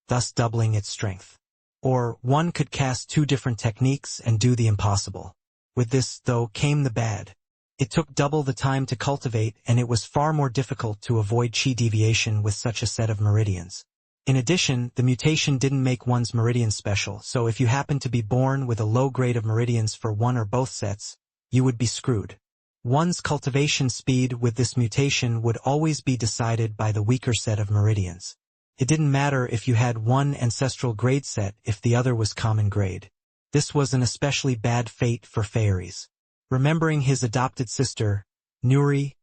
thus doubling its strength. Or one could cast two different techniques and do the impossible. With this, though, came the bad. It took double the time to cultivate, and it was far more difficult to avoid Qi deviation with such a set of meridians. In addition, the mutation didn't make one's meridians special, so if you happened to be born with a low grade of meridians for one or both sets, you would be screwed. One's cultivation speed with this mutation would always be decided by the weaker set of meridians. It didn't matter if you had one ancestral grade set if the other was common grade. This was an especially bad fate for fairies. Remembering his adopted sister, Nuri,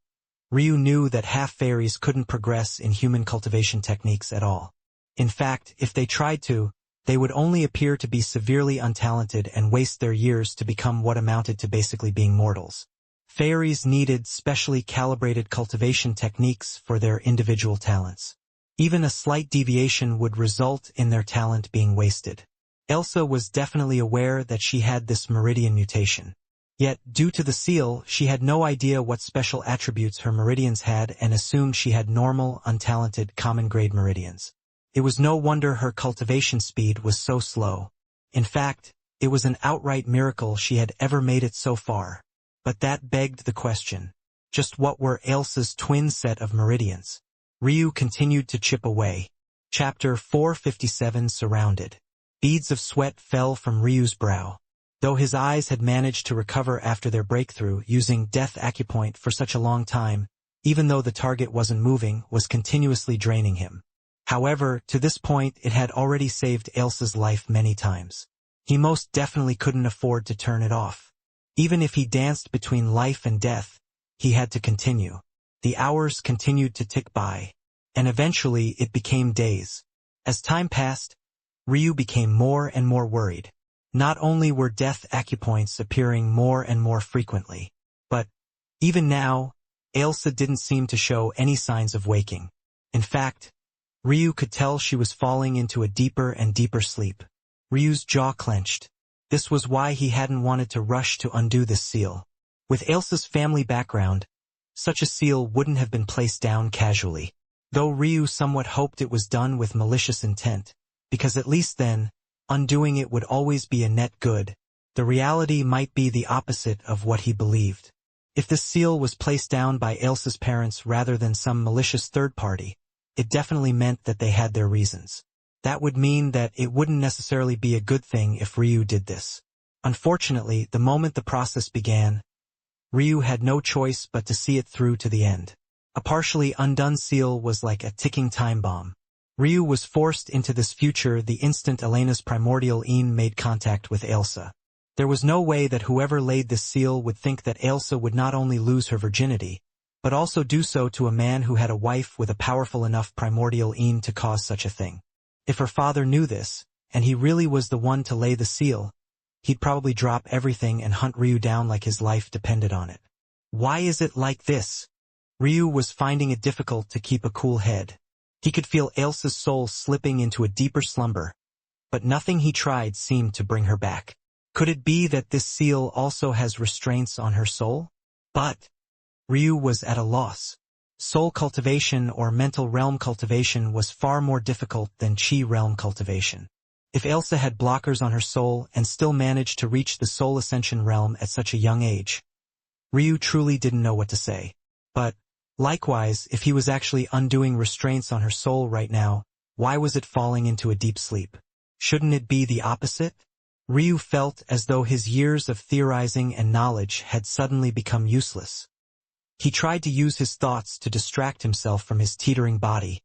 Ryu knew that half-fairies couldn't progress in human cultivation techniques at all. In fact, if they tried to, they would only appear to be severely untalented and waste their years to become what amounted to basically being mortals. Fairies needed specially calibrated cultivation techniques for their individual talents. Even a slight deviation would result in their talent being wasted. Elsa was definitely aware that she had this meridian mutation. Yet, due to the seal, she had no idea what special attributes her meridians had and assumed she had normal, untalented, common-grade meridians. It was no wonder her cultivation speed was so slow. In fact, it was an outright miracle she had ever made it so far. But that begged the question. Just what were Elsa's twin set of meridians? Ryu continued to chip away. Chapter 457 Surrounded. Beads of sweat fell from Ryu's brow. Though his eyes had managed to recover after their breakthrough, using death acupoint for such a long time, even though the target wasn't moving, was continuously draining him. However, to this point it had already saved Elsa's life many times. He most definitely couldn't afford to turn it off. Even if he danced between life and death, he had to continue. The hours continued to tick by, and eventually it became days. As time passed, Ryu became more and more worried. Not only were death acupoints appearing more and more frequently, but, even now, Elsa didn't seem to show any signs of waking. In fact, Ryu could tell she was falling into a deeper and deeper sleep. Ryu's jaw clenched. This was why he hadn't wanted to rush to undo this seal. With Elsa's family background, such a seal wouldn't have been placed down casually, though Ryu somewhat hoped it was done with malicious intent, because at least then, undoing it would always be a net good. The reality might be the opposite of what he believed. If this seal was placed down by Elsa's parents rather than some malicious third party, it definitely meant that they had their reasons. That would mean that it wouldn't necessarily be a good thing if Ryu did this. Unfortunately, the moment the process began, Ryu had no choice but to see it through to the end. A partially undone seal was like a ticking time bomb. Ryu was forced into this future the instant Elena's primordial Een made contact with Elsa. There was no way that whoever laid this seal would think that Elsa would not only lose her virginity, but also do so to a man who had a wife with a powerful enough primordial Een to cause such a thing. If her father knew this, and he really was the one to lay the seal, he'd probably drop everything and hunt Ryu down like his life depended on it. Why is it like this? Ryu was finding it difficult to keep a cool head. He could feel Elsa's soul slipping into a deeper slumber, but nothing he tried seemed to bring her back. Could it be that this seal also has restraints on her soul? But Ryu was at a loss. Soul cultivation or mental realm cultivation was far more difficult than Qi realm cultivation. If Elsa had blockers on her soul and still managed to reach the soul ascension realm at such a young age, Ryu truly didn't know what to say. But Likewise, if he was actually undoing restraints on her soul right now, why was it falling into a deep sleep? Shouldn't it be the opposite? Ryu felt as though his years of theorizing and knowledge had suddenly become useless. He tried to use his thoughts to distract himself from his teetering body,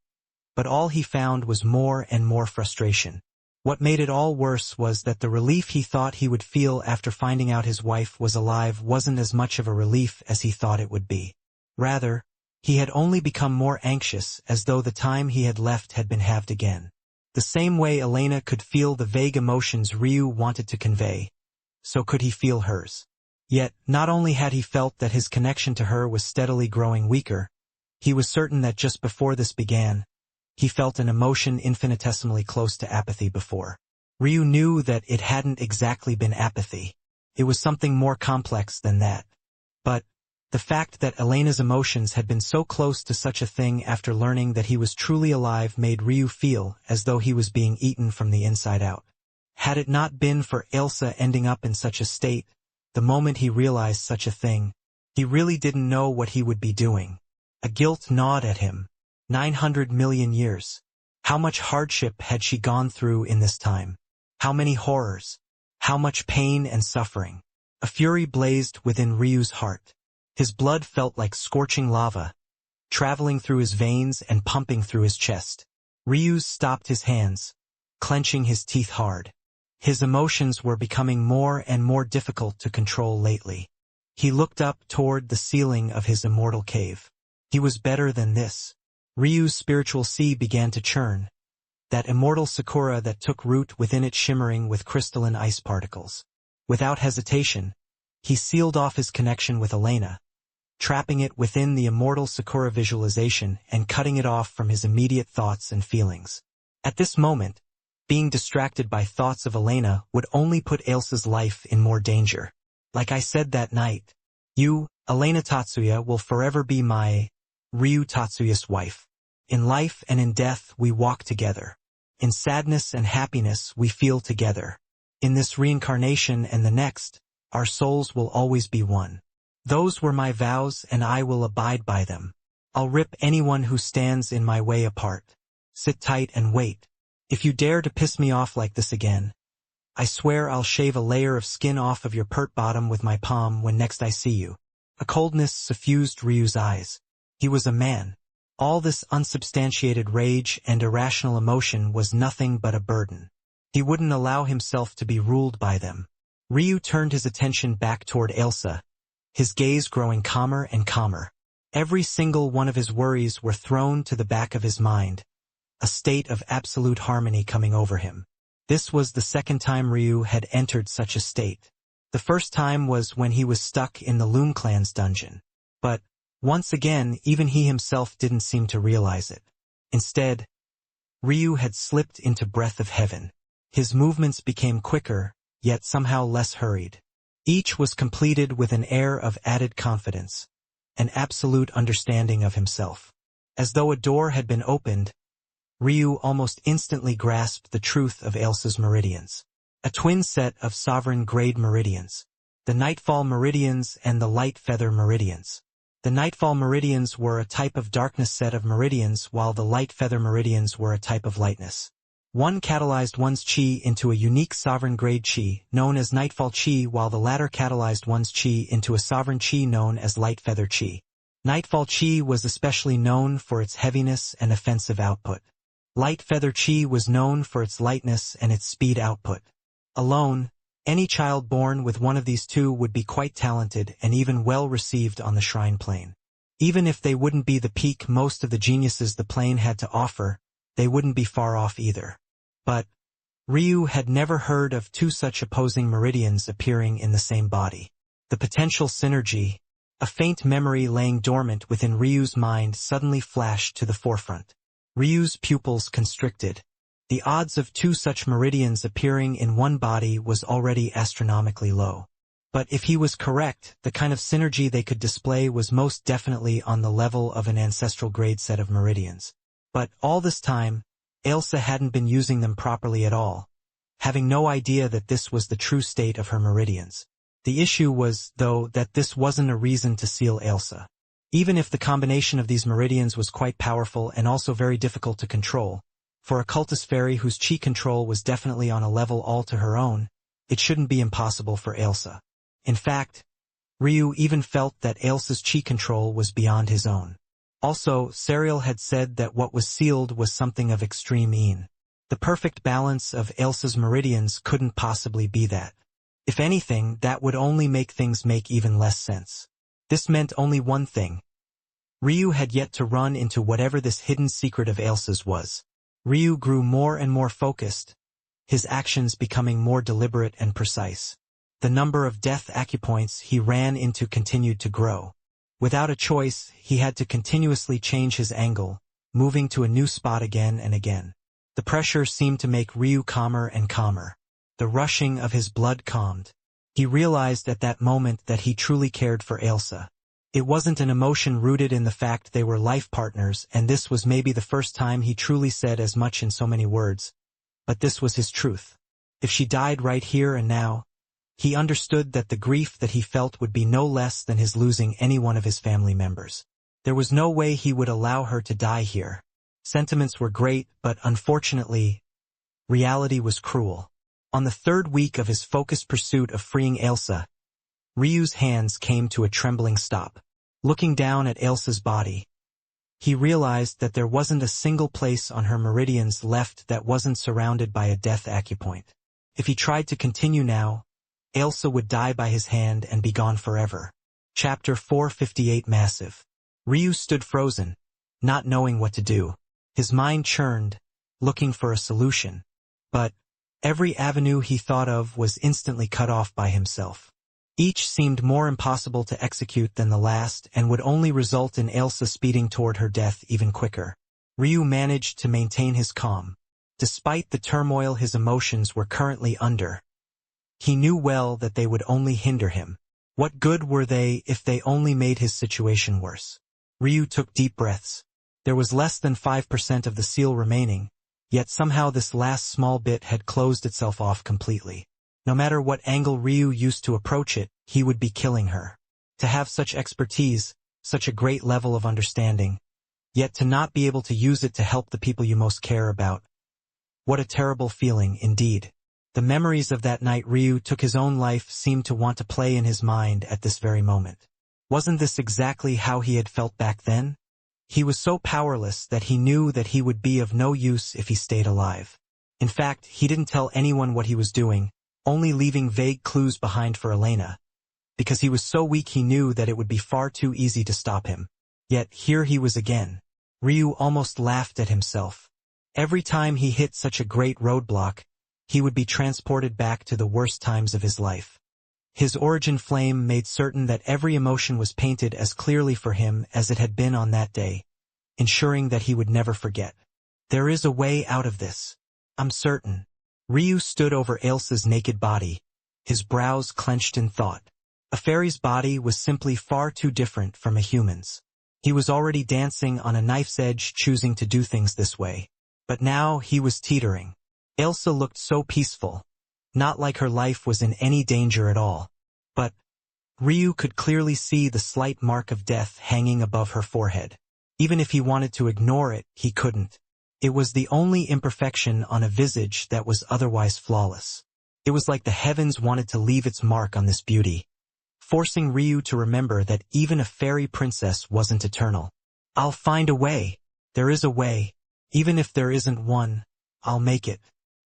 but all he found was more and more frustration. What made it all worse was that the relief he thought he would feel after finding out his wife was alive wasn't as much of a relief as he thought it would be. Rather, he had only become more anxious, as though the time he had left had been halved again. The same way Elena could feel the vague emotions Ryu wanted to convey, so could he feel hers. Yet, not only had he felt that his connection to her was steadily growing weaker, he was certain that just before this began, he felt an emotion infinitesimally close to apathy before. Ryu knew that it hadn't exactly been apathy. It was something more complex than that. But the fact that Elena's emotions had been so close to such a thing after learning that he was truly alive made Ryu feel as though he was being eaten from the inside out. Had it not been for Ailsa ending up in such a state, the moment he realized such a thing, he really didn't know what he would be doing. A guilt gnawed at him. 900 million years. How much hardship had she gone through in this time? How many horrors? How much pain and suffering? A fury blazed within Ryu's heart. His blood felt like scorching lava, traveling through his veins and pumping through his chest. Ryu stopped his hands, clenching his teeth hard. His emotions were becoming more and more difficult to control lately. He looked up toward the ceiling of his immortal cave. He was better than this. Ryu's spiritual sea began to churn, that immortal sakura that took root within it shimmering with crystalline ice particles. Without hesitation, he sealed off his connection with Elena, trapping it within the immortal sakura visualization and cutting it off from his immediate thoughts and feelings. At this moment, being distracted by thoughts of Elena would only put Ailsa's life in more danger. Like I said that night, you, Elena Tatsuya, will forever be my Ryu Tatsuya's wife. In life and in death we walk together. In sadness and happiness we feel together. In this reincarnation and the next, our souls will always be one. Those were my vows and I will abide by them. I'll rip anyone who stands in my way apart. Sit tight and wait. If you dare to piss me off like this again, I swear I'll shave a layer of skin off of your pert bottom with my palm when next I see you. A coldness suffused Ryu's eyes. He was a man. All this unsubstantiated rage and irrational emotion was nothing but a burden. He wouldn't allow himself to be ruled by them. Ryu turned his attention back toward Ailsa, his gaze growing calmer and calmer. Every single one of his worries were thrown to the back of his mind, a state of absolute harmony coming over him. This was the second time Ryu had entered such a state. The first time was when he was stuck in the Loom Clan's dungeon. But once again, even he himself didn't seem to realize it. Instead, Ryu had slipped into breath of heaven. His movements became quicker, yet somehow less hurried. Each was completed with an air of added confidence, an absolute understanding of himself. As though a door had been opened, Ryu almost instantly grasped the truth of Ailsa's meridians. A twin set of sovereign-grade meridians. The Nightfall Meridians and the Light Feather Meridians. The Nightfall Meridians were a type of darkness set of meridians, while the Light Feather Meridians were a type of lightness. One catalyzed one's chi into a unique sovereign-grade chi, known as Nightfall Chi, while the latter catalyzed one's chi into a sovereign chi known as Light Feather Chi. Nightfall Chi was especially known for its heaviness and offensive output. Light Feather Chi was known for its lightness and its speed output. Alone, any child born with one of these two would be quite talented and even well received on the shrine plane. Even if they wouldn't be the peak most of the geniuses the plane had to offer, they wouldn't be far off either. But Ryu had never heard of two such opposing meridians appearing in the same body. The potential synergy, a faint memory laying dormant within Ryu's mind, suddenly flashed to the forefront. Ryu's pupils constricted. The odds of two such meridians appearing in one body was already astronomically low. But if he was correct, the kind of synergy they could display was most definitely on the level of an ancestral grade set of meridians. But all this time, Ailsa hadn't been using them properly at all, having no idea that this was the true state of her meridians. The issue was, though, that this wasn't a reason to seal Ailsa. Even if the combination of these meridians was quite powerful and also very difficult to control, for a cultist fairy whose chi control was definitely on a level all to her own, it shouldn't be impossible for Ailsa. In fact, Ryu even felt that Ailsa's chi control was beyond his own. Also, Serial had said that what was sealed was something of extreme een. The perfect balance of Ailsa's meridians couldn't possibly be that. If anything, that would only make things make even less sense. This meant only one thing. Ryu had yet to run into whatever this hidden secret of Ailsa's was. Ryu grew more and more focused, his actions becoming more deliberate and precise. The number of death acupoints he ran into continued to grow. Without a choice, he had to continuously change his angle, moving to a new spot again and again. The pressure seemed to make Ryu calmer and calmer. The rushing of his blood calmed. He realized at that moment that he truly cared for Ailsa. It wasn't an emotion rooted in the fact they were life partners, and this was maybe the first time he truly said as much in so many words. But this was his truth. If she died right here and now, he understood that the grief that he felt would be no less than his losing any one of his family members. There was no way he would allow her to die here. Sentiments were great, but unfortunately, reality was cruel. On the third week of his focused pursuit of freeing Ailsa, Ryu's hands came to a trembling stop. Looking down at Ailsa's body, he realized that there wasn't a single place on her meridians left that wasn't surrounded by a death acupoint. If he tried to continue now, Ailsa would die by his hand and be gone forever. Chapter 458 Massive. Ryu stood frozen, not knowing what to do. His mind churned, looking for a solution. But every avenue he thought of was instantly cut off by himself. Each seemed more impossible to execute than the last and would only result in Ailsa speeding toward her death even quicker. Ryu managed to maintain his calm. Despite the turmoil his emotions were currently under, he knew well that they would only hinder him. What good were they if they only made his situation worse? Ryu took deep breaths. There was less than 5% of the seal remaining, yet somehow this last small bit had closed itself off completely. No matter what angle Ryu used to approach it, he would be killing her. To have such expertise, such a great level of understanding, yet to not be able to use it to help the people you most care about. What a terrible feeling, indeed. The memories of that night Ryu took his own life seemed to want to play in his mind at this very moment. Wasn't this exactly how he had felt back then? He was so powerless that he knew that he would be of no use if he stayed alive. In fact, he didn't tell anyone what he was doing, only leaving vague clues behind for Elena. Because he was so weak he knew that it would be far too easy to stop him. Yet here he was again. Ryu almost laughed at himself. Every time he hit such a great roadblock, he would be transported back to the worst times of his life. His origin flame made certain that every emotion was painted as clearly for him as it had been on that day, ensuring that he would never forget. There is a way out of this. I'm certain. Ryu stood over Ailsa's naked body, his brows clenched in thought. A fairy's body was simply far too different from a human's. He was already dancing on a knife's edge, choosing to do things this way. But now he was teetering. Ailsa looked so peaceful, not like her life was in any danger at all. But Ryu could clearly see the slight mark of death hanging above her forehead. Even if he wanted to ignore it, he couldn't. It was the only imperfection on a visage that was otherwise flawless. It was like the heavens wanted to leave its mark on this beauty, forcing Ryu to remember that even a fairy princess wasn't eternal. I'll find a way. There is a way. Even if there isn't one, I'll make it.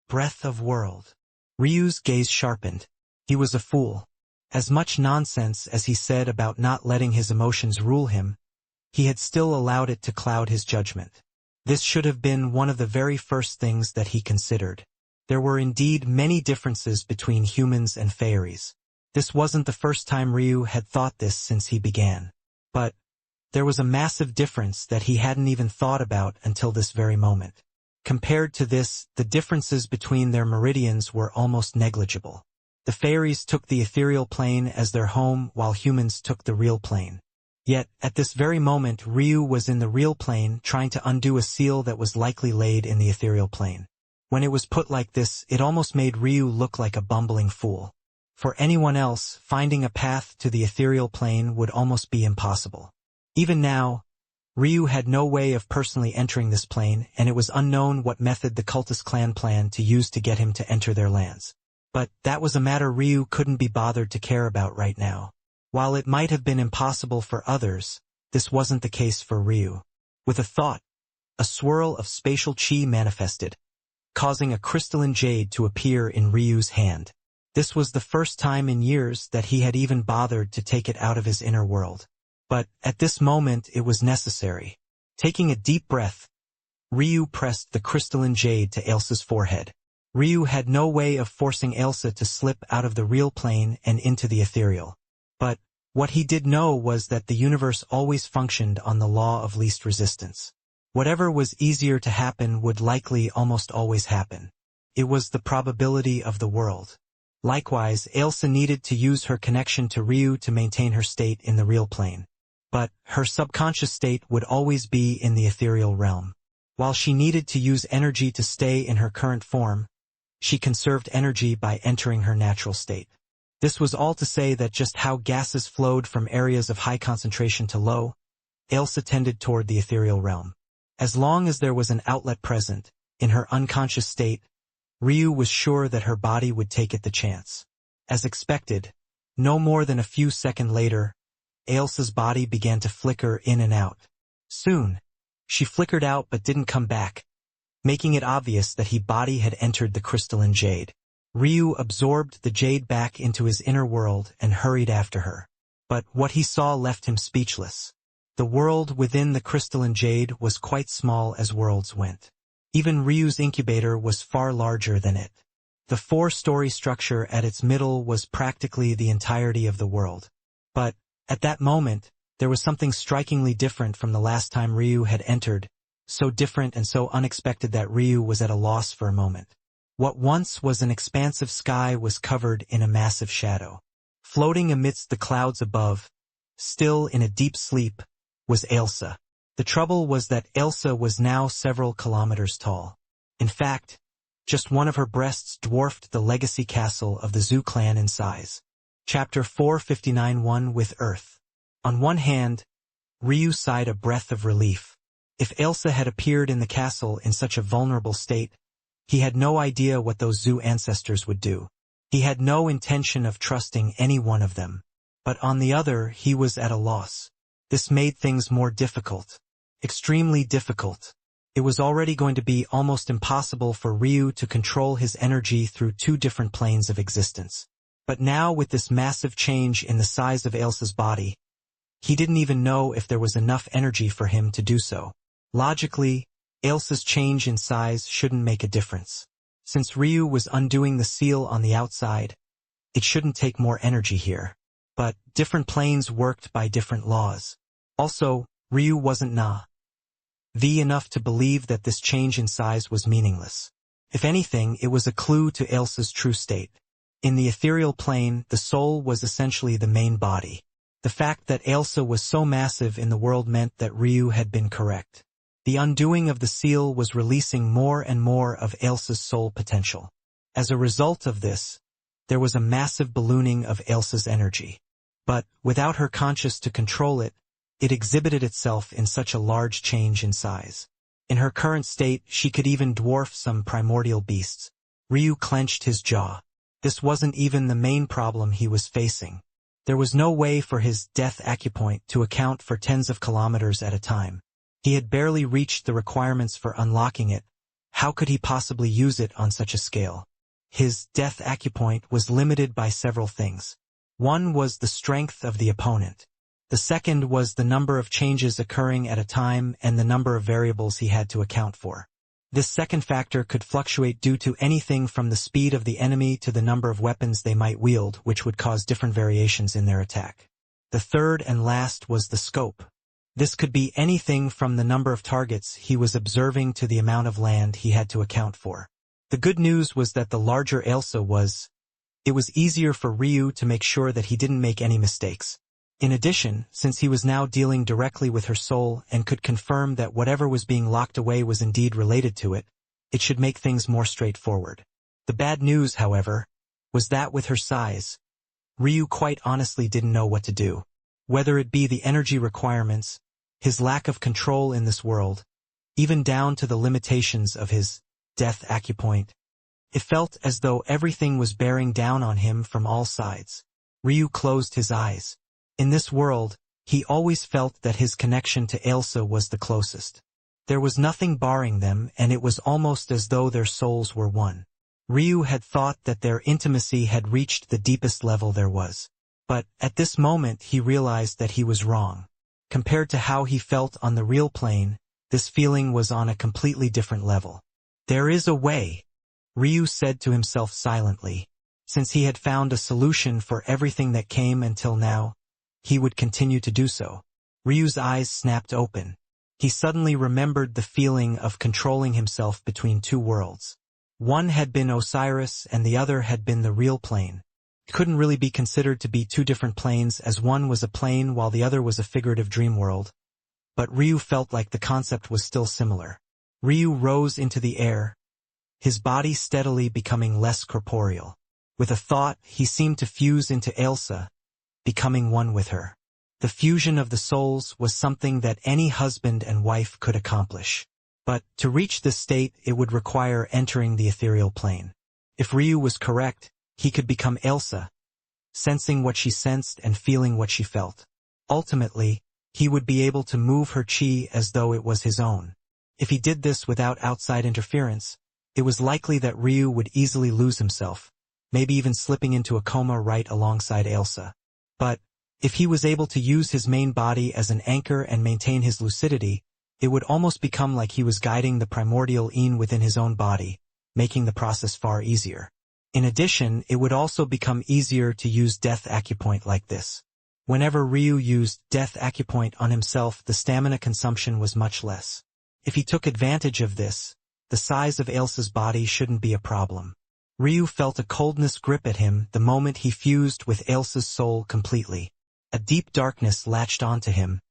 Breath of world. Ryu's gaze sharpened. He was a fool. As much nonsense as he said about not letting his emotions rule him, he had still allowed it to cloud his judgment. This should have been one of the very first things that he considered. There were indeed many differences between humans and fairies. This wasn't the first time Ryu had thought this since he began. But there was a massive difference that he hadn't even thought about until this very moment. Compared to this, the differences between their meridians were almost negligible. The fairies took the ethereal plane as their home while humans took the real plane. Yet, at this very moment Ryu was in the real plane trying to undo a seal that was likely laid in the ethereal plane. When it was put like this, it almost made Ryu look like a bumbling fool. For anyone else, finding a path to the ethereal plane would almost be impossible. Even now, Ryu had no way of personally entering this plane, and it was unknown what method the cultist clan planned to use to get him to enter their lands. But that was a matter Ryu couldn't be bothered to care about right now. While it might have been impossible for others, this wasn't the case for Ryu. With a thought, a swirl of spatial chi manifested, causing a crystalline jade to appear in Ryu's hand. This was the first time in years that he had even bothered to take it out of his inner world. But at this moment it was necessary. Taking a deep breath, Ryu pressed the crystalline jade to Ailsa's forehead. Ryu had no way of forcing Ailsa to slip out of the real plane and into the ethereal. But what he did know was that the universe always functioned on the law of least resistance. Whatever was easier to happen would likely almost always happen. It was the probability of the world. Likewise, Ailsa needed to use her connection to Ryu to maintain her state in the real plane. But her subconscious state would always be in the ethereal realm. While she needed to use energy to stay in her current form, she conserved energy by entering her natural state. This was all to say that just how gases flowed from areas of high concentration to low, Ailsa tended toward the ethereal realm. As long as there was an outlet present, in her unconscious state, Ryu was sure that her body would take it the chance. As expected, no more than a few seconds later, Ailsa's body began to flicker in and out. Soon, she flickered out but didn't come back, making it obvious that her body had entered the crystalline jade. Ryu absorbed the jade back into his inner world and hurried after her. But what he saw left him speechless. The world within the crystalline jade was quite small as worlds went. Even Ryu's incubator was far larger than it. The four-story structure at its middle was practically the entirety of the world. But, at that moment, there was something strikingly different from the last time Ryu had entered, so different and so unexpected that Ryu was at a loss for a moment. What once was an expansive sky was covered in a massive shadow. Floating amidst the clouds above, still in a deep sleep, was Ailsa. The trouble was that Ailsa was now several kilometers tall. In fact, just one of her breasts dwarfed the legacy castle of the Zhu clan in size. Chapter 459 One with Earth. On one hand, Ryu sighed a breath of relief. If Ailsa had appeared in the castle in such a vulnerable state, he had no idea what those Zhu ancestors would do. He had no intention of trusting any one of them. But on the other, he was at a loss. This made things more difficult. Extremely difficult. It was already going to be almost impossible for Ryu to control his energy through two different planes of existence. But now with this massive change in the size of Ailsa's body, he didn't even know if there was enough energy for him to do so. Logically, Ailsa's change in size shouldn't make a difference. Since Ryu was undoing the seal on the outside, it shouldn't take more energy here. But different planes worked by different laws. Also, Ryu wasn't naive enough to believe that this change in size was meaningless. If anything, it was a clue to Ailsa's true state. In the ethereal plane, the soul was essentially the main body. The fact that Ailsa was so massive in the world meant that Ryu had been correct. The undoing of the seal was releasing more and more of Ailsa's soul potential. As a result of this, there was a massive ballooning of Ailsa's energy. But, without her conscious to control it, it exhibited itself in such a large change in size. In her current state, she could even dwarf some primordial beasts. Ryu clenched his jaw. This wasn't even the main problem he was facing. There was no way for his death acupoint to account for tens of kilometers at a time. He had barely reached the requirements for unlocking it. How could he possibly use it on such a scale? His death acupoint was limited by several things. One was the strength of the opponent. The second was the number of changes occurring at a time and the number of variables he had to account for. This second factor could fluctuate due to anything from the speed of the enemy to the number of weapons they might wield, which would cause different variations in their attack. The third and last was the scope. This could be anything from the number of targets he was observing to the amount of land he had to account for. The good news was that the larger Ailsa was, it was easier for Ryu to make sure that he didn't make any mistakes. In addition, since he was now dealing directly with her soul and could confirm that whatever was being locked away was indeed related to it, it should make things more straightforward. The bad news, however, was that with her size, Ryu quite honestly didn't know what to do. Whether it be the energy requirements, his lack of control in this world, even down to the limitations of his death acupoint. It felt as though everything was bearing down on him from all sides. Ryu closed his eyes. In this world, he always felt that his connection to Ailsa was the closest. There was nothing barring them, and it was almost as though their souls were one. Ryu had thought that their intimacy had reached the deepest level there was. But, at this moment he realized that he was wrong. Compared to how he felt on the real plane, this feeling was on a completely different level. There is a way, Ryu said to himself silently. Since he had found a solution for everything that came until now, he would continue to do so. Ryu's eyes snapped open. He suddenly remembered the feeling of controlling himself between two worlds. One had been Osiris and the other had been the real plane. It couldn't really be considered to be two different planes, as one was a plane while the other was a figurative dream world. But Ryu felt like the concept was still similar. Ryu rose into the air, his body steadily becoming less corporeal. With a thought, he seemed to fuse into Ailsa, becoming one with her. The fusion of the souls was something that any husband and wife could accomplish. But, to reach this state, it would require entering the ethereal plane. If Ryu was correct, he could become Ailsa, sensing what she sensed and feeling what she felt. Ultimately, he would be able to move her chi as though it was his own. If he did this without outside interference, it was likely that Ryu would easily lose himself, maybe even slipping into a coma right alongside Ailsa. But, if he was able to use his main body as an anchor and maintain his lucidity, it would almost become like he was guiding the primordial Yin within his own body, making the process far easier. In addition, it would also become easier to use death acupoint like this. Whenever Ryu used death acupoint on himself, the stamina consumption was much less. If he took advantage of this, the size of Ailsa's body shouldn't be a problem. Ryu felt a coldness grip at him the moment he fused with Ailsa's soul completely. A deep darkness latched onto him,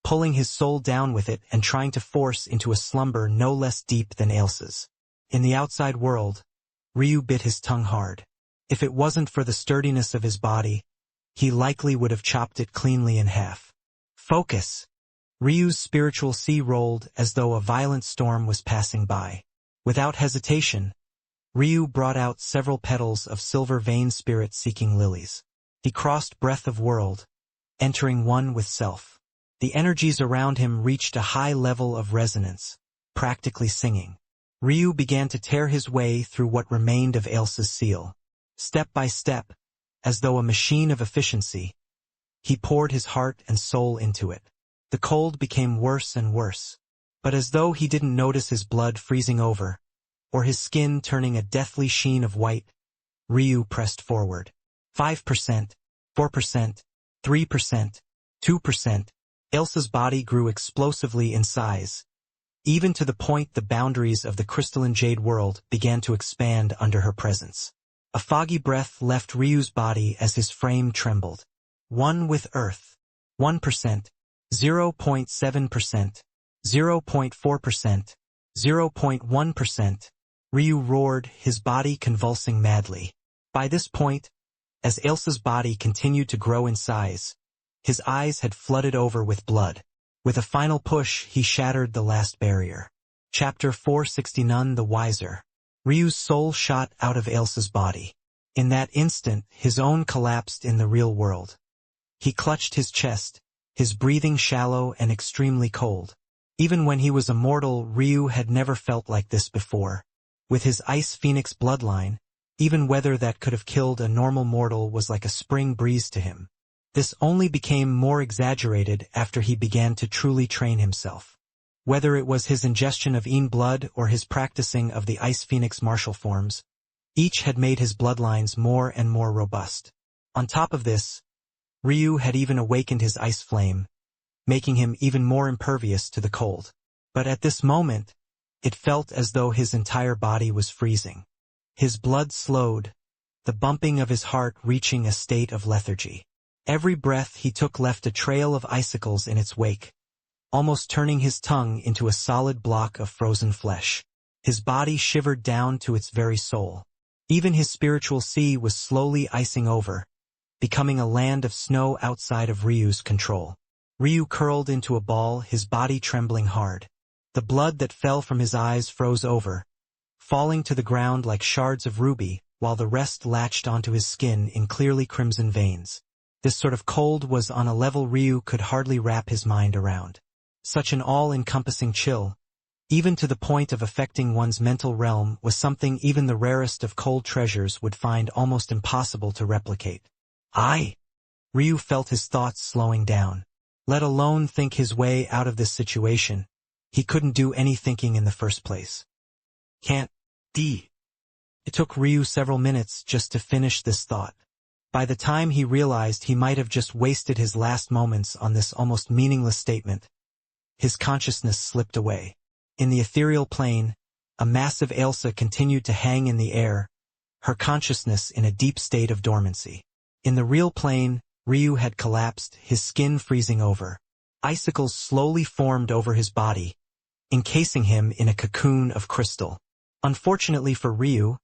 pulling his soul down with it and trying to force into a slumber no less deep than Ailsa's. In the outside world, Ryu bit his tongue hard. If it wasn't for the sturdiness of his body, he likely would have chopped it cleanly in half. Focus! Ryu's spiritual sea rolled as though a violent storm was passing by. Without hesitation, Ryu brought out several petals of silver vein spirit-seeking lilies. He crossed breath of world, entering one with self. The energies around him reached a high level of resonance, practically singing. Ryu began to tear his way through what remained of Ailsa's seal. Step by step, as though a machine of efficiency, he poured his heart and soul into it. The cold became worse and worse. But as though he didn't notice his blood freezing over, or his skin turning a deathly sheen of white, Ryu pressed forward. 5%, 4%, 3%, 2%. Ailsa's body grew explosively in size, even to the point the boundaries of the crystalline jade world began to expand under her presence. A foggy breath left Ryu's body as his frame trembled. One with Earth. 1%, 0.7%, 0.4%, 0.1%. Ryu roared, his body convulsing madly. By this point, as Ailsa's body continued to grow in size, his eyes had flooded over with blood. With a final push, he shattered the last barrier. Chapter 469 The Wiser. Ryu's soul shot out of Ailsa's body. In that instant, his own collapsed in the real world. He clutched his chest, his breathing shallow and extremely cold. Even when he was a mortal, Ryu had never felt like this before. With his Ice Phoenix bloodline, even weather that could have killed a normal mortal was like a spring breeze to him. This only became more exaggerated after he began to truly train himself. Whether it was his ingestion of Yin blood or his practicing of the Ice Phoenix martial forms, each had made his bloodlines more and more robust. On top of this, Ryu had even awakened his ice flame, making him even more impervious to the cold. But at this moment, it felt as though his entire body was freezing. His blood slowed, the bumping of his heart reaching a state of lethargy. Every breath he took left a trail of icicles in its wake, almost turning his tongue into a solid block of frozen flesh. His body shivered down to its very soul. Even his spiritual sea was slowly icing over, becoming a land of snow outside of Ryu's control. Ryu curled into a ball, his body trembling hard. The blood that fell from his eyes froze over, falling to the ground like shards of ruby, while the rest latched onto his skin in clearly crimson veins. This sort of cold was on a level Ryu could hardly wrap his mind around. Such an all-encompassing chill, even to the point of affecting one's mental realm, was something even the rarest of cold treasures would find almost impossible to replicate. Ryu felt his thoughts slowing down. Let alone think his way out of this situation. He couldn't do any thinking in the first place. It took Ryu several minutes just to finish this thought. By the time he realized he might have just wasted his last moments on this almost meaningless statement, his consciousness slipped away. In the ethereal plane, a massive Ailsa continued to hang in the air, her consciousness in a deep state of dormancy. In the real plane, Ryu had collapsed, his skin freezing over. Icicles slowly formed over his body, encasing him in a cocoon of crystal. Unfortunately for Ryu,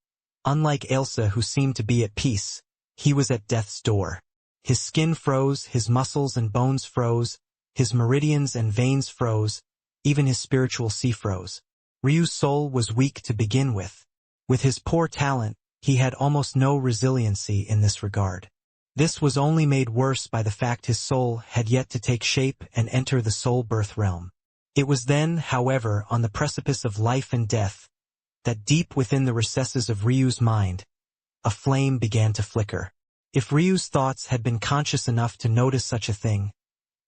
unlike Ailsa who seemed to be at peace, he was at death's door. His skin froze, his muscles and bones froze, his meridians and veins froze, even his spiritual sea froze. Ryu's soul was weak to begin with. With his poor talent, he had almost no resiliency in this regard. This was only made worse by the fact his soul had yet to take shape and enter the soul birth realm. It was then, however, on the precipice of life and death, that deep within the recesses of Ryu's mind, a flame began to flicker. If Ryu's thoughts had been conscious enough to notice such a thing,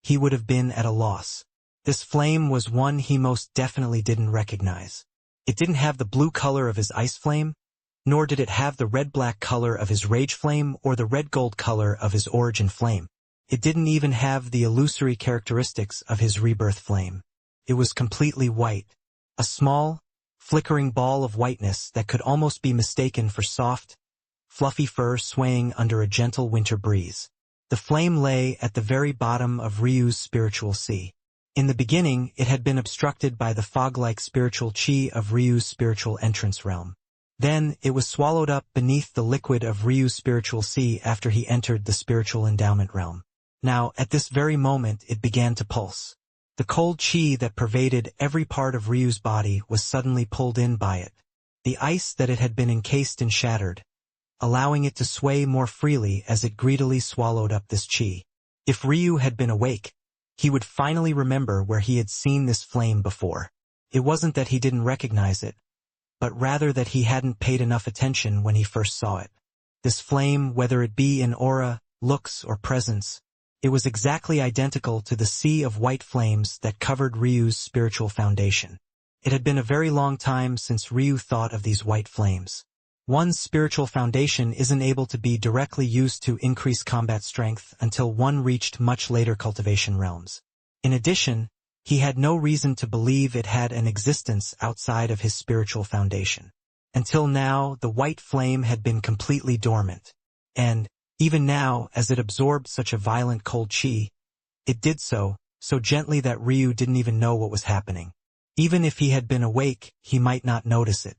he would have been at a loss. This flame was one he most definitely didn't recognize. It didn't have the blue color of his ice flame, nor did it have the red-black color of his rage flame or the red-gold color of his origin flame. It didn't even have the illusory characteristics of his rebirth flame. It was completely white, a small, flickering ball of whiteness that could almost be mistaken for soft, fluffy fur swaying under a gentle winter breeze. The flame lay at the very bottom of Ryu's spiritual sea. In the beginning, it had been obstructed by the fog-like spiritual chi of Ryu's spiritual entrance realm. Then, it was swallowed up beneath the liquid of Ryu's spiritual sea after he entered the spiritual endowment realm. Now, at this very moment, it began to pulse. The cold chi that pervaded every part of Ryu's body was suddenly pulled in by it. The ice that it had been encased in shattered, allowing it to sway more freely as it greedily swallowed up this chi. If Ryu had been awake, he would finally remember where he had seen this flame before. It wasn't that he didn't recognize it, but rather that he hadn't paid enough attention when he first saw it. This flame, whether it be in aura, looks, or presence, it was exactly identical to the sea of white flames that covered Ryu's spiritual foundation. It had been a very long time since Ryu thought of these white flames. One's spiritual foundation isn't able to be directly used to increase combat strength until one reached much later cultivation realms. In addition, he had no reason to believe it had an existence outside of his spiritual foundation. Until now, the white flame had been completely dormant. And, even now, as it absorbed such a violent cold chi, it did so gently that Ryu didn't even know what was happening. Even if he had been awake, he might not notice it.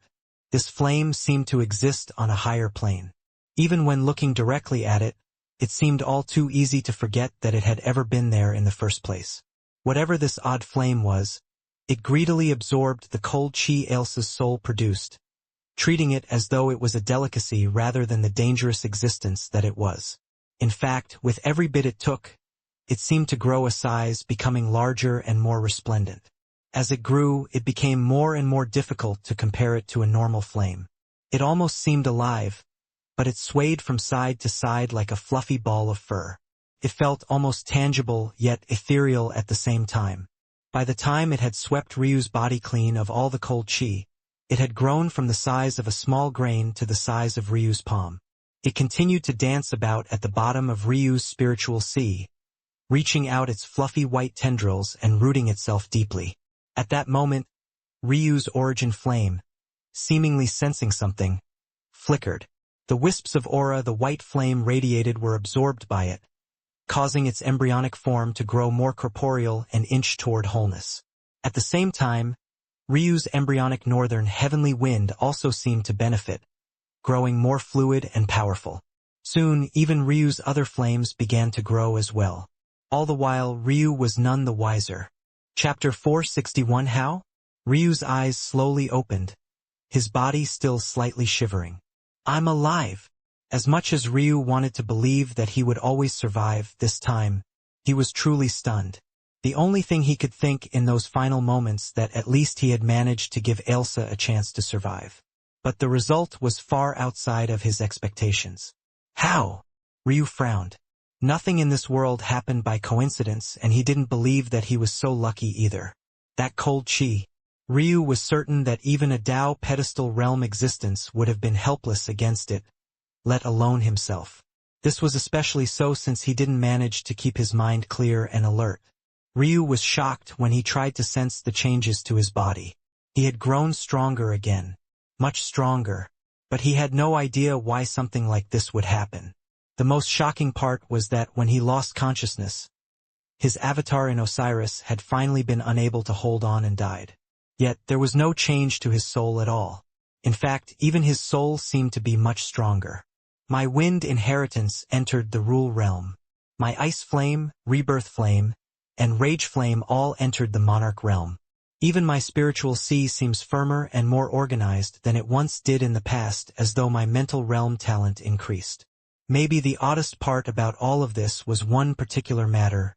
This flame seemed to exist on a higher plane. Even when looking directly at it, it seemed all too easy to forget that it had ever been there in the first place. Whatever this odd flame was, it greedily absorbed the cold chi Ailsa's soul produced, treating it as though it was a delicacy rather than the dangerous existence that it was. In fact, with every bit it took, it seemed to grow a size, becoming larger and more resplendent. As it grew, it became more and more difficult to compare it to a normal flame. It almost seemed alive, but it swayed from side to side like a fluffy ball of fur. It felt almost tangible, yet ethereal at the same time. By the time it had swept Ryu's body clean of all the cold chi, it had grown from the size of a small grain to the size of Ryu's palm. It continued to dance about at the bottom of Ryu's spiritual sea, reaching out its fluffy white tendrils and rooting itself deeply. At that moment, Ryu's origin flame, seemingly sensing something, flickered. The wisps of aura the white flame radiated were absorbed by it, causing its embryonic form to grow more corporeal and inch toward wholeness. At the same time, Ryu's embryonic northern heavenly wind also seemed to benefit, growing more fluid and powerful. Soon, even Ryu's other flames began to grow as well. All the while, Ryu was none the wiser. Chapter 461 How? Ryu's eyes slowly opened, his body still slightly shivering. I'm alive! As much as Ryu wanted to believe that he would always survive, this time, he was truly stunned. The only thing he could think in those final moments that at least he had managed to give Ailsa a chance to survive. But the result was far outside of his expectations. How? Ryu frowned. Nothing in this world happened by coincidence, and he didn't believe that he was so lucky either. That cold chi. Ryu was certain that even a Tao pedestal realm existence would have been helpless against it, let alone himself. This was especially so since he didn't manage to keep his mind clear and alert. Ryu was shocked when he tried to sense the changes to his body. He had grown stronger again. Much stronger. But he had no idea why something like this would happen. The most shocking part was that when he lost consciousness, his avatar in Osiris had finally been unable to hold on and died. Yet there was no change to his soul at all. In fact, even his soul seemed to be much stronger. My wind inheritance entered the rule realm. My ice flame, rebirth flame, and rage flame all entered the monarch realm. Even my spiritual sea seems firmer and more organized than it once did in the past, as though my mental realm talent increased. Maybe the oddest part about all of this was one particular matter: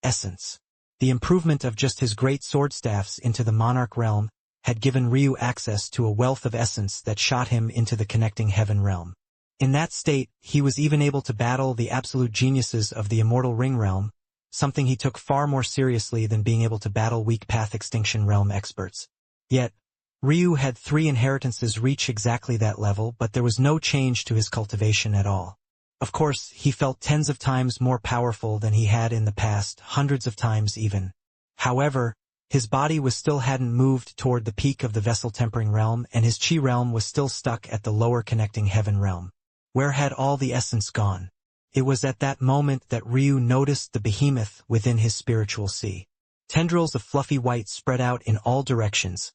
essence. The improvement of just his great sword staffs into the monarch realm had given Ryu access to a wealth of essence that shot him into the connecting heaven realm. In that state, he was even able to battle the absolute geniuses of the immortal ring realm, something he took far more seriously than being able to battle weak path extinction realm experts. Yet, Ryu had 3 inheritances reach exactly that level, but there was no change to his cultivation at all. Of course, he felt tens of times more powerful than he had in the past, hundreds of times even. However, his body still hadn't moved toward the peak of the vessel tempering realm, and his chi realm was still stuck at the lower connecting heaven realm. Where had all the essence gone? It was at that moment that Ryu noticed the behemoth within his spiritual sea. Tendrils of fluffy white spread out in all directions,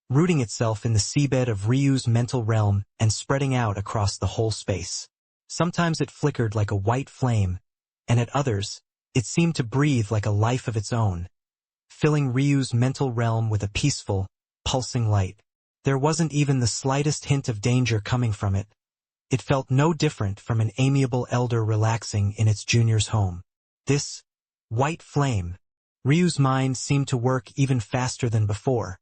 rooting itself in the seabed of Ryu's mental realm and spreading out across the whole space. Sometimes it flickered like a white flame, and at others, it seemed to breathe like a life of its own, filling Ryu's mental realm with a peaceful, pulsing light. There wasn't even the slightest hint of danger coming from it. It felt no different from an amiable elder relaxing in its junior's home. This white flame. Ryu's mind seemed to work even faster than before,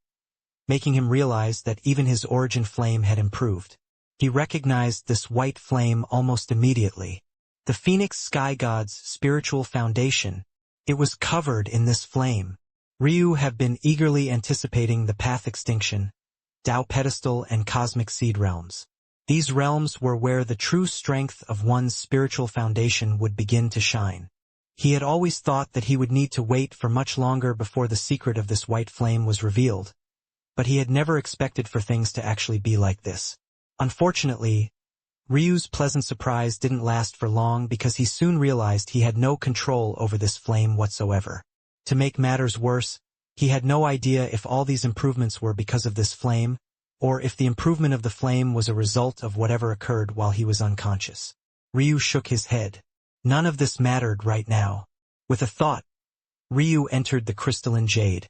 making him realize that even his origin flame had improved. He recognized this white flame almost immediately. The Phoenix Sky God's spiritual foundation. It was covered in this flame. Ryu had been eagerly anticipating the path extinction, Tao pedestal and cosmic seed realms. These realms were where the true strength of one's spiritual foundation would begin to shine. He had always thought that he would need to wait for much longer before the secret of this white flame was revealed, but he had never expected for things to actually be like this. Unfortunately, Ryu's pleasant surprise didn't last for long because he soon realized he had no control over this flame whatsoever. To make matters worse, he had no idea if all these improvements were because of this flame, or if the improvement of the flame was a result of whatever occurred while he was unconscious. Ryu shook his head. None of this mattered right now. With a thought, Ryu entered the crystalline Jade,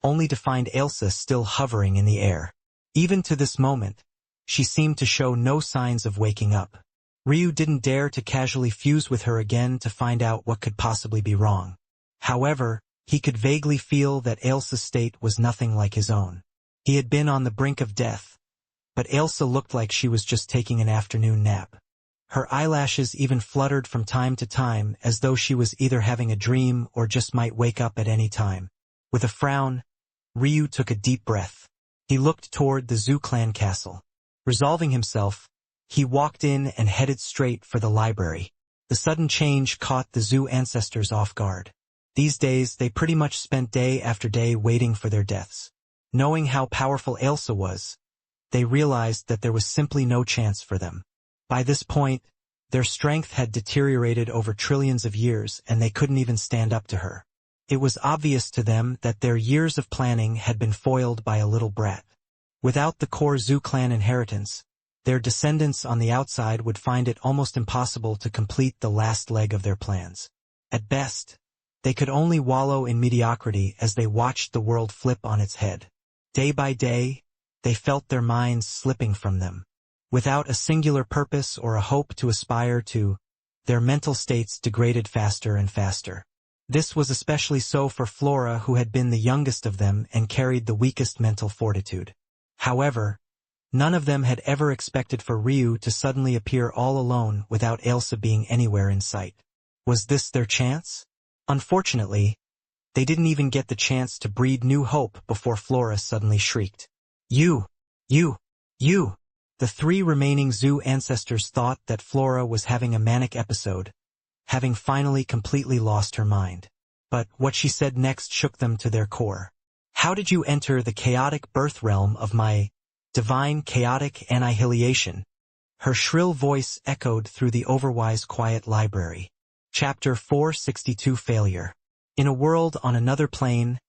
only to find Ailsa still hovering in the air. Even to this moment, she seemed to show no signs of waking up. Ryu didn't dare to casually fuse with her again to find out what could possibly be wrong. However, he could vaguely feel that Ailsa's state was nothing like his own. He had been on the brink of death, but Ailsa looked like she was just taking an afternoon nap. Her eyelashes even fluttered from time to time as though she was either having a dream or just might wake up at any time. With a frown, Ryu took a deep breath. He looked toward the Zhu clan castle. Resolving himself, he walked in and headed straight for the library. The sudden change caught the Zhu ancestors off guard. These days, they pretty much spent day after day waiting for their deaths. Knowing how powerful Ailsa was, they realized that there was simply no chance for them. By this point, their strength had deteriorated over trillions of years and they couldn't even stand up to her. It was obvious to them that their years of planning had been foiled by a little brat. Without the core Zhu clan inheritance, their descendants on the outside would find it almost impossible to complete the last leg of their plans. At best, They could only wallow in mediocrity as they watched the world flip on its head. Day by day, they felt their minds slipping from them. Without a singular purpose or a hope to aspire to, their mental states degraded faster and faster. This was especially so for Flora, who had been the youngest of them and carried the weakest mental fortitude. However, none of them had ever expected for Ryu to suddenly appear all alone without Ailsa being anywhere in sight. Was this their chance? Unfortunately, they didn't even get the chance to breed new hope before Flora suddenly shrieked. You! The three remaining zoo ancestors thought that Flora was having a manic episode, having finally completely lost her mind. But what she said next shook them to their core. How did you enter the chaotic birth realm of my divine chaotic annihilation? Her shrill voice echoed through the overwise quiet library. Chapter 462 Failure. In a world on another plane,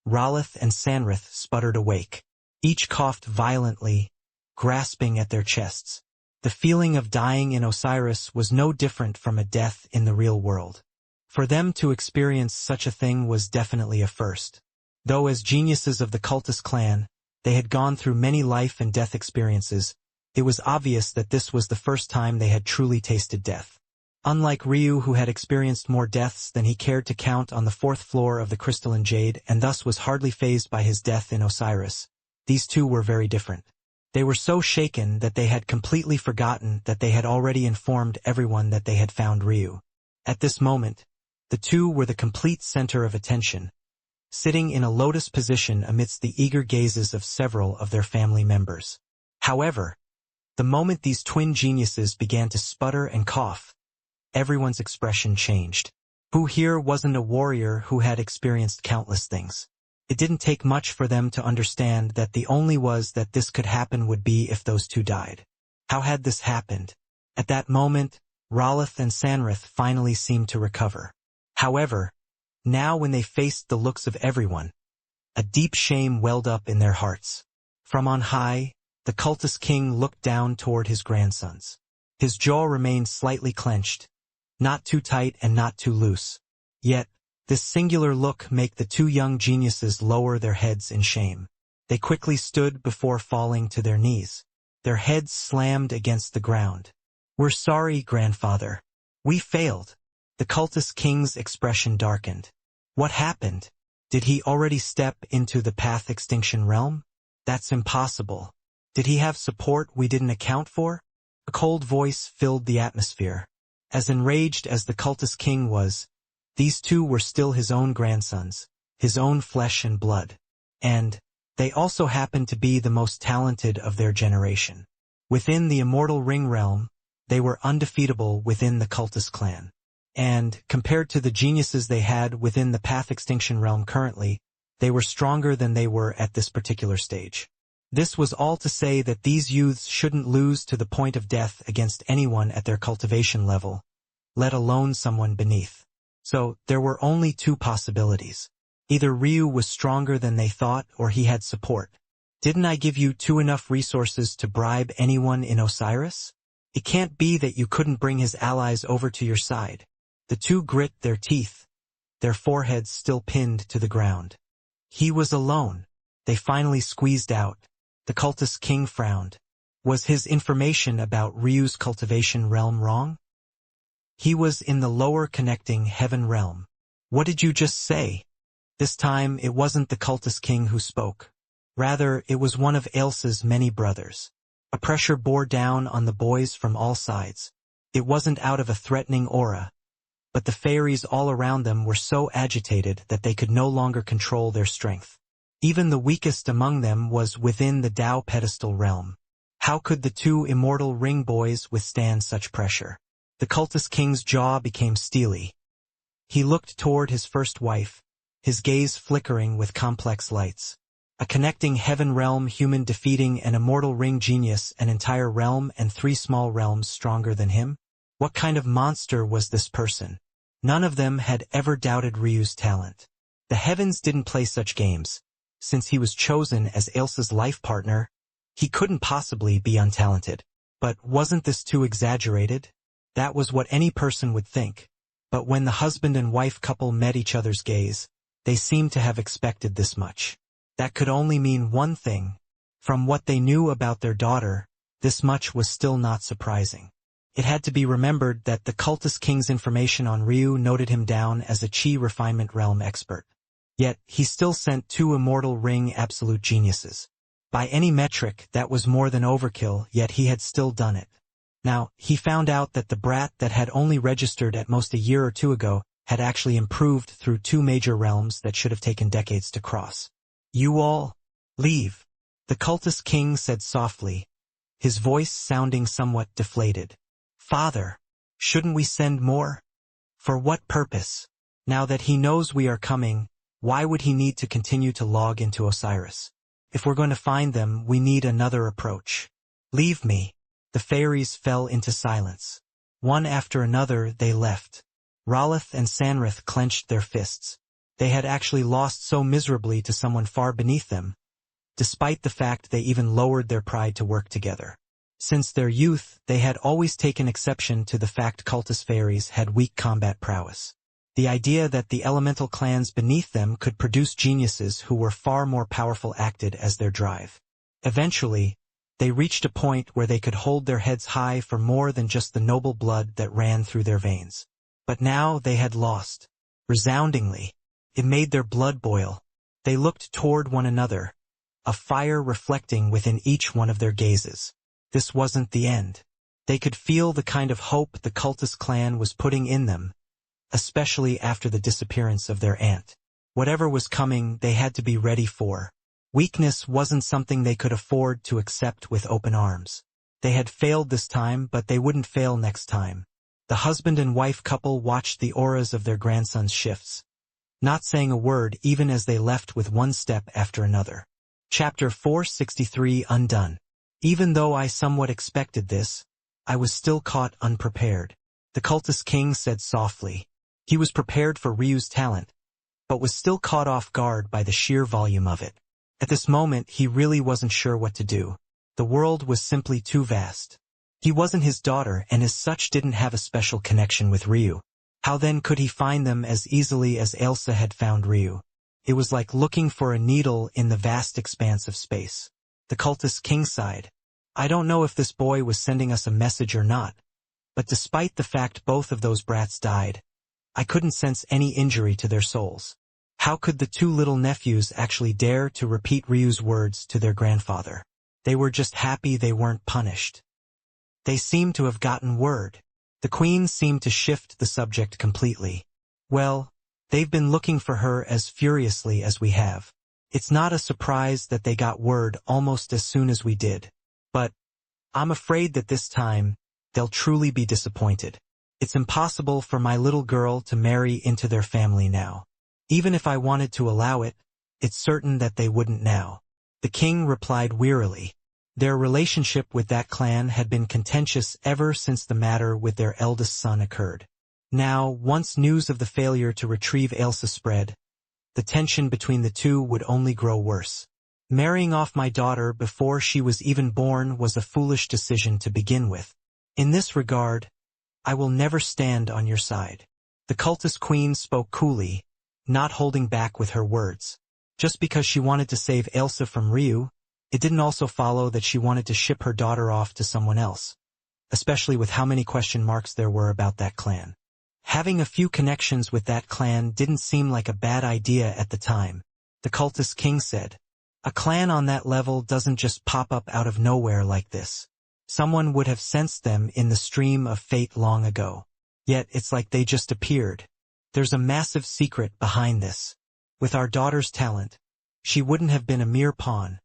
Ralith and Sanrith sputtered awake. Each coughed violently, grasping at their chests. The feeling of dying in Osiris was no different from a death in the real world. For them to experience such a thing was definitely a first. Though as geniuses of the cultist clan, they had gone through many life and death experiences, it was obvious that this was the first time they had truly tasted death. Unlike Ryu, who had experienced more deaths than he cared to count on the 4th floor of the crystalline Jade and thus was hardly fazed by his death in Osiris, these two were very different. They were so shaken that they had completely forgotten that they had already informed everyone that they had found Ryu. At this moment, the two were the complete center of attention, sitting in a lotus position amidst the eager gazes of several of their family members. However, the moment these twin geniuses began to sputter and cough, everyone's expression changed. Who here wasn't a warrior who had experienced countless things? It didn't take much for them to understand that the only was that this could happen would be if those two died. How had this happened? At that moment, Ralith and Sanrith finally seemed to recover. However, now when they faced the looks of everyone, a deep shame welled up in their hearts. From on high, the cultist king looked down toward his grandsons. His jaw remained slightly clenched, not too tight and not too loose. Yet, this singular look made the two young geniuses lower their heads in shame. They quickly stood before falling to their knees. Their heads slammed against the ground. "We're sorry, grandfather. We failed." The cultist king's expression darkened. What happened? Did he already step into the path extinction realm? That's impossible. Did he have support we didn't account for? A cold voice filled the atmosphere. As enraged as the cultist king was, these two were still his own grandsons, his own flesh and blood. And they also happened to be the most talented of their generation. Within the immortal ring realm, they were undefeatable within the cultist clan. And, compared to the geniuses they had within the path extinction realm currently, they were stronger than they were at this particular stage. This was all to say that these youths shouldn't lose to the point of death against anyone at their cultivation level, let alone someone beneath. So, there were only two possibilities. Either Ryu was stronger than they thought or he had support. Didn't I give you enough resources to bribe anyone in Osiris? It can't be that you couldn't bring his allies over to your side. The two grit their teeth, their foreheads still pinned to the ground. He was alone. They finally squeezed out. The cultist king frowned. Was his information about Ryu's cultivation realm wrong? He was in the lower connecting heaven realm. What did you just say? This time it wasn't the cultist king who spoke. Rather, it was one of Ailsa's many brothers. A pressure bore down on the boys from all sides. It wasn't out of a threatening aura, but the fairies all around them were so agitated that they could no longer control their strength. Even the weakest among them was within the Tao pedestal realm. How could the two immortal ring boys withstand such pressure? The cultist king's jaw became steely. He looked toward his first wife, his gaze flickering with complex lights. A connecting heaven realm human defeating an immortal ring genius, an entire realm and 3 small realms stronger than him? What kind of monster was this person? None of them had ever doubted Ryu's talent. The heavens didn't play such games. Since he was chosen as Ailsa's life partner, he couldn't possibly be untalented. But wasn't this too exaggerated? That was what any person would think. But when the husband and wife couple met each other's gaze, they seemed to have expected this much. That could only mean one thing. From what they knew about their daughter, this much was still not surprising. It had to be remembered that the cultist king's information on Ryu noted him down as a Qi refinement realm expert. Yet, he still sent 2 immortal ring absolute geniuses. By any metric, that was more than overkill, yet he had still done it. Now, he found out that the brat that had only registered at most a year or 2 ago had actually improved through 2 major realms that should have taken decades to cross. You all, leave, the cultist king said softly, his voice sounding somewhat deflated. Father, shouldn't we send more? For what purpose? Now that he knows we are coming, why would he need to continue to log into Osiris? If we're going to find them, we need another approach. Leave me. The fairies fell into silence. One after another, they left. Ralith and Sanrith clenched their fists. They had actually lost so miserably to someone far beneath them, despite the fact they even lowered their pride to work together. Since their youth, they had always taken exception to the fact cultist fairies had weak combat prowess. The idea that the elemental clans beneath them could produce geniuses who were far more powerful acted as their drive. Eventually, they reached a point where they could hold their heads high for more than just the noble blood that ran through their veins. But now they had lost. Resoundingly. It made their blood boil. They looked toward one another, a fire reflecting within each one of their gazes. This wasn't the end. They could feel the kind of hope the cultist clan was putting in them, especially after the disappearance of their aunt. Whatever was coming, they had to be ready for. Weakness wasn't something they could afford to accept with open arms. They had failed this time, but they wouldn't fail next time. The husband and wife couple watched the auras of their grandson's shifts, not saying a word even as they left with one step after another. Chapter 463 Undone. Even though I somewhat expected this, I was still caught unprepared. The cultist king said softly. He was prepared for Ryu's talent, but was still caught off guard by the sheer volume of it. At this moment, he really wasn't sure what to do. The world was simply too vast. He wasn't his daughter and as such didn't have a special connection with Ryu. How then could he find them as easily as Ailsa had found Ryu? It was like looking for a needle in the vast expanse of space. The cultist king sighed. I don't know if this boy was sending us a message or not, but despite the fact both of those brats died, I couldn't sense any injury to their souls. How could the 2 little nephews actually dare to repeat Ryu's words to their grandfather? They were just happy they weren't punished. They seemed to have gotten word. The queen seemed to shift the subject completely. Well, they've been looking for her as furiously as we have. It's not a surprise that they got word almost as soon as we did. But I'm afraid that this time, they'll truly be disappointed. It's impossible for my little girl to marry into their family now. Even if I wanted to allow it, it's certain that they wouldn't now. The king replied wearily. Their relationship with that clan had been contentious ever since the matter with their eldest son occurred. Now, once news of the failure to retrieve Ailsa spread, the tension between the 2 would only grow worse. Marrying off my daughter before she was even born was a foolish decision to begin with. In this regard, I will never stand on your side. The cultist queen spoke coolly, not holding back with her words. Just because she wanted to save Ailsa from Ryu, it didn't also follow that she wanted to ship her daughter off to someone else, especially with how many question marks there were about that clan. Having a few connections with that clan didn't seem like a bad idea at the time, the cultist king said. A clan on that level doesn't just pop up out of nowhere like this. Someone would have sensed them in the stream of fate long ago. Yet it's like they just appeared. There's a massive secret behind this. With our daughter's talent, she wouldn't have been a mere pawn.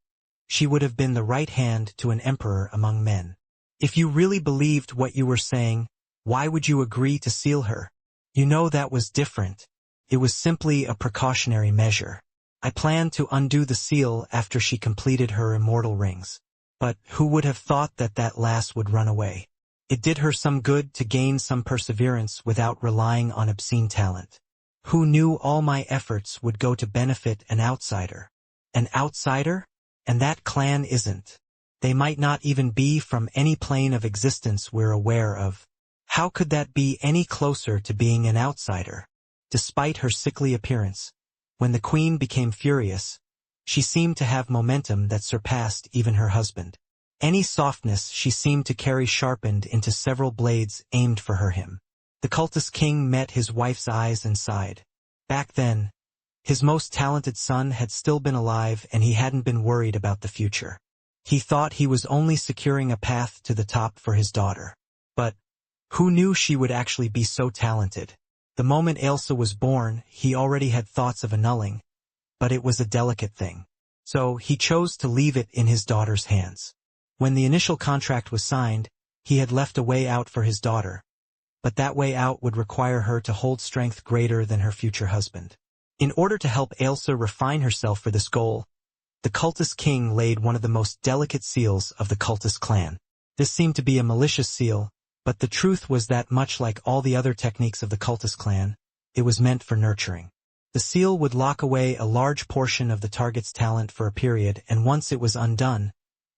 She would have been the right hand to an emperor among men. If you really believed what you were saying, why would you agree to seal her? You know that was different. It was simply a precautionary measure. I planned to undo the seal after she completed her immortal rings. But who would have thought that that lass would run away? It did her some good to gain some perseverance without relying on obscene talent. Who knew all my efforts would go to benefit an outsider? An outsider? And that clan isn't. They might not even be from any plane of existence we're aware of. How could that be any closer to being an outsider? Despite her sickly appearance, when the queen became furious, she seemed to have momentum that surpassed even her husband. Any softness she seemed to carry sharpened into several blades aimed for him. The cultist king met his wife's eyes and sighed. Back then, his most talented son had still been alive and he hadn't been worried about the future. He thought he was only securing a path to the top for his daughter. But who knew she would actually be so talented? The moment Ailsa was born, he already had thoughts of annulling, but it was a delicate thing. So he chose to leave it in his daughter's hands. When the initial contract was signed, he had left a way out for his daughter, but that way out would require her to hold strength greater than her future husband. In order to help Ailsa refine herself for this goal, the cultist king laid one of the most delicate seals of the cultist clan. This seemed to be a malicious seal, but the truth was that much like all the other techniques of the cultist clan, it was meant for nurturing. The seal would lock away a large portion of the target's talent for a period, and once it was undone,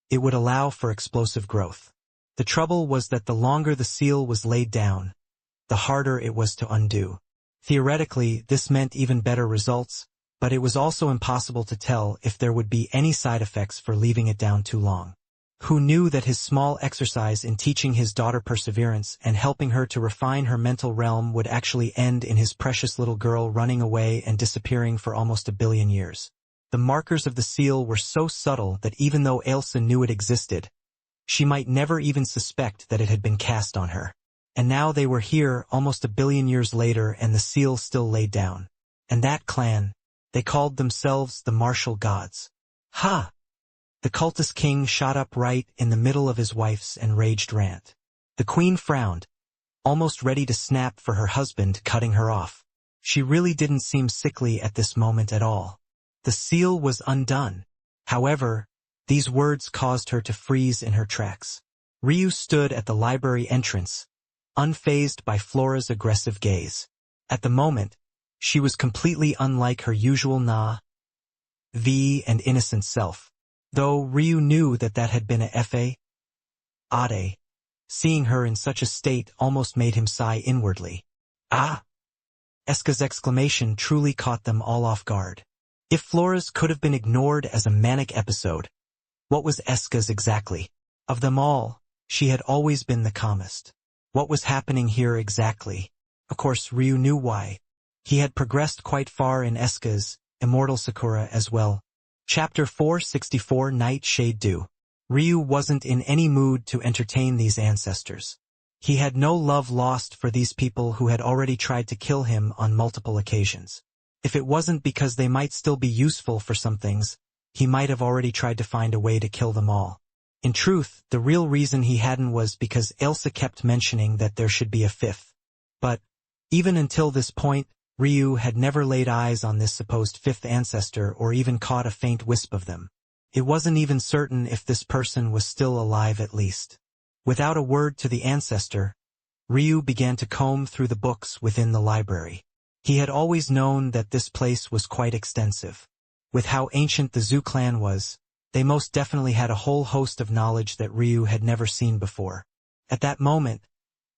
it would allow for explosive growth. The trouble was that the longer the seal was laid down, the harder it was to undo. Theoretically, this meant even better results, but it was also impossible to tell if there would be any side effects for leaving it down too long. Who knew that his small exercise in teaching his daughter perseverance and helping her to refine her mental realm would actually end in his precious little girl running away and disappearing for almost 1 billion years? The markers of the seal were so subtle that even though Ailsa knew it existed, she might never even suspect that it had been cast on her. And now they were here almost 1 billion years later and the seal still laid down. And that clan, they called themselves the Martial Gods. Ha! The cultist king shot up right in the middle of his wife's enraged rant. The queen frowned, almost ready to snap for her husband cutting her off. She really didn't seem sickly at this moment at all. The seal was undone. However, these words caused her to freeze in her tracks. Ryu stood at the library entrance, unfazed by Flora's aggressive gaze. At the moment, she was completely unlike her usual and innocent self. Though Ryu knew that had been a Ade, seeing her in such a state almost made him sigh inwardly. Ah! Eska's exclamation truly caught them all off guard. If Flora's could have been ignored as a manic episode, what was Eska's exactly? Of them all, she had always been the calmest. What was happening here exactly? Of course, Ryu knew why. He had progressed quite far in Eska's Immortal Sakura as well. Chapter 464 Night Shade Dew. Ryu wasn't in any mood to entertain these ancestors. He had no love lost for these people who had already tried to kill him on multiple occasions. If it wasn't because they might still be useful for some things, he might have already tried to find a way to kill them all. In truth, the real reason he hadn't was because Ailsa kept mentioning that there should be a fifth. But, even until this point, Ryu had never laid eyes on this supposed fifth ancestor or even caught a faint wisp of them. It wasn't even certain if this person was still alive at least. Without a word to the ancestor, Ryu began to comb through the books within the library. He had always known that this place was quite extensive. With how ancient the Zu clan was, they most definitely had a whole host of knowledge that Ryu had never seen before. At that moment,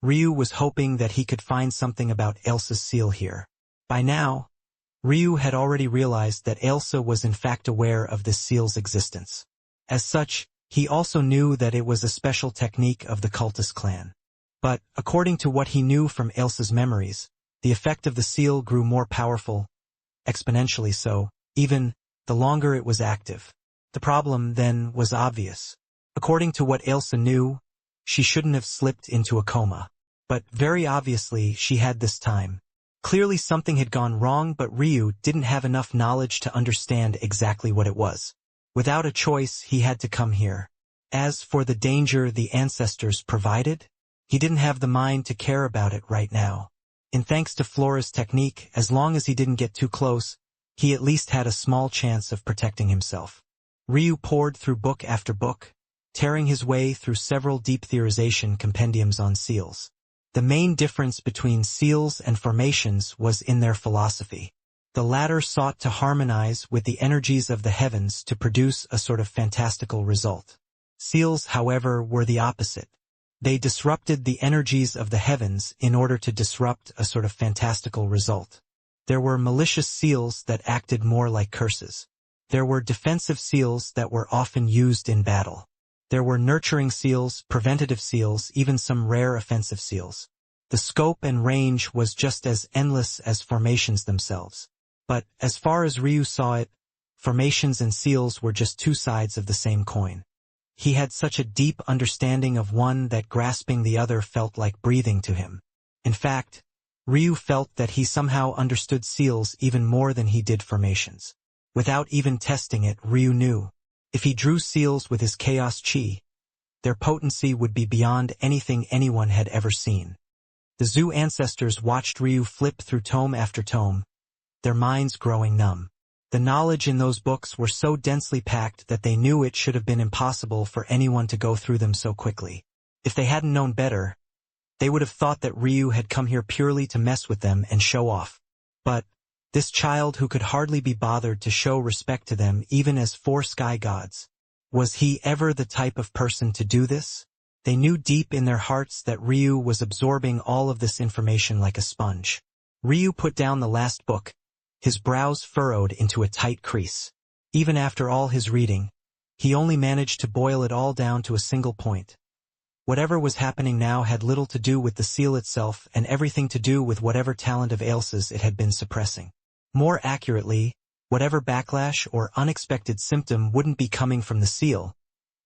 Ryu was hoping that he could find something about Ailsa's seal here. By now, Ryu had already realized that Ailsa was in fact aware of this seal's existence. As such, he also knew that it was a special technique of the cultist clan. But, according to what he knew from Ailsa's memories, the effect of the seal grew more powerful, exponentially so, even the longer it was active. The problem, then, was obvious. According to what Ailsa knew, she shouldn't have slipped into a coma. But very obviously she had this time. Clearly something had gone wrong, but Ryu didn't have enough knowledge to understand exactly what it was. Without a choice, he had to come here. As for the danger the ancestors provided, he didn't have the mind to care about it right now. And thanks to Flora's technique, as long as he didn't get too close, he at least had a small chance of protecting himself. Ryu pored through book after book, tearing his way through several deep theorization compendiums on seals. The main difference between seals and formations was in their philosophy. The latter sought to harmonize with the energies of the heavens to produce a sort of fantastical result. Seals, however, were the opposite. They disrupted the energies of the heavens in order to disrupt a sort of fantastical result. There were malicious seals that acted more like curses. There were defensive seals that were often used in battle. There were nurturing seals, preventative seals, even some rare offensive seals. The scope and range was just as endless as formations themselves. But, as far as Ryu saw it, formations and seals were just two sides of the same coin. He had such a deep understanding of one that grasping the other felt like breathing to him. In fact, Ryu felt that he somehow understood seals even more than he did formations. Without even testing it, Ryu knew. If he drew seals with his chaos chi, their potency would be beyond anything anyone had ever seen. The Zoo ancestors watched Ryu flip through tome after tome, their minds growing numb. The knowledge in those books were so densely packed that they knew it should have been impossible for anyone to go through them so quickly. If they hadn't known better, they would have thought that Ryu had come here purely to mess with them and show off. But this child who could hardly be bothered to show respect to them even as four sky gods, was he ever the type of person to do this? They knew deep in their hearts that Ryu was absorbing all of this information like a sponge. Ryu put down the last book, his brows furrowed into a tight crease. Even after all his reading, he only managed to boil it all down to a single point. Whatever was happening now had little to do with the seal itself and everything to do with whatever talent of Ailsa's it had been suppressing. More accurately, whatever backlash or unexpected symptom wouldn't be coming from the seal,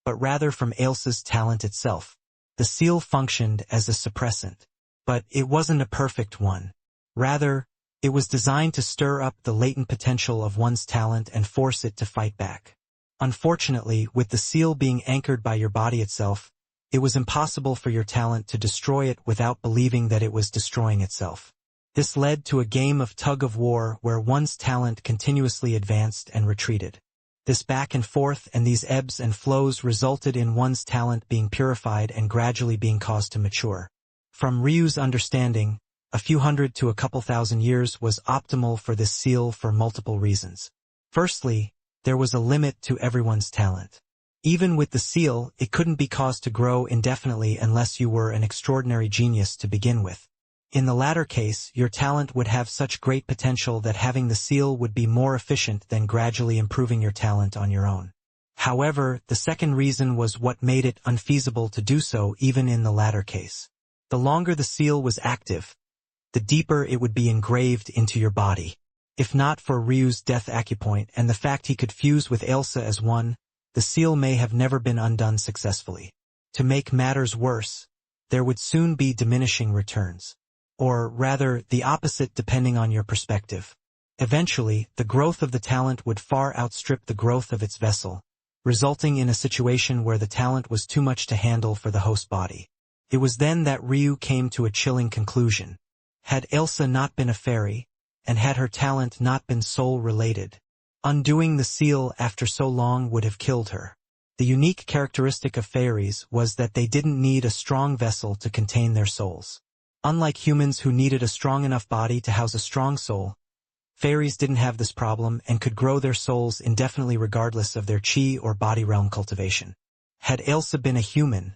but rather from Ailsa's talent itself. The seal functioned as a suppressant, but it wasn't a perfect one. Rather, it was designed to stir up the latent potential of one's talent and force it to fight back. Unfortunately, with the seal being anchored by your body itself, it was impossible for your talent to destroy it without believing that it was destroying itself. This led to a game of tug-of-war where one's talent continuously advanced and retreated. This back and forth and these ebbs and flows resulted in one's talent being purified and gradually being caused to mature. From Ryu's understanding, a few hundred to a couple thousand years was optimal for this seal for multiple reasons. Firstly, there was a limit to everyone's talent. Even with the seal, it couldn't be caused to grow indefinitely unless you were an extraordinary genius to begin with. In the latter case, your talent would have such great potential that having the seal would be more efficient than gradually improving your talent on your own. However, the second reason was what made it unfeasible to do so even in the latter case. The longer the seal was active, the deeper it would be engraved into your body. If not for Ryu's death acupoint and the fact he could fuse with Ailsa as one, the seal may have never been undone successfully. To make matters worse, there would soon be diminishing returns. Or, rather, the opposite depending on your perspective. Eventually, the growth of the talent would far outstrip the growth of its vessel, resulting in a situation where the talent was too much to handle for the host body. It was then that Ryu came to a chilling conclusion. Had Ailsa not been a fairy, and had her talent not been soul-related, undoing the seal after so long would have killed her. The unique characteristic of fairies was that they didn't need a strong vessel to contain their souls. Unlike humans who needed a strong enough body to house a strong soul, fairies didn't have this problem and could grow their souls indefinitely regardless of their chi or body realm cultivation. Had Ailsa been a human,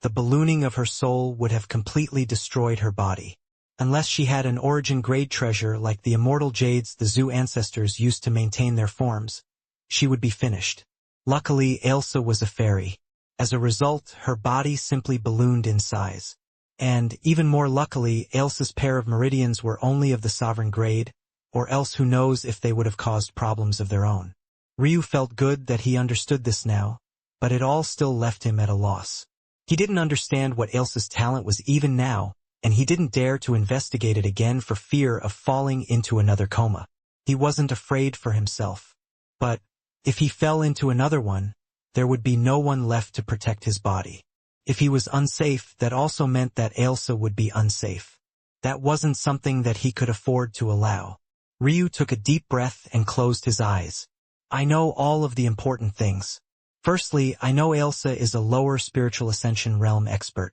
the ballooning of her soul would have completely destroyed her body. Unless she had an origin-grade treasure like the immortal jades the Zoo ancestors used to maintain their forms, she would be finished. Luckily, Ailsa was a fairy. As a result, her body simply ballooned in size. And, even more luckily, Ailsa's pair of Meridians were only of the sovereign grade, or else who knows if they would have caused problems of their own. Ryu felt good that he understood this now, but it all still left him at a loss. He didn't understand what Ailsa's talent was even now, and he didn't dare to investigate it again for fear of falling into another coma. He wasn't afraid for himself. But, if he fell into another one, there would be no one left to protect his body. If he was unsafe, that also meant that Ailsa would be unsafe. That wasn't something that he could afford to allow. Ryu took a deep breath and closed his eyes. I know all of the important things. Firstly, I know Ailsa is a lower spiritual ascension realm expert.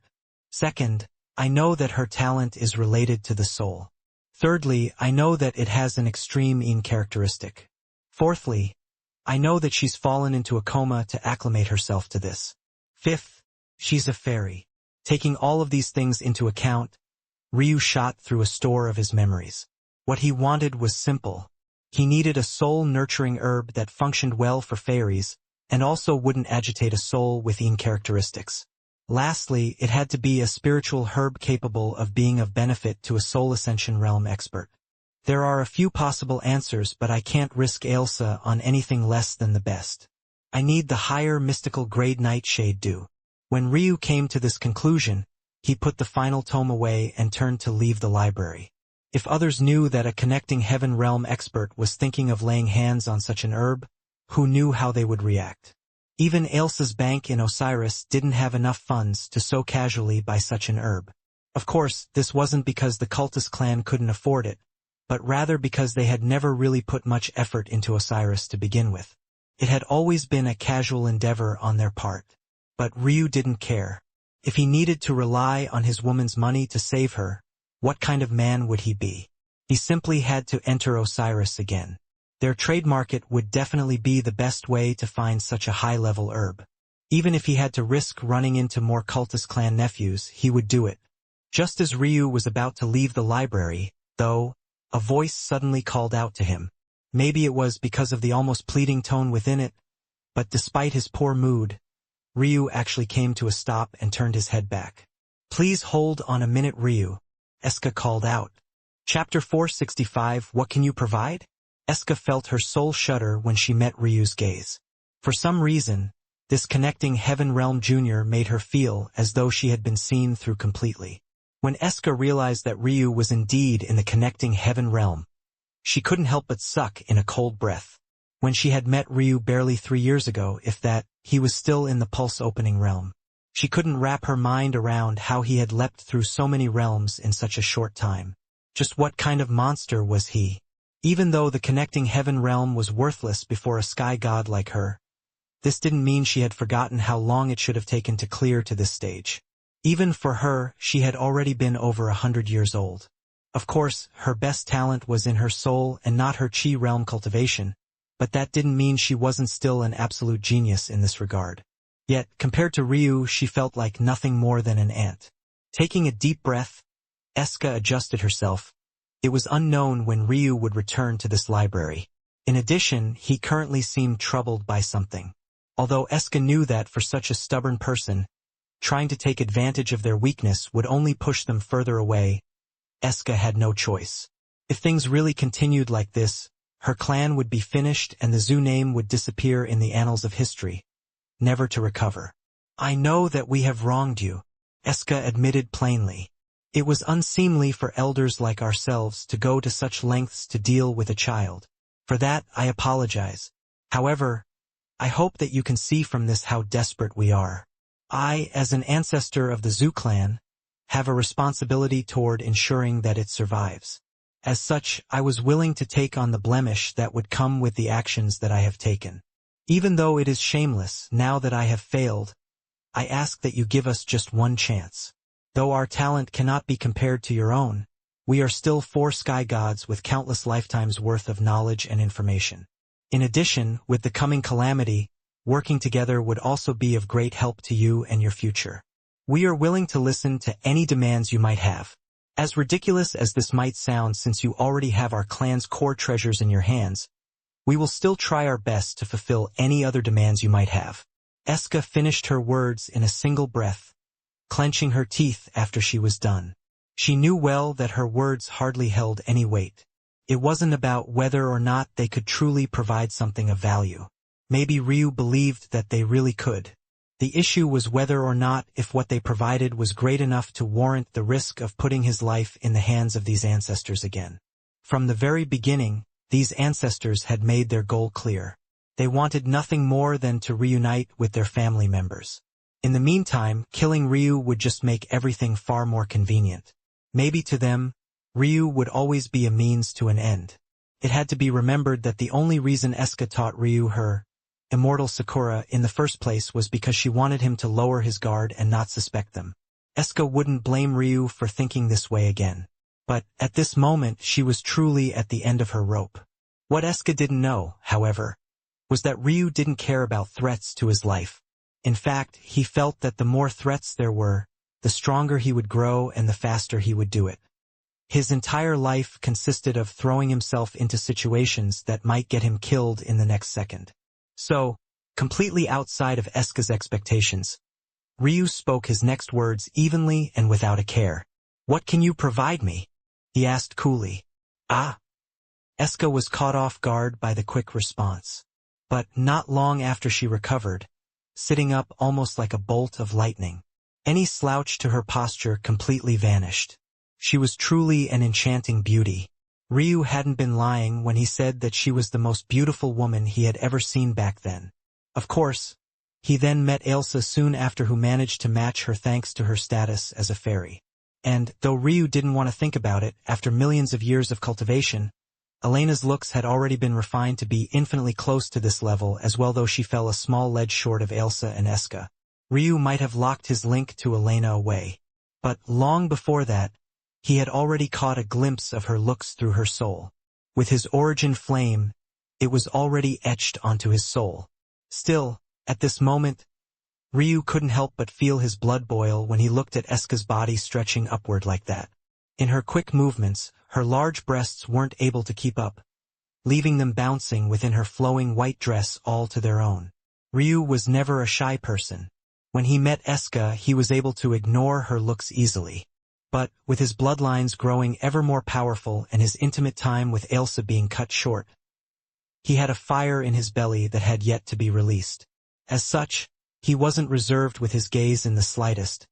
Second, I know that her talent is related to the soul. Thirdly, I know that it has an extreme yin characteristic. Fourthly, I know that she's fallen into a coma to acclimate herself to this. Fifth, she's a fairy. Taking all of these things into account, Ryu shot through a store of his memories. What he wanted was simple. He needed a soul-nurturing herb that functioned well for fairies, and also wouldn't agitate a soul with Yin characteristics. Lastly, it had to be a spiritual herb capable of being of benefit to a soul ascension realm expert. There are a few possible answers, but I can't risk Ailsa on anything less than the best. I need the higher mystical grade nightshade dew. When Ryu came to this conclusion, he put the final tome away and turned to leave the library. If others knew that a connecting heaven realm expert was thinking of laying hands on such an herb, who knew how they would react? Even Ailsa's bank in Osiris didn't have enough funds to so casually buy such an herb. Of course, this wasn't because the cultist clan couldn't afford it, but rather because they had never really put much effort into Osiris to begin with. It had always been a casual endeavor on their part. But Ryu didn't care. If he needed to rely on his woman's money to save her, what kind of man would he be? He simply had to enter Osiris again. Their trade market would definitely be the best way to find such a high-level herb. Even if he had to risk running into more cultist clan nephews, he would do it. Just as Ryu was about to leave the library, though, a voice suddenly called out to him. Maybe it was because of the almost pleading tone within it, but despite his poor mood, Ryu actually came to a stop and turned his head back. "Please hold on a minute, Ryu," Eska called out. Chapter 465, What Can You Provide? Eska felt her soul shudder when she met Ryu's gaze. For some reason, this connecting Heaven Realm Jr. made her feel as though she had been seen through completely. When Eska realized that Ryu was indeed in the connecting Heaven Realm, she couldn't help but suck in a cold breath. When she had met Ryu barely 3 years ago, if that, he was still in the pulse-opening realm. She couldn't wrap her mind around how he had leapt through so many realms in such a short time. Just what kind of monster was he? Even though the connecting heaven realm was worthless before a sky god like her, this didn't mean she had forgotten how long it should have taken to clear to this stage. Even for her, she had already been over 100 years old. Of course, her best talent was in her soul and not her chi realm cultivation, but that didn't mean she wasn't still an absolute genius in this regard. Yet, compared to Ryu, she felt like nothing more than an ant. Taking a deep breath, Eska adjusted herself. It was unknown when Ryu would return to this library. In addition, he currently seemed troubled by something. Although Eska knew that for such a stubborn person, trying to take advantage of their weakness would only push them further away, Eska had no choice. If things really continued like this, her clan would be finished and the Zoo name would disappear in the annals of history, never to recover. "I know that we have wronged you," Eska admitted plainly. It was unseemly for elders like ourselves to go to such lengths to deal with a child. For that, I apologize. However, I hope that you can see from this how desperate we are. I, as an ancestor of the Zoo clan, have a responsibility toward ensuring that it survives. As such, I was willing to take on the blemish that would come with the actions that I have taken. Even though it is shameless, now that I have failed, I ask that you give us just one chance. Though our talent cannot be compared to your own, we are still 4 sky gods with countless lifetimes worth of knowledge and information. In addition, with the coming calamity, working together would also be of great help to you and your future. We are willing to listen to any demands you might have. As ridiculous as this might sound, since you already have our clan's core treasures in your hands, we will still try our best to fulfill any other demands you might have. Eska finished her words in a single breath, clenching her teeth after she was done. She knew well that her words hardly held any weight. It wasn't about whether or not they could truly provide something of value. Maybe Ryu believed that they really could. The issue was whether or not if what they provided was great enough to warrant the risk of putting his life in the hands of these ancestors again. From the very beginning, these ancestors had made their goal clear. They wanted nothing more than to reunite with their family members. In the meantime, killing Ryu would just make everything far more convenient. Maybe to them, Ryu would always be a means to an end. It had to be remembered that the only reason Eska taught Ryu her immortal Sakura in the first place was because she wanted him to lower his guard and not suspect them. Eska wouldn't blame Ryu for thinking this way again. But, at this moment, she was truly at the end of her rope. What Eska didn't know, however, was that Ryu didn't care about threats to his life. In fact, he felt that the more threats there were, the stronger he would grow and the faster he would do it. His entire life consisted of throwing himself into situations that might get him killed in the next second. So, completely outside of Eska's expectations, Ryu spoke his next words evenly and without a care. "What can you provide me?" he asked coolly. "Ah." Eska was caught off guard by the quick response. But not long after she recovered, sitting up almost like a bolt of lightning, any slouch to her posture completely vanished. She was truly an enchanting beauty. Ryu hadn't been lying when he said that she was the most beautiful woman he had ever seen back then. Of course, he then met Ailsa soon after, who managed to match her thanks to her status as a fairy. And, though Ryu didn't want to think about it, after millions of years of cultivation, Elena's looks had already been refined to be infinitely close to this level as well. Though she fell a small ledge short of Ailsa and Eska, Ryu might have locked his link to Elena away. But long before that, he had already caught a glimpse of her looks through her soul. With his origin flame, it was already etched onto his soul. Still, at this moment, Ryu couldn't help but feel his blood boil when he looked at Eska's body stretching upward like that. In her quick movements, her large breasts weren't able to keep up, leaving them bouncing within her flowing white dress all to their own. Ryu was never a shy person. When he met Eska, he was able to ignore her looks easily. But, with his bloodlines growing ever more powerful and his intimate time with Ailsa being cut short, he had a fire in his belly that had yet to be released. As such, he wasn't reserved with his gaze in the slightest,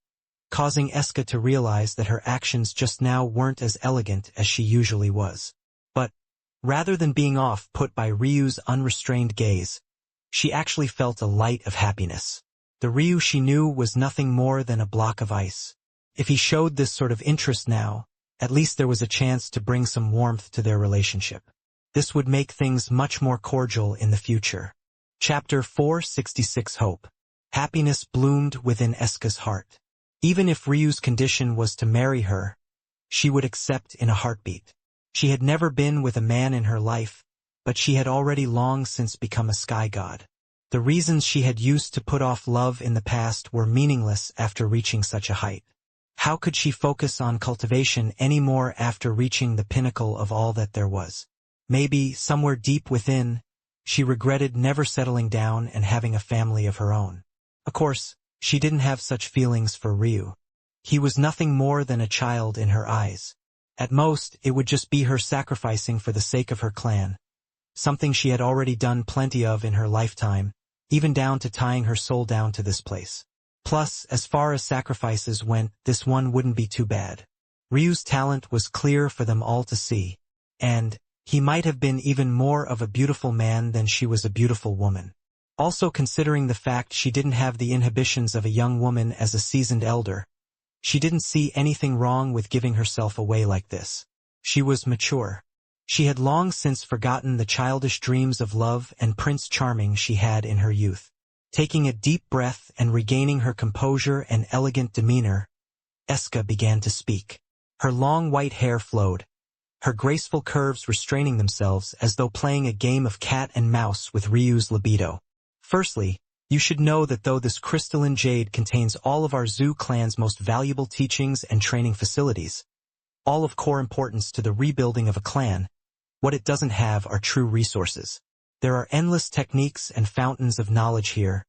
causing Eska to realize that her actions just now weren't as elegant as she usually was. But, rather than being off-put by Ryu's unrestrained gaze, she actually felt a light of happiness. The Ryu she knew was nothing more than a block of ice. If he showed this sort of interest now, at least there was a chance to bring some warmth to their relationship. This would make things much more cordial in the future. Chapter 466 Hope. Happiness bloomed within Eska's heart. Even if Ryu's condition was to marry her, she would accept in a heartbeat. She had never been with a man in her life, but she had already long since become a sky god. The reasons she had used to put off love in the past were meaningless after reaching such a height. How could she focus on cultivation anymore after reaching the pinnacle of all that there was? Maybe, somewhere deep within, she regretted never settling down and having a family of her own. Of course, she didn't have such feelings for Ryu. He was nothing more than a child in her eyes. At most, it would just be her sacrificing for the sake of her clan, something she had already done plenty of in her lifetime, even down to tying her soul down to this place. Plus, as far as sacrifices went, this one wouldn't be too bad. Ryu's talent was clear for them all to see, and he might have been even more of a beautiful man than she was a beautiful woman. Also, considering the fact she didn't have the inhibitions of a young woman as a seasoned elder, she didn't see anything wrong with giving herself away like this. She was mature. She had long since forgotten the childish dreams of love and Prince Charming she had in her youth. Taking a deep breath and regaining her composure and elegant demeanor, Eska began to speak. Her long white hair flowed, her graceful curves restraining themselves as though playing a game of cat and mouse with Ryu's libido. Firstly, you should know that though this crystalline jade contains all of our Zoo clan's most valuable teachings and training facilities, all of core importance to the rebuilding of a clan, what it doesn't have are true resources. There are endless techniques and fountains of knowledge here,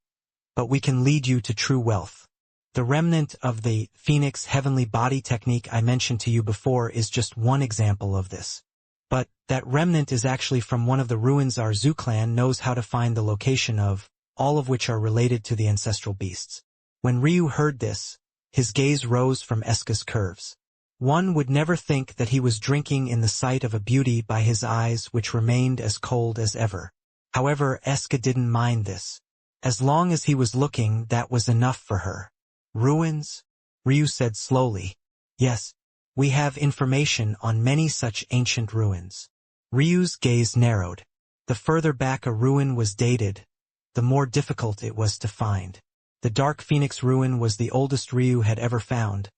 but we can lead you to true wealth. The remnant of the Phoenix Heavenly Body technique I mentioned to you before is just one example of this. But that remnant is actually from one of the ruins our Zoo clan knows how to find the location of, all of which are related to the ancestral beasts. When Ryu heard this, his gaze rose from Eska's curves. One would never think that he was drinking in the sight of a beauty by his eyes which remained as cold as ever. However, Eska didn't mind this. As long as he was looking, that was enough for her. Ruins? Ryu said slowly. Yes, we have information on many such ancient ruins. Ryu's gaze narrowed. The further back a ruin was dated, the more difficult it was to find. The Dark Phoenix ruin was the oldest Ryu had ever found,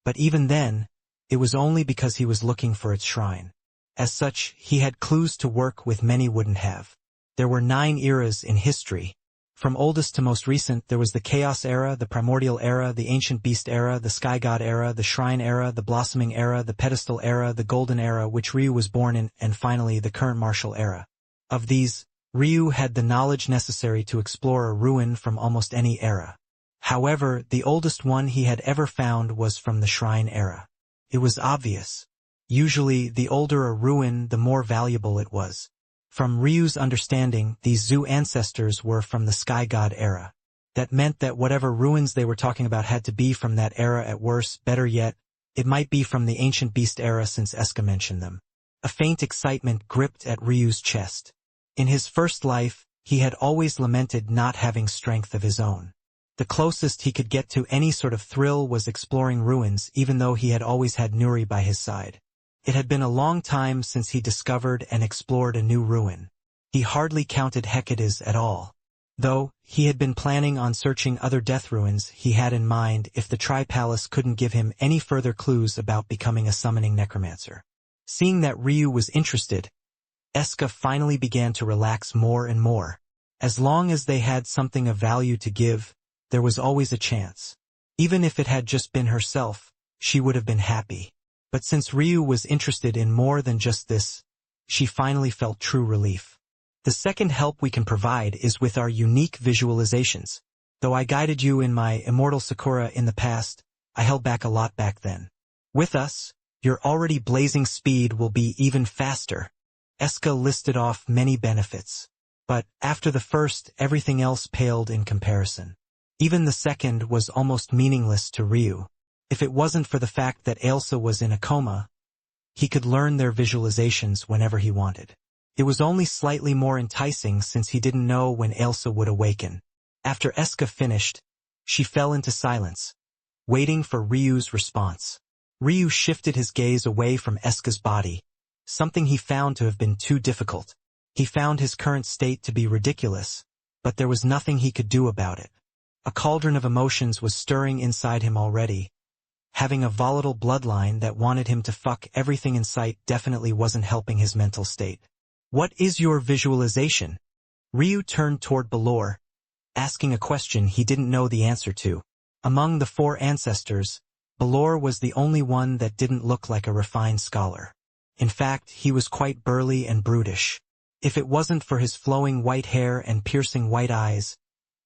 but even then, it was only because he was looking for its shrine. As such, he had clues to work with many wouldn't have. There were 9 eras in history, From oldest to most recent, there was the Chaos Era, the Primordial Era, the Ancient Beast Era, the Sky God Era, the Shrine Era, the Blossoming Era, the Pedestal Era, the Golden Era, which Ryu was born in, and finally the current Martial Era. Of these, Ryu had the knowledge necessary to explore a ruin from almost any era. However, the oldest one he had ever found was from the Shrine Era. It was obvious. Usually, the older a ruin, the more valuable it was. From Ryu's understanding, these Zoo ancestors were from the Sky God Era. That meant that whatever ruins they were talking about had to be from that era at worst. Better yet, it might be from the Ancient Beast Era since Eska mentioned them. A faint excitement gripped at Ryu's chest. In his first life, he had always lamented not having strength of his own. The closest he could get to any sort of thrill was exploring ruins, even though he had always had Nuri by his side. It had been a long time since he discovered and explored a new ruin. He hardly counted Hecate's at all. Though, he had been planning on searching other death ruins he had in mind if the Tri-Palace couldn't give him any further clues about becoming a summoning necromancer. Seeing that Ryu was interested, Eska finally began to relax more and more. As long as they had something of value to give, there was always a chance. Even if it had just been herself, she would have been happy. But since Ryu was interested in more than just this, she finally felt true relief. The second help we can provide is with our unique visualizations. Though I guided you in my Immortal Sakura in the past, I held back a lot back then. With us, your already blazing speed will be even faster. Eska listed off many benefits. But, after the first, everything else paled in comparison. Even the second was almost meaningless to Ryu. If it wasn't for the fact that Ailsa was in a coma, he could learn their visualizations whenever he wanted. It was only slightly more enticing since he didn't know when Ailsa would awaken. After Eska finished, she fell into silence, waiting for Ryu's response. Ryu shifted his gaze away from Eska's body, something he found to have been too difficult. He found his current state to be ridiculous, but there was nothing he could do about it. A cauldron of emotions was stirring inside him already. Having a volatile bloodline that wanted him to fuck everything in sight definitely wasn't helping his mental state. What is your visualization? Ryu turned toward Balor, asking a question he didn't know the answer to. Among the four ancestors, Balor was the only one that didn't look like a refined scholar. In fact, he was quite burly and brutish. If it wasn't for his flowing white hair and piercing white eyes,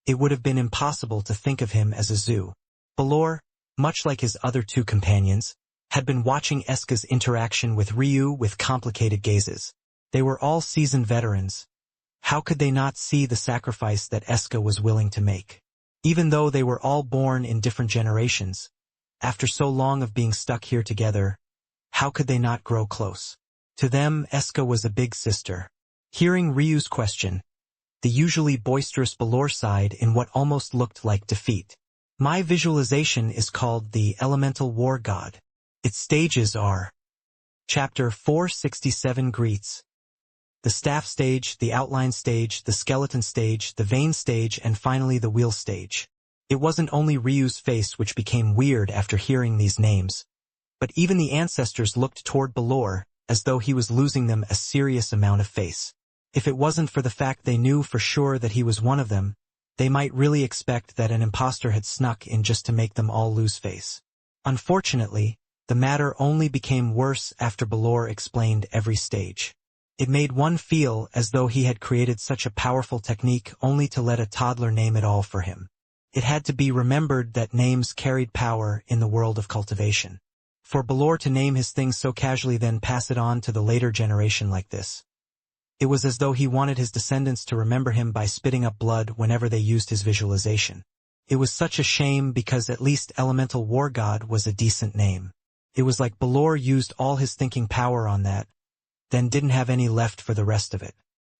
it would have been impossible to think of him as a Zoo. Balor, much like his other two companions, had been watching Eska's interaction with Ryu with complicated gazes. They were all seasoned veterans. How could they not see the sacrifice that Eska was willing to make? Even though they were all born in different generations, after so long of being stuck here together, how could they not grow close? To them, Eska was a big sister. Hearing Ryu's question, the usually boisterous Balor sighed in what almost looked like defeat. My visualization is called the Elemental War God. Its stages are Chapter 467 Greets, the Staff Stage, the Outline Stage, the Skeleton Stage, the Vein Stage, and finally the Wheel Stage. It wasn't only Ryu's face which became weird after hearing these names, but even the ancestors looked toward Balor, as though he was losing them a serious amount of face. If it wasn't for the fact they knew for sure that he was one of them, they might really expect that an imposter had snuck in just to make them all lose face. Unfortunately, the matter only became worse after Balor explained every stage. It made one feel as though he had created such a powerful technique only to let a toddler name it all for him. It had to be remembered that names carried power in the world of cultivation. For Balor to name his things so casually then pass it on to the later generation like this, it was as though he wanted his descendants to remember him by spitting up blood whenever they used his visualization. It was such a shame because at least Elemental War God was a decent name. It was like Balor used all his thinking power on that, then didn't have any left for the rest of it.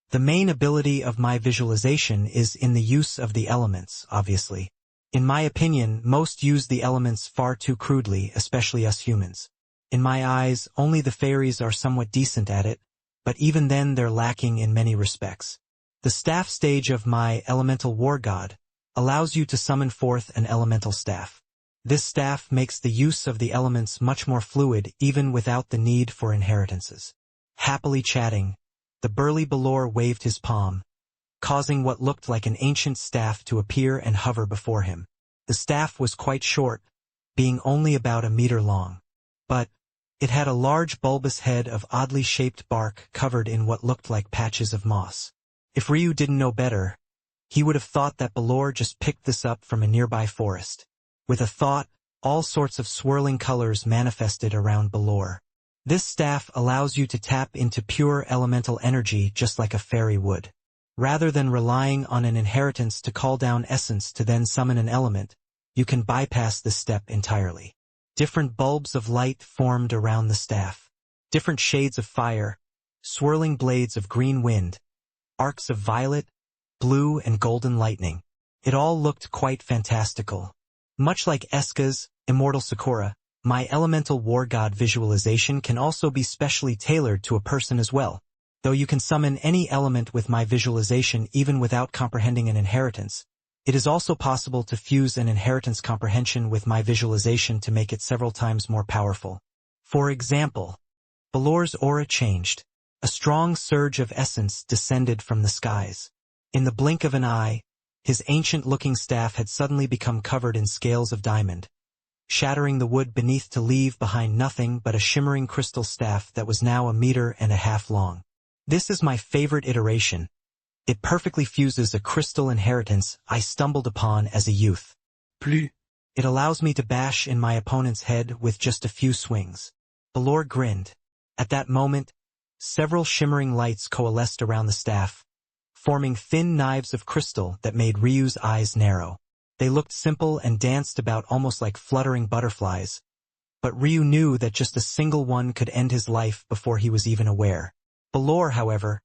The main ability of my visualization is in the use of the elements, obviously. In my opinion, most use the elements far too crudely, especially us humans. In my eyes, only the fairies are somewhat decent at it, but even then they're lacking in many respects. The staff stage of my Elemental War God allows you to summon forth an elemental staff. This staff makes the use of the elements much more fluid even without the need for inheritances. Happily chatting, the burly Balor waved his palm, causing what looked like an ancient staff to appear and hover before him. The staff was quite short, being only about a meter long. But it had a large bulbous head of oddly shaped bark covered in what looked like patches of moss. If Ryu didn't know better, he would have thought that Balor just picked this up from a nearby forest. With a thought, all sorts of swirling colors manifested around Balor. This staff allows you to tap into pure elemental energy just like a fairy would. Rather than relying on an inheritance to call down essence to then summon an element, you can bypass this step entirely. Different bulbs of light formed around the staff. Different shades of fire, swirling blades of green wind, arcs of violet, blue and golden lightning. It all looked quite fantastical. Much like Eska's Immortal Sakura, my elemental war god visualization can also be specially tailored to a person as well. Though you can summon any element with my visualization even without comprehending an inheritance, it is also possible to fuse an inheritance comprehension with my visualization to make it several times more powerful. For example, Balor's aura changed. A strong surge of essence descended from the skies. In the blink of an eye, his ancient-looking staff had suddenly become covered in scales of diamond, shattering the wood beneath to leave behind nothing but a shimmering crystal staff that was now 1.5 meters long. This is my favorite iteration. It perfectly fuses a crystal inheritance I stumbled upon as a youth. Plus, it allows me to bash in my opponent's head with just a few swings. Balor grinned. At that moment, several shimmering lights coalesced around the staff, forming thin knives of crystal that made Ryu's eyes narrow. They looked simple and danced about almost like fluttering butterflies, but Ryu knew that just a single one could end his life before he was even aware. Balor, however,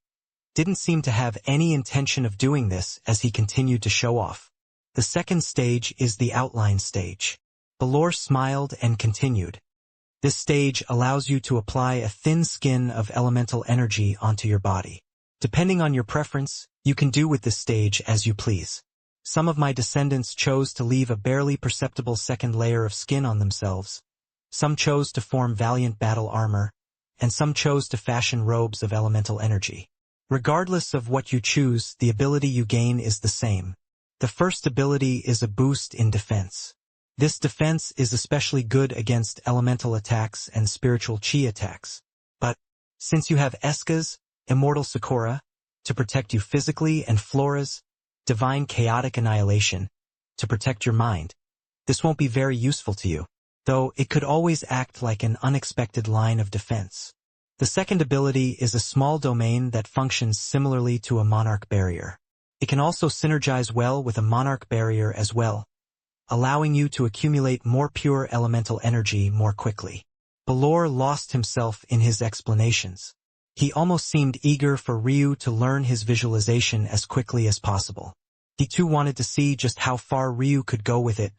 didn't seem to have any intention of doing this as he continued to show off. The second stage is the outline stage. Balor smiled and continued. This stage allows you to apply a thin skin of elemental energy onto your body. Depending on your preference, you can do with this stage as you please. Some of my descendants chose to leave a barely perceptible second layer of skin on themselves. Some chose to form valiant battle armor, and some chose to fashion robes of elemental energy. Regardless of what you choose, the ability you gain is the same. The first ability is a boost in defense. This defense is especially good against elemental attacks and spiritual chi attacks. But, since you have Eska's Immortal Sakura to protect you physically and Flora's Divine Chaotic Annihilation to protect your mind, this won't be very useful to you, though it could always act like an unexpected line of defense. The second ability is a small domain that functions similarly to a Monarch Barrier. It can also synergize well with a Monarch Barrier as well, allowing you to accumulate more pure elemental energy more quickly. Balor lost himself in his explanations. He almost seemed eager for Ryu to learn his visualization as quickly as possible. He too wanted to see just how far Ryu could go with it.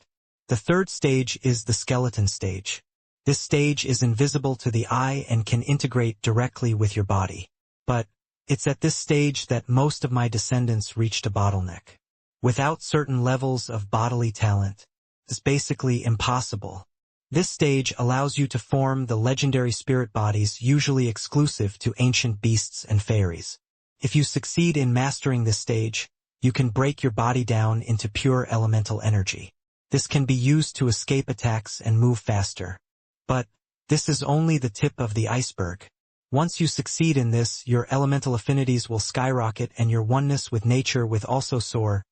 The third stage is the skeleton stage. This stage is invisible to the eye and can integrate directly with your body. But it's at this stage that most of my descendants reached a bottleneck. Without certain levels of bodily talent, it's basically impossible. This stage allows you to form the legendary spirit bodies usually exclusive to ancient beasts and fairies. If you succeed in mastering this stage, you can break your body down into pure elemental energy. This can be used to escape attacks and move faster. But this is only the tip of the iceberg. Once you succeed in this, your elemental affinities will skyrocket and your oneness with nature will also soar,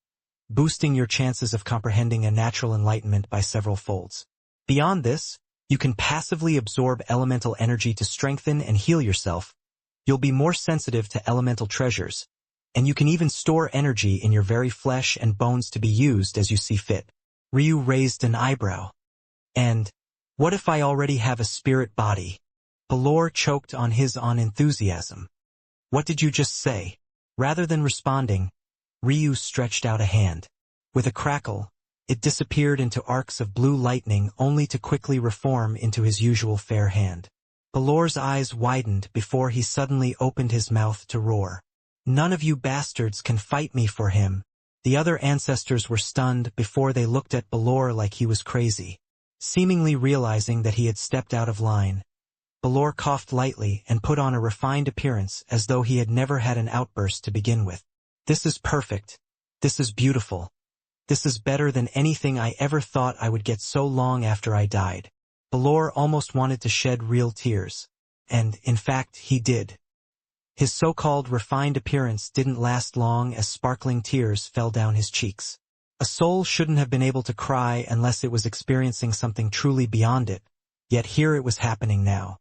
boosting your chances of comprehending a natural enlightenment by several folds. Beyond this, you can passively absorb elemental energy to strengthen and heal yourself. You'll be more sensitive to elemental treasures, and you can even store energy in your very flesh and bones to be used as you see fit. Ryu raised an eyebrow. And, what if I already have a spirit body? Balor choked on his enthusiasm. What did you just say? Rather than responding, Ryu stretched out a hand. With a crackle, it disappeared into arcs of blue lightning only to quickly reform into his usual fair hand. Balor's eyes widened before he suddenly opened his mouth to roar. None of you bastards can fight me for him. The other ancestors were stunned before they looked at Balor like he was crazy. Seemingly realizing that he had stepped out of line, Balor coughed lightly and put on a refined appearance as though he had never had an outburst to begin with. This is perfect. This is beautiful. This is better than anything I ever thought I would get so long after I died. Balor almost wanted to shed real tears. And, in fact, he did. His so-called refined appearance didn't last long as sparkling tears fell down his cheeks. A soul shouldn't have been able to cry unless it was experiencing something truly beyond it, yet here it was happening now.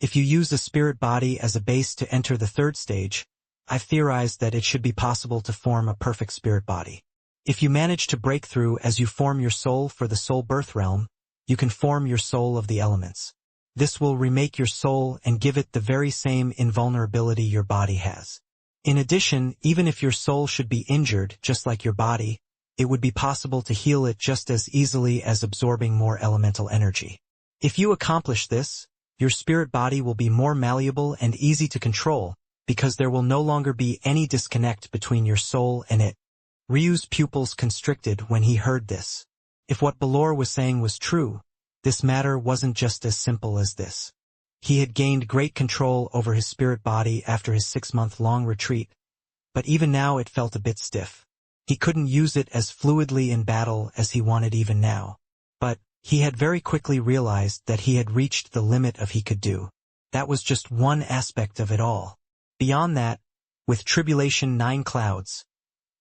If you use a spirit body as a base to enter the third stage, I've theorized that it should be possible to form a perfect spirit body. If you manage to break through as you form your soul for the soul birth realm, you can form your soul of the elements. This will remake your soul and give it the very same invulnerability your body has. In addition, even if your soul should be injured just like your body, it would be possible to heal it just as easily as absorbing more elemental energy. If you accomplish this, your spirit body will be more malleable and easy to control, because there will no longer be any disconnect between your soul and it. Ryu's pupils constricted when he heard this. If what Balor was saying was true, this matter wasn't just as simple as this. He had gained great control over his spirit body after his 6-month-long retreat, but even now it felt a bit stiff. He couldn't use it as fluidly in battle as he wanted even now. But he had very quickly realized that he had reached the limit of he could do. That was just one aspect of it all. Beyond that, with Tribulation 9 clouds,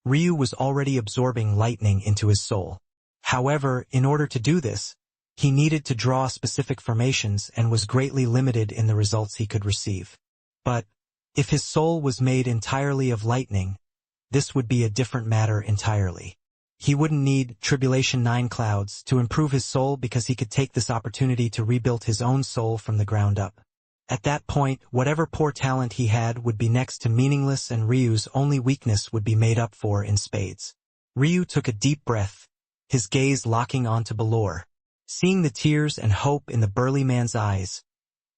Ryu was already absorbing lightning into his soul. However, in order to do this, he needed to draw specific formations and was greatly limited in the results he could receive. But, if his soul was made entirely of lightning, this would be a different matter entirely. He wouldn't need Tribulation 9 clouds to improve his soul because he could take this opportunity to rebuild his own soul from the ground up. At that point, whatever poor talent he had would be next to meaningless and Ryu's only weakness would be made up for in spades. Ryu took a deep breath, his gaze locking onto Balor. Seeing the tears and hope in the burly man's eyes,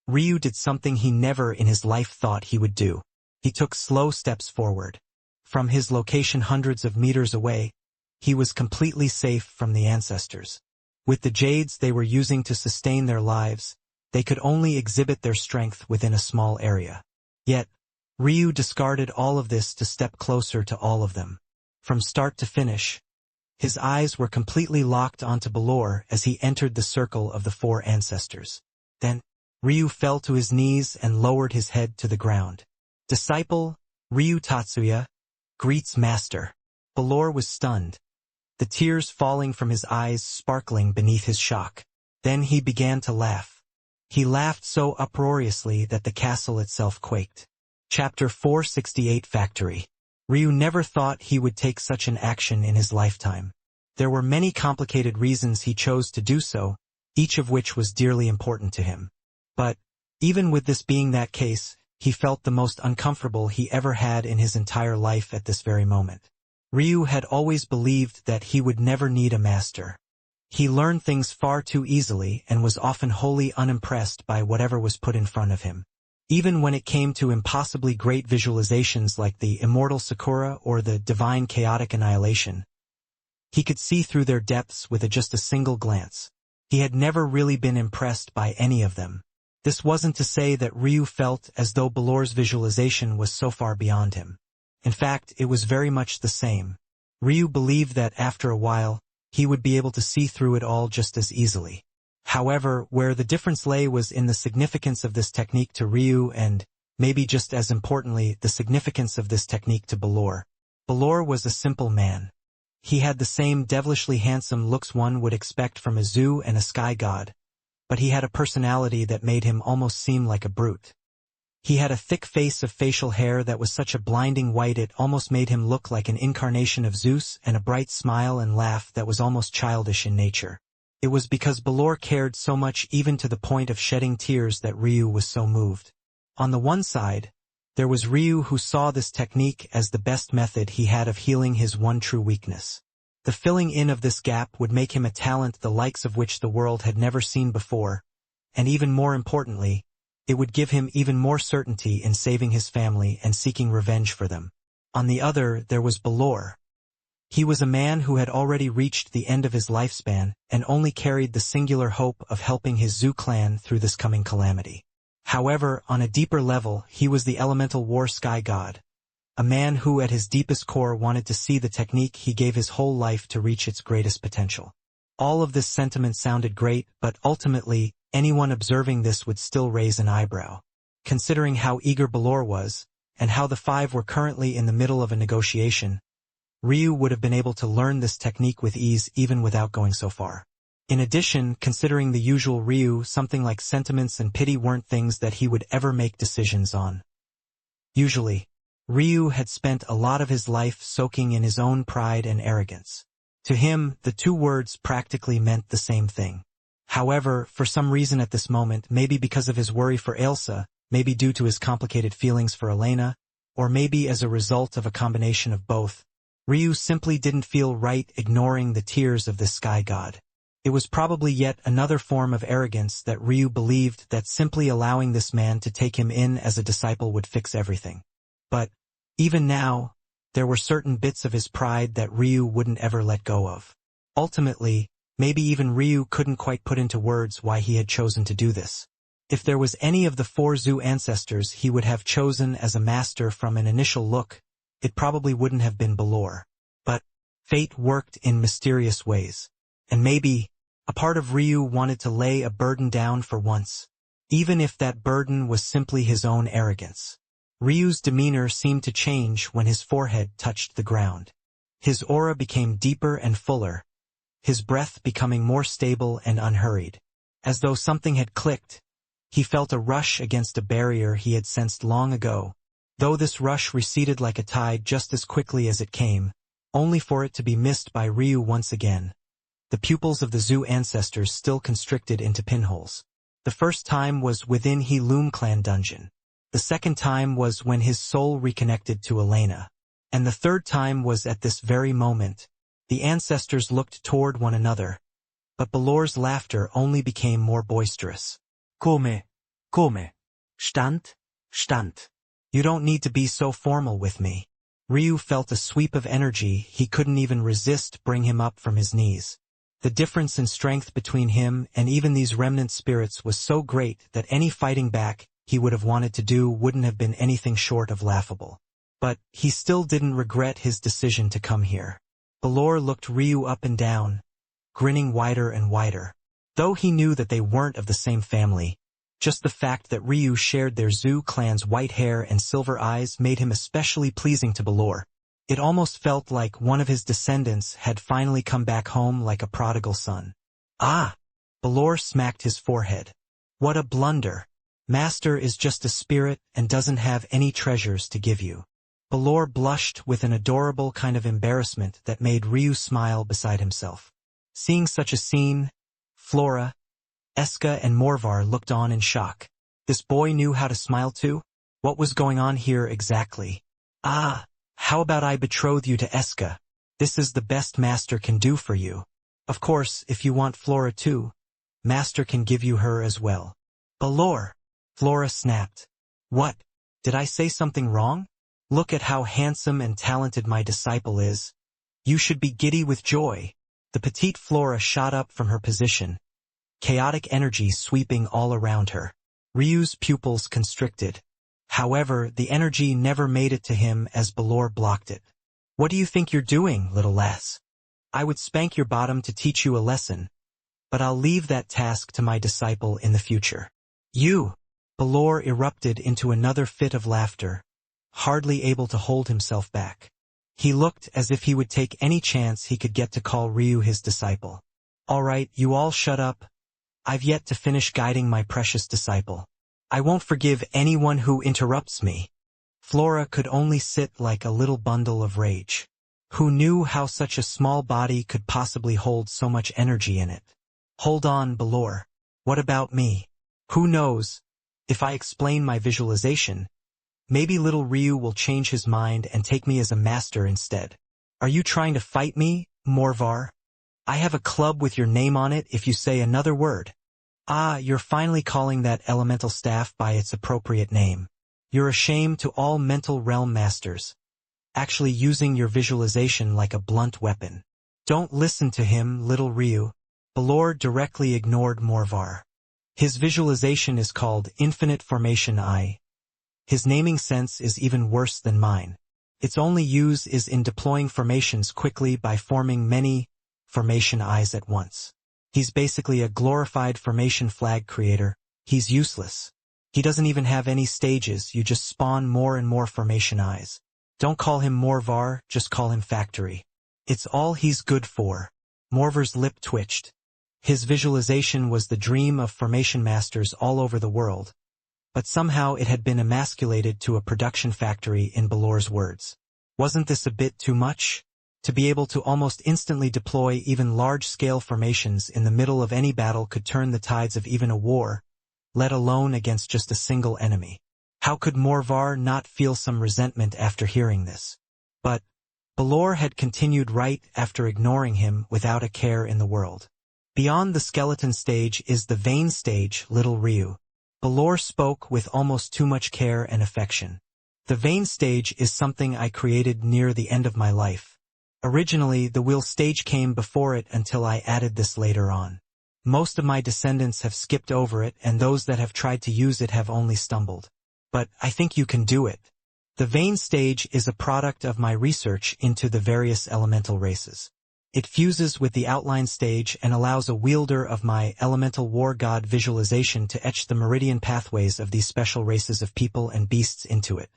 Ryu did something he never in his life thought he would do. He took slow steps forward. From his location hundreds of meters away, he was completely safe from the ancestors. With the Jades they were using to sustain their lives, they could only exhibit their strength within a small area. Yet, Ryu discarded all of this to step closer to all of them. From start to finish, his eyes were completely locked onto Balor as he entered the circle of the 4 ancestors. Then, Ryu fell to his knees and lowered his head to the ground. Disciple, Ryu Tatsuya, greets Master. Balor was stunned, the tears falling from his eyes sparkling beneath his shock. Then he began to laugh. He laughed so uproariously that the castle itself quaked. Chapter 468 Factory. Ryu never thought he would take such an action in his lifetime. There were many complicated reasons he chose to do so, each of which was dearly important to him. But, even with this being that case, he felt the most uncomfortable he ever had in his entire life at this very moment. Ryu had always believed that he would never need a master. He learned things far too easily and was often wholly unimpressed by whatever was put in front of him. Even when it came to impossibly great visualizations like the Immortal Sakura or the Divine Chaotic Annihilation, he could see through their depths with just a single glance. He had never really been impressed by any of them. This wasn't to say that Ryu felt as though Balor's visualization was so far beyond him. In fact, it was very much the same. Ryu believed that after a while, he would be able to see through it all just as easily. However, where the difference lay was in the significance of this technique to Ryu and, maybe just as importantly, the significance of this technique to Balor. Balor was a simple man. He had the same devilishly handsome looks one would expect from a zoo and a sky god, but he had a personality that made him almost seem like a brute. He had a thick face of facial hair that was such a blinding white it almost made him look like an incarnation of Zeus, and a bright smile and laugh that was almost childish in nature. It was because Balor cared so much even to the point of shedding tears that Ryu was so moved. On the one side, there was Ryu who saw this technique as the best method he had of healing his one true weakness. The filling in of this gap would make him a talent the likes of which the world had never seen before, and even more importantly, it would give him even more certainty in saving his family and seeking revenge for them. On the other, there was Balor. He was a man who had already reached the end of his lifespan and only carried the singular hope of helping his Zoo clan through this coming calamity. However, on a deeper level, he was the elemental war sky god, a man who at his deepest core wanted to see the technique he gave his whole life to reach its greatest potential. All of this sentiment sounded great, but ultimately, anyone observing this would still raise an eyebrow. Considering how eager Balor was, and how the five were currently in the middle of a negotiation, Ryu would have been able to learn this technique with ease even without going so far. In addition, considering the usual Ryu, something like sentiments and pity weren't things that he would ever make decisions on. Usually, Ryu had spent a lot of his life soaking in his own pride and arrogance. To him, the two words practically meant the same thing. However, for some reason at this moment, maybe because of his worry for Ailsa, maybe due to his complicated feelings for Elena, or maybe as a result of a combination of both, Ryu simply didn't feel right ignoring the tears of this sky god. It was probably yet another form of arrogance that Ryu believed that simply allowing this man to take him in as a disciple would fix everything. But, even now, there were certain bits of his pride that Ryu wouldn't ever let go of. Ultimately, maybe even Ryu couldn't quite put into words why he had chosen to do this. If there was any of the four Zu ancestors he would have chosen as a master from an initial look, it probably wouldn't have been Balor. But fate worked in mysterious ways. And maybe, a part of Ryu wanted to lay a burden down for once, even if that burden was simply his own arrogance. Ryu's demeanor seemed to change when his forehead touched the ground. His aura became deeper and fuller, his breath becoming more stable and unhurried. As though something had clicked, he felt a rush against a barrier he had sensed long ago, though this rush receded like a tide just as quickly as it came, only for it to be missed by Ryu once again. The pupils of the Zu ancestors still constricted into pinholes. The first time was within He-Loom clan dungeon. The second time was when his soul reconnected to Elena. And the third time was at this very moment. The ancestors looked toward one another, but Balor's laughter only became more boisterous. Come. Stand. You don't need to be so formal with me. Ryu felt a sweep of energy he couldn't even resist bring him up from his knees. The difference in strength between him and even these remnant spirits was so great that any fighting back he would have wanted to do wouldn't have been anything short of laughable. But he still didn't regret his decision to come here. Balor looked Ryu up and down, grinning wider and wider. Though he knew that they weren't of the same family, just the fact that Ryu shared their Zu clan's white hair and silver eyes made him especially pleasing to Balor. It almost felt like one of his descendants had finally come back home like a prodigal son. Ah! Balor smacked his forehead. What a blunder. Master is just a spirit and doesn't have any treasures to give you. Balor blushed with an adorable kind of embarrassment that made Ryu smile beside himself. Seeing such a scene, Flora, Eska and Morvar looked on in shock. This boy knew how to smile too? What was going on here exactly? Ah! How about I betroth you to Eska? This is the best Master can do for you. Of course, if you want Flora too, Master can give you her as well. Balor! Flora snapped. What? Did I say something wrong? Look at how handsome and talented my disciple is. You should be giddy with joy. The petite Flora shot up from her position, chaotic energy sweeping all around her. Ryu's pupils constricted. However, the energy never made it to him as Balor blocked it. What do you think you're doing, little lass? I would spank your bottom to teach you a lesson, but I'll leave that task to my disciple in the future. You! Balor erupted into another fit of laughter, hardly able to hold himself back. He looked as if he would take any chance he could get to call Ryu his disciple. All right, you all shut up. I've yet to finish guiding my precious disciple. I won't forgive anyone who interrupts me. Flora could only sit like a little bundle of rage. Who knew how such a small body could possibly hold so much energy in it? Hold on, Balor. What about me? Who knows? If I explain my visualization, maybe little Ryu will change his mind and take me as a master instead. Are you trying to fight me, Morvar? I have a club with your name on it if you say another word. Ah, you're finally calling that elemental staff by its appropriate name. You're a shame to all mental realm masters, actually using your visualization like a blunt weapon. Don't listen to him, little Ryu. Balor directly ignored Morvar. His visualization is called Infinite Formation Eye. His naming sense is even worse than mine. Its only use is in deploying formations quickly by forming many formation eyes at once. He's basically a glorified formation flag creator. He's useless. He doesn't even have any stages, you just spawn more and more formation eyes. Don't call him Morvar, just call him Factory. It's all he's good for. Morvar's lip twitched. His visualization was the dream of formation masters all over the world, but somehow it had been emasculated to a production factory in Balor's words. Wasn't this a bit too much? To be able to almost instantly deploy even large-scale formations in the middle of any battle could turn the tides of even a war, let alone against just a single enemy. How could Morvar not feel some resentment after hearing this? But Balor had continued right after ignoring him without a care in the world. Beyond the skeleton stage is the vein stage, little Ryu. Balor spoke with almost too much care and affection. The vein stage is something I created near the end of my life. Originally, the will stage came before it until I added this later on. Most of my descendants have skipped over it, and those that have tried to use it have only stumbled. But I think you can do it. The vein stage is a product of my research into the various elemental races. It fuses with the outline stage and allows a wielder of my elemental war god visualization to etch the meridian pathways of these special races of people and beasts into it.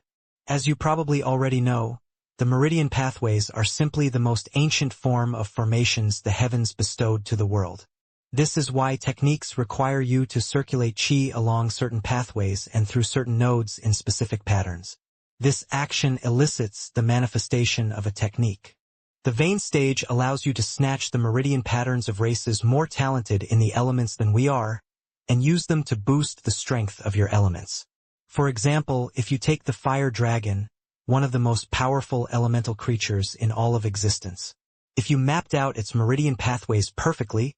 As you probably already know, the meridian pathways are simply the most ancient form of formations the heavens bestowed to the world. This is why techniques require you to circulate chi along certain pathways and through certain nodes in specific patterns. This action elicits the manifestation of a technique. The vein stage allows you to snatch the meridian patterns of races more talented in the elements than we are, and use them to boost the strength of your elements. For example, if you take the fire dragon, one of the most powerful elemental creatures in all of existence. If you mapped out its meridian pathways perfectly,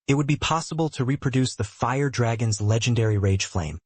it would be possible to reproduce the fire dragon's legendary rage flame,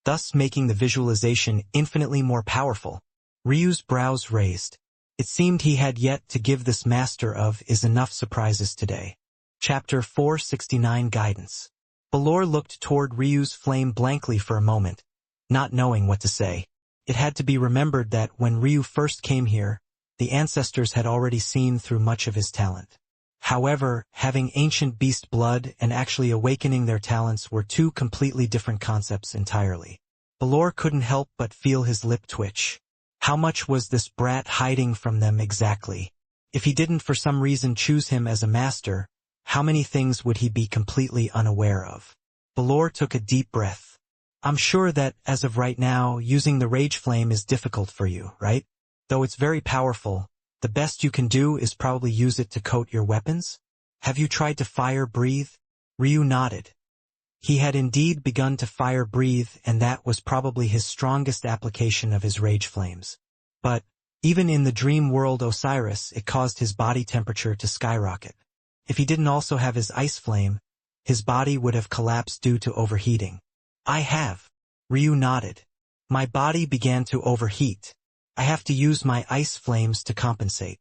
thus making the visualization infinitely more powerful. Ryu's brows raised. It seemed he had yet to give this master of is enough surprises today. Chapter 469 Guidance. Balor looked toward Ryu's flame blankly for a moment, not knowing what to say. It had to be remembered that when Ryu first came here, the ancestors had already seen through much of his talent. However, having ancient beast blood and actually awakening their talents were two completely different concepts entirely. Balor couldn't help but feel his lip twitch. How much was this brat hiding from them exactly? If he didn't for some reason choose him as a master, how many things would he be completely unaware of? Balor took a deep breath. I'm sure that, as of right now, using the rage flame is difficult for you, right? Though it's very powerful, the best you can do is probably use it to coat your weapons? Have you tried to fire breathe? Ryu nodded. He had indeed begun to fire breathe, and that was probably his strongest application of his rage flames. But, even in the dream world Osiris, it caused his body temperature to skyrocket. If he didn't also have his ice flame, his body would have collapsed due to overheating. I have. Ryu nodded. My body began to overheat. I have to use my ice flames to compensate.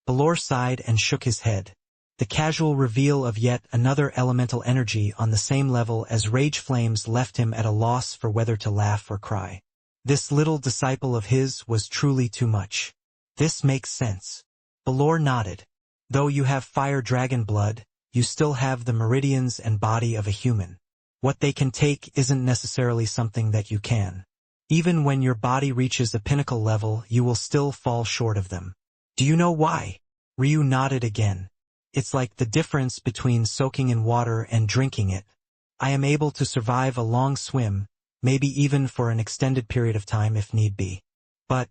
Balor sighed and shook his head. The casual reveal of yet another elemental energy on the same level as rage flames left him at a loss for whether to laugh or cry. This little disciple of his was truly too much. This makes sense. Balor nodded. Though you have fire dragon blood, you still have the meridians and body of a human. What they can take isn't necessarily something that you can. Even when your body reaches a pinnacle level, you will still fall short of them. Do you know why? Ryu nodded again. It's like the difference between soaking in water and drinking it. I am able to survive a long swim, maybe even for an extended period of time if need be. But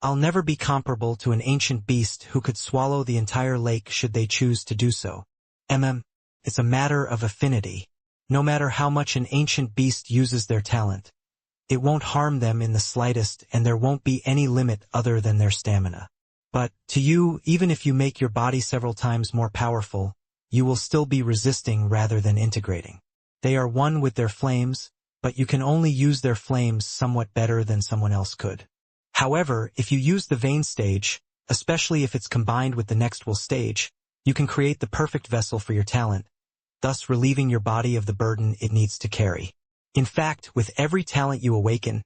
I'll never be comparable to an ancient beast who could swallow the entire lake should they choose to do so. It's a matter of affinity. No matter how much an ancient beast uses their talent, it won't harm them in the slightest, and there won't be any limit other than their stamina. But, to you, even if you make your body several times more powerful, you will still be resisting rather than integrating. They are one with their flames, but you can only use their flames somewhat better than someone else could. However, if you use the vein stage, especially if it's combined with the next will stage, you can create the perfect vessel for your talent, thus relieving your body of the burden it needs to carry. In fact, with every talent you awaken,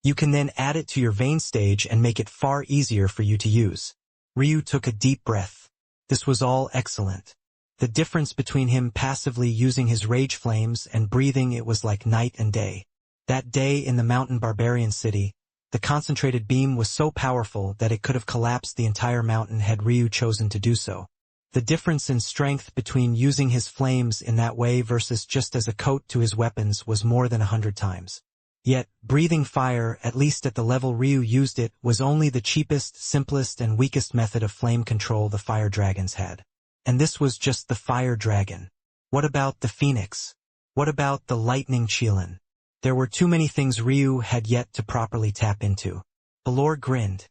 You can then add it to your vein stage and make it far easier for you to use. Ryu took a deep breath. This was all excellent. The difference between him passively using his rage flames and breathing it was like night and day. That day in the mountain barbarian city, the concentrated beam was so powerful that it could have collapsed the entire mountain had Ryu chosen to do so. The difference in strength between using his flames in that way versus just as a coat to his weapons was more than 100 times. Yet, breathing fire, at least at the level Ryu used it, was only the cheapest, simplest, and weakest method of flame control the fire dragons had. And this was just the fire dragon. What about the phoenix? What about the Lightning Qilin? There were too many things Ryu had yet to properly tap into. Balor grinned.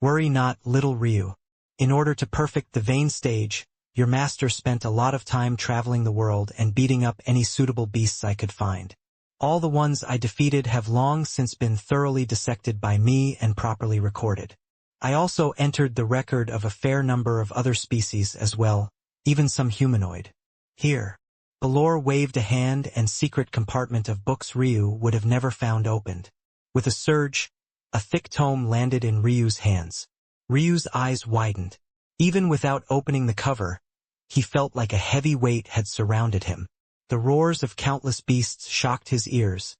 Worry not, little Ryu. In order to perfect the vein stage, your master spent a lot of time traveling the world and beating up any suitable beasts I could find. All the ones I defeated have long since been thoroughly dissected by me and properly recorded. I also entered the record of a fair number of other species as well, even some humanoid. Here. Balor waved a hand and secret compartment of books Ryu would have never found opened. With a surge, a thick tome landed in Ryu's hands. Ryu's eyes widened. Even without opening the cover, he felt like a heavy weight had surrounded him. The roars of countless beasts shocked his ears,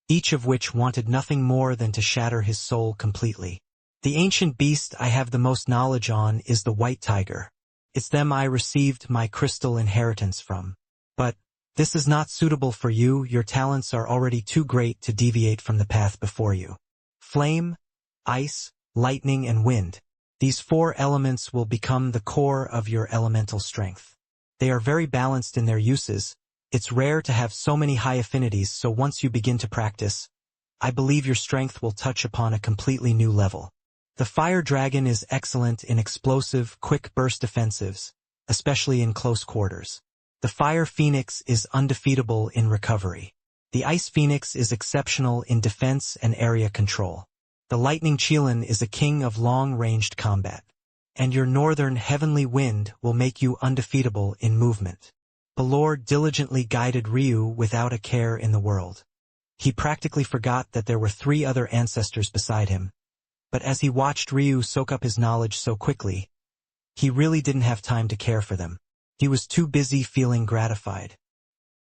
each of which wanted nothing more than to shatter his soul completely. The ancient beast I have the most knowledge on is the white tiger. It's them I received my crystal inheritance from. But this is not suitable for you. Your talents are already too great to deviate from the path before you. Flame, ice, lightning, and wind. These 4 elements will become the core of your elemental strength. They are very balanced in their uses. It's rare to have so many high affinities, so once you begin to practice, I believe your strength will touch upon a completely new level. The fire dragon is excellent in explosive, quick burst offensives, especially in close quarters. The fire phoenix is undefeatable in recovery. The ice phoenix is exceptional in defense and area control. The lightning Qilin is a king of long-ranged combat. And your northern heavenly wind will make you undefeatable in movement. Balor diligently guided Ryu without a care in the world. He practically forgot that there were 3 other ancestors beside him. But as he watched Ryu soak up his knowledge so quickly, he really didn't have time to care for them. He was too busy feeling gratified.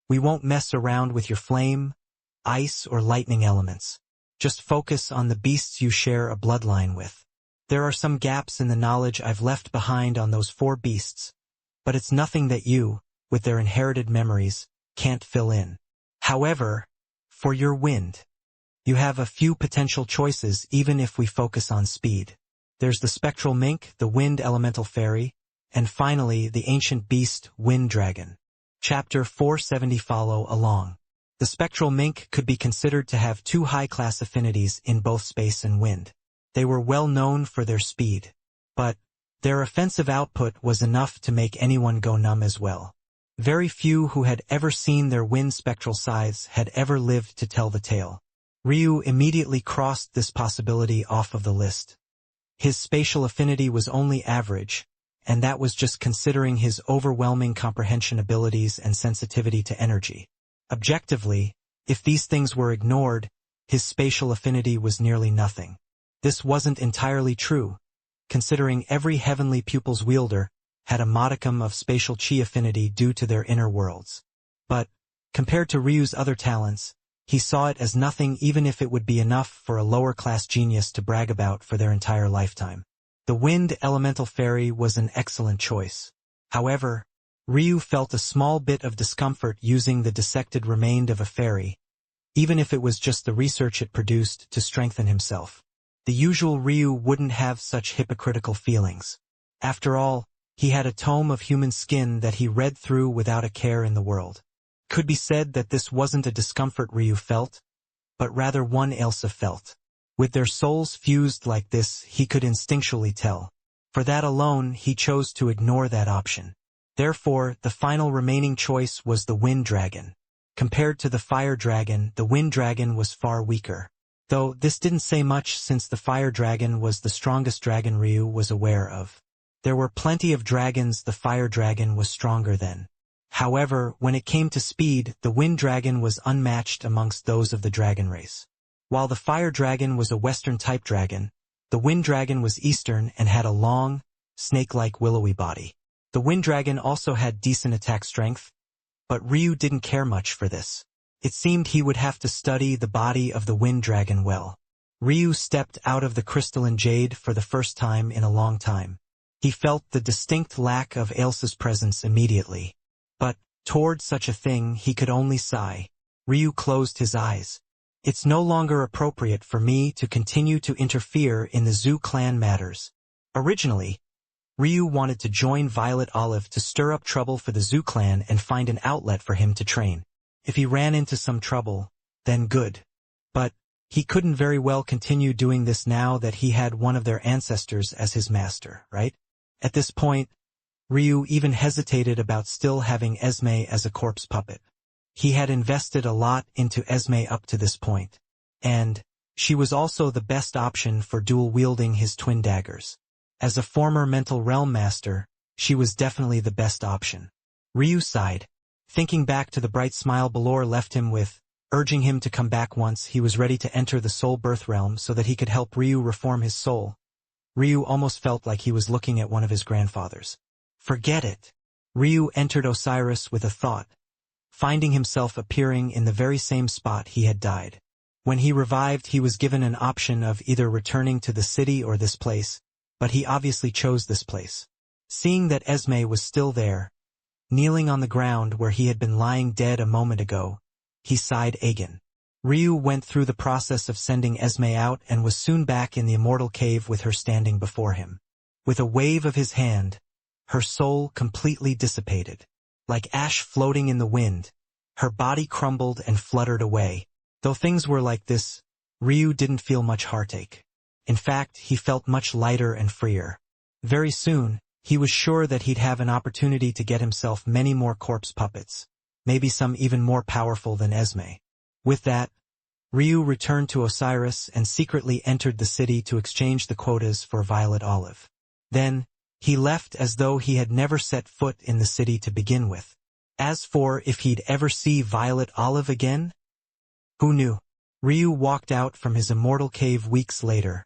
We won't mess around with your flame, ice, or lightning elements. Just focus on the beasts you share a bloodline with. There are some gaps in the knowledge I've left behind on those 4 beasts, but it's nothing that you, with their inherited memories, can't fill in. However, for your wind, you have a few potential choices even if we focus on speed. There's the spectral mink, the wind elemental fairy, and finally the ancient beast, wind dragon. Chapter 470. Follow along. The spectral mink could be considered to have 2 high-class affinities in both space and wind. They were well known for their speed, but their offensive output was enough to make anyone go numb as well. Very few who had ever seen their wind spectral scythes had ever lived to tell the tale. Ryu immediately crossed this possibility off of the list. His spatial affinity was only average, and that was just considering his overwhelming comprehension abilities and sensitivity to energy. Objectively, if these things were ignored, his spatial affinity was nearly nothing. This wasn't entirely true, considering every heavenly Pupils wielder had a modicum of spatial chi affinity due to their inner worlds. But, compared to Ryu's other talents, he saw it as nothing even if it would be enough for a lower-class genius to brag about for their entire lifetime. The wind elemental fairy was an excellent choice. However, Ryu felt a small bit of discomfort using the dissected remains of a fairy, even if it was just the research it produced to strengthen himself. The usual Ryu wouldn't have such hypocritical feelings. After all, he had a tome of human skin that he read through without a care in the world. Could be said that this wasn't a discomfort Ryu felt, but rather one Elsa felt. With their souls fused like this, he could instinctually tell. For that alone, he chose to ignore that option. Therefore, the final remaining choice was the wind dragon. Compared to the fire dragon, the wind dragon was far weaker. Though this didn't say much since the fire dragon was the strongest dragon Ryu was aware of. There were plenty of dragons the fire dragon was stronger than. However, when it came to speed, the wind dragon was unmatched amongst those of the dragon race. While the fire dragon was a Western-type dragon, the wind dragon was Eastern and had a long, snake-like willowy body. The wind dragon also had decent attack strength, but Ryu didn't care much for this. It seemed he would have to study the body of the wind dragon well. Ryu stepped out of the crystalline Jade for the first time in a long time. He felt the distinct lack of Ailsa's presence immediately. But, toward such a thing, he could only sigh. Ryu closed his eyes. It's no longer appropriate for me to continue to interfere in the Zhu clan matters. Originally, Ryu wanted to join Violet Olive to stir up trouble for the Zhu clan and find an outlet for him to train. If he ran into some trouble, then good. But he couldn't very well continue doing this now that he had one of their ancestors as his master, right? At this point, Ryu even hesitated about still having Esme as a corpse puppet. He had invested a lot into Esme up to this point, and she was also the best option for dual-wielding his twin daggers. As a former mental realm master, she was definitely the best option. Ryu sighed, thinking back to the bright smile Balor left him with, urging him to come back once he was ready to enter the soul birth realm so that he could help Ryu reform his soul. Ryu almost felt like he was looking at one of his grandfathers. Forget it. Ryu entered Osiris with a thought, finding himself appearing in the very same spot he had died. When he revived, he was given an option of either returning to the city or this place, but he obviously chose this place. Seeing that Esme was still there, kneeling on the ground where he had been lying dead a moment ago, he sighed again. Ryu went through the process of sending Esme out and was soon back in the immortal cave with her standing before him. With a wave of his hand, her soul completely dissipated. Like ash floating in the wind, her body crumbled and fluttered away. Though things were like this, Ryu didn't feel much heartache. In fact, he felt much lighter and freer. Very soon, he was sure that he'd have an opportunity to get himself many more corpse puppets, maybe some even more powerful than Esme. With that, Ryu returned to Osiris and secretly entered the city to exchange the quotas for Violet Olive. Then, he left as though he had never set foot in the city to begin with. As for if he'd ever see Violet Olive again? Who knew? Ryu walked out from his immortal cave weeks later,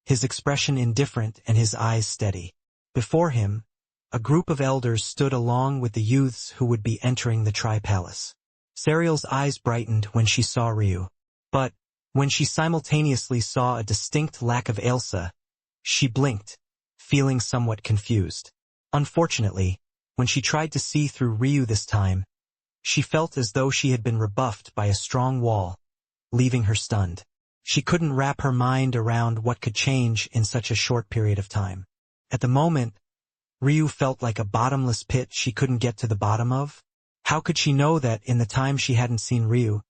his expression indifferent and his eyes steady. Before him, a group of elders stood along with the youths who would be entering the Tri-Palace. Serial's eyes brightened when she saw Ryu. But, when she simultaneously saw a distinct lack of Ailsa, she blinked, feeling somewhat confused. Unfortunately, when she tried to see through Ryu this time, she felt as though she had been rebuffed by a strong wall, leaving her stunned. She couldn't wrap her mind around what could change in such a short period of time. At the moment, Ryu felt like a bottomless pit she couldn't get to the bottom of. How could she know that in the time she hadn't seen Ryu,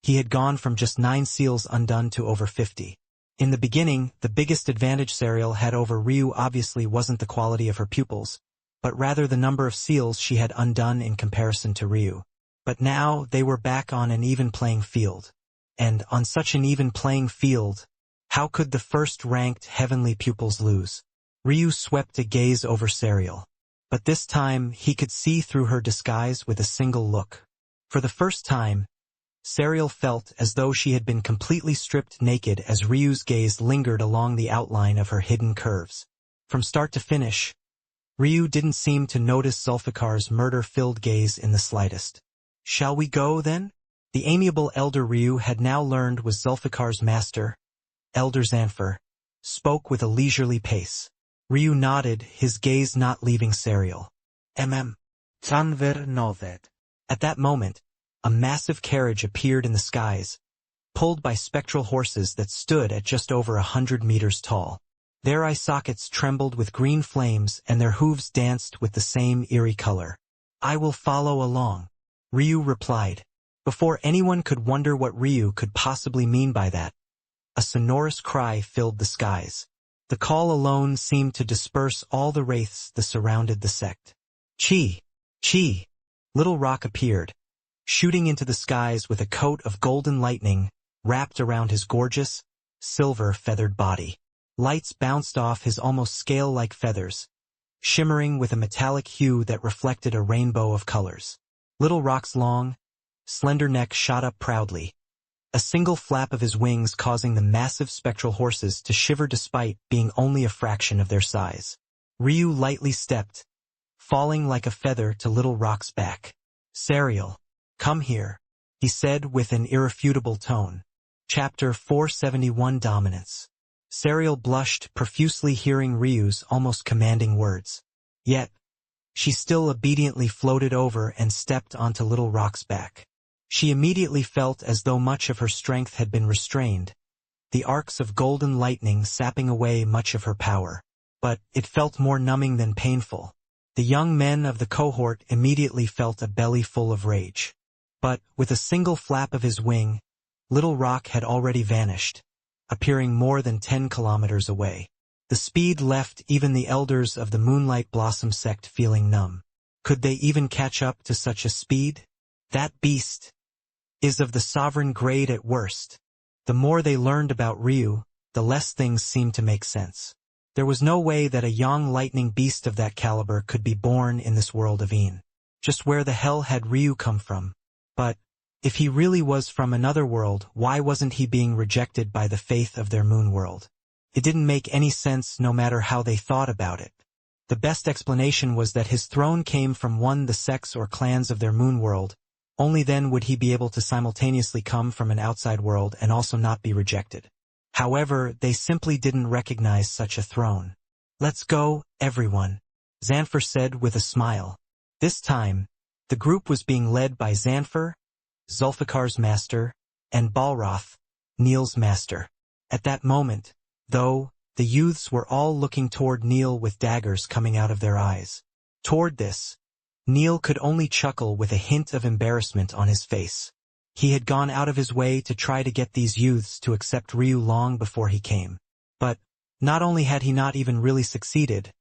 he had gone from just 9 seals undone to over 50? In the beginning, the biggest advantage Serial had over Ryu obviously wasn't the quality of her pupils, but rather the number of seals she had undone in comparison to Ryu. But now they were back on an even playing field. And on such an even playing field, how could the first-ranked heavenly pupils lose? Ryu swept a gaze over Serial. But this time he could see through her disguise with a single look. For the first time, Serial felt as though she had been completely stripped naked as Ryu's gaze lingered along the outline of her hidden curves. From start to finish, Ryu didn't seem to notice Zulfikar's murder-filled gaze in the slightest. "Shall we go, then?" The amiable elder Ryu had now learned was Zulfikar's master, Elder Zanfer, spoke with a leisurely pace. Ryu nodded, his gaze not leaving Serial. Zanver nodded. At that moment, a massive carriage appeared in the skies, pulled by spectral horses that stood at just over 100 meters tall. Their eye sockets trembled with green flames and their hooves danced with the same eerie color. "I will follow along," Ryu replied. Before anyone could wonder what Ryu could possibly mean by that, a sonorous cry filled the skies. The call alone seemed to disperse all the wraiths that surrounded the sect. Chi! Chi! Little Rock appeared, shooting into the skies with a coat of golden lightning wrapped around his gorgeous, silver-feathered body. Lights bounced off his almost scale-like feathers, shimmering with a metallic hue that reflected a rainbow of colors. Little Rock's long, slender neck shot up proudly, a single flap of his wings causing the massive spectral horses to shiver despite being only a fraction of their size. Ryu lightly stepped, falling like a feather to Little Rock's back. "Serial, come here," he said with an irrefutable tone. Chapter 471 Dominance. Serial blushed profusely hearing Ryu's almost commanding words. Yet, she still obediently floated over and stepped onto Little Rock's back. She immediately felt as though much of her strength had been restrained, the arcs of golden lightning sapping away much of her power. But it felt more numbing than painful. The young men of the cohort immediately felt a belly full of rage. But, with a single flap of his wing, Little Rock had already vanished, appearing more than 10 kilometers away. The speed left even the elders of the Moonlight Blossom sect feeling numb. Could they even catch up to such a speed? That beast is of the sovereign grade at worst. The more they learned about Ryu, the less things seemed to make sense. There was no way that a young lightning beast of that caliber could be born in this world of Een. Just where the hell had Ryu come from? But, if he really was from another world, why wasn't he being rejected by the faith of their moon world? It didn't make any sense no matter how they thought about it. The best explanation was that his throne came from one the sects or clans of their moon world. Only then would he be able to simultaneously come from an outside world and also not be rejected. However, they simply didn't recognize such a throne. "Let's go, everyone," Xanfer said with a smile. This time, the group was being led by Xanfer, Zulfikar's master, and Balroth, Neil's master. At that moment, though, the youths were all looking toward Neil with daggers coming out of their eyes. Toward this, Neil could only chuckle with a hint of embarrassment on his face. He had gone out of his way to try to get these youths to accept Ryu long before he came. But, not only had he not even really succeeded,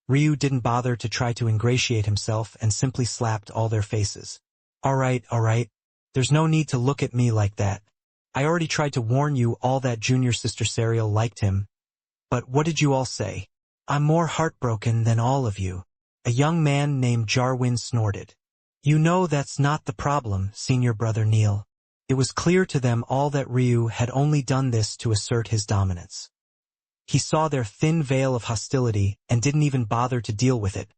Ryu didn't bother to try to ingratiate himself and simply slapped all their faces. All right, there's no need to look at me like that. I already tried to warn you all that junior sister Serial liked him. But what did you all say? I'm more heartbroken than all of you. A young man named Jarwin snorted. You know that's not the problem, senior brother Neil. It was clear to them all that Ryu had only done this to assert his dominance. He saw their thin veil of hostility and didn't even bother to deal with it,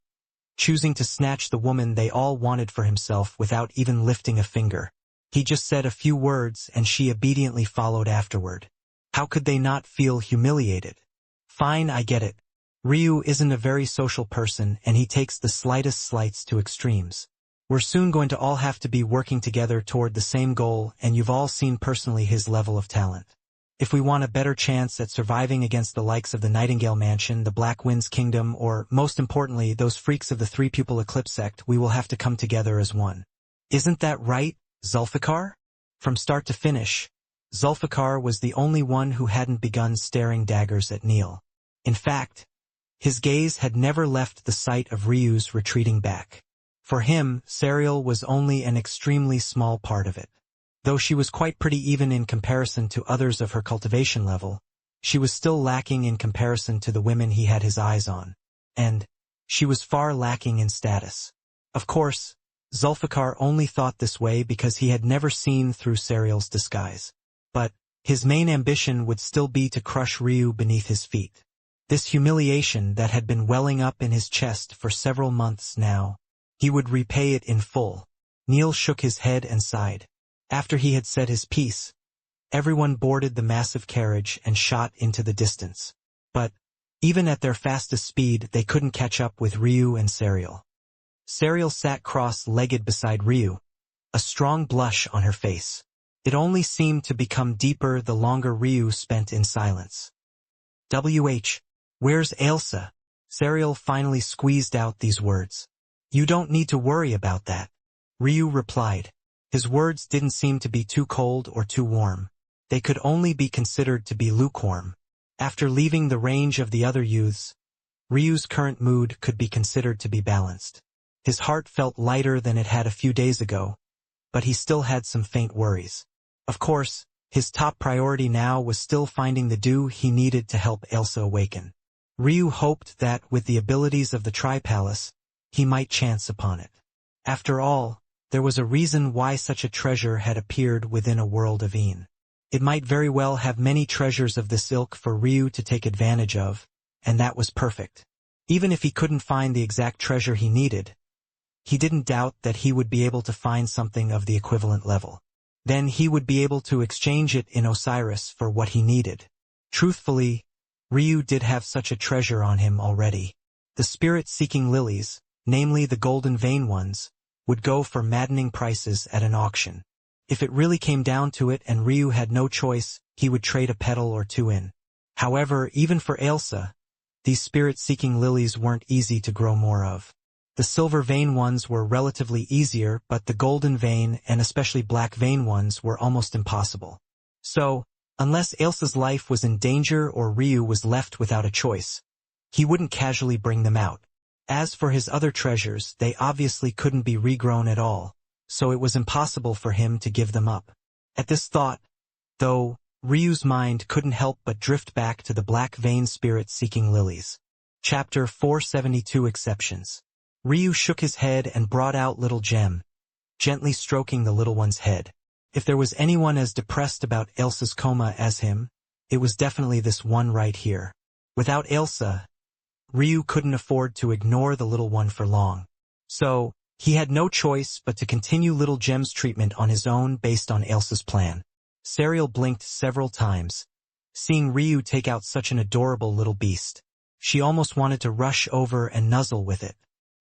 choosing to snatch the woman they all wanted for himself without even lifting a finger. He just said a few words and she obediently followed afterward. How could they not feel humiliated? Fine, I get it. Ryu isn't a very social person and he takes the slightest slights to extremes. We're soon going to all have to be working together toward the same goal, and you've all seen personally his level of talent. If we want a better chance at surviving against the likes of the Nightingale Mansion, the Black Winds Kingdom, or, most importantly, those freaks of the Three Pupil Eclipse sect, we will have to come together as one. Isn't that right, Zulfikar? From start to finish, Zulfikar was the only one who hadn't begun staring daggers at Neil. In fact, his gaze had never left the sight of Ryu's retreating back. For him, Serial was only an extremely small part of it. Though she was quite pretty even in comparison to others of her cultivation level, she was still lacking in comparison to the women he had his eyes on. And she was far lacking in status. Of course, Zulfikar only thought this way because he had never seen through Serial's disguise. But his main ambition would still be to crush Ryu beneath his feet. This humiliation that had been welling up in his chest for several months now, he would repay it in full. Neil shook his head and sighed. After he had said his piece, everyone boarded the massive carriage and shot into the distance. But, even at their fastest speed, they couldn't catch up with Ryu and Serial. Serial sat cross-legged beside Ryu, a strong blush on her face. It only seemed to become deeper the longer Ryu spent in silence. Where's Ailsa? Serial finally squeezed out these words. You don't need to worry about that, Ryu replied. His words didn't seem to be too cold or too warm. They could only be considered to be lukewarm. After leaving the range of the other youths, Ryu's current mood could be considered to be balanced. His heart felt lighter than it had a few days ago, but he still had some faint worries. Of course, his top priority now was still finding the dew he needed to help Ailsa awaken. Ryu hoped that, with the abilities of the Tri-Palace, he might chance upon it. After all, There was a reason why such a treasure had appeared within a world of Een. It might very well have many treasures of this ilk for Ryu to take advantage of, and that was perfect. Even if he couldn't find the exact treasure he needed, he didn't doubt that he would be able to find something of the equivalent level. Then he would be able to exchange it in Osiris for what he needed. Truthfully, Ryu did have such a treasure on him already. The spirit-seeking lilies, namely the golden vein ones, would go for maddening prices at an auction. If it really came down to it and Ryu had no choice, he would trade a petal or two in. However, even for Ailsa, these spirit-seeking lilies weren't easy to grow more of. The silver vein ones were relatively easier, but the golden vein and especially black vein ones were almost impossible. So, unless Ailsa's life was in danger or Ryu was left without a choice, he wouldn't casually bring them out. As for his other treasures, they obviously couldn't be regrown at all, so it was impossible for him to give them up. At this thought, though, Ryu's mind couldn't help but drift back to the black vein spirit-seeking lilies. Chapter 472 Exceptions. Ryu shook his head and brought out Little Gem, gently stroking the little one's head. If there was anyone as depressed about Ailsa's coma as him, it was definitely this one right here. Without Ailsa, Ryu couldn't afford to ignore the little one for long. So, he had no choice but to continue Little Gem's treatment on his own based on Ailsa's plan. Serial blinked several times, seeing Ryu take out such an adorable little beast. She almost wanted to rush over and nuzzle with it.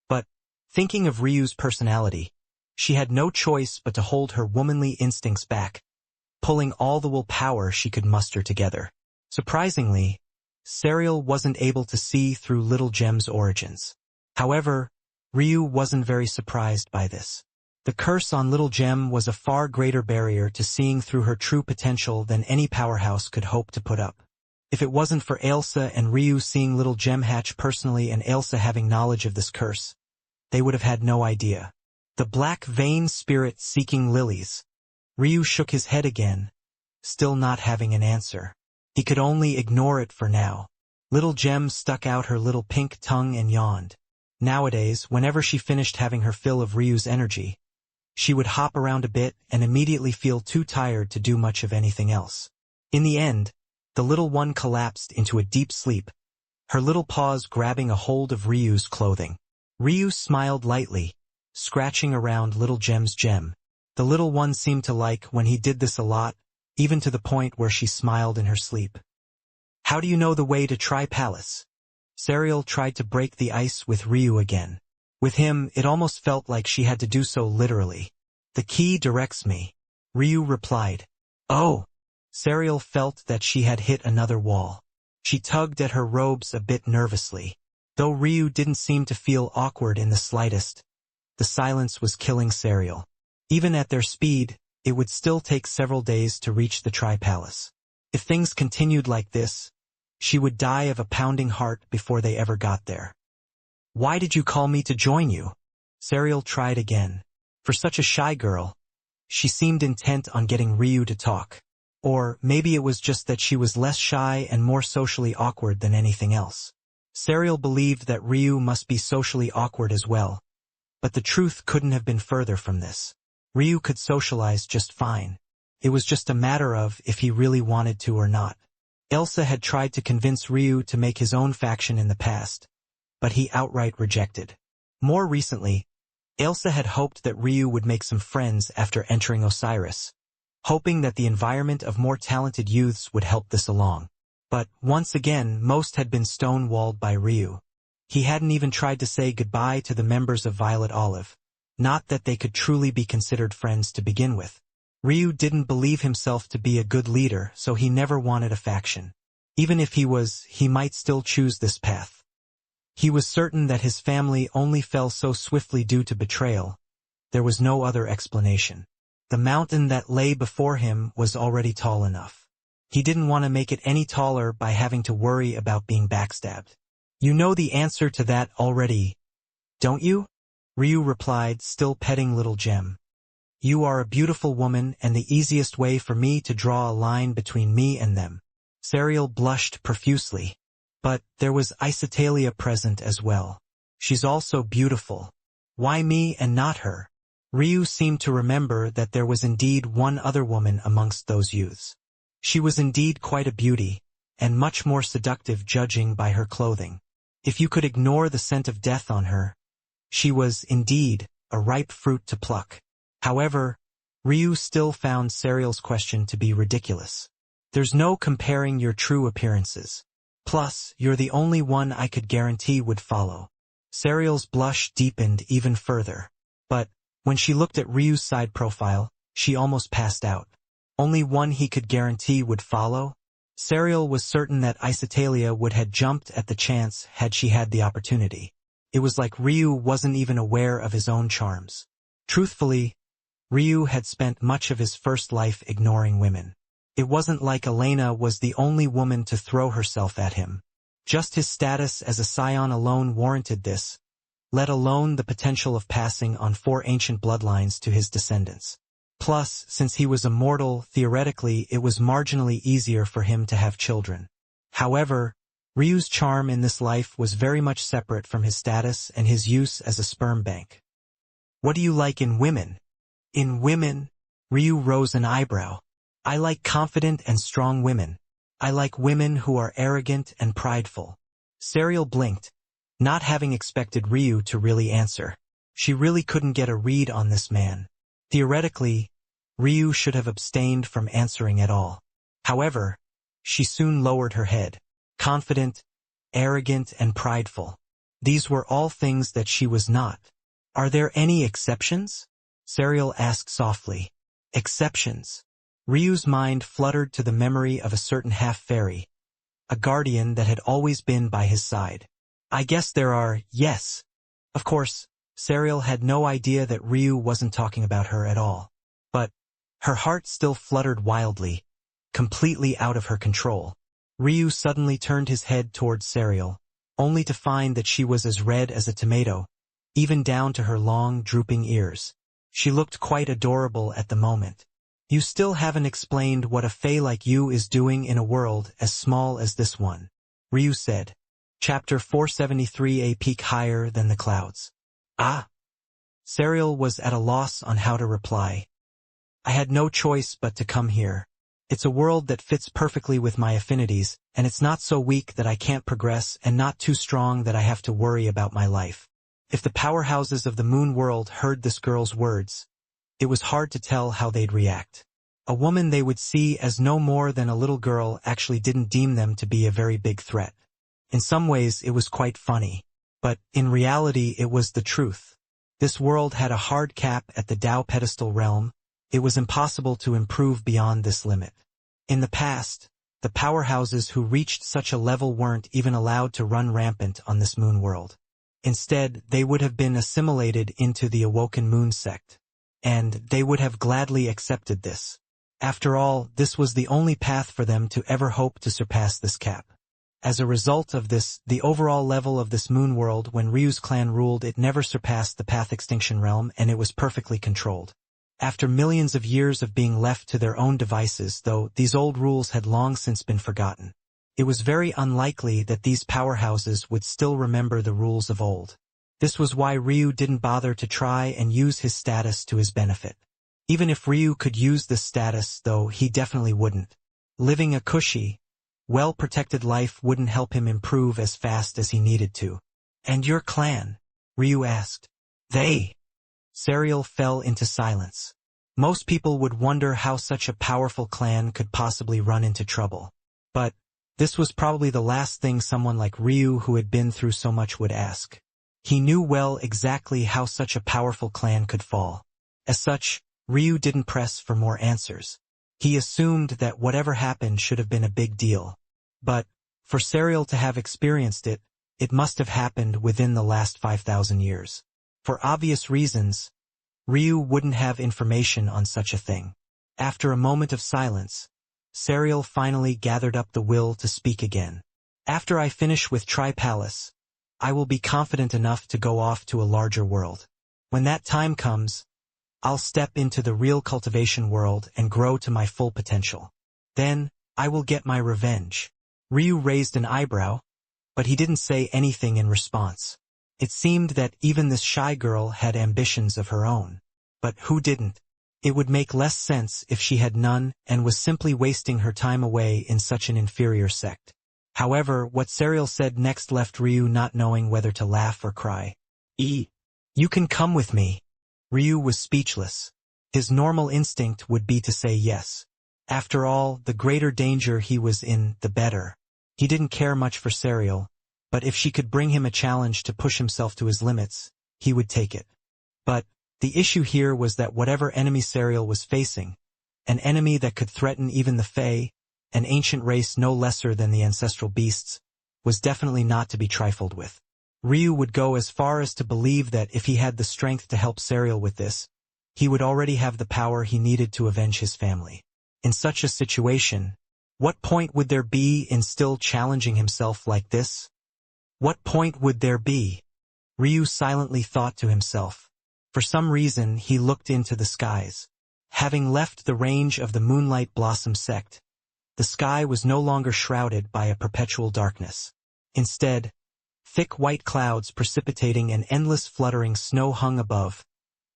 But, thinking of Ryu's personality, she had no choice but to hold her womanly instincts back, pulling all the willpower she could muster together. Surprisingly, Serial wasn't able to see through Little Gem's origins. However, Ryu wasn't very surprised by this. The curse on Little Gem was a far greater barrier to seeing through her true potential than any powerhouse could hope to put up. If it wasn't for Ailsa and Ryu seeing Little Gem hatch personally and Ailsa having knowledge of this curse, they would have had no idea. The black vein spirit seeking lilies. Ryu shook his head again, still not having an answer. He could only ignore it for now. Little Gem stuck out her little pink tongue and yawned. Nowadays, whenever she finished having her fill of Ryu's energy, she would hop around a bit and immediately feel too tired to do much of anything else. In the end, the little one collapsed into a deep sleep, her little paws grabbing a hold of Ryu's clothing. Ryu smiled lightly, scratching around Little Gem's gem. The little one seemed to like when he did this a lot, even to the point where she smiled in her sleep. "How do you know the way to Tri-Palace?" Serial tried to break the ice with Ryu again. With him, it almost felt like she had to do so literally. "The key directs me," Ryu replied. "Oh!" Serial felt that she had hit another wall. She tugged at her robes a bit nervously. Though Ryu didn't seem to feel awkward in the slightest, the silence was killing Serial. Even at their speed, it would still take several days to reach the Tri-Palace. If things continued like this, she would die of a pounding heart before they ever got there. "Why did you call me to join you?" Serial tried again. For such a shy girl, she seemed intent on getting Ryu to talk. Or maybe it was just that she was less shy and more socially awkward than anything else. Serial believed that Ryu must be socially awkward as well. But the truth couldn't have been further from this. Ryu could socialize just fine. It was just a matter of if he really wanted to or not. Ailsa had tried to convince Ryu to make his own faction in the past, but he outright rejected. More recently, Ailsa had hoped that Ryu would make some friends after entering Osiris, hoping that the environment of more talented youths would help this along. But, once again, most had been stonewalled by Ryu. He hadn't even tried to say goodbye to the members of Violet Olive. Not that they could truly be considered friends to begin with. Ryu didn't believe himself to be a good leader, so he never wanted a faction. Even if he might still choose this path. He was certain that his family only fell so swiftly due to betrayal. There was no other explanation. The mountain that lay before him was already tall enough. He didn't want to make it any taller by having to worry about being backstabbed. "You know the answer to that already, don't you?" Ryu replied, still petting Little Gem. "You are a beautiful woman and the easiest way for me to draw a line between me and them." Serial blushed profusely. But there was Isitalia present as well. "She's also beautiful. Why me and not her?" Ryu seemed to remember that there was indeed one other woman amongst those youths. She was indeed quite a beauty, and much more seductive judging by her clothing. If you could ignore the scent of death on her, she was, indeed, a ripe fruit to pluck. However, Ryu still found Serial's question to be ridiculous. There's no comparing your true appearances. Plus, you're the only one I could guarantee would follow. Serial's blush deepened even further. But, when she looked at Ryu's side profile, she almost passed out. Only one he could guarantee would follow? Serial was certain that Isetalia would have jumped at the chance had she had the opportunity. It was like Ryu wasn't even aware of his own charms. Truthfully, Ryu had spent much of his first life ignoring women. It wasn't like Elena was the only woman to throw herself at him. Just his status as a scion alone warranted this, let alone the potential of passing on 4 ancient bloodlines to his descendants. Plus, since he was immortal, theoretically it was marginally easier for him to have children. However, Ryu's charm in this life was very much separate from his status and his use as a sperm bank. What do you like in women? In women? Ryu rose an eyebrow. I like confident and strong women. I like women who are arrogant and prideful. Serial blinked, not having expected Ryu to really answer. She really couldn't get a read on this man. Theoretically, Ryu should have abstained from answering at all. However, she soon lowered her head. Confident, arrogant, and prideful. These were all things that she was not. Are there any exceptions? Serial asked softly. Exceptions. Ryu's mind fluttered to the memory of a certain half-fairy, a guardian that had always been by his side. I guess there are, yes. Of course, Serial had no idea that Ryu wasn't talking about her at all. But her heart still fluttered wildly, completely out of her control. Ryu suddenly turned his head towards Serial, only to find that she was as red as a tomato, even down to her long, drooping ears. She looked quite adorable at the moment. You still haven't explained what a fae like you is doing in a world as small as this one, Ryu said. Chapter 473. A peak higher than the clouds. Ah! Serial was at a loss on how to reply. I had no choice but to come here. It's a world that fits perfectly with my affinities, and it's not so weak that I can't progress and not too strong that I have to worry about my life. If the powerhouses of the moon world heard this girl's words, it was hard to tell how they'd react. A woman they would see as no more than a little girl actually didn't deem them to be a very big threat. In some ways it was quite funny, but in reality it was the truth. This world had a hard cap at the Tao pedestal realm. It was impossible to improve beyond this limit. In the past, the powerhouses who reached such a level weren't even allowed to run rampant on this moon world. Instead, they would have been assimilated into the Awoken Moon sect. And they would have gladly accepted this. After all, this was the only path for them to ever hope to surpass this cap. As a result of this, the overall level of this moon world when Ryu's clan ruled it never surpassed the Path Extinction realm, and it was perfectly controlled. After millions of years of being left to their own devices, though, these old rules had long since been forgotten. It was very unlikely that these powerhouses would still remember the rules of old. This was why Ryu didn't bother to try and use his status to his benefit. Even if Ryu could use this status, though, he definitely wouldn't. Living a cushy, well-protected life wouldn't help him improve as fast as he needed to. And your clan? Ryu asked. They. Serial fell into silence. Most people would wonder how such a powerful clan could possibly run into trouble. But this was probably the last thing someone like Ryu who had been through so much would ask. He knew well exactly how such a powerful clan could fall. As such, Ryu didn't press for more answers. He assumed that whatever happened should have been a big deal. But, for Serial to have experienced it, it must have happened within the last 5,000 years. For obvious reasons, Ryu wouldn't have information on such a thing. After a moment of silence, Serial finally gathered up the will to speak again. After I finish with Tri-Palace, I will be confident enough to go off to a larger world. When that time comes, I'll step into the real cultivation world and grow to my full potential. Then, I will get my revenge. Ryu raised an eyebrow, but he didn't say anything in response. It seemed that even this shy girl had ambitions of her own. But who didn't? It would make less sense if she had none and was simply wasting her time away in such an inferior sect. However, what Serial said next left Ryu not knowing whether to laugh or cry. You can come with me. Ryu was speechless. His normal instinct would be to say yes. After all, the greater danger he was in, the better. He didn't care much for Serial, but if she could bring him a challenge to push himself to his limits, he would take it. But the issue here was that whatever enemy Serial was facing, an enemy that could threaten even the Fae, an ancient race no lesser than the ancestral beasts, was definitely not to be trifled with. Ryu would go as far as to believe that if he had the strength to help Serial with this, he would already have the power he needed to avenge his family. In such a situation, what point would there be in still challenging himself like this? What point would there be? Ryu silently thought to himself. For some reason, he looked into the skies. Having left the range of the Moonlight Blossom sect, the sky was no longer shrouded by a perpetual darkness. Instead, thick white clouds precipitating an endless fluttering snow hung above,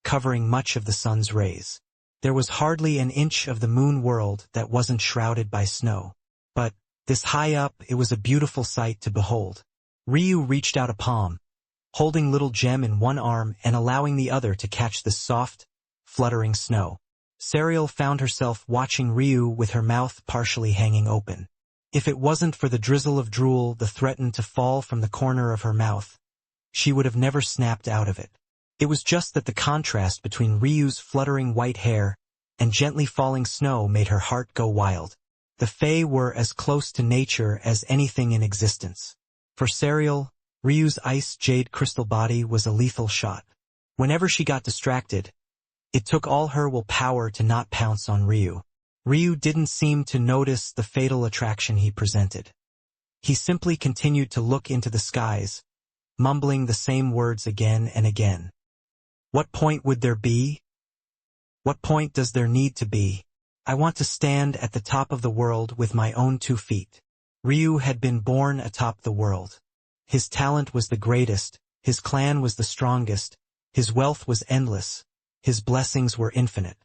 covering much of the sun's rays. There was hardly an inch of the moon world that wasn't shrouded by snow. But, this high up, it was a beautiful sight to behold. Ryu reached out a palm, holding little Gem in one arm and allowing the other to catch the soft, fluttering snow. Serial found herself watching Ryu with her mouth partially hanging open. If it wasn't for the drizzle of drool that threatened to fall from the corner of her mouth, she would have never snapped out of it. It was just that the contrast between Ryu's fluttering white hair and gently falling snow made her heart go wild. The Fae were as close to nature as anything in existence. For Serial, Ryu's ice jade crystal body was a lethal shot. Whenever she got distracted, it took all her willpower to not pounce on Ryu. Ryu didn't seem to notice the fatal attraction he presented. He simply continued to look into the skies, mumbling the same words again and again. What point would there be? What point does there need to be? I want to stand at the top of the world with my own 2 feet. Ryu had been born atop the world. His talent was the greatest, his clan was the strongest, his wealth was endless, his blessings were infinite.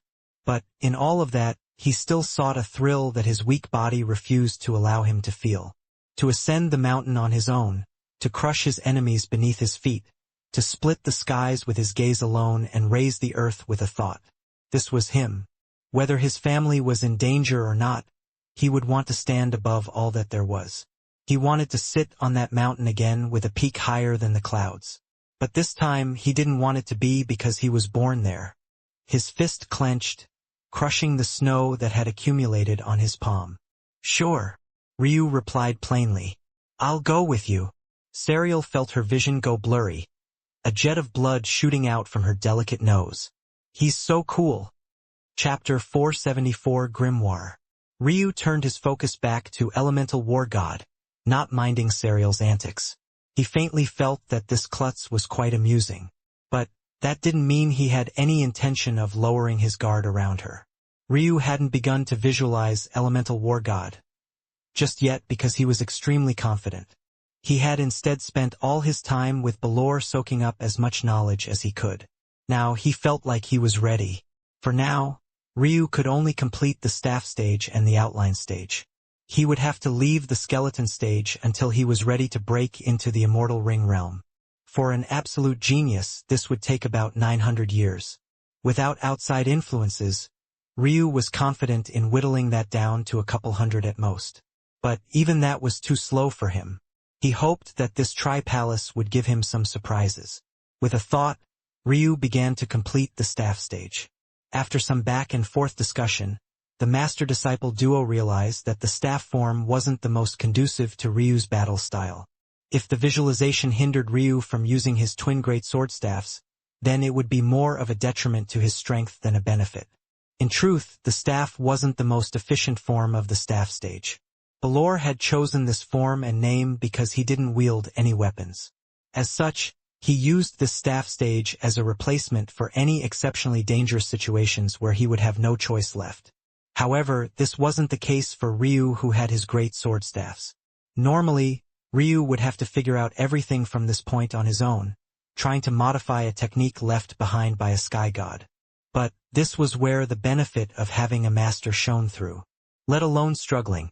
But, in all of that, he still sought a thrill that his weak body refused to allow him to feel. To ascend the mountain on his own, to crush his enemies beneath his feet, to split the skies with his gaze alone and raise the earth with a thought. This was him. Whether his family was in danger or not, he would want to stand above all that there was. He wanted to sit on that mountain again with a peak higher than the clouds. But this time he didn't want it to be because he was born there. His fist clenched, crushing the snow that had accumulated on his palm. Sure, Ryu replied plainly. I'll go with you. Serial felt her vision go blurry, a jet of blood shooting out from her delicate nose. He's so cool. Chapter 474 Grimoire. Ryu turned his focus back to Elemental War God, not minding Serial's antics. He faintly felt that this klutz was quite amusing. But that didn't mean he had any intention of lowering his guard around her. Ryu hadn't begun to visualize Elemental War God just yet because he was extremely confident. He had instead spent all his time with Balor soaking up as much knowledge as he could. Now he felt like he was ready. For now, Ryu could only complete the staff stage and the outline stage. He would have to leave the skeleton stage until he was ready to break into the immortal ring realm. For an absolute genius, this would take about 900 years. Without outside influences, Ryu was confident in whittling that down to a couple hundred at most. But even that was too slow for him. He hoped that this Tri-Palace would give him some surprises. With a thought, Ryu began to complete the staff stage. After some back-and-forth discussion, the master-disciple duo realized that the staff form wasn't the most conducive to Ryu's battle style. If the visualization hindered Ryu from using his twin great sword staffs, then it would be more of a detriment to his strength than a benefit. In truth, the staff wasn't the most efficient form of the staff stage. Balor had chosen this form and name because he didn't wield any weapons. As such, he used this staff stage as a replacement for any exceptionally dangerous situations where he would have no choice left. However, this wasn't the case for Ryu, who had his great sword staffs. Normally, Ryu would have to figure out everything from this point on his own, trying to modify a technique left behind by a sky god. But this was where the benefit of having a master shone through. Let alone struggling.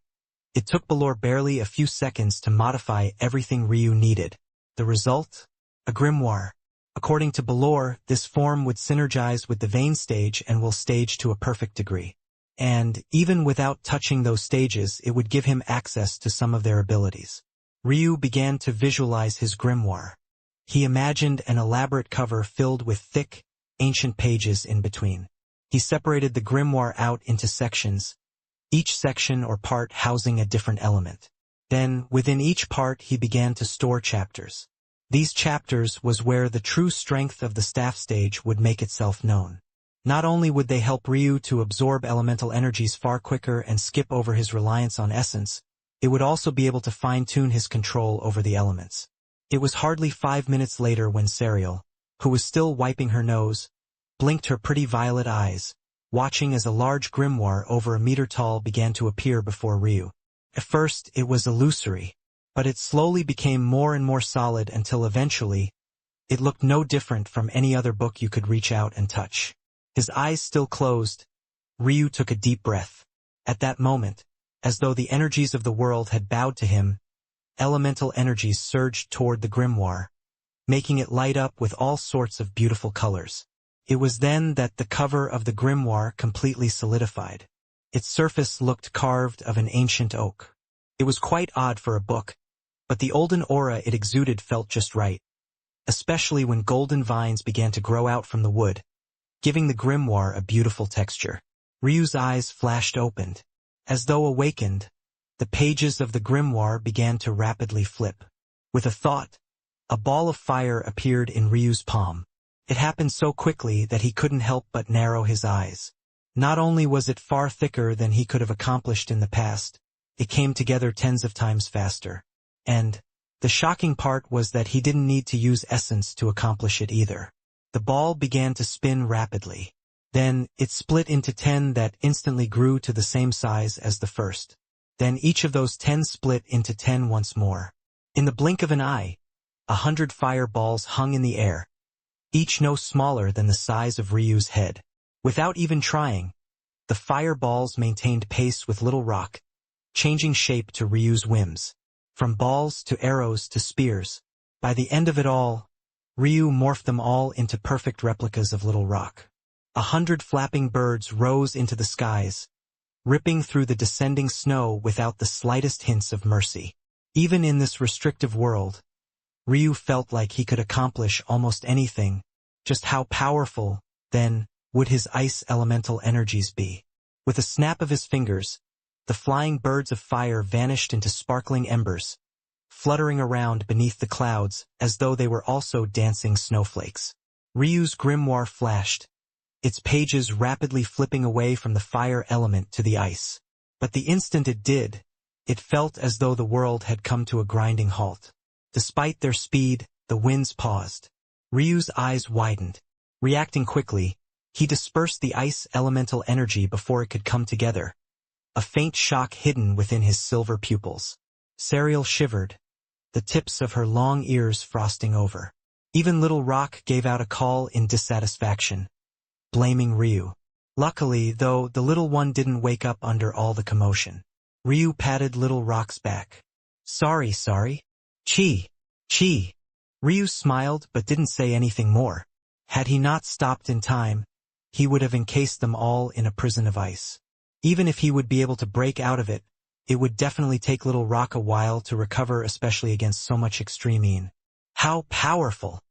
It took Balor barely a few seconds to modify everything Ryu needed. The result? A grimoire. According to Balor, this form would synergize with the vein stage and will stage to a perfect degree. And, even without touching those stages, it would give him access to some of their abilities. Ryu began to visualize his grimoire. He imagined an elaborate cover filled with thick, ancient pages in between. He separated the grimoire out into sections, each section or part housing a different element. Then, within each part he began to store chapters. These chapters was where the true strength of the staff stage would make itself known. Not only would they help Ryu to absorb elemental energies far quicker and skip over his reliance on essence, it would also be able to fine-tune his control over the elements. It was hardly 5 minutes later when Serial, who was still wiping her nose, blinked her pretty violet eyes, watching as a large grimoire over a meter tall began to appear before Ryu. At first, it was illusory, but it slowly became more and more solid until eventually, it looked no different from any other book you could reach out and touch. His eyes still closed, Ryu took a deep breath. At that moment, as though the energies of the world had bowed to him, elemental energies surged toward the grimoire, making it light up with all sorts of beautiful colors. It was then that the cover of the grimoire completely solidified. Its surface looked carved of an ancient oak. It was quite odd for a book, but the olden aura it exuded felt just right, especially when golden vines began to grow out from the wood, giving the grimoire a beautiful texture. Ryu's eyes flashed open. As though awakened, the pages of the grimoire began to rapidly flip. With a thought, a ball of fire appeared in Ryu's palm. It happened so quickly that he couldn't help but narrow his eyes. Not only was it far thicker than he could have accomplished in the past, it came together tens of times faster. And the shocking part was that he didn't need to use essence to accomplish it either. The ball began to spin rapidly. Then, it split into 10 that instantly grew to the same size as the first. Then each of those 10 split into 10 once more. In the blink of an eye, 100 fireballs hung in the air, each no smaller than the size of Ryu's head. Without even trying, the fireballs maintained pace with Little Rock, changing shape to Ryu's whims. From balls to arrows to spears. By the end of it all, Ryu morphed them all into perfect replicas of Little Rock. 100 flapping birds rose into the skies, ripping through the descending snow without the slightest hints of mercy. Even in this restrictive world, Ryu felt like he could accomplish almost anything. Just how powerful, then, would his ice elemental energies be? With a snap of his fingers, the flying birds of fire vanished into sparkling embers, fluttering around beneath the clouds as though they were also dancing snowflakes. Ryu's grimoire flashed, its pages rapidly flipping away from the fire element to the ice. But the instant it did, it felt as though the world had come to a grinding halt. Despite their speed, the winds paused. Ryu's eyes widened. Reacting quickly, he dispersed the ice elemental energy before it could come together, a faint shock hidden within his silver pupils. Serial shivered, the tips of her long ears frosting over. Even Little Rock gave out a call in dissatisfaction, blaming Ryu. Luckily, though, the little one didn't wake up under all the commotion. Ryu patted Little Rock's back. Sorry. Chi. Ryu smiled but didn't say anything more. Had he not stopped in time, he would have encased them all in a prison of ice. Even if he would be able to break out of it, it would definitely take Little Rock a while to recover, especially against so much extreme. How powerful!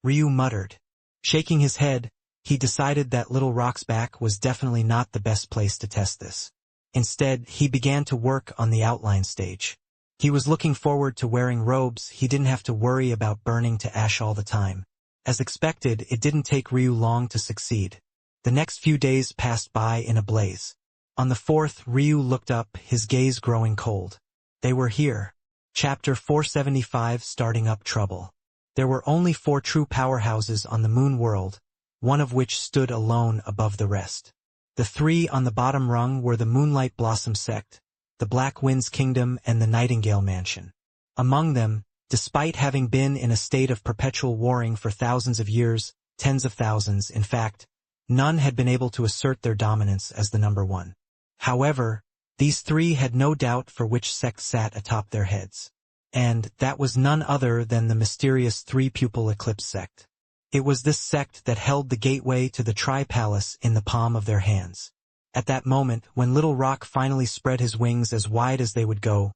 Ryu muttered. Shaking his head, he decided that Little Rock's back was definitely not the best place to test this. Instead, he began to work on the outline stage. He was looking forward to wearing robes he didn't have to worry about burning to ash all the time. As expected, it didn't take Ryu long to succeed. The next few days passed by in a blaze. On the 4th, Ryu looked up, his gaze growing cold. They were here. Chapter 475, Starting Up Trouble. There were only 4 true powerhouses on the moon world, one of which stood alone above the rest. The 3 on the bottom rung were the Moonlight Blossom Sect, the Black Wind's Kingdom, and the Nightingale Mansion. Among them, despite having been in a state of perpetual warring for thousands of years, tens of thousands, in fact, None had been able to assert their dominance as the number one. However, these three had no doubt for which sect sat atop their heads. And that was none other than the mysterious three-pupil eclipse sect. It was this sect that held the gateway to the Tri-Palace in the palm of their hands. At that moment, when Little Rock finally spread his wings as wide as they would go,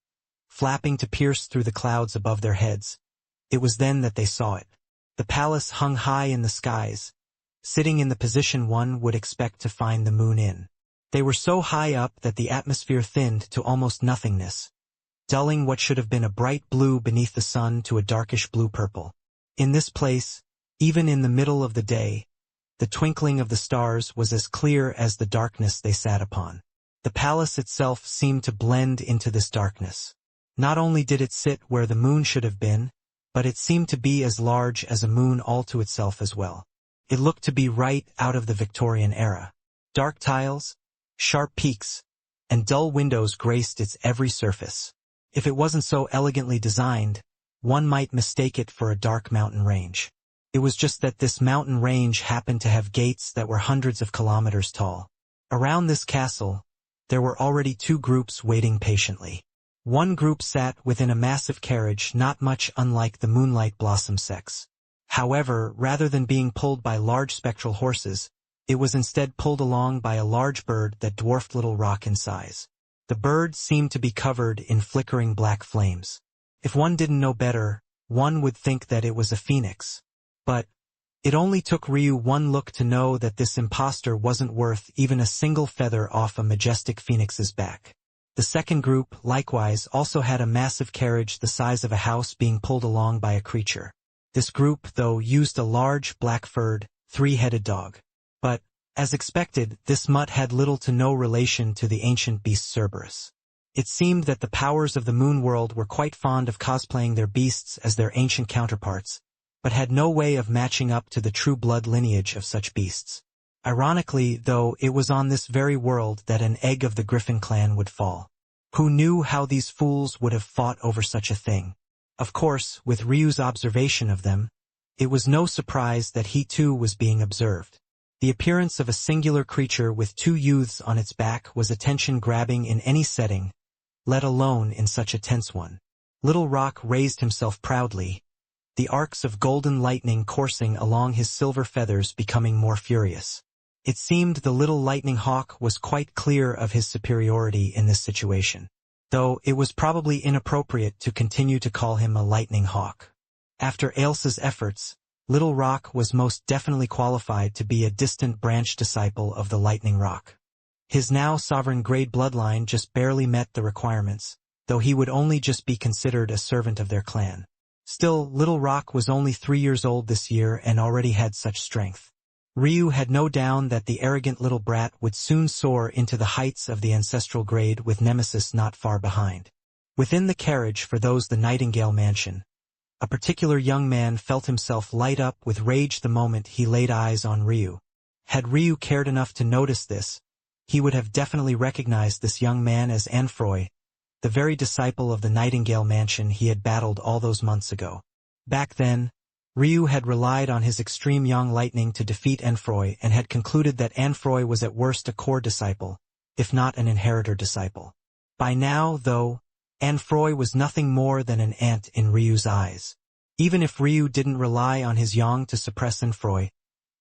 flapping to pierce through the clouds above their heads, it was then that they saw it. The palace hung high in the skies, sitting in the position one would expect to find the moon in. They were so high up that the atmosphere thinned to almost nothingness, dulling what should have been a bright blue beneath the sun to a darkish blue-purple. In this place, even in the middle of the day, the twinkling of the stars was as clear as the darkness they sat upon. The palace itself seemed to blend into this darkness. Not only did it sit where the moon should have been, but it seemed to be as large as a moon all to itself as well. It looked to be right out of the Victorian era. Dark tiles, sharp peaks, and dull windows graced its every surface. If it wasn't so elegantly designed, one might mistake it for a dark mountain range. It was just that this mountain range happened to have gates that were hundreds of kilometers tall. Around this castle, there were already two groups waiting patiently. One group sat within a massive carriage not much unlike the Moonlight Blossom sects. However, rather than being pulled by large spectral horses, it was instead pulled along by a large bird that dwarfed Little Rock in size. The bird seemed to be covered in flickering black flames. If one didn't know better, one would think that it was a phoenix. But it only took Ryu one look to know that this impostor wasn't worth even a single feather off a majestic phoenix's back. The second group, likewise, also had a massive carriage the size of a house being pulled along by a creature. This group, though, used a large, black-furred, three-headed dog. But, as expected, this mutt had little to no relation to the ancient beast Cerberus. It seemed that the powers of the moon world were quite fond of cosplaying their beasts as their ancient counterparts, but had no way of matching up to the true blood lineage of such beasts. Ironically, though, it was on this very world that an egg of the Griffin clan would fall. Who knew how these fools would have fought over such a thing? Of course, with Ryu's observation of them, it was no surprise that he too was being observed. The appearance of a singular creature with two youths on its back was attention-grabbing in any setting, let alone in such a tense one. Little Rock raised himself proudly, the arcs of golden lightning coursing along his silver feathers becoming more furious. It seemed the little lightning hawk was quite clear of his superiority in this situation, though it was probably inappropriate to continue to call him a lightning hawk. After Ailsa's efforts, Little Rock was most definitely qualified to be a distant branch disciple of the Lightning Rock. His now sovereign grade bloodline just barely met the requirements, though he would only just be considered a servant of their clan. Still, Little Rock was only 3 years old this year and already had such strength. Ryu had no doubt that the arrogant little brat would soon soar into the heights of the ancestral grade with Nemesis not far behind. Within the carriage for the Nightingale Mansion, a particular young man felt himself light up with rage the moment he laid eyes on Ryu. Had Ryu cared enough to notice this, he would have definitely recognized this young man as Anfroy, the very disciple of the Nightingale Mansion he had battled all those months ago. Back then, Ryu had relied on his extreme young lightning to defeat Anfroy and had concluded that Anfroy was at worst a core disciple, if not an inheritor disciple. By now, though, Anfroy was nothing more than an ant in Ryu's eyes. Even if Ryu didn't rely on his yang to suppress Anfroy,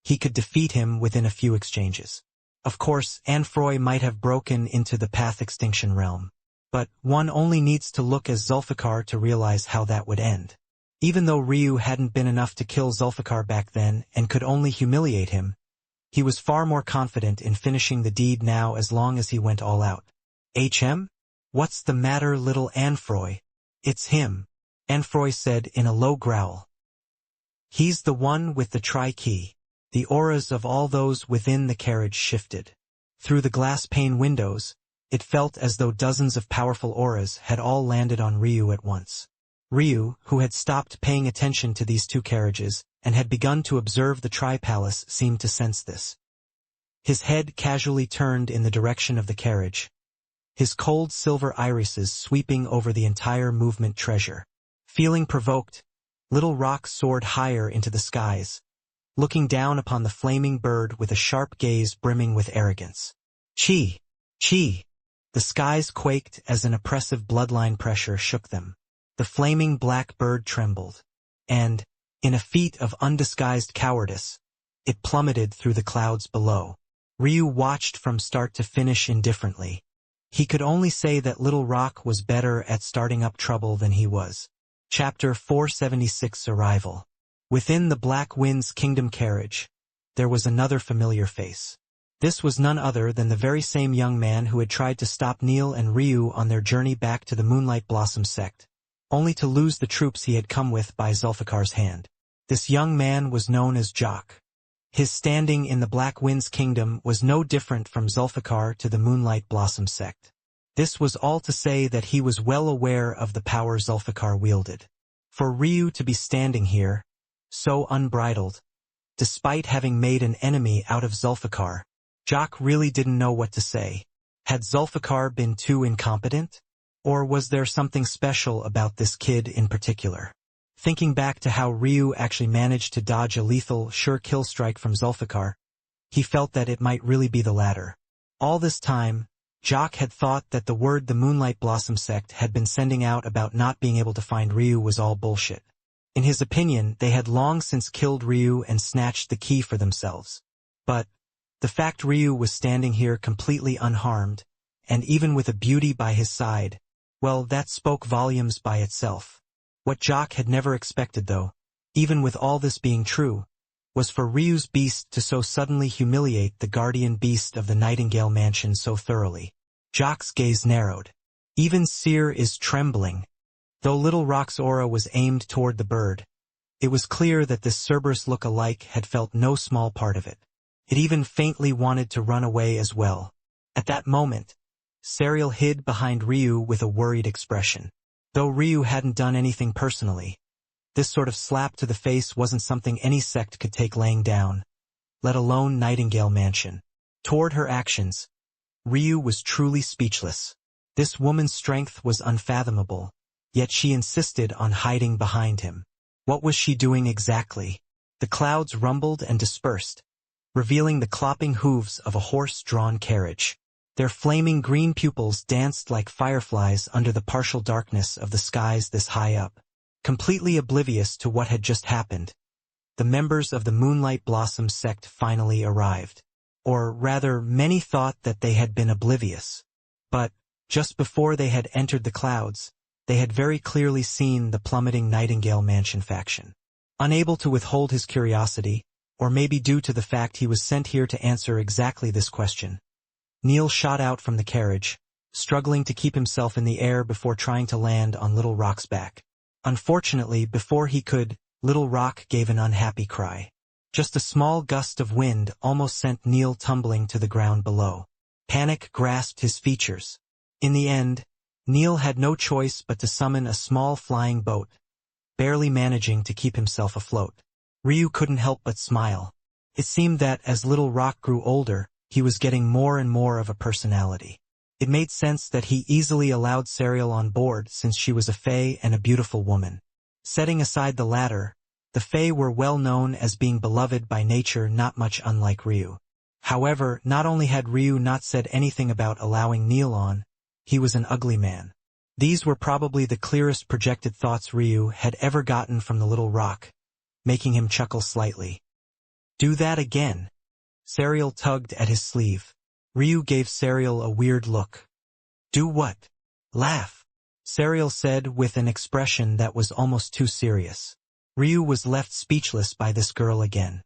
he could defeat him within a few exchanges. Of course, Anfroy might have broken into the Path Extinction realm, but one only needs to look as Zulfikar to realize how that would end. Even though Ryu hadn't been enough to kill Zulfikar back then and could only humiliate him, he was far more confident in finishing the deed now as long as he went all out. "HM? What's the matter, little Anfroy?" "It's him," Anfroy said in a low growl. "He's the one with the tri-key." The auras of all those within the carriage shifted. Through the glass pane windows, it felt as though dozens of powerful auras had all landed on Ryu at once. Ryu, who had stopped paying attention to these two carriages and had begun to observe the Tri-Palace, seemed to sense this. His head casually turned in the direction of the carriage, his cold silver irises sweeping over the entire movement treasure. Feeling provoked, Little Rock soared higher into the skies, looking down upon the flaming bird with a sharp gaze brimming with arrogance. Chi! Chi! The skies quaked as an oppressive bloodline pressure shook them. The flaming black bird trembled. And, in a feat of undisguised cowardice, it plummeted through the clouds below. Ryu watched from start to finish indifferently. He could only say that Little Rock was better at starting up trouble than he was. Chapter 476 Arrival. Within the Black Wind's Kingdom carriage, there was another familiar face. This was none other than the very same young man who had tried to stop Neil and Ryu on their journey back to the Moonlight Blossom sect, only to lose the troops he had come with by Zulfikar's hand. This young man was known as Jock. His standing in the Black Wind's Kingdom was no different from Zulfikar to the Moonlight Blossom sect. This was all to say that he was well aware of the power Zulfikar wielded. For Ryu to be standing here, so unbridled, despite having made an enemy out of Zulfikar, Jock really didn't know what to say. Had Zulfikar been too incompetent? Or was there something special about this kid in particular? Thinking back to how Ryu actually managed to dodge a lethal, sure kill strike from Zulfikar, he felt that it might really be the latter. All this time, Jock had thought that the word the Moonlight Blossom sect had been sending out about not being able to find Ryu was all bullshit. In his opinion, they had long since killed Ryu and snatched the key for themselves. But the fact Ryu was standing here completely unharmed, and even with a beauty by his side, well, that spoke volumes by itself. What Jock had never expected though, even with all this being true, was for Ryu's beast to so suddenly humiliate the guardian beast of the Nightingale Mansion so thoroughly. Jock's gaze narrowed. Even Seer is trembling. Though Little Rock's aura was aimed toward the bird, it was clear that this Cerberus look-alike had felt no small part of it. It even faintly wanted to run away as well. At that moment, Serial hid behind Ryu with a worried expression. Though Ryu hadn't done anything personally, this sort of slap to the face wasn't something any sect could take laying down, let alone Nightingale Mansion. Toward her actions, Ryu was truly speechless. This woman's strength was unfathomable, yet she insisted on hiding behind him. What was she doing exactly? The clouds rumbled and dispersed, revealing the clopping hooves of a horse-drawn carriage. Their flaming green pupils danced like fireflies under the partial darkness of the skies this high up. Completely oblivious to what had just happened, the members of the Moonlight Blossom sect finally arrived. Or rather, many thought that they had been oblivious. But, just before they had entered the clouds, they had very clearly seen the plummeting Nightingale Mansion faction. Unable to withhold his curiosity, or maybe due to the fact he was sent here to answer exactly this question, Neil shot out from the carriage, struggling to keep himself in the air before trying to land on Little Rock's back. Unfortunately, before he could, Little Rock gave an unhappy cry. Just a small gust of wind almost sent Neil tumbling to the ground below. Panic grasped his features. In the end, Neil had no choice but to summon a small flying boat, barely managing to keep himself afloat. Ryu couldn't help but smile. It seemed that as Little Rock grew older, he was getting more and more of a personality. It made sense that he easily allowed Serial on board since she was a fae and a beautiful woman. Setting aside the latter, the fae were well known as being beloved by nature, not much unlike Ryu. However, not only had Ryu not said anything about allowing Neil on, he was an ugly man. These were probably the clearest projected thoughts Ryu had ever gotten from the Little Rock, making him chuckle slightly. Do that again. Serial tugged at his sleeve. Ryu gave Serial a weird look. Do what? Laugh, Serial said with an expression that was almost too serious. Ryu was left speechless by this girl again.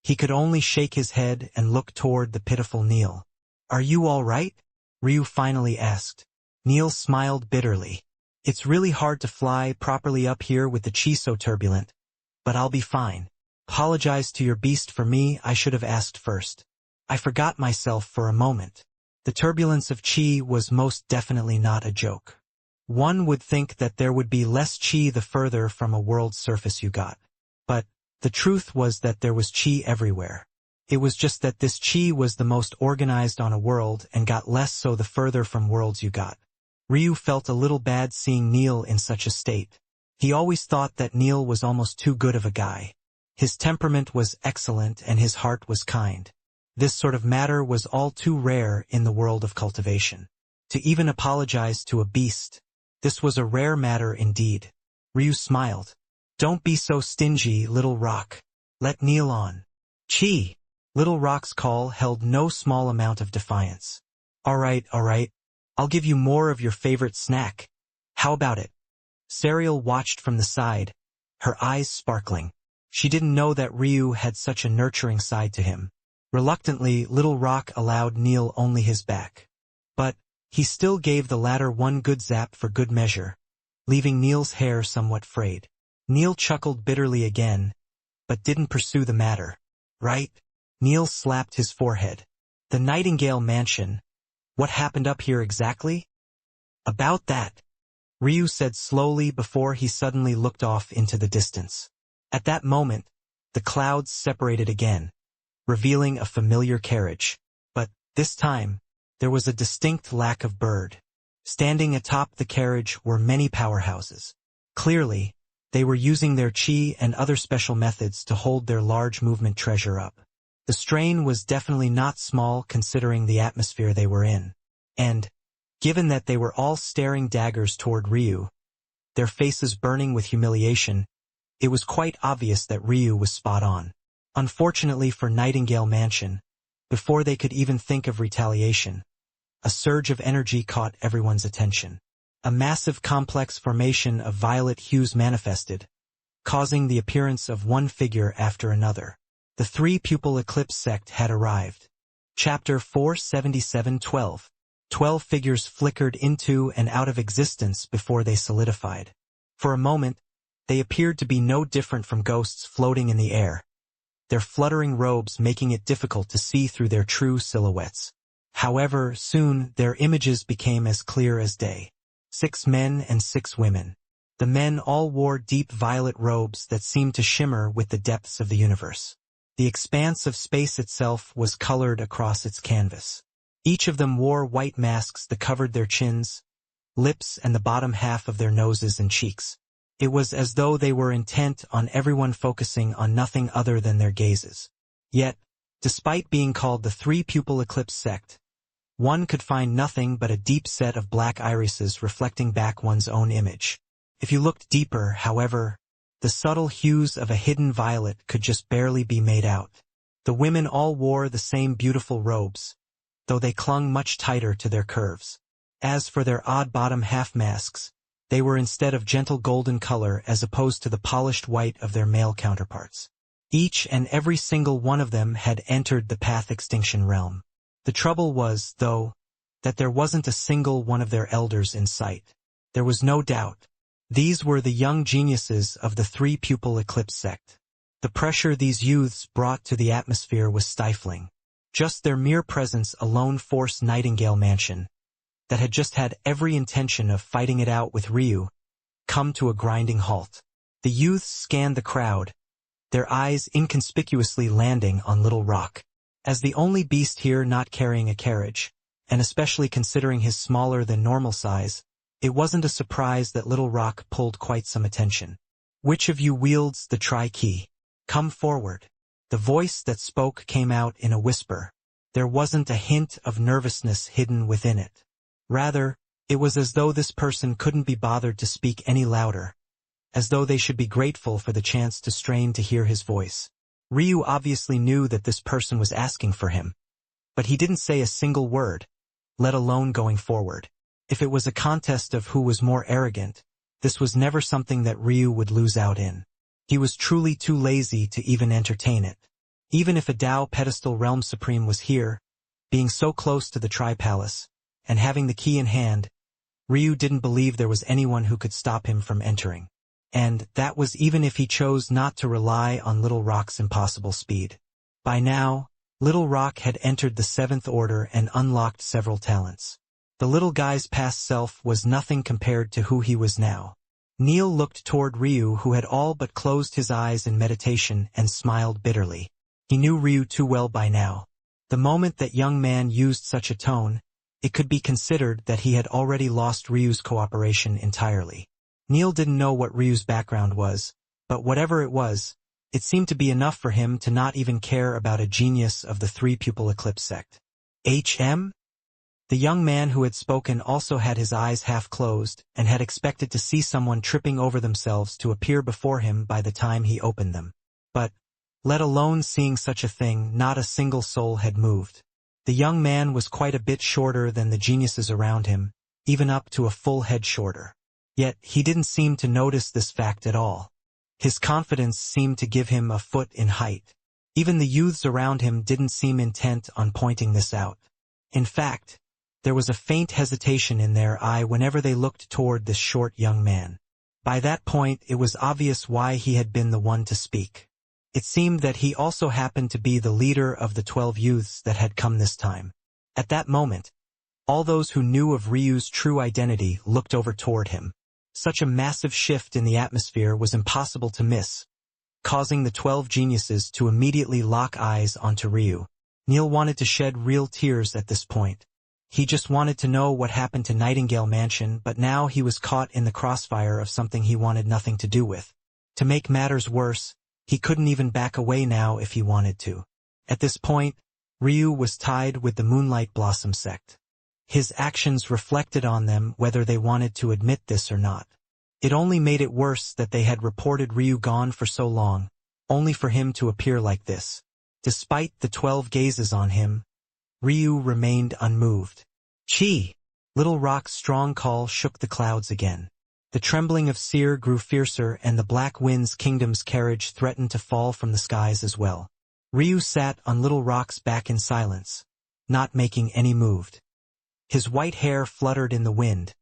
He could only shake his head and look toward the pitiful Neil. Are you all right? Ryu finally asked. Neil smiled bitterly. It's really hard to fly properly up here with the chi so turbulent, but I'll be fine. Apologize to your beast for me, I should have asked first. I forgot myself for a moment. The turbulence of chi was most definitely not a joke. One would think that there would be less chi the further from a world's surface you got. But the truth was that there was chi everywhere. It was just that this chi was the most organized on a world and got less so the further from worlds you got. Ryu felt a little bad seeing Neil in such a state. He always thought that Neil was almost too good of a guy. His temperament was excellent and his heart was kind. This sort of matter was all too rare in the world of cultivation. To even apologize to a beast, this was a rare matter indeed. Ryu smiled. Don't be so stingy, Little Rock. Let Neil on. Chi! Little Rock's call held no small amount of defiance. All right. I'll give you more of your favorite snack. How about it? Serial watched from the side, her eyes sparkling. She didn't know that Ryu had such a nurturing side to him. Reluctantly, Little Rock allowed Neil only his back. But he still gave the latter one good zap for good measure, leaving Neil's hair somewhat frayed. Neil chuckled bitterly again, but didn't pursue the matter. Right? Neil slapped his forehead. The Nightingale Mansion. What happened up here exactly? About that, Ryu said slowly before he suddenly looked off into the distance. At that moment, the clouds separated again, revealing a familiar carriage. But, this time, there was a distinct lack of bird. Standing atop the carriage were many powerhouses. Clearly, they were using their chi and other special methods to hold their large movement treasure up. The strain was definitely not small considering the atmosphere they were in. And, given that they were all staring daggers toward Ryu, their faces burning with humiliation, it was quite obvious that Ryu was spot on. Unfortunately for Nightingale Mansion, before they could even think of retaliation, a surge of energy caught everyone's attention. A massive complex formation of violet hues manifested, causing the appearance of one figure after another. The three-pupil eclipse sect had arrived. Chapter 477-12. 12 figures flickered into and out of existence before they solidified. For a moment, they appeared to be no different from ghosts floating in the air, their fluttering robes making it difficult to see through their true silhouettes. However, soon their images became as clear as day. 6 men and 6 women. The men all wore deep violet robes that seemed to shimmer with the depths of the universe. The expanse of space itself was colored across its canvas. Each of them wore white masks that covered their chins, lips, and the bottom half of their noses and cheeks. It was as though they were intent on everyone focusing on nothing other than their gazes. Yet, despite being called the three-pupil eclipse sect, one could find nothing but a deep set of black irises reflecting back one's own image. If you looked deeper, however, the subtle hues of a hidden violet could just barely be made out. The women all wore the same beautiful robes, though they clung much tighter to their curves. As for their odd bottom half masks, they were instead of gentle golden color as opposed to the polished white of their male counterparts. Each and every single one of them had entered the path extinction realm. The trouble was, though, that there wasn't a single one of their elders in sight. There was no doubt. These were the young geniuses of the three-pupil eclipse sect. The pressure these youths brought to the atmosphere was stifling. Just their mere presence alone forced Nightingale Mansion, that had just had every intention of fighting it out with Ryu, come to a grinding halt. The youths scanned the crowd, their eyes inconspicuously landing on Little Rock. As the only beast here not carrying a carriage, and especially considering his smaller than normal size, it wasn't a surprise that Little Rock pulled quite some attention. Which of you wields the tri-key? Come forward. The voice that spoke came out in a whisper. There wasn't a hint of nervousness hidden within it. Rather, it was as though this person couldn't be bothered to speak any louder, as though they should be grateful for the chance to strain to hear his voice. Ryu obviously knew that this person was asking for him, but he didn't say a single word, let alone going forward. If it was a contest of who was more arrogant, this was never something that Ryu would lose out in. He was truly too lazy to even entertain it. Even if a Tao pedestal realm supreme was here, being so close to the Tri-Palace, and having the key in hand, Ryu didn't believe there was anyone who could stop him from entering. And that was even if he chose not to rely on Little Rock's impossible speed. By now, Little Rock had entered the 7th Order and unlocked several talents. The little guy's past self was nothing compared to who he was now. Neil looked toward Ryu, who had all but closed his eyes in meditation, and smiled bitterly. He knew Ryu too well by now. The moment that young man used such a tone, it could be considered that he had already lost Ryu's cooperation entirely. Neil didn't know what Ryu's background was, but whatever it was, It seemed to be enough for him to not even care about a genius of the three-pupil eclipse sect. HM? The young man who had spoken also had his eyes half closed and had expected to see someone tripping over themselves to appear before him by the time he opened them. But, let alone seeing such a thing, not a single soul had moved. The young man was quite a bit shorter than the geniuses around him, even up to a full head shorter. Yet he didn't seem to notice this fact at all. His confidence seemed to give him a foot in height. Even the youths around him didn't seem intent on pointing this out. In fact, there was a faint hesitation in their eye whenever they looked toward this short young man. By that point it was obvious why he had been the one to speak. It seemed that he also happened to be the leader of the 12 youths that had come this time. At that moment, all those who knew of Ryu's true identity looked over toward him. Such a massive shift in the atmosphere was impossible to miss, causing the 12 geniuses to immediately lock eyes onto Ryu. Neil wanted to shed real tears at this point. He just wanted to know what happened to Nightingale Mansion, but now he was caught in the crossfire of something he wanted nothing to do with. To make matters worse, he couldn't even back away now if he wanted to. At this point, Ryu was tied with the Moonlight Blossom sect. His actions reflected on them whether they wanted to admit this or not. It only made it worse that they had reported Ryu gone for so long, only for him to appear like this. Despite the 12 gazes on him, Ryu remained unmoved. Chi! Little Rock's strong call shook the clouds again. The trembling of Seer grew fiercer and the Black Wind's kingdom's carriage threatened to fall from the skies as well. Ryu sat on Little Rock's back in silence, not making any move. His white hair fluttered in the wind,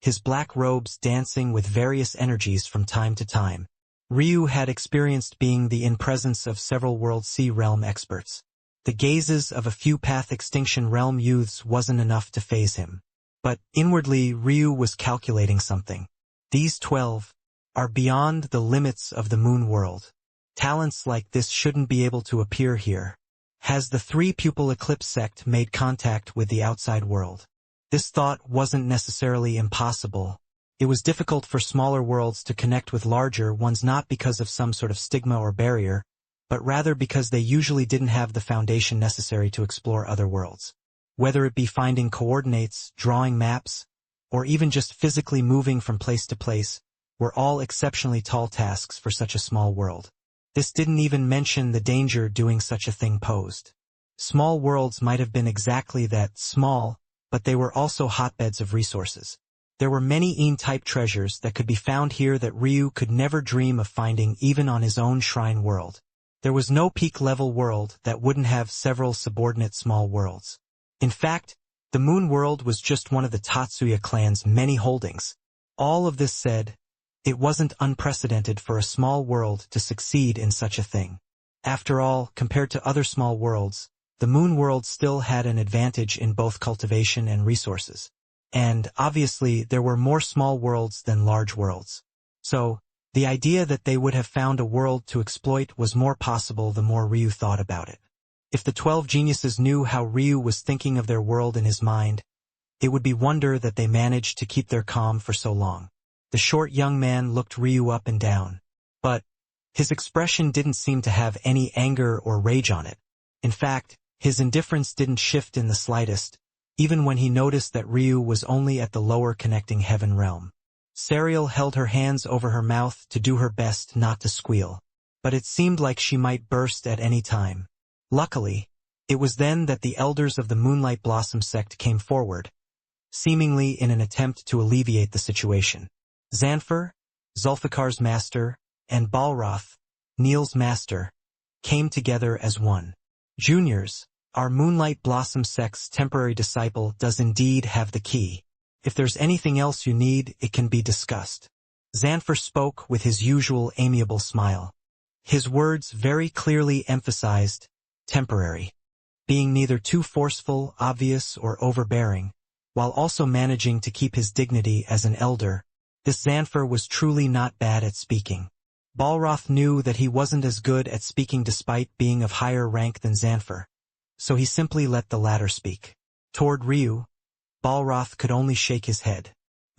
his black robes dancing with various energies from time to time. Ryu had experienced being in presence of several World Sea Realm experts. The gazes of a few Path Extinction Realm youths wasn't enough to faze him. But inwardly Ryu was calculating something. These 12 are beyond the limits of the Moon World. Talents like this shouldn't be able to appear here. Has the three-pupil eclipse sect made contact with the outside world? This thought wasn't necessarily impossible. It was difficult for smaller worlds to connect with larger ones, not because of some sort of stigma or barrier, but rather because they usually didn't have the foundation necessary to explore other worlds. Whether it be finding coordinates, drawing maps, or even just physically moving from place to place, were all exceptionally tall tasks for such a small world. This didn't even mention the danger doing such a thing posed. Small worlds might have been exactly that, small, but they were also hotbeds of resources. There were many Een-type treasures that could be found here that Ryu could never dream of finding even on his own shrine world. There was no peak-level world that wouldn't have several subordinate small worlds. In fact, the Moon World was just one of the Tatsuya clan's many holdings. All of this said, it wasn't unprecedented for a small world to succeed in such a thing. After all, compared to other small worlds, the Moon World still had an advantage in both cultivation and resources. And, obviously, there were more small worlds than large worlds. So, the idea that they would have found a world to exploit was more possible the more Ryu thought about it. If the 12 geniuses knew how Ryu was thinking of their world in his mind, it would be wonder that they managed to keep their calm for so long. The short young man looked Ryu up and down. But, his expression didn't seem to have any anger or rage on it. In fact, his indifference didn't shift in the slightest, even when he noticed that Ryu was only at the lower connecting heaven realm. Serial held her hands over her mouth to do her best not to squeal, but it seemed like she might burst at any time. Luckily, it was then that the elders of the Moonlight Blossom sect came forward, seemingly in an attempt to alleviate the situation. Xanfer, Zulfikar's master, and Balroth, Neil's master, came together as one. Juniors, our Moonlight Blossom sect's temporary disciple does indeed have the key. If there's anything else you need, it can be discussed. Xanfer spoke with his usual amiable smile. His words very clearly emphasized temporary, being neither too forceful, obvious, or overbearing, while also managing to keep his dignity as an elder. This Xanfer was truly not bad at speaking. Balroth knew that he wasn't as good at speaking despite being of higher rank than Xanfer, so he simply let the latter speak. Toward Ryu, Balroth could only shake his head.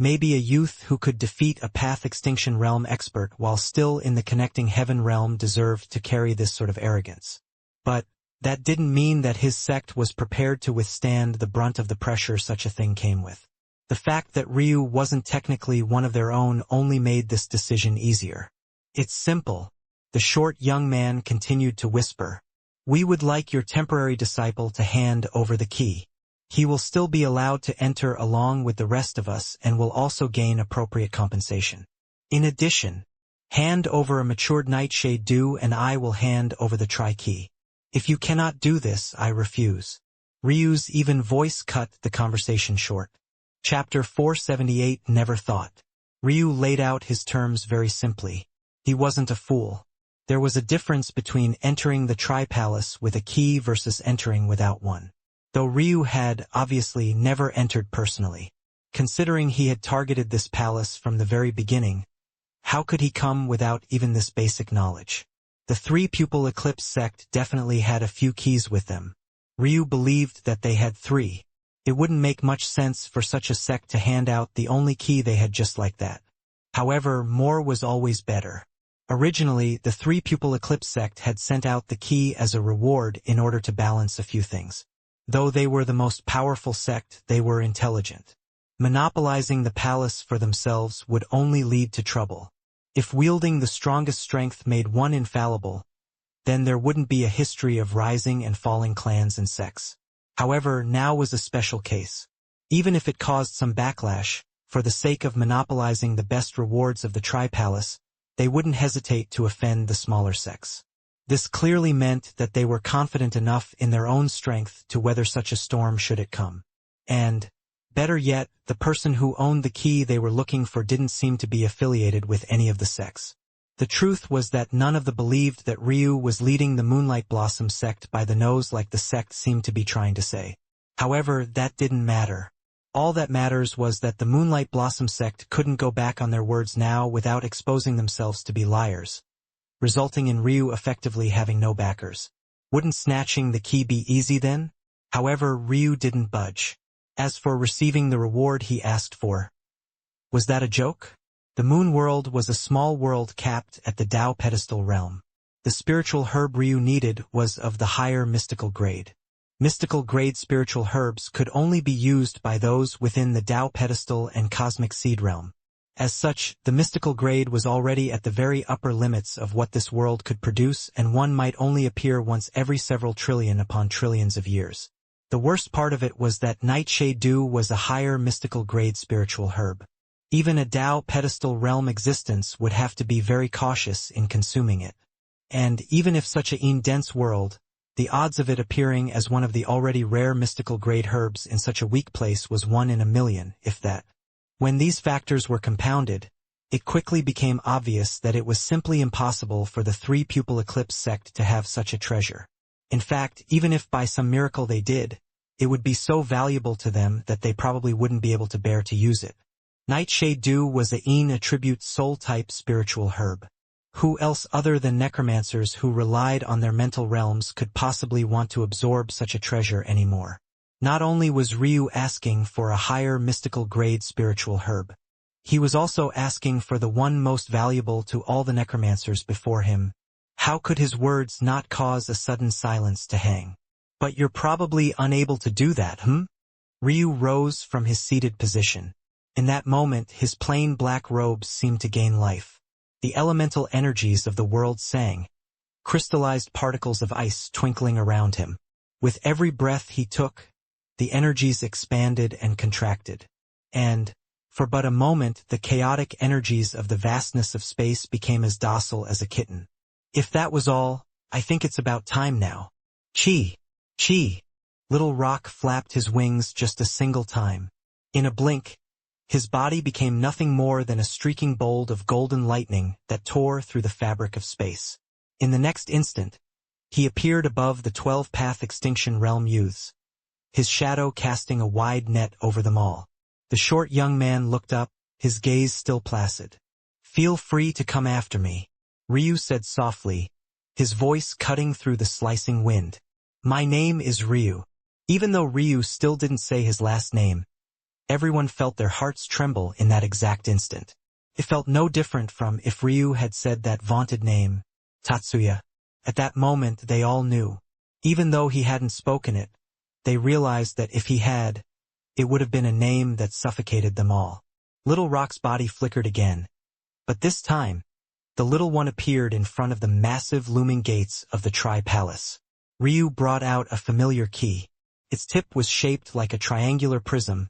Maybe a youth who could defeat a path extinction realm expert while still in the connecting heaven realm deserved to carry this sort of arrogance. But that didn't mean that his sect was prepared to withstand the brunt of the pressure such a thing came with. The fact that Ryu wasn't technically one of their own only made this decision easier. It's simple. The short young man continued to whisper. We would like your temporary disciple to hand over the key. He will still be allowed to enter along with the rest of us and will also gain appropriate compensation. In addition, hand over a matured nightshade dew and I will hand over the tri-key. If you cannot do this, I refuse. Ryu's even voice cut the conversation short. Chapter 478 Never Thought. Ryu laid out his terms very simply. He wasn't a fool. There was a difference between entering the tri-palace with a key versus entering without one. Though Ryu had, obviously, never entered personally. Considering he had targeted this palace from the very beginning, how could he come without even this basic knowledge? The three Pupil Eclipse sect definitely had a few keys with them. Ryu believed that they had 3. It wouldn't make much sense for such a sect to hand out the only key they had just like that. However, more was always better. Originally, the three Pupil Eclipse sect had sent out the key as a reward in order to balance a few things. Though they were the most powerful sect, they were intelligent. Monopolizing the palace for themselves would only lead to trouble. If wielding the strongest strength made one infallible, then there wouldn't be a history of rising and falling clans and sects. However, now was a special case. Even if it caused some backlash, for the sake of monopolizing the best rewards of the Tri-Palace, they wouldn't hesitate to offend the smaller sects. This clearly meant that they were confident enough in their own strength to weather such a storm should it come. And, better yet, the person who owned the key they were looking for didn't seem to be affiliated with any of the sects. The truth was that none of them believed that Ryu was leading the Moonlight Blossom sect by the nose like the sect seemed to be trying to say. However, that didn't matter. All that matters was that the Moonlight Blossom sect couldn't go back on their words now without exposing themselves to be liars, resulting in Ryu effectively having no backers. Wouldn't snatching the key be easy then? However, Ryu didn't budge. As for receiving the reward he asked for, was that a joke? The moon world was a small world capped at the Tao pedestal realm. The spiritual herb Ryu needed was of the higher mystical grade. Mystical grade spiritual herbs could only be used by those within the Tao pedestal and cosmic seed realm. As such, the mystical grade was already at the very upper limits of what this world could produce, and one might only appear once every several trillion upon trillions of years. The worst part of it was that Nightshade Dew was a higher mystical grade spiritual herb. Even a Tao pedestal realm existence would have to be very cautious in consuming it. And even if such a dense world, the odds of it appearing as one of the already rare mystical grade herbs in such a weak place was 1 in a million, if that. When these factors were compounded, it quickly became obvious that it was simply impossible for the three Pupil Eclipse sect to have such a treasure. In fact, even if by some miracle they did, it would be so valuable to them that they probably wouldn't be able to bear to use it. Nightshade Dew was a attribute soul-type spiritual herb. Who else other than necromancers who relied on their mental realms could possibly want to absorb such a treasure anymore? Not only was Ryu asking for a higher mystical grade spiritual herb, he was also asking for the one most valuable to all the necromancers before him. How could his words not cause a sudden silence to hang? But you're probably unable to do that, Ryu rose from his seated position. In that moment, his plain black robes seemed to gain life. The elemental energies of the world sang, crystallized particles of ice twinkling around him. With every breath he took, the energies expanded and contracted. And, for but a moment, the chaotic energies of the vastness of space became as docile as a kitten. If that was all, I think it's about time now. Chi! Chi! Little Rock flapped his wings just a single time. In a blink, his body became nothing more than a streaking bolt of golden lightning that tore through the fabric of space. In the next instant, he appeared above the 12-path extinction realm youths, his shadow casting a wide net over them all. The short young man looked up, his gaze still placid. "Feel free to come after me," Ryu said softly, his voice cutting through the slicing wind. "My name is Ryu." Even though Ryu still didn't say his last name, Everyone felt their hearts tremble in that exact instant. It felt no different from if Ryu had said that vaunted name, Tatsuya. At that moment they all knew. Even though he hadn't spoken it, they realized that if he had, it would have been a name that suffocated them all. Little Rock's body flickered again, but this time, the little one appeared in front of the massive looming gates of the Tri-Palace. Ryu brought out a familiar key. Its tip was shaped like a triangular prism,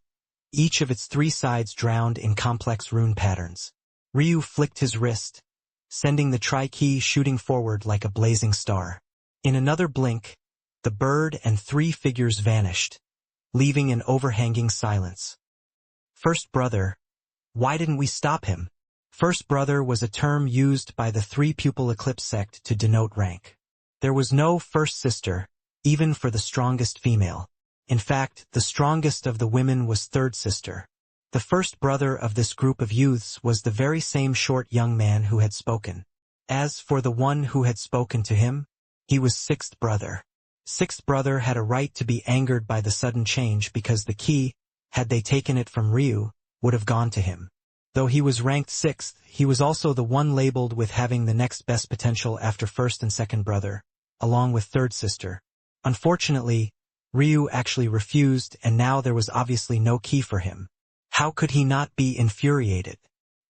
each of its 3 sides drowned in complex rune patterns. Ryu flicked his wrist, sending the Tri-Key shooting forward like a blazing star. In another blink, the bird and 3 figures vanished, leaving an overhanging silence. First brother. Why didn't we stop him? First brother was a term used by the 3-pupil eclipse sect to denote rank. There was no first sister, even for the strongest female. In fact, the strongest of the women was third sister. The first brother of this group of youths was the very same short young man who had spoken. As for the one who had spoken to him, he was sixth brother. Sixth brother had a right to be angered by the sudden change because the key, had they taken it from Ryu, would have gone to him. Though he was ranked 6th, he was also the one labeled with having the next best potential after first and second brother, along with third sister. Unfortunately, Ryu actually refused, and now there was obviously no key for him. How could he not be infuriated?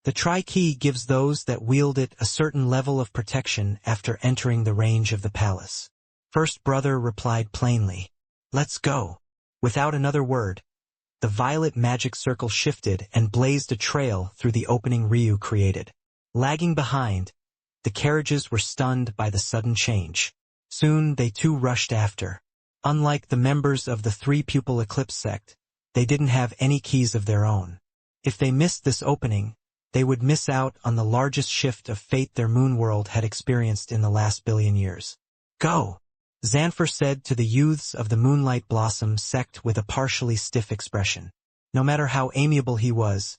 The Tri-Key gives those that wield it a certain level of protection after entering the range of the palace. First brother replied plainly, "Let's go." Without another word, the violet magic circle shifted and blazed a trail through the opening Ryu created. Lagging behind, the carriages were stunned by the sudden change. Soon they too rushed after. Unlike the members of the 3-pupil eclipse sect, they didn't have any keys of their own. If they missed this opening, they would miss out on the largest shift of fate their moon world had experienced in the last billion years. "Go!" Xanfer said to the youths of the Moonlight Blossom sect with a partially stiff expression. No matter how amiable he was,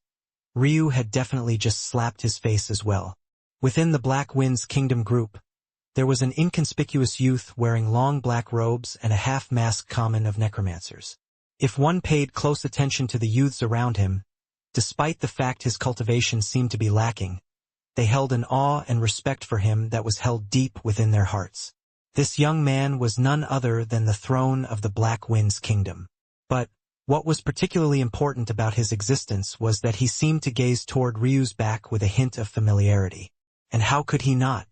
Ryu had definitely just slapped his face as well. Within the Black Wind's Kingdom group, there was an inconspicuous youth wearing long black robes and a half-mask common of necromancers. If one paid close attention to the youths around him, despite the fact his cultivation seemed to be lacking, they held an awe and respect for him that was held deep within their hearts. This young man was none other than the throne of the Black Wind's Kingdom. But what was particularly important about his existence was that he seemed to gaze toward Ryu's back with a hint of familiarity. And how could he not?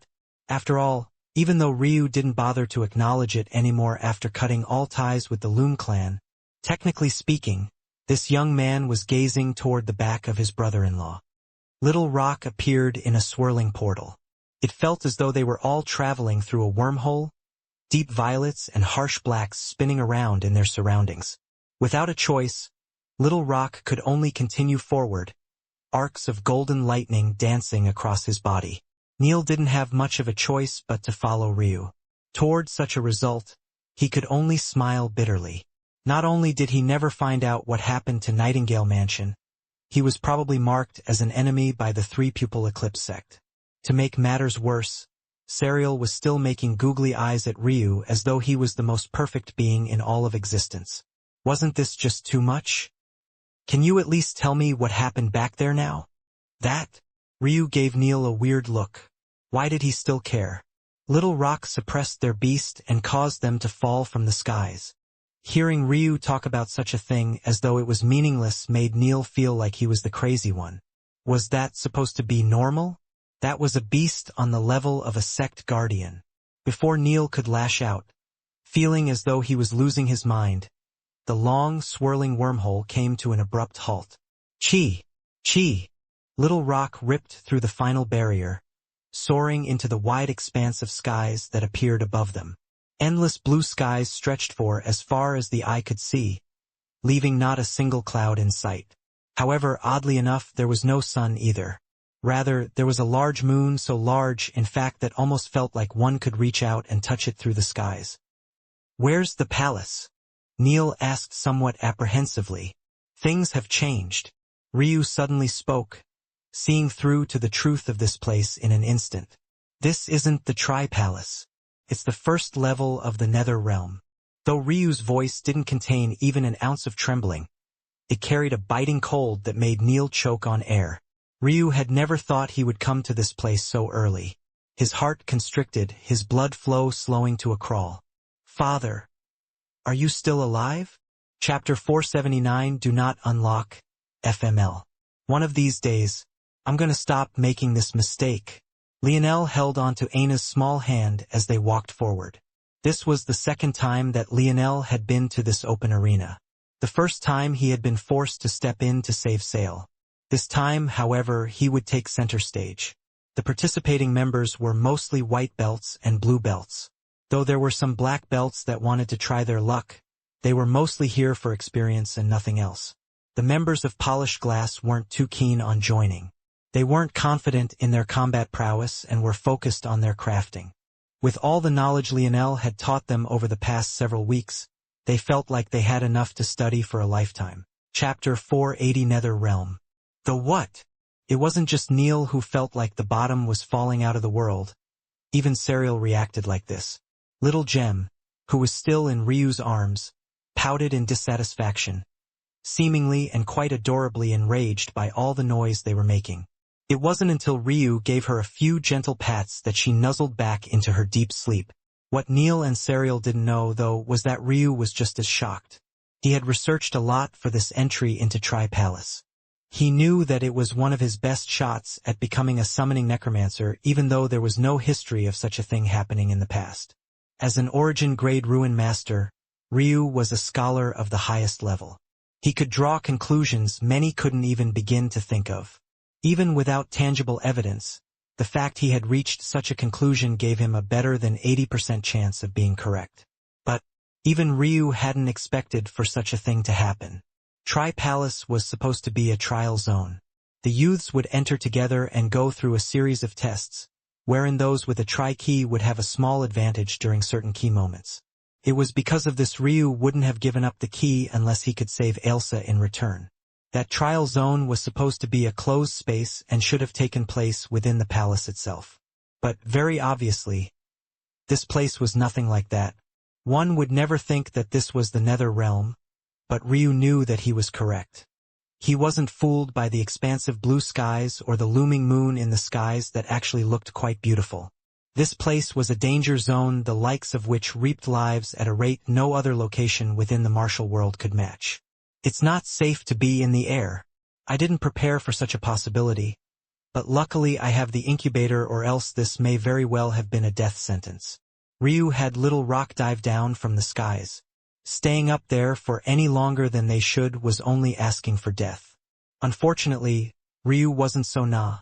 After all, even though Ryu didn't bother to acknowledge it anymore after cutting all ties with the Loom clan, technically speaking, this young man was gazing toward the back of his brother-in-law. Little Rock appeared in a swirling portal. It felt as though they were all traveling through a wormhole, deep violets and harsh blacks spinning around in their surroundings. Without a choice, Little Rock could only continue forward, arcs of golden lightning dancing across his body. Neil didn't have much of a choice but to follow Ryu. Toward such a result, he could only smile bitterly. Not only did he never find out what happened to Nightingale Mansion, he was probably marked as an enemy by the 3-pupil eclipse sect. To make matters worse, Serial was still making googly eyes at Ryu as though he was the most perfect being in all of existence. Wasn't this just too much? "Can you at least tell me what happened back there now?" "That?" Ryu gave Neil a weird look. Why did he still care? Little Rock suppressed their beast and caused them to fall from the skies. Hearing Ryu talk about such a thing as though it was meaningless made Neil feel like he was the crazy one. Was that supposed to be normal? That was a beast on the level of a sect guardian. Before Neil could lash out, feeling as though he was losing his mind, the long, swirling wormhole came to an abrupt halt. Chi! Chi! Little Rock ripped through the final barrier, soaring into the wide expanse of skies that appeared above them. Endless blue skies stretched for as far as the eye could see, leaving not a single cloud in sight. However, oddly enough, there was no sun either. Rather, there was a large moon, so large, in fact, that almost felt like one could reach out and touch it through the skies. "Where's the palace?" Neil asked somewhat apprehensively. "Things have changed." Ryu suddenly spoke, seeing through to the truth of this place in an instant. "This isn't the Tri-Palace. It's the first level of the Nether Realm." Though Ryu's voice didn't contain even an ounce of trembling, It carried a biting cold that made Neil choke on air. Ryu had never thought he would come to this place so early. His heart constricted, his blood flow slowing to a crawl. Father, are you still alive? Chapter 479 Do Not Unlock, FML. One of these days, I'm gonna stop making this mistake. Lionel held onto Aina's small hand as they walked forward. This was the second time that Lionel had been to this open arena. The first time he had been forced to step in to save Sail. This time, however, he would take center stage. The participating members were mostly white belts and blue belts. Though there were some black belts that wanted to try their luck, they were mostly here for experience and nothing else. The members of Polished Glass weren't too keen on joining. They weren't confident in their combat prowess and were focused on their crafting. With all the knowledge Lionel had taught them over the past several weeks, they felt like they had enough to study for a lifetime. Chapter 480 Nether Realm. The what? It wasn't just Neil who felt like the bottom was falling out of the world. Even Serial reacted like this. Little Gem, who was still in Ryu's arms, pouted in dissatisfaction, seemingly and quite adorably enraged by all the noise they were making. It wasn't until Ryu gave her a few gentle pats that she nuzzled back into her deep sleep. What Neil and Serial didn't know, though, was that Ryu was just as shocked. He had researched a lot for this entry into Tri-Palace. He knew that it was one of his best shots at becoming a summoning necromancer, even though there was no history of such a thing happening in the past. As an origin-grade ruin master, Ryu was a scholar of the highest level. He could draw conclusions many couldn't even begin to think of. Even without tangible evidence, the fact he had reached such a conclusion gave him a better than 80% chance of being correct. But even Ryu hadn't expected for such a thing to happen. Tri-Palace was supposed to be a trial zone. The youths would enter together and go through a series of tests, wherein those with a tri-key would have a small advantage during certain key moments. It was because of this Ryu wouldn't have given up the key unless he could save Ailsa in return. That trial zone was supposed to be a closed space and should have taken place within the palace itself. But very obviously, this place was nothing like that. One would never think that this was the Nether Realm, but Ryu knew that he was correct. He wasn't fooled by the expansive blue skies or the looming moon in the skies that actually looked quite beautiful. This place was a danger zone, the likes of which reaped lives at a rate no other location within the martial world could match. It's not safe to be in the air. I didn't prepare for such a possibility, but luckily I have the incubator, or else this may very well have been a death sentence. Ryu had Little Rock dive down from the skies. Staying up there for any longer than they should was only asking for death. Unfortunately, Ryu wasn't so naive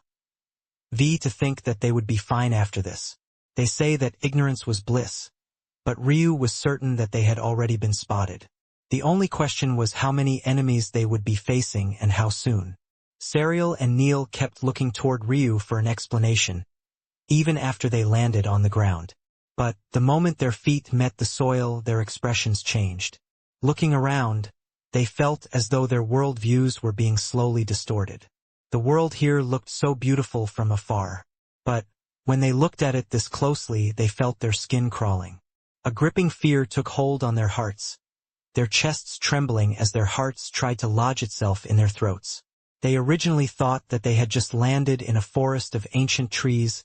to think that they would be fine after this. They say that ignorance was bliss, but Ryu was certain that they had already been spotted. The only question was how many enemies they would be facing and how soon. Serial and Neil kept looking toward Ryu for an explanation, even after they landed on the ground. But the moment their feet met the soil, their expressions changed. Looking around, they felt as though their world views were being slowly distorted. The world here looked so beautiful from afar. But when they looked at it this closely, they felt their skin crawling. A gripping fear took hold on their hearts, their chests trembling as their hearts tried to lodge itself in their throats. They originally thought that they had just landed in a forest of ancient trees,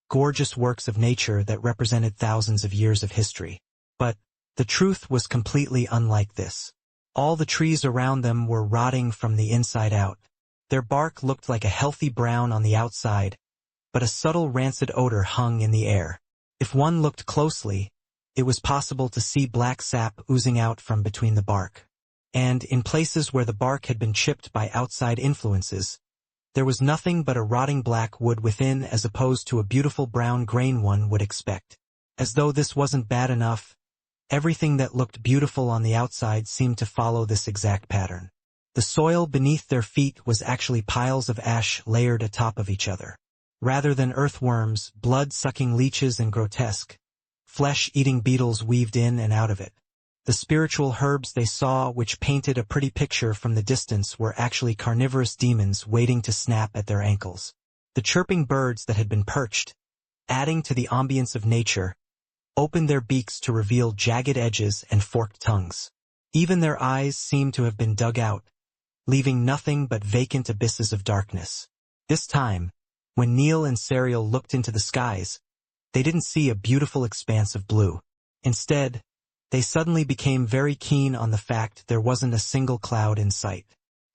gorgeous works of nature that represented thousands of years of history. But the truth was completely unlike this. All the trees around them were rotting from the inside out. Their bark looked like a healthy brown on the outside, but a subtle rancid odor hung in the air. If one looked closely, it was possible to see black sap oozing out from between the bark. And in places where the bark had been chipped by outside influences, there was nothing but a rotting black wood within, as opposed to a beautiful brown grain one would expect. As though this wasn't bad enough, everything that looked beautiful on the outside seemed to follow this exact pattern. The soil beneath their feet was actually piles of ash layered atop of each other. Rather than earthworms, blood-sucking leeches and grotesque, flesh-eating beetles weaved in and out of it. The spiritual herbs they saw, which painted a pretty picture from the distance, were actually carnivorous demons waiting to snap at their ankles. The chirping birds that had been perched, adding to the ambience of nature, opened their beaks to reveal jagged edges and forked tongues. Even their eyes seemed to have been dug out, leaving nothing but vacant abysses of darkness. This time, when Neil and Serial looked into the skies, they didn't see a beautiful expanse of blue. Instead, they suddenly became very keen on the fact there wasn't a single cloud in sight.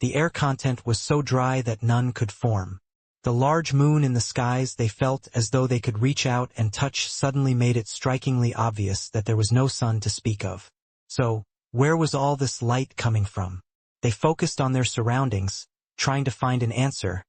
The air content was so dry that none could form. The large moon in the skies they felt as though they could reach out and touch suddenly made it strikingly obvious that there was no sun to speak of. So, where was all this light coming from? They focused on their surroundings, trying to find an answer,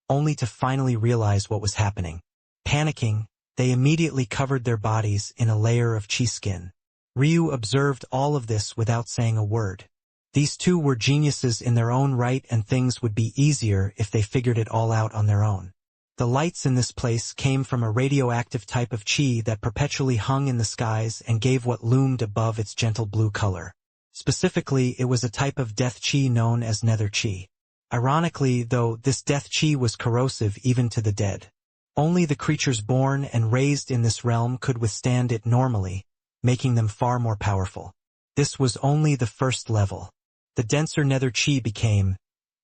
only to finally realize what was happening. Panicking, they immediately covered their bodies in a layer of chi skin. Ryu observed all of this without saying a word. These two were geniuses in their own right, and things would be easier if they figured it all out on their own. The lights in this place came from a radioactive type of chi that perpetually hung in the skies and gave what loomed above its gentle blue color. Specifically, it was a type of death chi known as nether chi. Ironically, though, this death chi was corrosive even to the dead. Only the creatures born and raised in this realm could withstand it normally, making them far more powerful. This was only the first level. The denser nether chi became,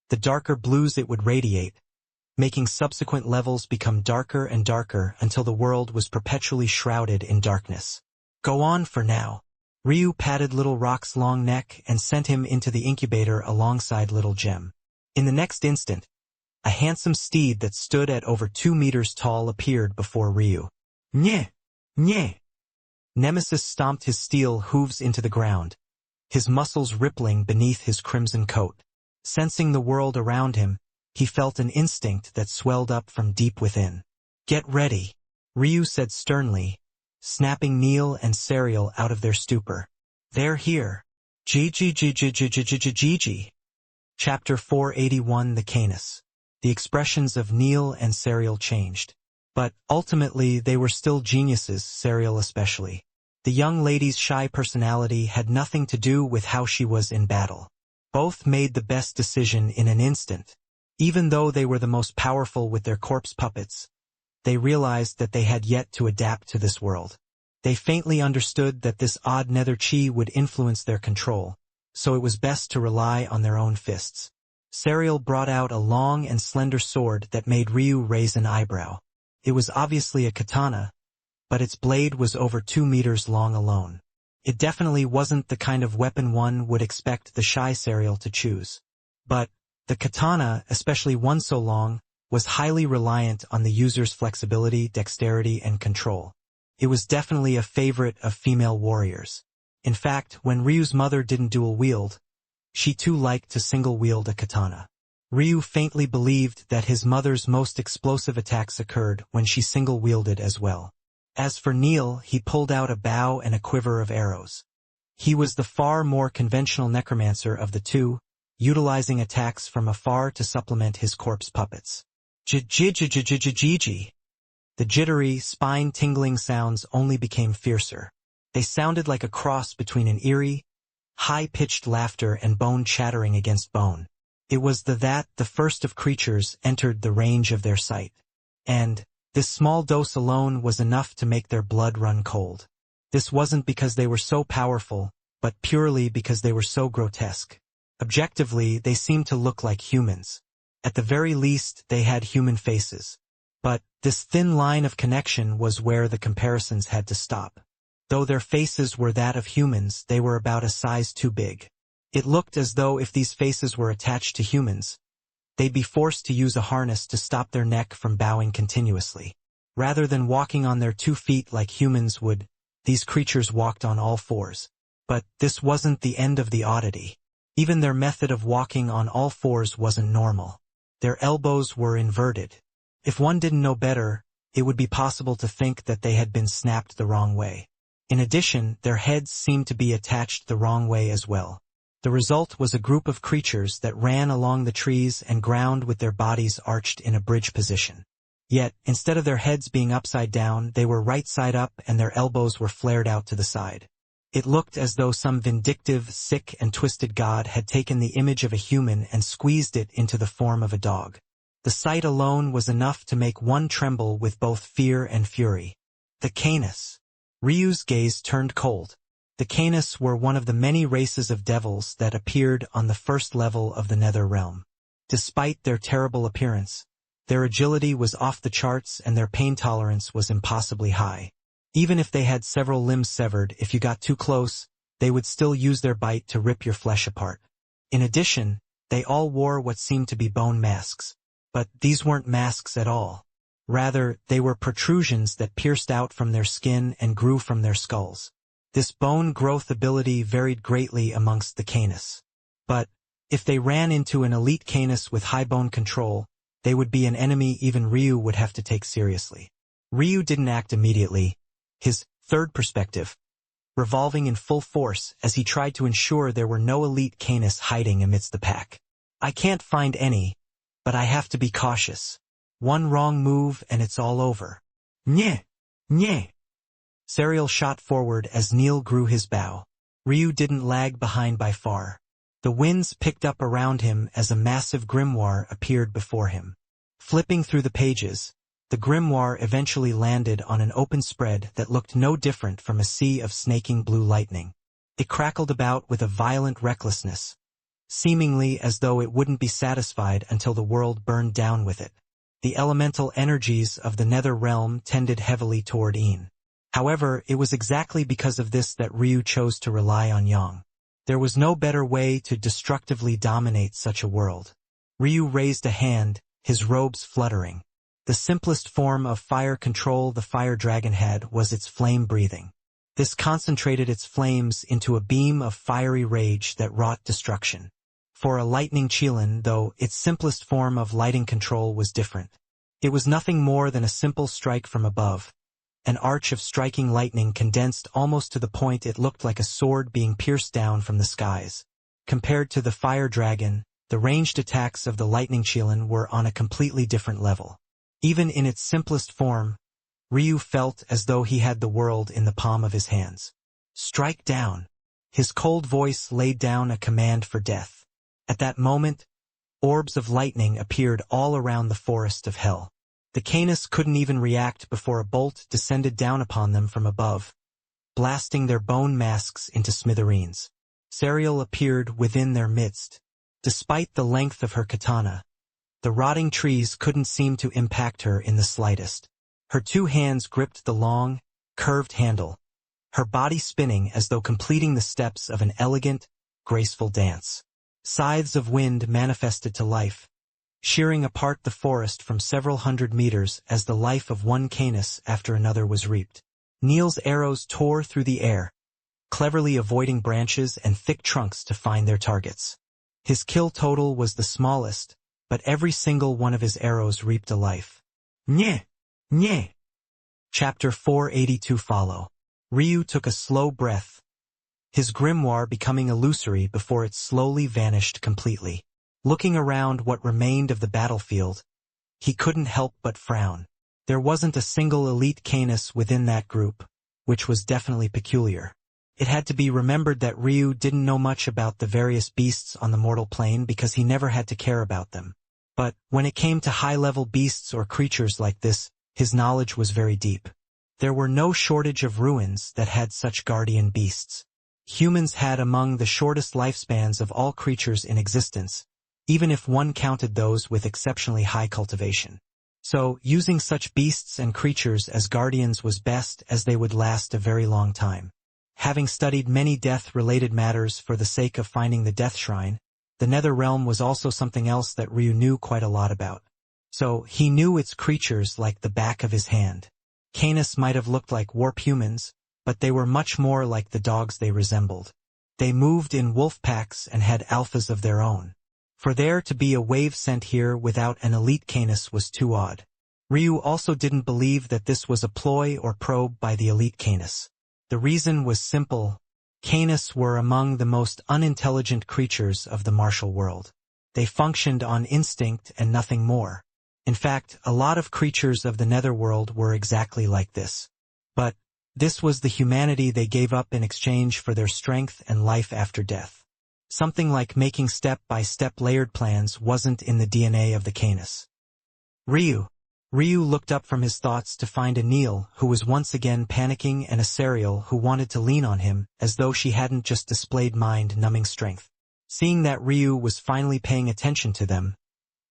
the darker blues it would radiate, making subsequent levels become darker and darker until the world was perpetually shrouded in darkness. Go on for now. Ryu patted Little Rock's long neck and sent him into the incubator alongside Little Gem. In the next instant, a handsome steed that stood at over 2 meters tall appeared before Ryu. Nye! Nye! Nemesis stomped his steel hooves into the ground, his muscles rippling beneath his crimson coat. Sensing the world around him, he felt an instinct that swelled up from deep within. Get ready, Ryu said sternly, snapping Neil and Serial out of their stupor. They're here. Gigi. Chapter 481 The Canis. The expressions of Neil and Serial changed. But, ultimately, they were still geniuses, Serial especially. The young lady's shy personality had nothing to do with how she was in battle. Both made the best decision in an instant. Even though they were the most powerful with their corpse puppets, they realized that they had yet to adapt to this world. They faintly understood that this odd nether chi would influence their control, so it was best to rely on their own fists. Serial brought out a long and slender sword that made Ryu raise an eyebrow. It was obviously a katana, but its blade was over 2 meters long alone. It definitely wasn't the kind of weapon one would expect the shy Serial to choose. But the katana, especially one so long, was highly reliant on the user's flexibility, dexterity, and control. It was definitely a favorite of female warriors. In fact, when Ryu's mother didn't dual wield, she too liked to single wield a katana. Ryu faintly believed that his mother's most explosive attacks occurred when she single wielded as well. As for Neil, he pulled out a bow and a quiver of arrows. He was the far more conventional necromancer of the two, utilizing attacks from afar to supplement his corpse puppets. Gigi. The jittery, spine-tingling sounds only became fiercer. They sounded like a cross between an eerie, high-pitched laughter and bone chattering against bone. It was the first of creatures entered the range of their sight. And this small dose alone was enough to make their blood run cold. This wasn't because they were so powerful, but purely because they were so grotesque. Objectively, they seemed to look like humans. At the very least, they had human faces. But this thin line of connection was where the comparisons had to stop. Though their faces were that of humans, they were about a size too big. It looked as though if these faces were attached to humans, they'd be forced to use a harness to stop their neck from bowing continuously. Rather than walking on their 2 feet like humans would, these creatures walked on all fours. But this wasn't the end of the oddity. Even their method of walking on all fours wasn't normal. Their elbows were inverted. If one didn't know better, it would be possible to think that they had been snapped the wrong way. In addition, their heads seemed to be attached the wrong way as well. The result was a group of creatures that ran along the trees and ground with their bodies arched in a bridge position. Yet, instead of their heads being upside down, they were right side up and their elbows were flared out to the side. It looked as though some vindictive, sick and twisted god had taken the image of a human and squeezed it into the form of a dog. The sight alone was enough to make one tremble with both fear and fury. The Canis. Ryu's gaze turned cold. The Canis were one of the many races of devils that appeared on the first level of the Nether Realm. Despite their terrible appearance, their agility was off the charts and their pain tolerance was impossibly high. Even if they had several limbs severed, if you got too close, they would still use their bite to rip your flesh apart. In addition, they all wore what seemed to be bone masks. But these weren't masks at all. Rather, they were protrusions that pierced out from their skin and grew from their skulls. This bone growth ability varied greatly amongst the Canis. But, if they ran into an elite Canis with high bone control, they would be an enemy even Ryu would have to take seriously. Ryu didn't act immediately, his third perspective revolving in full force as he tried to ensure there were no elite Canis hiding amidst the pack. I can't find any, but I have to be cautious. One wrong move and it's all over. Nye! Nye! Serial shot forward as Neil grew his bow. Ryu didn't lag behind by far. The winds picked up around him as a massive grimoire appeared before him. Flipping through the pages, the grimoire eventually landed on an open spread that looked no different from a sea of snaking blue lightning. It crackled about with a violent recklessness, seemingly as though it wouldn't be satisfied until the world burned down with it. The elemental energies of the Nether Realm tended heavily toward Een. However, it was exactly because of this that Ryu chose to rely on Yang. There was no better way to destructively dominate such a world. Ryu raised a hand, his robes fluttering. The simplest form of fire control the fire dragon had was its flame breathing. This concentrated its flames into a beam of fiery rage that wrought destruction. For a Lightning Qilin, though, its simplest form of lighting control was different. It was nothing more than a simple strike from above. An arch of striking lightning condensed almost to the point it looked like a sword being pierced down from the skies. Compared to the fire dragon, the ranged attacks of the Lightning Qilin were on a completely different level. Even in its simplest form, Ryu felt as though he had the world in the palm of his hands. Strike down. His cold voice laid down a command for death. At that moment, orbs of lightning appeared all around the forest of hell. The Canis couldn't even react before a bolt descended down upon them from above, blasting their bone masks into smithereens. Serial appeared within their midst. Despite the length of her katana, the rotting trees couldn't seem to impact her in the slightest. Her two hands gripped the long, curved handle, her body spinning as though completing the steps of an elegant, graceful dance. Scythes of wind manifested to life, shearing apart the forest from several hundred meters as the life of one Canis after another was reaped. Neil's arrows tore through the air, cleverly avoiding branches and thick trunks to find their targets. His kill total was the smallest, but every single one of his arrows reaped a life. Nye! Nye! Chapter 482 follow. Ryu took a slow breath, his grimoire becoming illusory before it slowly vanished completely. Looking around what remained of the battlefield, he couldn't help but frown. There wasn't a single elite Canis within that group, which was definitely peculiar. It had to be remembered that Ryu didn't know much about the various beasts on the mortal plane because he never had to care about them. But when it came to high-level beasts or creatures like this, his knowledge was very deep. There were no shortage of ruins that had such guardian beasts. Humans had among the shortest lifespans of all creatures in existence, even if one counted those with exceptionally high cultivation. So, using such beasts and creatures as guardians was best as they would last a very long time. Having studied many death-related matters for the sake of finding the Death Shrine, the Nether Realm was also something else that Ryu knew quite a lot about. So, he knew its creatures like the back of his hand. Canis might have looked like warp humans, but they were much more like the dogs they resembled. They moved in wolf packs and had alphas of their own. For there to be a wave sent here without an elite Canis was too odd. Ryu also didn't believe that this was a ploy or probe by the elite Canis. The reason was simple. Canis were among the most unintelligent creatures of the martial world. They functioned on instinct and nothing more. In fact, a lot of creatures of the netherworld were exactly like this. But this was the humanity they gave up in exchange for their strength and life after death. Something like making step-by-step layered plans wasn't in the DNA of the Canis. Ryu, Ryu looked up from his thoughts to find Anil, who was once again panicking, and Asariel, who wanted to lean on him, as though she hadn't just displayed mind-numbing strength. Seeing that Ryu was finally paying attention to them,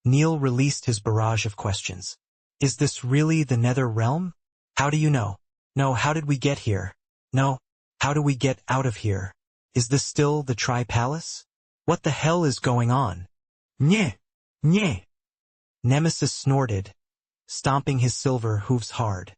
Neil released his barrage of questions. Is this really the Nether Realm? How do you know? No, how did we get here? No, how do we get out of here? Is this still the Tri-Palace? What the hell is going on? Nye! Nye! Nemesis snorted, stomping his silver hooves hard.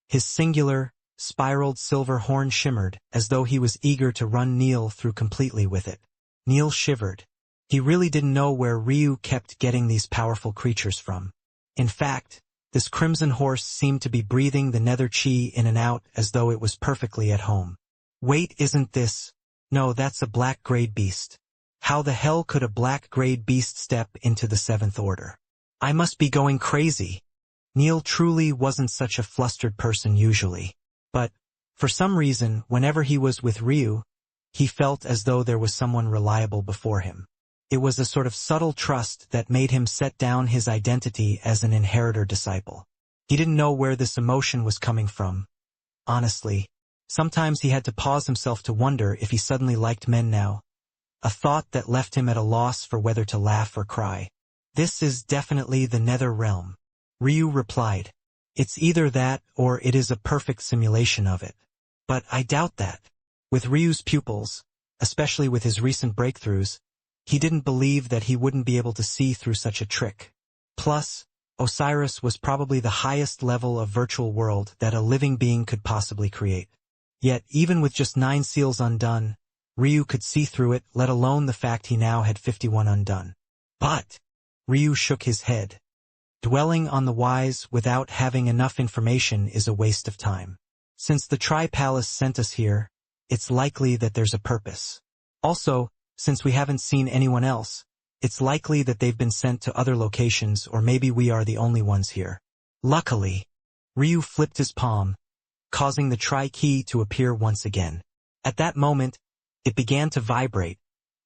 His singular, spiraled silver horn shimmered, as though he was eager to run Neil through completely with it. Neil shivered. He really didn't know where Ryu kept getting these powerful creatures from. In fact, this crimson horse seemed to be breathing the nether chi in and out as though it was perfectly at home. Wait, isn't this? No, that's a black-grade beast. How the hell could a black-grade beast step into the 7th Order? I must be going crazy. Neil truly wasn't such a flustered person usually. But, for some reason, whenever he was with Ryu, he felt as though there was someone reliable before him. It was a sort of subtle trust that made him set down his identity as an inheritor disciple. He didn't know where this emotion was coming from. Honestly, sometimes he had to pause himself to wonder if he suddenly liked men now. A thought that left him at a loss for whether to laugh or cry. This is definitely the Nether Realm. Ryu replied. It's either that or it is a perfect simulation of it. But I doubt that. With Ryu's pupils, especially with his recent breakthroughs, he didn't believe that he wouldn't be able to see through such a trick. Plus, Osiris was probably the highest level of virtual world that a living being could possibly create. Yet, even with just 9 seals undone, Ryu could see through it, let alone the fact he now had 51 undone. But, Ryu shook his head. Dwelling on the whys without having enough information is a waste of time. Since the Tri-Palace sent us here, it's likely that there's a purpose. Also, since we haven't seen anyone else, it's likely that they've been sent to other locations, or maybe we are the only ones here. Luckily, Ryu flipped his palm, causing the Tri-Key to appear once again. At that moment, it began to vibrate,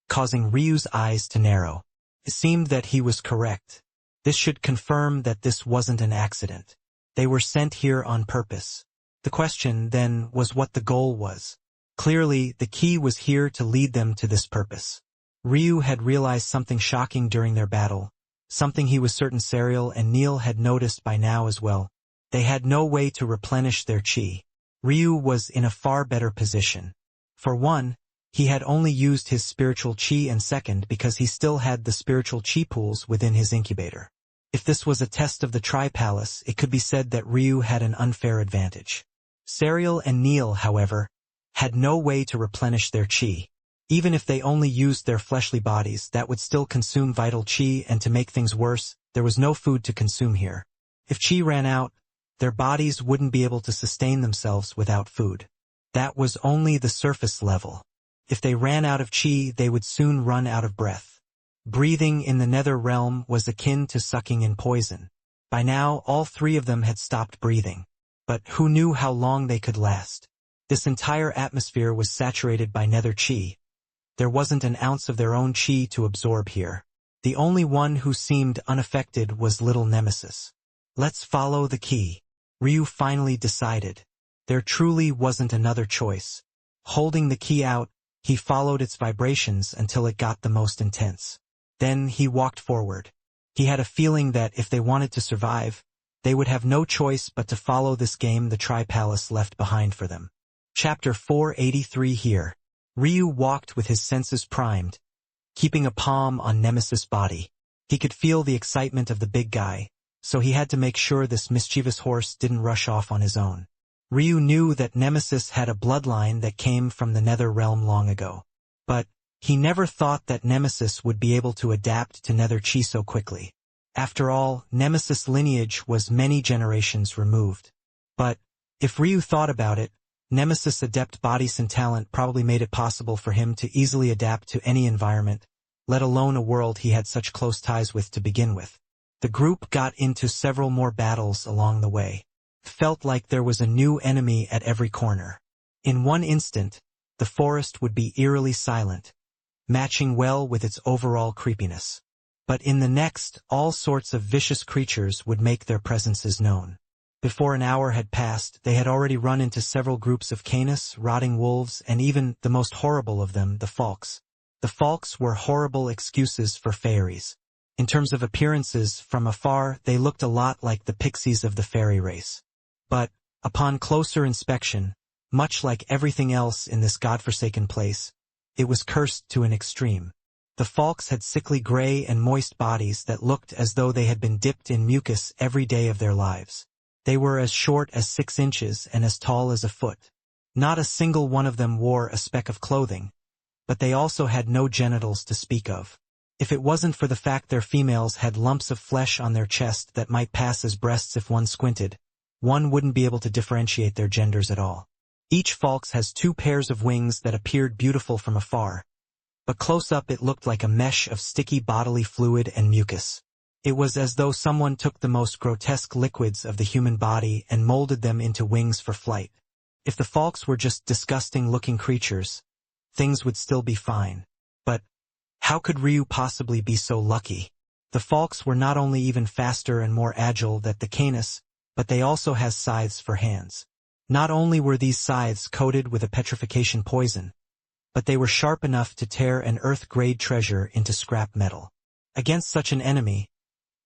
causing Ryu's eyes to narrow. It seemed that he was correct. This should confirm that this wasn't an accident. They were sent here on purpose. The question, then, was what the goal was. Clearly, the key was here to lead them to this purpose. Ryu had realized something shocking during their battle, something he was certain Sariel and Neil had noticed by now as well. They had no way to replenish their chi. Ryu was in a far better position. For one, he had only used his spiritual chi, and second, because he still had the spiritual chi pools within his incubator. If this was a test of the Tri-Palace, it could be said that Ryu had an unfair advantage. Sariel and Neil, however, had no way to replenish their chi. Even if they only used their fleshly bodies, that would still consume vital chi, and to make things worse, there was no food to consume here. If chi ran out, their bodies wouldn't be able to sustain themselves without food. That was only the surface level. If they ran out of chi, they would soon run out of breath. Breathing in the Nether Realm was akin to sucking in poison. By now, all 3 of them had stopped breathing. But who knew how long they could last? This entire atmosphere was saturated by nether chi. There wasn't an ounce of their own chi to absorb here. The only one who seemed unaffected was little Nemesis. Let's follow the key. Ryu finally decided. There truly wasn't another choice. Holding the key out, he followed its vibrations until it got the most intense. Then he walked forward. He had a feeling that if they wanted to survive, they would have no choice but to follow this game the Tri-Palace left behind for them. Chapter 483 here. Ryu walked with his senses primed, keeping a palm on Nemesis' body. He could feel the excitement of the big guy, so he had to make sure this mischievous horse didn't rush off on his own. Ryu knew that Nemesis had a bloodline that came from the Nether Realm long ago. But he never thought that Nemesis would be able to adapt to Nether Chi so quickly. After all, Nemesis' lineage was many generations removed. But if Ryu thought about it, Nemesis' adept bodies and talent probably made it possible for him to easily adapt to any environment, let alone a world he had such close ties with to begin with. The group got into several more battles along the way. Felt like there was a new enemy at every corner. In one instant, the forest would be eerily silent, matching well with its overall creepiness. But in the next, all sorts of vicious creatures would make their presences known. Before an hour had passed, they had already run into several groups of canis, rotting wolves, and even, the most horrible of them, the falks. The falks were horrible excuses for fairies. In terms of appearances, from afar, they looked a lot like the pixies of the fairy race. But, upon closer inspection, much like everything else in this godforsaken place, it was cursed to an extreme. The falks had sickly gray and moist bodies that looked as though they had been dipped in mucus every day of their lives. They were as short as 6 inches and as tall as a foot. Not a single one of them wore a speck of clothing, but they also had no genitals to speak of. If it wasn't for the fact their females had lumps of flesh on their chest that might pass as breasts if one squinted, one wouldn't be able to differentiate their genders at all. Each falx has 2 pairs of wings that appeared beautiful from afar, but close up it looked like a mesh of sticky bodily fluid and mucus. It was as though someone took the most grotesque liquids of the human body and molded them into wings for flight. If the falks were just disgusting-looking creatures, things would still be fine. But how could Ryu possibly be so lucky? The falks were not only even faster and more agile than the canis, but they also has scythes for hands. Not only were these scythes coated with a petrification poison, but they were sharp enough to tear an earth-grade treasure into scrap metal. Against such an enemy,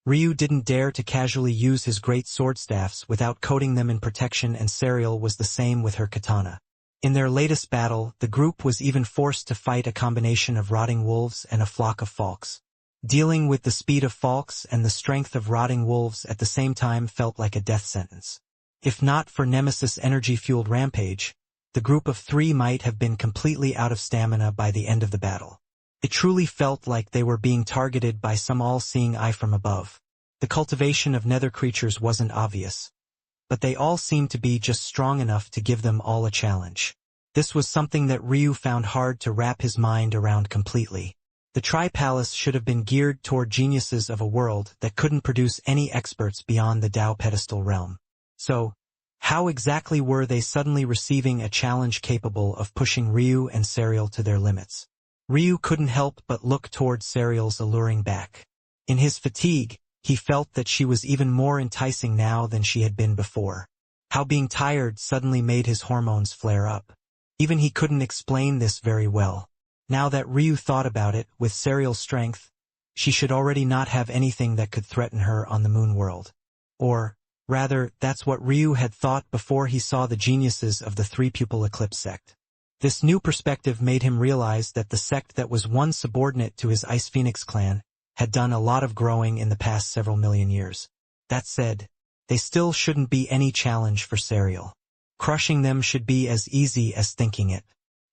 Ryu didn't dare to casually use his great sword staffs without coating them in protection, and Serial was the same with her katana. In their latest battle, the group was even forced to fight a combination of rotting wolves and a flock of falks. Dealing with the speed of falks and the strength of rotting wolves at the same time felt like a death sentence. If not for Nemesis' energy-fueled rampage, the group of 3 might have been completely out of stamina by the end of the battle. It truly felt like they were being targeted by some all-seeing eye from above. The cultivation of nether creatures wasn't obvious, but they all seemed to be just strong enough to give them all a challenge. This was something that Ryu found hard to wrap his mind around completely. The Tri-Palace should have been geared toward geniuses of a world that couldn't produce any experts beyond the Tao pedestal realm. So, how exactly were they suddenly receiving a challenge capable of pushing Ryu and Serial to their limits? Ryu couldn't help but look toward Serial's alluring back. In his fatigue, he felt that she was even more enticing now than she had been before. How being tired suddenly made his hormones flare up. Even he couldn't explain this very well. Now that Ryu thought about it, with Serial's strength, she should already not have anything that could threaten her on the moon world. Or, rather, that's what Ryu had thought before he saw the geniuses of the 3-pupil eclipse sect. This new perspective made him realize that the sect that was once subordinate to his Ice Phoenix clan had done a lot of growing in the past several million years. That said, they still shouldn't be any challenge for Serial. Crushing them should be as easy as thinking it.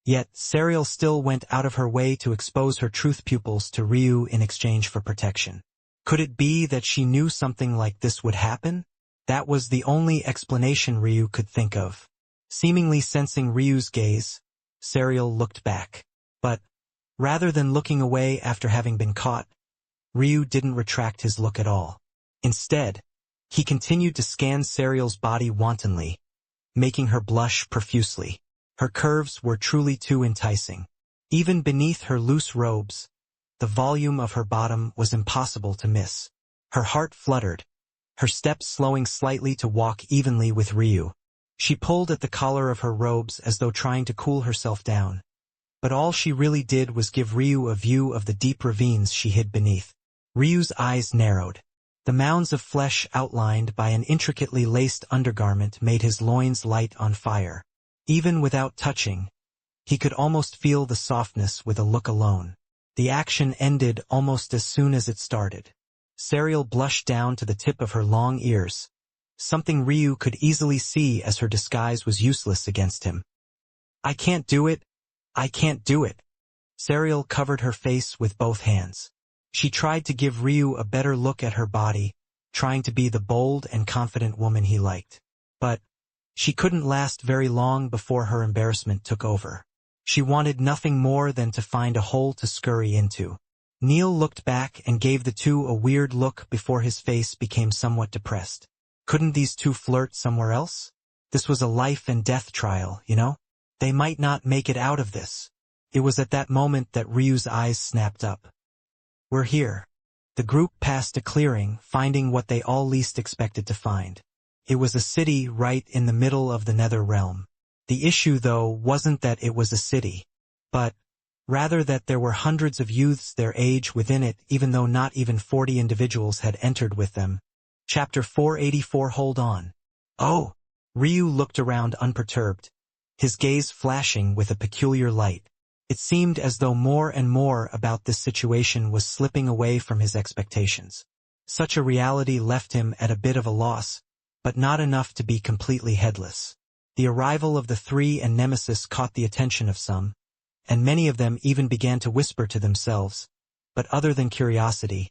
Yet, Serial still went out of her way to expose her truth pupils to Ryu in exchange for protection. Could it be that she knew something like this would happen? That was the only explanation Ryu could think of. Seemingly sensing Ryu's gaze, Serial looked back. But, rather than looking away after having been caught, Ryu didn't retract his look at all. Instead, he continued to scan Serial's body wantonly, making her blush profusely. Her curves were truly too enticing. Even beneath her loose robes, the volume of her bottom was impossible to miss. Her heart fluttered, her steps slowing slightly to walk evenly with Ryu. She pulled at the collar of her robes as though trying to cool herself down, but all she really did was give Ryu a view of the deep ravines she hid beneath. Ryu's eyes narrowed. The mounds of flesh outlined by an intricately laced undergarment made his loins light on fire. Even without touching, he could almost feel the softness with a look alone. The action ended almost as soon as it started. Serial blushed down to the tip of her long ears, something Ryu could easily see as her disguise was useless against him. "I can't do it. I can't do it." Serial covered her face with both hands. She tried to give Ryu a better look at her body, trying to be the bold and confident woman he liked. But she couldn't last very long before her embarrassment took over. She wanted nothing more than to find a hole to scurry into. Neil looked back and gave the two a weird look before his face became somewhat depressed. Couldn't these two flirt somewhere else? This was a life and death trial, you know? They might not make it out of this. It was at that moment that Ryu's eyes snapped up. "We're here." The group passed a clearing, finding what they all least expected to find. It was a city right in the middle of the Nether Realm. The issue, though, wasn't that it was a city, but rather that there were hundreds of youths their age within it, even though not even 40 individuals had entered with them. Chapter 484. Hold on. Oh! Ryu looked around unperturbed, his gaze flashing with a peculiar light. It seemed as though more and more about this situation was slipping away from his expectations. Such a reality left him at a bit of a loss, but not enough to be completely headless. The arrival of the three and Nemesis caught the attention of some, and many of them even began to whisper to themselves. But other than curiosity,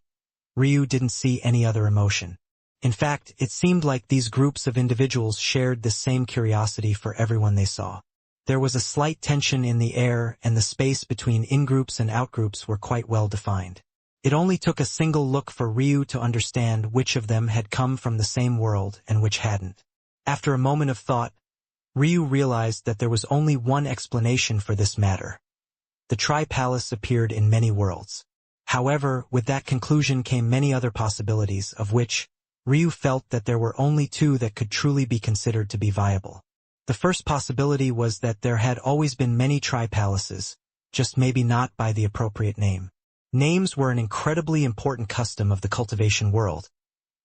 Ryu didn't see any other emotion. In fact, it seemed like these groups of individuals shared the same curiosity for everyone they saw. There was a slight tension in the air, and the space between in-groups and out-groups were quite well defined. It only took a single look for Ryu to understand which of them had come from the same world and which hadn't. After a moment of thought, Ryu realized that there was only one explanation for this matter. The Tri-Palace appeared in many worlds. However, with that conclusion came many other possibilities, of which Ryu felt that there were only two that could truly be considered to be viable. The first possibility was that there had always been many Tri-Palaces, just maybe not by the appropriate name. Names were an incredibly important custom of the cultivation world,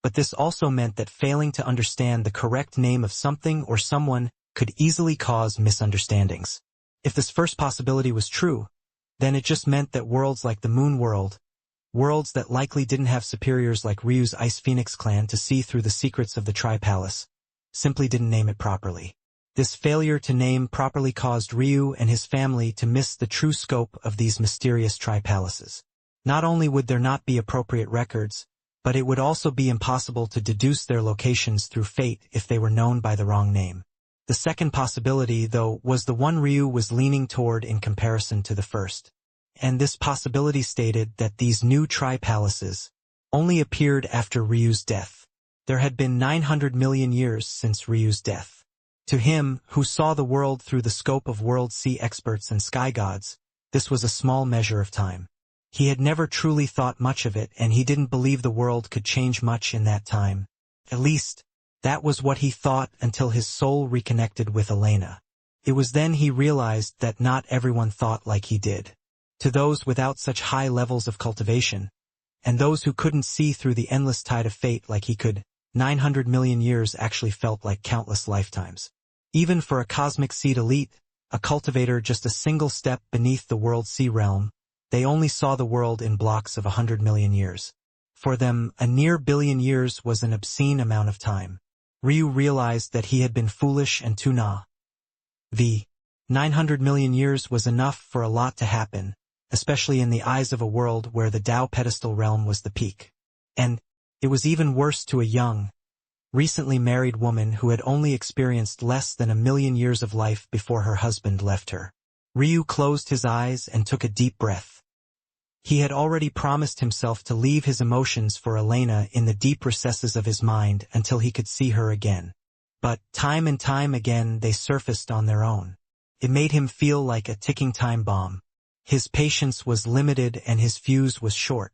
but this also meant that failing to understand the correct name of something or someone could easily cause misunderstandings. If this first possibility was true, then it just meant that worlds like the Moon World, worlds that likely didn't have superiors like Ryu's Ice Phoenix clan to see through the secrets of the Tri-Palace, simply didn't name it properly. This failure to name properly caused Ryu and his family to miss the true scope of these mysterious Tri-Palaces. Not only would there not be appropriate records, but it would also be impossible to deduce their locations through fate if they were known by the wrong name. The second possibility, though, was the one Ryu was leaning toward in comparison to the first. And this possibility stated that these new Tri-Palaces only appeared after Ryu's death. There had been 900 million years since Ryu's death. To him, who saw the world through the scope of world sea experts and sky gods, this was a small measure of time. He had never truly thought much of it, and he didn't believe the world could change much in that time. At least, that was what he thought until his soul reconnected with Elena. It was then he realized that not everyone thought like he did. To those without such high levels of cultivation, and those who couldn't see through the endless tide of fate like he could, 900 million years actually felt like countless lifetimes. Even for a cosmic seed elite, a cultivator just a single step beneath the world sea realm, they only saw the world in blocks of 100 million years. For them, a near billion years was an obscene amount of time. Ryu realized that he had been foolish and too naive. 900 million years was enough for a lot to happen, especially in the eyes of a world where the Tao pedestal realm was the peak. And it was even worse to a young, recently married woman who had only experienced less than 1,000,000 years of life before her husband left her. Ryu closed his eyes and took a deep breath. He had already promised himself to leave his emotions for Elena in the deep recesses of his mind until he could see her again. But time and time again they surfaced on their own. It made him feel like a ticking time bomb. His patience was limited and his fuse was short.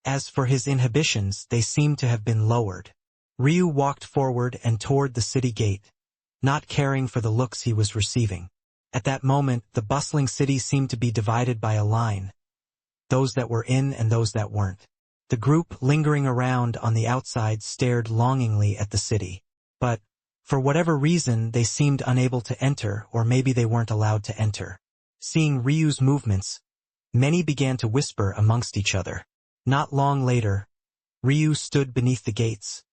As for his inhibitions, they seemed to have been lowered. Ryu walked forward and toward the city gate, not caring for the looks he was receiving. At that moment, the bustling city seemed to be divided by a line, those that were in and those that weren't. The group lingering around on the outside stared longingly at the city. But, for whatever reason, they seemed unable to enter, or maybe they weren't allowed to enter. Seeing Ryu's movements, many began to whisper amongst each other. Not long later, Ryu stood beneath the gates,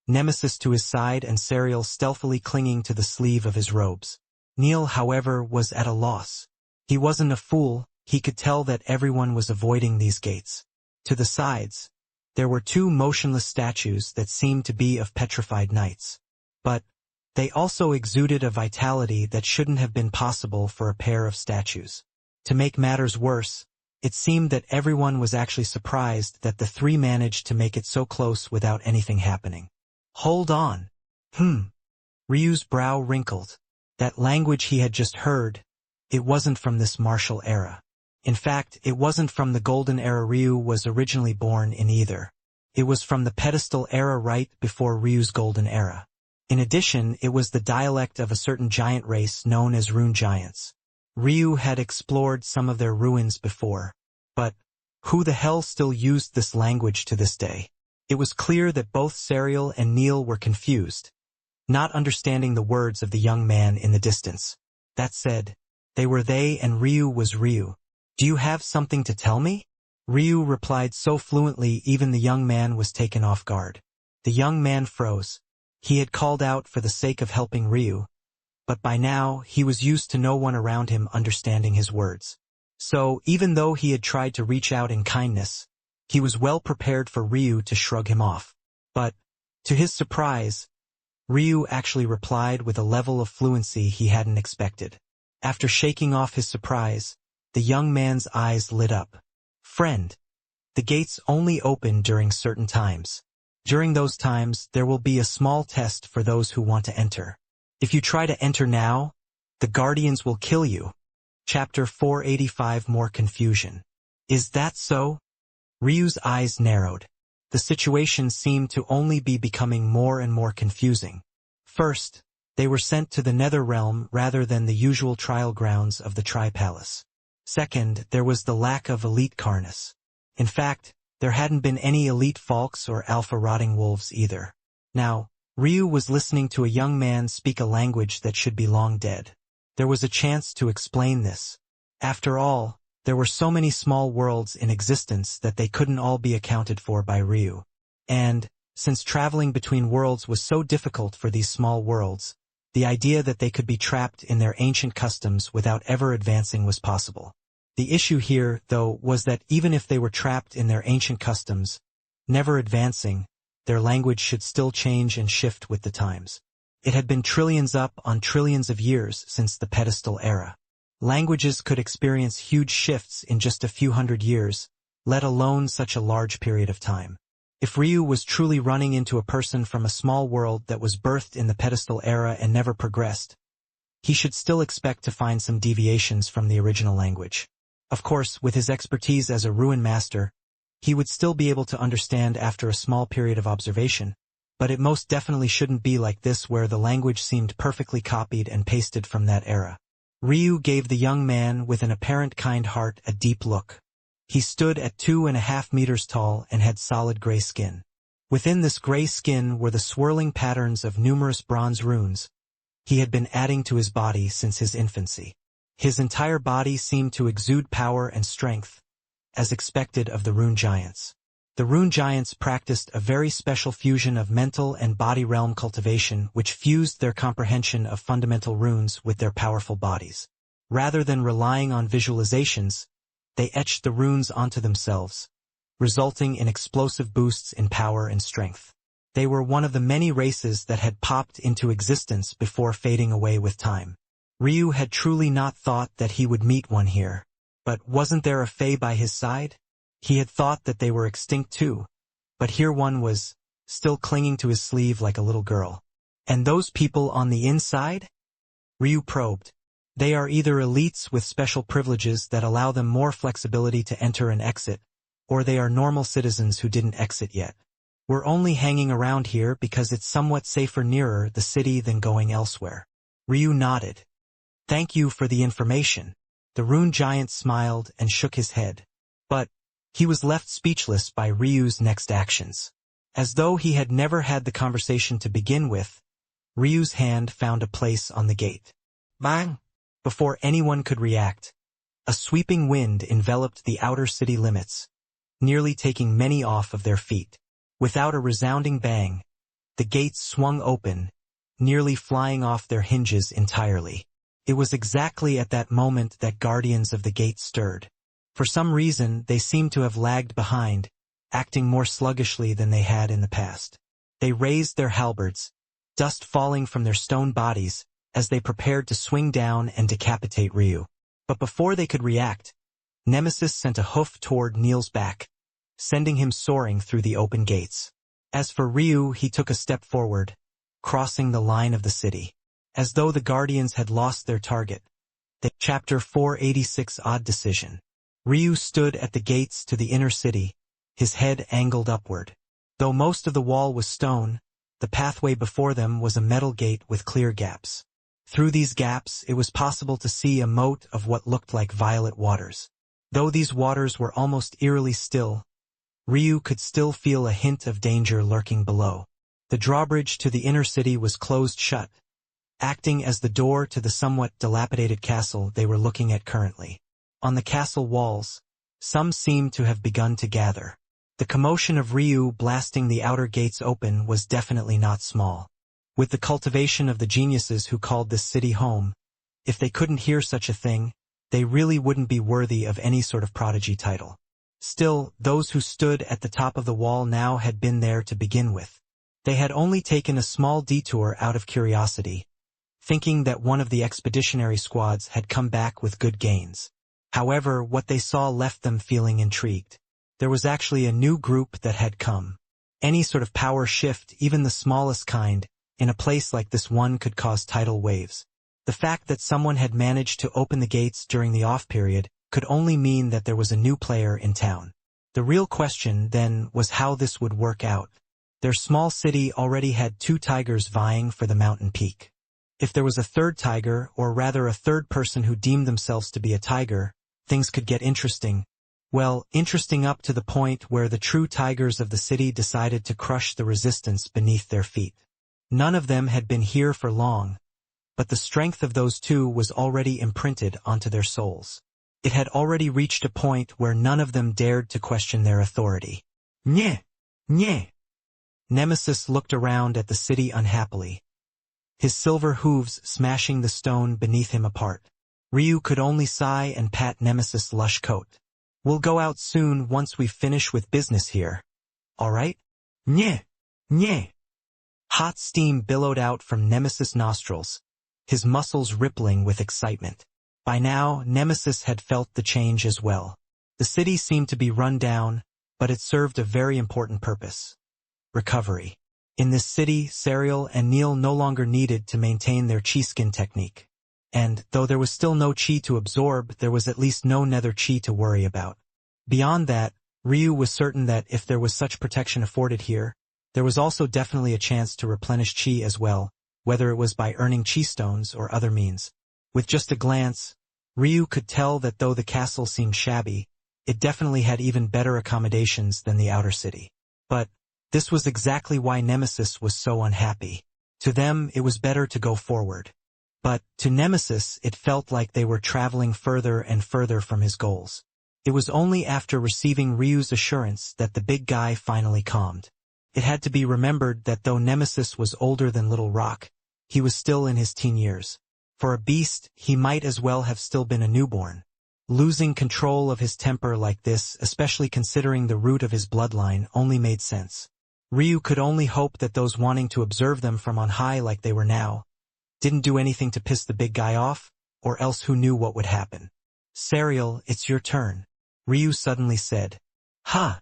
Nemesis to his side and Serial stealthily clinging to the sleeve of his robes. Neil, however, was at a loss. He wasn't a fool, he could tell that everyone was avoiding these gates. To the sides, there were two motionless statues that seemed to be of petrified knights. But they also exuded a vitality that shouldn't have been possible for a pair of statues. To make matters worse, it seemed that everyone was actually surprised that the three managed to make it so close without anything happening. Hold on. Ryu's brow wrinkled. That language he had just heard, it wasn't from this martial era. In fact, it wasn't from the golden era Ryu was originally born in either. It was from the pedestal era right before Ryu's golden era. In addition, it was the dialect of a certain giant race known as Rune Giants. Ryu had explored some of their ruins before, but who the hell still used this language to this day? It was clear that both Serial and Neil were confused, not understanding the words of the young man in the distance. That said, they were they and Ryu was Ryu. Do you have something to tell me? Ryu replied so fluently even the young man was taken off guard. The young man froze. He had called out for the sake of helping Ryu, but by now he was used to no one around him understanding his words. So, even though he had tried to reach out in kindness, he was well prepared for Ryu to shrug him off. But, to his surprise, Ryu actually replied with a level of fluency he hadn't expected. After shaking off his surprise, the young man's eyes lit up. Friend, the gates only open during certain times. During those times, there will be a small test for those who want to enter. If you try to enter now, the Guardians will kill you. Chapter 485 More Confusion. Is that so? Ryu's eyes narrowed. The situation seemed to only be becoming more and more confusing. First, they were sent to the Nether Realm rather than the usual trial grounds of the Tri-Palace. Second, there was the lack of elite Karnas. In fact, there hadn't been any elite Falks or Alpha Rotting Wolves either. Now, Ryu was listening to a young man speak a language that should be long dead. There was a chance to explain this. After all, there were so many small worlds in existence that they couldn't all be accounted for by Ryu. And, since traveling between worlds was so difficult for these small worlds, the idea that they could be trapped in their ancient customs without ever advancing was possible. The issue here, though, was that even if they were trapped in their ancient customs, never advancing, their language should still change and shift with the times. It had been trillions on trillions of years since the pedestal era. Languages could experience huge shifts in just a few hundred years, let alone such a large period of time. If Ryu was truly running into a person from a small world that was birthed in the pedestal era and never progressed, he should still expect to find some deviations from the original language. Of course, with his expertise as a ruin master, he would still be able to understand after a small period of observation, but it most definitely shouldn't be like this where the language seemed perfectly copied and pasted from that era. Ryu gave the young man with an apparent kind heart a deep look. He stood at 2.5 meters tall and had solid gray skin. Within this gray skin were the swirling patterns of numerous bronze runes he had been adding to his body since his infancy. His entire body seemed to exude power and strength, as expected of the Rune Giants. The Rune Giants practiced a very special fusion of mental and body realm cultivation which fused their comprehension of fundamental runes with their powerful bodies. Rather than relying on visualizations, they etched the runes onto themselves, resulting in explosive boosts in power and strength. They were one of the many races that had popped into existence before fading away with time. Ryu had truly not thought that he would meet one here. But wasn't there a Fae by his side? He had thought that they were extinct too, but here one was, still clinging to his sleeve like a little girl. And those people on the inside? Ryu probed. They are either elites with special privileges that allow them more flexibility to enter and exit, or they are normal citizens who didn't exit yet. We're only hanging around here because it's somewhat safer nearer the city than going elsewhere. Ryu nodded. Thank you for the information. The Rune Giant smiled and shook his head. But he was left speechless by Ryu's next actions. As though he had never had the conversation to begin with, Ryu's hand found a place on the gate. Bang! Before anyone could react, a sweeping wind enveloped the outer city limits, nearly taking many off of their feet. Without a resounding bang, the gates swung open, nearly flying off their hinges entirely. It was exactly at that moment that guardians of the gate stirred. For some reason, they seemed to have lagged behind, acting more sluggishly than they had in the past. They raised their halberds, dust falling from their stone bodies, as they prepared to swing down and decapitate Ryu. But before they could react, Nemesis sent a hoof toward Neil's back, sending him soaring through the open gates. As for Ryu, he took a step forward, crossing the line of the city. As though the Guardians had lost their target. Chapter 486 Odd Decision. Ryu stood at the gates to the inner city, his head angled upward. Though most of the wall was stone, the pathway before them was a metal gate with clear gaps. Through these gaps, it was possible to see a moat of what looked like violet waters. Though these waters were almost eerily still, Ryu could still feel a hint of danger lurking below. The drawbridge to the inner city was closed shut, acting as the door to the somewhat dilapidated castle they were looking at currently. On the castle walls, some seemed to have begun to gather. The commotion of Ryu blasting the outer gates open was definitely not small. With the cultivation of the geniuses who called this city home, if they couldn't hear such a thing, they really wouldn't be worthy of any sort of prodigy title. Still, those who stood at the top of the wall now had been there to begin with. They had only taken a small detour out of curiosity, thinking that one of the expeditionary squads had come back with good gains. However, what they saw left them feeling intrigued. There was actually a new group that had come. Any sort of power shift, even the smallest kind, in a place like this one could cause tidal waves. The fact that someone had managed to open the gates during the off period could only mean that there was a new player in town. The real question, then, was how this would work out. Their small city already had 2 tigers vying for the mountain peak. If there was a third tiger, or rather a third person who deemed themselves to be a tiger, things could get interesting. Well, interesting up to the point where the true tigers of the city decided to crush the resistance beneath their feet. None of them had been here for long, but the strength of those 2 was already imprinted onto their souls. It had already reached a point where none of them dared to question their authority. Nye! Nye! Nemesis looked around at the city unhappily, his silver hooves smashing the stone beneath him apart. Ryu could only sigh and pat Nemesis' lush coat. We'll go out soon once we finish with business here. All right? Nye! Nye! Hot steam billowed out from Nemesis' nostrils, his muscles rippling with excitement. By now, Nemesis had felt the change as well. The city seemed to be run down, but it served a very important purpose. Recovery. In this city, Serial and Neil no longer needed to maintain their chi skin technique. And, though there was still no chi to absorb, there was at least no nether chi to worry about. Beyond that, Ryu was certain that if there was such protection afforded here, there was also definitely a chance to replenish chi as well, whether it was by earning chi stones or other means. With just a glance, Ryu could tell that though the castle seemed shabby, it definitely had even better accommodations than the outer city. But this was exactly why Nemesis was so unhappy. To them, it was better to go forward. But, to Nemesis, it felt like they were traveling further and further from his goals. It was only after receiving Ryu's assurance that the big guy finally calmed. It had to be remembered that though Nemesis was older than Little Rock, he was still in his teen years. For a beast, he might as well have still been a newborn. Losing control of his temper like this, especially considering the root of his bloodline, only made sense. Ryu could only hope that those wanting to observe them from on high like they were now didn't do anything to piss the big guy off, or else who knew what would happen. Serial, it's your turn, Ryu suddenly said. Ha!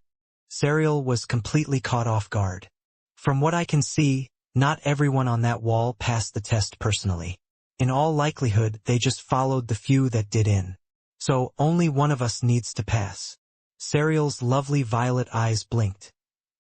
Serial was completely caught off guard. From what I can see, not everyone on that wall passed the test personally. In all likelihood, they just followed the few that did in. So, only one of us needs to pass. Serial's lovely violet eyes blinked,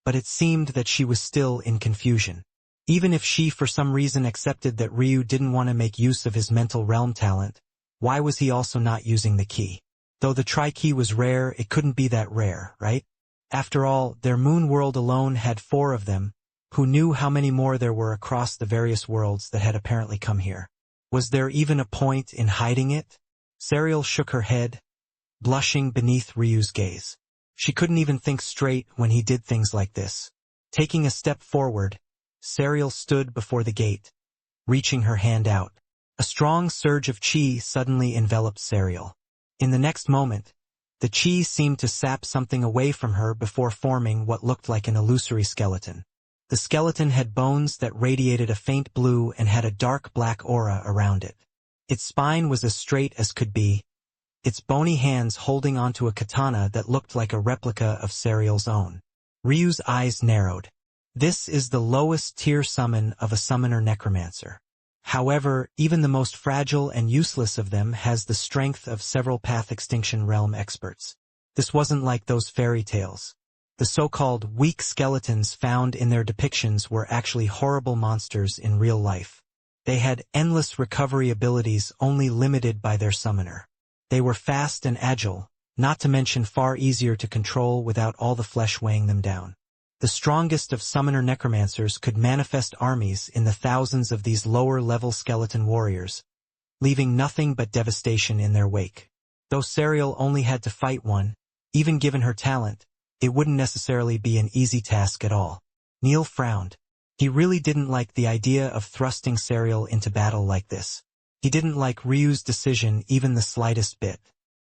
but it seemed that she was still in confusion. Even if she for some reason accepted that Ryu didn't want to make use of his mental realm talent, why was he also not using the key? Though the tri-key was rare, it couldn't be that rare, right? After all, their moon world alone had 4 of them. Who knew how many more there were across the various worlds that had apparently come here? Was there even a point in hiding it? Serial shook her head, blushing beneath Ryu's gaze. She couldn't even think straight when he did things like this. Taking a step forward, Serial stood before the gate, reaching her hand out. A strong surge of chi suddenly enveloped Serial. In the next moment, the chi seemed to sap something away from her before forming what looked like an illusory skeleton. The skeleton had bones that radiated a faint blue and had a dark black aura around it. Its spine was as straight as could be, its bony hands holding onto a katana that looked like a replica of Serial's own. Ryu's eyes narrowed. This is the lowest tier summon of a summoner necromancer. However, even the most fragile and useless of them has the strength of several Path Extinction Realm experts. This wasn't like those fairy tales. The so-called weak skeletons found in their depictions were actually horrible monsters in real life. They had endless recovery abilities only limited by their summoner. They were fast and agile, not to mention far easier to control without all the flesh weighing them down. The strongest of summoner necromancers could manifest armies in the thousands of these lower-level skeleton warriors, leaving nothing but devastation in their wake. Though Serial only had to fight one, even given her talent, it wouldn't necessarily be an easy task at all. Neil frowned. He really didn't like the idea of thrusting Serial into battle like this. He didn't like Ryu's decision even the slightest bit.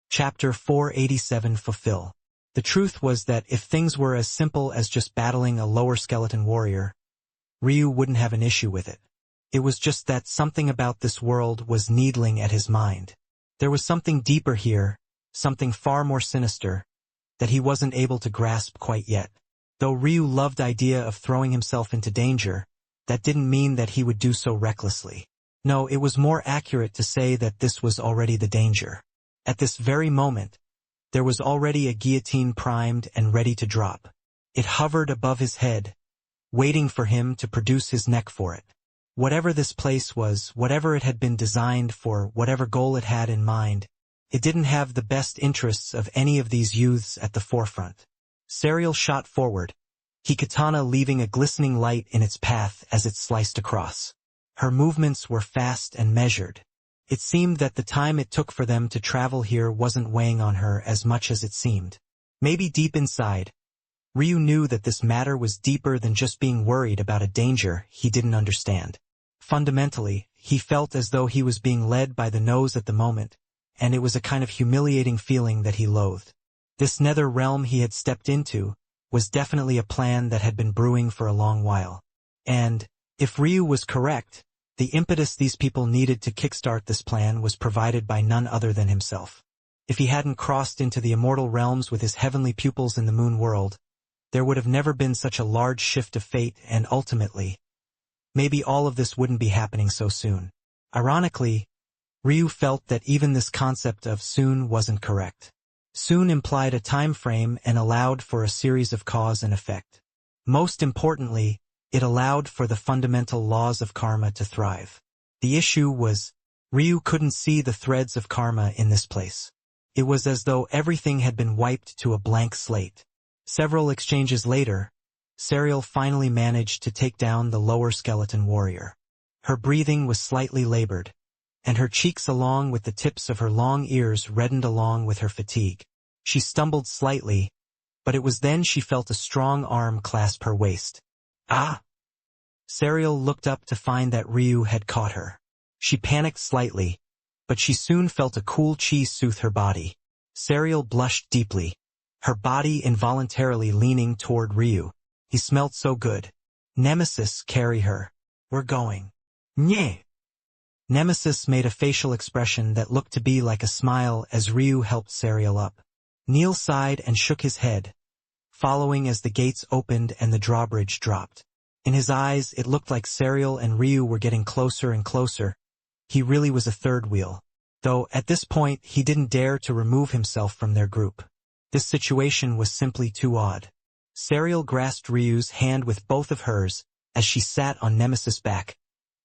Chapter 487 Fulfill. The truth was that if things were as simple as just battling a lower skeleton warrior, Ryu wouldn't have an issue with it. It was just that something about this world was needling at his mind. There was something deeper here, something far more sinister, that he wasn't able to grasp quite yet. Though Ryu loved the idea of throwing himself into danger, that didn't mean that he would do so recklessly. No, it was more accurate to say that this was already the danger. At this very moment, there was already a guillotine primed and ready to drop. It hovered above his head, waiting for him to produce his neck for it. Whatever this place was, whatever it had been designed for, whatever goal it had in mind, it didn't have the best interests of any of these youths at the forefront. Serial shot forward, Hikatana leaving a glistening light in its path as it sliced across. Her movements were fast and measured. It seemed that the time it took for them to travel here wasn't weighing on her as much as it seemed. Maybe deep inside, Ryu knew that this matter was deeper than just being worried about a danger he didn't understand. Fundamentally, he felt as though he was being led by the nose at the moment, and it was a kind of humiliating feeling that he loathed. This nether realm he had stepped into was definitely a plan that had been brewing for a long while. And, if Ryu was correct, the impetus these people needed to kickstart this plan was provided by none other than himself. If he hadn't crossed into the immortal realms with his heavenly pupils in the moon world, there would have never been such a large shift of fate, and ultimately, maybe all of this wouldn't be happening so soon. Ironically, Ryu felt that even this concept of soon wasn't correct. Soon implied a time frame and allowed for a series of cause and effect. Most importantly, it allowed for the fundamental laws of karma to thrive. The issue was, Ryu couldn't see the threads of karma in this place. It was as though everything had been wiped to a blank slate. Several exchanges later, Serial finally managed to take down the lower skeleton warrior. Her breathing was slightly labored, and her cheeks along with the tips of her long ears reddened along with her fatigue. She stumbled slightly, but it was then she felt a strong arm clasp her waist. Ah! Serial looked up to find that Ryu had caught her. She panicked slightly, but she soon felt a cool chi soothe her body. Serial blushed deeply, her body involuntarily leaning toward Ryu. He smelled so good. Nemesis, carry her. We're going. Nye. Nemesis made a facial expression that looked to be like a smile as Ryu helped Serial up. Neil sighed and shook his head, following as the gates opened and the drawbridge dropped. In his eyes, it looked like Serial and Ryu were getting closer and closer. He really was a third wheel. Though, at this point, he didn't dare to remove himself from their group. This situation was simply too odd. Serial grasped Ryu's hand with both of hers as she sat on Nemesis' back,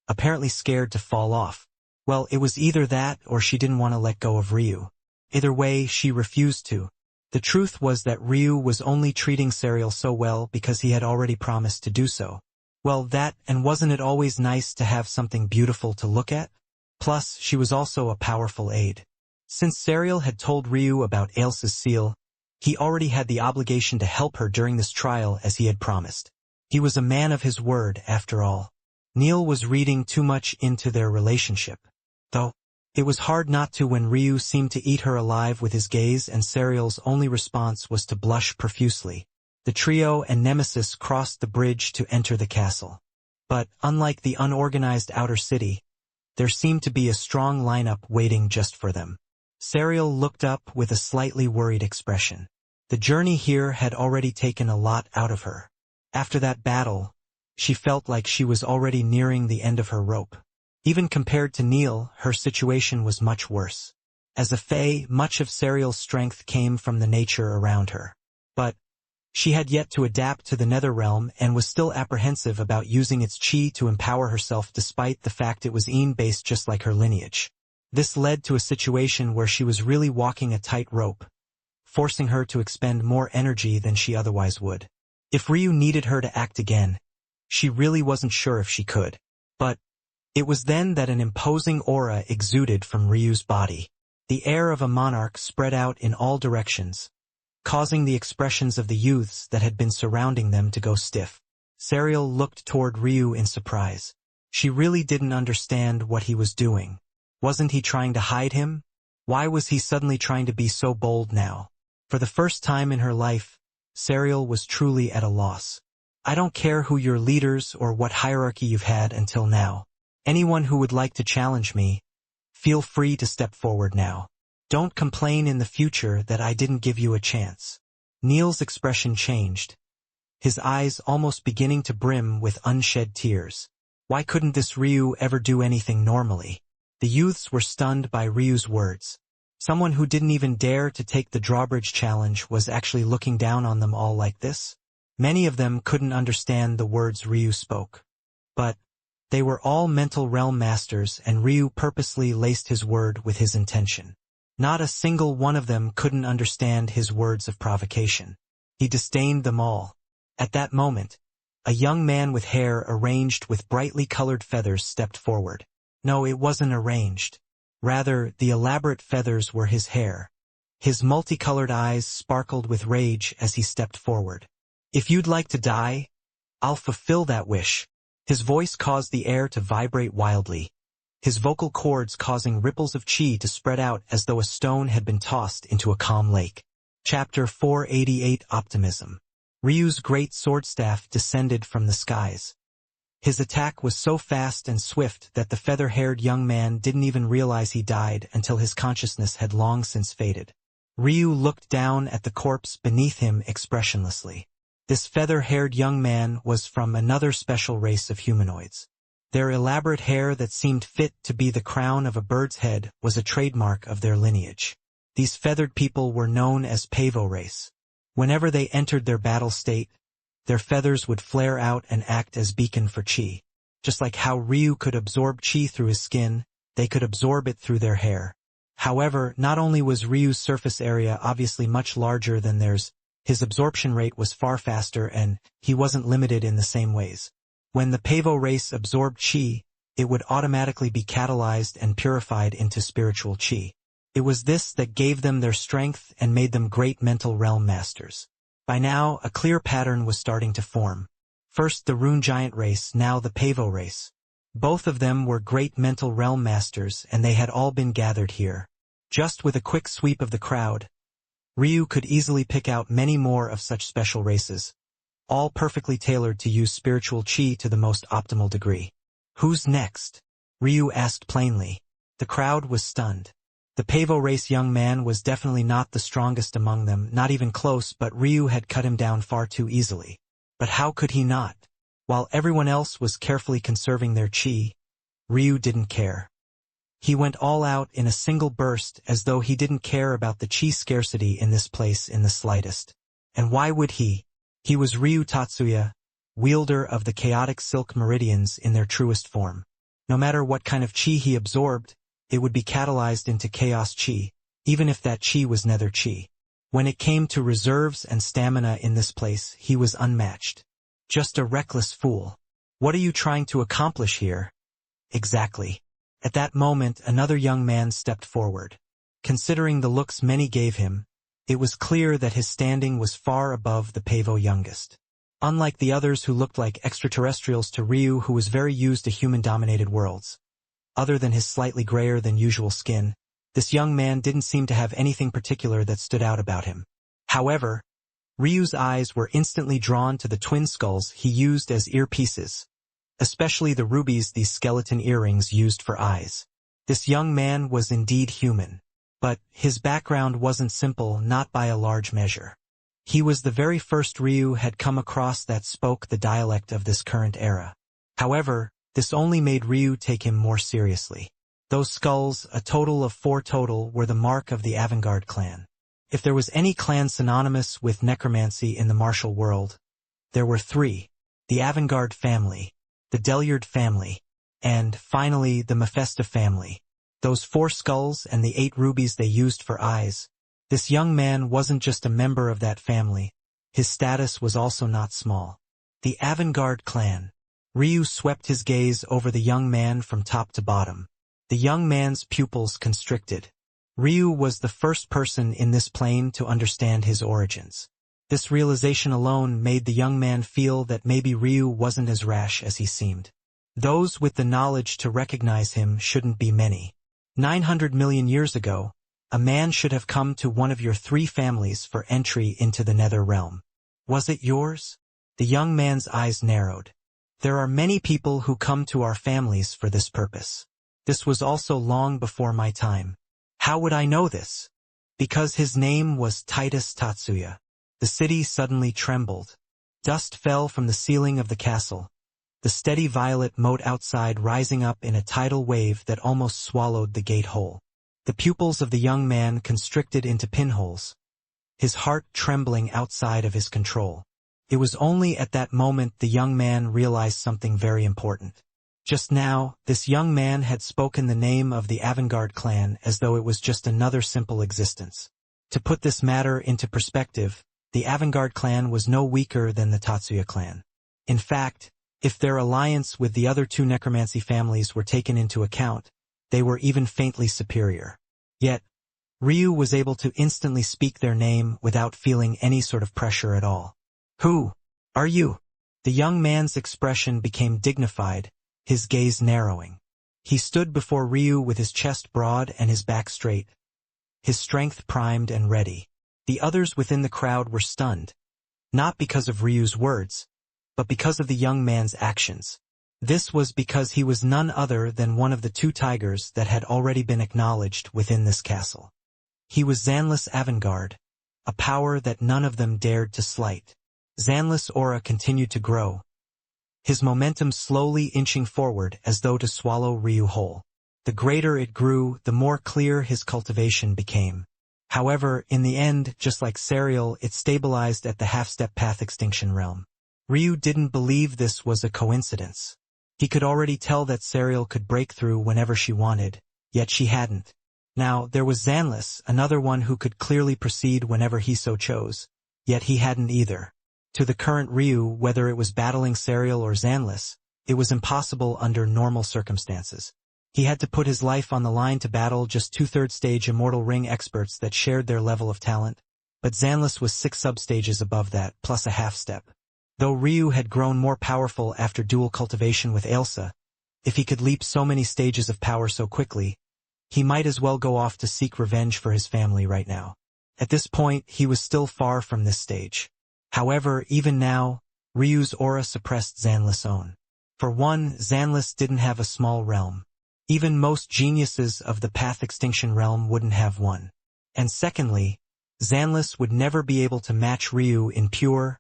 apparently scared to fall off. Well, it was either that or she didn't want to let go of Ryu. Either way, she refused to. The truth was that Ryu was only treating Serial so well because he had already promised to do so. Well, that, and wasn't it always nice to have something beautiful to look at? Plus, she was also a powerful aide. Since Serial had told Ryu about Ailsa's seal, he already had the obligation to help her during this trial as he had promised. He was a man of his word, after all. Neil was reading too much into their relationship. Though, it was hard not to when Ryu seemed to eat her alive with his gaze and Serial's only response was to blush profusely. The trio and Nemesis crossed the bridge to enter the castle. But, unlike the unorganized outer city, there seemed to be a strong lineup waiting just for them. Serial looked up with a slightly worried expression. The journey here had already taken a lot out of her. After that battle, she felt like she was already nearing the end of her rope. Even compared to Neil, her situation was much worse. As a fae, much of Serial's strength came from the nature around her. But She had yet to adapt to the nether realm and was still apprehensive about using its chi to empower herself despite the fact it was based just like her lineage. This led to a situation where she was really walking a tight rope, forcing her to expend more energy than she otherwise would. If Ryu needed her to act again, she really wasn't sure if she could. But it was then that an imposing aura exuded from Ryu's body. The air of a monarch spread out in all directions, causing the expressions of the youths that had been surrounding them to go stiff. Serial looked toward Ryu in surprise. She really didn't understand what he was doing. Wasn't he trying to hide him? Why was he suddenly trying to be so bold now? For the first time in her life, Serial was truly at a loss. I don't care who your leaders or what hierarchy you've had until now. Anyone who would like to challenge me, feel free to step forward now. Don't complain in the future that I didn't give you a chance. Neil's expression changed, his eyes almost beginning to brim with unshed tears. Why couldn't this Ryu ever do anything normally? The youths were stunned by Ryu's words. Someone who didn't even dare to take the drawbridge challenge was actually looking down on them all like this? Many of them couldn't understand the words Ryu spoke. But they were all mental realm masters, and Ryu purposely laced his word with his intention. Not a single one of them couldn't understand his words of provocation. He disdained them all. At that moment, a young man with hair arranged with brightly colored feathers stepped forward. No, it wasn't arranged. Rather, the elaborate feathers were his hair. His multicolored eyes sparkled with rage as he stepped forward. If you'd like to die, I'll fulfill that wish. His voice caused the air to vibrate wildly, his vocal cords causing ripples of chi to spread out as though a stone had been tossed into a calm lake. Chapter 488 Optimism. Ryu's great sword staff descended from the skies. His attack was so fast and swift that the feather-haired young man didn't even realize he died until his consciousness had long since faded. Ryu looked down at the corpse beneath him expressionlessly. This feather-haired young man was from another special race of humanoids. Their elaborate hair that seemed fit to be the crown of a bird's head was a trademark of their lineage. These feathered people were known as Pavo race. Whenever they entered their battle state, their feathers would flare out and act as beacon for chi. Just like how Ryu could absorb chi through his skin, they could absorb it through their hair. However, not only was Ryu's surface area obviously much larger than theirs, his absorption rate was far faster, and he wasn't limited in the same ways. When the Pavo race absorbed chi, it would automatically be catalyzed and purified into spiritual chi. It was this that gave them their strength and made them great mental realm masters. By now, a clear pattern was starting to form. First the Rune Giant race, now the Pavo race. Both of them were great mental realm masters, and they had all been gathered here. Just with a quick sweep of the crowd, Ryu could easily pick out many more of such special races, all perfectly tailored to use spiritual chi to the most optimal degree. Who's next? Ryu asked plainly. The crowd was stunned. The Pavo race young man was definitely not the strongest among them, not even close, but Ryu had cut him down far too easily. But how could he not? While everyone else was carefully conserving their chi, Ryu didn't care. He went all out in a single burst as though he didn't care about the chi scarcity in this place in the slightest. And why would he? He was Ryu Tatsuya, wielder of the chaotic silk meridians in their truest form. No matter what kind of chi he absorbed, it would be catalyzed into chaos chi, even if that chi was nether chi. When it came to reserves and stamina in this place, he was unmatched. Just a reckless fool. What are you trying to accomplish here? Exactly. At that moment, another young man stepped forward. Considering the looks many gave him, it was clear that his standing was far above the Pavo youngest. Unlike the others who looked like extraterrestrials to Ryu, who was very used to human-dominated worlds. Other than his slightly grayer than usual skin, this young man didn't seem to have anything particular that stood out about him. However, Ryu's eyes were instantly drawn to the twin skulls he used as earpieces, especially the rubies these skeleton earrings used for eyes. This young man was indeed human, but his background wasn't simple, not by a large measure. He was the very first Ryu had come across that spoke the dialect of this current era. However, this only made Ryu take him more seriously. Those skulls, a total of 4 total, were the mark of the Avantgarde clan. If there was any clan synonymous with necromancy in the martial world, there were three: the Avangard family, the Delyard family, and, finally, the Mephisto family. Those 4 skulls and the 8 rubies they used for eyes. This young man wasn't just a member of that family. His status was also not small. The Avangard clan. Ryu swept his gaze over the young man from top to bottom. The young man's pupils constricted. Ryu was the first person in this plane to understand his origins. This realization alone made the young man feel that maybe Ryu wasn't as rash as he seemed. Those with the knowledge to recognize him shouldn't be many. 900 million years ago, a man should have come to one of your 3 families for entry into the Nether Realm. Was it yours? The young man's eyes narrowed. There are many people who come to our families for this purpose. This was also long before my time. How would I know this? Because his name was Titus Tatsuya. The city suddenly trembled. Dust fell from the ceiling of the castle, the steady violet moat outside rising up in a tidal wave that almost swallowed the gate hole. The pupils of the young man constricted into pinholes, his heart trembling outside of his control. It was only at that moment the young man realized something very important. Just now, this young man had spoken the name of the Avangard clan as though it was just another simple existence. To put this matter into perspective, the Avangard clan was no weaker than the Tatsuya clan. In fact, if their alliance with the other 2 necromancy families were taken into account, they were even faintly superior. Yet, Ryu was able to instantly speak their name without feeling any sort of pressure at all. Who are you? The young man's expression became dignified, his gaze narrowing. He stood before Ryu with his chest broad and his back straight, his strength primed and ready. The others within the crowd were stunned, not because of Ryu's words, but because of the young man's actions. This was because he was none other than one of the 2 tigers that had already been acknowledged within this castle. He was Zanla's Avangard, a power that none of them dared to slight. Zanla's aura continued to grow, his momentum slowly inching forward as though to swallow Ryu whole. The greater it grew, the more clear his cultivation became. However, in the end, just like Serial, it stabilized at the half-step path extinction realm. Ryu didn't believe this was a coincidence. He could already tell that Serial could break through whenever she wanted, yet she hadn't. Now, there was Zanlis, another one who could clearly proceed whenever he so chose, yet he hadn't either. To the current Ryu, whether it was battling Serial or Zanlis, it was impossible under normal circumstances. He had to put his life on the line to battle just 2/3 stage Immortal Ring experts that shared their level of talent, but Zanlis was 6 substages above that, plus a half-step. Though Ryu had grown more powerful after dual cultivation with Ailsa, if he could leap so many stages of power so quickly, he might as well go off to seek revenge for his family right now. At this point, he was still far from this stage. However, even now, Ryu's aura suppressed Zanlis' own. For one, Zanlis didn't have a small realm. Even most geniuses of the Path Extinction realm wouldn't have one. And secondly, Zanlis would never be able to match Ryu in pure,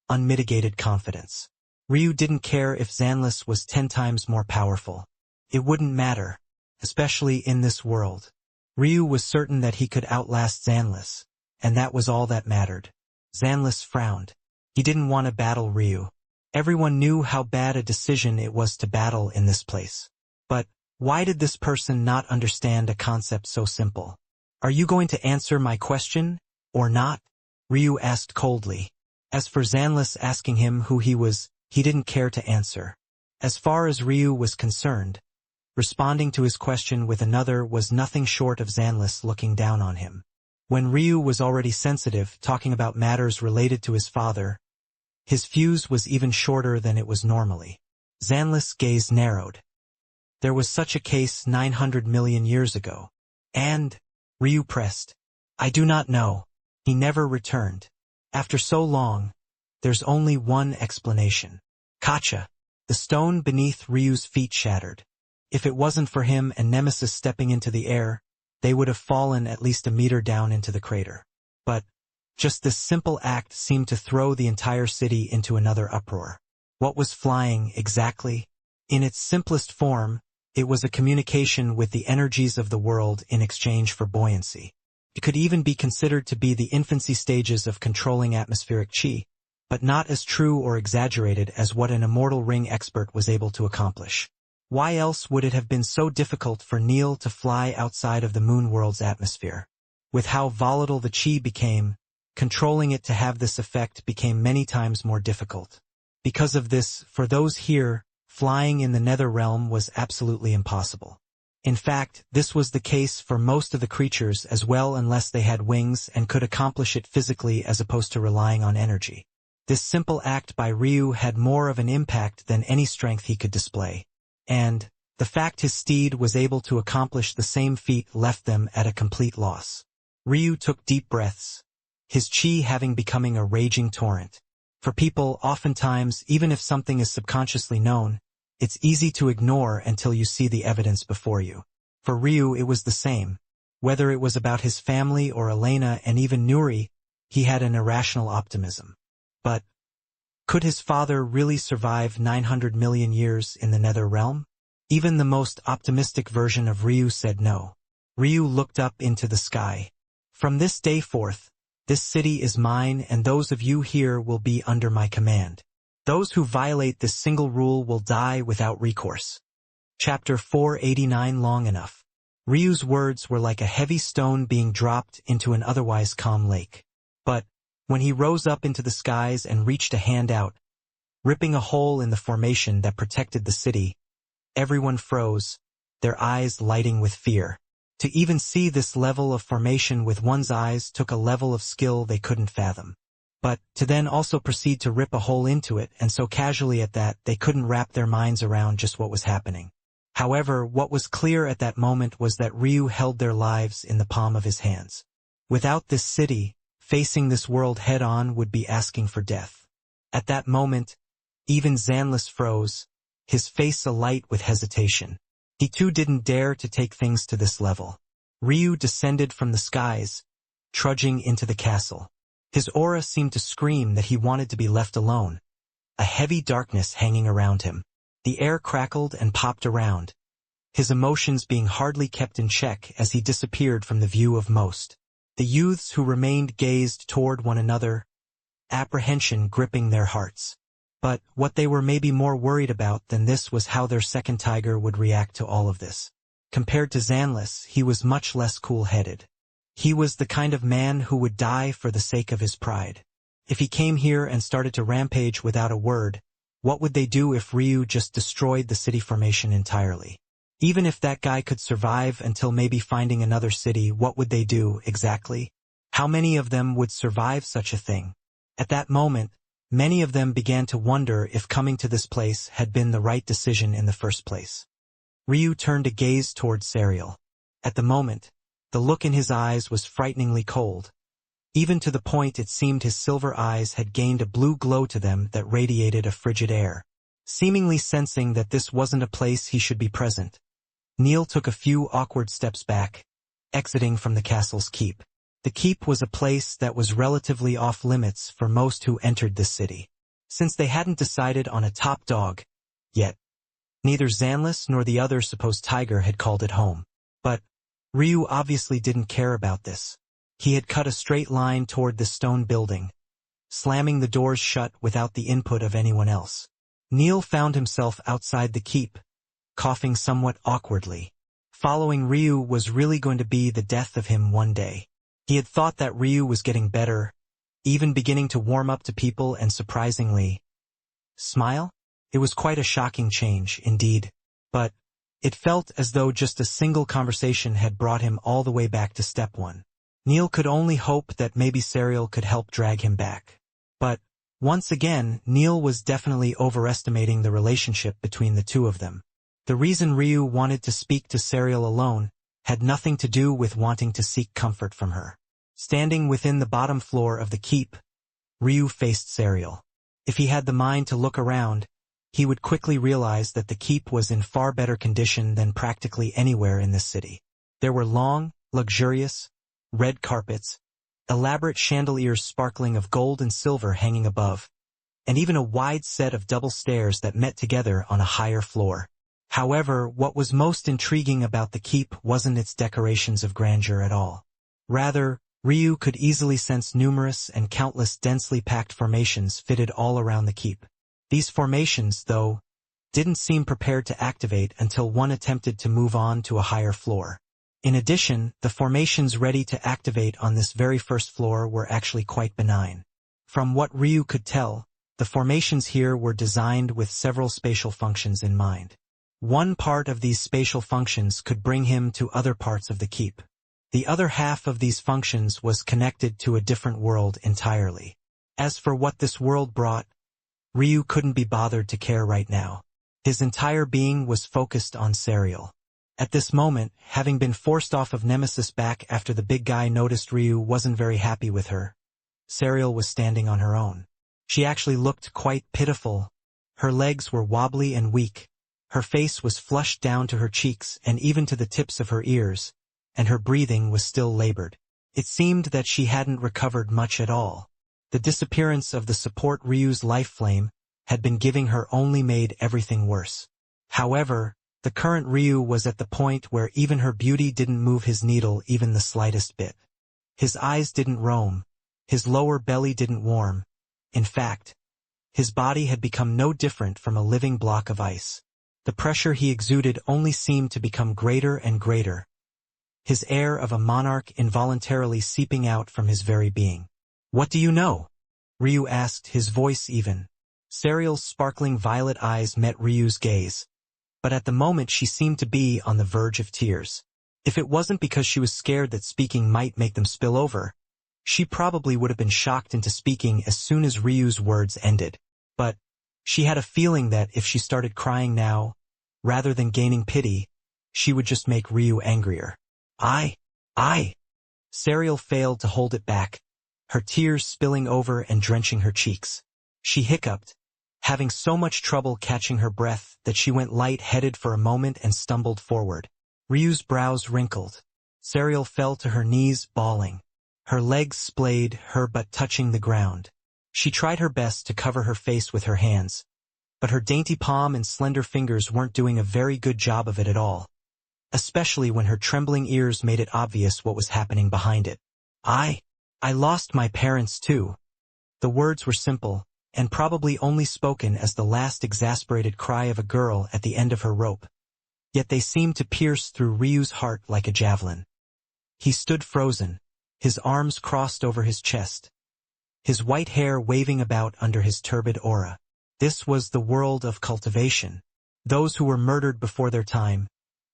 unmitigated confidence. Ryu didn't care if Zanlis was 10 times more powerful. It wouldn't matter, especially in this world. Ryu was certain that he could outlast Zanlis, and that was all that mattered. Zanlis frowned. He didn't want to battle Ryu. Everyone knew how bad a decision it was to battle in this place. But why did this person not understand a concept so simple? Are you going to answer my question, or not? Ryu asked coldly. As for Zanlis asking him who he was, he didn't care to answer. As far as Ryu was concerned, responding to his question with another was nothing short of Zanlis looking down on him. When Ryu was already sensitive, talking about matters related to his father, his fuse was even shorter than it was normally. Zanlis' gaze narrowed. There was such a case 900 million years ago. And, Ryu pressed, I do not know. He never returned. After so long, there's only one explanation. Kacha. The stone beneath Ryu's feet shattered. If it wasn't for him and Nemesis stepping into the air, they would have fallen at least a meter down into the crater. But, just this simple act seemed to throw the entire city into another uproar. What was flying, exactly? In its simplest form, it was a communication with the energies of the world in exchange for buoyancy. It could even be considered to be the infancy stages of controlling atmospheric qi, but not as true or exaggerated as what an immortal ring expert was able to accomplish. Why else would it have been so difficult for Neil to fly outside of the moon world's atmosphere? With how volatile the qi became, controlling it to have this effect became many times more difficult. Because of this, for those here, flying in the nether realm was absolutely impossible. In fact, this was the case for most of the creatures as well unless they had wings and could accomplish it physically as opposed to relying on energy. This simple act by Ryu had more of an impact than any strength he could display. And the fact his steed was able to accomplish the same feat left them at a complete loss. Ryu took deep breaths, his qi having becoming a raging torrent. For people, oftentimes, even if something is subconsciously known, it's easy to ignore until you see the evidence before you. For Ryu it was the same. Whether it was about his family or Elena and even Nuri, he had an irrational optimism. But could his father really survive 900 million years in the nether realm? Even the most optimistic version of Ryu said no. Ryu looked up into the sky. From this day forth, this city is mine and those of you here will be under my command. Those who violate this single rule will die without recourse. Chapter 489. Long enough. Ryu's words were like a heavy stone being dropped into an otherwise calm lake. But when he rose up into the skies and reached a hand out, ripping a hole in the formation that protected the city, everyone froze, their eyes lighting with fear. To even see this level of formation with one's eyes took a level of skill they couldn't fathom. But to then also proceed to rip a hole into it, and so casually at that, they couldn't wrap their minds around just what was happening. However, what was clear at that moment was that Ryu held their lives in the palm of his hands. Without this city, facing this world head-on would be asking for death. At that moment, even Zanlis froze, his face alight with hesitation. He too didn't dare to take things to this level. Ryu descended from the skies, trudging into the castle. His aura seemed to scream that he wanted to be left alone. A heavy darkness hanging around him. The air crackled and popped around, his emotions being hardly kept in check as he disappeared from the view of most. The youths who remained gazed toward one another, apprehension gripping their hearts. But what they were maybe more worried about than this was how their second tiger would react to all of this. Compared to Zanlis, he was much less cool-headed. He was the kind of man who would die for the sake of his pride. If he came here and started to rampage without a word, what would they do if Ryu just destroyed the city formation entirely? Even if that guy could survive until maybe finding another city, what would they do exactly? How many of them would survive such a thing? At that moment, many of them began to wonder if coming to this place had been the right decision in the first place. Ryu turned to gaze towards Serial. At the moment, the look in his eyes was frighteningly cold. Even to the point it seemed his silver eyes had gained a blue glow to them that radiated a frigid air. Seemingly sensing that this wasn't a place he should be present, Neil took a few awkward steps back, exiting from the castle's keep. The keep was a place that was relatively off-limits for most who entered this city, since they hadn't decided on a top dog yet. Neither Zanlis nor the other supposed tiger had called it home. But Ryu obviously didn't care about this. He had cut a straight line toward the stone building, slamming the doors shut without the input of anyone else. Neil found himself outside the keep, coughing somewhat awkwardly. Following Ryu was really going to be the death of him one day. He had thought that Ryu was getting better, even beginning to warm up to people and surprisingly smile? It was quite a shocking change, indeed. But it felt as though just a single conversation had brought him all the way back to step one. Neil could only hope that maybe Serial could help drag him back. But once again, Neil was definitely overestimating the relationship between the two of them. The reason Ryu wanted to speak to Serial alone had nothing to do with wanting to seek comfort from her. Standing within the bottom floor of the keep, Ryu faced Serial. If he had the mind to look around, he would quickly realize that the keep was in far better condition than practically anywhere in this city. There were long, luxurious, red carpets, elaborate chandeliers sparkling of gold and silver hanging above, and even a wide set of double stairs that met together on a higher floor. However, what was most intriguing about the keep wasn't its decorations of grandeur at all. Rather, Ryu could easily sense numerous and countless densely packed formations fitted all around the keep. These formations, though, didn't seem prepared to activate until one attempted to move on to a higher floor. In addition, the formations ready to activate on this very first floor were actually quite benign. From what Ryu could tell, the formations here were designed with several spatial functions in mind. One part of these spatial functions could bring him to other parts of the keep. The other half of these functions was connected to a different world entirely. As for what this world brought, Ryu couldn't be bothered to care right now. His entire being was focused on Serial. At this moment, having been forced off of Nemesis back after the big guy noticed Ryu wasn't very happy with her, Serial was standing on her own. She actually looked quite pitiful. Her legs were wobbly and weak. Her face was flushed down to her cheeks and even to the tips of her ears, and her breathing was still labored. It seemed that she hadn't recovered much at all. The disappearance of the support Ryu's life flame had been giving her only made everything worse. However, the current Ryu was at the point where even her beauty didn't move his needle even the slightest bit. His eyes didn't roam. His lower belly didn't warm. In fact, his body had become no different from a living block of ice. The pressure he exuded only seemed to become greater and greater, his air of a monarch involuntarily seeping out from his very being. "What do you know?" Ryu asked, his voice even. Serial's sparkling violet eyes met Ryu's gaze, but at the moment she seemed to be on the verge of tears. If it wasn't because she was scared that speaking might make them spill over, she probably would have been shocked into speaking as soon as Ryu's words ended. But she had a feeling that if she started crying now, rather than gaining pity, she would just make Ryu angrier. I. Serial failed to hold it back, her tears spilling over and drenching her cheeks. She hiccuped, having so much trouble catching her breath that she went light-headed for a moment and stumbled forward. Ryu's brows wrinkled. Serial fell to her knees, bawling. Her legs splayed, her butt touching the ground. She tried her best to cover her face with her hands, but her dainty palm and slender fingers weren't doing a very good job of it at all, especially when her trembling ears made it obvious what was happening behind it. I lost my parents too." The words were simple, and probably only spoken as the last exasperated cry of a girl at the end of her rope. Yet they seemed to pierce through Ryu's heart like a javelin. He stood frozen, his arms crossed over his chest, his white hair waving about under his turbid aura. This was the world of cultivation. Those who were murdered before their time,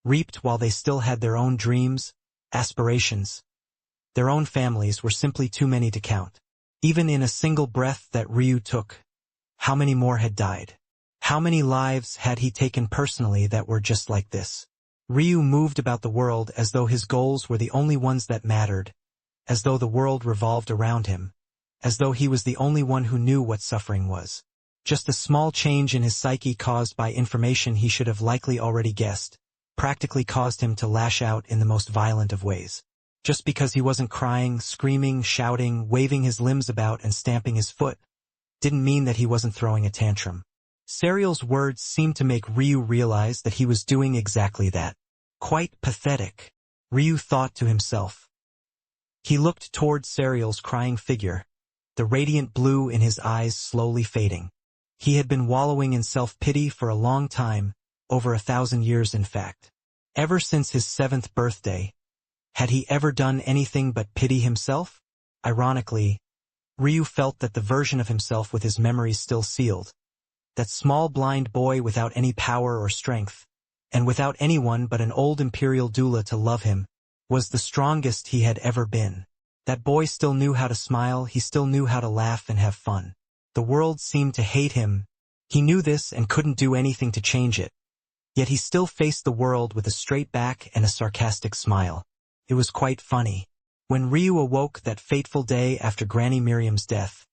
reaped while they still had their own dreams, aspirations. Their own families were simply too many to count. Even in a single breath that Ryu took, how many more had died? How many lives had he taken personally that were just like this? Ryu moved about the world as though his goals were the only ones that mattered, as though the world revolved around him, as though he was the only one who knew what suffering was. Just a small change in his psyche caused by information he should have likely already guessed, practically caused him to lash out in the most violent of ways. Just because he wasn't crying, screaming, shouting, waving his limbs about and stamping his foot, didn't mean that he wasn't throwing a tantrum. Serial's words seemed to make Ryu realize that he was doing exactly that. Quite pathetic, Ryu thought to himself. He looked toward Serial's crying figure, the radiant blue in his eyes slowly fading. He had been wallowing in self-pity for a long time, over 1,000 years in fact. Ever since his 7th birthday, had he ever done anything but pity himself? Ironically, Ryu felt that the version of himself with his memories still sealed, that small blind boy without any power or strength, and without anyone but an old imperial doula to love him, was the strongest he had ever been. That boy still knew how to smile, he still knew how to laugh and have fun. The world seemed to hate him. He knew this and couldn't do anything to change it. Yet he still faced the world with a straight back and a sarcastic smile. It was quite funny. When Ryu awoke that fateful day after Granny Miriam's death,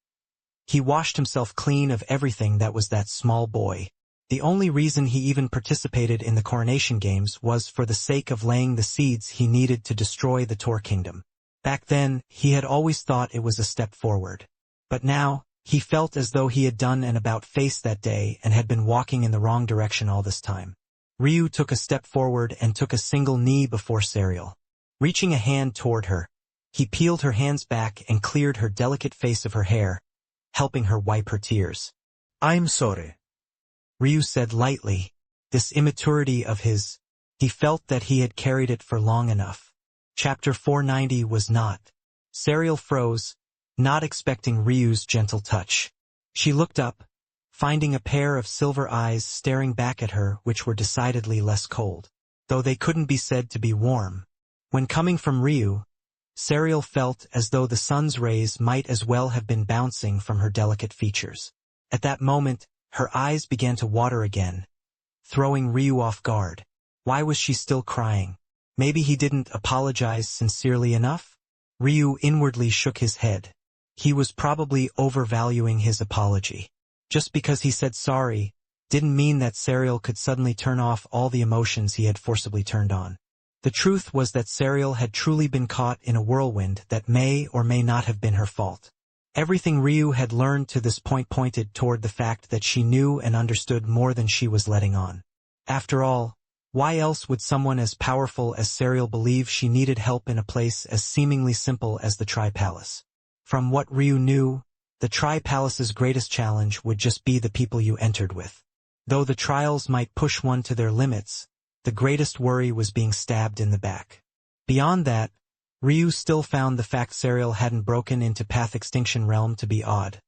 he washed himself clean of everything that was that small boy. The only reason he even participated in the coronation games was for the sake of laying the seeds he needed to destroy the Tor Kingdom. Back then, he had always thought it was a step forward. But now, he felt as though he had done an about-face that day and had been walking in the wrong direction all this time. Ryu took a step forward and took a single knee before Serial. Reaching a hand toward her, He peeled her hands back and cleared her delicate face of her hair, helping her wipe her tears. I'm sorry. Ryu said lightly. This immaturity of his, he felt that he had carried it for long enough. Chapter 490 was not. Serial froze, not expecting Ryu's gentle touch. She looked up, finding a pair of silver eyes staring back at her which were decidedly less cold, though they couldn't be said to be warm. When coming from Ryu, Serial felt as though the sun's rays might as well have been bouncing from her delicate features. At that moment, her eyes began to water again, throwing Ryu off guard. Why was she still crying? Maybe he didn't apologize sincerely enough? Ryu inwardly shook his head. He was probably overvaluing his apology. Just because he said sorry didn't mean that Serial could suddenly turn off all the emotions he had forcibly turned on. The truth was that Serial had truly been caught in a whirlwind that may or may not have been her fault. Everything Ryu had learned to this point pointed toward the fact that she knew and understood more than she was letting on. After all, why else would someone as powerful as Serial believe she needed help in a place as seemingly simple as the Tri-Palace? From what Ryu knew, the Tri-Palace's greatest challenge would just be the people you entered with. Though the trials might push one to their limits, the greatest worry was being stabbed in the back. Beyond that, Ryu still found the fact Serial hadn't broken into Path Extinction Realm to be odd,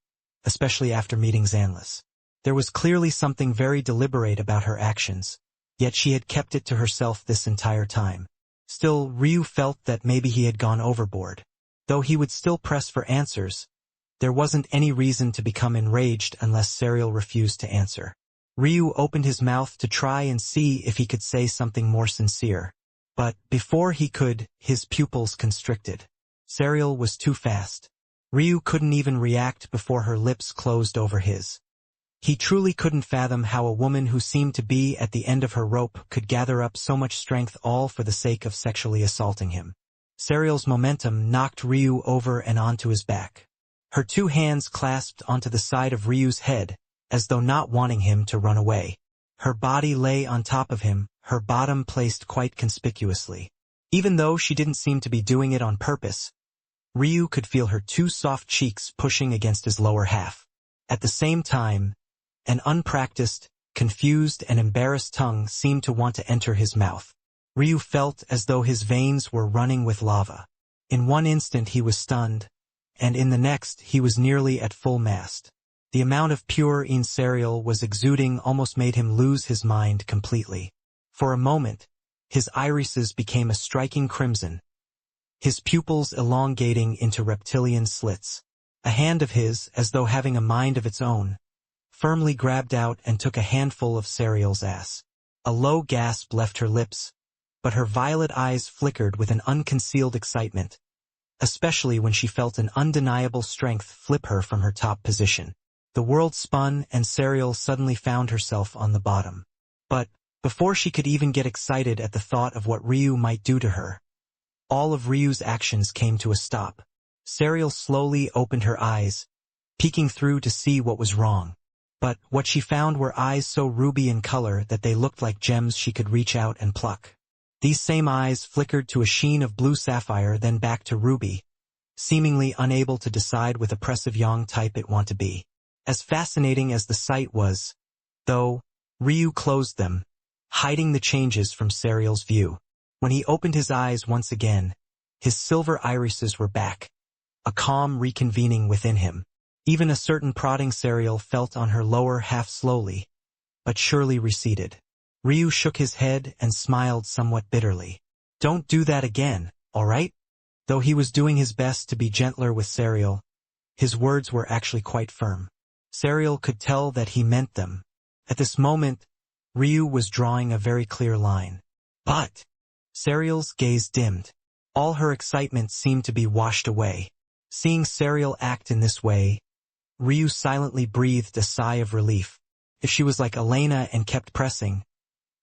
especially after meeting Xanless. There was clearly something very deliberate about her actions, yet she had kept it to herself this entire time. Still, Ryu felt that maybe he had gone overboard. Though he would still press for answers, there wasn't any reason to become enraged unless Serial refused to answer. Ryu opened his mouth to try and see if he could say something more sincere. But before he could, his pupils constricted. Serial was too fast. Ryu couldn't even react before her lips closed over his. He truly couldn't fathom how a woman who seemed to be at the end of her rope could gather up so much strength all for the sake of sexually assaulting him. Serial's momentum knocked Ryu over and onto his back. Her two hands clasped onto the side of Ryu's head, as though not wanting him to run away. Her body lay on top of him, her bottom placed quite conspicuously. Even though she didn't seem to be doing it on purpose, Ryu could feel her two soft cheeks pushing against his lower half. At the same time, an unpracticed, confused and embarrassed tongue seemed to want to enter his mouth. Ryu felt as though his veins were running with lava. In one instant he was stunned, and in the next he was nearly at full mast. The amount of pure Serial was exuding almost made him lose his mind completely. For a moment, his irises became a striking crimson, his pupils elongating into reptilian slits. A hand of his, as though having a mind of its own, firmly grabbed out and took a handful of Serial's ass. A low gasp left her lips, but her violet eyes flickered with an unconcealed excitement, especially when she felt an undeniable strength flip her from her top position. The world spun and Serial suddenly found herself on the bottom. But, before she could even get excited at the thought of what Ryu might do to her, all of Ryu's actions came to a stop. Serial slowly opened her eyes, peeking through to see what was wrong. But what she found were eyes so ruby in color that they looked like gems she could reach out and pluck. These same eyes flickered to a sheen of blue sapphire, then back to ruby, seemingly unable to decide which oppressive yang type it wanted to be. As fascinating as the sight was, though, Ryu closed them, hiding the changes from Serial's view. When he opened his eyes once again, his silver irises were back, a calm reconvening within him. Even a certain prodding Serial felt on her lower half slowly, but surely receded. Ryu shook his head and smiled somewhat bitterly. Don't do that again, all right? Though he was doing his best to be gentler with Serial, his words were actually quite firm. Serial could tell that he meant them. At this moment, Ryu was drawing a very clear line. But Serial's gaze dimmed. All her excitement seemed to be washed away. Seeing Serial act in this way, Ryu silently breathed a sigh of relief. If she was like Elena and kept pressing,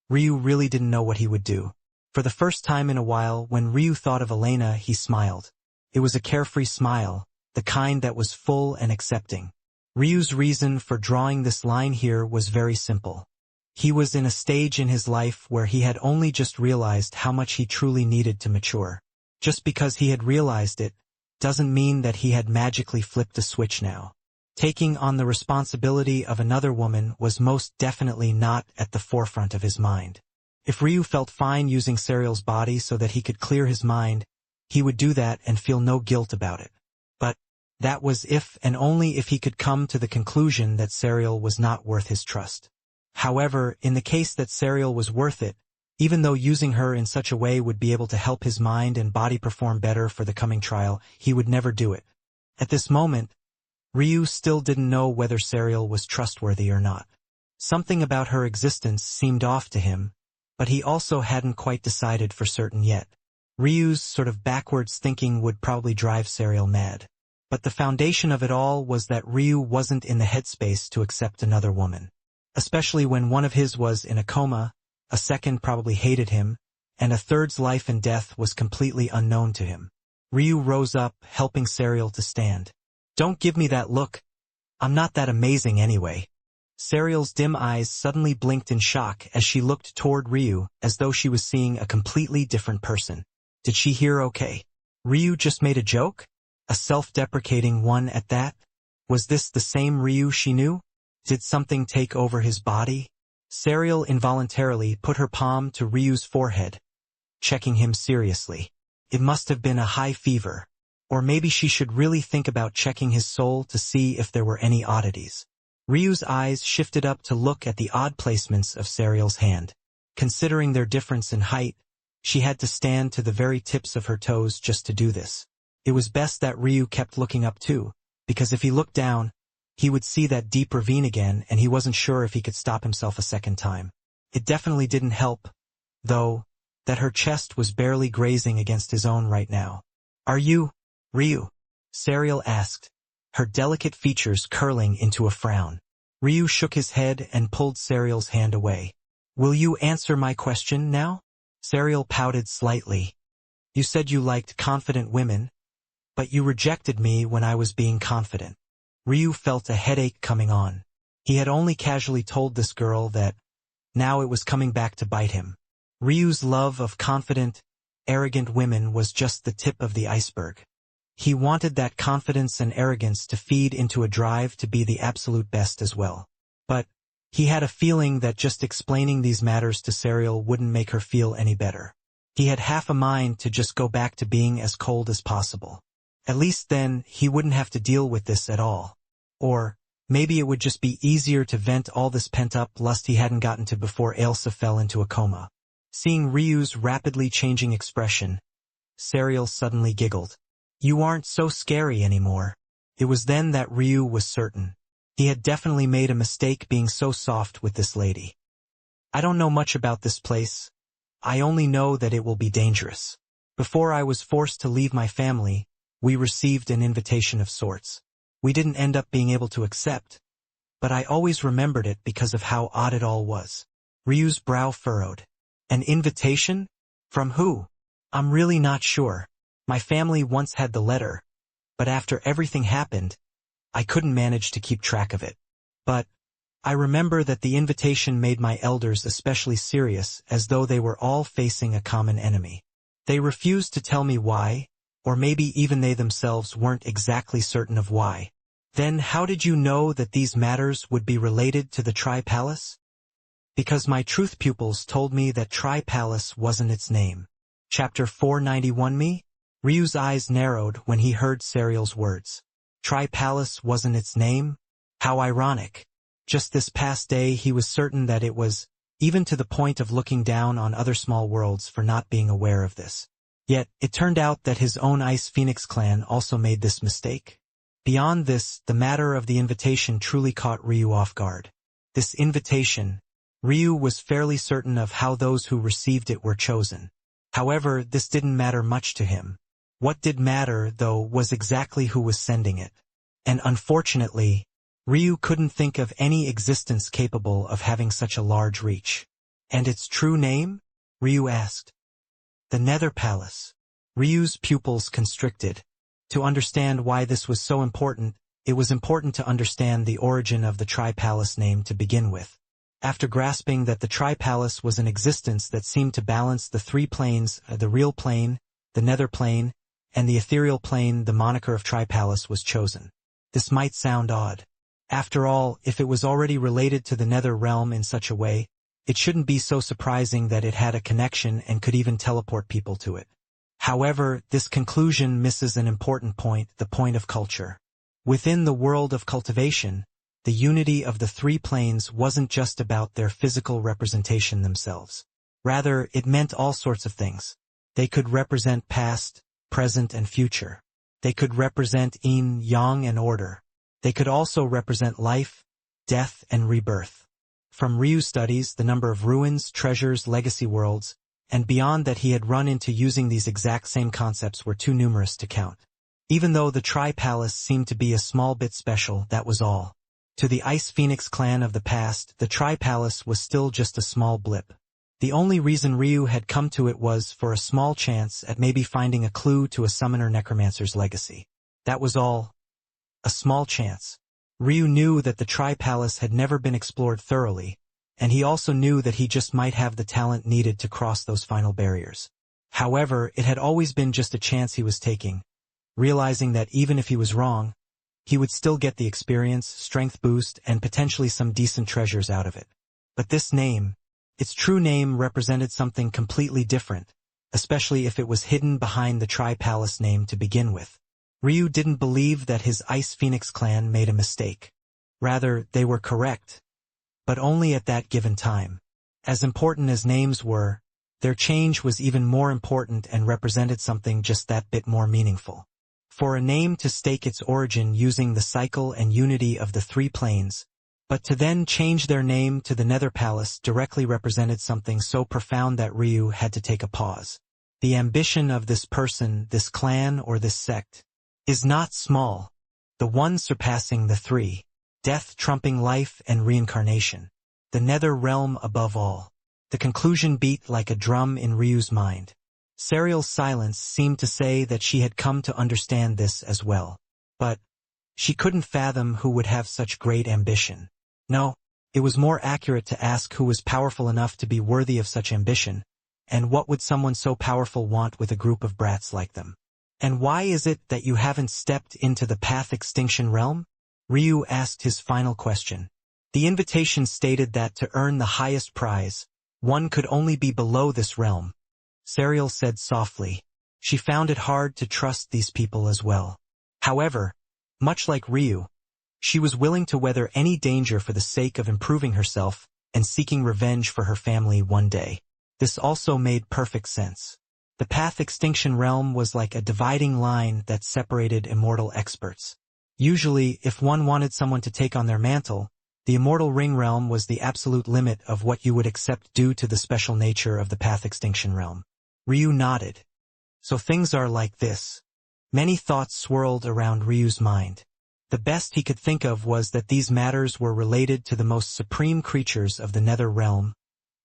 Ryu really didn't know what he would do. For the first time in a while, when Ryu thought of Elena, he smiled. It was a carefree smile, the kind that was full and accepting. Ryu's reason for drawing this line here was very simple. He was in a stage in his life where he had only just realized how much he truly needed to mature. Just because he had realized it, doesn't mean that he had magically flipped a switch now. Taking on the responsibility of another woman was most definitely not at the forefront of his mind. If Ryu felt fine using Serial's body so that he could clear his mind, he would do that and feel no guilt about it. But that was if and only if he could come to the conclusion that Serial was not worth his trust. However, in the case that Serial was worth it, even though using her in such a way would be able to help his mind and body perform better for the coming trial, he would never do it. At this moment, Ryu still didn't know whether Serial was trustworthy or not. Something about her existence seemed off to him, but he also hadn't quite decided for certain yet. Ryu's sort of backwards thinking would probably drive Serial mad. But the foundation of it all was that Ryu wasn't in the headspace to accept another woman. Especially when one of his was in a coma, a second probably hated him, and a third's life and death was completely unknown to him. Ryu rose up, helping Serial to stand. "Don't give me that look. I'm not that amazing anyway." Serial's dim eyes suddenly blinked in shock as she looked toward Ryu, as though she was seeing a completely different person. Did she hear okay? Ryu just made a joke? A self-deprecating one at that? Was this the same Ryu she knew? Did something take over his body? Serial involuntarily put her palm to Ryu's forehead, checking him seriously. It must have been a high fever. Or maybe she should really think about checking his soul to see if there were any oddities. Ryu's eyes shifted up to look at the odd placements of Serial's hand. Considering their difference in height, she had to stand to the very tips of her toes just to do this. It was best that Ryu kept looking up too, because if he looked down, he would see that deep ravine again, and he wasn't sure if he could stop himself a second time. It definitely didn't help, though, that her chest was barely grazing against his own right now. "Are you, Ryu?" Serial asked, her delicate features curling into a frown. Ryu shook his head and pulled Serial's hand away. "Will you answer my question now?" Serial pouted slightly. "You said you liked confident women, but you rejected me when I was being confident." Ryu felt a headache coming on. He had only casually told this girl that now it was coming back to bite him. Ryu's love of confident, arrogant women was just the tip of the iceberg. He wanted that confidence and arrogance to feed into a drive to be the absolute best as well. But he had a feeling that just explaining these matters to Serial wouldn't make her feel any better. He had half a mind to just go back to being as cold as possible. At least then, he wouldn't have to deal with this at all. Or maybe it would just be easier to vent all this pent-up lust he hadn't gotten to before Ailsa fell into a coma. Seeing Ryu's rapidly changing expression, Serial suddenly giggled. "You aren't so scary anymore." It was then that Ryu was certain. He had definitely made a mistake being so soft with this lady. "I don't know much about this place. I only know that it will be dangerous. Before I was forced to leave my family, we received an invitation of sorts. We didn't end up being able to accept, but I always remembered it because of how odd it all was." Ryu's brow furrowed. "An invitation? From who?" "I'm really not sure. My family once had the letter, but after everything happened, I couldn't manage to keep track of it. But I remember that the invitation made my elders especially serious, as though they were all facing a common enemy. They refused to tell me why, or maybe even they themselves weren't exactly certain of why." "Then how did you know that these matters would be related to the Tri-Palace?" "Because my truth pupils told me that Tri-Palace wasn't its name." Chapter 491 Me? Ryu's eyes narrowed when he heard Serial's words. Tri-Palace wasn't its name? How ironic. Just this past day he was certain that it was, even to the point of looking down on other small worlds for not being aware of this. Yet, it turned out that his own Ice Phoenix clan also made this mistake. Beyond this, the matter of the invitation truly caught Ryu off guard. This invitation, Ryu was fairly certain of how those who received it were chosen. However, this didn't matter much to him. What did matter, though, was exactly who was sending it. And unfortunately, Ryu couldn't think of any existence capable of having such a large reach. "And its true name?" Ryu asked. "The Nether Palace." Ryu's pupils constricted. To understand why this was so important, it was important to understand the origin of the Tri-Palace name to begin with. After grasping that the Tri-Palace was an existence that seemed to balance the three planes, the real plane, the nether plane, and the ethereal plane. The moniker of Tri-Palace was chosen. This might sound odd. After all, if it was already related to the nether realm in such a way, it shouldn't be so surprising that it had a connection and could even teleport people to it. However, this conclusion misses an important point, the point of culture. Within the world of cultivation, the unity of the three planes wasn't just about their physical representation themselves. Rather, it meant all sorts of things. They could represent past, present, and future. They could represent yin, yang, and order. They could also represent life, death, and rebirth. From Ryu's studies, the number of ruins, treasures, legacy worlds, and beyond that he had run into using these exact same concepts were too numerous to count. Even though the Tri-Palace seemed to be a small bit special, that was all. To the Ice Phoenix clan of the past, the Tri-Palace was still just a small blip. The only reason Ryu had come to it was for a small chance at maybe finding a clue to a summoner necromancer's legacy. That was all. A small chance. Ryu knew that the Tri-Palace had never been explored thoroughly, and he also knew that he just might have the talent needed to cross those final barriers. However, it had always been just a chance he was taking, realizing that even if he was wrong, he would still get the experience, strength boost, and potentially some decent treasures out of it. But this name, its true name, represented something completely different, especially if it was hidden behind the Tri-Palace name to begin with. Ryu didn't believe that his Ice Phoenix clan made a mistake. Rather, they were correct. But only at that given time. As important as names were, their change was even more important and represented something just that bit more meaningful. For a name to stake its origin using the cycle and unity of the three planes, but to then change their name to the Nether Palace directly represented something so profound that Ryu had to take a pause. The ambition of this person, this clan, or this sect, is not small. The one surpassing the three. Death trumping life and reincarnation. The nether realm above all. The conclusion beat like a drum in Ryu's mind. Serial's silence seemed to say that she had come to understand this as well. But she couldn't fathom who would have such great ambition. No, it was more accurate to ask who was powerful enough to be worthy of such ambition, and what would someone so powerful want with a group of brats like them? And why is it that you haven't stepped into the Path Extinction realm? Ryu asked his final question. The invitation stated that to earn the highest prize, one could only be below this realm. Serial said softly. She found it hard to trust these people as well. However, much like Ryu, she was willing to weather any danger for the sake of improving herself and seeking revenge for her family one day. This also made perfect sense. The Path Extinction realm was like a dividing line that separated immortal experts. Usually, if one wanted someone to take on their mantle, the Immortal Ring realm was the absolute limit of what you would accept due to the special nature of the Path Extinction realm. Ryu nodded. So things are like this. Many thoughts swirled around Ryu's mind. The best he could think of was that these matters were related to the most supreme creatures of the Nether realm,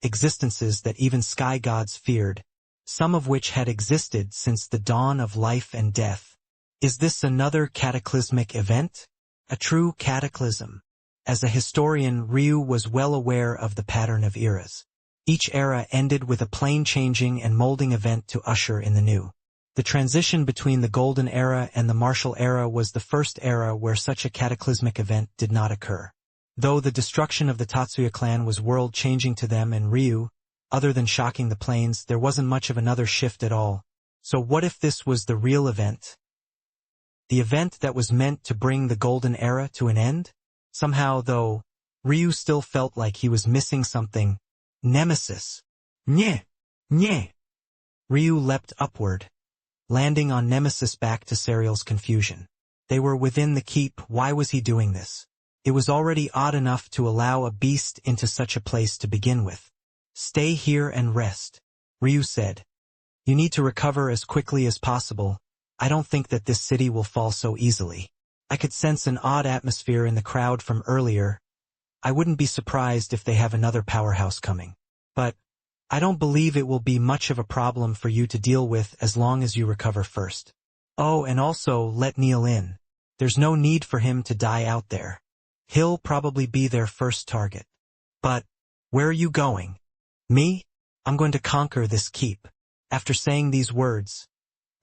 existences that even sky gods feared, some of which had existed since the dawn of life and death. Is this another cataclysmic event? A true cataclysm. As a historian, Ryu was well aware of the pattern of eras. Each era ended with a plane-changing and molding event to usher in the new. The transition between the Golden Era and the Martial Era was the first era where such a cataclysmic event did not occur. Though the destruction of the Tatsuya clan was world-changing to them and Ryu, other than shocking the planes, there wasn't much of another shift at all. So what if this was the real event? The event that was meant to bring the Golden Era to an end? Somehow, though, Ryu still felt like he was missing something. Nemesis. Nye! Nye! Ryu leapt upward, landing on Nemesis back to Serial's confusion. They were within the keep, why was he doing this? It was already odd enough to allow a beast into such a place to begin with. Stay here and rest, Ryu said. You need to recover as quickly as possible. I don't think that this city will fall so easily. I could sense an odd atmosphere in the crowd from earlier. I wouldn't be surprised if they have another powerhouse coming. But I don't believe it will be much of a problem for you to deal with as long as you recover first. Oh, and also let Neil in. There's no need for him to die out there. He'll probably be their first target. But where are you going? Me? I'm going to conquer this keep. After saying these words,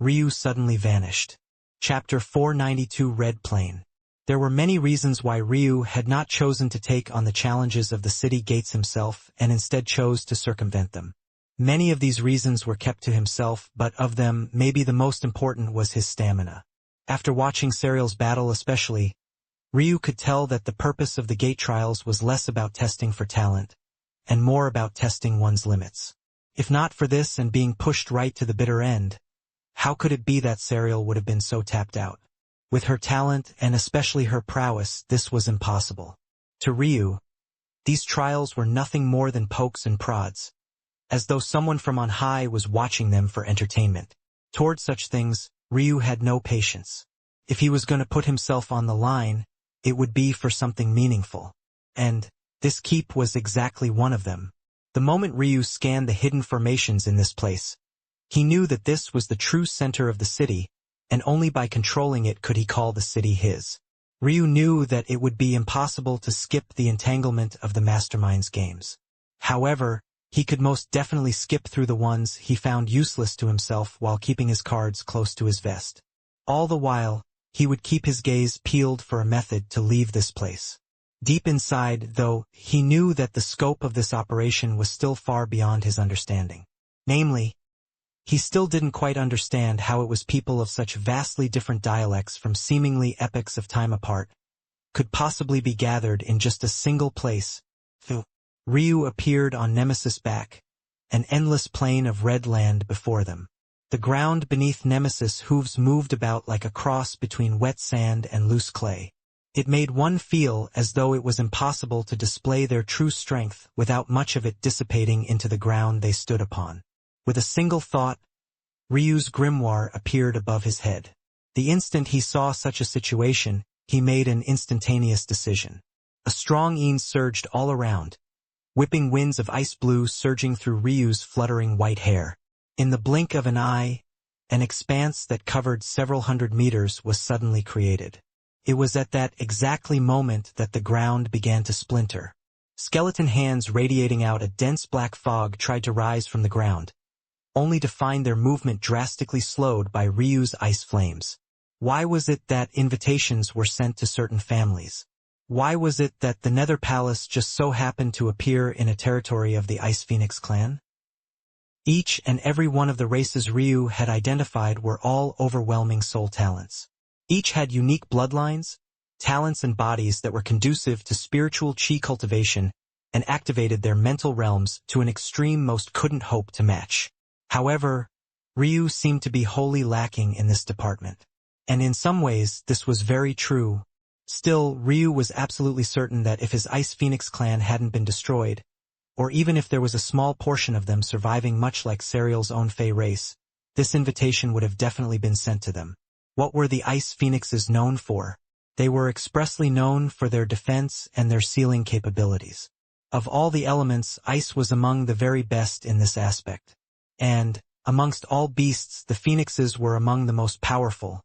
Ryu suddenly vanished. Chapter 492 Red Plain. There were many reasons why Ryu had not chosen to take on the challenges of the city gates himself and instead chose to circumvent them. Many of these reasons were kept to himself, but of them, maybe the most important was his stamina. After watching Serial's battle especially, Ryu could tell that the purpose of the gate trials was less about testing for talent, and more about testing one's limits. If not for this and being pushed right to the bitter end, how could it be that Serial would have been so tapped out? With her talent, and especially her prowess, this was impossible. To Ryu, these trials were nothing more than pokes and prods, as though someone from on high was watching them for entertainment. Toward such things, Ryu had no patience. If he was going to put himself on the line, it would be for something meaningful. And this keep was exactly one of them. The moment Ryu scanned the hidden formations in this place, he knew that this was the true center of the city, and only by controlling it could he call the city his. Ryu knew that it would be impossible to skip the entanglement of the Mastermind's games. However, he could most definitely skip through the ones he found useless to himself while keeping his cards close to his vest. All the while, he would keep his gaze peeled for a method to leave this place. Deep inside, though, he knew that the scope of this operation was still far beyond his understanding. Namely, he still didn't quite understand how it was people of such vastly different dialects from seemingly epochs of time apart could possibly be gathered in just a single place. Ryu appeared on Nemesis' back, an endless plain of red land before them. The ground beneath Nemesis' hooves moved about like a cross between wet sand and loose clay. It made one feel as though it was impossible to display their true strength without much of it dissipating into the ground they stood upon. With a single thought, Ryu's grimoire appeared above his head. The instant he saw such a situation, he made an instantaneous decision. A strong ease surged all around, whipping winds of ice blue surging through Ryu's fluttering white hair. In the blink of an eye, an expanse that covered several hundred meters was suddenly created. It was at that exactly moment that the ground began to splinter. Skeleton hands radiating out a dense black fog tried to rise from the ground, only to find their movement drastically slowed by Ryu's ice flames. Why was it that invitations were sent to certain families? Why was it that the Nether Palace just so happened to appear in a territory of the Ice Phoenix clan? Each and every one of the races Ryu had identified were all overwhelming soul talents. Each had unique bloodlines, talents and bodies that were conducive to spiritual chi cultivation and activated their mental realms to an extreme most couldn't hope to match. However, Ryu seemed to be wholly lacking in this department. And in some ways, this was very true. Still, Ryu was absolutely certain that if his Ice Phoenix clan hadn't been destroyed, or even if there was a small portion of them surviving much like Serial's own Fey race, this invitation would have definitely been sent to them. What were the Ice Phoenixes known for? They were expressly known for their defense and their sealing capabilities. Of all the elements, ice was among the very best in this aspect. And, amongst all beasts, the phoenixes were among the most powerful.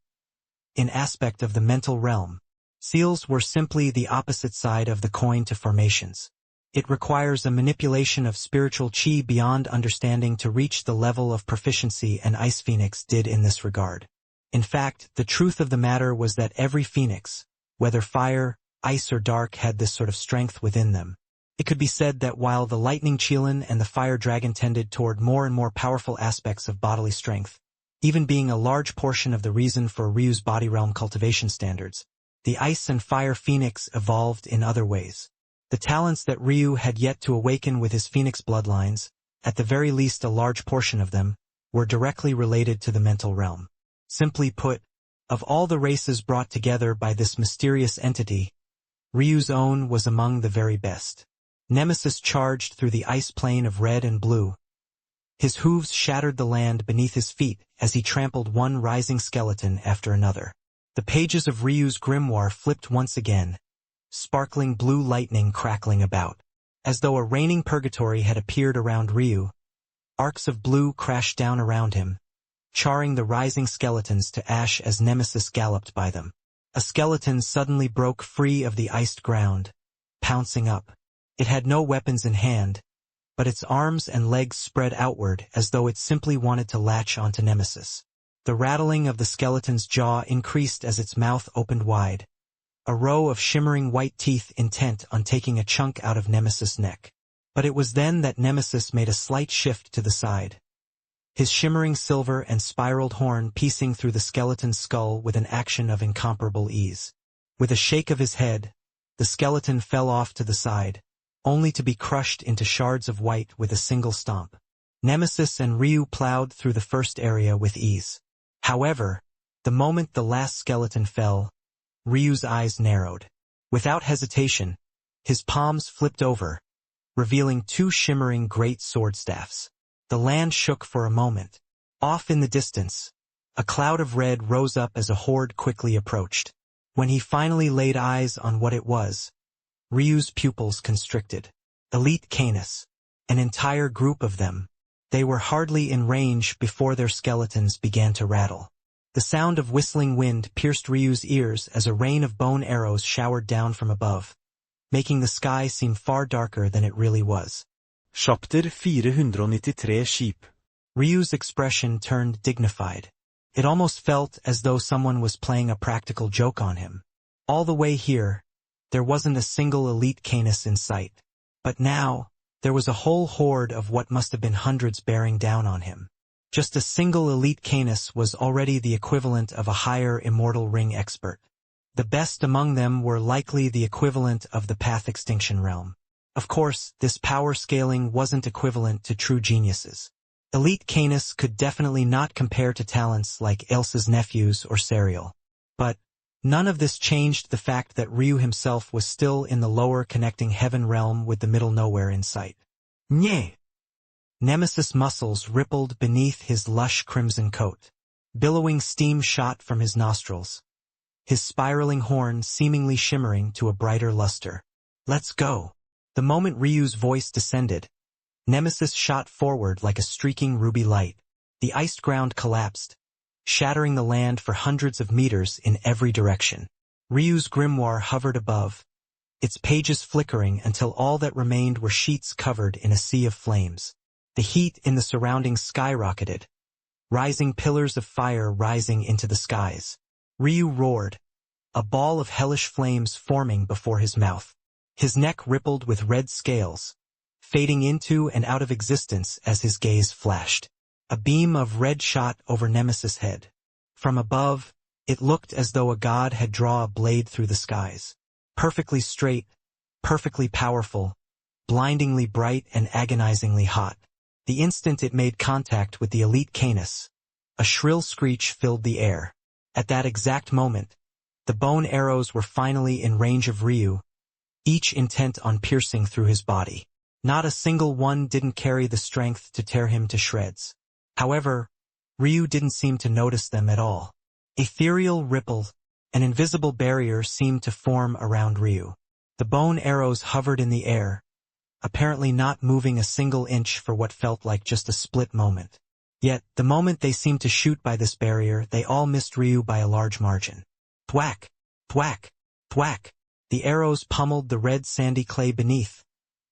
In aspect of the mental realm, seals were simply the opposite side of the coin to formations. It requires a manipulation of spiritual chi beyond understanding to reach the level of proficiency an Ice Phoenix did in this regard. In fact, the truth of the matter was that every phoenix, whether fire, ice or dark, had this sort of strength within them. It could be said that while the Lightning Qilin and the Fire Dragon tended toward more and more powerful aspects of bodily strength, even being a large portion of the reason for Ryu's body realm cultivation standards, the Ice and Fire Phoenix evolved in other ways. The talents that Ryu had yet to awaken with his Phoenix bloodlines, at the very least a large portion of them, were directly related to the mental realm. Simply put, of all the races brought together by this mysterious entity, Ryu's own was among the very best. Nemesis charged through the ice plain of red and blue. His hooves shattered the land beneath his feet as he trampled one rising skeleton after another. The pages of Ryu's grimoire flipped once again, sparkling blue lightning crackling about. As though a raining purgatory had appeared around Ryu, arcs of blue crashed down around him, charring the rising skeletons to ash as Nemesis galloped by them. A skeleton suddenly broke free of the iced ground, pouncing up. It had no weapons in hand, but its arms and legs spread outward as though it simply wanted to latch onto Nemesis. The rattling of the skeleton's jaw increased as its mouth opened wide, a row of shimmering white teeth intent on taking a chunk out of Nemesis's neck. But it was then that Nemesis made a slight shift to the side, his shimmering silver and spiraled horn piecing through the skeleton's skull with an action of incomparable ease. With a shake of his head, the skeleton fell off to the side, only to be crushed into shards of white with a single stomp. Nemesis and Ryu plowed through the first area with ease. However, the moment the last skeleton fell, Ryu's eyes narrowed. Without hesitation, his palms flipped over, revealing two shimmering great sword staffs. The land shook for a moment. Off in the distance, a cloud of red rose up as a horde quickly approached. When he finally laid eyes on what it was, Ryu's pupils constricted. Elite Canis, an entire group of them. They were hardly in range before their skeletons began to rattle. The sound of whistling wind pierced Ryu's ears as a rain of bone arrows showered down from above, making the sky seem far darker than it really was. Chapter 493 Skip. Ryu's expression turned dignified. It almost felt as though someone was playing a practical joke on him. All the way here, there wasn't a single elite Canis in sight. But now, there was a whole horde of what must have been hundreds bearing down on him. Just a single elite Canis was already the equivalent of a higher immortal ring expert. The best among them were likely the equivalent of the Path Extinction realm. Of course, this power scaling wasn't equivalent to true geniuses. Elite Canis could definitely not compare to talents like Elsa's nephews or Serial. But none of this changed the fact that Ryu himself was still in the lower connecting heaven realm with the middle nowhere in sight. Nye! Nemesis' muscles rippled beneath his lush crimson coat. Billowing steam shot from his nostrils, his spiraling horn seemingly shimmering to a brighter luster. Let's go. The moment Ryu's voice descended, Nemesis shot forward like a streaking ruby light. The iced ground collapsed, shattering the land for hundreds of meters in every direction. Ryu's grimoire hovered above, its pages flickering until all that remained were sheets covered in a sea of flames. The heat in the surroundings skyrocketed, rising pillars of fire rising into the skies. Ryu roared, a ball of hellish flames forming before his mouth. His neck rippled with red scales, fading into and out of existence as his gaze flashed. A beam of red shot over Nemesis' head. From above, it looked as though a god had drawn a blade through the skies. Perfectly straight, perfectly powerful, blindingly bright and agonizingly hot. The instant it made contact with the elite Canis, a shrill screech filled the air. At that exact moment, the bone arrows were finally in range of Ryu, each intent on piercing through his body. Not a single one didn't carry the strength to tear him to shreds. However, Ryu didn't seem to notice them at all. Ethereal ripple, an invisible barrier seemed to form around Ryu. The bone arrows hovered in the air, apparently not moving a single inch for what felt like just a split moment. Yet, the moment they seemed to shoot by this barrier, they all missed Ryu by a large margin. Thwack! Thwack! Thwack! The arrows pummeled the red sandy clay beneath,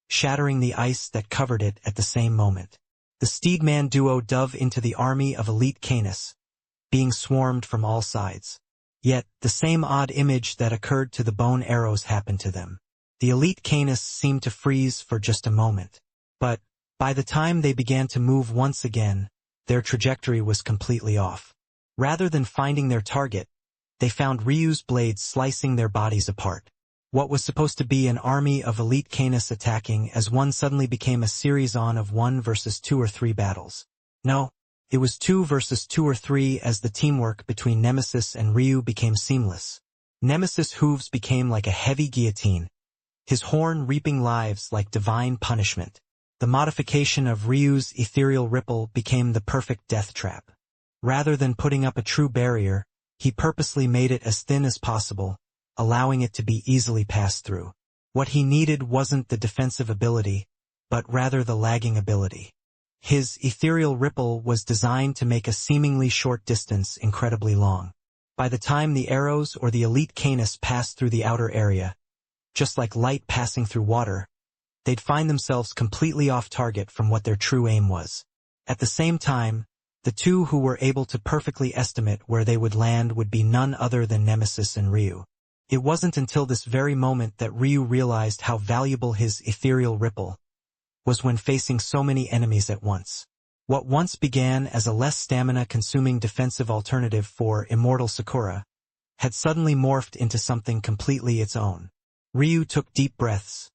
shattering the ice that covered it at the same moment. The Steedman duo dove into the army of elite Canis, being swarmed from all sides. Yet, the same odd image that occurred to the bone arrows happened to them. The elite Canis seemed to freeze for just a moment. But, by the time they began to move once again, their trajectory was completely off. Rather than finding their target, they found Ryu's blades slicing their bodies apart. What was supposed to be an army of elite Canis attacking as one suddenly became a series of 1 versus 2 or 3 battles. No, it was 2 versus 2 or 3 as the teamwork between Nemesis and Ryu became seamless. Nemesis' hooves became like a heavy guillotine, his horn reaping lives like divine punishment. The modification of Ryu's ethereal ripple became the perfect death trap. Rather than putting up a true barrier, he purposely made it as thin as possible, allowing it to be easily passed through. What he needed wasn't the defensive ability, but rather the lagging ability. His ethereal ripple was designed to make a seemingly short distance incredibly long. By the time the arrows or the elite Canis passed through the outer area, just like light passing through water, they'd find themselves completely off target from what their true aim was. At the same time, The two who were able to perfectly estimate where they would land would be none other than Nemesis and Ryu. It wasn't until this very moment that Ryu realized how valuable his ethereal ripple was when facing so many enemies at once. What once began as a less stamina-consuming defensive alternative for immortal Sakura had suddenly morphed into something completely its own. Ryu took deep breaths,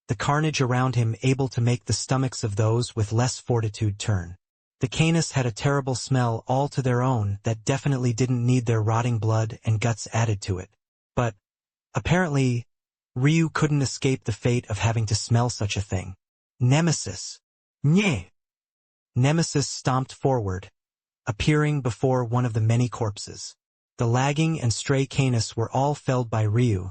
the carnage around him able to make the stomachs of those with less fortitude turn. The Canis had a terrible smell all to their own that definitely didn't need their rotting blood and guts added to it. But, apparently, Ryu couldn't escape the fate of having to smell such a thing. Nemesis. Nye! Nemesis stomped forward, appearing before one of the many corpses. The lagging and stray Canis were all felled by Ryu,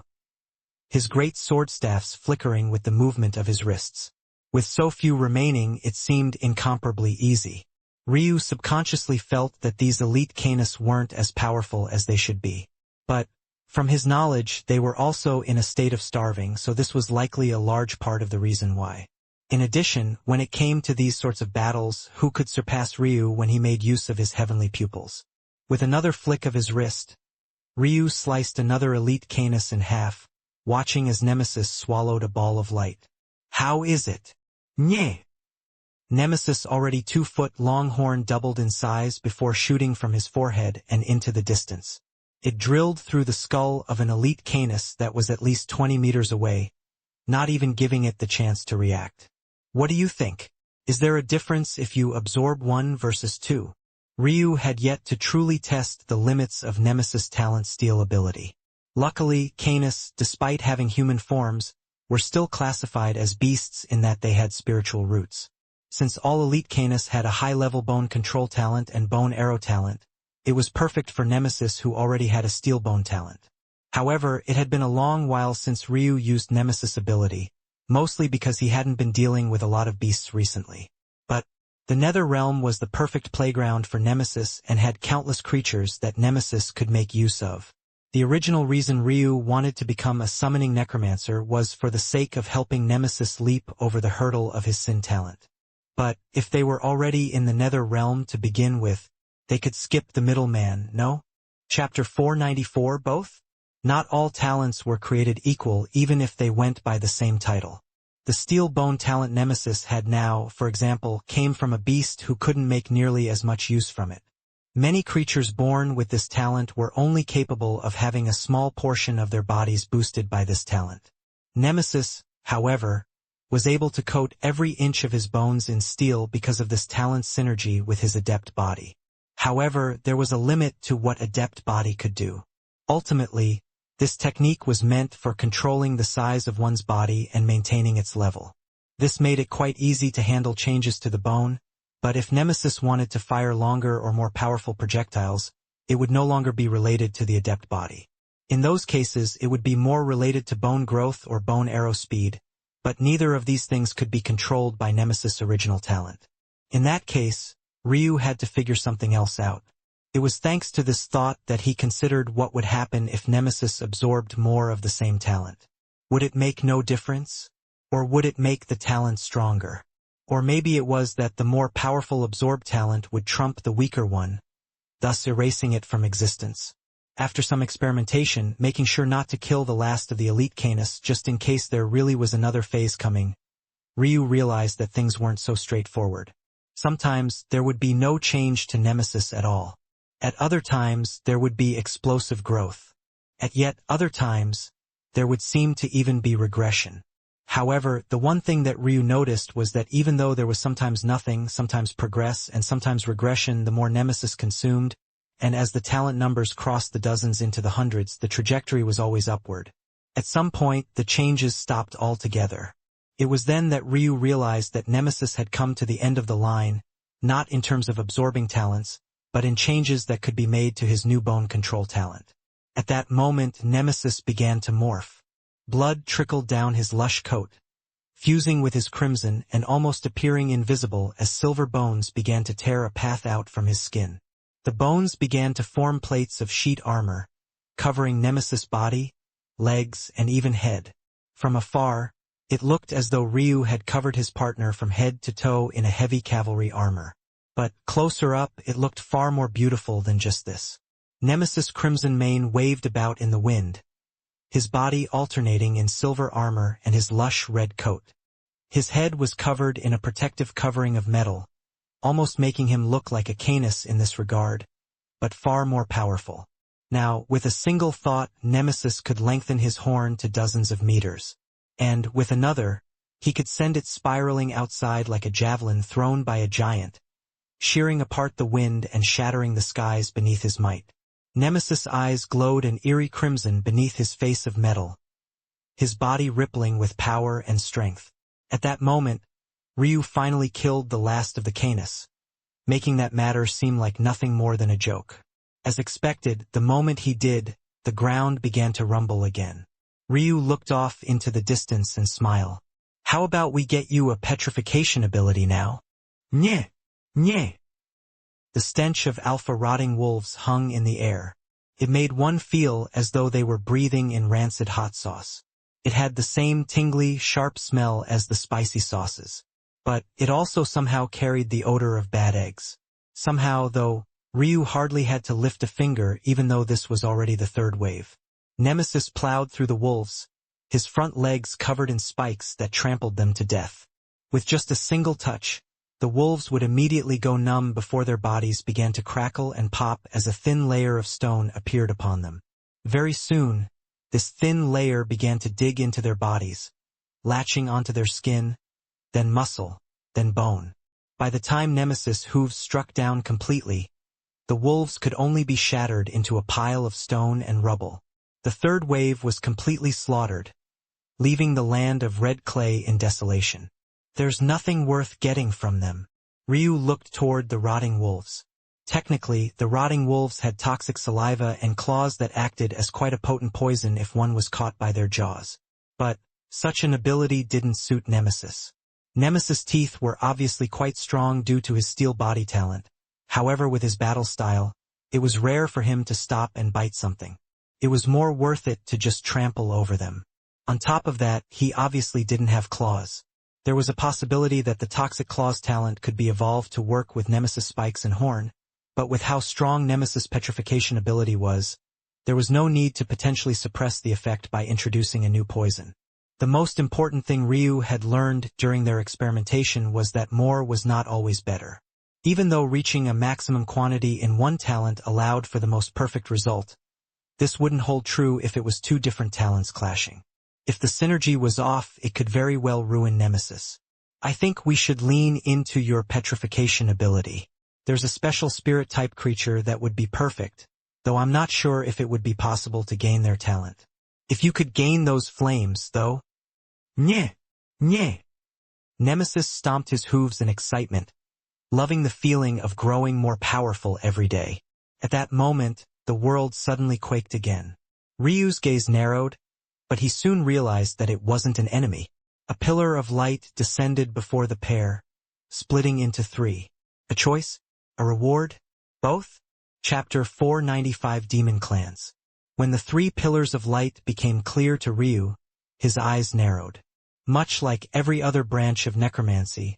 his great sword staffs flickering with the movement of his wrists. With so few remaining, it seemed incomparably easy. Ryu subconsciously felt that these elite Canis weren't as powerful as they should be. But, from his knowledge, they were also in a state of starving, so this was likely a large part of the reason why. In addition, when it came to these sorts of battles, who could surpass Ryu when he made use of his heavenly pupils? With another flick of his wrist, Ryu sliced another elite Canis in half, watching as Nemesis swallowed a ball of light. How is it? Nye! Nemesis, already 2 foot long horn, doubled in size before shooting from his forehead and into the distance. It drilled through the skull of an elite Canis that was at least 20 meters away, not even giving it the chance to react. What do you think? Is there a difference if you absorb 1 versus 2? Ryu had yet to truly test the limits of Nemesis' talent steal ability. Luckily, Canis, despite having human forms, were still classified as beasts in that they had spiritual roots. Since all elite Canis had a high-level bone control talent and bone arrow talent, it was perfect for Nemesis, who already had a steel bone talent. However, it had been a long while since Ryu used Nemesis' ability, mostly because he hadn't been dealing with a lot of beasts recently. But the Nether Realm was the perfect playground for Nemesis and had countless creatures that Nemesis could make use of. The original reason Ryu wanted to become a summoning necromancer was for the sake of helping Nemesis leap over the hurdle of his sin talent. But if they were already in the Nether Realm to begin with, they could skip the middleman, no? Chapter 494. Both? Not all talents were created equal, even if they went by the same title. The steel bone talent Nemesis had now, for example, came from a beast who couldn't make nearly as much use from it. Many creatures born with this talent were only capable of having a small portion of their bodies boosted by this talent. Nemesis, however, was able to coat every inch of his bones in steel because of this talent's synergy with his adept body. However, there was a limit to what adept body could do. Ultimately, this technique was meant for controlling the size of one's body and maintaining its level. This made it quite easy to handle changes to the bone, but if Nemesis wanted to fire longer or more powerful projectiles, it would no longer be related to the adept body. In those cases, it would be more related to bone growth or bone arrow speed, but neither of these things could be controlled by Nemesis' original talent. In that case, Ryu had to figure something else out. It was thanks to this thought that he considered what would happen if Nemesis absorbed more of the same talent. Would it make no difference? Or would it make the talent stronger? Or maybe it was that the more powerful absorbed talent would trump the weaker one, thus erasing it from existence. After some experimentation, making sure not to kill the last of the elite Canis just in case there really was another phase coming, Ryu realized that things weren't so straightforward. Sometimes there would be no change to Nemesis at all. At other times, there would be explosive growth. At yet other times, there would seem to even be regression. However, the one thing that Ryu noticed was that even though there was sometimes nothing, sometimes progress, and sometimes regression, the more Nemesis consumed, and as the talent numbers crossed the dozens into the hundreds, the trajectory was always upward. At some point, the changes stopped altogether. It was then that Ryu realized that Nemesis had come to the end of the line, not in terms of absorbing talents, but in changes that could be made to his new bone control talent. At that moment, Nemesis began to morph. Blood trickled down his lush coat, fusing with his crimson and almost appearing invisible as silver bones began to tear a path out from his skin. The bones began to form plates of sheet armor, covering Nemesis' body, legs, and even head. From afar, it looked as though Ryu had covered his partner from head to toe in a heavy cavalry armor. But closer up, it looked far more beautiful than just this. Nemesis' crimson mane waved about in the wind, his body alternating in silver armor and his lush red coat. His head was covered in a protective covering of metal, almost making him look like a Canis in this regard, but far more powerful. Now, with a single thought, Nemesis could lengthen his horn to dozens of meters. And, with another, he could send it spiraling outside like a javelin thrown by a giant, shearing apart the wind and shattering the skies beneath his might. Nemesis' eyes glowed an eerie crimson beneath his face of metal, his body rippling with power and strength. At that moment, Ryu finally killed the last of the Canis, making that matter seem like nothing more than a joke. As expected, the moment he did, the ground began to rumble again. Ryu looked off into the distance and smiled. How about we get you a petrification ability now? Nyeh! Nyeh! The stench of alpha rotting wolves hung in the air. It made one feel as though they were breathing in rancid hot sauce. It had the same tingly, sharp smell as the spicy sauces. But it also somehow carried the odor of bad eggs. Somehow, though, Ryu hardly had to lift a finger even though this was already the third wave. Nemesis plowed through the wolves, his front legs covered in spikes that trampled them to death. With just a single touch, the wolves would immediately go numb before their bodies began to crackle and pop as a thin layer of stone appeared upon them. Very soon, this thin layer began to dig into their bodies, latching onto their skin, then muscle, then bone. By the time Nemesis' hooves struck down completely, the wolves could only be shattered into a pile of stone and rubble. The third wave was completely slaughtered, leaving the land of red clay in desolation. There's nothing worth getting from them. Ryu looked toward the rotting wolves. Technically, the rotting wolves had toxic saliva and claws that acted as quite a potent poison if one was caught by their jaws. But such an ability didn't suit Nemesis. Nemesis' teeth were obviously quite strong due to his steel body talent. However, with his battle style, it was rare for him to stop and bite something. It was more worth it to just trample over them. On top of that, he obviously didn't have claws. There was a possibility that the toxic claws talent could be evolved to work with Nemesis' spikes and horn, but with how strong Nemesis' petrification ability was, there was no need to potentially suppress the effect by introducing a new poison. The most important thing Ryu had learned during their experimentation was that more was not always better. Even though reaching a maximum quantity in one talent allowed for the most perfect result, this wouldn't hold true if it was two different talents clashing. If the synergy was off, it could very well ruin Nemesis. I think we should lean into your petrification ability. There's a special spirit-type creature that would be perfect, though I'm not sure if it would be possible to gain their talent. If you could gain those flames, though. Nyeh! Nyeh! Nemesis stomped his hooves in excitement, loving the feeling of growing more powerful every day. At that moment, the world suddenly quaked again. Ryu's gaze narrowed, but he soon realized that it wasn't an enemy. A pillar of light descended before the pair, splitting into three. A choice? A reward? Both? Chapter 495 Demon Clans. When the three pillars of light became clear to Ryu, his eyes narrowed. Much like every other branch of necromancy,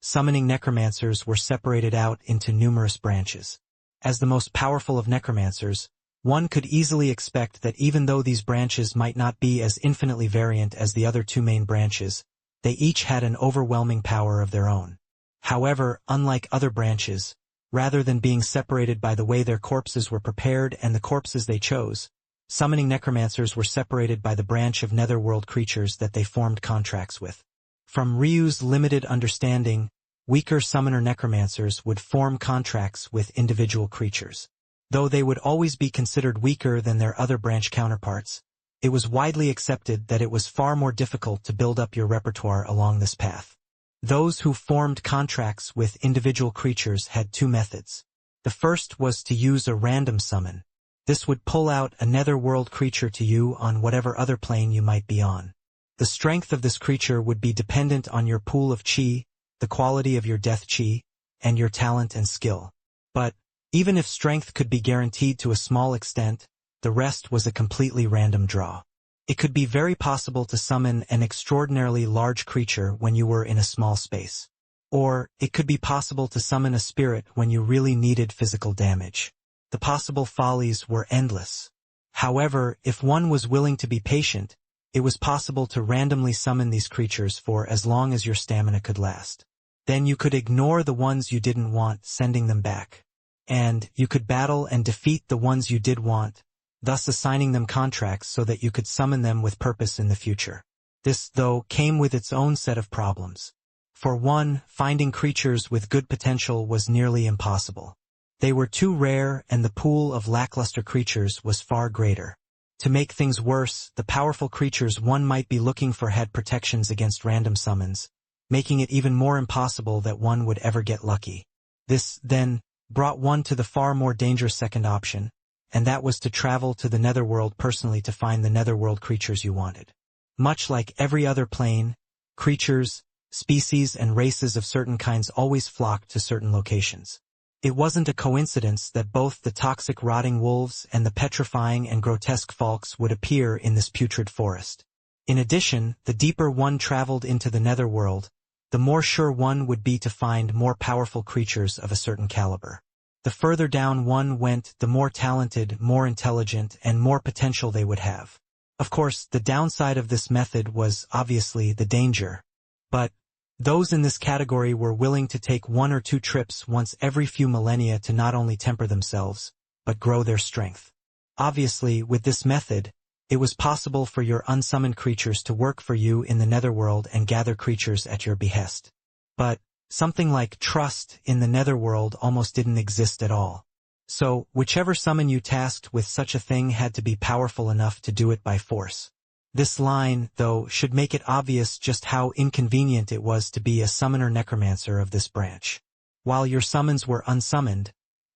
summoning necromancers were separated out into numerous branches. As the most powerful of necromancers, one could easily expect that even though these branches might not be as infinitely variant as the other two main branches, they each had an overwhelming power of their own. However, unlike other branches, rather than being separated by the way their corpses were prepared and the corpses they chose, summoning necromancers were separated by the branch of netherworld creatures that they formed contracts with. From Ryu's limited understanding, weaker summoner necromancers would form contracts with individual creatures. Though they would always be considered weaker than their other branch counterparts, it was widely accepted that it was far more difficult to build up your repertoire along this path. Those who formed contracts with individual creatures had two methods. The first was to use a random summon. This would pull out a netherworld creature to you on whatever other plane you might be on. The strength of this creature would be dependent on your pool of chi, the quality of your death chi, and your talent and skill. But, even if strength could be guaranteed to a small extent, the rest was a completely random draw. It could be very possible to summon an extraordinarily large creature when you were in a small space. Or, it could be possible to summon a spirit when you really needed physical damage. The possible follies were endless. However, if one was willing to be patient, it was possible to randomly summon these creatures for as long as your stamina could last. Then you could ignore the ones you didn't want, sending them back. And you could battle and defeat the ones you did want, thus assigning them contracts so that you could summon them with purpose in the future. This, though, came with its own set of problems. For one, finding creatures with good potential was nearly impossible. They were too rare and the pool of lackluster creatures was far greater. To make things worse, the powerful creatures one might be looking for had protections against random summons, making it even more impossible that one would ever get lucky. This, then, brought one to the far more dangerous second option, and that was to travel to the netherworld personally to find the netherworld creatures you wanted. Much like every other plane, creatures, species and races of certain kinds always flocked to certain locations. It wasn't a coincidence that both the toxic rotting wolves and the petrifying and grotesque falks would appear in this putrid forest. In addition, the deeper one traveled into the netherworld, the more sure one would be to find more powerful creatures of a certain caliber. The further down one went, the more talented, more intelligent, and more potential they would have. Of course, the downside of this method was obviously the danger. But those in this category were willing to take 1 or 2 trips once every few millennia to not only temper themselves, but grow their strength. Obviously, with this method, it was possible for your unsummoned creatures to work for you in the netherworld and gather creatures at your behest. But something like trust in the netherworld almost didn't exist at all. So, whichever summon you tasked with such a thing had to be powerful enough to do it by force. This line, though, should make it obvious just how inconvenient it was to be a summoner necromancer of this branch. While your summons were unsummoned,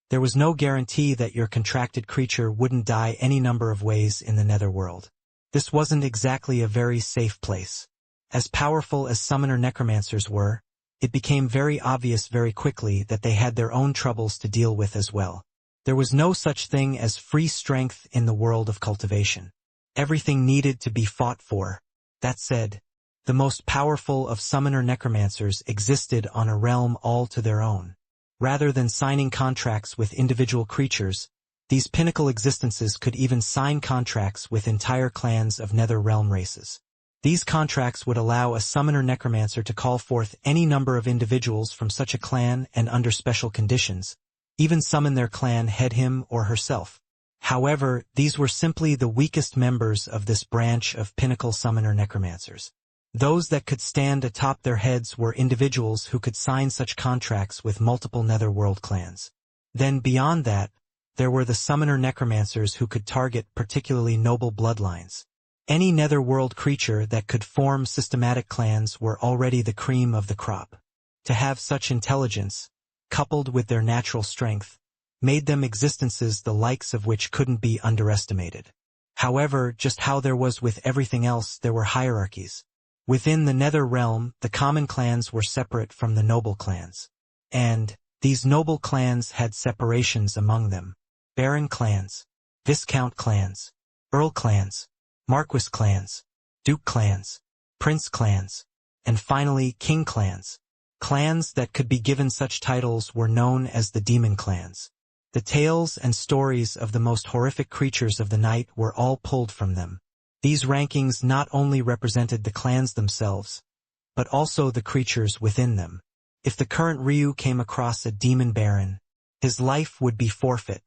there was no guarantee that your contracted creature wouldn't die any number of ways in the netherworld. This wasn't exactly a very safe place. As powerful as summoner necromancers were, it became very obvious very quickly that they had their own troubles to deal with as well. There was no such thing as free strength in the world of cultivation. Everything needed to be fought for. That said, the most powerful of summoner necromancers existed on a realm all to their own. Rather than signing contracts with individual creatures, these pinnacle existences could even sign contracts with entire clans of nether realm races. These contracts would allow a summoner necromancer to call forth any number of individuals from such a clan and under special conditions, even summon their clan head him or herself. However, these were simply the weakest members of this branch of pinnacle summoner necromancers. Those that could stand atop their heads were individuals who could sign such contracts with multiple netherworld clans. Then beyond that, there were the summoner necromancers who could target particularly noble bloodlines. Any netherworld creature that could form systematic clans were already the cream of the crop. To have such intelligence, coupled with their natural strength, made them existences the likes of which couldn't be underestimated. However, just how there was with everything else, there were hierarchies. Within the nether realm, the common clans were separate from the noble clans. And these noble clans had separations among them. Baron clans, Viscount clans, Earl clans, Marquis clans, Duke clans, Prince clans, and finally King clans. Clans that could be given such titles were known as the demon clans. The tales and stories of the most horrific creatures of the night were all pulled from them. These rankings not only represented the clans themselves, but also the creatures within them. If the current Ryu came across a demon baron, his life would be forfeit.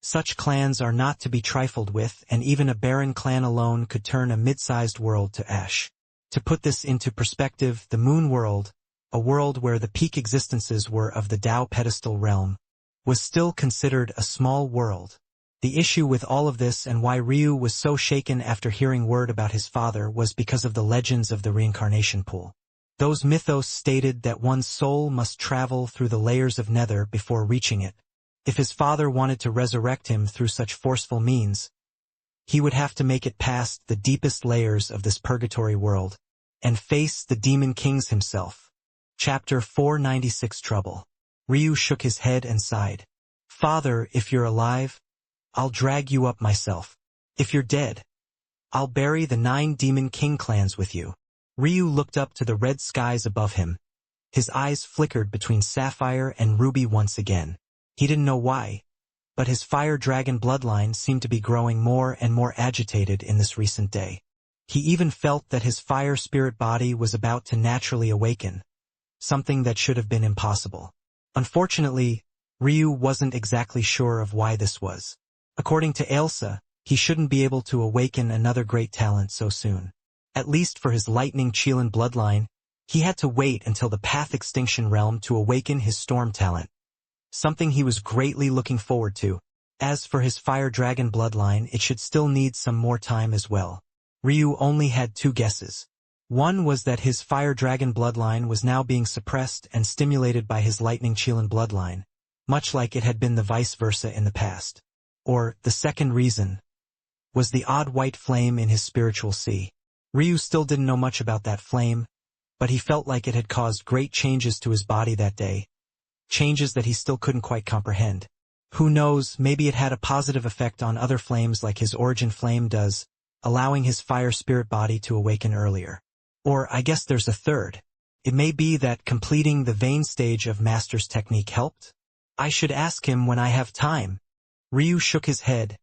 Such clans are not to be trifled with, and even a baron clan alone could turn a mid-sized world to ash. To put this into perspective, the moon world, a world where the peak existences were of the Tao pedestal realm, was still considered a small world. The issue with all of this and why Ryu was so shaken after hearing word about his father was because of the legends of the reincarnation pool. Those mythos stated that one's soul must travel through the layers of nether before reaching it. If his father wanted to resurrect him through such forceful means, he would have to make it past the deepest layers of this purgatory world, and face the demon kings himself. Chapter 496 Trouble. Ryu shook his head and sighed. Father, if you're alive, I'll drag you up myself. If you're dead, I'll bury the 9 demon king clans with you. Ryu looked up to the red skies above him, His eyes flickered between sapphire and ruby once again. He didn't know why, but his fire dragon bloodline seemed to be growing more and more agitated in this recent day. He even felt that his fire spirit body was about to naturally awaken, something that should have been impossible. Unfortunately, Ryu wasn't exactly sure of why this was. According to Ailsa, he shouldn't be able to awaken another great talent so soon. At least for his Lightning Qilin bloodline, he had to wait until the Path Extinction Realm to awaken his storm talent, something he was greatly looking forward to. As for his fire dragon bloodline, it should still need some more time as well. Ryu only had two guesses. One was that his fire dragon bloodline was now being suppressed and stimulated by his Lightning Qilin bloodline, much like it had been the vice versa in the past. Or, the second reason, was the odd white flame in his spiritual sea. Ryu still didn't know much about that flame, but he felt like it had caused great changes to his body that day, changes that he still couldn't quite comprehend. Who knows, maybe it had a positive effect on other flames like his origin flame does, allowing his fire spirit body to awaken earlier. Or I guess there's a third. It may be that completing the vein stage of Master's technique helped? I should ask him when I have time. Ryu shook his head,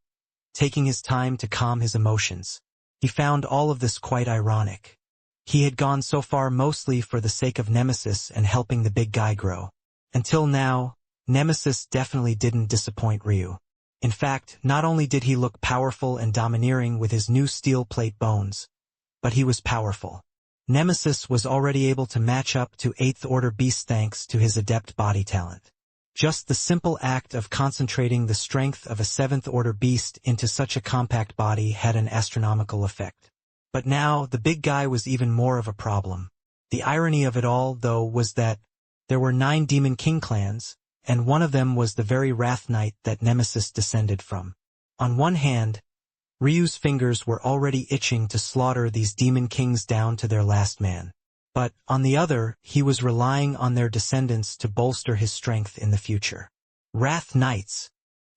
taking his time to calm his emotions. He found all of this quite ironic. He had gone so far mostly for the sake of Nemesis and helping the big guy grow. Until now, Nemesis definitely didn't disappoint Ryu. In fact, not only did he look powerful and domineering with his new steel plate bones, but he was powerful. Nemesis was already able to match up to 8th Order beasts thanks to his adept body talent. Just the simple act of concentrating the strength of a 7th Order beast into such a compact body had an astronomical effect. But now, the big guy was even more of a problem. The irony of it all, though, was that there were 9 Demon King clans, and one of them was the very Wrath Knight that Nemesis descended from. On one hand, Ryu's fingers were already itching to slaughter these Demon Kings down to their last man. But, on the other, he was relying on their descendants to bolster his strength in the future. Wrath Knights.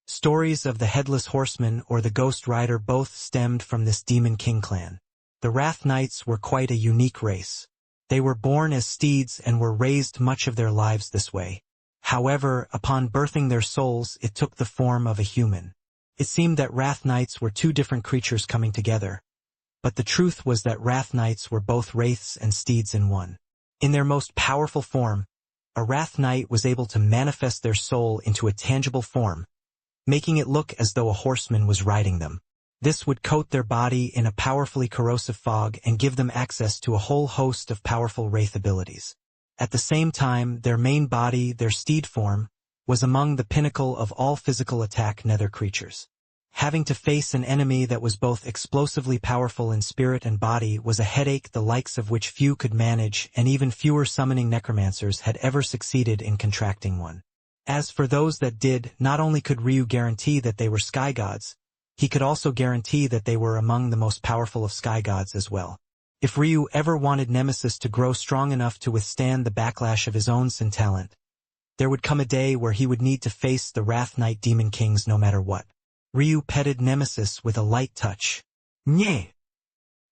Stories of the Headless Horseman or the Ghost Rider both stemmed from this Demon King clan. The Wrath Knights were quite a unique race. They were born as steeds and were raised much of their lives this way. However, upon birthing their souls, it took the form of a human. It seemed that Wrath Knights were two different creatures coming together. But the truth was that Wrath Knights were both wraiths and steeds in one. In their most powerful form, a Wrath Knight was able to manifest their soul into a tangible form, making it look as though a horseman was riding them. This would coat their body in a powerfully corrosive fog and give them access to a whole host of powerful wraith abilities. At the same time, their main body, their steed form, was among the pinnacle of all physical attack nether creatures. Having to face an enemy that was both explosively powerful in spirit and body was a headache the likes of which few could manage, and even fewer summoning necromancers had ever succeeded in contracting one. As for those that did, not only could Ryu guarantee that they were sky gods, he could also guarantee that they were among the most powerful of sky gods as well. If Ryu ever wanted Nemesis to grow strong enough to withstand the backlash of his own sin talent, there would come a day where he would need to face the Wrath Knight Demon Kings no matter what. Ryu petted Nemesis with a light touch. "Nyeh."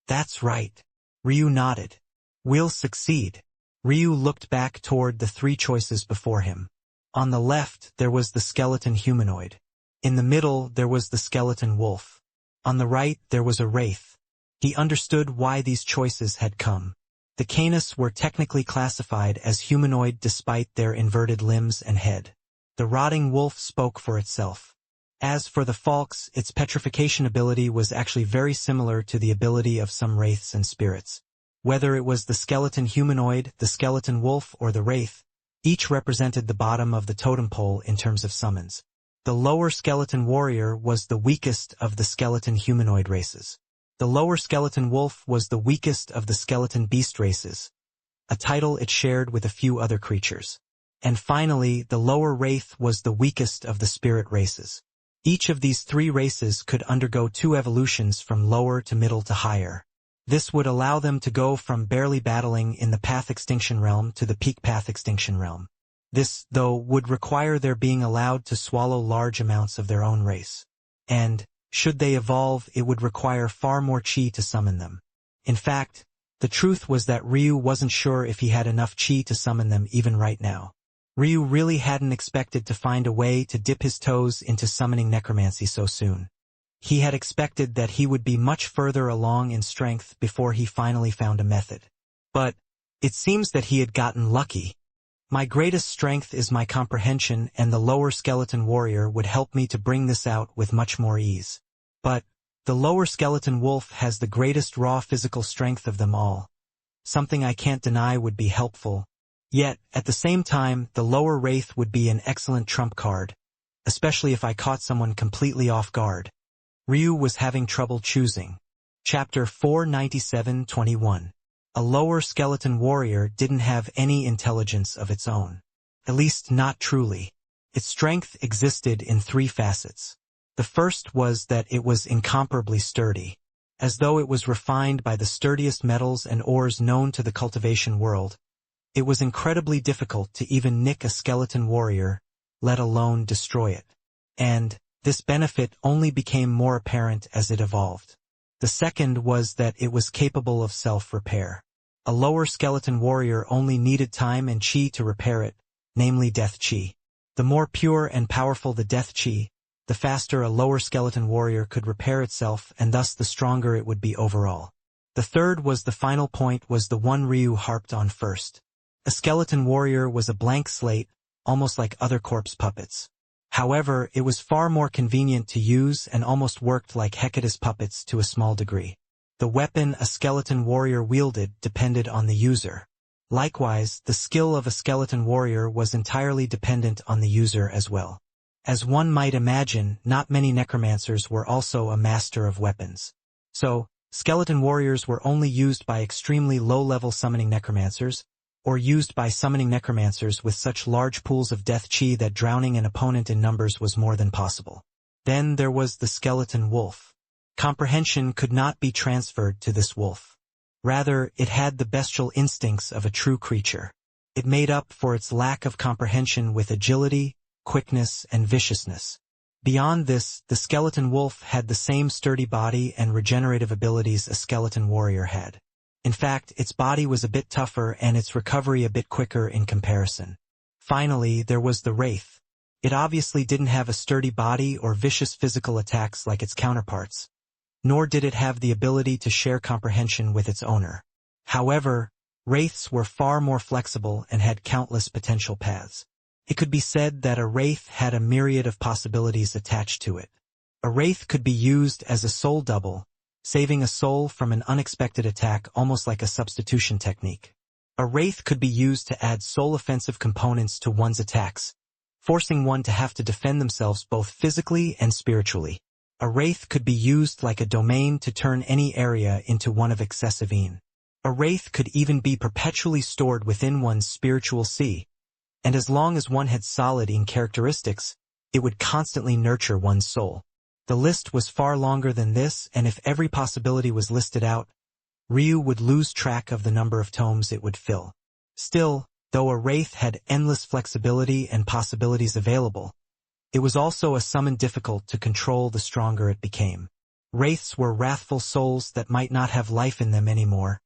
"That's right." Ryu nodded. "We'll succeed." Ryu looked back toward the 3 choices before him. On the left, there was the skeleton humanoid. In the middle, there was the skeleton wolf. On the right, there was a wraith. He understood why these choices had come. The Canis were technically classified as humanoid despite their inverted limbs and head. The rotting wolf spoke for itself. As for the Falx, its petrification ability was actually very similar to the ability of some wraiths and spirits. Whether it was the skeleton humanoid, the skeleton wolf, or the wraith, each represented the bottom of the totem pole in terms of summons. The lower skeleton warrior was the weakest of the skeleton humanoid races. The lower skeleton wolf was the weakest of the skeleton beast races, a title it shared with a few other creatures. And finally, the lower wraith was the weakest of the spirit races. Each of these 3 races could undergo 2 evolutions from lower to middle to higher. This would allow them to go from barely battling in the Path Extinction Realm to the Peak Path Extinction Realm. This, though, would require their being allowed to swallow large amounts of their own race. And, should they evolve, it would require far more chi to summon them. In fact, The truth was that Ryu wasn't sure if he had enough chi to summon them even right now. Ryu really hadn't expected to find a way to dip his toes into summoning necromancy so soon. He had expected that he would be much further along in strength before he finally found a method. But it seems that he had gotten lucky. My greatest strength is my comprehension, and the lower skeleton warrior would help me to bring this out with much more ease. But the lower skeleton wolf has the greatest raw physical strength of them all. Something I can't deny would be helpful. Yet, at the same time, the lower wraith would be an excellent trump card, especially if I caught someone completely off guard. Ryu was having trouble choosing. Chapter 497-21. A lower skeleton warrior didn't have any intelligence of its own. At least not truly. Its strength existed in three facets. The first was that it was incomparably sturdy. As though it was refined by the sturdiest metals and ores known to the cultivation world, it was incredibly difficult to even nick a skeleton warrior, let alone destroy it. And this benefit only became more apparent as it evolved. The second was that it was capable of self-repair. A lower skeleton warrior only needed time and chi to repair it, namely death chi. The more pure and powerful the death chi, the faster a lower skeleton warrior could repair itself, and thus the stronger it would be overall. The third was the final point, was the one Ryu harped on first. A skeleton warrior was a blank slate, almost like other corpse puppets. However, it was far more convenient to use and almost worked like Hecate's puppets to a small degree. The weapon a skeleton warrior wielded depended on the user. Likewise, the skill of a skeleton warrior was entirely dependent on the user as well. As one might imagine, not many necromancers were also a master of weapons. So, skeleton warriors were only used by extremely low-level summoning necromancers, or used by summoning necromancers with such large pools of death chi that drowning an opponent in numbers was more than possible. Then there was the skeleton wolf. Comprehension could not be transferred to this wolf. Rather, it had the bestial instincts of a true creature. It made up for its lack of comprehension with agility, quickness, and viciousness. Beyond this, the skeleton wolf had the same sturdy body and regenerative abilities a skeleton warrior had. In fact, its body was a bit tougher and its recovery a bit quicker in comparison. Finally, there was the wraith. It obviously didn't have a sturdy body or vicious physical attacks like its counterparts, nor did it have the ability to share comprehension with its owner. However, wraiths were far more flexible and had countless potential paths. It could be said that a wraith had a myriad of possibilities attached to it. A wraith could be used as a soul double, saving a soul from an unexpected attack almost like a substitution technique. A wraith could be used to add soul offensive components to one's attacks, forcing one to have to defend themselves both physically and spiritually. A wraith could be used like a domain to turn any area into one of excessive een. A wraith could even be perpetually stored within one's spiritual sea, and as long as one had solid een characteristics, it would constantly nurture one's soul. The list was far longer than this, and if every possibility was listed out, Ryu would lose track of the number of tomes it would fill. Still, though a wraith had endless flexibility and possibilities available, it was also a summon difficult to control the stronger it became. Wraiths were wrathful souls that might not have life in them anymore,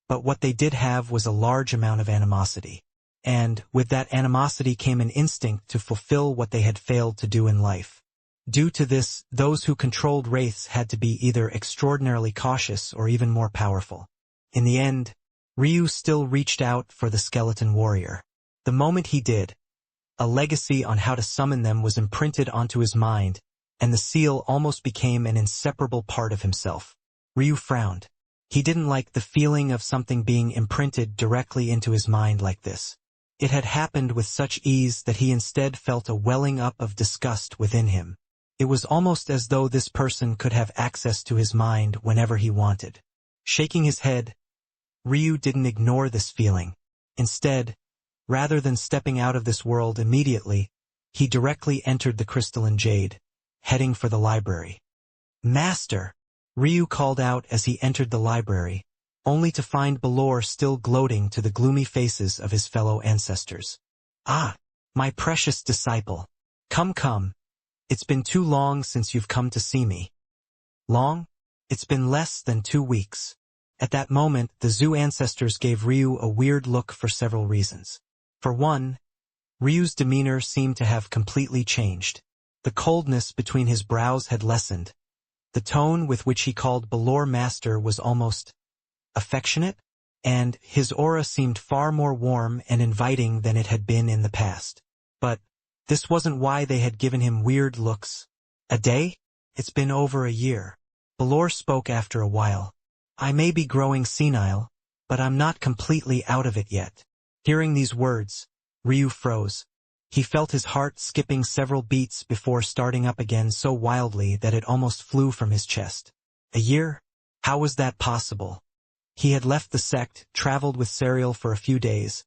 but what they did have was a large amount of animosity. And, with that animosity came an instinct to fulfill what they had failed to do in life. Due to this, those who controlled wraiths had to be either extraordinarily cautious or even more powerful. In the end, Ryu still reached out for the skeleton warrior. The moment he did, a legacy on how to summon them was imprinted onto his mind, and the seal almost became an inseparable part of himself. Ryu frowned. He didn't like the feeling of something being imprinted directly into his mind like this. It had happened with such ease that he instead felt a welling up of disgust within him. It was almost as though this person could have access to his mind whenever he wanted. Shaking his head, Ryu didn't ignore this feeling. Instead, rather than stepping out of this world immediately, he directly entered the crystalline Jade, heading for the library. "Master!" Ryu called out as he entered the library, only to find Balor still gloating to the gloomy faces of his fellow ancestors. "Ah, my precious disciple. Come. It's been too long since you've come to see me." "Long? It's been less than 2 weeks. At that moment, the zoo ancestors gave Ryu a weird look for several reasons. For one, Ryu's demeanor seemed to have completely changed. The coldness between his brows had lessened. The tone with which he called Balor master was almost affectionate, and his aura seemed far more warm and inviting than it had been in the past. But this wasn't why they had given him weird looks. A day? It's been over a year. Balor spoke after a while. I may be growing senile, but I'm not completely out of it yet. Hearing these words, Ryu froze. He felt his heart skipping several beats before starting up again so wildly that it almost flew from his chest. A year? How was that possible? He had left the sect, traveled with Serial for a few days,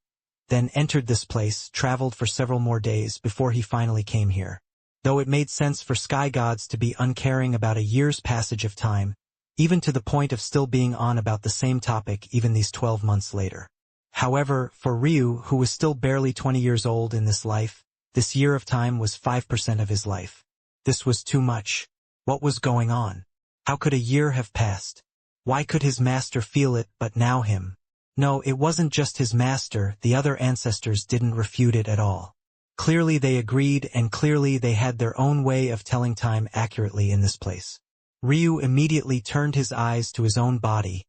then entered this place, traveled for several more days before he finally came here. Though it made sense for sky gods to be uncaring about a year's passage of time, even to the point of still being on about the same topic even these 12 months later. However, for Ryu, who was still barely 20 years old in this life, this year of time was 5% of his life. This was too much. What was going on? How could a year have passed? Why could his master feel it but now him? No, it wasn't just his master, the other ancestors didn't refute it at all. Clearly they agreed, and clearly they had their own way of telling time accurately in this place. Ryu immediately turned his eyes to his own body.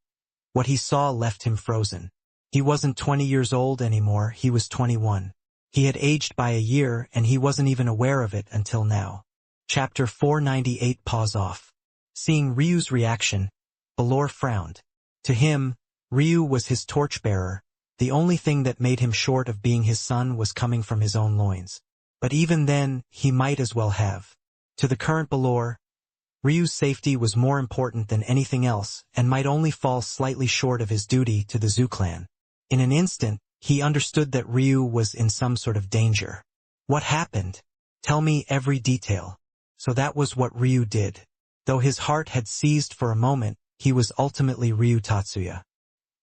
What he saw left him frozen. He wasn't 20 years old anymore, he was 21. He had aged by a year, and he wasn't even aware of it until now. Chapter 498. Pause off. Seeing Ryu's reaction, Balor frowned. To him, Ryu was his torchbearer. The only thing that made him short of being his son was coming from his own loins. But even then, he might as well have. To the current Balor, Ryu's safety was more important than anything else, and might only fall slightly short of his duty to the Zoo clan. In an instant, he understood that Ryu was in some sort of danger. What happened? Tell me every detail. So that was what Ryu did. Though his heart had seized for a moment, he was ultimately Ryu Tatsuya.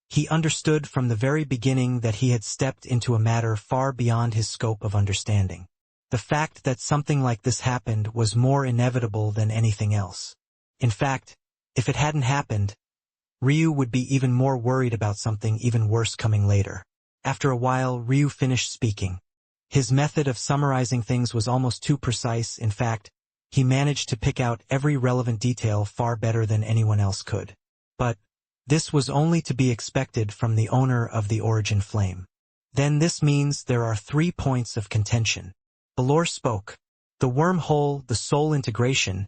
He understood from the very beginning that he had stepped into a matter far beyond his scope of understanding. The fact that something like this happened was more inevitable than anything else. In fact, if it hadn't happened, Ryu would be even more worried about something even worse coming later. After a while, Ryu finished speaking. His method of summarizing things was almost too precise. In fact, he managed to pick out every relevant detail far better than anyone else could. But this was only to be expected from the owner of the Origin Flame. Then this means there are 3 points of contention. Balor spoke. The wormhole, the soul integration.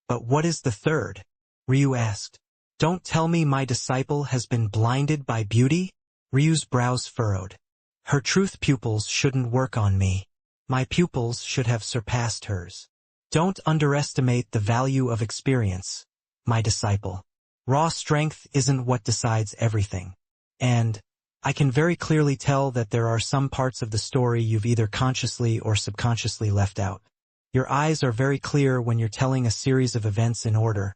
But what is the third? Ryu asked. Don't tell me my disciple has been blinded by beauty? Ryu's brows furrowed. Her truth pupils shouldn't work on me. My pupils should have surpassed hers. Don't underestimate the value of experience, my disciple. Raw strength isn't what decides everything. And I can very clearly tell that there are some parts of the story you've either consciously or subconsciously left out. Your eyes are very clear when you're telling a series of events in order,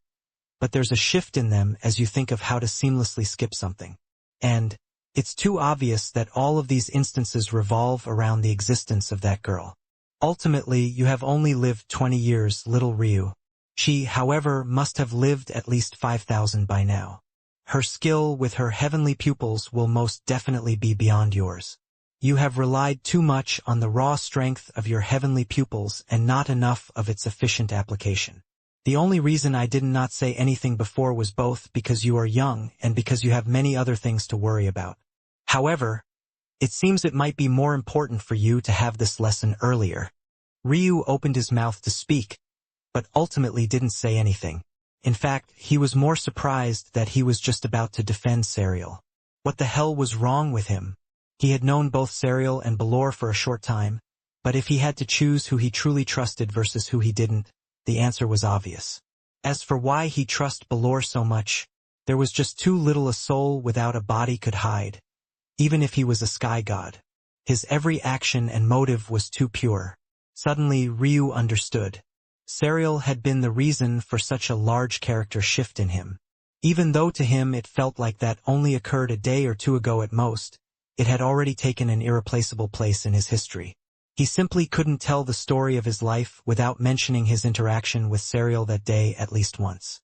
but there's a shift in them as you think of how to seamlessly skip something. And it's too obvious that all of these instances revolve around the existence of that girl. Ultimately, you have only lived 20 years, little Ryu. She, however, must have lived at least 5,000 by now. Her skill with her heavenly pupils will most definitely be beyond yours. You have relied too much on the raw strength of your heavenly pupils and not enough of its efficient application. The only reason I did not say anything before was both because you are young and because you have many other things to worry about. However, it seems it might be more important for you to have this lesson earlier. Ryu opened his mouth to speak, but ultimately didn't say anything. In fact, he was more surprised that he was just about to defend Serial. What the hell was wrong with him? He had known both Serial and Balor for a short time, but if he had to choose who he truly trusted versus who he didn't, the answer was obvious. As for why he trusted Balor so much, there was just too little a soul without a body could hide. Even if he was a sky god, his every action and motive was too pure. Suddenly, Ryu understood. Serial had been the reason for such a large character shift in him. Even though to him it felt like that only occurred a day or two ago at most, it had already taken an irreplaceable place in his history. He simply couldn't tell the story of his life without mentioning his interaction with Serial that day at least once.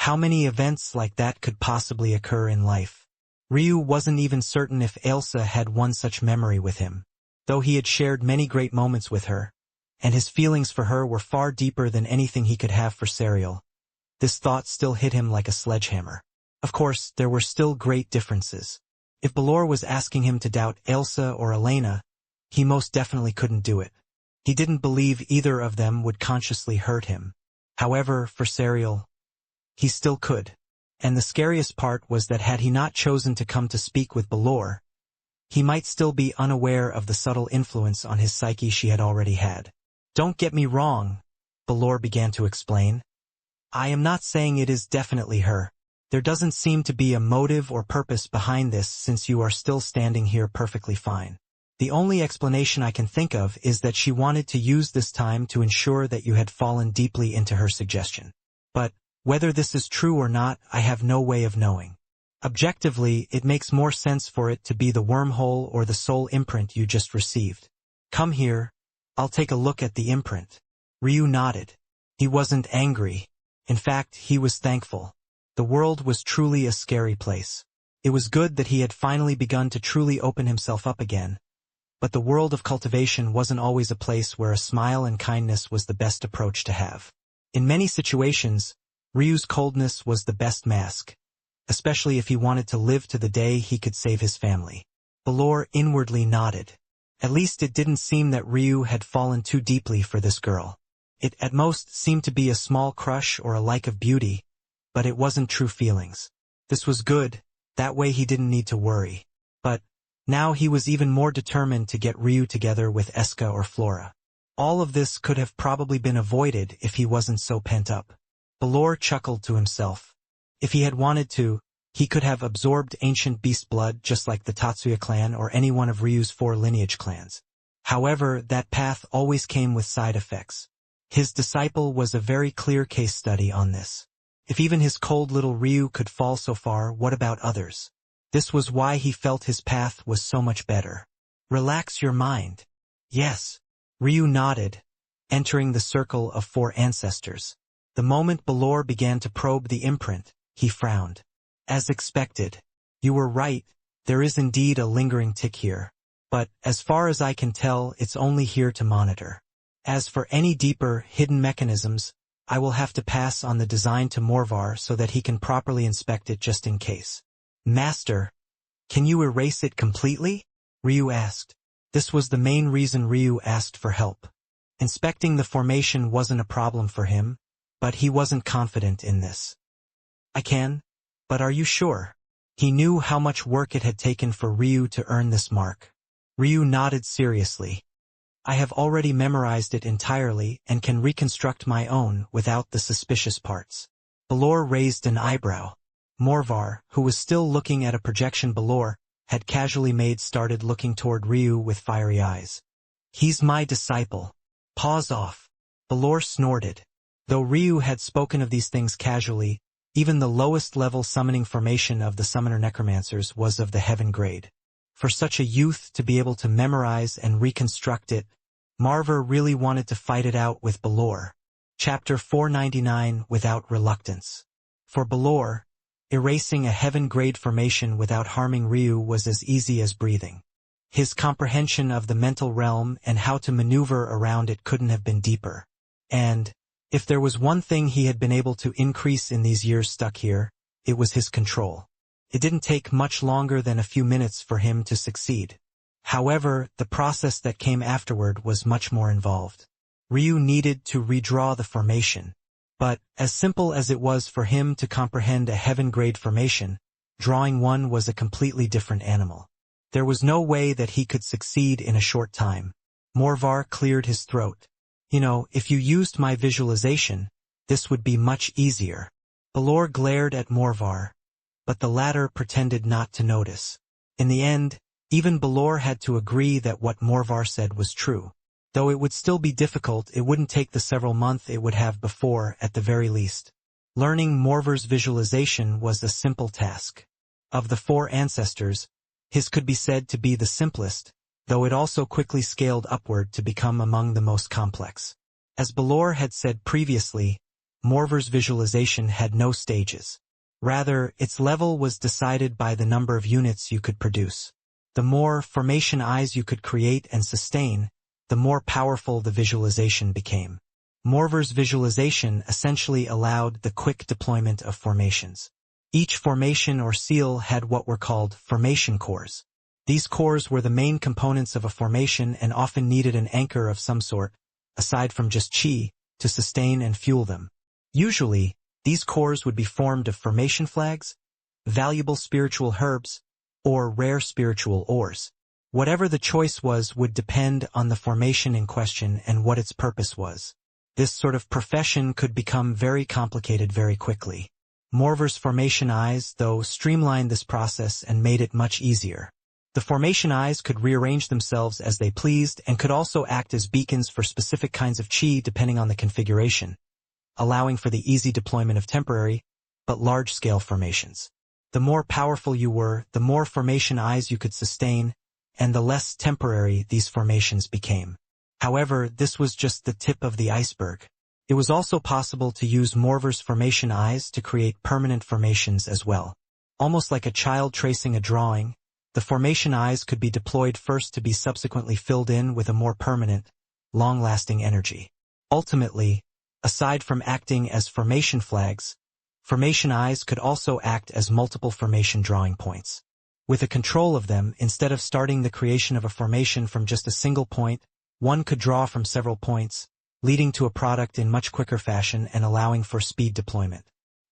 How many events like that could possibly occur in life? Ryu wasn't even certain if Ailsa had one such memory with him, though he had shared many great moments with her, and his feelings for her were far deeper than anything he could have for Serial. This thought still hit him like a sledgehammer. Of course, there were still great differences. If Balor was asking him to doubt Ailsa or Elena, he most definitely couldn't do it. He didn't believe either of them would consciously hurt him. However, for Serial, he still could. And the scariest part was that had he not chosen to come to speak with Balor, he might still be unaware of the subtle influence on his psyche she had already had. Don't get me wrong, Balor began to explain. I am not saying it is definitely her. There doesn't seem to be a motive or purpose behind this since you are still standing here perfectly fine. The only explanation I can think of is that she wanted to use this time to ensure that you had fallen deeply into her suggestion. But whether this is true or not, I have no way of knowing. Objectively, it makes more sense for it to be the wormhole or the soul imprint you just received. Come here, I'll take a look at the imprint. Ryu nodded. He wasn't angry. In fact, he was thankful. The world was truly a scary place. It was good that he had finally begun to truly open himself up again. But the world of cultivation wasn't always a place where a smile and kindness was the best approach to have. In many situations, Ryu's coldness was the best mask, especially if he wanted to live to the day he could save his family. Balor inwardly nodded. At least it didn't seem that Ryu had fallen too deeply for this girl. It at most seemed to be a small crush or a like of beauty, but it wasn't true feelings. This was good, that way he didn't need to worry. But now he was even more determined to get Ryu together with Eska or Flora. All of this could have probably been avoided if he wasn't so pent up. Balor chuckled to himself. If he had wanted to, he could have absorbed ancient beast blood just like the Tatsuya clan or any one of Ryu's 4 lineage clans. However, that path always came with side effects. His disciple was a very clear case study on this. If even his cold little Ryu could fall so far, what about others? This was why he felt his path was so much better. Relax your mind. Yes. Ryu nodded, entering the circle of 4 ancestors. The moment Balor began to probe the imprint, he frowned. As expected. You were right, there is indeed a lingering tick here. But, as far as I can tell, it's only here to monitor. As for any deeper, hidden mechanisms, I will have to pass on the design to Morvar so that he can properly inspect it just in case. Master, can you erase it completely? Ryu asked. This was the main reason Ryu asked for help. Inspecting the formation wasn't a problem for him, but he wasn't confident in this. I can, but are you sure? He knew how much work it had taken for Ryu to earn this mark. Ryu nodded seriously. I have already memorized it entirely and can reconstruct my own without the suspicious parts. Balor raised an eyebrow. Morvar, who was still looking at a projection Balor had casually made, started looking toward Ryu with fiery eyes. He's my disciple. Pause off. Balor snorted. Though Ryu had spoken of these things casually, even the lowest level summoning formation of the summoner necromancers was of the heaven grade. For such a youth to be able to memorize and reconstruct it, Marver really wanted to fight it out with Balor. Chapter 499 Without Reluctance. For Balor, erasing a heaven-grade formation without harming Ryu was as easy as breathing. His comprehension of the mental realm and how to maneuver around it couldn't have been deeper. And, if there was one thing he had been able to increase in these years stuck here, it was his control. It didn't take much longer than a few minutes for him to succeed. However, the process that came afterward was much more involved. Ryu needed to redraw the formation. But, as simple as it was for him to comprehend a heaven-grade formation, drawing one was a completely different animal. There was no way that he could succeed in a short time. Morvar cleared his throat. You know, if you used my visualization, this would be much easier. Balor glared at Morvar, but the latter pretended not to notice. In the end, even Balor had to agree that what Morvar said was true. Though it would still be difficult, it wouldn't take the several months it would have before, at the very least. Learning Morvar's visualization was a simple task. Of the 4 ancestors, his could be said to be the simplest, though it also quickly scaled upward to become among the most complex. As Balor had said previously, Morver's visualization had no stages. Rather, its level was decided by the number of units you could produce. The more formation eyes you could create and sustain, the more powerful the visualization became. Morver's visualization essentially allowed the quick deployment of formations. Each formation or seal had what were called formation cores. These cores were the main components of a formation and often needed an anchor of some sort, aside from just chi, to sustain and fuel them. Usually, these cores would be formed of formation flags, valuable spiritual herbs, or rare spiritual ores. Whatever the choice was would depend on the formation in question and what its purpose was. This sort of profession could become very complicated very quickly. Morver's formation eyes, though, streamlined this process and made it much easier. The formation eyes could rearrange themselves as they pleased and could also act as beacons for specific kinds of chi depending on the configuration, allowing for the easy deployment of temporary, but large-scale formations. The more powerful you were, the more formation eyes you could sustain, and the less temporary these formations became. However, this was just the tip of the iceberg. It was also possible to use Morver's formation eyes to create permanent formations as well. Almost like a child tracing a drawing, the formation eyes could be deployed first to be subsequently filled in with a more permanent, long-lasting energy. Ultimately, aside from acting as formation flags, formation eyes could also act as multiple formation drawing points. With a control of them, instead of starting the creation of a formation from just a single point, one could draw from several points, leading to a product in much quicker fashion and allowing for speed deployment.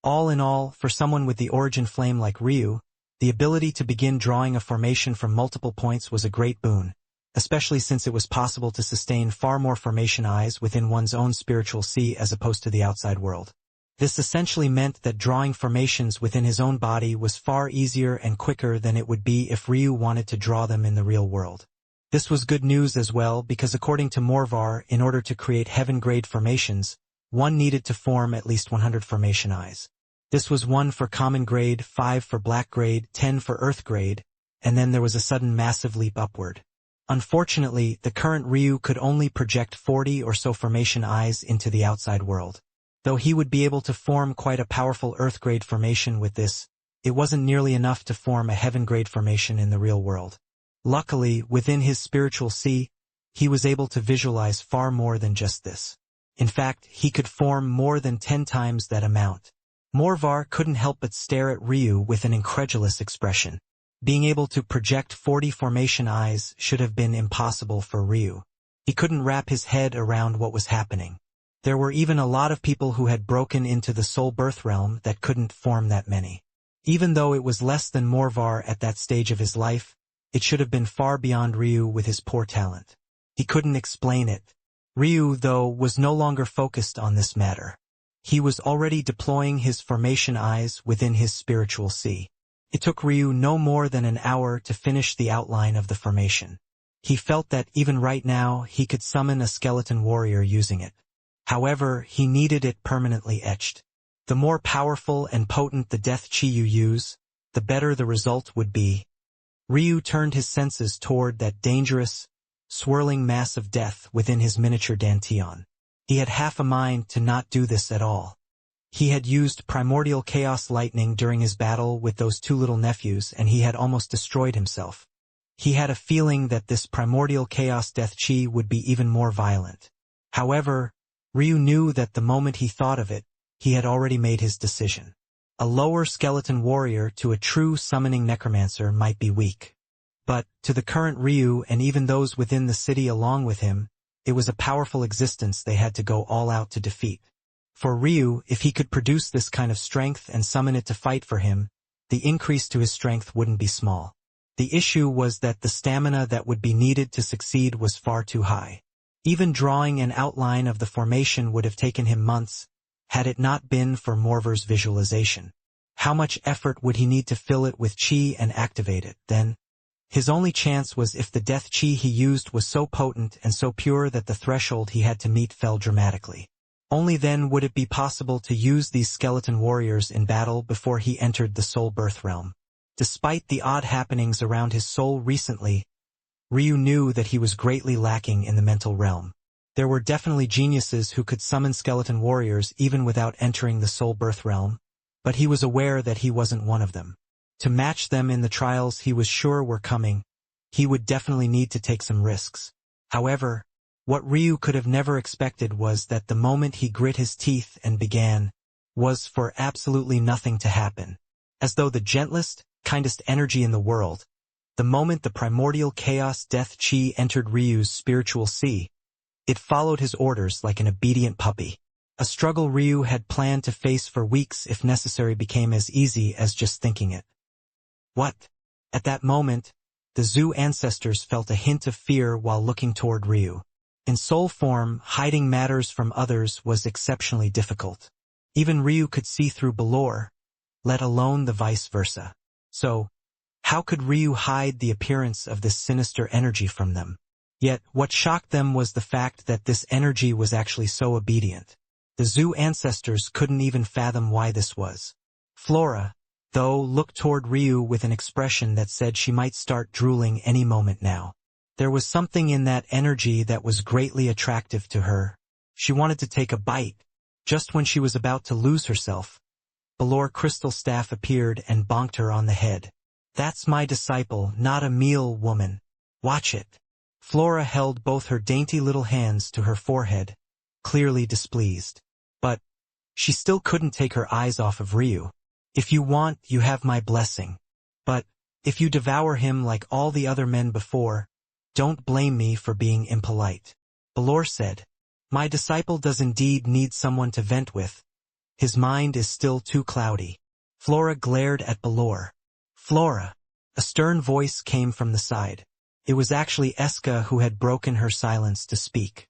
All in all, for someone with the origin flame like Ryu, the ability to begin drawing a formation from multiple points was a great boon, especially since it was possible to sustain far more formation eyes within one's own spiritual sea as opposed to the outside world. This essentially meant that drawing formations within his own body was far easier and quicker than it would be if Ryu wanted to draw them in the real world. This was good news as well because according to Morvar, in order to create heaven-grade formations, one needed to form at least 100 formation eyes. This was 1 for common grade, 5 for black grade, 10 for earth grade, and then there was a sudden massive leap upward. Unfortunately, the current Ryu could only project 40 or so formation eyes into the outside world. Though he would be able to form quite a powerful earth-grade formation with this, it wasn't nearly enough to form a heaven-grade formation in the real world. Luckily, within his spiritual sea, he was able to visualize far more than just this. In fact, he could form more than 10 times that amount. Morvar couldn't help but stare at Ryu with an incredulous expression. Being able to project 40 formation eyes should have been impossible for Ryu. He couldn't wrap his head around what was happening. There were even a lot of people who had broken into the soul birth realm that couldn't form that many. Even though it was less than Morvar at that stage of his life, it should have been far beyond Ryu with his poor talent. He couldn't explain it. Ryu, though, was no longer focused on this matter. He was already deploying his formation eyes within his spiritual sea. It took Ryu no more than an hour to finish the outline of the formation. He felt that even right now he could summon a skeleton warrior using it. However, he needed it permanently etched. The more powerful and potent the death chi you use, the better the result would be. Ryu turned his senses toward that dangerous, swirling mass of death within his miniature Dantian. He had half a mind to not do this at all. He had used primordial chaos lightning during his battle with those 2 little nephews and he had almost destroyed himself. He had a feeling that this primordial chaos death chi would be even more violent. However, Ryu knew that the moment he thought of it, he had already made his decision. A lower skeleton warrior to a true summoning necromancer might be weak. But, to the current Ryu and even those within the city along with him, it was a powerful existence they had to go all out to defeat. For Ryu, if he could produce this kind of strength and summon it to fight for him, the increase to his strength wouldn't be small. The issue was that the stamina that would be needed to succeed was far too high. Even drawing an outline of the formation would have taken him months, had it not been for Morvar's visualization. How much effort would he need to fill it with chi and activate it, then? His only chance was if the death chi he used was so potent and so pure that the threshold he had to meet fell dramatically. Only then would it be possible to use these skeleton warriors in battle before he entered the soul birth realm. Despite the odd happenings around his soul recently, Ryu knew that he was greatly lacking in the mental realm. There were definitely geniuses who could summon skeleton warriors even without entering the soul birth realm, but he was aware that he wasn't one of them. To match them in the trials he was sure were coming, he would definitely need to take some risks. However, what Ryu could have never expected was that the moment he grit his teeth and began, was for absolutely nothing to happen. As though the gentlest, kindest energy in the world, the moment the primordial chaos death chi entered Ryu's spiritual sea, it followed his orders like an obedient puppy. A struggle Ryu had planned to face for weeks if necessary became as easy as just thinking it. What? At that moment, the Zoo ancestors felt a hint of fear while looking toward Ryu. In soul form, hiding matters from others was exceptionally difficult. Even Ryu could see through Balor, let alone the vice versa. So, how could Ryu hide the appearance of this sinister energy from them? Yet, what shocked them was the fact that this energy was actually so obedient. The Zoo ancestors couldn't even fathom why this was. Flora, though, looked toward Ryu with an expression that said she might start drooling any moment now. There was something in that energy that was greatly attractive to her. She wanted to take a bite. Just when she was about to lose herself, Balor crystal staff appeared and bonked her on the head. That's my disciple, not a meal, woman. Watch it. Flora held both her dainty little hands to her forehead, clearly displeased. But she still couldn't take her eyes off of Ryu. If you want, you have my blessing. But if you devour him like all the other men before, don't blame me for being impolite. Balor said, my disciple does indeed need someone to vent with. His mind is still too cloudy. Flora glared at Balor. Flora. A stern voice came from the side. It was actually Eska who had broken her silence to speak.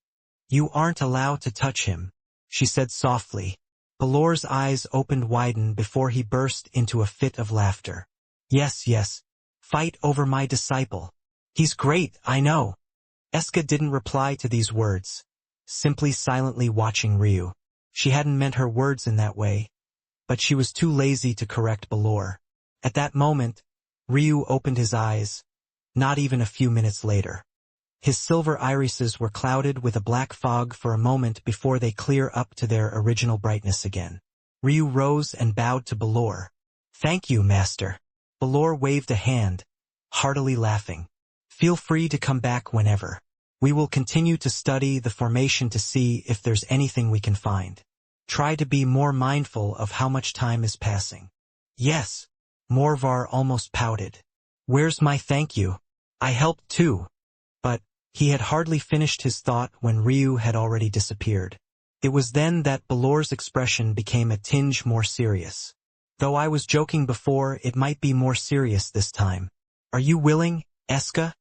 You aren't allowed to touch him, she said softly. Balor's eyes opened wide before he burst into a fit of laughter. Yes, yes. Fight over my disciple. He's great, I know. Eska didn't reply to these words, simply silently watching Ryu. She hadn't meant her words in that way, but she was too lazy to correct Balor. At that moment, Ryu opened his eyes, not even a few minutes later. His silver irises were clouded with a black fog for a moment before they clear up to their original brightness again. Ryu rose and bowed to Balor. Thank you, master. Balor waved a hand, heartily laughing. Feel free to come back whenever. We will continue to study the formation to see if there's anything we can find. Try to be more mindful of how much time is passing. Yes. Morvar almost pouted. Where's my thank you? I helped too. But he had hardly finished his thought when Ryu had already disappeared. It was then that Balor's expression became a tinge more serious. Though I was joking before, it might be more serious this time. Are you willing, Eska?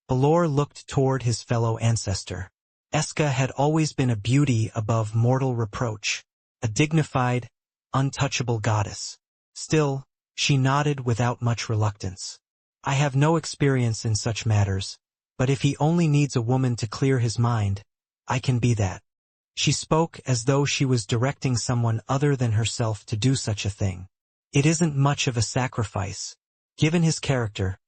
Balor looked toward his fellow ancestor. Eska had always been a beauty above mortal reproach, a dignified, untouchable goddess. Still, she nodded without much reluctance. I have no experience in such matters, but if he only needs a woman to clear his mind, I can be that. She spoke as though she was directing someone other than herself to do such a thing. It isn't much of a sacrifice. Given his character,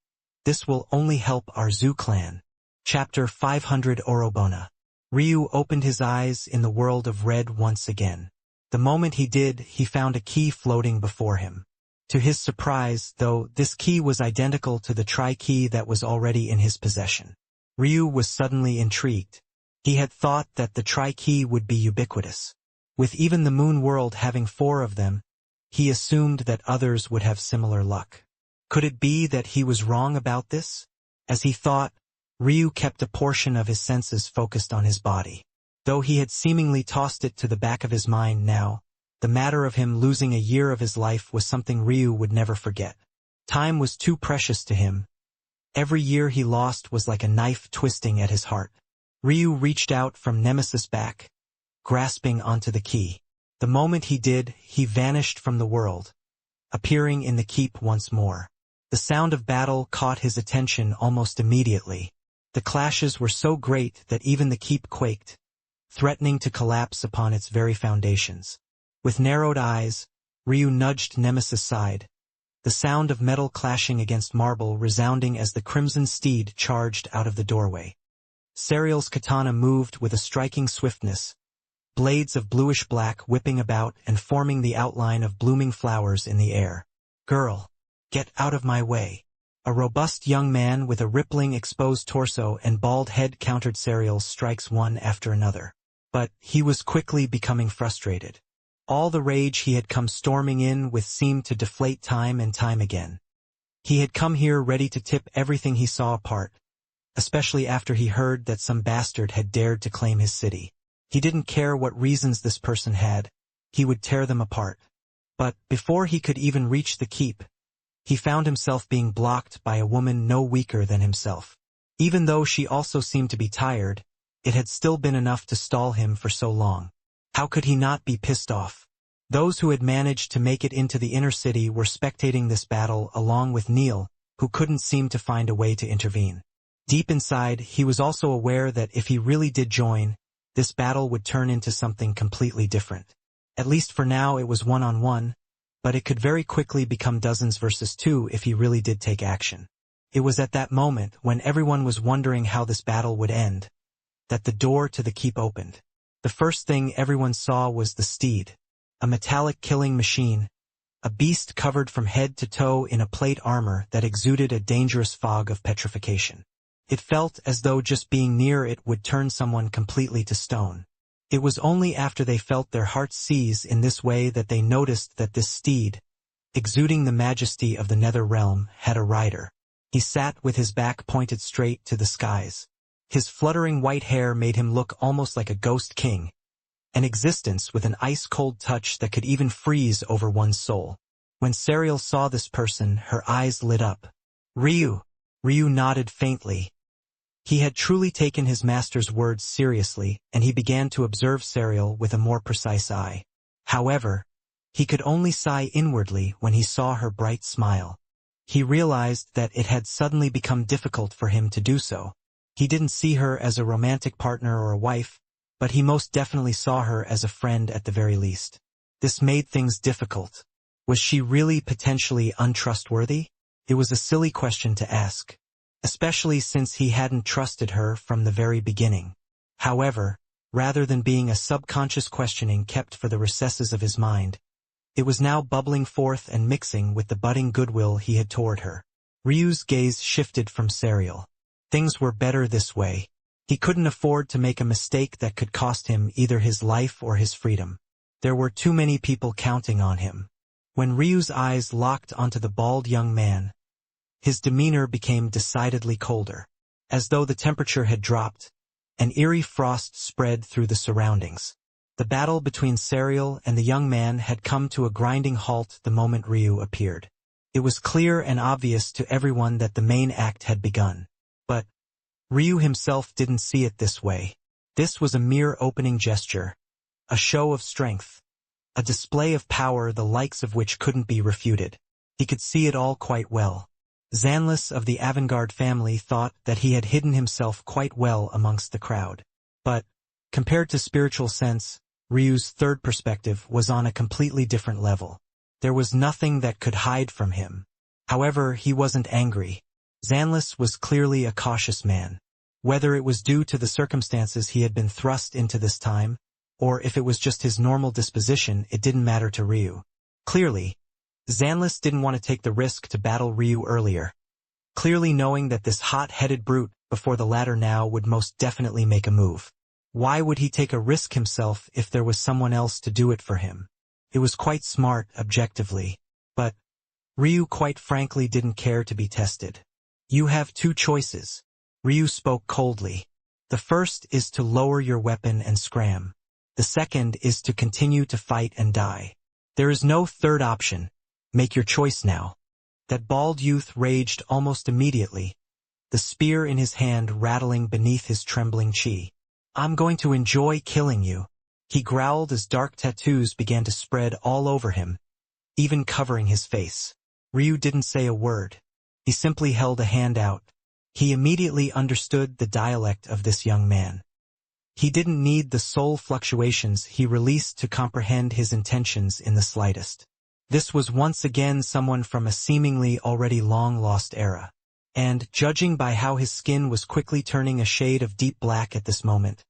this will only help our Zoo clan. Chapter 500 Orobona. Ryu opened his eyes in the world of red once again. The moment he did, he found a key floating before him. To his surprise, though, this key was identical to the tri-key that was already in his possession. Ryu was suddenly intrigued. He had thought that the tri-key would be ubiquitous. With even the moon world having 4 of them, he assumed that others would have similar luck. Could it be that he was wrong about this? As he thought, Ryu kept a portion of his senses focused on his body. Though he had seemingly tossed it to the back of his mind now, the matter of him losing a year of his life was something Ryu would never forget. Time was too precious to him. Every year he lost was like a knife twisting at his heart. Ryu reached out from Nemesis' back, grasping onto the key. The moment he did, he vanished from the world, appearing in the keep once more. The sound of battle caught his attention almost immediately. The clashes were so great that even the keep quaked, threatening to collapse upon its very foundations. With narrowed eyes, Ryu nudged Nemesis' side, the sound of metal clashing against marble resounding as the crimson steed charged out of the doorway. Serial's katana moved with a striking swiftness, blades of bluish-black whipping about and forming the outline of blooming flowers in the air. "Girl, get out of my way." A robust young man with a rippling exposed torso and bald head countered Serial's strikes one after another. But he was quickly becoming frustrated. All the rage he had come storming in with seemed to deflate time and time again. He had come here ready to tip everything he saw apart, especially after he heard that some bastard had dared to claim his city. He didn't care what reasons this person had, he would tear them apart. But before he could even reach the keep, he found himself being blocked by a woman no weaker than himself. Even though she also seemed to be tired, it had still been enough to stall him for so long. How could he not be pissed off? Those who had managed to make it into the inner city were spectating this battle along with Neil, who couldn't seem to find a way to intervene. Deep inside, he was also aware that if he really did join, this battle would turn into something completely different. At least for now it was one-on-one, but it could very quickly become dozens versus two if he really did take action. It was at that moment, when everyone was wondering how this battle would end, that the door to the keep opened. The first thing everyone saw was the steed, a metallic killing machine, a beast covered from head to toe in a plate armor that exuded a dangerous fog of petrification. It felt as though just being near it would turn someone completely to stone. It was only after they felt their hearts seize in this way that they noticed that this steed, exuding the majesty of the nether realm, had a rider. He sat with his back pointed straight to the skies. His fluttering white hair made him look almost like a ghost king, an existence with an ice-cold touch that could even freeze over one's soul. When Serial saw this person, her eyes lit up. "Ryu." Ryu nodded faintly. He had truly taken his master's words seriously, and he began to observe Serial with a more precise eye. However, he could only sigh inwardly when he saw her bright smile. He realized that it had suddenly become difficult for him to do so. He didn't see her as a romantic partner or a wife, but he most definitely saw her as a friend at the very least. This made things difficult. Was she really potentially untrustworthy? It was a silly question to ask, especially since he hadn't trusted her from the very beginning. However, rather than being a subconscious questioning kept for the recesses of his mind, it was now bubbling forth and mixing with the budding goodwill he had toward her. Ryu's gaze shifted from Serial. Things were better this way. He couldn't afford to make a mistake that could cost him either his life or his freedom. There were too many people counting on him. When Ryu's eyes locked onto the bald young man, his demeanor became decidedly colder. As though the temperature had dropped, an eerie frost spread through the surroundings. The battle between Serial and the young man had come to a grinding halt the moment Ryu appeared. It was clear and obvious to everyone that the main act had begun. But Ryu himself didn't see it this way. This was a mere opening gesture, a show of strength, a display of power the likes of which couldn't be refuted. He could see it all quite well. Zanlis of the Avantgarde family thought that he had hidden himself quite well amongst the crowd. But, compared to spiritual sense, Ryu's third perspective was on a completely different level. There was nothing that could hide from him. However, he wasn't angry. Zanlis was clearly a cautious man. Whether it was due to the circumstances he had been thrust into this time, or if it was just his normal disposition, it didn't matter to Ryu. Clearly, Zanlis didn't want to take the risk to battle Ryu earlier, clearly knowing that this hot-headed brute before the latter now would most definitely make a move. Why would he take a risk himself if there was someone else to do it for him? It was quite smart, objectively, but Ryu quite frankly didn't care to be tested. You have two choices. Ryu spoke coldly. The first is to lower your weapon and scram. The second is to continue to fight and die. There is no third option. Make your choice now. That bald youth raged almost immediately, the spear in his hand rattling beneath his trembling chi. I'm going to enjoy killing you. He growled as dark tattoos began to spread all over him, even covering his face. Ryu didn't say a word. He simply held a hand out. He immediately understood the dialect of this young man. He didn't need the soul fluctuations he released to comprehend his intentions in the slightest. This was once again someone from a seemingly already long-lost era. And, judging by how his skin was quickly turning a shade of deep black at this moment,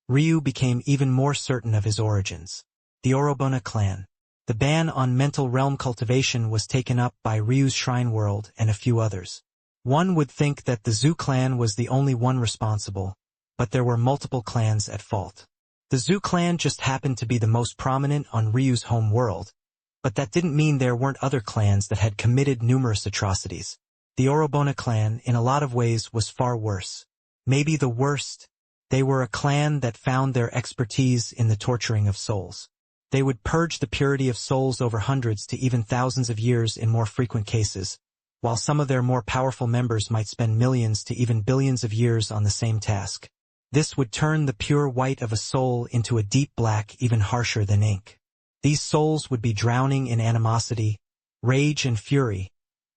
Ryu became even more certain of his origins. The Orobona clan. The ban on mental realm cultivation was taken up by Ryu's shrine world and a few others. One would think that the Zu clan was the only one responsible, but there were multiple clans at fault. The Zu clan just happened to be the most prominent on Ryu's home world, but that didn't mean there weren't other clans that had committed numerous atrocities. The Orobona clan, in a lot of ways, was far worse. Maybe the worst. They were a clan that found their expertise in the torturing of souls. They would purge the purity of souls over hundreds to even thousands of years in more frequent cases, while some of their more powerful members might spend millions to even billions of years on the same task. This would turn the pure white of a soul into a deep black even harsher than ink. These souls would be drowning in animosity, rage and fury,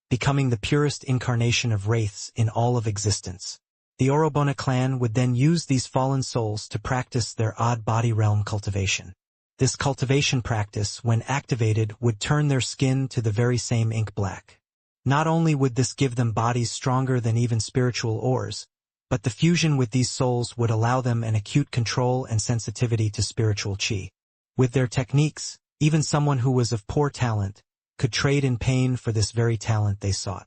becoming the purest incarnation of wraiths in all of existence. The Orobona clan would then use these fallen souls to practice their odd body realm cultivation. This cultivation practice, when activated, would turn their skin to the very same ink black. Not only would this give them bodies stronger than even spiritual ores, but the fusion with these souls would allow them an acute control and sensitivity to spiritual chi. With their techniques, even someone who was of poor talent could trade in pain for this very talent they sought.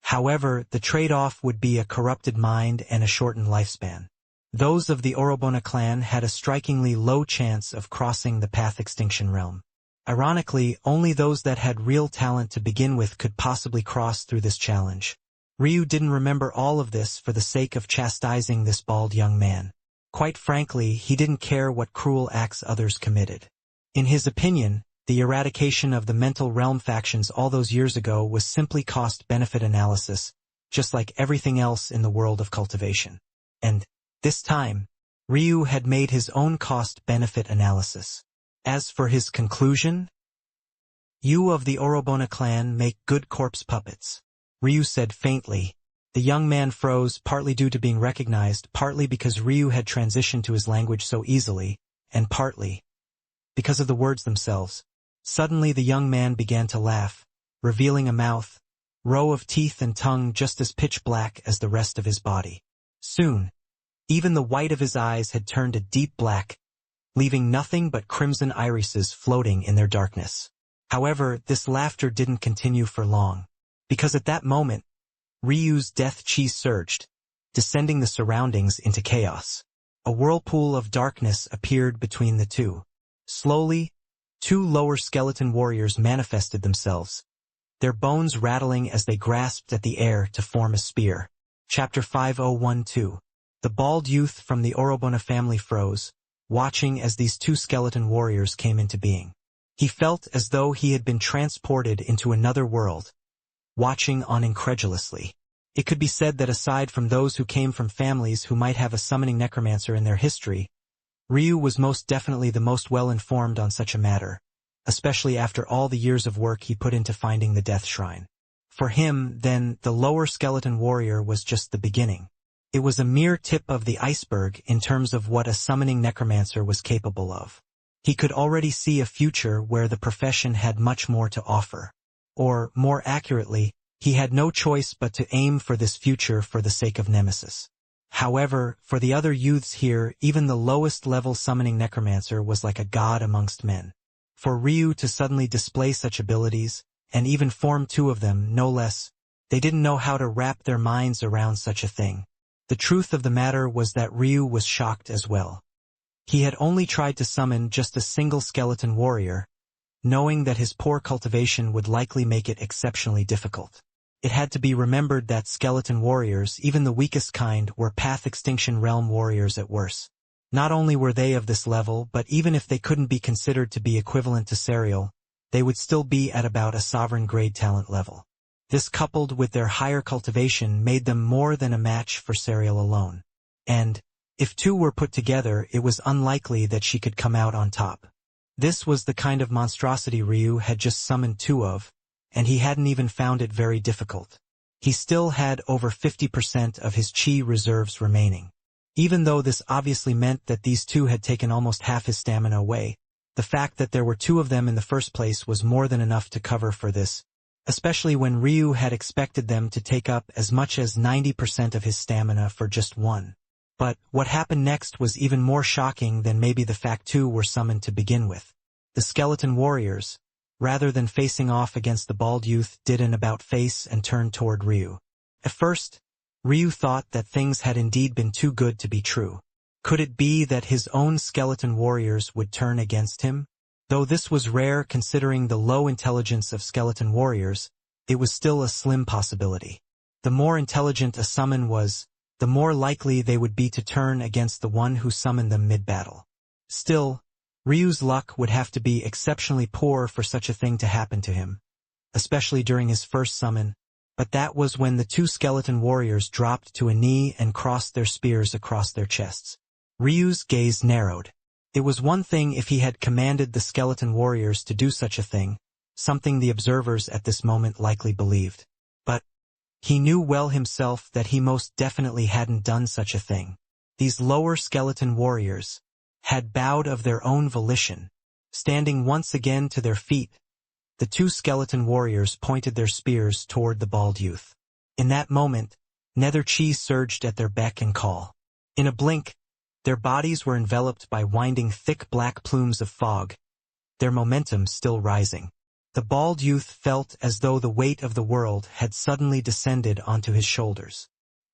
However, the trade-off would be a corrupted mind and a shortened lifespan. Those of the Orobona clan had a strikingly low chance of crossing the path extinction realm. Ironically, only those that had real talent to begin with could possibly cross through this challenge. Ryu didn't remember all of this for the sake of chastising this bald young man. Quite frankly, he didn't care what cruel acts others committed. In his opinion, the eradication of the mental realm factions all those years ago was simply cost-benefit analysis, just like everything else in the world of cultivation. And, this time, Ryu had made his own cost-benefit analysis. As for his conclusion, "You of the Orobona clan make good corpse puppets," Ryu said faintly. The young man froze, partly due to being recognized, partly because Ryu had transitioned to his language so easily, and partly because of the words themselves. Suddenly the young man began to laugh, revealing a mouth, row of teeth and tongue just as pitch black as the rest of his body. Soon, even the white of his eyes had turned a deep black, leaving nothing but crimson irises floating in their darkness. However, this laughter didn't continue for long, because at that moment, Ryu's death chi surged, descending the surroundings into chaos. A whirlpool of darkness appeared between the two. Slowly, two lower skeleton warriors manifested themselves, their bones rattling as they grasped at the air to form a spear. Chapter 5012. The bald youth from the Orobona family froze, watching as these two skeleton warriors came into being. He felt as though he had been transported into another world, watching on incredulously. It could be said that aside from those who came from families who might have a summoning necromancer in their history, Ryu was most definitely the most well-informed on such a matter, especially after all the years of work he put into finding the Death Shrine. For him, then, the lower skeleton warrior was just the beginning. It was a mere tip of the iceberg in terms of what a summoning necromancer was capable of. He could already see a future where the profession had much more to offer. Or, more accurately, he had no choice but to aim for this future for the sake of Nemesis. However, for the other youths here, even the lowest level summoning necromancer was like a god amongst men. For Ryu to suddenly display such abilities, and even form two of them, no less, they didn't know how to wrap their minds around such a thing. The truth of the matter was that Ryu was shocked as well. He had only tried to summon just a single skeleton warrior, knowing that his poor cultivation would likely make it exceptionally difficult. It had to be remembered that skeleton warriors, even the weakest kind, were Path Extinction Realm warriors at worst. Not only were they of this level, but even if they couldn't be considered to be equivalent to Serial, they would still be at about a sovereign grade talent level. This coupled with their higher cultivation made them more than a match for Serial alone. And, if two were put together, it was unlikely that she could come out on top. This was the kind of monstrosity Ryu had just summoned two of, and he hadn't even found it very difficult. He still had over 50% of his chi reserves remaining. Even though this obviously meant that these two had taken almost half his stamina away, the fact that there were two of them in the first place was more than enough to cover for this, especially when Ryu had expected them to take up as much as 90% of his stamina for just one. But what happened next was even more shocking than maybe the fact two were summoned to begin with. The skeleton warriors, rather than facing off against the bald youth, did an about-face and turned toward Ryu. At first, Ryu thought that things had indeed been too good to be true. Could it be that his own skeleton warriors would turn against him? Though this was rare considering the low intelligence of skeleton warriors, it was still a slim possibility. The more intelligent a summon was, the more likely they would be to turn against the one who summoned them mid-battle. Still, Ryu's luck would have to be exceptionally poor for such a thing to happen to him, especially during his first summon, but that was when the two skeleton warriors dropped to a knee and crossed their spears across their chests. Ryu's gaze narrowed. It was one thing if he had commanded the skeleton warriors to do such a thing, something the observers at this moment likely believed. But he knew well himself that he most definitely hadn't done such a thing. These lower skeleton warriors had bowed of their own volition. Standing once again to their feet, the two skeleton warriors pointed their spears toward the bald youth. In that moment, nether chi surged at their beck and call. In a blink, their bodies were enveloped by winding thick black plumes of fog, their momentum still rising. The bald youth felt as though the weight of the world had suddenly descended onto his shoulders.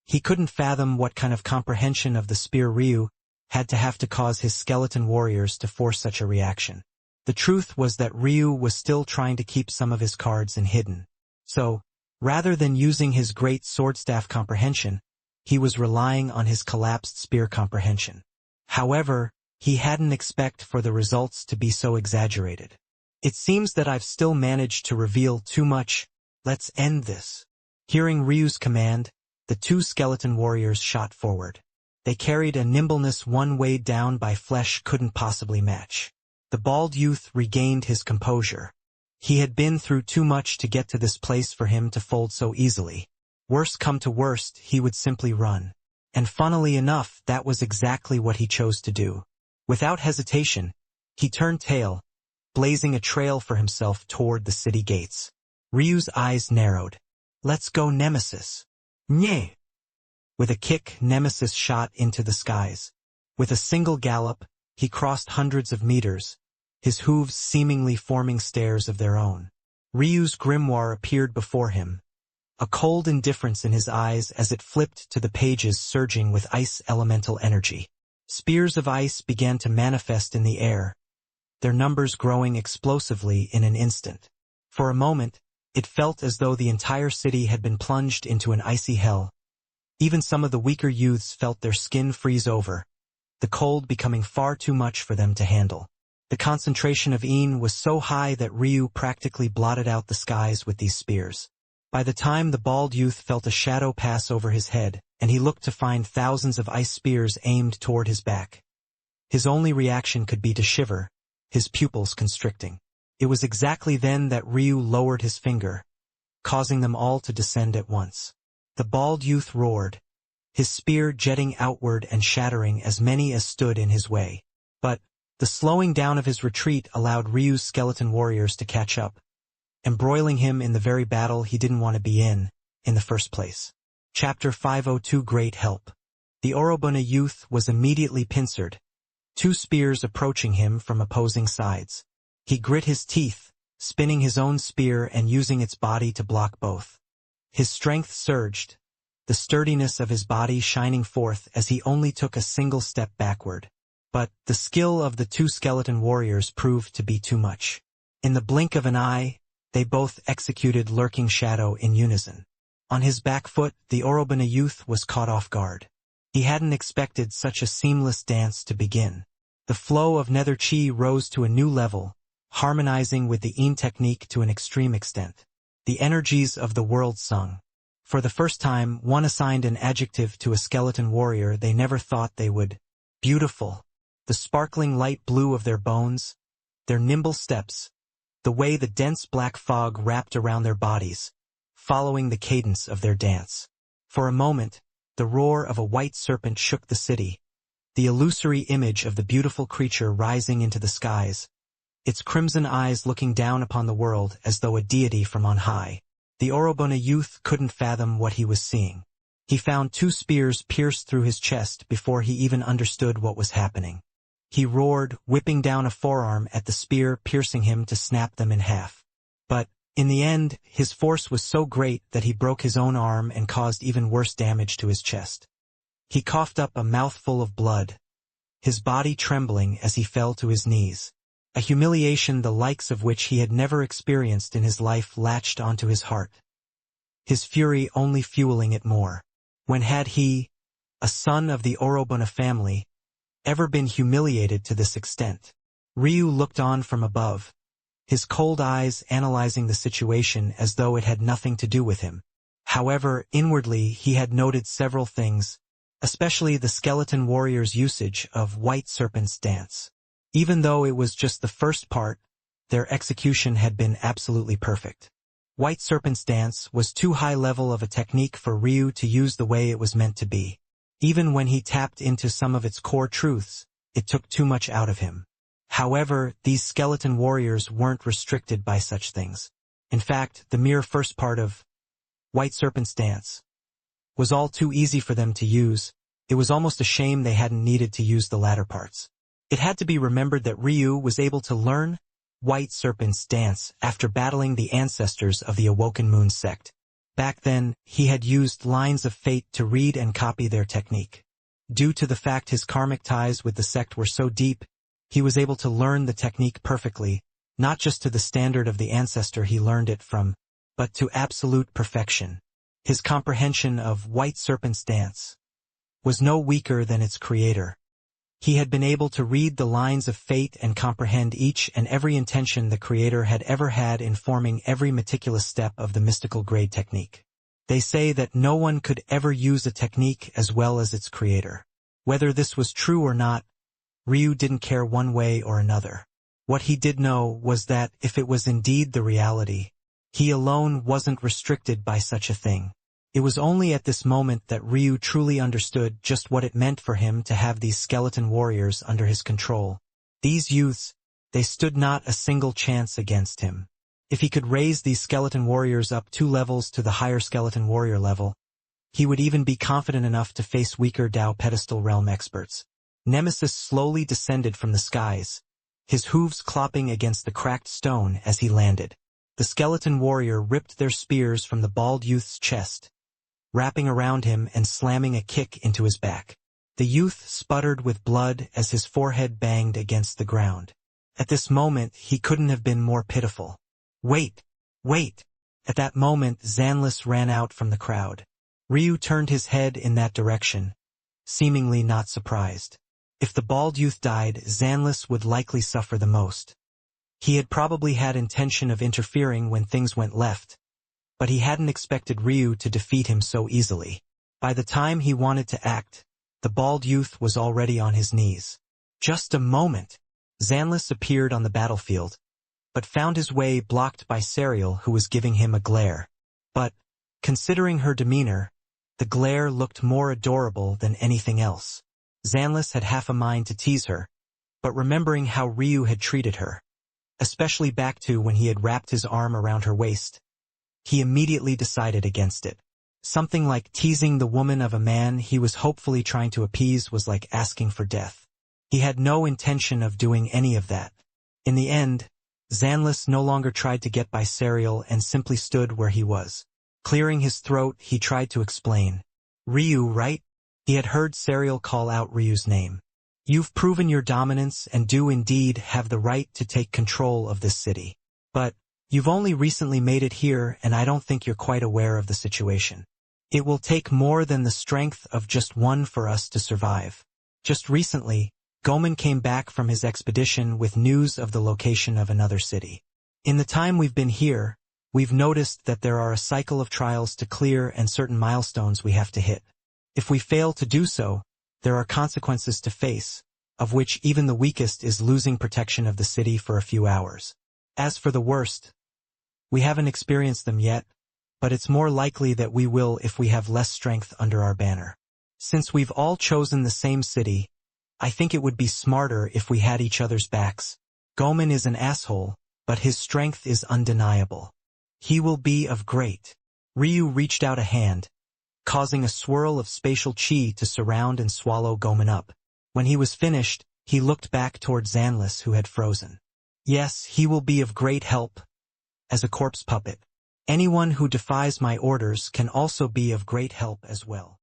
He couldn't fathom what kind of comprehension of the spear Ryu had to have to cause his skeleton warriors to force such a reaction. The truth was that Ryu was still trying to keep some of his cards in hidden. So, rather than using his great swordstaff comprehension, he was relying on his collapsed spear comprehension. However, he hadn't expected for the results to be so exaggerated. It seems that I've still managed to reveal too much. Let's end this. Hearing Ryu's command, the two skeleton warriors shot forward. They carried a nimbleness one weighed down by flesh couldn't possibly match. The bald youth regained his composure. He had been through too much to get to this place for him to fold so easily. Worst come to worst, he would simply run. And funnily enough, that was exactly what he chose to do. Without hesitation, he turned tail, blazing a trail for himself toward the city gates. Ryu's eyes narrowed. Let's go, Nemesis. Nye! With a kick, Nemesis shot into the skies. With a single gallop, he crossed hundreds of meters, his hooves seemingly forming stairs of their own. Ryu's grimoire appeared before him, a cold indifference in his eyes as it flipped to the pages surging with ice elemental energy. Spears of ice began to manifest in the air, their numbers growing explosively in an instant. For a moment, it felt as though the entire city had been plunged into an icy hell. Even some of the weaker youths felt their skin freeze over, the cold becoming far too much for them to handle. The concentration of Een was so high that Ryu practically blotted out the skies with these spears. By the time the bald youth felt a shadow pass over his head, and he looked to find thousands of ice spears aimed toward his back, his only reaction could be to shiver, his pupils constricting. It was exactly then that Ryu lowered his finger, causing them all to descend at once. The bald youth roared, his spear jetting outward and shattering as many as stood in his way. But the slowing down of his retreat allowed Ryu's skeleton warriors to catch up, embroiling him in the very battle he didn't want to be in the first place. Chapter 502 Great Help. The Orobuna youth was immediately pincered, two spears approaching him from opposing sides. He grit his teeth, spinning his own spear and using its body to block both. His strength surged, the sturdiness of his body shining forth as he only took a single step backward. But the skill of the two skeleton warriors proved to be too much. In the blink of an eye, they both executed Lurking Shadow in unison. On his back foot, the Orobuna youth was caught off guard. He hadn't expected such a seamless dance to begin. The flow of nether chi rose to a new level, harmonizing with the Een technique to an extreme extent. The energies of the world sung. For the first time, one assigned an adjective to a skeleton warrior they never thought they would. Beautiful. The sparkling light blue of their bones, their nimble steps, the way the dense black fog wrapped around their bodies, following the cadence of their dance. For a moment, the roar of a white serpent shook the city, the illusory image of the beautiful creature rising into the skies, its crimson eyes looking down upon the world as though a deity from on high. The Orobona youth couldn't fathom what he was seeing. He found 2 spears pierced through his chest before he even understood what was happening. He roared, whipping down a forearm at the spear piercing him to snap them in half. But, in the end, his force was so great that he broke his own arm and caused even worse damage to his chest. He coughed up a mouthful of blood, his body trembling as he fell to his knees. A humiliation the likes of which he had never experienced in his life latched onto his heart, his fury only fueling it more. When had he, a son of the Orobona family, ever been humiliated to this extent? Ryu looked on from above, his cold eyes analyzing the situation as though it had nothing to do with him. However, inwardly he had noted several things, especially the skeleton warrior's usage of White Serpent's dance. Even though it was just the first part, their execution had been absolutely perfect. White Serpent's dance was too high level of a technique for Ryu to use the way it was meant to be. Even when he tapped into some of its core truths, it took too much out of him. However, these skeleton warriors weren't restricted by such things. In fact, the mere first part of White Serpent's dance was all too easy for them to use. It was almost a shame they hadn't needed to use the latter parts. It had to be remembered that Ryu was able to learn White Serpent's dance after battling the ancestors of the Awoken Moon sect. Back then, he had used lines of fate to read and copy their technique. Due to the fact his karmic ties with the sect were so deep, he was able to learn the technique perfectly, not just to the standard of the ancestor he learned it from, but to absolute perfection. His comprehension of White Serpent's dance was no weaker than its creator. He had been able to read the lines of fate and comprehend each and every intention the creator had ever had in forming every meticulous step of the mystical grade technique. They say that no one could ever use a technique as well as its creator. Whether this was true or not, Ryu didn't care one way or another. What he did know was that if it was indeed the reality, he alone wasn't restricted by such a thing. It was only at this moment that Ryu truly understood just what it meant for him to have these skeleton warriors under his control. These youths, they stood not a single chance against him. If he could raise these skeleton warriors up 2 levels to the higher skeleton warrior level, he would even be confident enough to face weaker Dao pedestal realm experts. Nemesis slowly descended from the skies, his hooves clopping against the cracked stone as he landed. The skeleton warrior ripped their spears from the bald youth's chest, wrapping around him and slamming a kick into his back. The youth sputtered with blood as his forehead banged against the ground. At this moment, he couldn't have been more pitiful. Wait! Wait! At that moment, Zanlis ran out from the crowd. Ryu turned his head in that direction, seemingly not surprised. If the bald youth died, Zanlis would likely suffer the most. He had probably had intention of interfering when things went left, but he hadn't expected Ryu to defeat him so easily. By the time he wanted to act, the bald youth was already on his knees. Just a moment! Zanlis appeared on the battlefield, but found his way blocked by Serial, who was giving him a glare. But, considering her demeanor, the glare looked more adorable than anything else. Zanlis had half a mind to tease her, but remembering how Ryu had treated her, especially back to when he had wrapped his arm around her waist, he immediately decided against it. Something like teasing the woman of a man he was hopefully trying to appease was like asking for death. He had no intention of doing any of that. In the end, Zanlis no longer tried to get by Serial and simply stood where he was. Clearing his throat, he tried to explain. Ryu, right? He had heard Serial call out Ryu's name. You've proven your dominance and do indeed have the right to take control of this city. But you've only recently made it here, and I don't think you're quite aware of the situation. It will take more than the strength of just one for us to survive. Just recently, Gomen came back from his expedition with news of the location of another city. In the time we've been here, we've noticed that there are a cycle of trials to clear and certain milestones we have to hit. If we fail to do so, there are consequences to face, of which even the weakest is losing protection of the city for a few hours. As for the worst, we haven't experienced them yet, but it's more likely that we will if we have less strength under our banner. Since we've all chosen the same city, I think it would be smarter if we had each other's backs. Gomen is an asshole, but his strength is undeniable. He will be of great. Ryu reached out a hand, causing a swirl of spatial chi to surround and swallow Gomen up. When he was finished, he looked back toward Zanlis, who had frozen. Yes, he will be of great help as a corpse puppet. Anyone who defies my orders can also be of great help as well.